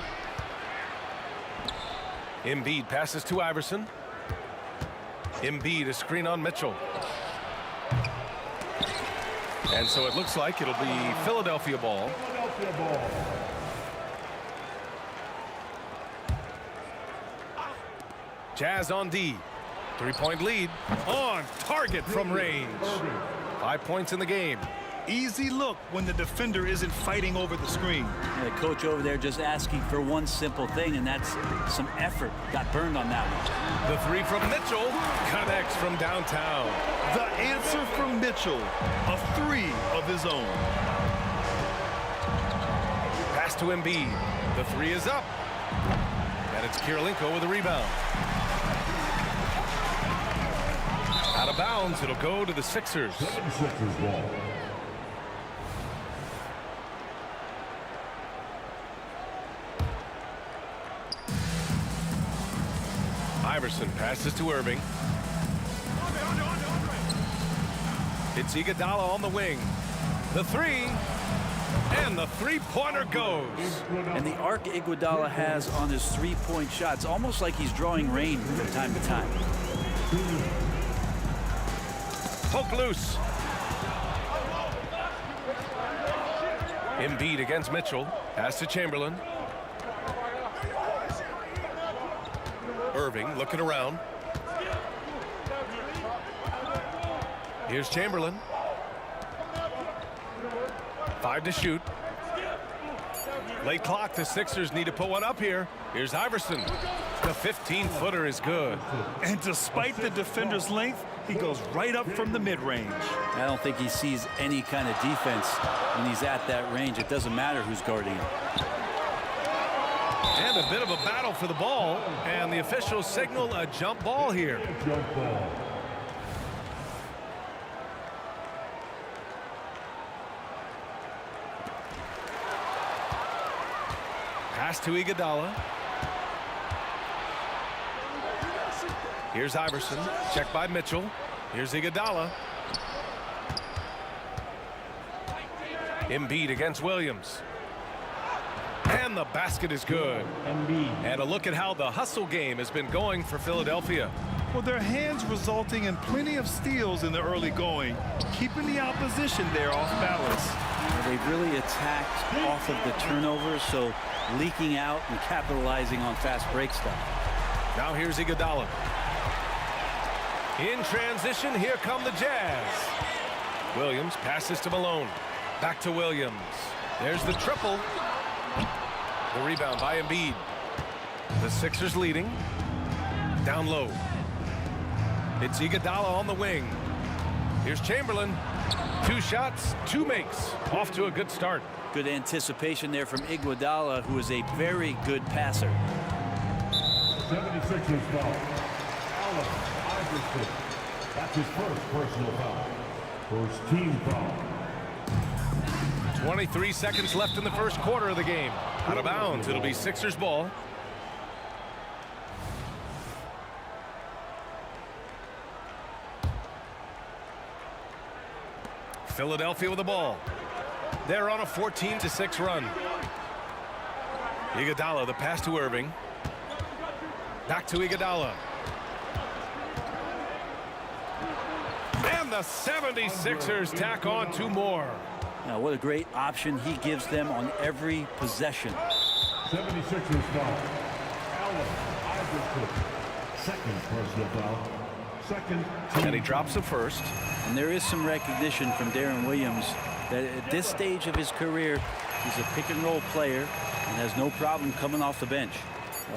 Embiid passes to Iverson. Embiid, a screen on Mitchell. And so it looks like it'll be Philadelphia ball. Jazz on D. 3-point lead. On target from range. 5 points in the game. Easy look when the defender isn't fighting over the screen. The coach over there just asking for one simple thing, and that's some effort. Got burned on that one. The 3 from Mitchell connects from downtown. The answer from Mitchell, a 3 of his own. Pass to Embiid. The 3 is up. And it's Kirilenko with a rebound. Out of bounds, it'll go to the Sixers. Sixers ball. Iverson passes to Irving. It's Iguodala on the wing. The 3. And the 3-pointer goes. And the arc Iguodala has on his 3-point shots, almost like he's drawing rain from time to time. Poke loose. Embiid against Mitchell. Pass to Chamberlain. Irving looking around. Here's Chamberlain. 5 to shoot. Late clock, the Sixers need to put one up here. Here's Iverson. The 15-footer is good. And despite the defender's length, he goes right up from the mid-range. I don't think he sees any kind of defense when he's at that range. It doesn't matter who's guarding him. And a bit of a battle for the ball, and the officials signal a jump ball here. Jump ball. Pass to Iguodala. Here's Iverson. Checked by Mitchell. Here's Iguodala. Embiid against Williams. And the basket is good. And a look at how the hustle game has been going for Philadelphia. Well, their hands resulting in plenty of steals in the early going, keeping the opposition there off balance. They've really attacked off of the turnovers, so leaking out and capitalizing on fast break stuff. Now here's Iguodala. In transition, here come the Jazz. Williams passes to Malone. Back to Williams. There's the triple. The rebound by Embiid. The Sixers leading. Down low. It's Iguodala on the wing. Here's Chamberlain. 2 shots, 2 makes. Off to a good start. Good anticipation there from Iguodala, who is a very good passer. 76ers foul. Allen Iverson. That's his first personal foul. First team foul. 23 seconds left in the first quarter of the game. Out of bounds. It'll be Sixers ball. Philadelphia with the ball. They're on a 14-6 run. Iguodala, the pass to Irving. Back to Iguodala. And the 76ers tack on 2 more. Now, what a great option he gives them on every possession. 76ers foul. Allen Iverson. Second personal foul. Second. And he drops the first. And there is some recognition from Deron Williams that at this stage of his career, he's a pick-and-roll player and has no problem coming off the bench.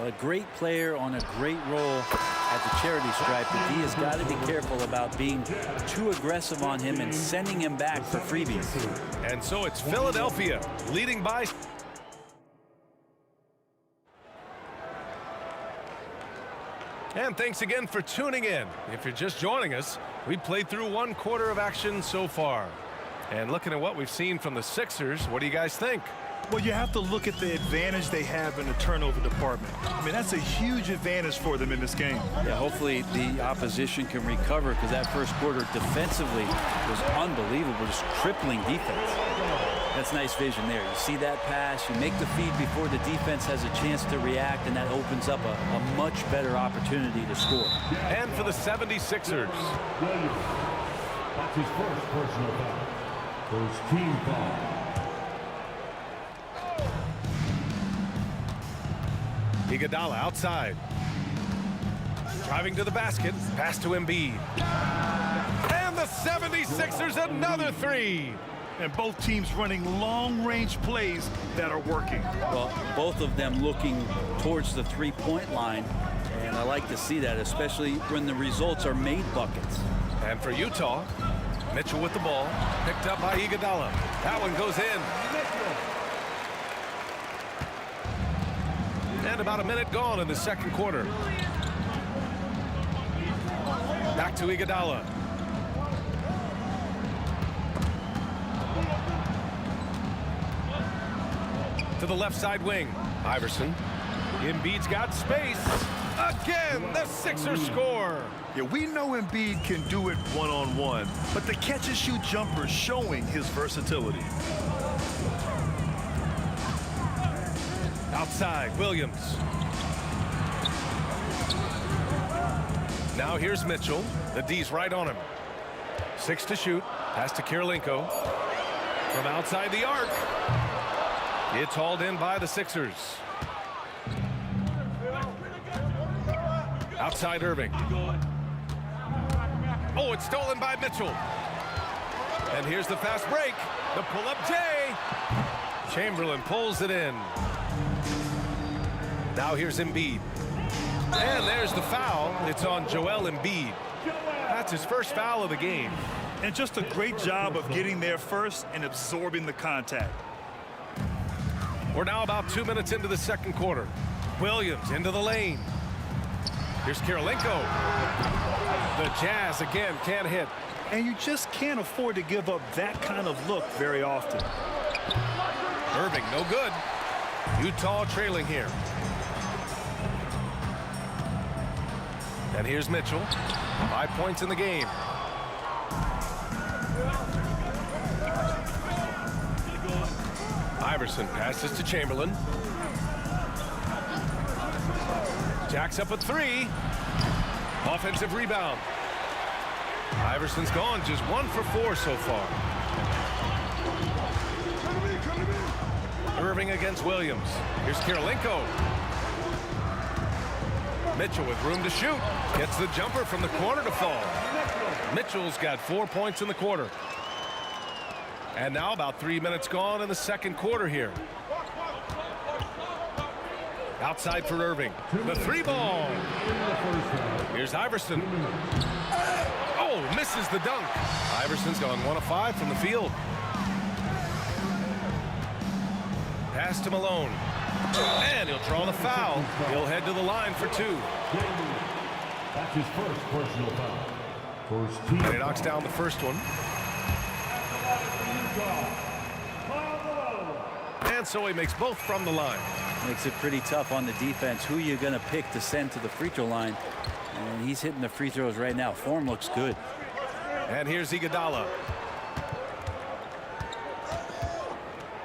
A great player on a great role at the charity stripe, but he has got to be careful about being too aggressive on him and sending him back for freebies. And so it's Philadelphia leading by. And thanks again for tuning in. If you're just joining us, we've played through 1 quarter of action so far. And looking at what we've seen from the Sixers, what do you guys think? Well, you have to look at the advantage they have in the turnover department. I mean, that's a huge advantage for them in this game. Yeah, hopefully the opposition can recover, because that first quarter defensively was unbelievable, just crippling defense. That's nice vision there. You see that pass, you make the feed before the defense has a chance to react, and that opens up a much better opportunity to score. And for the 76ers. That's his first personal foul. First team foul. Iguodala outside. Driving to the basket. Pass to Embiid. And the 76ers another 3. And both teams running long-range plays that are working. Well, both of them looking towards the three-point line. And I like to see that, especially when the results are made buckets. And for Utah, Mitchell with the ball. Picked up by Iguodala. That one goes in. And about a minute gone in the second quarter. Back to Iguodala. To the left side wing. Iverson. Embiid's got space. Again, the Sixers score. Yeah, we know Embiid can do it one-on-one, but the catch-and-shoot jumper is showing his versatility. Outside, Williams. Now here's Mitchell. The D's right on him. 6 to shoot. Pass to Kirilenko. From outside the arc. It's hauled in by the Sixers. Outside Irving. Oh, it's stolen by Mitchell. And here's the fast break. The pull-up J. Chamberlain pulls it in. Now here's Embiid. And there's the foul. It's on Joel Embiid. That's his first foul of the game. And just a great job of getting there first and absorbing the contact. We're now about 2 minutes into the second quarter. Williams into the lane. Here's Kirilenko. The Jazz again can't hit. And you just can't afford to give up that kind of look very often. Irving, no good. Utah trailing here. And here's Mitchell. 5 points in the game. Iverson passes to Chamberlain. Jacks up a 3. Offensive rebound. Iverson's gone just 1 for 4 so far. Irving against Williams. Here's Kirilenko. Mitchell with room to shoot. Gets the jumper from the corner to fall. Mitchell's got 4 points in the quarter. And now about 3 minutes gone in the second quarter here. Outside for Irving. The three ball. Here's Iverson. Oh, misses the dunk. Iverson's gone 1 of 5 from the field. Pass to Malone. And he'll draw the foul. He'll head to the line for 2. That's his first personal foul. First team. And he knocks down the first one. And so he makes both from the line. Makes it pretty tough on the defense. Who you're going to pick to send to the free throw line. And he's hitting the free throws right now. Form looks good. And here's Iguodala.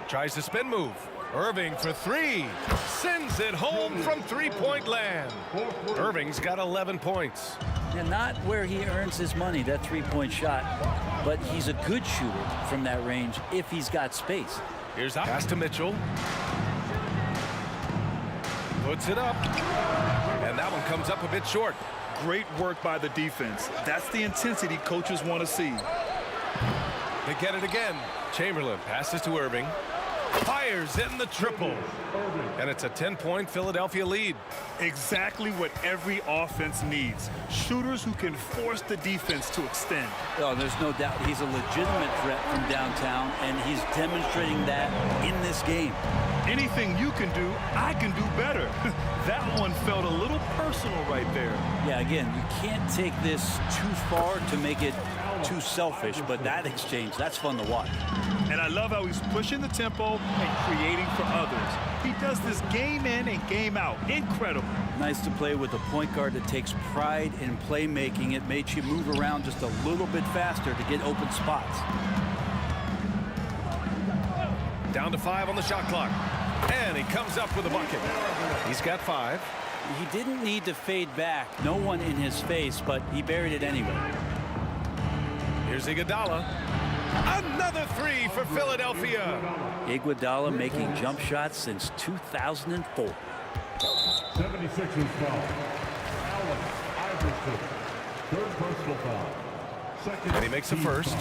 Tries the spin move. Irving for 3. Sends it home from three-point land. Irving's got 11 points. And not where he earns his money, that three-point shot. But he's a good shooter from that range if he's got space. Here's pass to Mitchell. Puts it up. And that one comes up a bit short. Great work by the defense. That's the intensity coaches want to see. They get it again. Chamberlain passes to Irving. Fires in the triple. And it's a 10-point Philadelphia lead. Exactly what every offense needs. Shooters who can force the defense to extend. Oh, there's no doubt he's a legitimate threat from downtown, and he's demonstrating that in this game. Anything you can do, I can do better. That one felt a little personal right there. Yeah, again, you can't take this too far to make it too selfish, but that exchange, that's fun to watch. And I love how he's pushing the tempo and creating for others. He does this game in and game out. Incredible. Nice to play with a point guard that takes pride in playmaking. It makes you move around just a little bit faster to get open spots. Down to 5 on the shot clock. And he comes up with a bucket. He's got 5. He didn't need to fade back. No one in his face, but he buried it anyway. Here's Iguodala. Another 3 for Philadelphia. Iguodala making jump shots since 2004. 76ers foul. Allen Iverson. Third personal foul. Second. And he makes the first.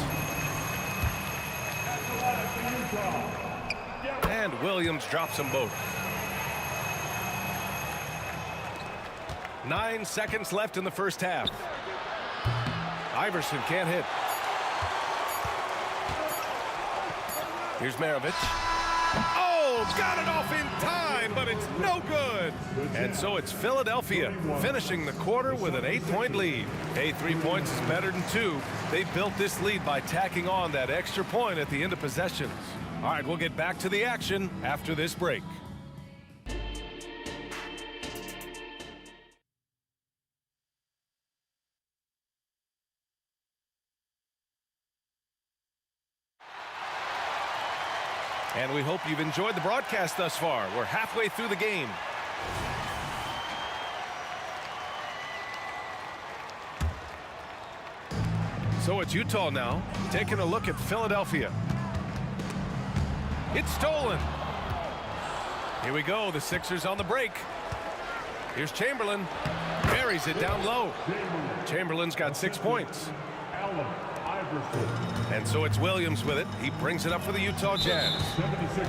And Williams drops them both. 9 seconds left in the first half. Iverson can't hit. Here's Maravich. Oh, got it off in time, but it's no good. And so it's Philadelphia finishing the quarter with an 8-point lead. Hey, 3 points is better than 2. They built this lead by tacking on that extra point at the end of possessions. All right, we'll get back to the action after this break. And we hope you've enjoyed the broadcast thus far. We're halfway through the game. So it's Utah now, taking a look at Philadelphia. It's stolen. Here we go, the Sixers on the break. Here's Chamberlain. Buries it down low. Chamberlain's got 6 points. And so it's Williams with it. He brings it up for the Utah Jazz.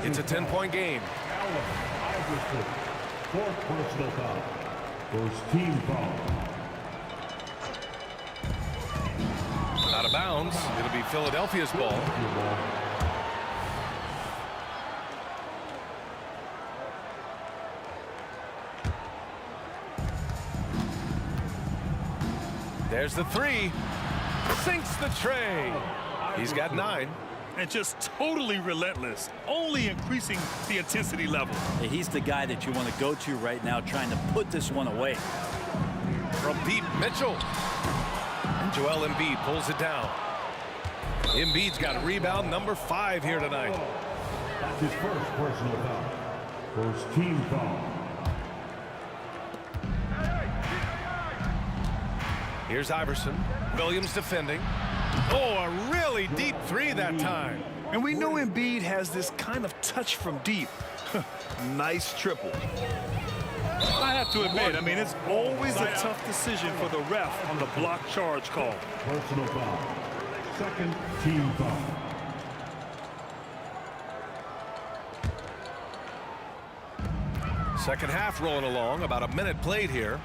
It's a 10-point game. Allen Iverson. Fourth personal foul. First team foul. Out of bounds. It'll be Philadelphia's ball. There's the 3. Sinks the tray. He's got 9. And just totally relentless, only increasing the intensity level. He's the guy that you want to go to right now, trying to put this one away. From deep, Mitchell. And Joel Embiid pulls it down. Embiid's got rebound number 5 here tonight. That's his first personal foul. First team foul. Here's Iverson. Williams defending. Oh, a really deep 3 that time. And we know Embiid has this kind of touch from deep. Nice triple. I have to admit, I mean, it's always a tough decision for the ref on the block charge call. Personal foul. Second team foul. Second half rolling along, about a minute played here.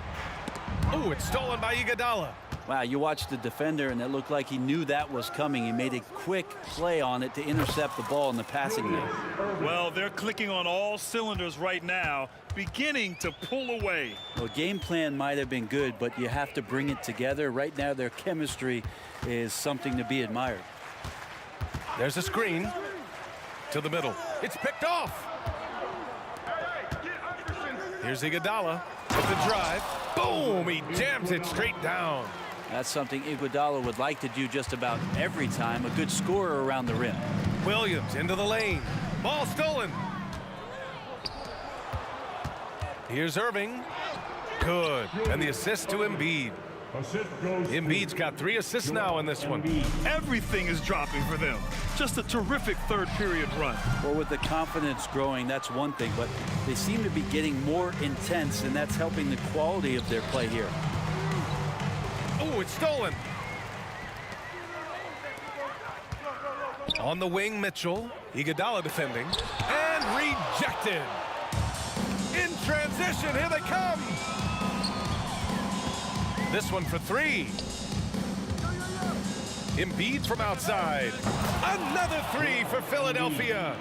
Oh, it's stolen by Iguodala. Wow, you watched the defender, and it looked like he knew that was coming. He made a quick play on it to intercept the ball in the passing lane. Well, they're clicking on all cylinders right now, beginning to pull away. Well, game plan might have been good, but you have to bring it together. Right now, their chemistry is something to be admired. There's a screen to the middle. It's picked off. Here's Iguodala with the drive. Boom! He jams it straight down. That's something Iguodala would like to do just about every time. A good scorer around the rim. Williams into the lane. Ball stolen. Here's Irving. Good. And the assist to Embiid. Embiid's got 3 assists now in this one. Everything is dropping for them. Just a terrific third period run. Well, with the confidence growing, that's one thing, but they seem to be getting more intense, and that's helping the quality of their play here. Oh, it's stolen. On the wing, Mitchell. Iguodala defending. And rejected. In transition, here they come. This one for 3. Embiid from outside. Another 3 for Philadelphia.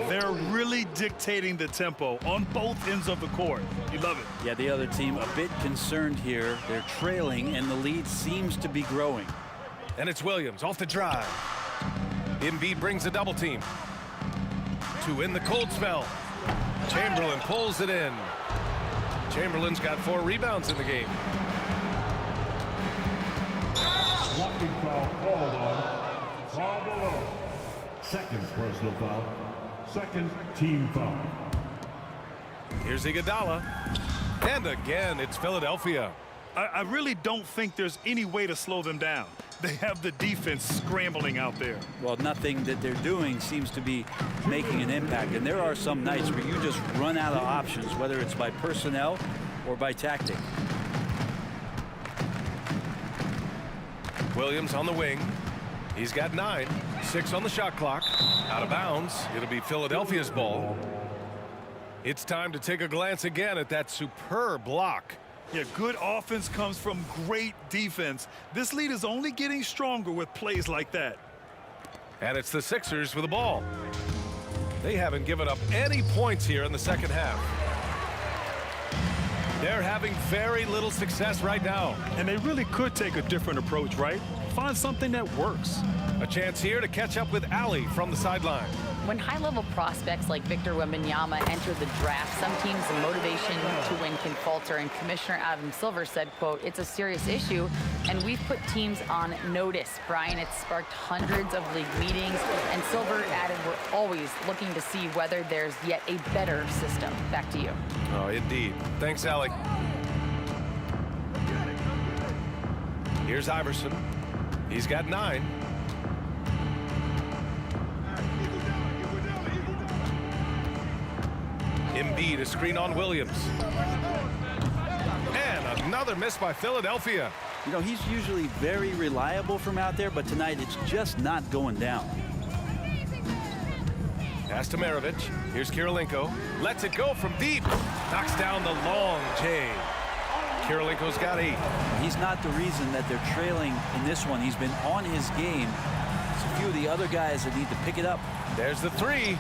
They're really dictating the tempo on both ends of the court. You love it. Yeah, the other team a bit concerned here. They're trailing, and the lead seems to be growing. And it's Williams off the drive. Embiid brings a double team. To win the cold spell. Chamberlain pulls it in. Chamberlain's got 4 rebounds in the game. Blocking foul called on Karl Malone. Second personal foul. Second team foul. Here's Iguodala. And again, it's Philadelphia. I really don't think there's any way to slow them down. They have the defense scrambling out there. Well, nothing that they're doing seems to be making an impact. And there are some nights where you just run out of options, whether it's by personnel or by tactic. Williams on the wing. He's got 9. 6 on the shot clock. Out of bounds. It'll be Philadelphia's ball. It's time to take a glance again at that superb block. Yeah, good offense comes from great defense. This lead is only getting stronger with plays like that. And it's the Sixers with the ball. They haven't given up any points here in the second half. They're having very little success right now. And they really could take a different approach, right? Find something that works. A chance here to catch up with Ali from the sideline. When high-level prospects like Victor Wembanyama enter the draft, some teams' motivation to win can falter, and Commissioner Adam Silver said, quote, "It's a serious issue, and we've put teams on notice." Brian, it's sparked hundreds of league meetings, and Silver added, "We're always looking to see whether there's yet a better system." Back to you. Oh, indeed. Thanks, Ali. Here's Iverson. He's got 9. Embiid, a screen on Williams. And another miss by Philadelphia. You know, he's usually very reliable from out there, but tonight it's just not going down. Pass to Maravich. Here's Kirilenko. Lets it go from deep. Knocks down the long J. Kirilenko's got 8. He's not the reason that they're trailing in this one. He's been on his game. It's a few of the other guys that need to pick it up. There's the 3.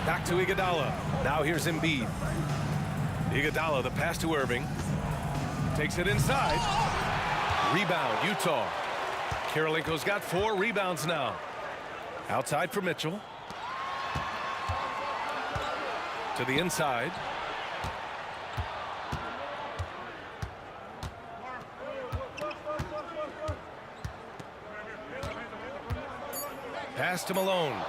Back to Iguodala. Now here's Embiid. Iguodala, the pass to Irving. Takes it inside. Rebound, Utah. Kirilenko's got 4 rebounds now. Outside for Mitchell. To the inside. Pass to Malone.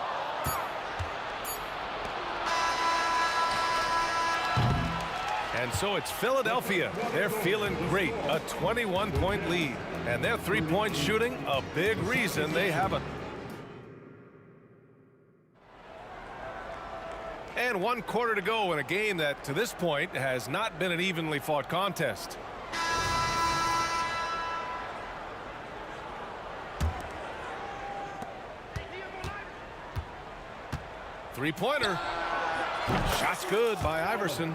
And so it's Philadelphia. They're feeling great. A 21-point lead. And their three-point shooting, a big reason they have a... And 1 quarter to go in a game that, to this point, has not been an evenly fought contest. Three-pointer. Shot's good by Iverson.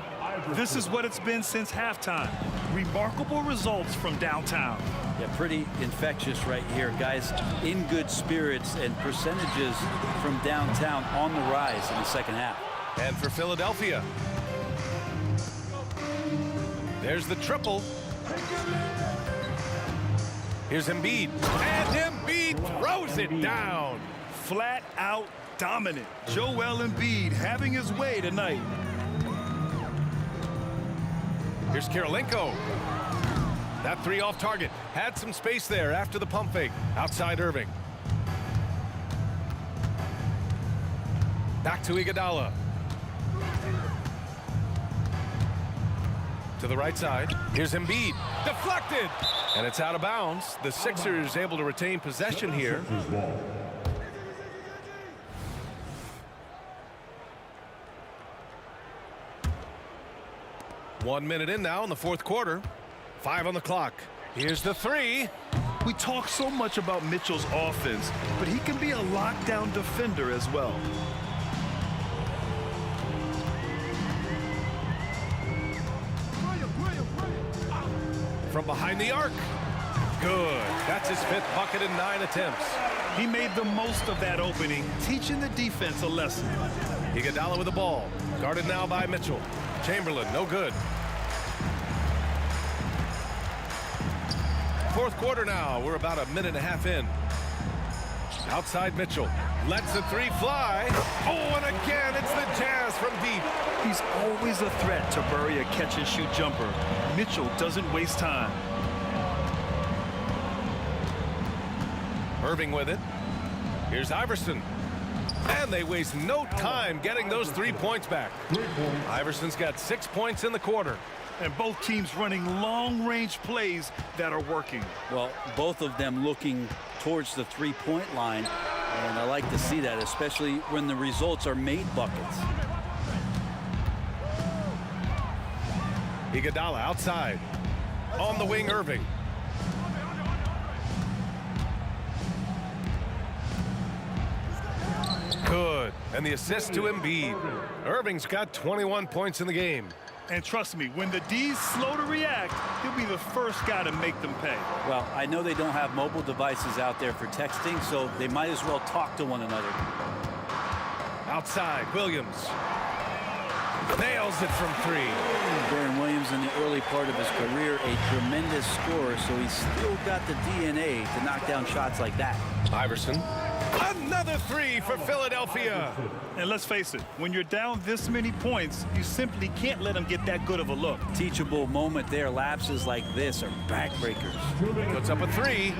This is what it's been since halftime. Remarkable results from downtown. Yeah, pretty infectious right here. Guys in good spirits and percentages from downtown on the rise in the second half. And for Philadelphia, there's the triple. Here's Embiid. And Embiid throws it down. Flat out dominant. Joel Embiid having his way tonight. Here's Kirilenko. That three off target. Had some space there after the pump fake. Outside Irving. Back to Iguodala. To the right side. Here's Embiid. Deflected. And it's out of bounds. The Sixers able to retain possession here. 1 minute in now in the fourth quarter. 5 on the clock. Here's the three. We talk so much about Mitchell's offense, but he can be a lockdown defender as well. From behind the arc. Good. That's his 5th bucket in 9 attempts. He made the most of that opening, teaching the defense a lesson. Iguodala with the ball. Guarded now by Mitchell. Chamberlain, no good. Fourth quarter now. We're about a minute and a half in. Outside Mitchell. Lets the three fly. Oh, and again, it's the Jazz from deep. He's always a threat to bury a catch-and-shoot jumper. Mitchell doesn't waste time. Irving with it. Here's Iverson. And they waste no time getting those 3 points back. Iverson's got 6 points in the quarter. And both teams running long-range plays that are working. Well, both of them looking towards the three-point line. And I like to see that, especially when the results are made buckets. Iguodala outside. On the wing, Irving. Good. And the assist to Embiid. Irving's got 21 points in the game. And trust me, when the D's slow to react, he'll be the first guy to make them pay. Well, I know they don't have mobile devices out there for texting, so they might as well talk to one another. Outside, Williams. Nails it from 3. Deron Williams in the early part of his career, a tremendous scorer, so he's still got the DNA to knock down shots like that. Iverson. Another 3 for Philadelphia. And let's face it, when you're down this many points, you simply can't let them get that good of a look. Teachable moment there. Lapses like this are backbreakers. Puts up a 3.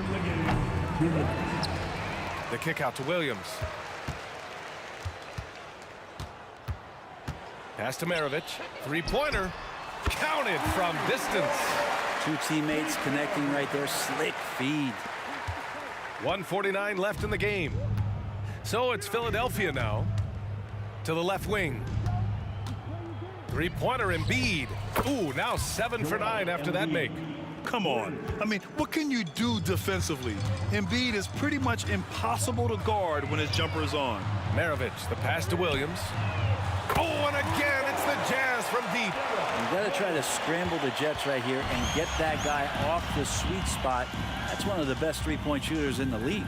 The kick out to Williams. Pass to Maravich. 3-pointer. Counted from distance. 2 teammates connecting right there. Slick feed. 1:49 left in the game. So it's Philadelphia now. To the left wing. 3-pointer Embiid. Ooh, now 7 for 9 after that make. Come on. I mean, what can you do defensively? Embiid is pretty much impossible to guard when his jumper is on. Maravich, the pass to Williams. Oh, and again, it's the Jazz from deep. You got to try to scramble the Jets right here and get that guy off the sweet spot. That's one of the best 3-point shooters in the league.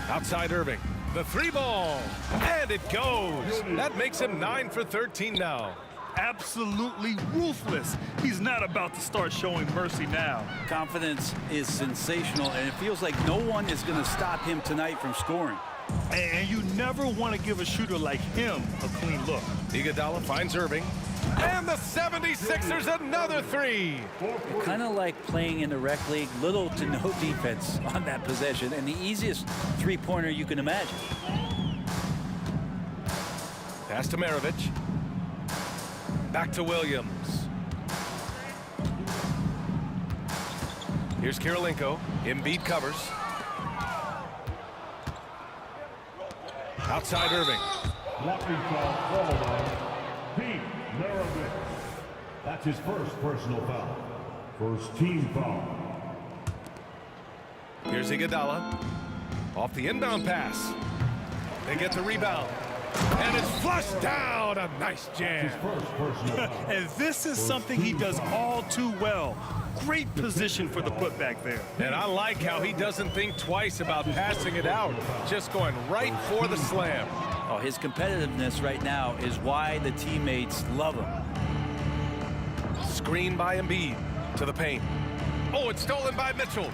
Outside Irving. The 3-ball. And it goes. That makes him 9 for 13 now. Absolutely ruthless. He's not about to start showing mercy now. Confidence is sensational, and it feels like no one is going to stop him tonight from scoring. And you never want to give a shooter like him a clean look. Iguodala finds Irving. And the 76ers another 3. Kind of like playing in the rec league, little to no defense on that possession, and the easiest 3-pointer you can imagine. Pass to Maravich. Back to Williams. Here's Kirilenko. Embiid covers. Outside Irving. Blocking foul called on Pete Maravich. That's his first personal foul. First team foul. Here's Iguodala. Off the inbound pass. They get the rebound. And it's flushed down. A nice jam. And this is something he does all too well. Great position for the putback there. And I like how he doesn't think twice about passing it out. Just going right for the slam. Oh, his competitiveness right now is why the teammates love him. Screen by Embiid to the paint. Oh, it's stolen by Mitchell.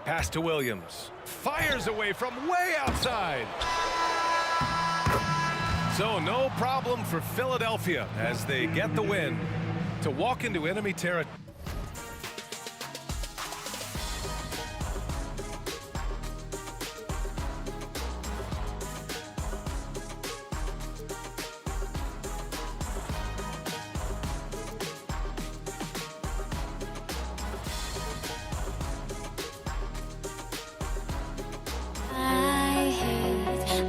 Pass to Williams. Fires away from way outside. So no problem for Philadelphia as they get the win to walk into enemy territory.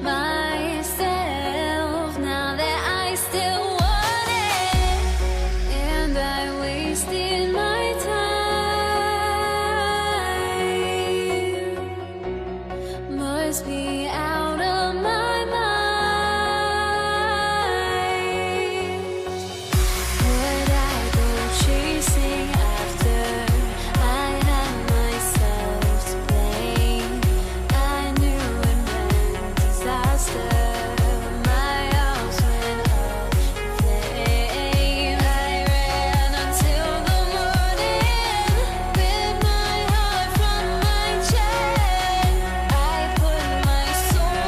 Myself now that I still want it, and I wasted my time. Must be out of my mind. Would I go chasing after? I had myself to blame. I knew it meant disaster. My house went up in flames. I ran until the morning with my heart from my chest. I put my soul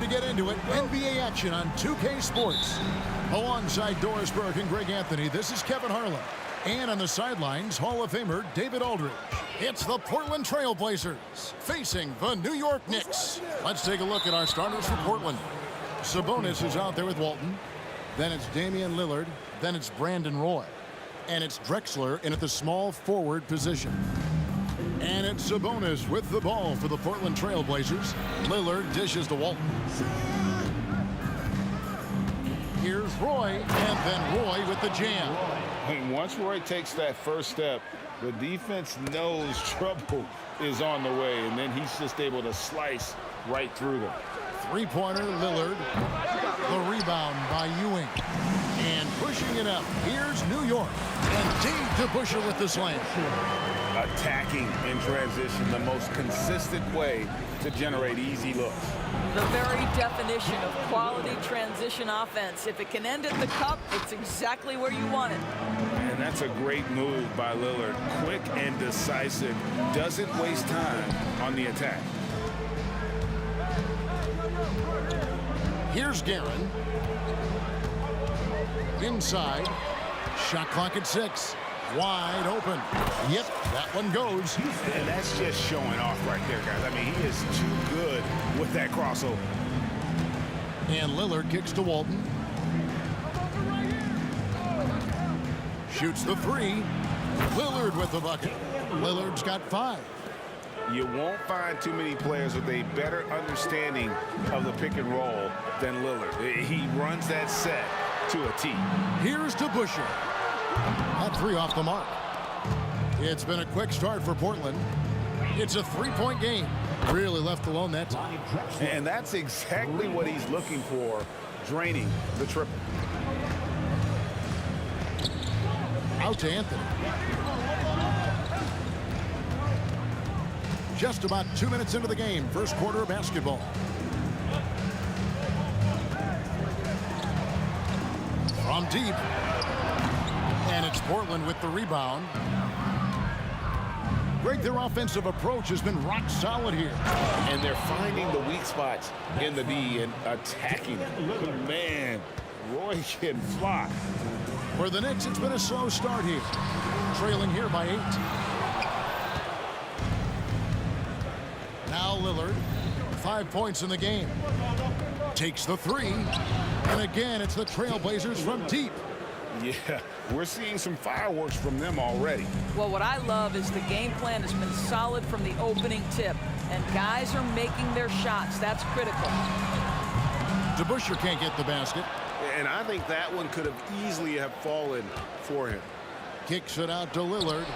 get into it. NBA action on 2K Sports. Alongside Doris Burke and Greg Anthony, this is Kevin Harlan. And on the sidelines, Hall of Famer David Aldridge. It's the Portland Trail Blazers facing the New York Knicks. Let's take a look at our starters for Portland. Sabonis is out there with Walton. Then it's Damian Lillard. Then it's Brandon Roy. And it's Drexler in at the small forward position. And it's Sabonis with the ball for the Portland Trail Blazers. Lillard dishes to Walton. Here's Roy, and then Roy with the jam. And once Roy takes that first step, the defense knows trouble is on the way, and then he's just able to slice right through them. Three-pointer, Lillard. The rebound by Ewing. And pushing it up, here's New York. And Dave DeBusschere with the slam. Attacking in transition, the most consistent way to generate easy looks. The very definition of quality transition offense. If it can end at the cup, it's exactly where you want it. And that's a great move by Lillard. Quick and decisive. Doesn't waste time on the attack. Here's Guerin. Inside. Shot clock at 6. Wide open. Yep, that one goes. And that's just showing off right there, guys. I mean, he is too good with that crossover. And Lillard kicks to Walton. Shoots the 3. Lillard with the bucket. Lillard's got 5. You won't find too many players with a better understanding of the pick and roll than Lillard. He runs that set to a T. Here's DeBusschere. That 3 off the mark. It's been a quick start for Portland. It's a 3-point game. Really left alone that time. And that's exactly what he's looking for, draining the triple. Out to Anthony. Just about 2 minutes into the game. First quarter of basketball. From deep. And it's Portland with the rebound. Greg, their offensive approach has been rock solid here. And they're finding the weak spots in the D and attacking it. Man, Roy can fly. For the Knicks, it's been a slow start here. Trailing here by 8. Now Lillard, 5 points in the game. Takes the 3. And again, it's the Trailblazers from deep. Yeah, we're seeing some fireworks from them already. Well, what I love is the game plan has been solid from the opening tip, and guys are making their shots. That's critical. DeBusschere can't get the basket. And I think that one could have easily have fallen for him. Kicks it out to Lillard.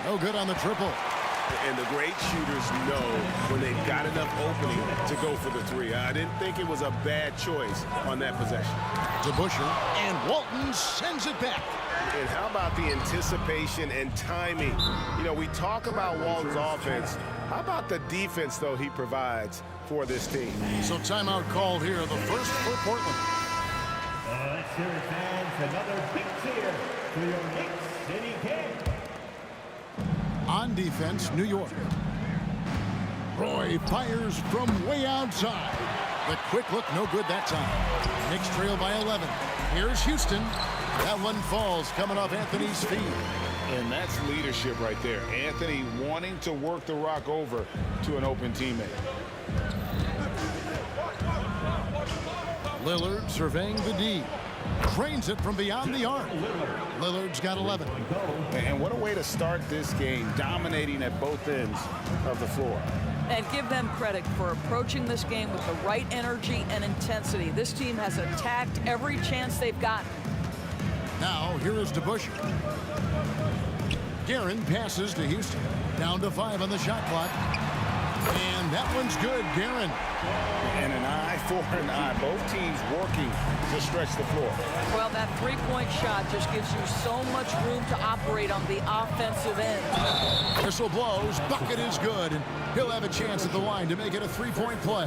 No good on the triple. And the great shooters know when they've got enough opening to go for the 3. I didn't think it was a bad choice on that possession. DeBusschere, and Walton sends it back. And how about the anticipation and timing? You know, we talk about Walton's offense. How about the defense, though, he provides for this team? So timeout called here, the first for Portland. Let's hear it, fans. Another big cheer for your Knicks City Kings. On defense, New York. Roy fires from way outside. The quick look, no good that time. Knicks trail by 11. Here's Houston. That one falls, coming off Anthony's feet. And that's leadership right there. Anthony wanting to work the rock over to an open teammate. Lillard surveying the D. Trains it from beyond the arc. Lillard's got 11. And what a way to start this game, dominating at both ends of the floor. And give them credit for approaching this game with the right energy and intensity. This team has attacked every chance they've gotten. Now, here is DeBusschere. Guerin passes to Houston. Down to 5 on the shot clock. And that one's good, Guerin. And an eye for an eye. Both teams working to stretch the floor. Well, that three-point shot just gives you so much room to operate on the offensive end. Whistle blows. Bucket is good. And he'll have a chance at the line to make it a 3-point play.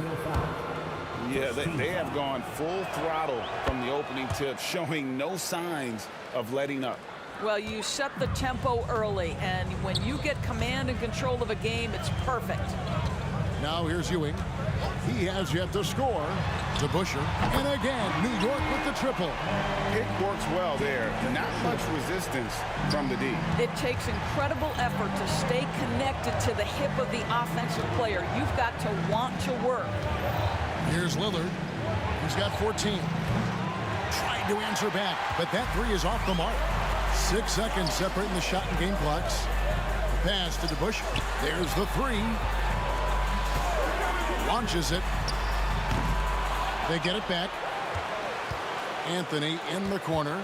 Yeah, they have gone full throttle from the opening tip, showing no signs of letting up. Well, you set the tempo early, and when you get command and control of a game, it's perfect. Now here's Ewing. He has yet to score. To Busher. And again, New York with the triple. Pick works well there. Not much resistance from the D. It takes incredible effort to stay connected to the hip of the offensive player. You've got to want to work. Here's Lillard. He's got 14. Trying to answer back, but that three is off the mark. 6 seconds separating the shot and game clocks. Pass to DeBusschere. There's the three. Launches it. They get it back. Anthony in the corner.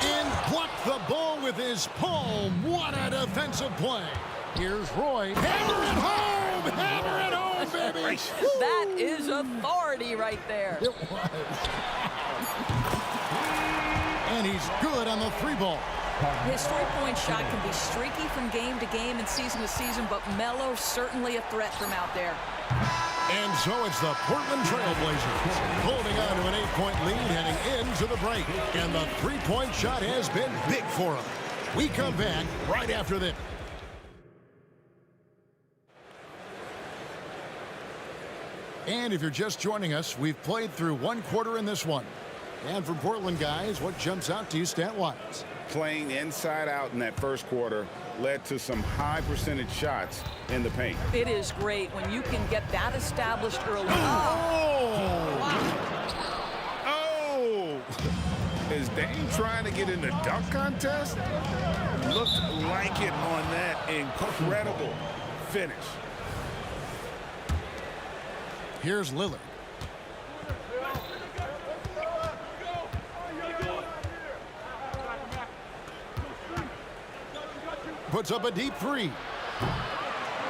And blocked the ball with his palm. What a defensive play. Here's Roy. Hammer it home! Hammer it home, baby! That is authority right there. It was. And he's good on the three ball. His three-point shot can be streaky from game to game and season to season, but Melo certainly a threat from out there. And so it's the Portland Trail Blazers holding on to an 8-point lead heading into the break. And the three-point shot has been big for them. We come back right after this. And if you're just joining us, we've played through one quarter in this one. And for Portland guys, what jumps out to you stat-wise? Playing inside out in that first quarter led to some high percentage shots in the paint. It is great when you can get that established early. Oh! Is Dame trying to get in the dunk contest? Looked like it on that incredible finish. Here's Lillard. Puts up a deep three.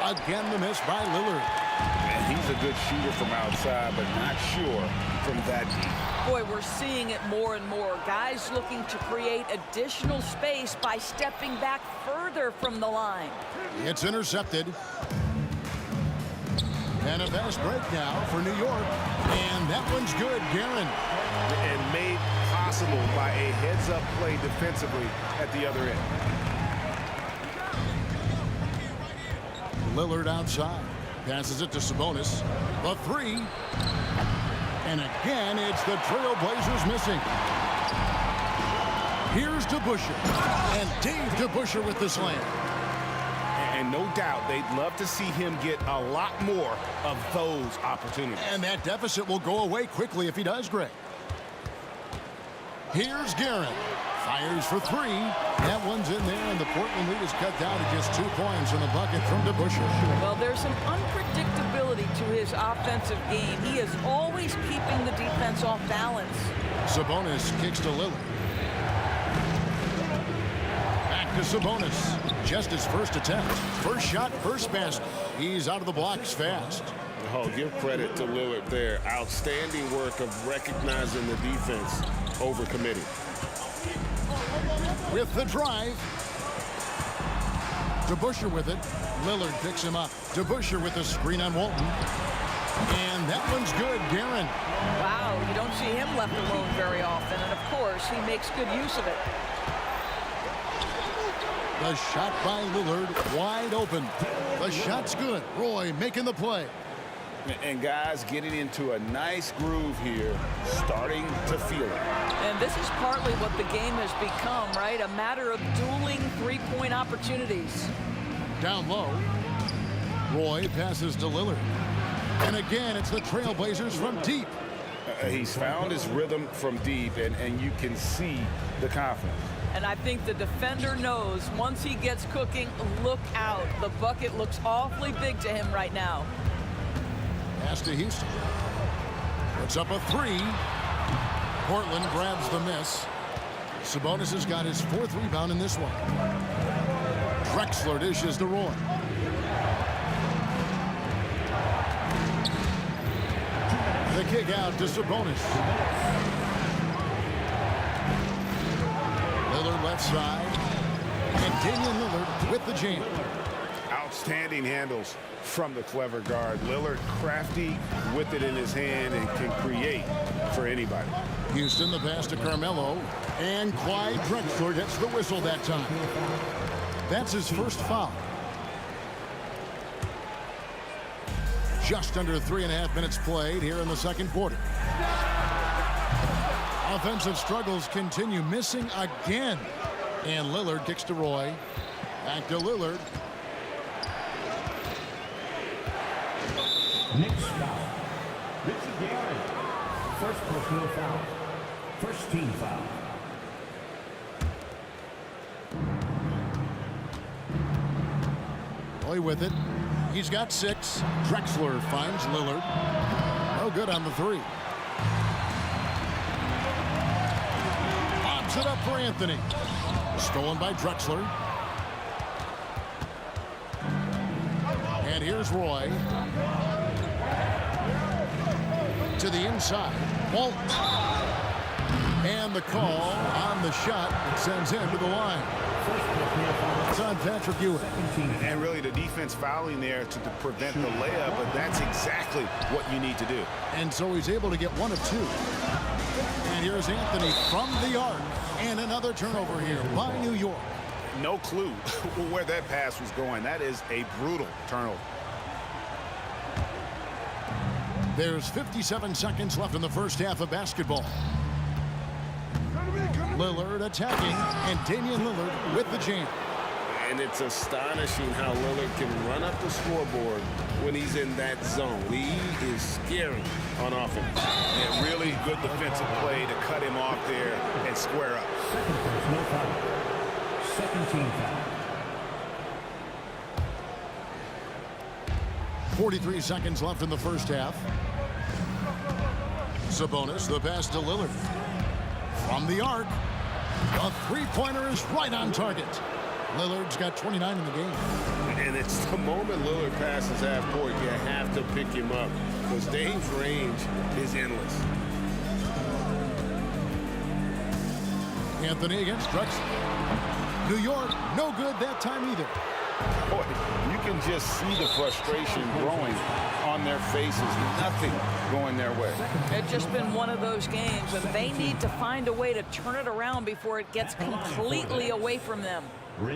Again, the miss by Lillard. And he's a good shooter from outside, but not sure from that deep. Boy, we're seeing it more and more. Guys looking to create additional space by stepping back further from the line. It's intercepted. And a fast break now for New York. And that one's good, Guerin. And made possible by a heads-up play defensively at the other end. Lillard outside. Passes it to Sabonis. The three. And again, it's the Trailblazers missing. Here's DeBusschere. And Dave DeBusschere with the slam. And no doubt they'd love to see him get a lot more of those opportunities. And that deficit will go away quickly if he does, Greg. Here's Guerin. Fires for three. That one's in there, and the Portland lead is cut down to just 2 points in the bucket from DeBusschere. Well, there's some unpredictability to his offensive game. He is always keeping the defense off balance. Sabonis kicks to Lillard. Back to Sabonis. Just his first attempt. First shot, first basket. He's out of the blocks fast. Oh, give credit to Lillard there. Outstanding work of recognizing the defense over committing. With the drive. DeBusschere with it. Lillard picks him up. DeBusschere with the screen on Walton. And that one's good, Guerin. Wow, you don't see him left alone very often. And, of course, he makes good use of it. The shot by Lillard wide open. The shot's good. Roy making the play. And guys getting into a nice groove here, starting to feel it. And this is partly what the game has become, right? A matter of dueling three-point opportunities. Down low. Roy passes to Lillard. And again, it's the Trailblazers from deep. He's found his rhythm from deep, and you can see the confidence. And I think the defender knows once he gets cooking, look out. The bucket looks awfully big to him right now. Pass to Houston. Puts up a three. Portland grabs the miss. Sabonis has got his 4th rebound in this one. Drexler dishes to Roy. The kick out to Sabonis. Lillard left side. And Damian Lillard with the jam. Outstanding handles from the clever guard. Lillard crafty with it in his hand and can create for anybody. Houston, the pass to Carmelo. And Clyde Drexler gets the whistle that time. That's his first foul. Just under 3.5 minutes played here in the second quarter. Offensive struggles continue, missing again. And Lillard kicks to Roy. Back to Lillard. Next foul. Richard Gary. First personal foul. First team foul. Roy with it. He's got 6. Drexler finds Lillard. No good on the 3. Bobs it up for Anthony. Stolen by Drexler. And here's Roy. To the inside. Walt. And the call on the shot that sends him to the line. It's on Patrick Ewing. And really the defense fouling there to prevent the layup, but that's exactly what you need to do. And so he's able to get 1 of 2. And here's Anthony from the arc. And another turnover here by New York. No clue where that pass was going. That is a brutal turnover. There's 57 seconds left in the first half of basketball. Lillard attacking, and Damian Lillard with the jam. And it's astonishing how Lillard can run up the scoreboard when he's in that zone. He is scary on offense. And really good defensive play to cut him off there and square up. Second personal foul. Second team foul. 43 seconds left in the first half. Sabonis, the pass to Lillard. From the arc, the three-pointer is right on target. Lillard's got 29 in the game. And it's the moment Lillard passes half court, you have to pick him up because Dame's range is endless. Anthony against Drexler. New York, no good that time either. Boy, you can just see the frustration growing on their faces. Nothing going their way. It's just been one of those games, and they need to find a way to turn it around before it gets completely away from them.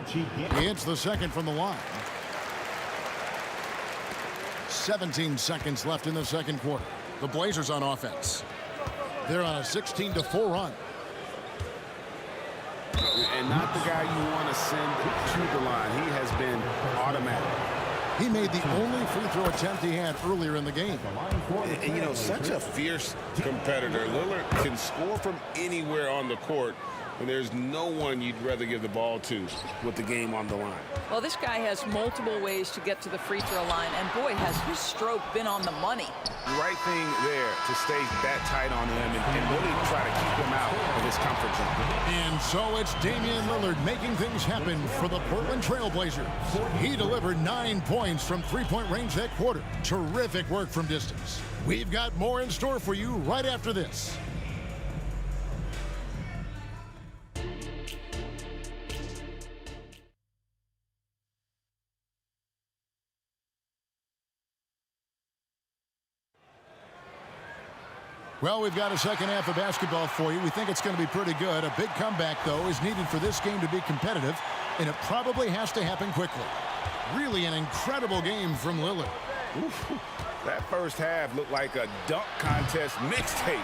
He hits the second from the line. 17 seconds left in the second quarter. The Blazers on offense. They're on a 16-4 run. And not the guy you want to send to the line. He has been automatic. He made the only free throw attempt he had earlier in the game. And, you know, such a fierce competitor. Lillard can score from anywhere on the court, and there's no one you'd rather give the ball to with the game on the line. Well, this guy has multiple ways to get to the free throw line, and boy, has his stroke been on the money. Right thing there to stay that tight on him and really try to keep him out of his comfort zone. And so it's Damian Lillard making things happen for the Portland Trail Blazers. He delivered 9 points from three-point range that quarter. Terrific work from distance. We've got more in store for you right after this. Well, we've got a second half of basketball for you. We think it's going to be pretty good. A big comeback, though, is needed for this game to be competitive, and it probably has to happen quickly. Really an incredible game from Lillard. Oof. That first half looked like a dunk contest mixtape.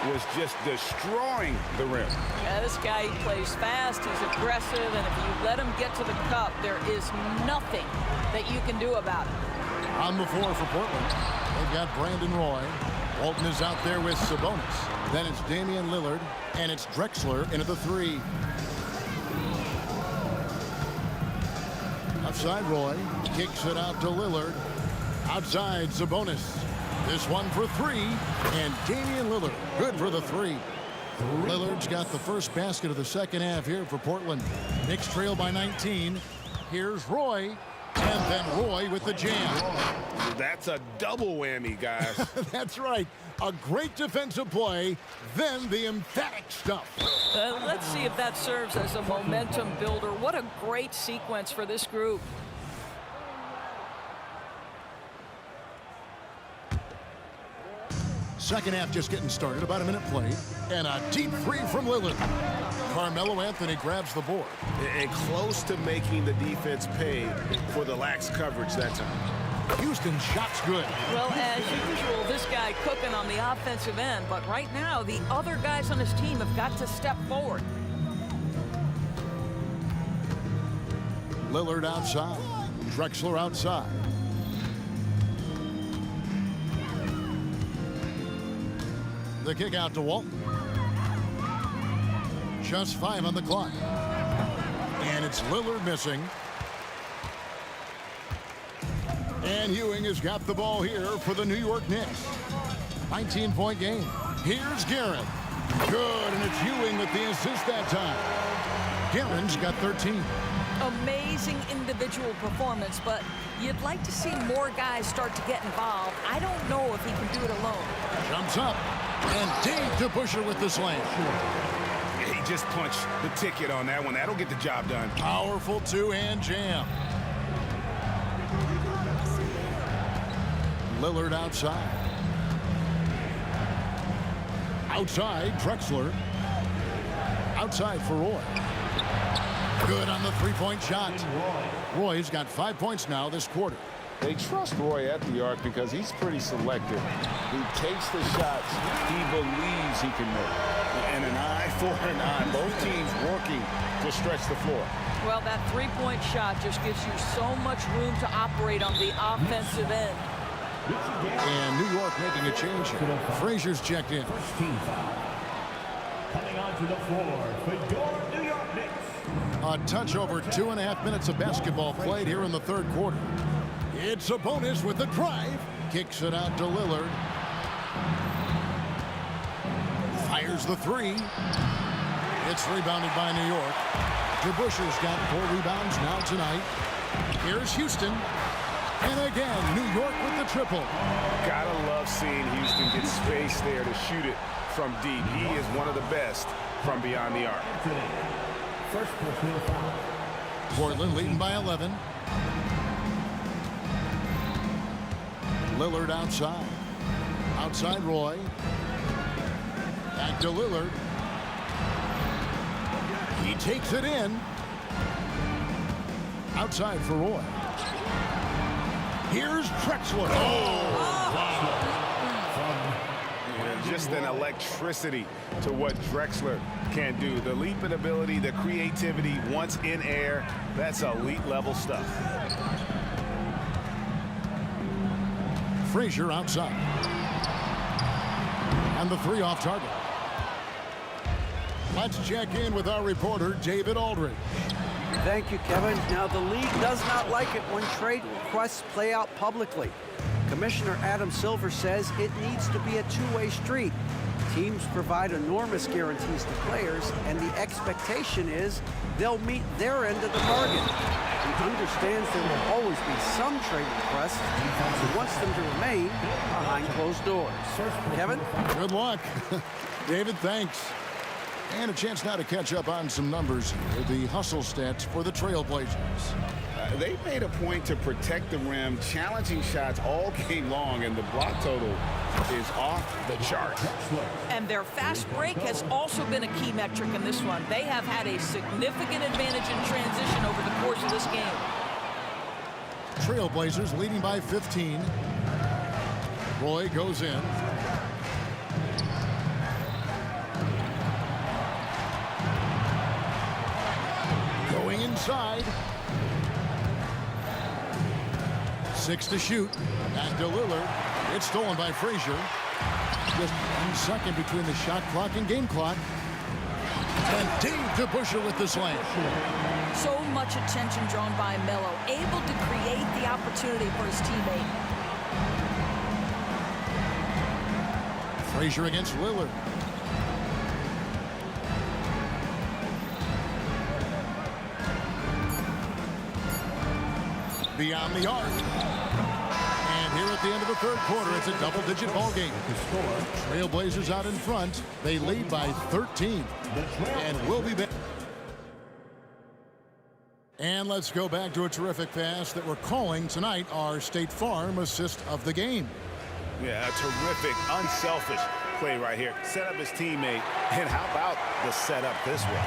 Was just destroying the rim. Yeah, this guy plays fast, he's aggressive, and if you let him get to the cup, there is nothing that you can do about it. On the floor for Portland, they've got Brandon Roy. Walton is out there with Sabonis. Then it's Damian Lillard, and it's Drexler into the three. Outside Roy, kicks it out to Lillard. Outside Sabonis. This one for three, and Damian Lillard, good for the three. Lillard's got the first basket of the second half here for Portland. Knicks trail by 19. Here's Roy. And then Roy with the jam. That's a double whammy, guys. That's right. A great defensive play, then the emphatic stuff. Let's see if that serves as a momentum builder. What a great sequence for this group. Second half just getting started, about a minute played. And a deep three from Lillard. Carmelo Anthony grabs the board. And close to making the defense pay for the lax coverage that time. Houston's shot's good. Well, as usual, this guy cooking on the offensive end, but right now the other guys on his team have got to step forward. Lillard outside. Drexler outside. The kick out to Walton. Just 5 on the clock. And it's Lillard missing. And Ewing has got the ball here for the New York Knicks. 19-point game. Here's Guerin. Good, and it's Ewing with the assist that time. Guerin's got 13. Amazing individual performance, but you'd like to see more guys start to get involved. I don't know if he can do it alone. Jumps up, and Dave DeBusschere with the slam. He just punched the ticket on that one. That'll get the job done. Powerful two-hand jam. Lillard outside. Outside, Drexler. Outside for Roy. Good on the three-point shot. Roy's got 5 points now this quarter. They trust Roy at the arc because he's pretty selective. He takes the shots he believes he can make. And an eye for an eye. Both teams working to stretch the floor. Well, that three-point shot just gives you so much room to operate on the offensive end. And New York making a change here. Frazier's checked in. First team foul. Coming onto the floor for your New York Knicks. A touch over 2.5 minutes of basketball played here in the third quarter. It's a bonus with the drive. Kicks it out to Lillard. Fires the three. It's rebounded by New York. DeBusschere's got 4 rebounds now tonight. Here's Houston. And again, New York with the triple. Gotta love seeing Houston get space there to shoot it from deep. He is one of the best from beyond the arc. First personal foul. Portland leading by 11. Lillard outside. Outside Roy. Back to Lillard. He takes it in. Outside for Roy. Here's Drexler. Just an electricity to what Drexler can do. The leap in ability, the creativity once in air, that's elite level stuff. Frazier outside. And the three off target. Let's check in with our reporter, David Aldridge. Thank you, Kevin. Now, the league does not like it when trade requests play out publicly. Commissioner Adam Silver says it needs to be a two-way street. Teams provide enormous guarantees to players, and the expectation is they'll meet their end of the bargain. He understands there will always be some trade requests, and wants them to remain behind closed doors. Kevin? Good luck. David, thanks. And a chance now to catch up on some numbers here. The hustle stats for the Trailblazers. They made a point to protect the rim, challenging shots all game long, and the block total is off the chart. And their fast break has also been a key metric in this one. They have had a significant advantage in transition over the course of this game. Trailblazers leading by 15. Roy goes in. Going inside. 6 to shoot. Back to Lillard. It's stolen by Frazier. Just 1 second between the shot clock and game clock. And Dave DeBusschere with the slam. So much attention drawn by Melo, able to create the opportunity for his teammate. Frazier against Lillard. Beyond the arc. And here at the end of the third quarter, it's a double-digit ball game. Trailblazers out in front. They lead by 13. And we'll be back. And let's go back to a terrific pass that we're calling tonight our State Farm assist of the game. Yeah, a terrific, unselfish play right here. Set up his teammate. And how about the setup this way?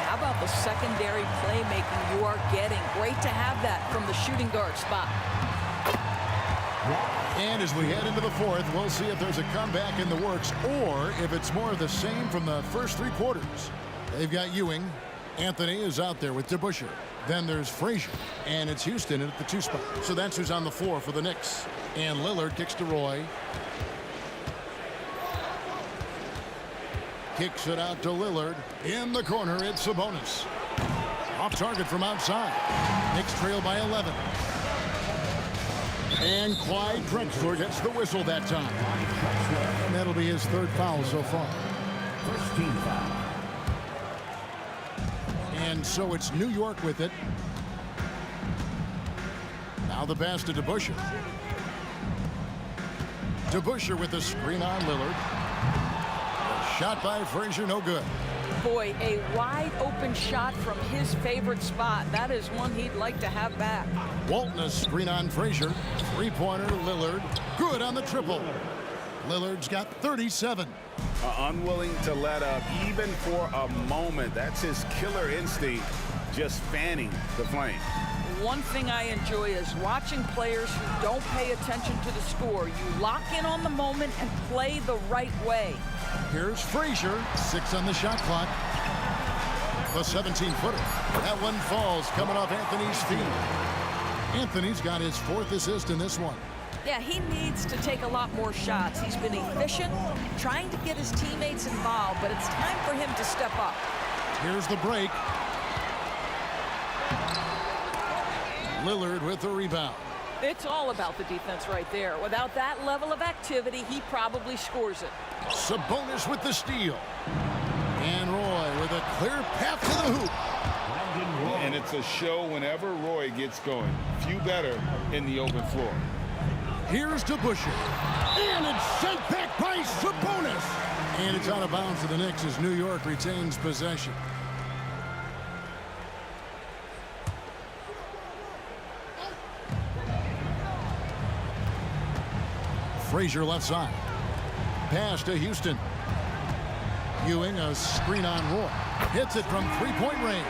How about the secondary playmaking you are getting? Great to have that from the shooting guard spot. And as we head into the fourth, we'll see if there's a comeback in the works or if it's more of the same from the first 3 quarters. They've got Ewing. Anthony is out there with DeBusschere. Then there's Frazier, and it's Houston at the 2 spot. So that's who's on the floor for the Knicks. And Lillard kicks to Roy. Kicks it out to Lillard. In the corner, it's Sabonis. Off target from outside. Knicks trail by 11. And Clyde Drexler gets the whistle that time. And that'll be his 3rd foul so far. First team foul. And so it's New York with it. Now the pass to DeBusschere. DeBusschere with the screen on Lillard. A shot by Frazier, no good. Boy, a wide open shot from his favorite spot. That is one he'd like to have back. Walton, a screen on Frazier. 3-pointer, Lillard. Good on the triple. Lillard's got 37. Unwilling to let up even for a moment. That's his killer instinct, just fanning the flame. One thing I enjoy is watching players who don't pay attention to the score. You lock in on the moment and play the right way. Here's Frazier, 6 on the shot clock. The 17-footer. That one falls coming off Anthony's feet. Anthony's got his 4th assist in this one. Yeah, he needs to take a lot more shots. He's been efficient, trying to get his teammates involved, but it's time for him to step up. Here's the break. Lillard with the rebound. It's all about the defense right there. Without that level of activity, he probably scores it. Sabonis with the steal. And Roy with a clear path to the hoop. And it's a show whenever Roy gets going. Few better in the open floor. Here's DeBusschere. And it's sent back by Sabonis. And it's out of bounds to the Knicks as New York retains possession. Frazier left side. Pass to Houston. Ewing, a screen on Roy. Hits it from 3-point range.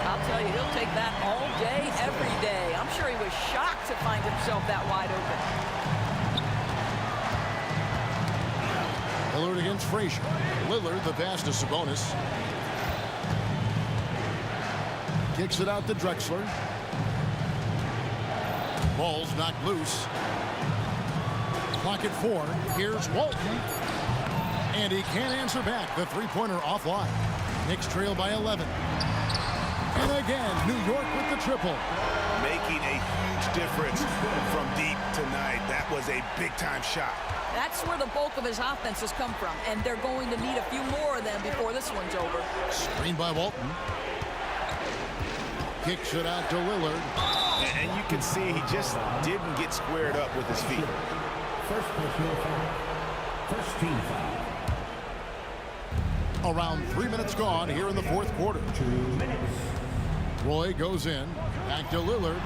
I'll tell you, he'll take that all day, every day. I'm sure he was shocked to find himself that wide open. Lillard against Frazier. Lillard, the pass to Sabonis. Kicks it out to Drexler. Ball's knocked loose. Clock at 4. Here's Walton. And he can't answer back. The 3-pointer offline. Knicks trail by 11. And again, New York with the triple. Making a huge difference from deep tonight. That was a big-time shot. That's where the bulk of his offense has come from, and they're going to need a few more of them before this one's over. Screen by Walton. Kicks it out to Lillard. And you can see he just didn't get squared up with his feet. First personal foul. First team foul. Around 3 minutes gone here in the 4th quarter. 2 minutes. Roy goes in. Back to Lillard.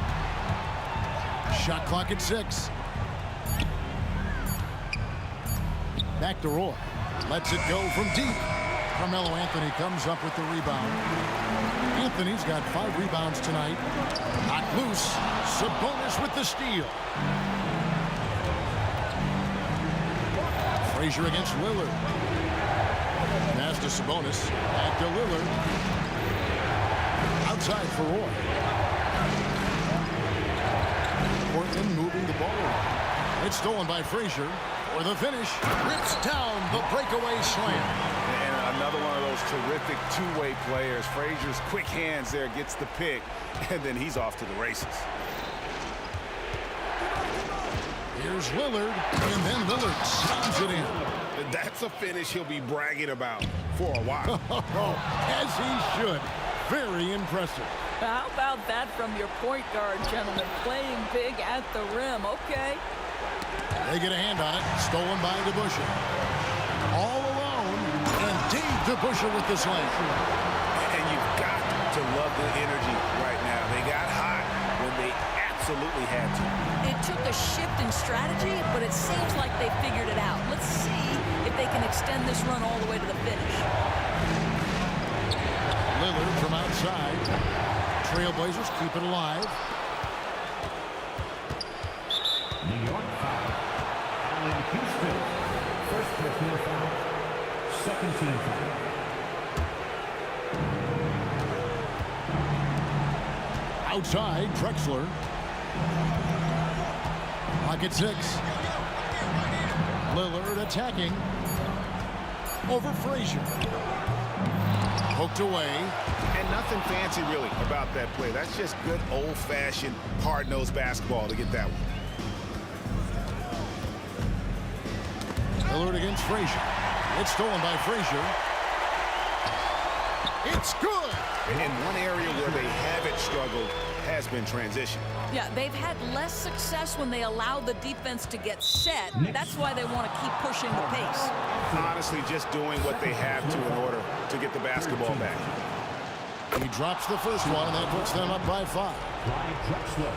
Shot clock at 6. Back to Roy. Lets it go from deep. Carmelo Anthony comes up with the rebound. Anthony's got 5 rebounds tonight. Knocked loose. Sabonis with the steal. Frazier against Lillard. Pass to Sabonis. Back to Lillard. Outside for Roy. Portland moving the ball around. It's stolen by Frazier. For the finish. Rips down the breakaway slam. And another one of those terrific two-way players. Frazier's quick hands there, gets the pick, and then he's off to the races. Here's Lillard, and then Lillard slams it in. That's a finish he'll be bragging about for a while. As he should. Very impressive. How about that from your point guard, gentlemen? Playing big at the rim. Okay. They get a hand on it. Stolen by DeBusschere. All alone. And Dave DeBusschere with the slam. And you've got to love the energy right now. They got hot when they absolutely had to. It took a shift in strategy, but it seems like they figured it out. Let's see if they can extend this run all the way to the finish. Lillard from outside. Trailblazers keep it alive. New York foul. second team foul. Outside, Drexler. Pocket 6. Lillard attacking. Over Frazier. Hooked away. And nothing fancy really about that play. That's just good old-fashioned hard-nosed basketball to get that one. Lillard against Frazier. It's stolen by Frazier. It's good. In one area where they haven't struggled has been transition. Yeah, they've had less success when they allow the defense to get set. That's why they want to keep pushing the pace. Honestly, just doing what they have to in order to get the basketball back. He drops the first one, and that puts them up by 5. Clyde Drexler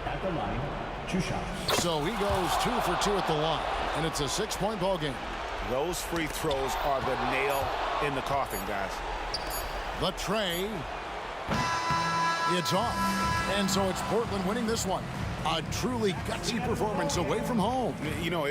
at the line, 2 shots. So he goes 2 for 2 at the line, and it's a 6-point ball game. Those free throws are the nail in the coffin, guys. The tray. It's off. And so it's Portland winning this one. A truly gutsy performance away from home. You know,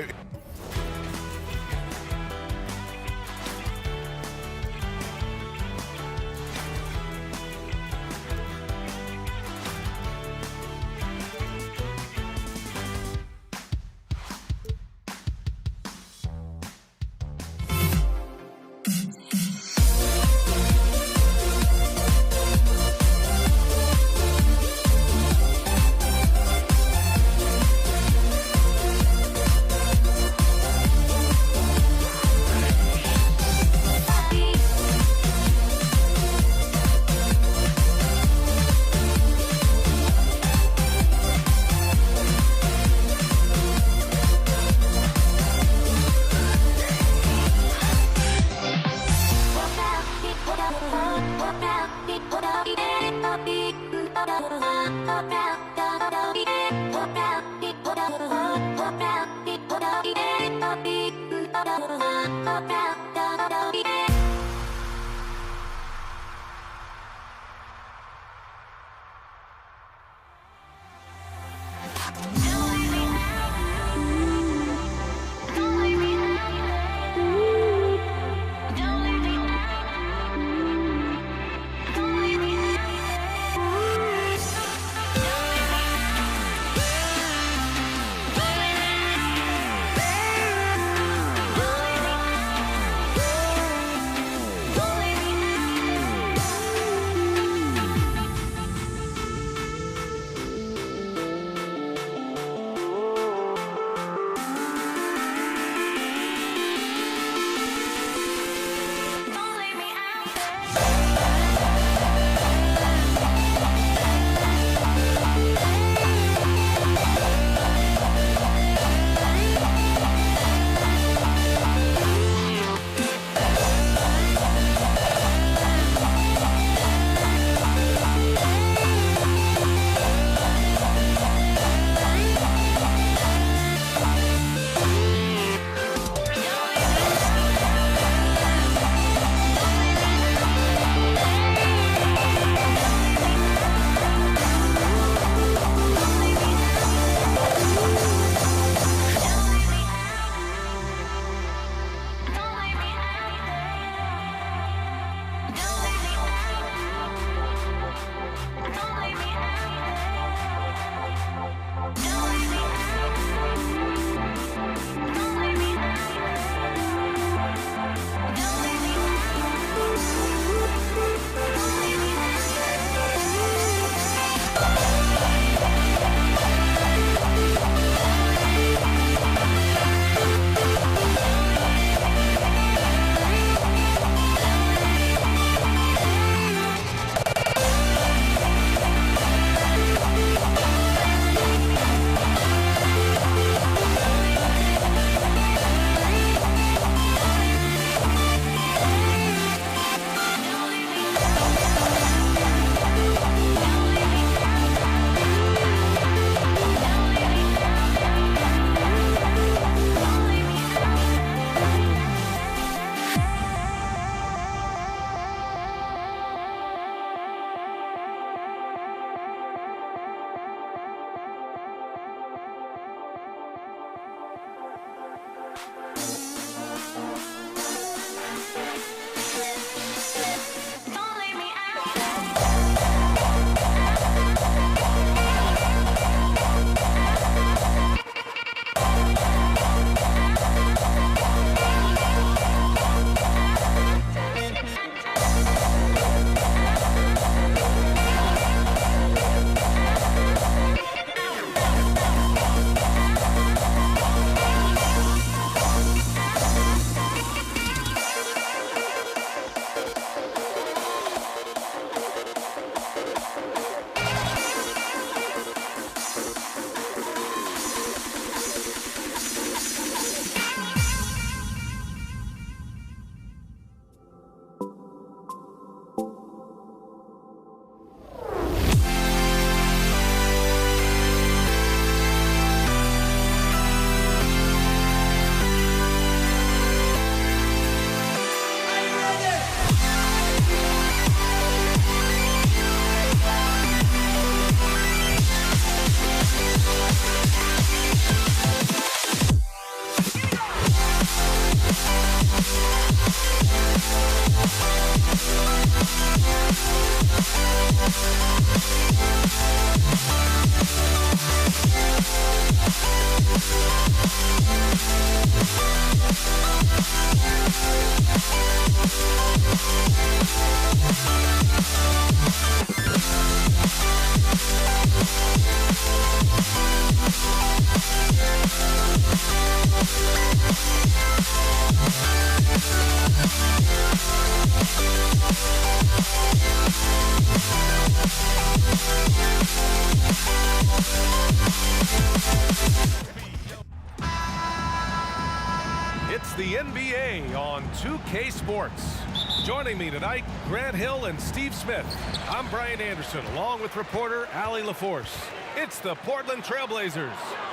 It's the NBA on 2K Sports. Joining me tonight, Grant Hill and Steve Smith. I'm Brian Anderson, along with reporter Allie LaForce. It's the Portland Trailblazers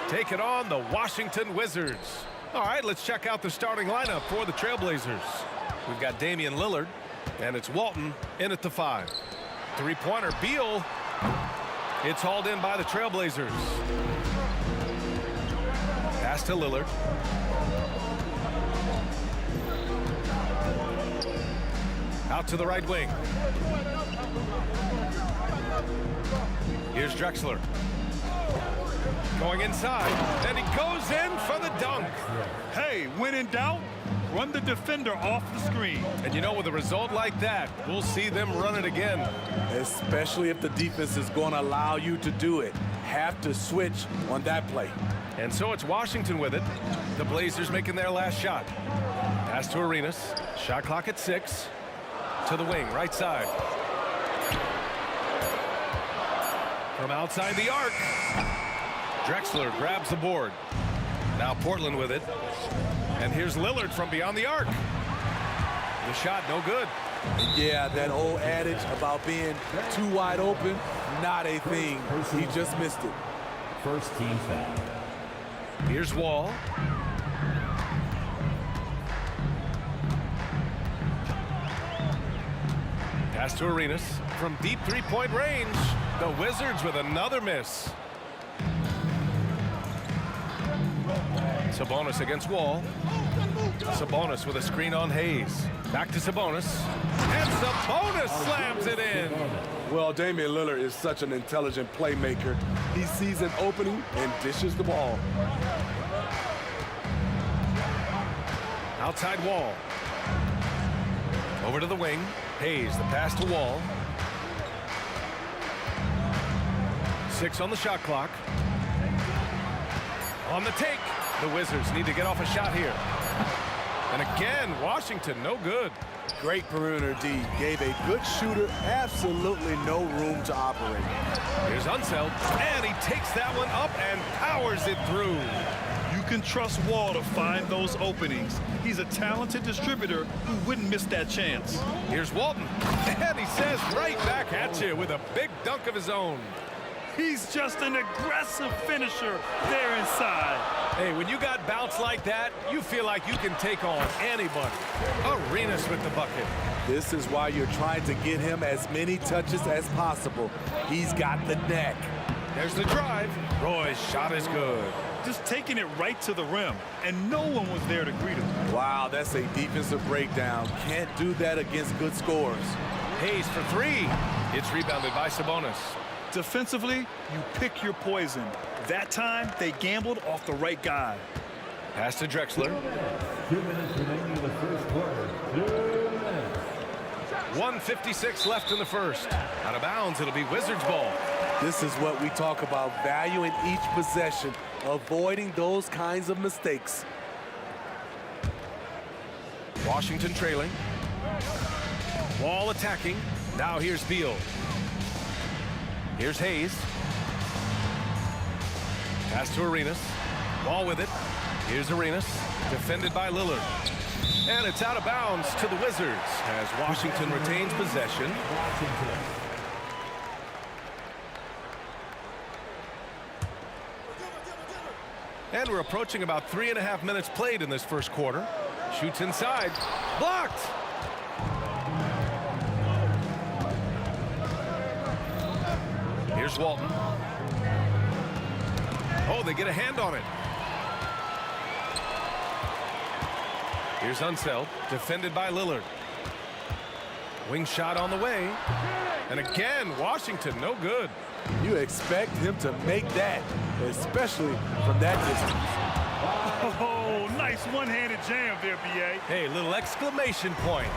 taking on the Washington Wizards. All right, let's check out the starting lineup for the Trailblazers. We've got Damian Lillard, and it's Walton in at the 5. Three-pointer, Beal. It's hauled in by the Trailblazers. Pass to Lillard. Out to the right wing. Here's Drexler. Going inside, and he goes in for the dunk. Hey, when in doubt, run the defender off the screen. And you know, with a result like that, we'll see them run it again. Especially if the defense is going to allow you to do it. Have to switch on that play. And so it's Washington with it. The Blazers making their last shot. Pass to Arenas. Shot clock at 6. To the wing, right side. From outside the arc. Drexler grabs the board. Now Portland with it. And here's Lillard from beyond the arc. The shot no good. Yeah, that old adage about being too wide open, not a thing. He just missed it. First team foul. Here's Wall. Pass to Arenas from deep three-point range. The Wizards with another miss. Sabonis against Wall. Sabonis with a screen on Hayes. Back to Sabonis. And Sabonis slams it in. Well, Damian Lillard is such an intelligent playmaker. He sees an opening and dishes the ball. Outside Wall. Over to the wing. Hayes, the pass to Wall. 6 on the shot clock. On the take. The Wizards need to get off a shot here. And again, Washington, no good. Great perimeter D. Gave a good shooter absolutely no room to operate. Here's Unseld, and he takes that one up and powers it through. You can trust Wall to find those openings. He's a talented distributor who wouldn't miss that chance. Here's Walton, and he says right back at you with a big dunk of his own. He's just an aggressive finisher there inside. Hey, when you got bounce like that, you feel like you can take on anybody. Arenas with the bucket. This is why you're trying to get him as many touches as possible. He's got the neck. There's the drive. Roy's shot is good. Just taking it right to the rim, and no one was there to greet him. Wow, that's a defensive breakdown. Can't do that against good scorers. Hayes for 3. It's rebounded by Sabonis. Defensively, you pick your poison. That time, they gambled off the right guy. Pass to Drexler. 2 minutes remaining in the first quarter. 2 minutes. 1:56 left in the first. Out of bounds, it'll be Wizards ball. This is what we talk about, valuing each possession, avoiding those kinds of mistakes. Washington trailing. Wall attacking. Now here's Beal. Here's Hayes. Pass to Arenas. Wall with it. Here's Arenas. Defended by Lillard. And it's out of bounds to the Wizards as Washington retains possession. And we're approaching about 3.5 minutes played in this first quarter. Shoots inside. Blocked! Here's Walton. Oh, they get a hand on it. Here's Unseld, defended by Lillard. Wing shot on the way. And again, Washington, no good. You expect him to make that, especially from that distance. Oh, nice one-handed jam there, B.A. Hey, little exclamation point.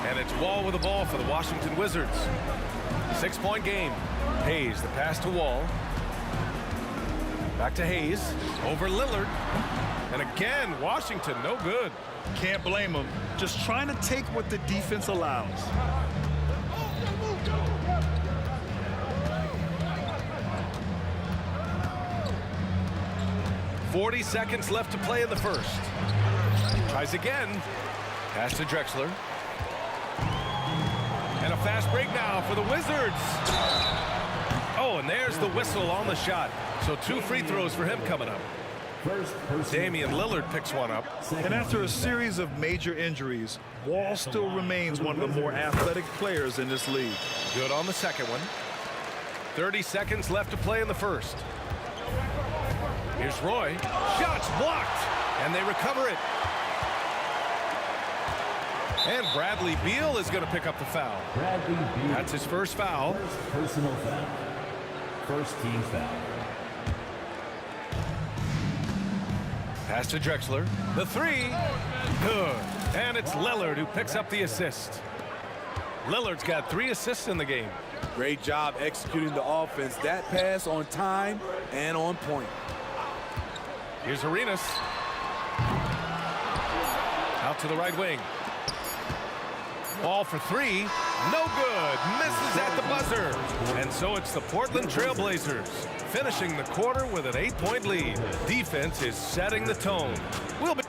And it's Wall with the ball for the Washington Wizards. 6-point game. Hayes, the pass to Wall. Back to Hayes. Over Lillard. And again, Washington, no good. Can't blame him. Just trying to take what the defense allows. .40 seconds left to play in the first. Tries again. Pass to Drexler. And a fast break now for the Wizards. Oh, and there's the whistle on the shot. So 2 free throws for him coming up. Damian Lillard picks one up. And after a series of major injuries, Wall still remains one of the more athletic players in this league. Good on the second one. 30 seconds left to play in the first. Here's Roy. Shots blocked. And they recover it. And Bradley Beal is going to pick up the foul. That's his first foul. Personal foul. First team foul. Pass to Drexler. The 3. Good. And it's Lillard who picks up the assist. Lillard's got 3 assists in the game. Great job executing the offense. That pass on time and on point. Here's Arenas. Out to the right wing. Ball for 3. No good. Misses at the buzzer. And so it's the Portland Trailblazers finishing the quarter with an 8-point lead. Defense is setting the tone. We'll be...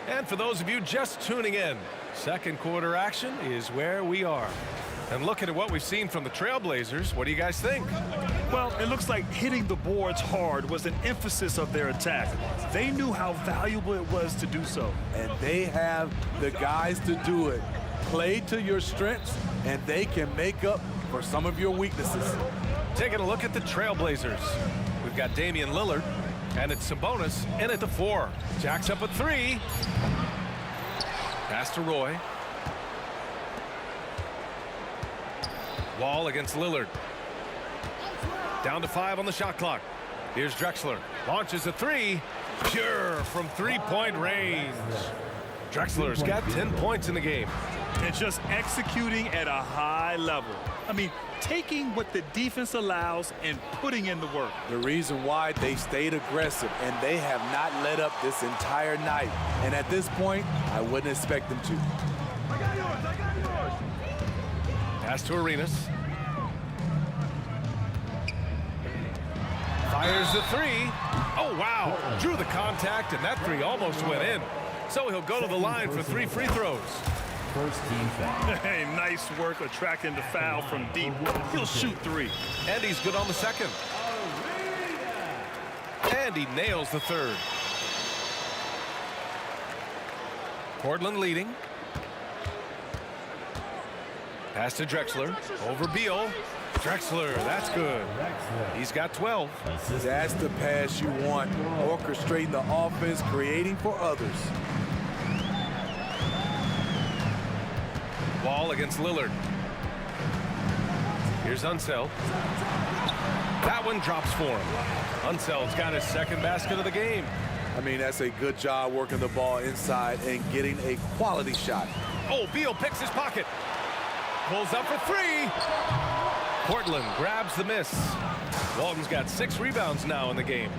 And for those of you just tuning in, second quarter action is where we are. And looking at what we've seen from the Trailblazers, what do you guys think? Well, it looks like hitting the boards hard was an emphasis of their attack. They knew how valuable it was to do so. And they have the guys to do it. Play to your strengths, and they can make up for some of your weaknesses. Taking a look at the Trailblazers. We've got Damian Lillard, and it's Sabonis in at the 4. Jacks up a 3. Pass to Roy. Wall against Lillard. Down to 5 on the shot clock. Here's Drexler. Launches a 3. Pure from 3-point range. Drexler's got 10 points in the game. And just executing at a high level. I mean, taking what the defense allows and putting in the work. The reason why they stayed aggressive, and they have not let up this entire night. And at this point, I wouldn't expect them to. I got yours. Pass to Arenas. Fires the 3. Oh, wow. Drew the contact, and that 3 almost went in. So he'll go to the line for 3 free throws. First team foul. Hey, nice work attracting the foul from deep. He'll shoot 3. And he's good on the second. And he nails the 3rd. Portland leading. Pass to Drexler. Over Beal. Drexler, that's good. He's got 12. That's the pass you want. Orchestrating the offense, creating for others. Wall against Lillard. Here's Unseld. That one drops for him. Unseld's got his second basket of the game. I mean, that's a good job working the ball inside and getting a quality shot. Oh, Beal picks his pocket. Pulls up for 3. Portland grabs the miss. Walton's got 6 rebounds now in the game.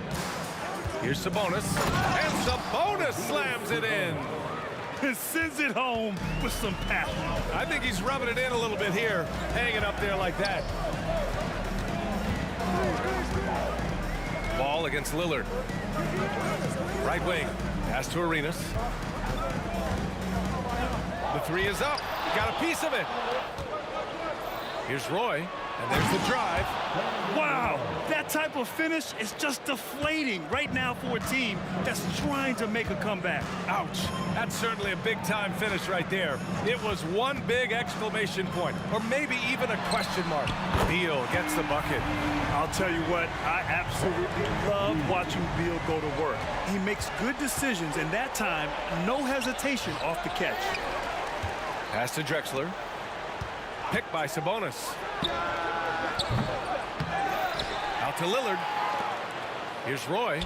Here's Sabonis. And Sabonis slams it in. And sends it home with some passion. I think he's rubbing it in a little bit here. Hanging up there like that. Ball against Lillard. Right wing. Pass to Arenas. The 3 is up. Got a piece of it. Here's Roy. And there's the drive. Wow, that type of finish is just deflating right now for a team that's trying to make a comeback. Ouch. That's certainly a big-time finish right there. It was one big exclamation point, or maybe even a question mark. Beal gets the bucket. I'll tell you what, I absolutely love watching Beal go to work. He makes good decisions, and that time, no hesitation off the catch. Pass to Drexler. Picked by Sabonis. Out to Lillard. Here's Roy.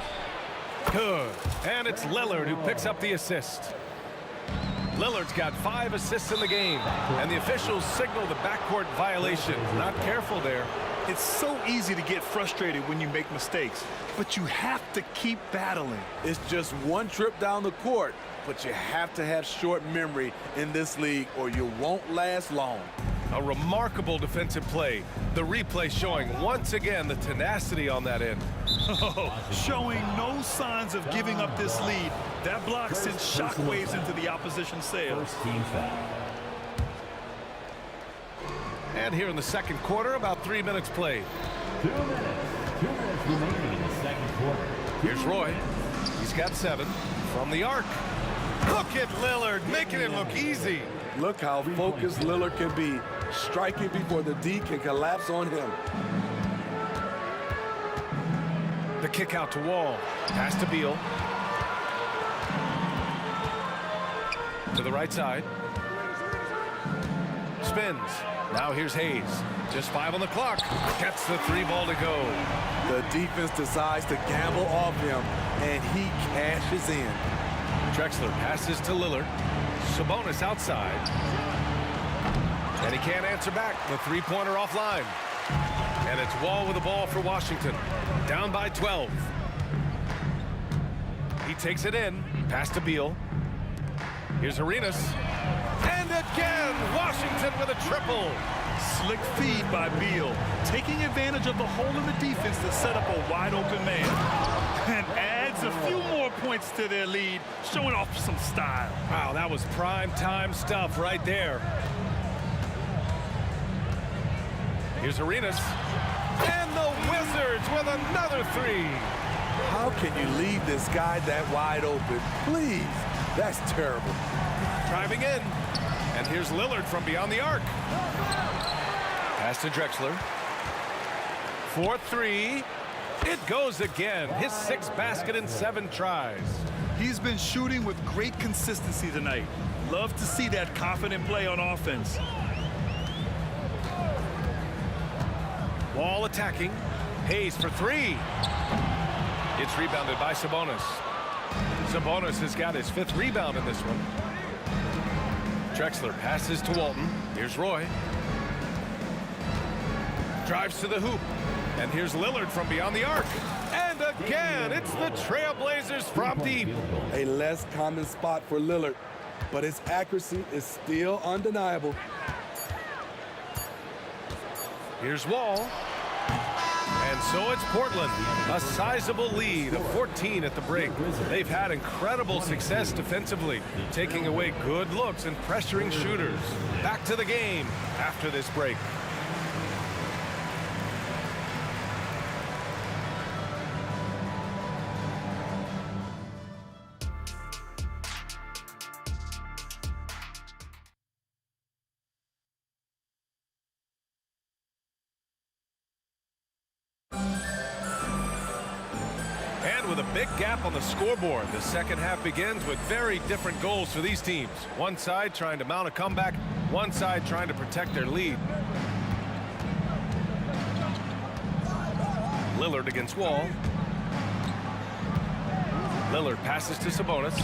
Good. And it's Lillard who picks up the assist. Lillard's got 5 assists in the game. And the officials signal the backcourt violation. Not careful there. It's so easy to get frustrated when you make mistakes, but you have to keep battling. It's just one trip down the court, but you have to have short memory in this league or you won't last long. A remarkable defensive play. The replay showing once again the tenacity on that end. Showing no signs of giving up this lead. That block sends shockwaves into the opposition sails. And here in the second quarter, about 3 minutes played. 2 minutes. 2 minutes remaining in the second quarter. Here's Roy. He's got 7 from the arc. Look at Lillard making it look easy. Look how focused Lillard can be, striking before the D can collapse on him. The kick out to Wall. Pass to Beal. To the right side. Spins. Now here's Hayes. Just 5 on the clock. Gets the 3 ball to go. The defense decides to gamble off him, and he cashes in. Drexler passes to Lillard. Sabonis outside. And he can't answer back. The three-pointer offline. And it's Wall with the ball for Washington. Down by 12. He takes it in. Pass to Beal. Here's Arenas. And again, Washington with a triple. Slick feed by Beal, taking advantage of the hole in the defense to set up a wide-open man. And adds a few more points to their lead, showing off some style. Wow, that was prime-time stuff right there. Here's Arenas. And the Wizards with another 3. How can you leave this guy that wide open? Please, that's terrible. Driving in. And here's Lillard from beyond the arc. Pass to Drexler. 4-3. It goes again. His 6th basket in 7 tries. He's been shooting with great consistency tonight. Love to see that confident play on offense. Wall attacking. Hayes for 3. It's rebounded by Sabonis. Sabonis has got his 5th rebound in this one. Drexler passes to Walton. Here's Roy. Drives to the hoop. And here's Lillard from beyond the arc. And again, it's the Trailblazers from deep. A less common spot for Lillard, but his accuracy is still undeniable. Here's Wall. And so it's Portland, a sizable lead of 14 at the break. They've had incredible success defensively, taking away good looks and pressuring shooters. Back to the game after this break. With a big gap on the scoreboard, the second half begins with very different goals for these teams. One side trying to mount a comeback, one side trying to protect their lead. Lillard against Wall. Lillard passes to Sabonis.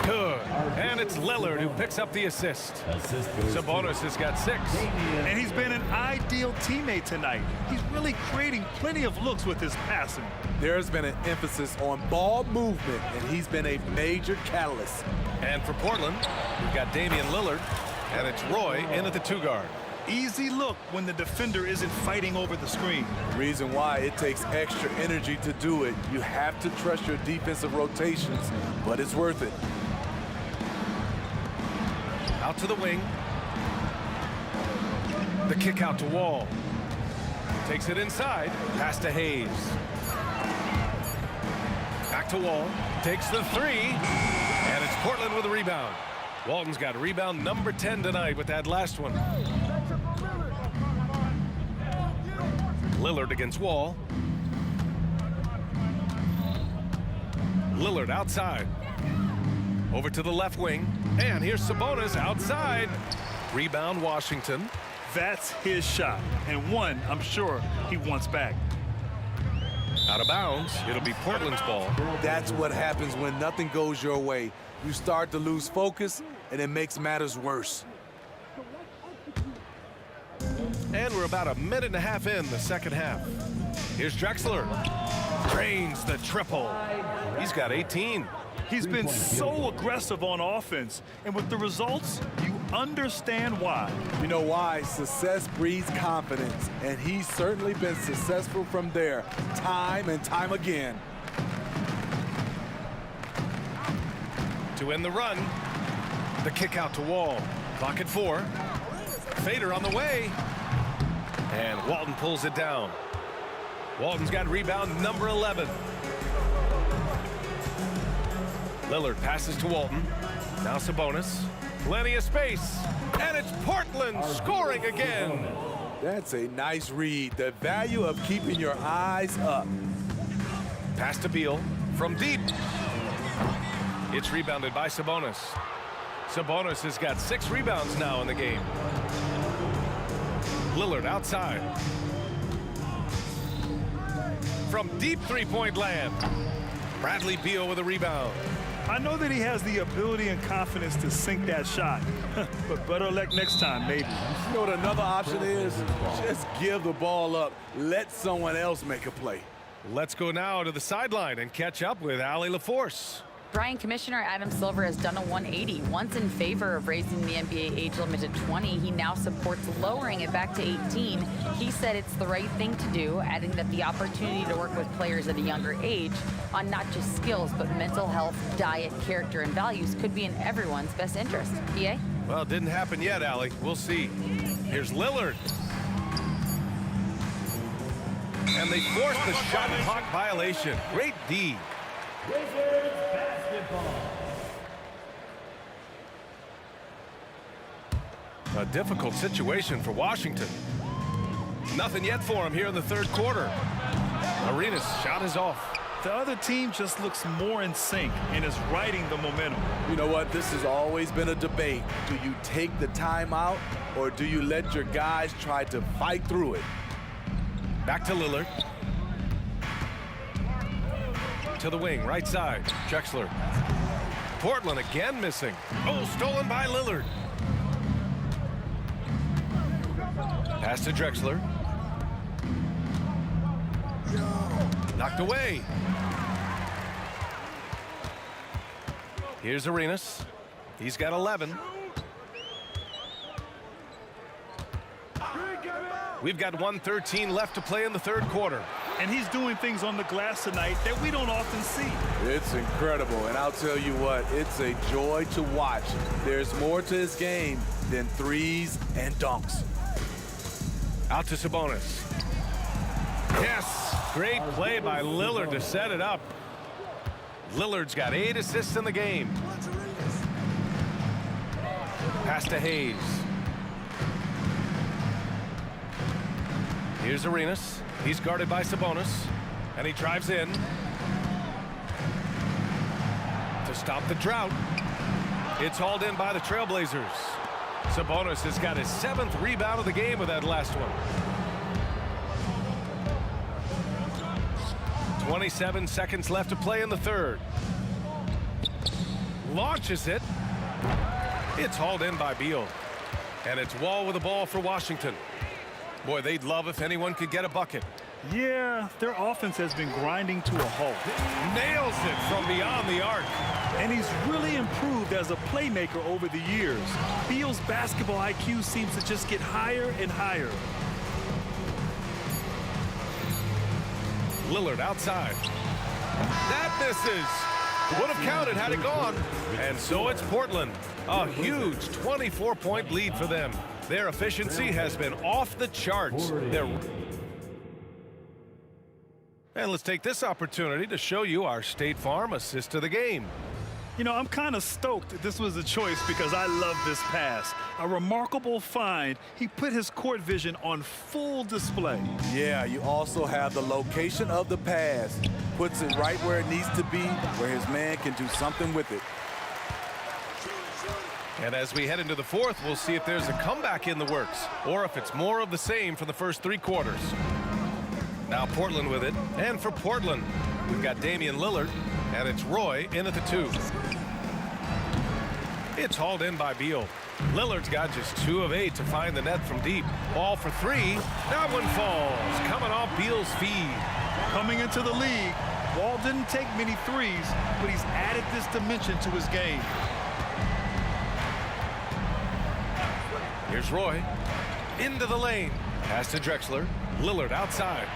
Good. And it's Lillard who picks up the assist. Sabonis has got 6. And he's been an ideal teammate tonight. He's really creating plenty of looks with his passing. There's been an emphasis on ball movement, and he's been a major catalyst. And for Portland, we've got Damian Lillard, and it's Roy in at the 2 guard. Easy look when the defender isn't fighting over the screen. Reason why it takes extra energy to do it. You have to trust your defensive rotations, but it's worth it. Out to the wing. The kick out to Wall. Takes it inside. Pass to Hayes. Back to Wall. Takes the three. And it's Portland with a rebound. Walton's got rebound number 10 tonight with that last one. Lillard against Wall. Lillard outside. Over to the left wing. And here's Sabonis outside. Rebound Washington. That's his shot, and one I'm sure he wants back. Out of bounds. It'll be Portland's ball. That's what happens when nothing goes your way. You start to lose focus, and it makes matters worse. And we're about a minute and a half in the second half. Here's Drexler. Drains the triple. He's got 18. He's been so aggressive on offense, and with the results, you understand why. You know why? Success breeds confidence, and he's certainly been successful from there, time and time again. To end the run, the kick out to Wall. Clock at 4. Fader on the way. And Walton pulls it down. Walton's got rebound number 11. Lillard passes to Walton. Now Sabonis. Plenty of space. And it's Portland scoring again. That's a nice read. The value of keeping your eyes up. Pass to Beal from deep. It's rebounded by Sabonis. Sabonis has got 6 rebounds now in the game. Lillard outside. From deep three-point land. Bradley Beal with a rebound. I know that he has the ability and confidence to sink that shot, but better luck next time, maybe. You know what another option is? Just give the ball up. Let someone else make a play. Let's go now to the sideline and catch up with Allie LaForce. Brian, Commissioner Adam Silver has done a 180. Once in favor of raising the NBA age limit to 20, he now supports lowering it back to 18. He said it's the right thing to do, adding that the opportunity to work with players at a younger age on not just skills, but mental health, diet, character, and values could be in everyone's best interest. EA? Well, it didn't happen yet, Allie. We'll see. Here's Lillard. And they forced the shot clock violation. Great D. Wizards basketball. A difficult situation for Washington. Nothing yet for him here in the third quarter. Arenas' shot is off. The other team just looks more in sync and is riding the momentum. You know what? This has always been a debate. Do you take the timeout, or do you let your guys try to fight through it? Back to Lillard. To the wing, right side. Drexler. Portland again missing. Oh, stolen by Lillard. Pass to Drexler. Knocked away. Here's Arenas. He's got 11. We've got 1:13 left to play in the third quarter. And he's doing things on the glass tonight that we don't often see. It's incredible, and I'll tell you what, it's a joy to watch. There's more to his game than threes and dunks. Out to Sabonis. Yes, great play by Lillard to set it up. Lillard's got 8 assists in the game. Pass to Hayes. Here's Arenas. He's guarded by Sabonis, and he drives in to stop the drought. It's hauled in by the Trailblazers. Sabonis has got his 7th rebound of the game with that last one. 27 seconds left to play in the third. Launches it. It's hauled in by Beal. And it's Wall with the ball for Washington. Boy, they'd love if anyone could get a bucket. Yeah, their offense has been grinding to a halt. Nails it from beyond the arc. And he's really improved as a playmaker over the years. Beal's basketball IQ seems to just get higher and higher. Lillard outside. That misses. Would have counted had it gone. And so it's Portland. A huge 24-point lead for them. Their efficiency has been off the charts. And let's take this opportunity to show you our State Farm assist of the game. You know, I'm kind of stoked this was a choice because I love this pass. A remarkable find. He put his court vision on full display. Yeah, you also have the location of the pass. Puts it right where it needs to be, where his man can do something with it. And as we head into the fourth, we'll see if there's a comeback in the works or if it's more of the same for the first 3 quarters. Now Portland with it. And for Portland, we've got Damian Lillard, and it's Roy in at the 2. It's hauled in by Beal. Lillard's got just 2 of 8 to find the net from deep. Ball for 3. That one falls, coming off Beal's feed. Coming into the league, Wall didn't take many threes, but he's added this dimension to his game. Here's Roy. Into the lane. Pass to Drexler. Lillard outside.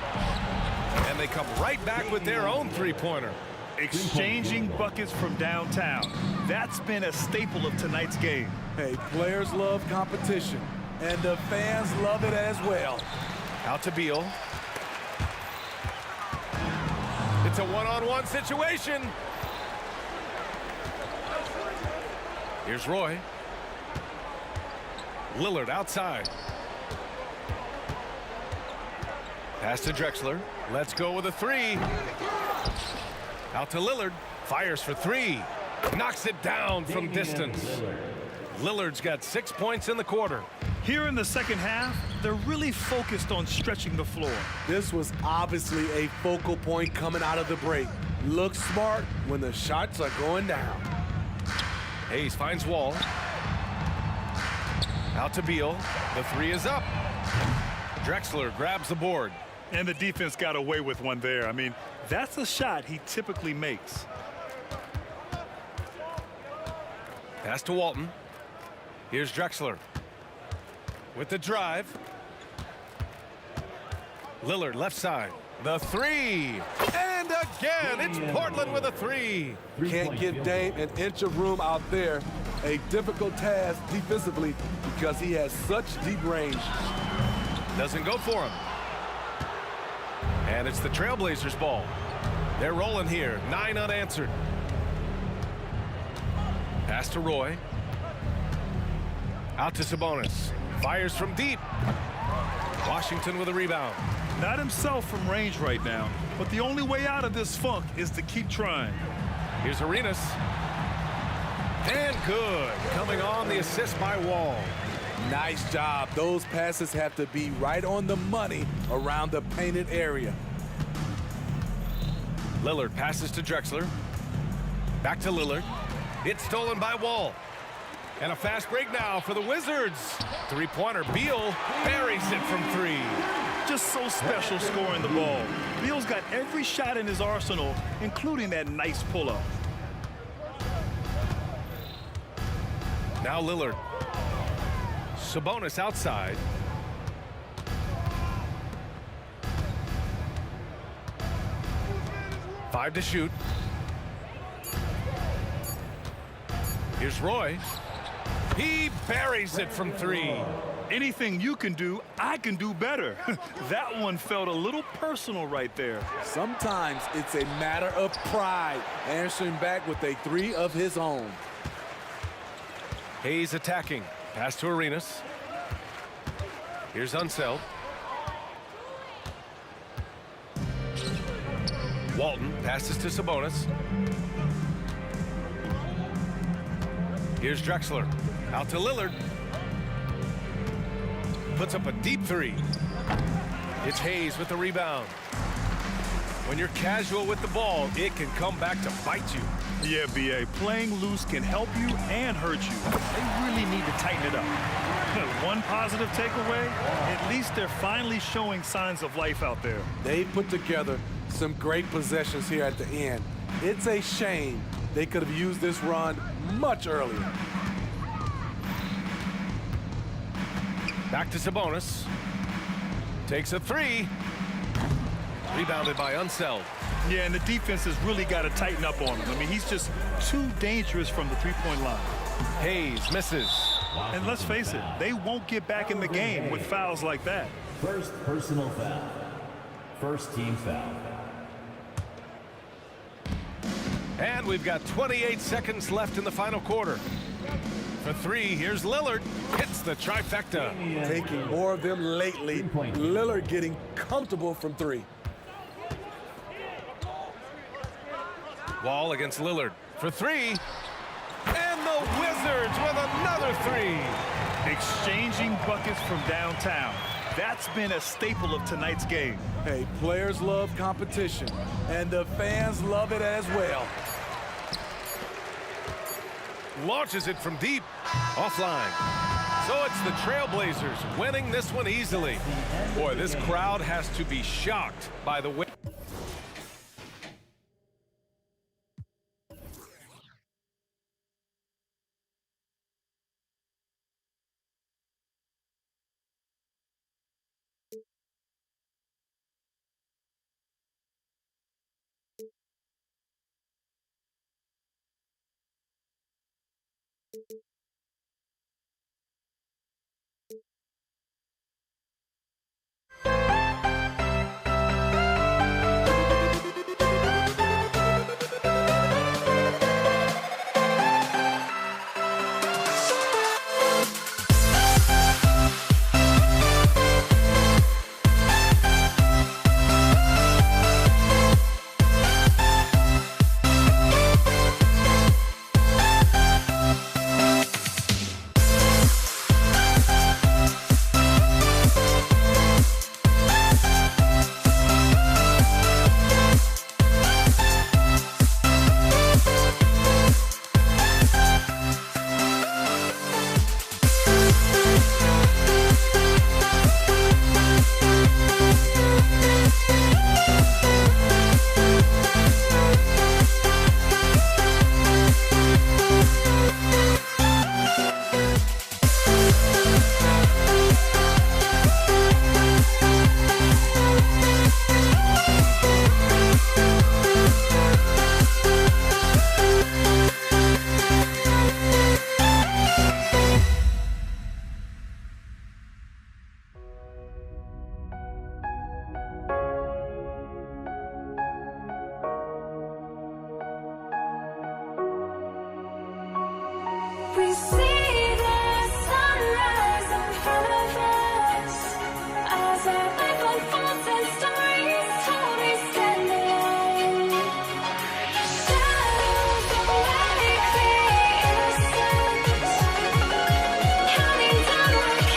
And they come right back with their own 3-pointer. Exchanging buckets from downtown. That's been a staple of tonight's game. Hey, players love competition, and the fans love it as well. Out to Beal. It's a one-on-one situation. Here's Roy. Lillard outside. Pass to Drexler. Let's go with a 3. Out to Lillard. Fires for 3. Knocks it down from distance. Lillard's got 6 points in the quarter. Here in the second half, they're really focused on stretching the floor. This was obviously a focal point coming out of the break. Look smart when the shots are going down. Hayes finds Wall. Out to Beal. The 3 is up. Drexler grabs the board. And the defense got away with one there. I mean, that's a shot he typically makes. Pass to Walton. Here's Drexler. With the drive. Lillard left side. The 3. And again, it's Portland with a 3. Can't give Dame an inch of room out there. A difficult task defensively because he has such deep range. Doesn't go for him. And it's the Trailblazers' ball. They're rolling here. 9 unanswered. Pass to Roy. Out to Sabonis. Fires from deep. Washington with a rebound. Not himself from range right now, but the only way out of this funk is to keep trying. Here's Arenas. And good. Coming on the assist by Wall. Nice job. Those passes have to be right on the money around the painted area. Lillard passes to Drexler. Back to Lillard. It's stolen by Wall. And a fast break now for the Wizards. 3-pointer. Beal buries it from 3. Just so special scoring the ball. Beal's got every shot in his arsenal, including that nice pull-up. Now Lillard. Sabonis outside. Five to shoot. Here's Roy. He buries it from 3. Anything you can do, I can do better. That one felt a little personal right there. Sometimes it's a matter of pride, answering back with a 3 of his own. Hayes attacking. Pass to Arenas. Here's Unseld. Walton passes to Sabonis. Here's Drexler. Out to Lillard. Puts up a deep 3. It's Hayes with the rebound. When you're casual with the ball, it can come back to bite you. Yeah, B.A., playing loose can help you and hurt you. They really need to tighten it up. One positive takeaway, at least they're finally showing signs of life out there. They put together some great possessions here at the end. It's a shame they could have used this run much earlier. Back to Sabonis. Takes a 3. Rebounded by Unseld. Yeah, and the defense has really got to tighten up on him. I mean, he's just too dangerous from the three-point line. Hayes misses. And let's face it, they won't get back in the game with fouls like that. First personal foul. First team foul. And we've got 28 seconds left in the final quarter. For three, here's Lillard. Hits the trifecta. Taking more of them lately. Lillard getting comfortable from three. Wall against Lillard for three. And the Wizards with another three. Exchanging buckets from downtown. That's been a staple of tonight's game. Hey, players love competition, and the fans love it as well. Launches it from deep. Offline. So it's the Trailblazers winning this one easily. Boy, this crowd has to be shocked by the win. We see the sunrise in front of us as our life unfolds and stories told we stand alone. Shadows awake the innocence, counting down to the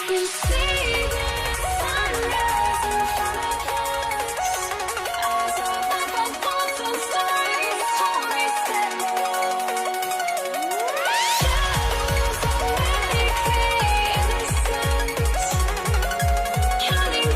We see the sunrise in front of us as our life unfolds and stories told we stand alone. Shadows awake the innocence, counting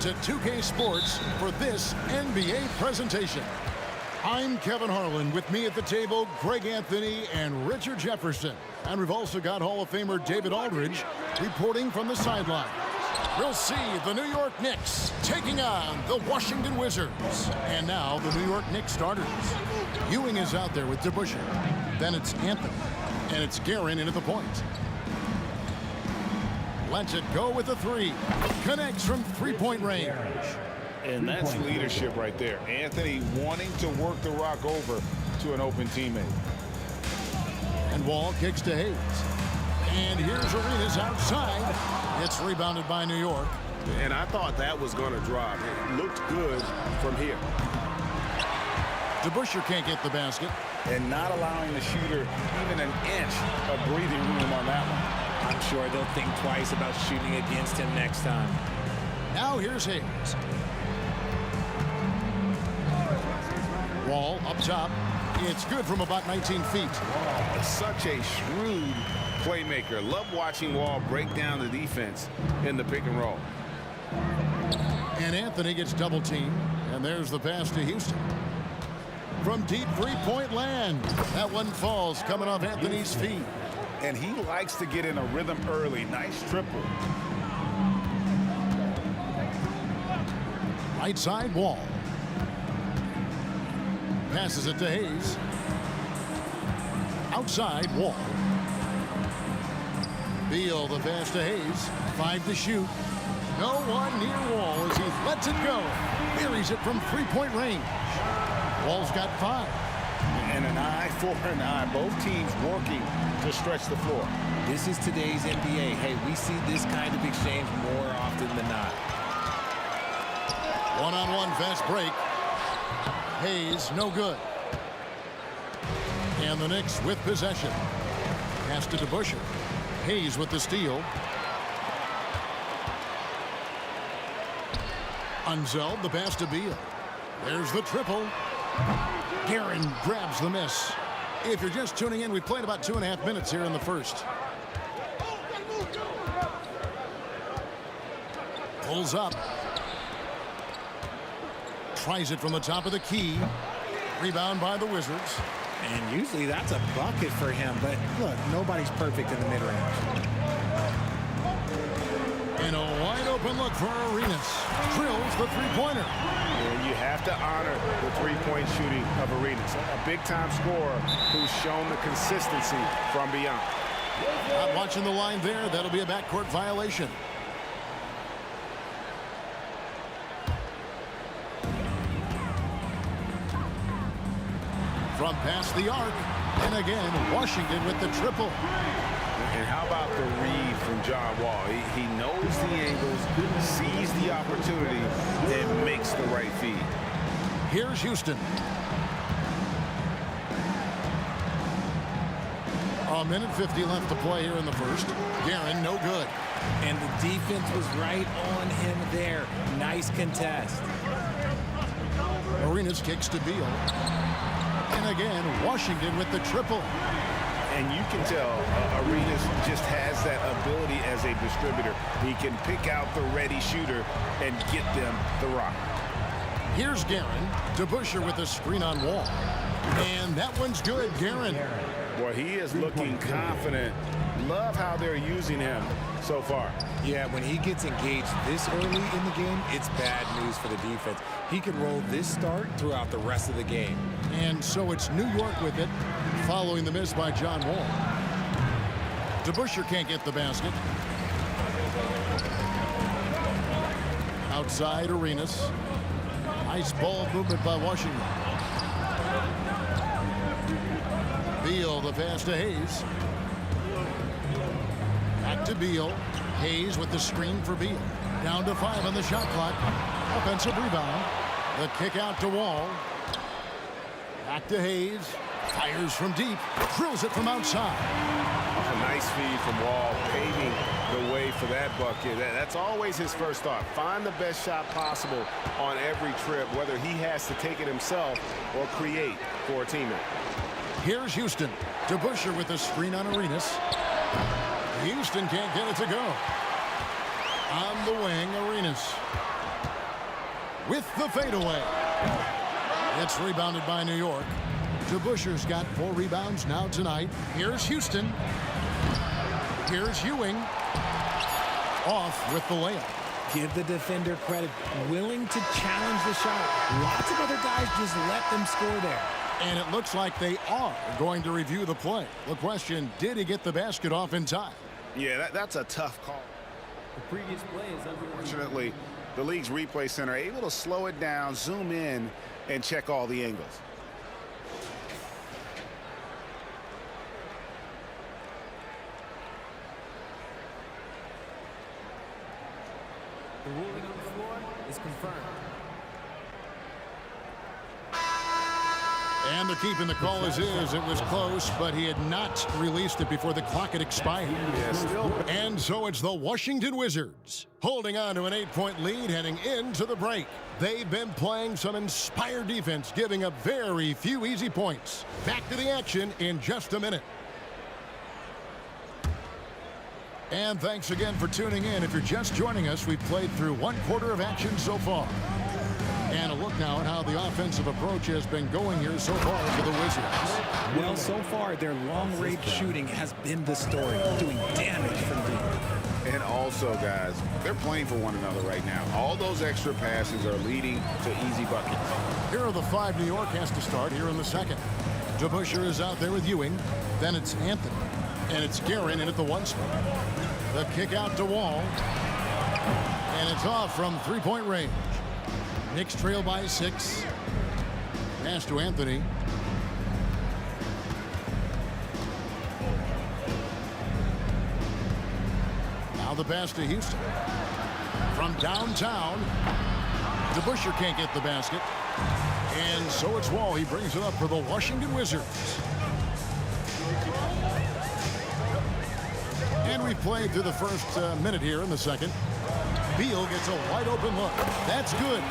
to 2K Sports for this NBA presentation. I'm Kevin Harlan. With me at the table, Greg Anthony and Richard Jefferson. And we've also got Hall of Famer David Aldridge reporting from the sideline. We'll see the New York Knicks taking on the Washington Wizards. And now the New York Knicks starters. Ewing is out there with DeBusschere. Then it's Anthony. And it's Guerin in at the point. Lets it go with the three. Connects from three-point range. And that's leadership right there. Anthony wanting to work the rock over to an open teammate. And Wall kicks to Hayes. And here's Arenas outside. It's rebounded by New York. And I thought that was going to drop. It looked good from here. DeBusschere can't get the basket. And not allowing the shooter even an inch of breathing room on that one. I'm sure they'll think twice about shooting against him next time. Now here's Hayes. Wall up top. It's good from about 19 feet. Such a shrewd playmaker. Love watching Wall break down the defense in the pick and roll. And Anthony gets double teamed. And there's the pass to Houston. From deep three-point land. That one falls coming off Anthony's feet. And he likes to get in a rhythm early. Nice triple. Right side Wall. Passes it to Hayes. Outside Wall. Beal the pass to Hayes. 5 to shoot. No one near Wall as he lets it go. Buries it from three-point range. Wall's got 5. And an eye for an eye. Both teams working to stretch the floor. This is today's NBA. Hey, we see this kind of exchange more often than not. One-on-one fast break. Hayes, no good. And the Knicks with possession. Pass to DeBusschere. Hayes with the steal. Unzeld, the pass to Beal. There's the triple. Guerin grabs the miss. If you're just tuning in, we played about 2.5 minutes here in the first. Pulls up. Tries it from the top of the key. Rebound by the Wizards. And usually that's a bucket for him, but look, nobody's perfect in the mid-range. And a wide open look for Arenas. Drills the three-pointer. And you have to honor the three-point shooting of Arenas. A big-time scorer who's shown the consistency from beyond. Not watching the line there. That'll be a backcourt violation. From past the arc. And again, Washington with the triple. And how about the read from John Wall? He knows the angles, sees the opportunity, and makes the right feed. Here's Houston. A minute 50 left to play here in the first. Guerin, no good. And the defense was right on him there. Nice contest. Arenas kicks to Beal. And again, Washington with the triple. And you can tell Arenas just has that ability as a distributor. He can pick out the ready shooter and get them the rock. Here's Guerin. DeBusschere with a screen on Wall. And that one's good, Guerin. Boy, he is looking confident. Love how they're using him so far. Yeah, when he gets engaged this early in the game, it's bad news for the defense. He could roll this start throughout the rest of the game. And so it's New York with it, following the miss by John Wall. DeBusschere can't get the basket. Outside Arenas. Nice ball movement by Washington. Beal, the pass to Hayes. Back to Beal. Hayes with the screen for Beal. Down to 5 on the shot clock. Offensive rebound. The kick out to Wall. Back to Hayes. Fires from deep. Drills it from outside. A nice feed from Wall, paving the way for that bucket. That's always his first thought. Find the best shot possible on every trip, whether he has to take it himself or create for a teammate. Here's Houston. DeBusschere with the screen on Arenas. Houston can't get it to go. On the wing, Arenas. with the fadeaway. It's rebounded by New York. DeBusschere's got 4 rebounds now tonight. Here's Houston. Here's Ewing. Off with the layup. Give the defender credit. Willing to challenge the shot. Lots of other guys just let them score there. And it looks like they are going to review the play. The question, did he get the basket off in time? Yeah, that's a tough call. The previous play is Unfortunately, the league's replay center able to slow it down, zoom in, and check all the angles. The ruling on the floor is confirmed. And they're keeping the call as is. It was close, but he had not released it before the clock had expired. And so it's the Washington Wizards holding on to an 8-point lead heading into the break. They've been playing some inspired defense, giving up very few easy points. Back to the action in just a minute. And thanks again for tuning in. If you're just joining us, we've played through 1/4 of action so far. And a look now at how the offensive approach has been going here so far for the Wizards. Well, so far, their long-range shooting has been the story, doing damage from deep. And also, guys, they're playing for one another right now. All those extra passes are leading to easy buckets. Here are the 5 New York has to start here in the second. DeBusschere is out there with Ewing. Then it's Anthony. And it's Guerin in at the 1 spot. The kick out to Wall. And it's off from 3-point range. Knicks trail by 6. Pass to Anthony. Now the pass to Houston. From downtown. DeBusschere can't get the basket. And so it's Wall. He brings it up for the Washington Wizards. And we've played through the first minute here in the second. Beal gets a wide open look. That's good.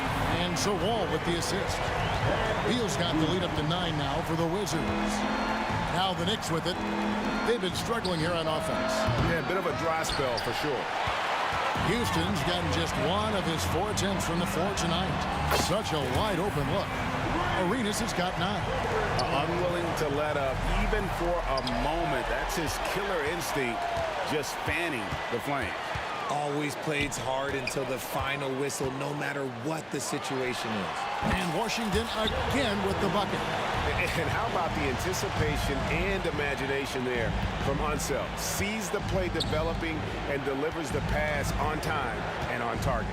And so Wall with the assist. Beal's got the lead up to 9 now for the Wizards. Now the Knicks with it. They've been struggling here on offense. Yeah, a bit of a dry spell for sure. Houston's gotten just 1 of his 4 attempts from the floor tonight. Such a wide open look. Arenas has got 9. Unwilling to let up even for a moment. That's his killer instinct, just fanning the flame. Always plays hard until the final whistle, no matter what the situation is. And Washington again with the bucket. And how about the anticipation and imagination there from Unseld? Sees the play developing and delivers the pass on time and on target.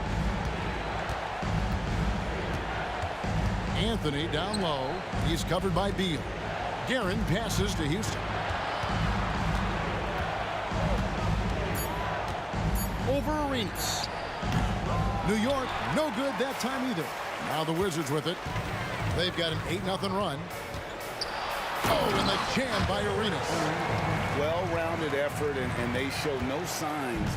Anthony down low. He's covered by Beal. Guerin passes to Houston. Over Arenas. New York, no good that time either. Now the Wizards with it. They've got an 8-0 run. Oh, and the jam by Arenas. Well-rounded effort, and they show no signs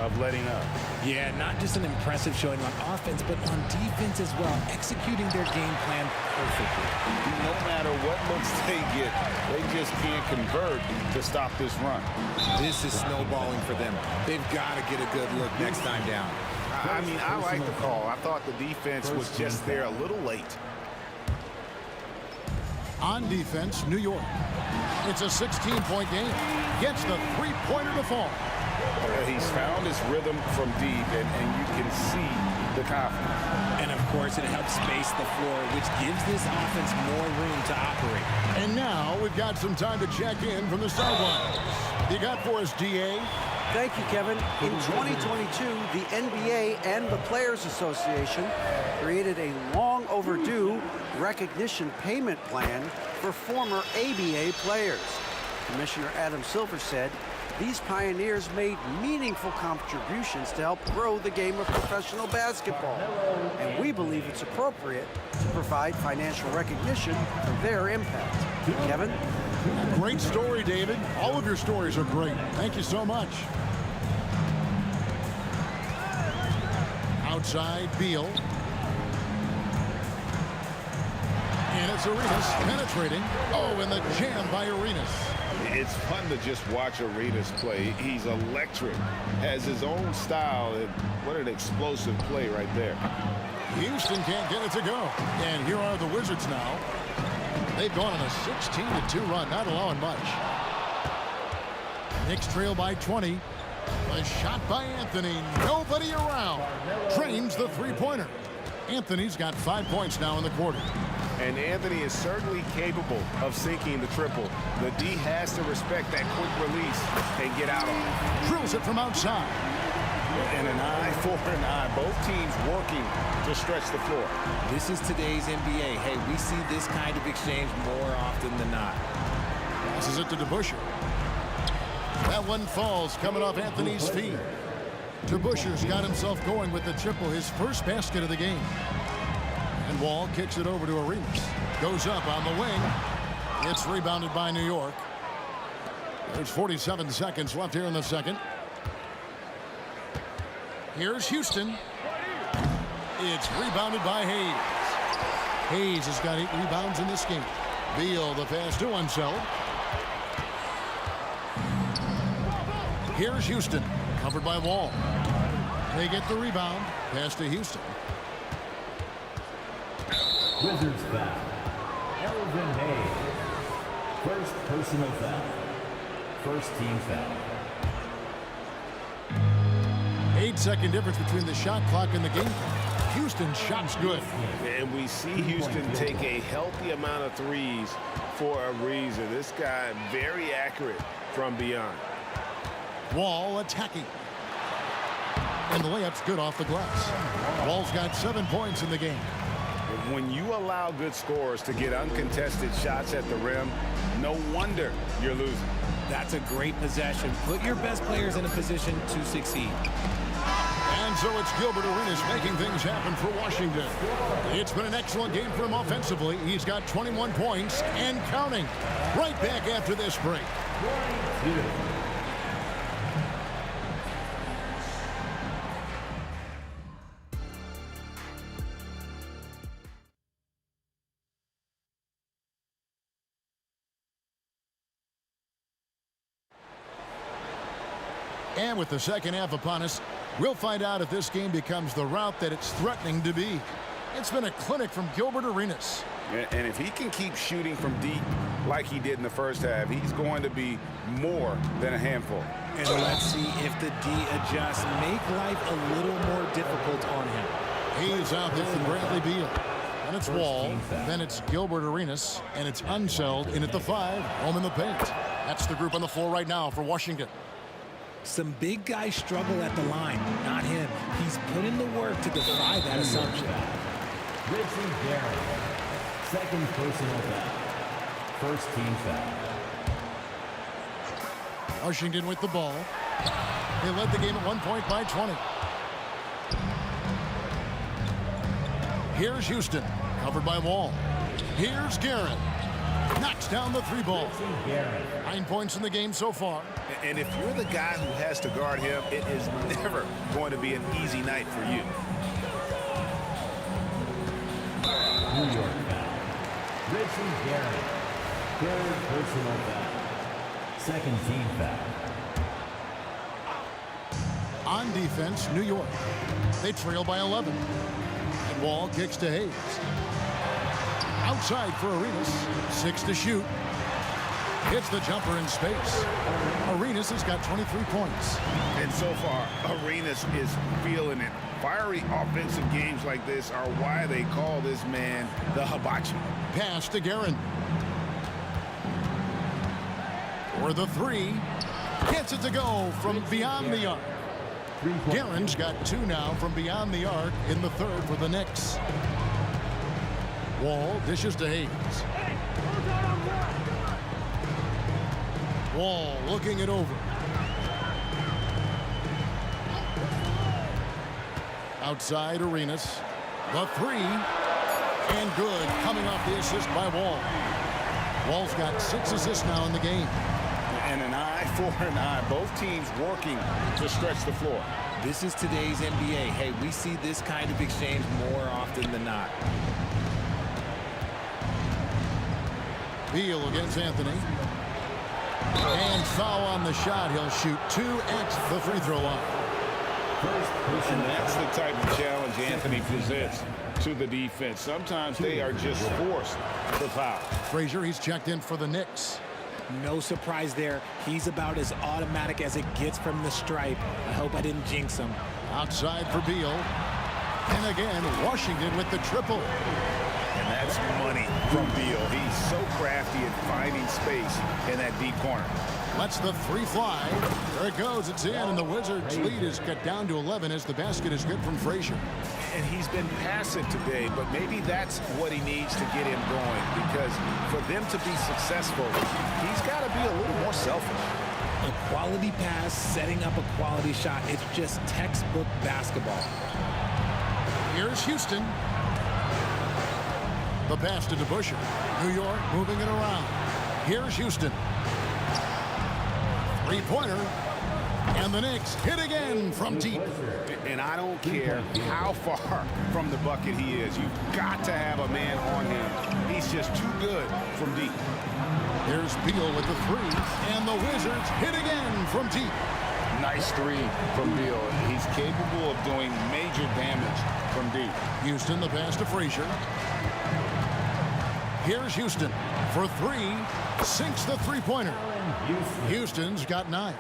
of letting up. Yeah, not just an impressive showing on offense, but on defense as well, executing their game plan perfectly. No matter what looks they get, they just can't convert to stop this run. This is snowballing for them. They've got to get a good look next time down. I mean, I like the call. I thought the defense was just there a little late. On defense, New York. It's a 16-point game. Gets the 3-pointer to fall. He's found his rhythm from deep, and you can see the confidence. And, of course, it helps space the floor, which gives this offense more room to operate. And now we've got some time to check in from the sidelines. You got for us, DA? Thank you, Kevin. In 2022, the NBA and the Players Association created a long overdue recognition payment plan for former ABA players. Commissioner Adam Silver said these pioneers made meaningful contributions to help grow the game of professional basketball. And we believe it's appropriate to provide financial recognition for their impact. Kevin? Great story, David. All of your stories are great. Thank you so much. Outside, Beal. And it's Arenas penetrating. Oh, and the jam by Arenas. It's fun to just watch Arenas play. He's electric, has his own style, and what an explosive play right there. Houston can't get it to go. And here are the Wizards now. They've gone on a 16-2 run, not allowing much. Knicks trail by 20. A shot by Anthony. Nobody around. Drains the three-pointer. Anthony's got 5 points now in the quarter. And Anthony is certainly capable of sinking the triple. The D has to respect that quick release and get out on it. Drills it from outside. And an eye for an eye. Both teams working to stretch the floor. This is today's NBA. Hey, we see this kind of exchange more often than not. Passes it to DeBusschere. That one falls coming off Anthony's feet. DeBusschere's got himself going with the triple, his first basket of the game. And Wall kicks it over to Arenas. Goes up on the wing. It's rebounded by New York. There's 47 seconds left here in the second. Here's Houston. It's rebounded by Hayes. Hayes has got 8 rebounds in this game. Beal the pass to Unseld. Here's Houston. Covered by Wall. They get the rebound. Pass to Houston. Wizards foul. Elvin Hayes. First personal foul. First team foul. 8-second difference between the shot clock and the game clock. Houston's shot's good. And we see Houston take a healthy amount of threes for a reason. This guy very accurate from beyond. Wall attacking. And the layup's good off the glass. Wall's got 7 points in the game. When you allow good scorers to get uncontested shots at the rim, no wonder you're losing. That's a great possession. Put your best players in a position to succeed. And so it's Gilbert Arenas making things happen for Washington. It's been an excellent game for him offensively. He's got 21 points and counting. Right back after this break. And with the second half upon us, we'll find out if this game becomes the route that it's threatening to be. It's been a clinic from Gilbert Arenas. And if he can keep shooting from deep like he did in the first half, he's going to be more than a handful. And let's see if the D adjusts, make life a little more difficult on him. He's out there with Bradley Beal. And it's Wall, then it's Gilbert Arenas, and it's Unseld in at the 5, home in the paint. That's the group on the floor right now for Washington. Some big guys struggle at the line, not him. He's put in the work to defy that assumption. Richie Garrett, second personal foul. First team foul. Washington with the ball. They led the game at 1 point by 20. Here's Houston, covered by Wall. Here's Garrett. Knocks down the 3 ball. 9 points in the game so far. And if you're the guy who has to guard him, it is never going to be an easy night for you. New York foul. Richie Garrett. Third personal foul. Second team foul. On defense, New York. They trail by 11. And Wall kicks to Hayes. Outside for Arenas. 6 to shoot. Hits the jumper in space. Arenas has got 23 points. And so far, Arenas is feeling it. Fiery offensive games like this are why they call this man the hibachi. Pass to Guerin. For the 3. Gets it to go from beyond the arc. Guerin's got 2 now from beyond the arc in the 3rd for the Knicks. Wall dishes to Hayes. Wall looking it over. Outside Arenas. The 3. And good. Coming off the assist by Wall. Wall's got 6 assists now in the game. And an eye for an eye. Both teams working to stretch the floor. This is today's NBA. Hey, we see this kind of exchange more often than not. Beal against Anthony. And foul on the shot. He'll shoot 2 at the free throw line. And that's the type of challenge Anthony presents to the defense. Sometimes they are just forced to foul. Frazier, he's checked in for the Knicks. No surprise there. He's about as automatic as it gets from the stripe. I hope I didn't jinx him. Outside for Beal. And again, Washington with the triple. And that's money from Beal. He's so crafty at finding space in that deep corner. Lets the three fly. There it goes. It's in, and the Wizards' lead is cut down to 11 as the basket is good from Frazier. And he's been passive today, but maybe that's what he needs to get him going, because for them to be successful, he's got to be a little more selfish. A quality pass, setting up a quality shot. It's just textbook basketball. Here's Houston. The pass to DeBusschere. New York moving it around. Here's Houston. Three-pointer. And the Knicks hit again from deep. And I don't care how far from the bucket he is. You've got to have a man on him. He's just too good from deep. Here's Beal with the three. And the Wizards hit again from deep. Nice three from Beal. He's capable of doing major damage from deep. Houston, the pass to Frazier. Here's Houston for three. Sinks the three-pointer. Houston's got 9.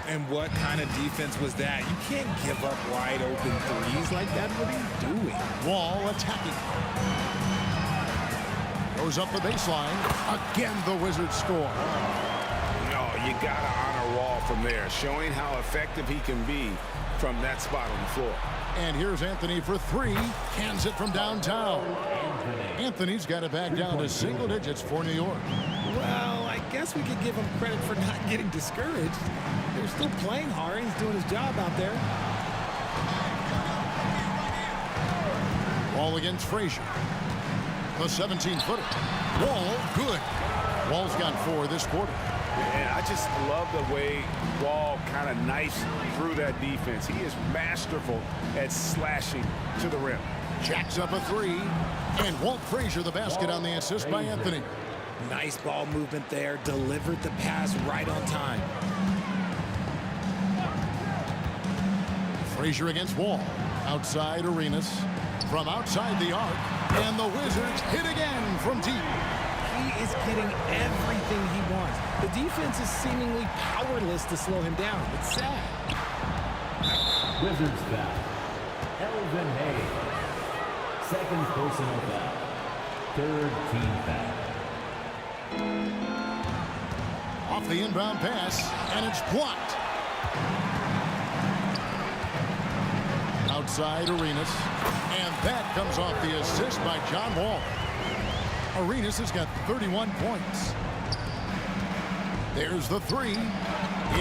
And what kind of defense was that? You can't give up wide open threes like that. What are you doing? Wall attacking. Goes up the baseline. Again, the Wizards score. No, you got to honor Wall from there, showing how effective he can be from that spot on the floor. And here's Anthony for three. Cans it from downtown. Anthony's got it back down to single digits for New York. Well, I guess we could give him credit for not getting discouraged. They're still playing hard. He's doing his job out there. Wall against Frazier. The 17-footer. Wall, good. Wall's got 4 this quarter. And I just love the way Wall kind of knifes through that defense. He is masterful at slashing to the rim. Jacks up a 3. And Walt Frazier the basket on the assist by Anthony. Nice ball movement there. Delivered the pass right on time. Frazier against Wall. Outside Arenas. From outside the arc. And the Wizards hit again from deep. He is getting everything he wants. The defense is seemingly powerless to slow him down. It's sad. Wizards foul. Elvin Hayes. Second personal foul. Third team foul. Off the inbound pass, and it's blocked. Outside Arenas, and that comes off the assist by John Wall. Arenas has got 31 points. There's the 3.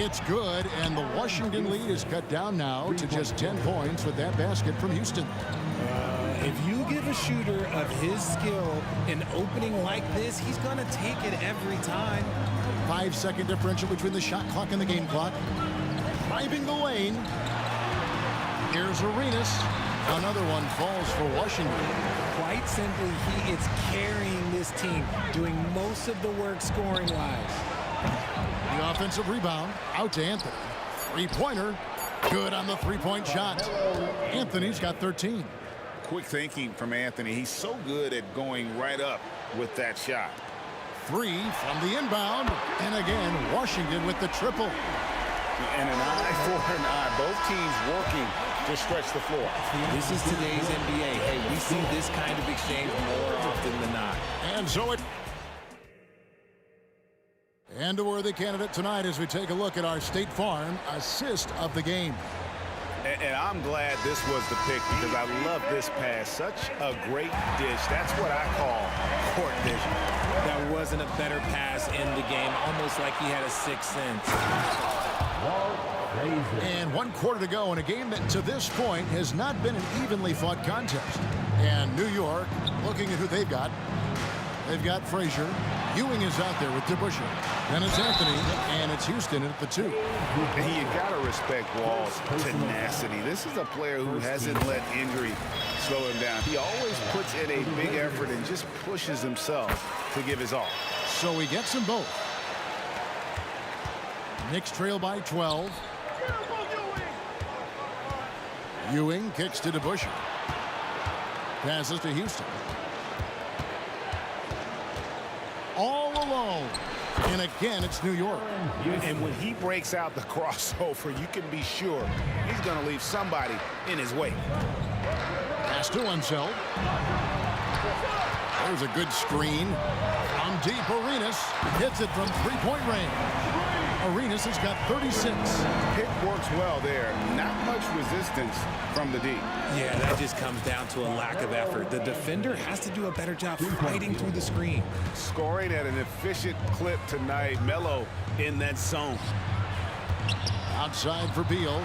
It's good, and the Washington lead is cut down now to just 10 points with that basket from Houston. If you give a shooter of his skill an opening like this, he's going to take it every time. 5-second differential between the shot clock and the game clock. Driving the lane. Here's Arenas. Another one falls for Washington. Quite simply, he is carrying this team, doing most of the work scoring-wise. The offensive rebound out to Anthony. Three-pointer. Good on the three-point shot. Anthony's got 13. Quick thinking from Anthony. He's so good at going right up with that shot. 3 from the inbound. And again, Washington with the triple. And an eye for an eye. Both teams working to stretch the floor. This is today's NBA. Hey, we see this kind of exchange more often than not. And so it... And a worthy candidate tonight as we take a look at our State Farm assist of the game. And I'm glad this was the pick because I love this pass. Such a great dish. That's what I call court vision. There wasn't a better pass in the game, almost like he had a sixth sense. And 1 quarter to go in a game that to this point has not been an evenly fought contest. And New York, looking at who they've got Frazier. Ewing is out there with DeBusschere. Then it's Anthony, and it's Houston at the 2. And you got to respect Wall's tenacity. This is a player who hasn't let injury slow him down. He always puts in a big effort and just pushes himself to give his all. So he gets them both. Knicks trail by 12. Ewing kicks to DeBusschere. Passes to Houston. All alone. And again, it's New York. And when he breaks out the crossover, you can be sure he's going to leave somebody in his way. Pass to Unseld. There's a good screen. From deep, Arenas hits it from three-point range. Arenas has got 36. Pick works well there. Not much resistance from the D. Yeah, that just comes down to a lack of effort. The defender has to do a better job fighting through the screen. Scoring at an efficient clip tonight. Melo in that zone. Outside for Beal.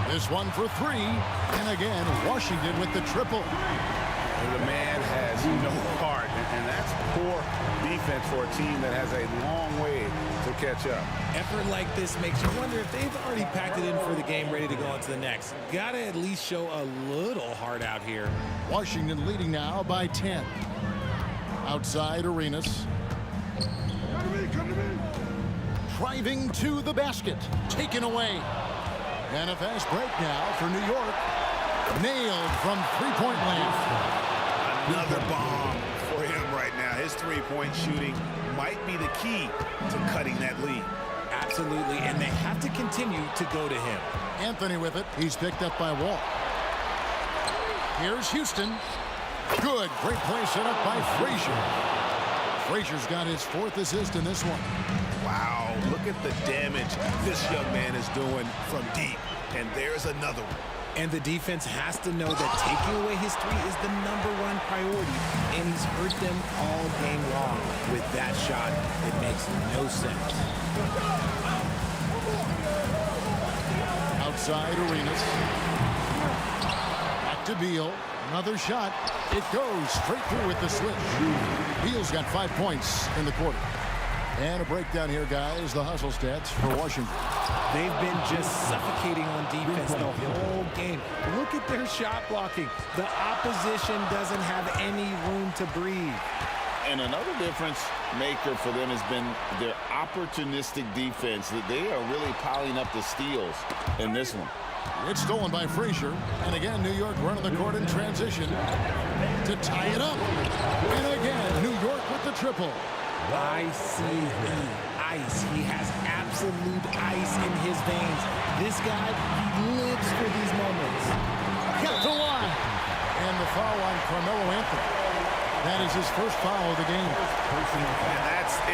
This one for three. And again, Washington with the triple. The man has no heart, and that's poor defense for a team that has a long way to catch up. Effort like this makes you wonder if they've already packed it in for the game, ready to go on to the next. Gotta at least show a little heart out here. Washington leading now by 10. Outside, Arenas. Driving to the basket. Taken away. And a fast break now for New York. Nailed from three-point land. Another bomb for him right now. His three-point shooting might be the key to cutting that lead. Absolutely, and they have to continue to go to him. Anthony with it. He's picked up by Wall. Here's Houston. Good. Great play set up by Frazier. Frazier's got his fourth assist in this one. Wow, look at the damage this young man is doing from deep. And there's another one. And the defense has to know that taking away his three is the #1 priority, and he's hurt them all game long. With that shot, it makes no sense. Outside, Arenas. Back to Beal. Another shot. It goes straight through with the switch. Beal's got 5 points in the quarter. And a breakdown here, guys. The hustle stats for Washington. They've been just suffocating on defense the whole game. Look at their shot blocking. The opposition doesn't have any room to breathe. And another difference maker for them has been their opportunistic defense. That they are really piling up the steals in this one. It's stolen by Frazier. And again, New York running the court in transition to tie it up. And again, New York with the triple. ICE. He has absolute ice in his veins. This guy, he lives for these moments. Got the line. And the foul on Carmelo Anthony. That is his first foul of the game. And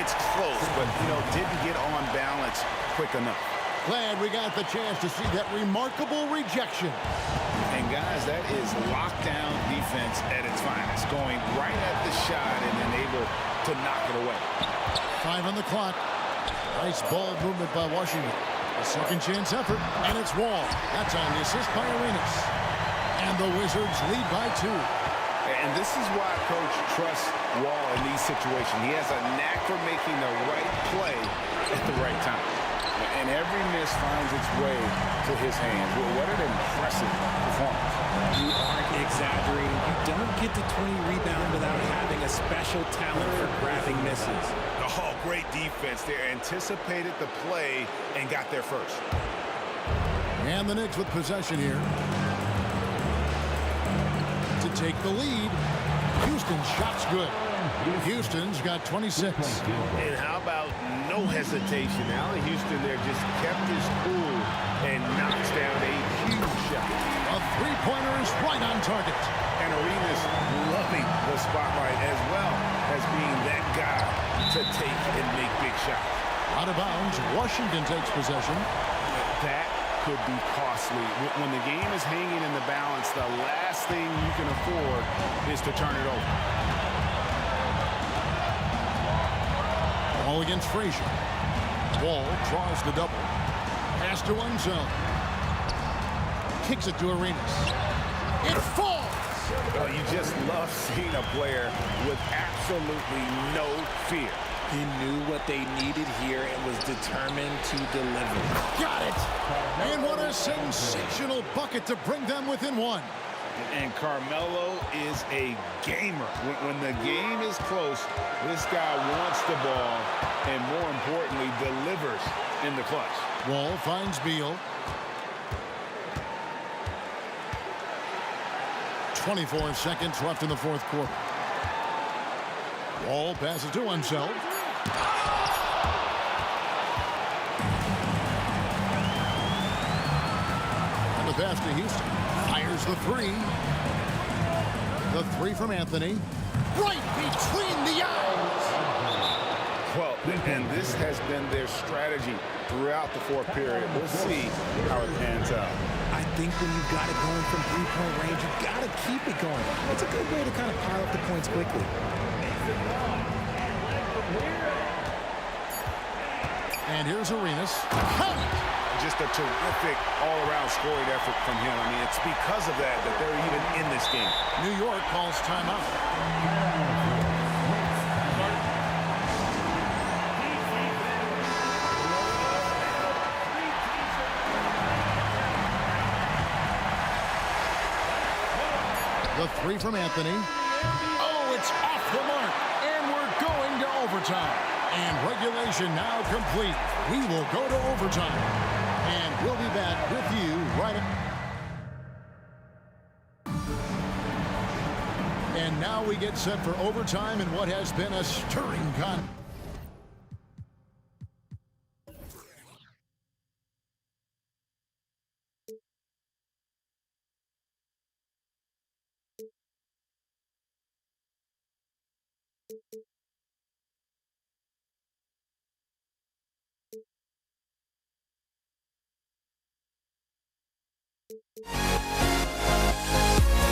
it's close, but, didn't get on balance quick enough. Glad we got the chance to see that remarkable rejection. And, guys, that is lockdown defense at its finest. Going right at the shot and then able to knock it away. 5 on the clock. Nice ball movement by Washington. A second chance effort, and it's Wall. That's on the assist by Arenas. And the Wizards lead by 2. And this is why Coach trusts Wall in these situations. He has a knack for making the right play at the right time. And every miss finds its way to his hands. Well, what an impressive performance. You aren't exaggerating. You don't get to 20 rebounds without having a special talent for grabbing misses. Oh, great defense there. Anticipated the play and got there first. And the Knicks with possession here. To take the lead. Houston's shot's good. Houston's got 26. And how about no hesitation? Allen Houston there just kept his cool and knocks down a huge shot. A three-pointer is right on target. And Arenas loving the spotlight as well as being that guy to take and make big shots. Out of bounds, Washington takes possession. That could be costly. When the game is hanging in the balance, the last thing you can afford is to turn it over. Ball against Frazier. Wall draws the double. Pass to Unseld. Kicks it to Arenas. It falls! Well, you just love seeing a player with absolutely no fear. He knew what they needed here and was determined to deliver. Got it! And what a sensational bucket to bring them within 1. And Carmelo is a gamer. When the game is close, this guy wants the ball and, more importantly, delivers in the clutch. Wall finds Beal. 24 seconds left in the fourth quarter. Wall passes to himself. And the pass to Houston. Fires the three. The three from Anthony. Right between the eyes. Well, and this has been their strategy throughout the fourth period. We'll see how it pans out. I think when you've got it going from three-point range, you've got to keep it going. It's a good way to kind of pile up the points quickly. And here's Arenas. Just a terrific all-around scoring effort from him. I mean, it's because of that they're even in this game. New York calls timeout. The three from Anthony. Oh, it's off the mark. And we're going to overtime. And regulation now complete. We will go to overtime. And we'll be back with you right at... And now we get set for overtime in what has been a stirring contest.